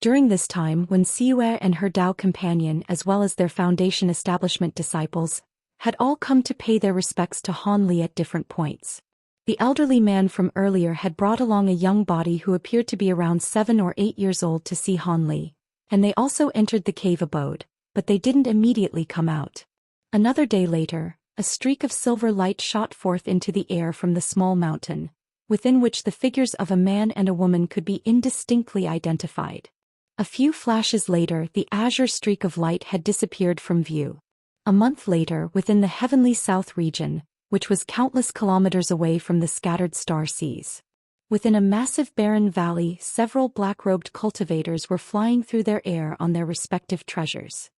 During this time, Wen Xue and her Dao companion as well as their Foundation establishment disciples had all come to pay their respects to Han Li at different points. The elderly man from earlier had brought along a young body who appeared to be around 7 or 8 years old to see Han Li, and they also entered the cave abode, but they didn't immediately come out. Another day later, a streak of silver light shot forth into the air from the small mountain, within which the figures of a man and a woman could be indistinctly identified. A few flashes later, the azure streak of light had disappeared from view. A month later, within the heavenly south region, which was countless kilometers away from the scattered star seas. Within a massive barren valley, several black-robed cultivators were flying through their air on their respective treasures.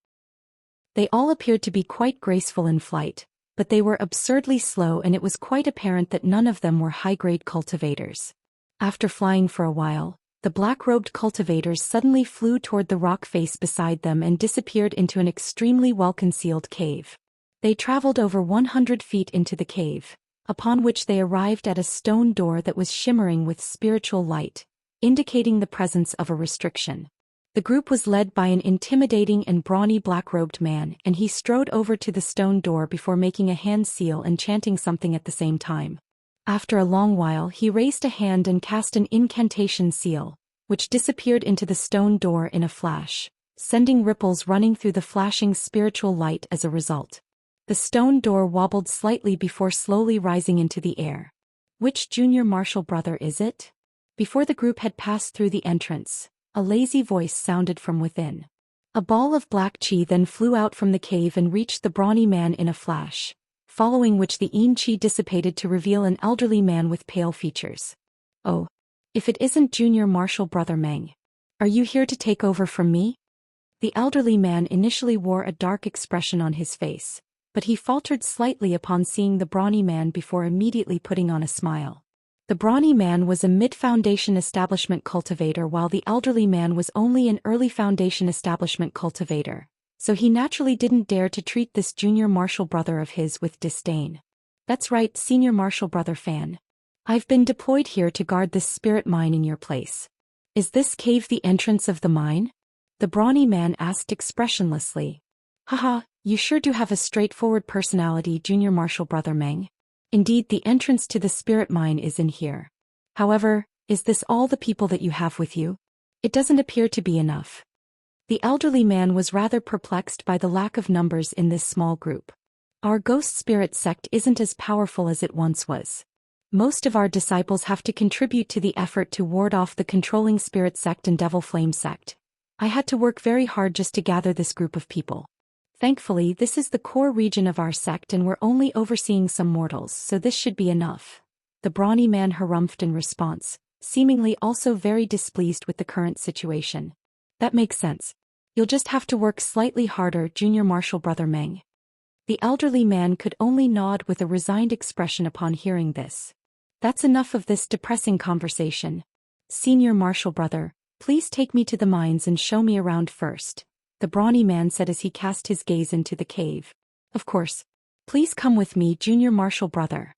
They all appeared to be quite graceful in flight, but they were absurdly slow, and it was quite apparent that none of them were high-grade cultivators. After flying for a while, the black-robed cultivators suddenly flew toward the rock face beside them and disappeared into an extremely well-concealed cave. They traveled over 100 feet into the cave, upon which they arrived at a stone door that was shimmering with spiritual light, indicating the presence of a restriction. The group was led by an intimidating and brawny black-robed man, and he strode over to the stone door before making a hand seal and chanting something at the same time. After a long while, he raised a hand and cast an incantation seal, which disappeared into the stone door in a flash, sending ripples running through the flashing spiritual light as a result. The stone door wobbled slightly before slowly rising into the air. Which junior martial brother is it? Before the group had passed through the entrance, a lazy voice sounded from within. A ball of black chi then flew out from the cave and reached the brawny man in a flash, following which the yin chi dissipated to reveal an elderly man with pale features. Oh, if it isn't junior martial brother Meng. Are you here to take over from me? The elderly man initially wore a dark expression on his face, but he faltered slightly upon seeing the brawny man before immediately putting on a smile. The brawny man was a mid-foundation establishment cultivator while the elderly man was only an early foundation establishment cultivator, so he naturally didn't dare to treat this junior martial brother of his with disdain. That's right, senior martial brother Fan. I've been deployed here to guard this spirit mine in your place. Is this cave the entrance of the mine? The brawny man asked expressionlessly. Haha, you sure do have a straightforward personality, junior martial brother Meng. Indeed, the entrance to the spirit mine is in here. However, is this all the people that you have with you? It doesn't appear to be enough. The elderly man was rather perplexed by the lack of numbers in this small group. Our ghost spirit sect isn't as powerful as it once was. Most of our disciples have to contribute to the effort to ward off the controlling spirit sect and devil flame sect. I had to work very hard just to gather this group of people. Thankfully, this is the core region of our sect and we're only overseeing some mortals, so this should be enough. The brawny man harumphed in response, seemingly also very displeased with the current situation. That makes sense. You'll just have to work slightly harder, junior martial brother Meng. The elderly man could only nod with a resigned expression upon hearing this. That's enough of this depressing conversation. Senior martial brother, please take me to the mines and show me around first, the brawny man said as he cast his gaze into the cave. Of course. Please come with me, junior martial brother.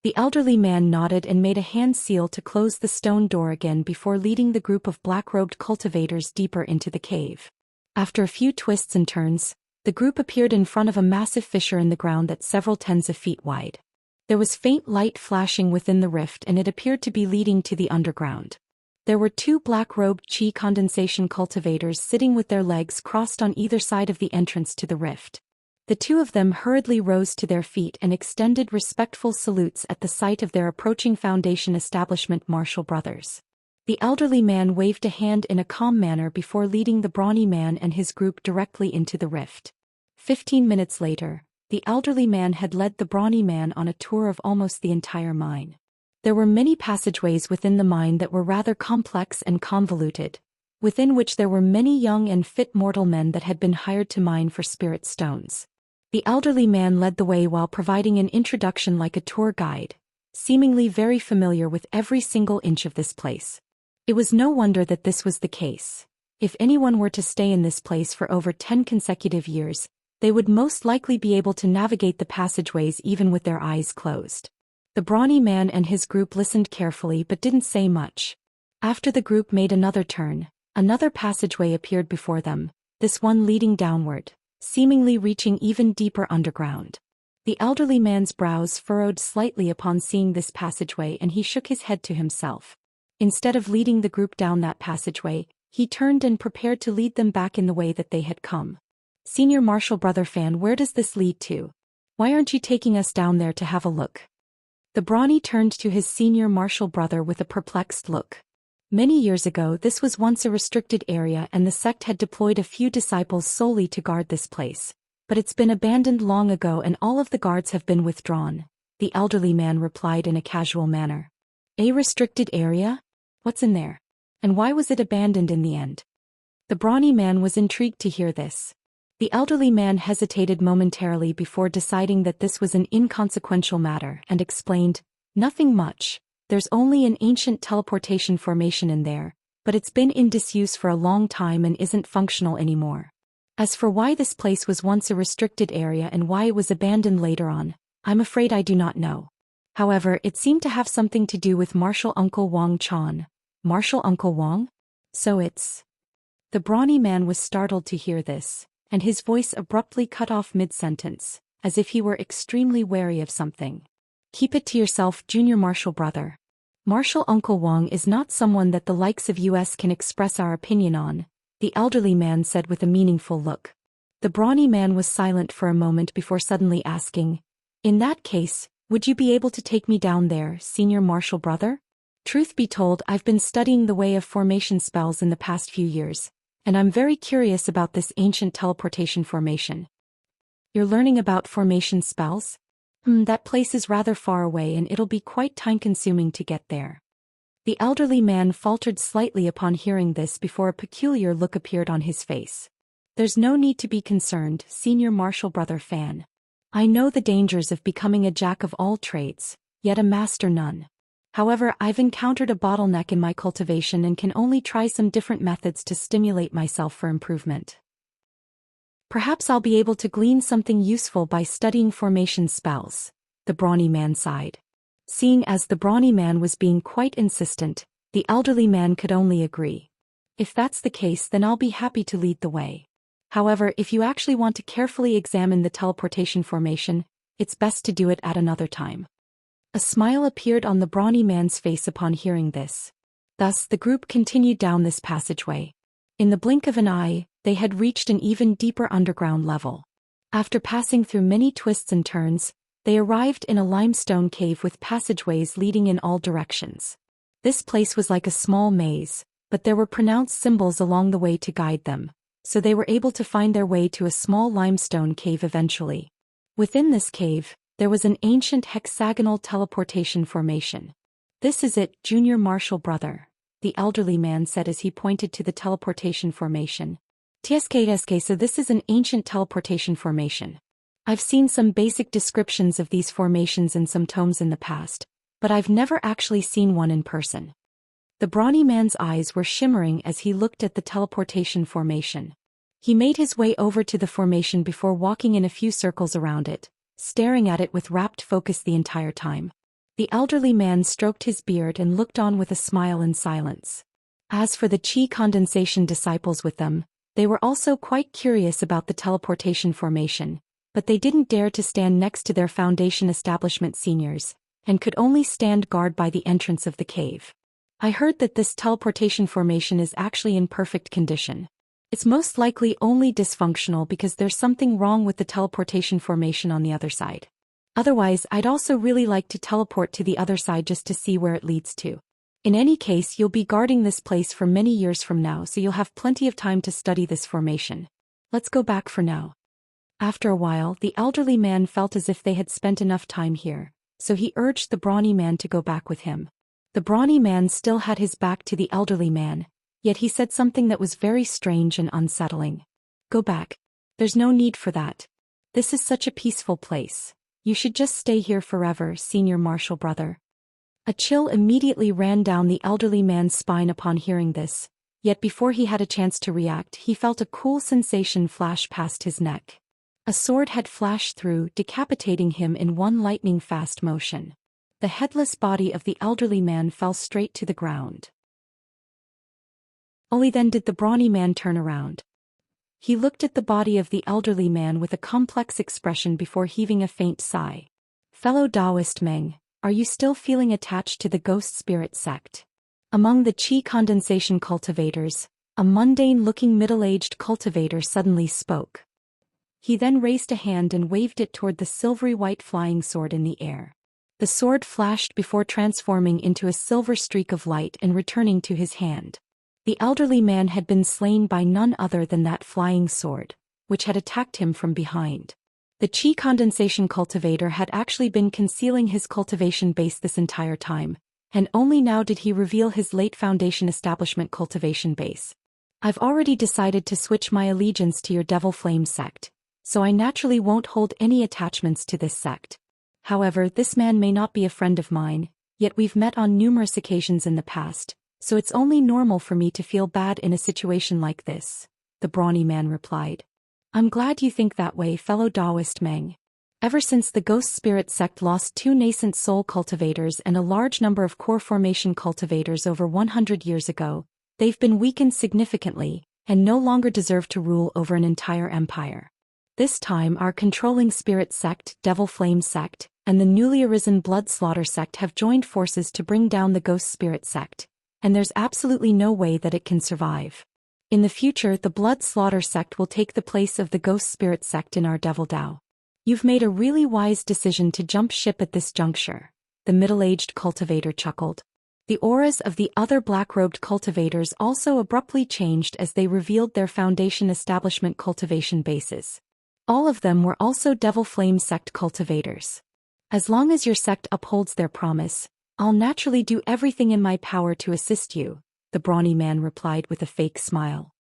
The elderly man nodded and made a hand seal to close the stone door again before leading the group of black-robed cultivators deeper into the cave. After a few twists and turns, the group appeared in front of a massive fissure in the ground that's several tens of feet wide. There was faint light flashing within the rift and it appeared to be leading to the underground. There were two black-robed chi condensation cultivators sitting with their legs crossed on either side of the entrance to the rift. The two of them hurriedly rose to their feet and extended respectful salutes at the sight of their approaching Foundation establishment Martial brothers. The elderly man waved a hand in a calm manner before leading the brawny man and his group directly into the rift. 15 minutes later, the elderly man had led the brawny man on a tour of almost the entire mine. There were many passageways within the mine that were rather complex and convoluted, within which there were many young and fit mortal men that had been hired to mine for spirit stones. The elderly man led the way while providing an introduction like a tour guide, seemingly very familiar with every single inch of this place. It was no wonder that this was the case. If anyone were to stay in this place for over 10 consecutive years, they would most likely be able to navigate the passageways even with their eyes closed. The brawny man and his group listened carefully but didn't say much. After the group made another turn, another passageway appeared before them, this one leading downward, seemingly reaching even deeper underground. The elderly man's brows furrowed slightly upon seeing this passageway and he shook his head to himself. Instead of leading the group down that passageway, he turned and prepared to lead them back in the way that they had come. Senior Martial Brother Fan, where does this lead to? Why aren't you taking us down there to have a look? The brawny turned to his senior martial brother with a perplexed look. Many years ago this was once a restricted area and the sect had deployed a few disciples solely to guard this place. But it's been abandoned long ago and all of the guards have been withdrawn, the elderly man replied in a casual manner. A restricted area? What's in there? And why was it abandoned in the end? The brawny man was intrigued to hear this. The elderly man hesitated momentarily before deciding that this was an inconsequential matter and explained, "Nothing much, there's only an ancient teleportation formation in there, but it's been in disuse for a long time and isn't functional anymore. As for why this place was once a restricted area and why it was abandoned later on, I'm afraid I do not know. However, it seemed to have something to do with Martial Uncle Wang Chan." Martial Uncle Wang? So it's... The brawny man was startled to hear this, and his voice abruptly cut off mid-sentence, as if he were extremely wary of something. "Keep it to yourself, Junior Martial Brother. Martial Uncle Wang is not someone that the likes of us can express our opinion on," the elderly man said with a meaningful look. The brawny man was silent for a moment before suddenly asking, "In that case, would you be able to take me down there, Senior Martial Brother? Truth be told, I've been studying the way of formation spells in the past few years, and I'm very curious about this ancient teleportation formation." "You're learning about formation spells? That place is rather far away and it'll be quite time-consuming to get there." The elderly man faltered slightly upon hearing this before a peculiar look appeared on his face. "There's no need to be concerned, Senior Martial Brother Fan. I know the dangers of becoming a jack of all trades, yet a master none. However, I've encountered a bottleneck in my cultivation and can only try some different methods to stimulate myself for improvement. Perhaps I'll be able to glean something useful by studying formation spells," the brawny man sighed. Seeing as the brawny man was being quite insistent, the elderly man could only agree. "If that's the case, then I'll be happy to lead the way. However, if you actually want to carefully examine the teleportation formation, it's best to do it at another time." A smile appeared on the brawny man's face upon hearing this. Thus the group continued down this passageway. In the blink of an eye, they had reached an even deeper underground level. After passing through many twists and turns, they arrived in a limestone cave with passageways leading in all directions. This place was like a small maze, but there were pronounced symbols along the way to guide them, so they were able to find their way to a small limestone cave eventually. Within this cave, there was an ancient hexagonal teleportation formation. "This is it, Junior Martial Brother," the elderly man said as he pointed to the teleportation formation. "TSK, so this is an ancient teleportation formation. I've seen some basic descriptions of these formations in some tomes in the past, but I've never actually seen one in person." The brawny man's eyes were shimmering as he looked at the teleportation formation. He made his way over to the formation before walking in a few circles around it, staring at it with rapt focus the entire time. The elderly man stroked his beard and looked on with a smile in silence. As for the chi condensation disciples with them, they were also quite curious about the teleportation formation, but they didn't dare to stand next to their Foundation establishment seniors, and could only stand guard by the entrance of the cave. I heard that this teleportation formation is actually in perfect condition. It's most likely only dysfunctional because there's something wrong with the teleportation formation on the other side. Otherwise, I'd also really like to teleport to the other side just to see where it leads to. In any case, you'll be guarding this place for many years from now, so you'll have plenty of time to study this formation. Let's go back for now. After a while, the elderly man felt as if they had spent enough time here, so he urged the brawny man to go back with him. The brawny man still had his back to the elderly man, yet he said something that was very strange and unsettling. Go back. There's no need for that. This is such a peaceful place. You should just stay here forever, senior martial brother. A chill immediately ran down the elderly man's spine upon hearing this, yet before he had a chance to react, he felt a cool sensation flash past his neck. A sword had flashed through, decapitating him in one lightning-fast motion. The headless body of the elderly man fell straight to the ground. Only then did the brawny man turn around. He looked at the body of the elderly man with a complex expression before heaving a faint sigh. Fellow Daoist Meng, are you still feeling attached to the ghost spirit sect? Among the chi condensation cultivators, a mundane-looking middle-aged cultivator suddenly spoke. He then raised a hand and waved it toward the silvery white flying sword in the air. The sword flashed before transforming into a silver streak of light and returning to his hand. The elderly man had been slain by none other than that flying sword, which had attacked him from behind. The chi condensation cultivator had actually been concealing his cultivation base this entire time, and only now did he reveal his late foundation establishment cultivation base. I've already decided to switch my allegiance to your Devil Flame sect, so I naturally won't hold any attachments to this sect. However, this man may not be a friend of mine, yet we've met on numerous occasions in the past, so it's only normal for me to feel bad in a situation like this, the brawny man replied. I'm glad you think that way, fellow Daoist Meng. Ever since the Ghost Spirit sect lost 2 nascent soul cultivators and a large number of core formation cultivators over 100 years ago, they've been weakened significantly, and no longer deserve to rule over an entire empire. This time our controlling spirit sect, Devil Flame sect, and the newly arisen Blood Slaughter sect have joined forces to bring down the Ghost Spirit sect, and there's absolutely no way that it can survive. In the future, the Blood Slaughter sect will take the place of the Ghost Spirit sect in our Devil Dao. You've made a really wise decision to jump ship at this juncture, the middle-aged cultivator chuckled. The auras of the other black-robed cultivators also abruptly changed as they revealed their foundation establishment cultivation bases. All of them were also Devil Flame sect cultivators. As long as your sect upholds their promise, I'll naturally do everything in my power to assist you, the brawny man replied with a fake smile.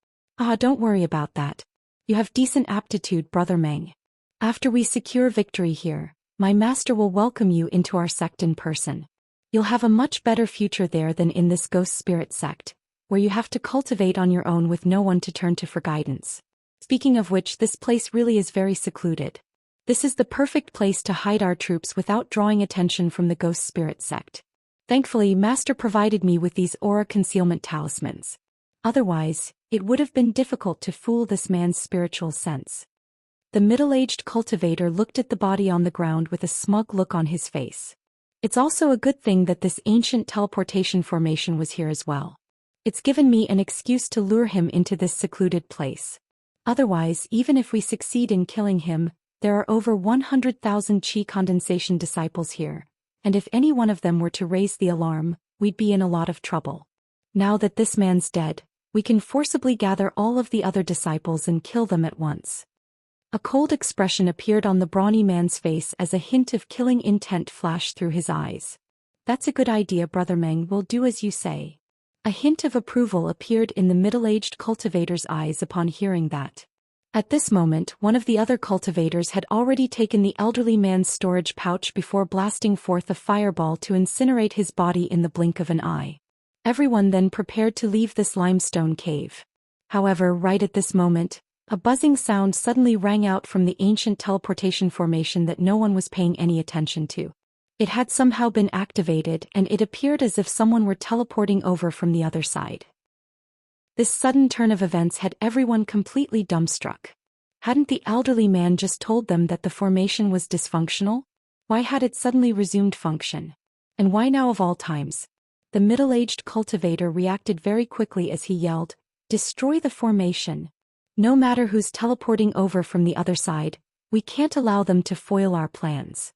Don't worry about that. You have decent aptitude, Brother Meng. After we secure victory here, my master will welcome you into our sect in person. You'll have a much better future there than in this Ghost Spirit sect, where you have to cultivate on your own with no one to turn to for guidance. Speaking of which, this place really is very secluded. This is the perfect place to hide our troops without drawing attention from the Ghost Spirit sect. Thankfully, Master provided me with these aura concealment talismans. Otherwise, it would have been difficult to fool this man's spiritual sense. The middle-aged cultivator looked at the body on the ground with a smug look on his face. It's also a good thing that this ancient teleportation formation was here as well. It's given me an excuse to lure him into this secluded place. Otherwise, even if we succeed in killing him, there are over 100,000 chi condensation disciples here, and if any one of them were to raise the alarm, we'd be in a lot of trouble. Now that this man's dead, we can forcibly gather all of the other disciples and kill them at once. A cold expression appeared on the brawny man's face as a hint of killing intent flashed through his eyes. That's a good idea, Brother Meng, we'll do as you say. A hint of approval appeared in the middle-aged cultivator's eyes upon hearing that. At this moment, one of the other cultivators had already taken the elderly man's storage pouch before blasting forth a fireball to incinerate his body in the blink of an eye. Everyone then prepared to leave this limestone cave. However, right at this moment, a buzzing sound suddenly rang out from the ancient teleportation formation that no one was paying any attention to. It had somehow been activated, and it appeared as if someone were teleporting over from the other side. This sudden turn of events had everyone completely dumbstruck. Hadn't the elderly man just told them that the formation was dysfunctional? Why had it suddenly resumed function? And why now of all times? The middle-aged cultivator reacted very quickly as he yelled, "Destroy the formation. No matter who's teleporting over from the other side, we can't allow them to foil our plans."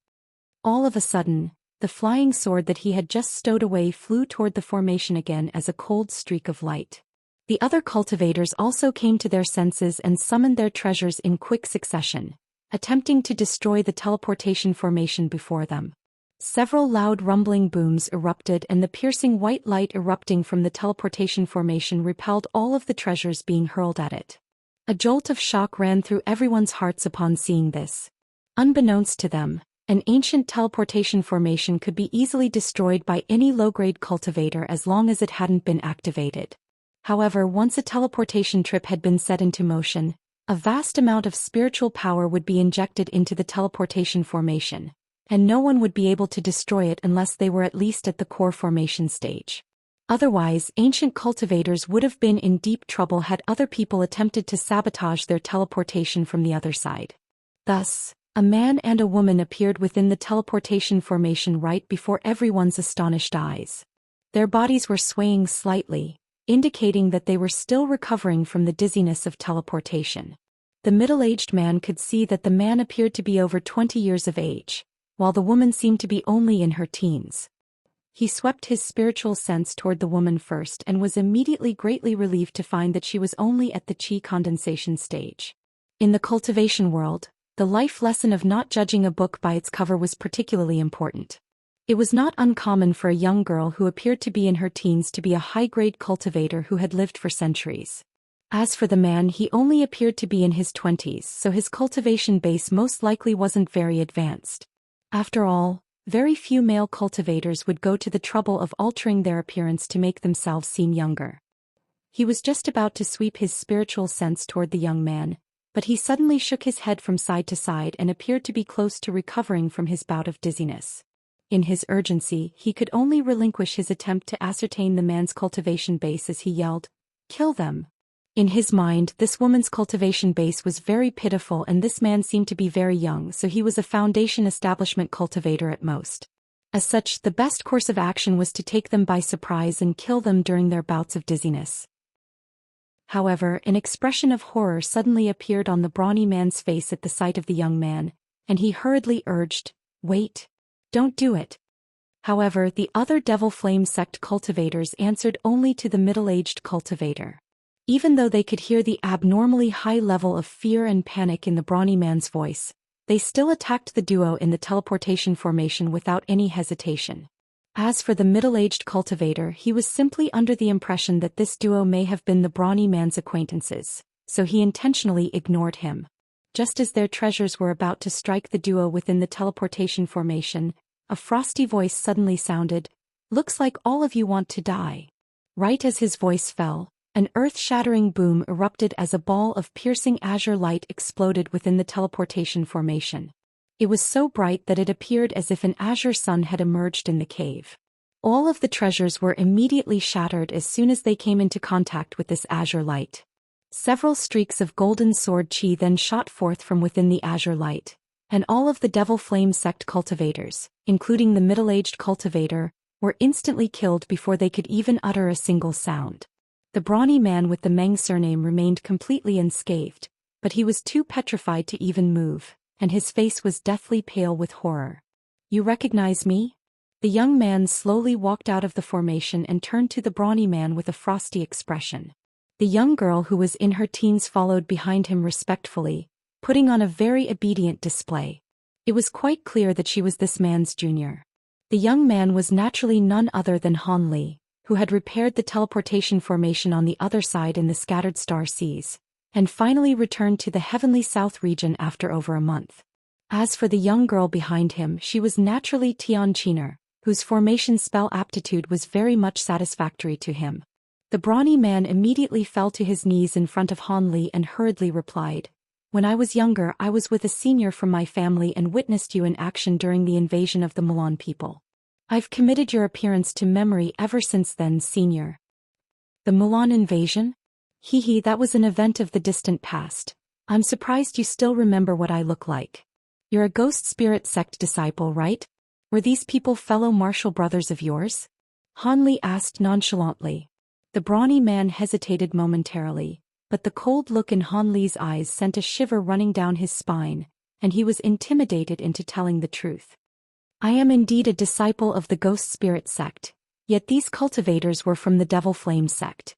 All of a sudden, the flying sword that he had just stowed away flew toward the formation again as a cold streak of light. The other cultivators also came to their senses and summoned their treasures in quick succession, attempting to destroy the teleportation formation before them. Several loud rumbling booms erupted, and the piercing white light erupting from the teleportation formation repelled all of the treasures being hurled at it. A jolt of shock ran through everyone's hearts upon seeing this. Unbeknownst to them, an ancient teleportation formation could be easily destroyed by any low-grade cultivator as long as it hadn't been activated. However, once a teleportation trip had been set into motion, a vast amount of spiritual power would be injected into the teleportation formation, and no one would be able to destroy it unless they were at least at the core formation stage. Otherwise, ancient cultivators would have been in deep trouble had other people attempted to sabotage their teleportation from the other side. Thus, a man and a woman appeared within the teleportation formation right before everyone's astonished eyes. Their bodies were swaying slightly, indicating that they were still recovering from the dizziness of teleportation. The middle-aged man could see that the man appeared to be over 20 years of age, while the woman seemed to be only in her teens. He swept his spiritual sense toward the woman first and was immediately greatly relieved to find that she was only at the qi condensation stage. In the cultivation world, the life lesson of not judging a book by its cover was particularly important. It was not uncommon for a young girl who appeared to be in her teens to be a high-grade cultivator who had lived for centuries. As for the man, he only appeared to be in his 20s, so his cultivation base most likely wasn't very advanced. After all, very few male cultivators would go to the trouble of altering their appearance to make themselves seem younger. He was just about to sweep his spiritual sense toward the young man, but he suddenly shook his head from side to side and appeared to be close to recovering from his bout of dizziness. In his urgency, he could only relinquish his attempt to ascertain the man's cultivation base as he yelled, "Kill them!" In his mind, this woman's cultivation base was very pitiful and this man seemed to be very young, so he was a foundation establishment cultivator at most. As such, the best course of action was to take them by surprise and kill them during their bouts of dizziness. However, an expression of horror suddenly appeared on the brawny man's face at the sight of the young man, and he hurriedly urged, "Wait. Don't do it." However, the other Devil Flame sect cultivators answered only to the middle-aged cultivator. Even though they could hear the abnormally high level of fear and panic in the brawny man's voice, they still attacked the duo in the teleportation formation without any hesitation. As for the middle-aged cultivator, he was simply under the impression that this duo may have been the brawny man's acquaintances, so he intentionally ignored him. Just as their treasures were about to strike the duo within the teleportation formation, a frosty voice suddenly sounded, "Looks like all of you want to die." Right as his voice fell, an earth-shattering boom erupted as a ball of piercing azure light exploded within the teleportation formation. It was so bright that it appeared as if an azure sun had emerged in the cave. All of the treasures were immediately shattered as soon as they came into contact with this azure light. Several streaks of golden sword chi then shot forth from within the azure light, and all of the Devil Flame sect cultivators, including the middle-aged cultivator, were instantly killed before they could even utter a single sound. The brawny man with the Meng surname remained completely unscathed, but he was too petrified to even move, and his face was deathly pale with horror. "You recognize me?" The young man slowly walked out of the formation and turned to the brawny man with a frosty expression. The young girl who was in her teens followed behind him respectfully, putting on a very obedient display. It was quite clear that she was this man's junior. The young man was naturally none other than Han Li, who had repaired the teleportation formation on the other side in the scattered star seas, and finally returned to the heavenly south region after over a month. As for the young girl behind him, she was naturally Tian Qiner, whose formation spell aptitude was very much satisfactory to him. The brawny man immediately fell to his knees in front of Han Li and hurriedly replied, "When I was younger, I was with a senior from my family and witnessed you in action during the invasion of the Mulan people. I've committed your appearance to memory ever since then, senior." "The Mulan invasion? Hee, that was an event of the distant past. I'm surprised you still remember what I look like. You're a ghost spirit sect disciple, right? Were these people fellow martial brothers of yours?" Han Li asked nonchalantly. The brawny man hesitated momentarily, but the cold look in Han Li's eyes sent a shiver running down his spine, and he was intimidated into telling the truth. I am indeed a disciple of the Ghost Spirit sect, yet these cultivators were from the Devil Flame sect.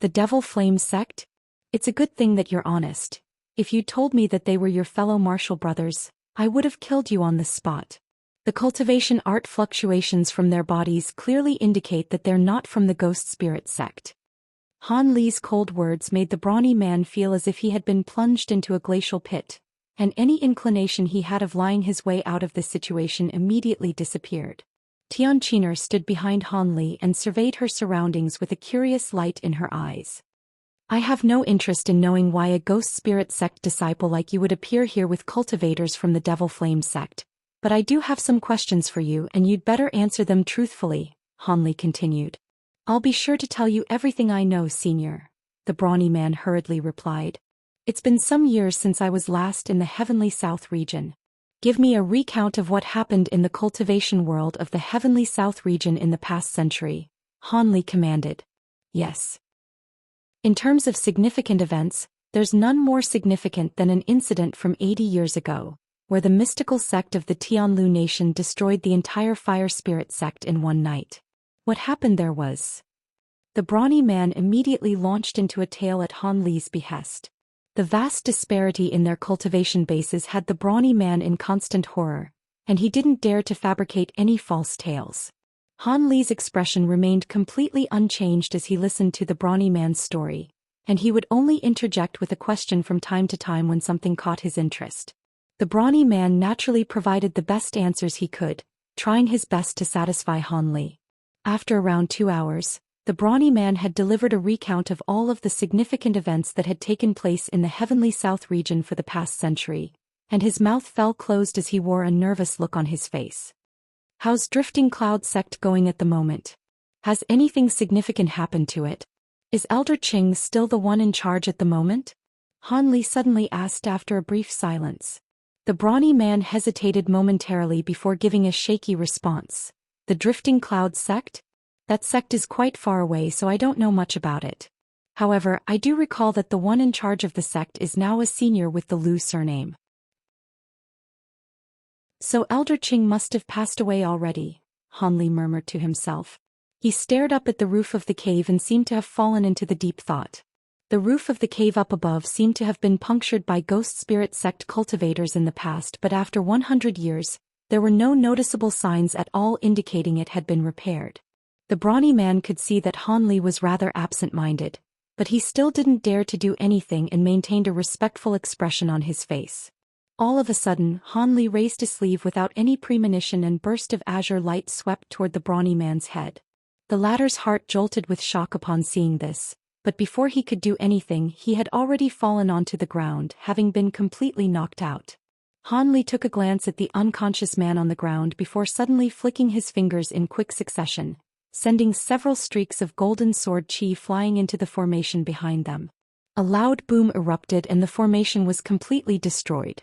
The Devil Flame sect? It's a good thing that you're honest. If you'd told me that they were your fellow martial brothers, I would have killed you on the spot. The cultivation art fluctuations from their bodies clearly indicate that they're not from the Ghost Spirit sect. Han Li's cold words made the brawny man feel as if he had been plunged into a glacial pit, and any inclination he had of lying his way out of this situation immediately disappeared. Tianqiner stood behind Han Li and surveyed her surroundings with a curious light in her eyes. I have no interest in knowing why a Ghost Spirit sect disciple like you would appear here with cultivators from the Devil Flame sect, but I do have some questions for you and you'd better answer them truthfully, Han Li continued. I'll be sure to tell you everything I know, senior, the brawny man hurriedly replied. It's been some years since I was last in the Heavenly South region. Give me a recount of what happened in the cultivation world of the Heavenly South region in the past century, Han Li commanded. Yes. In terms of significant events, there's none more significant than an incident from 80 years ago, where the mystical sect of the Tianlu nation destroyed the entire fire spirit sect in one night. What happened there was... The brawny man immediately launched into a tale at Han Li's behest. The vast disparity in their cultivation bases had the brawny man in constant horror, and he didn't dare to fabricate any false tales. Han Li's expression remained completely unchanged as he listened to the brawny man's story, and he would only interject with a question from time to time when something caught his interest. The brawny man naturally provided the best answers he could, trying his best to satisfy Han Li. After around 2 hours, the brawny man had delivered a recount of all of the significant events that had taken place in the Heavenly South region for the past century, and his mouth fell closed as he wore a nervous look on his face. How's Drifting Cloud sect going at the moment? Has anything significant happened to it? Is Elder Qing still the one in charge at the moment? Han Li suddenly asked after a brief silence. The brawny man hesitated momentarily before giving a shaky response. The Drifting Cloud sect? That sect is quite far away, so I don't know much about it. However, I do recall that the one in charge of the sect is now a senior with the Lu surname. So Elder Qing must have passed away already, Han Li murmured to himself. He stared up at the roof of the cave and seemed to have fallen into the deep thought. The roof of the cave up above seemed to have been punctured by Ghost Spirit sect cultivators in the past, but after 100 years, there were no noticeable signs at all indicating it had been repaired. The brawny man could see that Han Li was rather absent-minded, but he still didn't dare to do anything and maintained a respectful expression on his face. All of a sudden, Han Li raised his sleeve without any premonition and burst of azure light swept toward the brawny man's head. The latter's heart jolted with shock upon seeing this, but before he could do anything he had already fallen onto the ground, having been completely knocked out. Han Li took a glance at the unconscious man on the ground before suddenly flicking his fingers in quick succession, sending several streaks of golden sword chi flying into the formation behind them. A loud boom erupted and the formation was completely destroyed.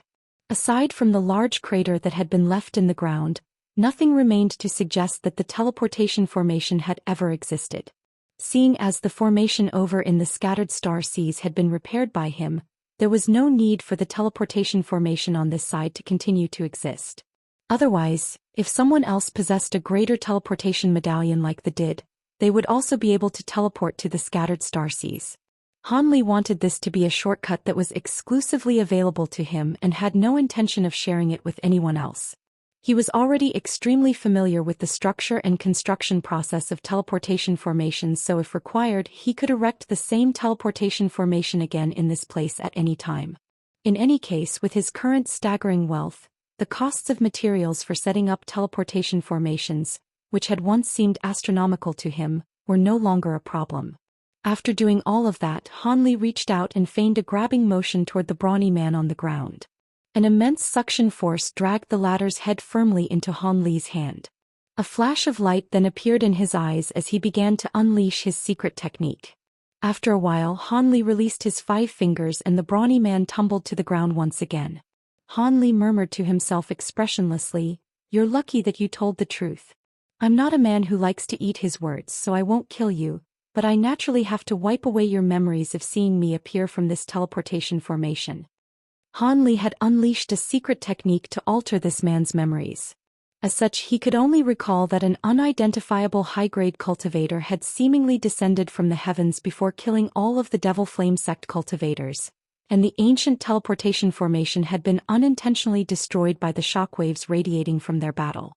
Aside from the large crater that had been left in the ground, nothing remained to suggest that the teleportation formation had ever existed. Seeing as the formation over in the scattered star seas had been repaired by him, there was no need for the teleportation formation on this side to continue to exist. Otherwise, if someone else possessed a greater teleportation medallion like the did, they would also be able to teleport to the scattered star seas. Han Li wanted this to be a shortcut that was exclusively available to him and had no intention of sharing it with anyone else. He was already extremely familiar with the structure and construction process of teleportation formations, so if required, he could erect the same teleportation formation again in this place at any time. In any case, with his current staggering wealth, the costs of materials for setting up teleportation formations, which had once seemed astronomical to him, were no longer a problem. After doing all of that, Han Li reached out and feigned a grabbing motion toward the brawny man on the ground. An immense suction force dragged the latter's head firmly into Han Li's hand. A flash of light then appeared in his eyes as he began to unleash his secret technique. After a while, Han Li released his 5 fingers and the brawny man tumbled to the ground once again. Han Li murmured to himself expressionlessly, "You're lucky that you told the truth. I'm not a man who likes to eat his words, so I won't kill you, but I naturally have to wipe away your memories of seeing me appear from this teleportation formation. Han Li had unleashed a secret technique to alter this man's memories. As such, he could only recall that an unidentifiable high-grade cultivator had seemingly descended from the heavens before killing all of the Devil Flame sect cultivators, and the ancient teleportation formation had been unintentionally destroyed by the shockwaves radiating from their battle.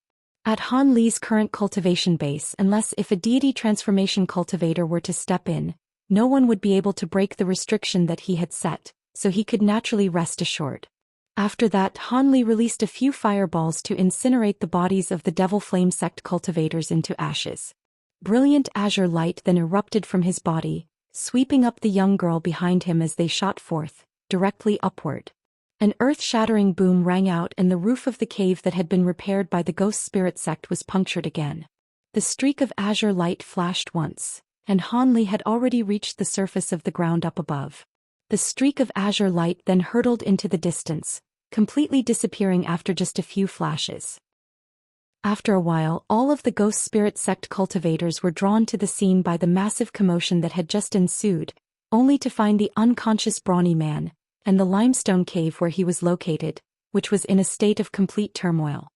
At Han Li's current cultivation base, unless if a deity transformation cultivator were to step in, no one would be able to break the restriction that he had set, so he could naturally rest assured. After that, Han Li released a few fireballs to incinerate the bodies of the Devil Flame sect cultivators into ashes. Brilliant azure light then erupted from his body, sweeping up the young girl behind him as they shot forth, directly upward. An earth-shattering boom rang out and the roof of the cave that had been repaired by the Ghost Spirit sect was punctured again. The streak of azure light flashed once, and Han Li had already reached the surface of the ground up above. The streak of azure light then hurtled into the distance, completely disappearing after just a few flashes. After a while, all of the Ghost Spirit sect cultivators were drawn to the scene by the massive commotion that had just ensued, only to find the unconscious brawny man, and the limestone cave where he was located, which was in a state of complete turmoil.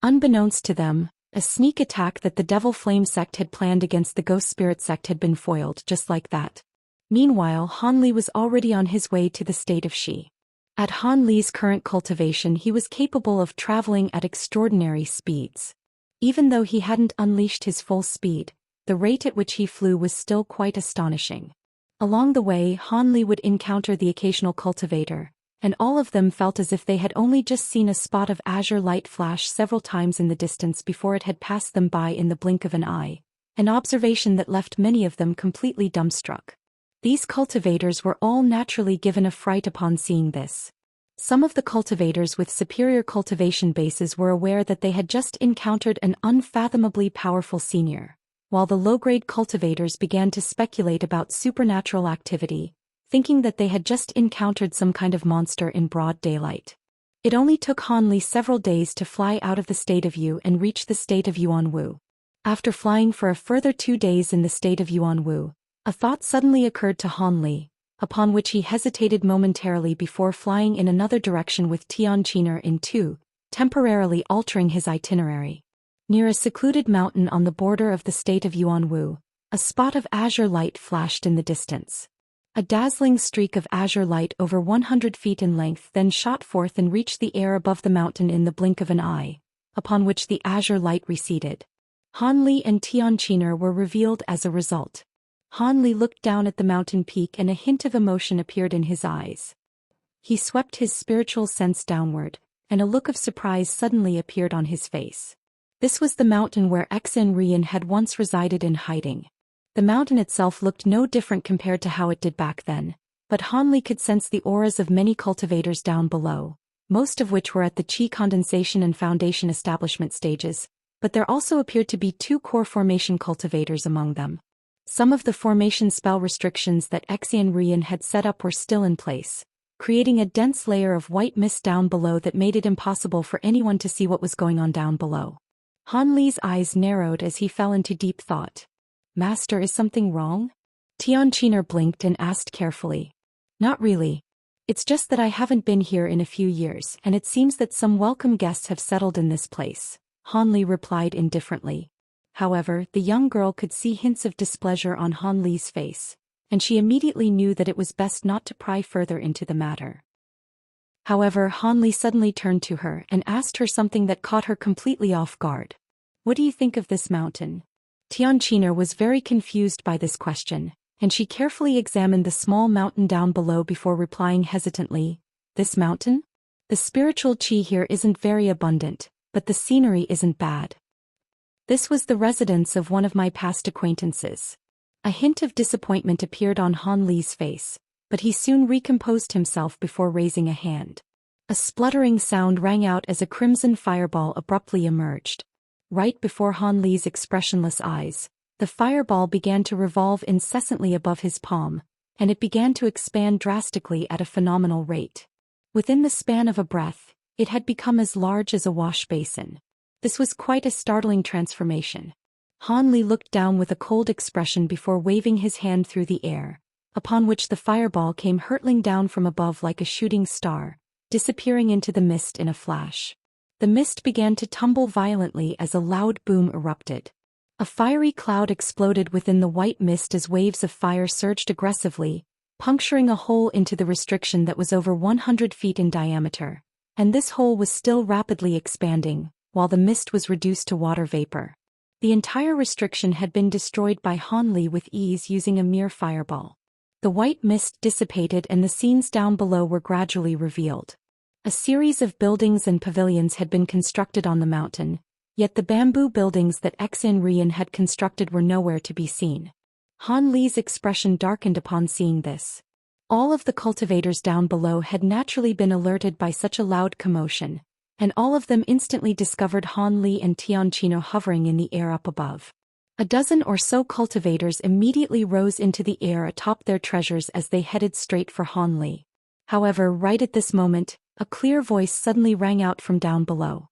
Unbeknownst to them, a sneak attack that the Devil Flame sect had planned against the Ghost Spirit sect had been foiled just like that. Meanwhile, Han Li was already on his way to the state of Xi. At Han Li's current cultivation, he was capable of traveling at extraordinary speeds. Even though he hadn't unleashed his full speed, the rate at which he flew was still quite astonishing. Along the way, Han Li would encounter the occasional cultivator, and all of them felt as if they had only just seen a spot of azure light flash several times in the distance before it had passed them by in the blink of an eye, an observation that left many of them completely dumbstruck. These cultivators were all naturally given a fright upon seeing this. Some of the cultivators with superior cultivation bases were aware that they had just encountered an unfathomably powerful senior, while the low-grade cultivators began to speculate about supernatural activity, thinking that they had just encountered some kind of monster in broad daylight. It only took Han Li several days to fly out of the state of Yu and reach the state of Yuanwu. After flying for a further 2 days in the state of Yuanwu, a thought suddenly occurred to Han Li, upon which he hesitated momentarily before flying in another direction with Xianxia in two, temporarily altering his itinerary. Near a secluded mountain on the border of the state of Yuanwu, a spot of azure light flashed in the distance. A dazzling streak of azure light over 100 feet in length then shot forth and reached the air above the mountain in the blink of an eye, upon which the azure light receded. Han Li and Xianxia were revealed as a result. Han Li looked down at the mountain peak and a hint of emotion appeared in his eyes. He swept his spiritual sense downward, and a look of surprise suddenly appeared on his face. This was the mountain where Xianxia had once resided in hiding. The mountain itself looked no different compared to how it did back then, but Han Li could sense the auras of many cultivators down below, most of which were at the qi condensation and foundation establishment stages, but there also appeared to be 2 core formation cultivators among them. Some of the formation spell restrictions that Xianxia had set up were still in place, creating a dense layer of white mist down below that made it impossible for anyone to see what was going on down below. Han Li's eyes narrowed as he fell into deep thought. "Master, is something wrong?" Xianxia blinked and asked carefully. "Not really. It's just that I haven't been here in a few years and it seems that some welcome guests have settled in this place," Han Li replied indifferently. However, the young girl could see hints of displeasure on Han Li's face, and she immediately knew that it was best not to pry further into the matter. However, Han Li suddenly turned to her and asked her something that caught her completely off guard. "What do you think of this mountain?" Xianxia was very confused by this question, and she carefully examined the small mountain down below before replying hesitantly, "This mountain? The spiritual qi here isn't very abundant, but the scenery isn't bad. This was the residence of one of my past acquaintances." A hint of disappointment appeared on Han Li's face, but he soon recomposed himself before raising a hand. A spluttering sound rang out as a crimson fireball abruptly emerged. Right before Han Li's expressionless eyes, the fireball began to revolve incessantly above his palm, and it began to expand drastically at a phenomenal rate. Within the span of a breath, it had become as large as a wash basin. This was quite a startling transformation. Han Li looked down with a cold expression before waving his hand through the air, upon which the fireball came hurtling down from above like a shooting star, disappearing into the mist in a flash. The mist began to tumble violently as a loud boom erupted. A fiery cloud exploded within the white mist as waves of fire surged aggressively, puncturing a hole into the restriction that was over 100 feet in diameter, and this hole was still rapidly expanding, while the mist was reduced to water vapor. The entire restriction had been destroyed by Han Li with ease using a mere fireball. The white mist dissipated and the scenes down below were gradually revealed. A series of buildings and pavilions had been constructed on the mountain, yet the bamboo buildings that Xin Rian had constructed were nowhere to be seen. Han Li's expression darkened upon seeing this. All of the cultivators down below had naturally been alerted by such a loud commotion, and all of them instantly discovered Han Li and Tianqino hovering in the air up above. A dozen or so cultivators immediately rose into the air atop their treasures as they headed straight for Han Li. However, right at this moment, a clear voice suddenly rang out from down below.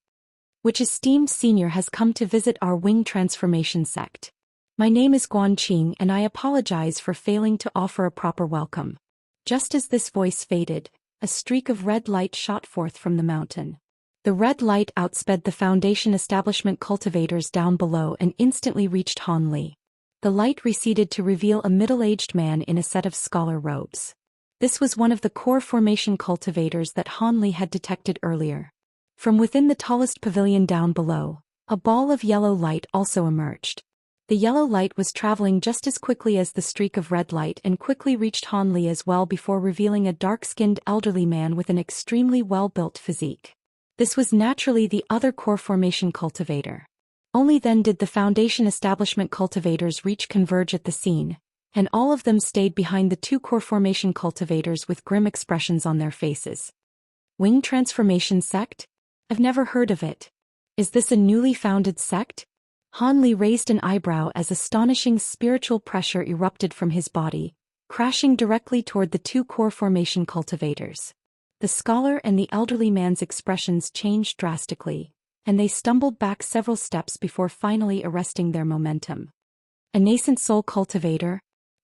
Which esteemed senior has come to visit our wing transformation sect? My name is Guanqing and I apologize for failing to offer a proper welcome. Just as this voice faded, a streak of red light shot forth from the mountain. The red light outsped the Foundation establishment cultivators down below and instantly reached Han Li. The light receded to reveal a middle-aged man in a set of scholar robes. This was one of the core formation cultivators that Han Li had detected earlier. From within the tallest pavilion down below, a ball of yellow light also emerged. The yellow light was traveling just as quickly as the streak of red light and quickly reached Han Li as well before revealing a dark-skinned elderly man with an extremely well-built physique. This was naturally the other core formation cultivator. Only then did the Foundation establishment cultivators converge at the scene, and all of them stayed behind the two core formation cultivators with grim expressions on their faces. Wing Transformation Sect? I've never heard of it. Is this a newly founded sect? Han Li raised an eyebrow as astonishing spiritual pressure erupted from his body, crashing directly toward the two core formation cultivators. The scholar and the elderly man's expressions changed drastically, and they stumbled back several steps before finally arresting their momentum. A nascent soul cultivator?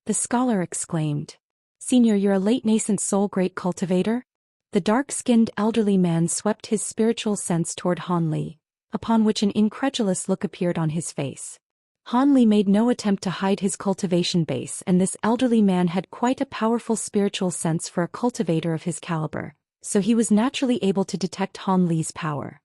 The scholar exclaimed. Senior, you're a late nascent soul great cultivator? The dark-skinned elderly man swept his spiritual sense toward Han Li, upon which an incredulous look appeared on his face. Han Li made no attempt to hide his cultivation base, and this elderly man had quite a powerful spiritual sense for a cultivator of his caliber, so he was naturally able to detect Han Li's power.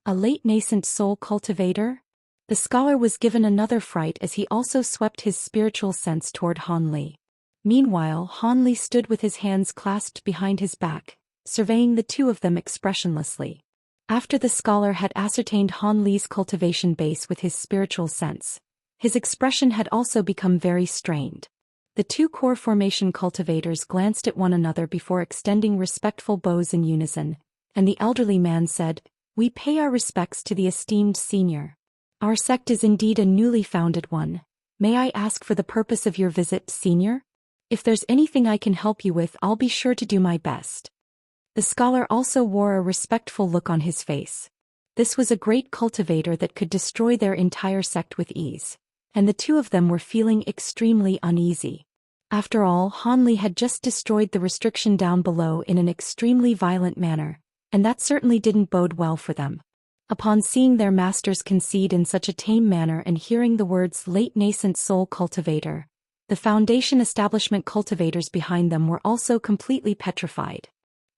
A late nascent soul cultivator? The scholar was given another fright as he also swept his spiritual sense toward Han Li. Meanwhile, Han Li stood with his hands clasped behind his back, surveying the two of them expressionlessly. After the scholar had ascertained Han Li's cultivation base with his spiritual sense, his expression had also become very strained. The two core formation cultivators glanced at one another before extending respectful bows in unison, and the elderly man said, "We pay our respects to the esteemed senior. Our sect is indeed a newly founded one. May I ask for the purpose of your visit, senior? If there's anything I can help you with, I'll be sure to do my best." The scholar also wore a respectful look on his face. This was a great cultivator that could destroy their entire sect with ease, and the two of them were feeling extremely uneasy. After all, Han Li had just destroyed the restriction down below in an extremely violent manner, and that certainly didn't bode well for them. Upon seeing their masters concede in such a tame manner and hearing the words late nascent soul cultivator, the Foundation establishment cultivators behind them were also completely petrified.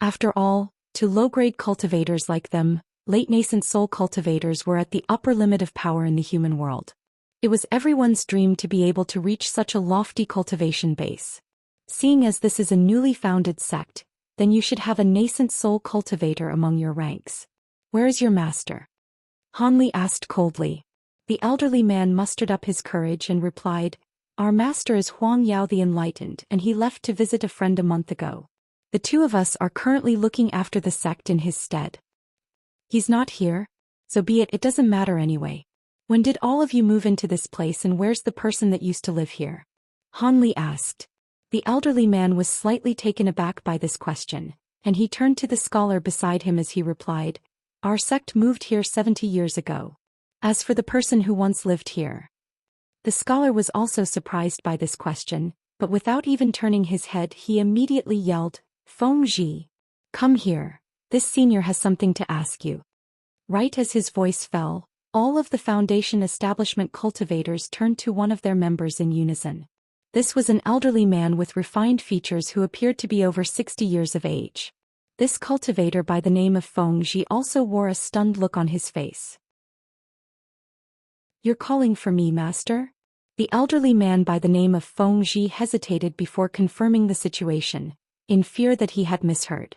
After all, to low-grade cultivators like them, late nascent soul cultivators were at the upper limit of power in the human world. It was everyone's dream to be able to reach such a lofty cultivation base. Seeing as this is a newly founded sect, then you should have a nascent soul cultivator among your ranks. Where is your master? Han Li asked coldly. The elderly man mustered up his courage and replied, "Our master is Huang Yao the Enlightened, and he left to visit a friend a month ago. The two of us are currently looking after the sect in his stead." "He's not here? So be it, it doesn't matter anyway. When did all of you move into this place and where's the person that used to live here?" Han Li asked. The elderly man was slightly taken aback by this question, and he turned to the scholar beside him as he replied, "Our sect moved here 70 years ago. As for the person who once lived here. The scholar was also surprised by this question, but without even turning his head he immediately yelled, Fengji, come here, this senior has something to ask you. Right as his voice fell, all of the Foundation establishment cultivators turned to one of their members in unison. This was an elderly man with refined features who appeared to be over 60 years of age. This cultivator by the name of Fengji also wore a stunned look on his face. You're calling for me, master? The elderly man by the name of Fengji hesitated before confirming the situation, in fear that he had misheard.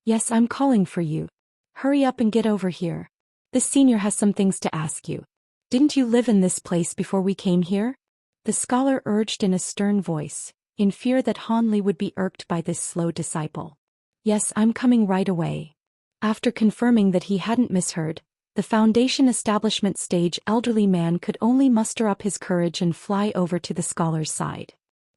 Yes, I'm calling for you. Hurry up and get over here. This senior has some things to ask you. Didn't you live in this place before we came here? The scholar urged in a stern voice, in fear that Han Li would be irked by this slow disciple. Yes, I'm coming right away. After confirming that he hadn't misheard, the Foundation establishment stage elderly man could only muster up his courage and fly over to the scholar's side.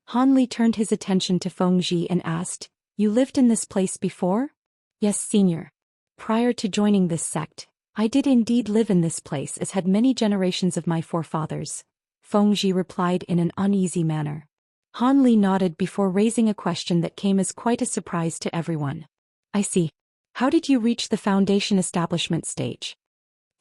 Han Li turned his attention to Fengji and asked, You lived in this place before? Yes, senior. Prior to joining this sect, I did indeed live in this place as had many generations of my forefathers, Fengji replied in an uneasy manner. Han Li nodded before raising a question that came as quite a surprise to everyone. I see. How did you reach the Foundation establishment stage?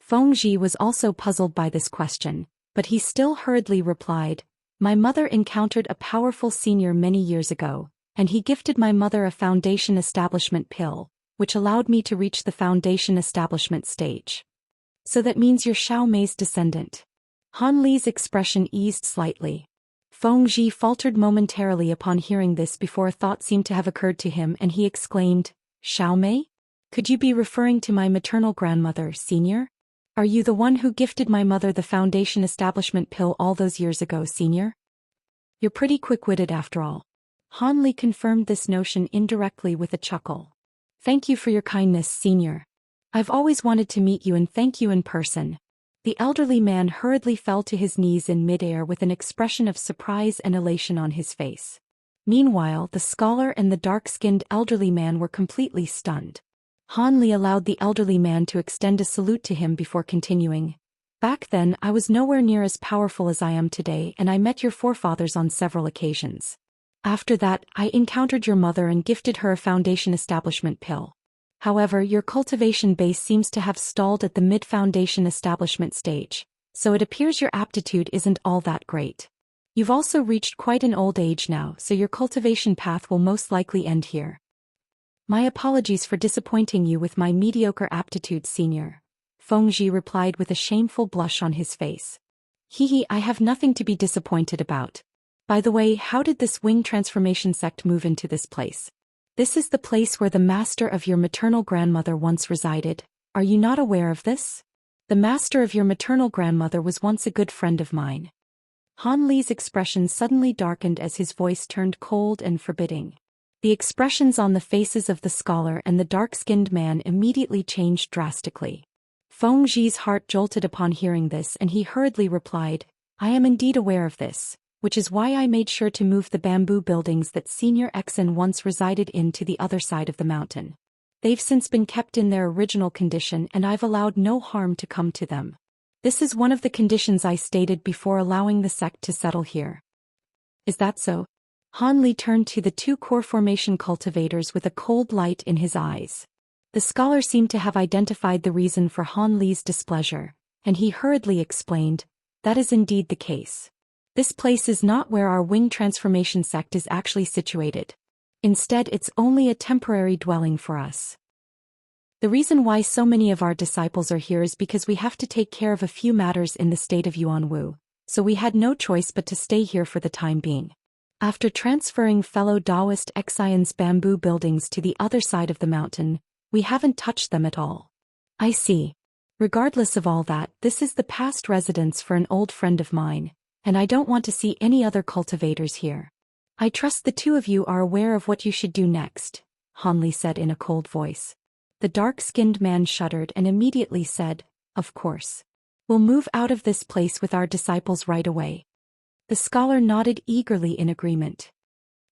Fengji was also puzzled by this question, but he still hurriedly replied, My mother encountered a powerful senior many years ago, and he gifted my mother a Foundation establishment pill, which allowed me to reach the Foundation establishment stage. So that means you're Xiao Mei's descendant. Han Li's expression eased slightly. Fengji faltered momentarily upon hearing this before a thought seemed to have occurred to him and he exclaimed, Xiao Mei? Could you be referring to my maternal grandmother, senior? Are you the one who gifted my mother the Foundation establishment pill all those years ago, senior? You're pretty quick-witted after all. Han Li confirmed this notion indirectly with a chuckle. Thank you for your kindness, senior. I've always wanted to meet you and thank you in person. The elderly man hurriedly fell to his knees in midair with an expression of surprise and elation on his face. Meanwhile, the scholar and the dark-skinned elderly man were completely stunned. Han Li allowed the elderly man to extend a salute to him before continuing. Back then, I was nowhere near as powerful as I am today and I met your forefathers on several occasions. After that, I encountered your mother and gifted her a Foundation establishment pill. However, your cultivation base seems to have stalled at the mid-Foundation establishment stage, so it appears your aptitude isn't all that great. You've also reached quite an old age now, so your cultivation path will most likely end here. My apologies for disappointing you with my mediocre aptitude, senior. Fengji replied with a shameful blush on his face. I have nothing to be disappointed about. By the way, how did this wing transformation sect move into this place? This is the place where the master of your maternal grandmother once resided. Are you not aware of this? The master of your maternal grandmother was once a good friend of mine. Han Li's expression suddenly darkened as his voice turned cold and forbidding. The expressions on the faces of the scholar and the dark-skinned man immediately changed drastically. Fengji's heart jolted upon hearing this and he hurriedly replied, I am indeed aware of this, which is why I made sure to move the bamboo buildings that Senior Xen once resided in to the other side of the mountain. They've since been kept in their original condition and I've allowed no harm to come to them. This is one of the conditions I stated before allowing the sect to settle here. Is that so? Han Li turned to the two core formation cultivators with a cold light in his eyes. The scholar seemed to have identified the reason for Han Li's displeasure, and he hurriedly explained, That is indeed the case. This place is not where our wing transformation sect is actually situated. Instead, it's only a temporary dwelling for us. The reason why so many of our disciples are here is because we have to take care of a few matters in the state of Yuanwu, so we had no choice but to stay here for the time being. After transferring fellow Daoist Xian's bamboo buildings to the other side of the mountain, we haven't touched them at all. I see. Regardless of all that, this is the past residence for an old friend of mine, and I don't want to see any other cultivators here. I trust the two of you are aware of what you should do next, Han Li said in a cold voice. The dark-skinned man shuddered and immediately said, Of course. We'll move out of this place with our disciples right away. The scholar nodded eagerly in agreement.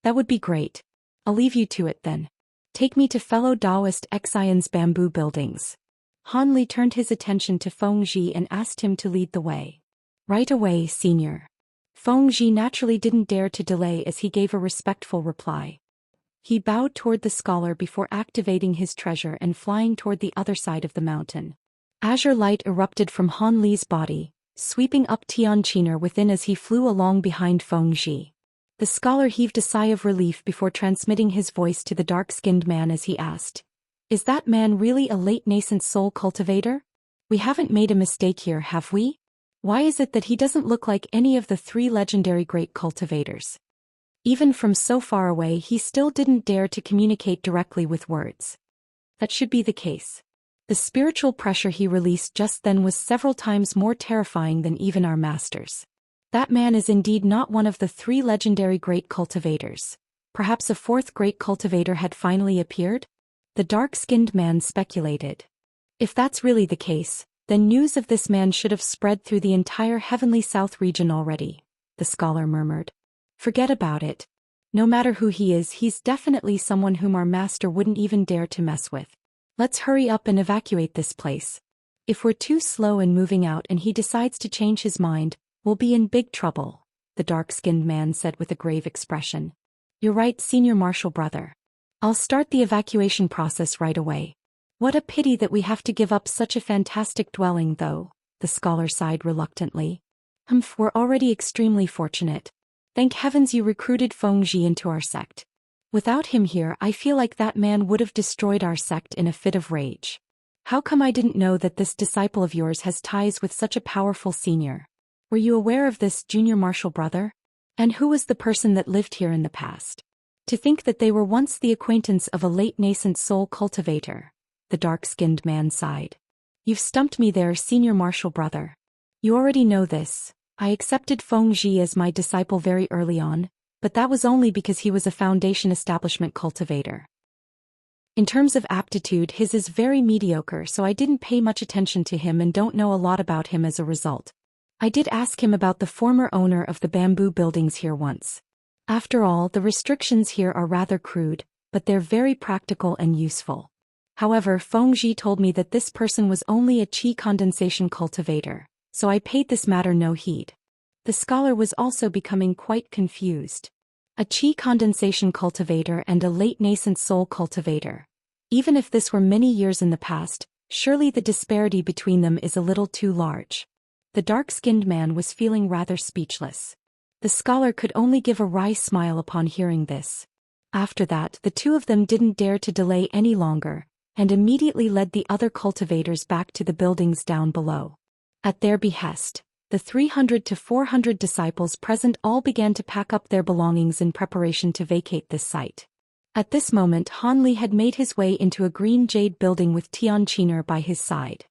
That would be great. I'll leave you to it then. Take me to fellow Daoist Xian's bamboo buildings. Han Li turned his attention to Feng Zhi and asked him to lead the way. Right away, senior. Feng Zhi naturally didn't dare to delay as he gave a respectful reply. He bowed toward the scholar before activating his treasure and flying toward the other side of the mountain. Azure light erupted from Han Li's body, sweeping up Xianxia within as he flew along behind Feng Zhi. The scholar heaved a sigh of relief before transmitting his voice to the dark-skinned man as he asked, "Is that man really a late nascent soul cultivator? We haven't made a mistake here, have we? Why is it that he doesn't look like any of the 3 legendary great cultivators?" Even from so far away, he still didn't dare to communicate directly with words. That should be the case. The spiritual pressure he released just then was several times more terrifying than even our masters. That man is indeed not one of the 3 legendary great cultivators. Perhaps a 4th great cultivator had finally appeared? The dark-skinned man speculated. If that's really the case, then news of this man should have spread through the entire Heavenly South region already, the scholar murmured. Forget about it. No matter who he is, he's definitely someone whom our master wouldn't even dare to mess with. Let's hurry up and evacuate this place. If we're too slow in moving out and he decides to change his mind, we'll be in big trouble, the dark-skinned man said with a grave expression. You're right, senior martial brother. I'll start the evacuation process right away. What a pity that we have to give up such a fantastic dwelling though, the scholar sighed reluctantly. We're already extremely fortunate. Thank heavens you recruited Feng Zhi into our sect. Without him here, I feel like that man would have destroyed our sect in a fit of rage. How come I didn't know that this disciple of yours has ties with such a powerful senior? Were you aware of this, junior martial brother? And who was the person that lived here in the past? To think that they were once the acquaintance of a late nascent soul cultivator, the dark-skinned man sighed. You've stumped me there, senior martial brother. You already know this. I accepted Feng Zhi as my disciple very early on, but that was only because he was a foundation establishment cultivator. In terms of aptitude, his is very mediocre, so I didn't pay much attention to him and don't know a lot about him as a result. I did ask him about the former owner of the bamboo buildings here once. After all, the restrictions here are rather crude, but they're very practical and useful. However, Feng Zhi told me that this person was only a qi condensation cultivator, so I paid this matter no heed. The scholar was also becoming quite confused. A qi condensation cultivator and a late nascent soul cultivator. Even if this were many years in the past, surely the disparity between them is a little too large. The dark-skinned man was feeling rather speechless. The scholar could only give a wry smile upon hearing this. After that, the two of them didn't dare to delay any longer, and immediately led the other cultivators back to the buildings down below. At their behest, the 300 to 400 disciples present all began to pack up their belongings in preparation to vacate this site. At this moment, Han Li had made his way into a green jade building with Tianqiner by his side.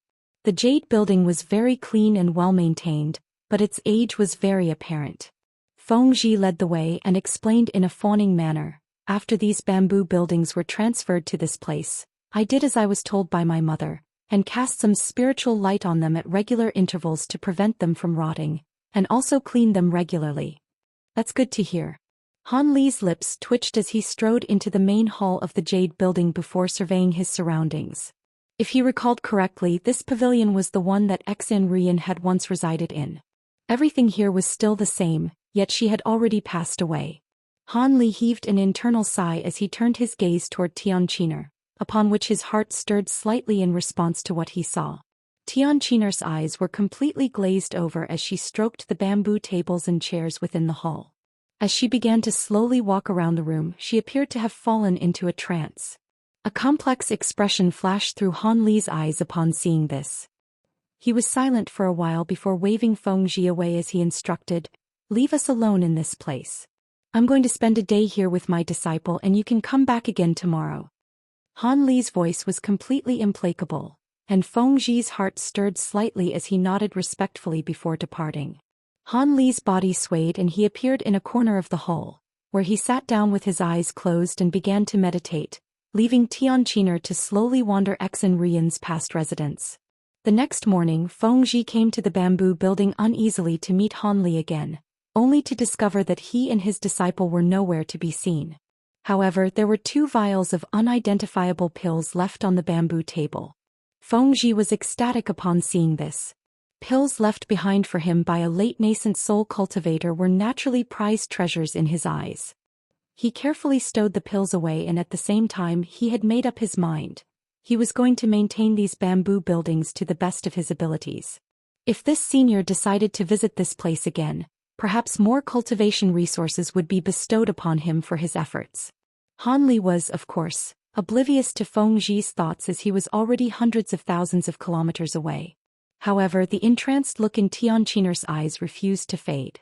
The jade building was very clean and well-maintained, but its age was very apparent. Feng Zhi led the way and explained in a fawning manner, after these bamboo buildings were transferred to this place, I did as I was told by my mother, and cast some spiritual light on them at regular intervals to prevent them from rotting, and also cleaned them regularly. That's good to hear. Han Li's lips twitched as he strode into the main hall of the jade building before surveying his surroundings. If he recalled correctly, this pavilion was the one that Xianxia had once resided in. Everything here was still the same, yet she had already passed away. Han Li heaved an internal sigh as he turned his gaze toward Tianqiner, upon which his heart stirred slightly in response to what he saw. Tianqiner's eyes were completely glazed over as she stroked the bamboo tables and chairs within the hall. As she began to slowly walk around the room, she appeared to have fallen into a trance. A complex expression flashed through Han Li's eyes upon seeing this. He was silent for a while before waving Feng Zhi away as he instructed, "Leave us alone in this place. I'm going to spend a day here with my disciple and you can come back again tomorrow." Han Li's voice was completely implacable, and Feng Zhi's heart stirred slightly as he nodded respectfully before departing. Han Li's body swayed and he appeared in a corner of the hall, where he sat down with his eyes closed and began to meditate, leaving Tianqiner to slowly wander Xianxia's past residence. The next morning, Feng Zhi came to the bamboo building uneasily to meet Han Li again, only to discover that he and his disciple were nowhere to be seen. However, there were 2 vials of unidentifiable pills left on the bamboo table. Fengji was ecstatic upon seeing this. Pills left behind for him by a late nascent soul cultivator were naturally prized treasures in his eyes. He carefully stowed the pills away, and at the same time he had made up his mind. He was going to maintain these bamboo buildings to the best of his abilities. If this senior decided to visit this place again, perhaps more cultivation resources would be bestowed upon him for his efforts. Han Li was, of course, oblivious to Fengji's thoughts as he was already hundreds of thousands of kilometers away. However, the entranced look in Xianxia's eyes refused to fade.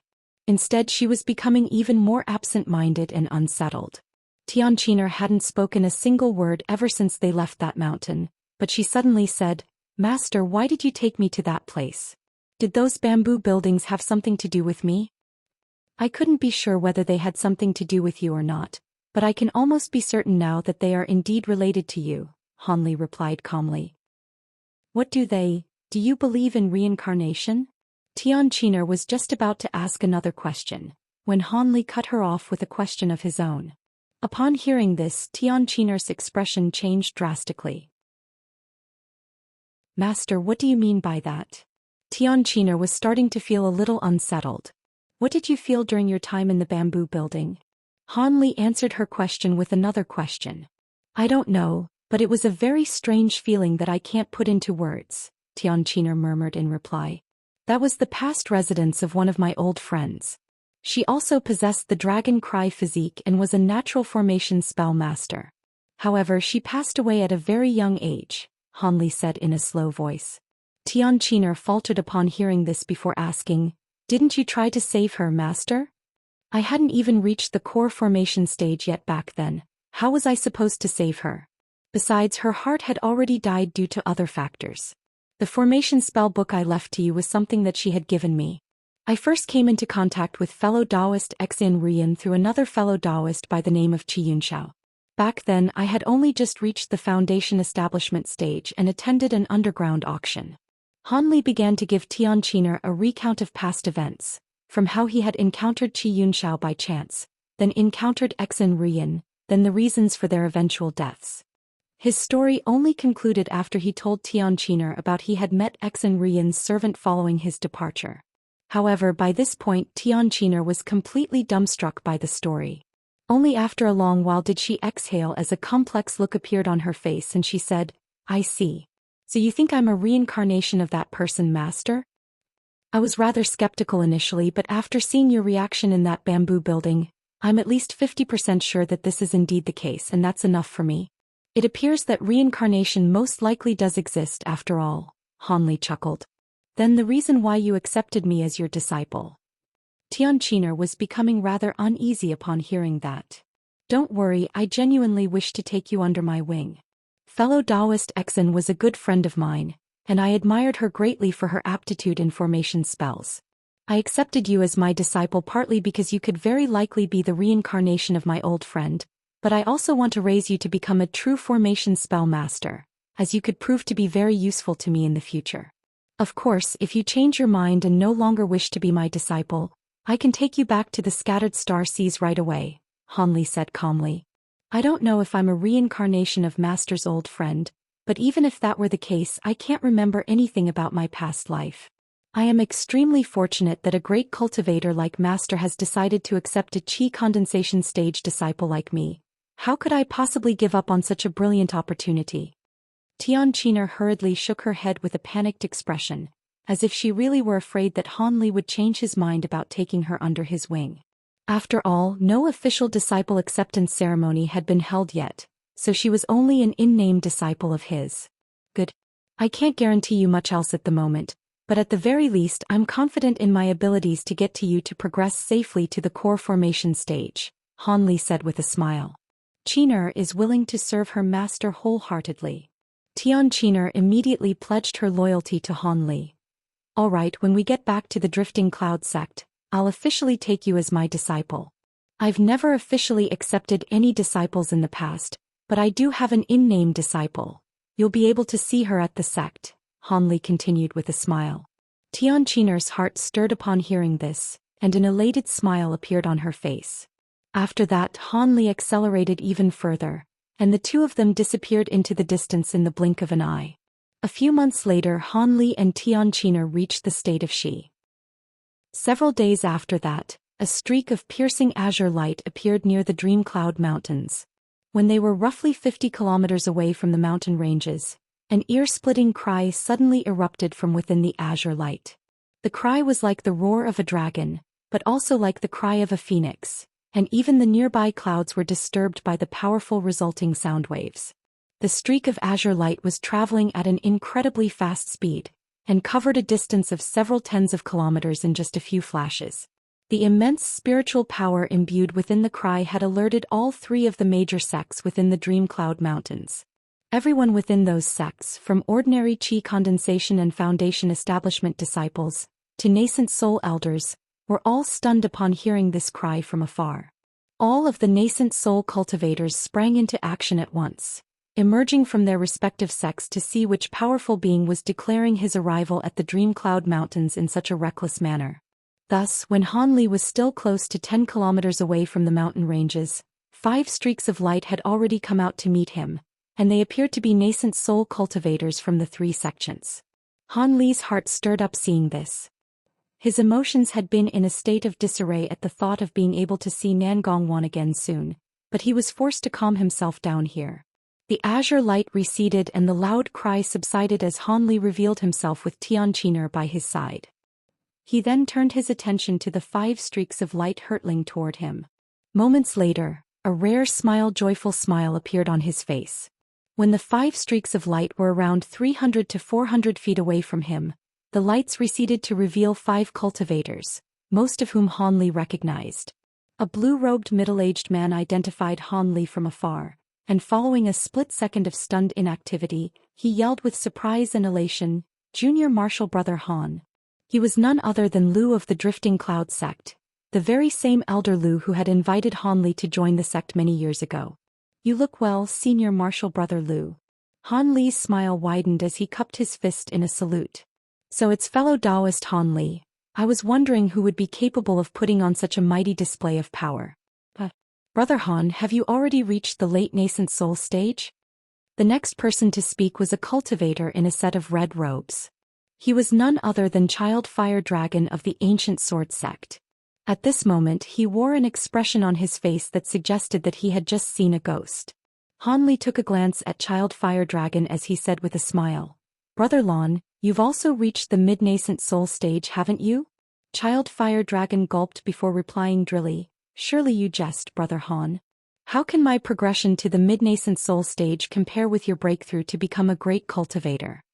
Instead, she was becoming even more absent-minded and unsettled. Xianxia hadn't spoken a single word ever since they left that mountain, but she suddenly said, "Master, why did you take me to that place? Did those bamboo buildings have something to do with me?" "I couldn't be sure whether they had something to do with you or not, but I can almost be certain now that they are indeed related to you," Han Li replied calmly. "What do they? Do you believe in reincarnation?" Xianxia was just about to ask another question, when Han Li cut her off with a question of his own. Upon hearing this, Xianxia's expression changed drastically. "Master, what do you mean by that?" Xianxia was starting to feel a little unsettled. "What did you feel during your time in the bamboo building?" Han Li answered her question with another question. "I don't know, but it was a very strange feeling that I can't put into words," Xianxia murmured in reply. "That was the past residence of one of my old friends. She also possessed the dragon cry physique and was a natural formation spell master. However, she passed away at a very young age," Han Li said in a slow voice. Xianxia faltered upon hearing this before asking, "Didn't you try to save her, master?" "I hadn't even reached the core formation stage yet back then. How was I supposed to save her? Besides, her heart had already died due to other factors. The formation spell book I left to you was something that she had given me. I first came into contact with fellow Daoist Xianxia through another fellow Daoist by the name of Xianxia. Back then I had only just reached the foundation establishment stage and attended an underground auction." Han Li began to give Xianxia a recount of past events, from how he had encountered Xianxia by chance, then encountered Xianxia, then the reasons for their eventual deaths. His story only concluded after he told Xianxia about he had met Xianxia's servant following his departure. However, by this point Xianxia was completely dumbstruck by the story. Only after a long while did she exhale as a complex look appeared on her face and she said, "I see. So you think I'm a reincarnation of that person, master?" "I was rather skeptical initially, but after seeing your reaction in that bamboo building, I'm at least 50% sure that this is indeed the case, and that's enough for me. It appears that reincarnation most likely does exist after all," Han Li chuckled. "Then the reason why you accepted me as your disciple?" Xianxia was becoming rather uneasy upon hearing that. "Don't worry, I genuinely wish to take you under my wing. Fellow Daoist Xian was a good friend of mine, and I admired her greatly for her aptitude in formation spells. I accepted you as my disciple partly because you could very likely be the reincarnation of my old friend, but I also want to raise you to become a true formation spell master, as you could prove to be very useful to me in the future. Of course, if you change your mind and no longer wish to be my disciple, I can take you back to the scattered star seas right away," Han Li said calmly. "I don't know if I'm a reincarnation of Master's old friend, but even if that were the case, I can't remember anything about my past life. I am extremely fortunate that a great cultivator like Master has decided to accept a chi condensation stage disciple like me. How could I possibly give up on such a brilliant opportunity?" Xianxia hurriedly shook her head with a panicked expression, as if she really were afraid that Han Li would change his mind about taking her under his wing. After all, no official disciple acceptance ceremony had been held yet, so she was only an in-name disciple of his. "Good. I can't guarantee you much else at the moment, but at the very least I'm confident in my abilities to get to you to progress safely to the core formation stage," Han Li said with a smile. "Xianxia is willing to serve her master wholeheartedly." Xianxia immediately pledged her loyalty to Han Li. "All right, when we get back to the Drifting Cloud sect, I'll officially take you as my disciple. I've never officially accepted any disciples in the past, but I do have an in-name disciple. You'll be able to see her at the sect," Han Li continued with a smile. Xianxia's heart stirred upon hearing this, and an elated smile appeared on her face. After that, Han Li accelerated even further, and the two of them disappeared into the distance in the blink of an eye. A few months later, Han Li and Xianxia reached the state of Xi. Several days after that, a streak of piercing azure light appeared near the Dream Cloud Mountains. When they were roughly 50 kilometers away from the mountain ranges, an ear-splitting cry suddenly erupted from within the azure light. The cry was like the roar of a dragon, but also like the cry of a phoenix, and even the nearby clouds were disturbed by the powerful resulting sound waves. The streak of azure light was traveling at an incredibly fast speed, and covered a distance of several tens of kilometers in just a few flashes. The immense spiritual power imbued within the cry had alerted all three of the major sects within the Dream Cloud Mountains. Everyone within those sects, from ordinary Qi condensation and foundation establishment disciples, to nascent soul elders, were all stunned upon hearing this cry from afar. All of the nascent soul cultivators sprang into action at once, emerging from their respective sects to see which powerful being was declaring his arrival at the Dream Cloud Mountains in such a reckless manner. Thus, when Han Li was still close to 10 kilometers away from the mountain ranges, 5 streaks of light had already come out to meet him, and they appeared to be nascent soul cultivators from the 3 sections. Han Li's heart stirred up seeing this. His emotions had been in a state of disarray at the thought of being able to see Nangongwan again soon, but he was forced to calm himself down here. The azure light receded and the loud cry subsided as Han Li revealed himself with Xianxia by his side. He then turned his attention to the 5 streaks of light hurtling toward him. Moments later, a rare joyful smile appeared on his face. When the 5 streaks of light were around 300 to 400 feet away from him, the lights receded to reveal 5 cultivators, most of whom Han Li recognized. A blue-robed middle-aged man identified Han Li from afar, and following a split second of stunned inactivity, he yelled with surprise and elation, "Junior Martial Brother Han." He was none other than Lu of the Drifting Cloud sect, the very same elder Lu who had invited Han Li to join the sect many years ago. "You look well, Senior Martial Brother Lu." Han Li's smile widened as he cupped his fist in a salute. "So it's fellow Daoist Han Li. I was wondering who would be capable of putting on such a mighty display of power. Brother Han, have you already reached the late nascent soul stage?" The next person to speak was a cultivator in a set of red robes. He was none other than Child Fire Dragon of the Ancient Sword Sect. At this moment he wore an expression on his face that suggested that he had just seen a ghost. Han Li took a glance at Child Fire Dragon as he said with a smile, "Brother Lon, you've also reached the mid-nascent soul stage, haven't you?" Child Fire Dragon gulped before replying drily, "Surely you jest, Brother Han. How can my progression to the mid-nascent soul stage compare with your breakthrough to become a great cultivator?"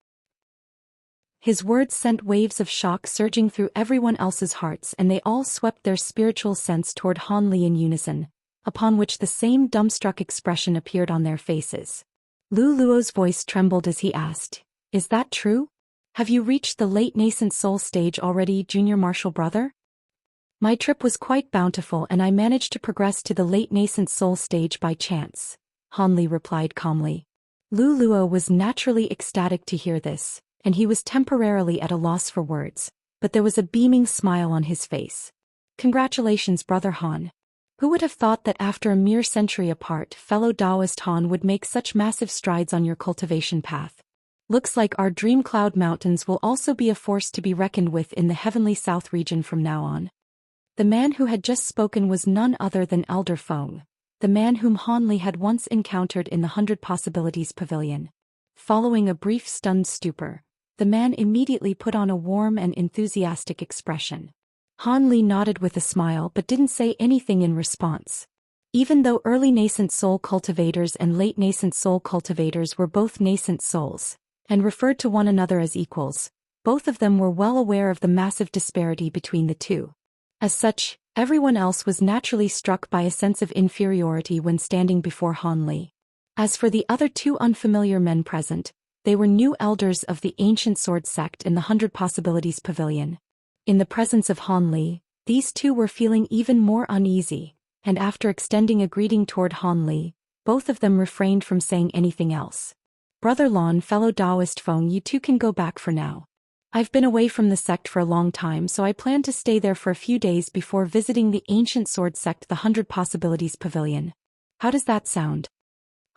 His words sent waves of shock surging through everyone else's hearts, and they all swept their spiritual sense toward Han Li in unison, upon which the same dumbstruck expression appeared on their faces. Lu Luo's voice trembled as he asked, "Is that true? Have you reached the late nascent soul stage already, Junior Martial Brother?" "My trip was quite bountiful and I managed to progress to the late nascent soul stage by chance," Han Li replied calmly. Lu Luo was naturally ecstatic to hear this, and he was temporarily at a loss for words, but there was a beaming smile on his face. "Congratulations, Brother Han. Who would have thought that after a mere century apart, fellow Daoist Han would make such massive strides on your cultivation path? Looks like our Dream Cloud Mountains will also be a force to be reckoned with in the Heavenly South region from now on." The man who had just spoken was none other than Elder Feng, the man whom Han Li had once encountered in the 100 Possibilities Pavilion. Following a brief stunned stupor, the man immediately put on a warm and enthusiastic expression. Han Li nodded with a smile but didn't say anything in response. Even though early nascent soul cultivators and late nascent soul cultivators were both nascent souls, and referred to one another as equals, both of them were well aware of the massive disparity between the two. As such, everyone else was naturally struck by a sense of inferiority when standing before Han Li. As for the other 2 unfamiliar men present, they were new elders of the Ancient Sword Sect in the 100 Possibilities Pavilion. In the presence of Han Li, these 2 were feeling even more uneasy, and after extending a greeting toward Han Li, both of them refrained from saying anything else. "Brother Lon, fellow Daoist Feng, you 2 can go back for now. I've been away from the sect for a long time, so I plan to stay there for a few days before visiting the Ancient Sword Sect, the 100 Possibilities Pavilion. How does that sound?"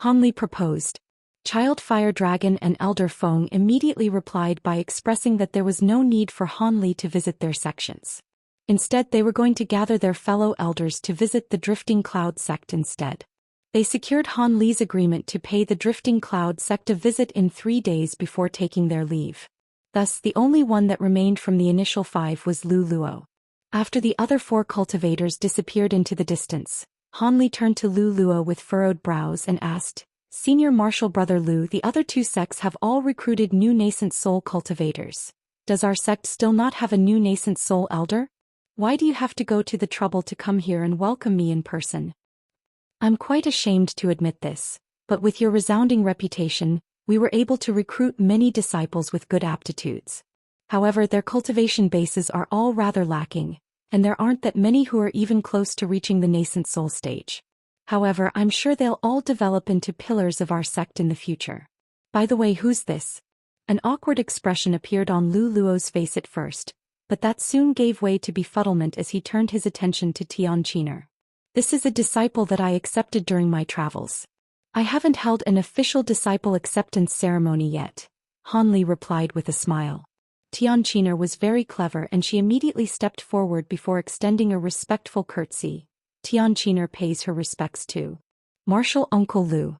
Han Li proposed. Child Fire Dragon and Elder Feng immediately replied by expressing that there was no need for Han Li to visit their sections. Instead, they were going to gather their fellow elders to visit the Drifting Cloud sect instead. They secured Han Li's agreement to pay the Drifting Cloud sect a visit in 3 days before taking their leave. Thus, the only one that remained from the initial 5 was Lu Luo. After the other 4 cultivators disappeared into the distance, Han Li turned to Lu Luo with furrowed brows and asked, "Senior Martial Brother Lu, the other 2 sects have all recruited new nascent soul cultivators. Does our sect still not have a new nascent soul elder? Why do you have to go to the trouble to come here and welcome me in person? I'm quite ashamed to admit this, but with your resounding reputation, we were able to recruit many disciples with good aptitudes. However, their cultivation bases are all rather lacking, and there aren't that many who are even close to reaching the nascent soul stage. However, I'm sure they'll all develop into pillars of our sect in the future. By the way, who's this?" An awkward expression appeared on Lu Luo's face at first, but that soon gave way to befuddlement as he turned his attention to Xianxia. "This is a disciple that I accepted during my travels. I haven't held an official disciple acceptance ceremony yet," Han Li replied with a smile. Xianxia was very clever and she immediately stepped forward before extending a respectful curtsy. Xianxia pays her respects to Martial Uncle Lu.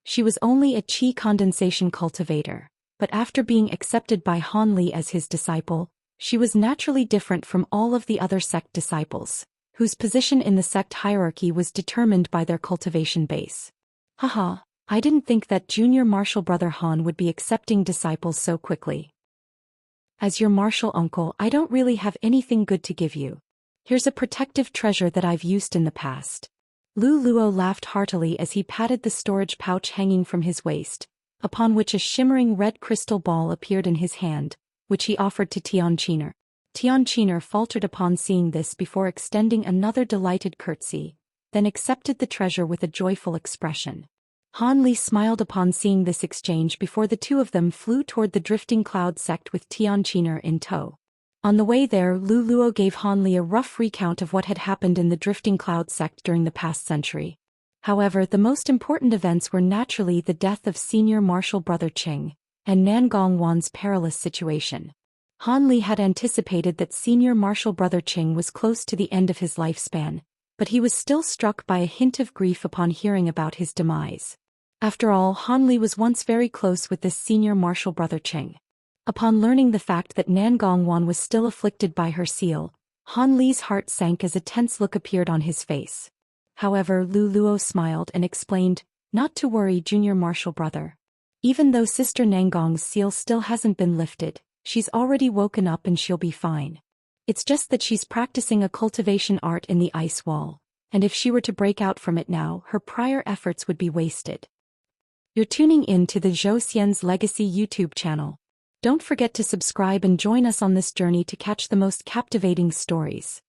She was only a qi condensation cultivator, but after being accepted by Han Li as his disciple, she was naturally different from all of the other sect disciples, whose position in the sect hierarchy was determined by their cultivation base. "Haha, I didn't think that junior martial brother Han would be accepting disciples so quickly. As your martial uncle, I don't really have anything good to give you. Here's a protective treasure that I've used in the past." Lu Luo laughed heartily as he patted the storage pouch hanging from his waist, upon which a shimmering red crystal ball appeared in his hand, which he offered to Xianxia. Xianxia faltered upon seeing this before extending another delighted curtsy, then accepted the treasure with a joyful expression. Han Li smiled upon seeing this exchange before the 2 of them flew toward the Drifting Cloud sect with Xianxia in tow. On the way there, Lu Luo gave Han Li a rough recount of what had happened in the Drifting Cloud sect during the past century. However, the most important events were naturally the death of senior martial brother Qing, and Nangong Wan's perilous situation. Han Li had anticipated that senior martial brother Qing was close to the end of his lifespan, but he was still struck by a hint of grief upon hearing about his demise. After all, Han Li was once very close with this senior martial brother Qing. Upon learning the fact that Nangong Wan was still afflicted by her seal, Han Li's heart sank as a tense look appeared on his face. However, Lu Luo smiled and explained, "Not to worry, junior martial brother. Even though Sister Nangong's seal still hasn't been lifted, she's already woken up and she'll be fine. It's just that she's practicing a cultivation art in the ice wall, and if she were to break out from it now, her prior efforts would be wasted." You're tuning in to the Zhou Xian's Legacy YouTube channel. Don't forget to subscribe and join us on this journey to catch the most captivating stories.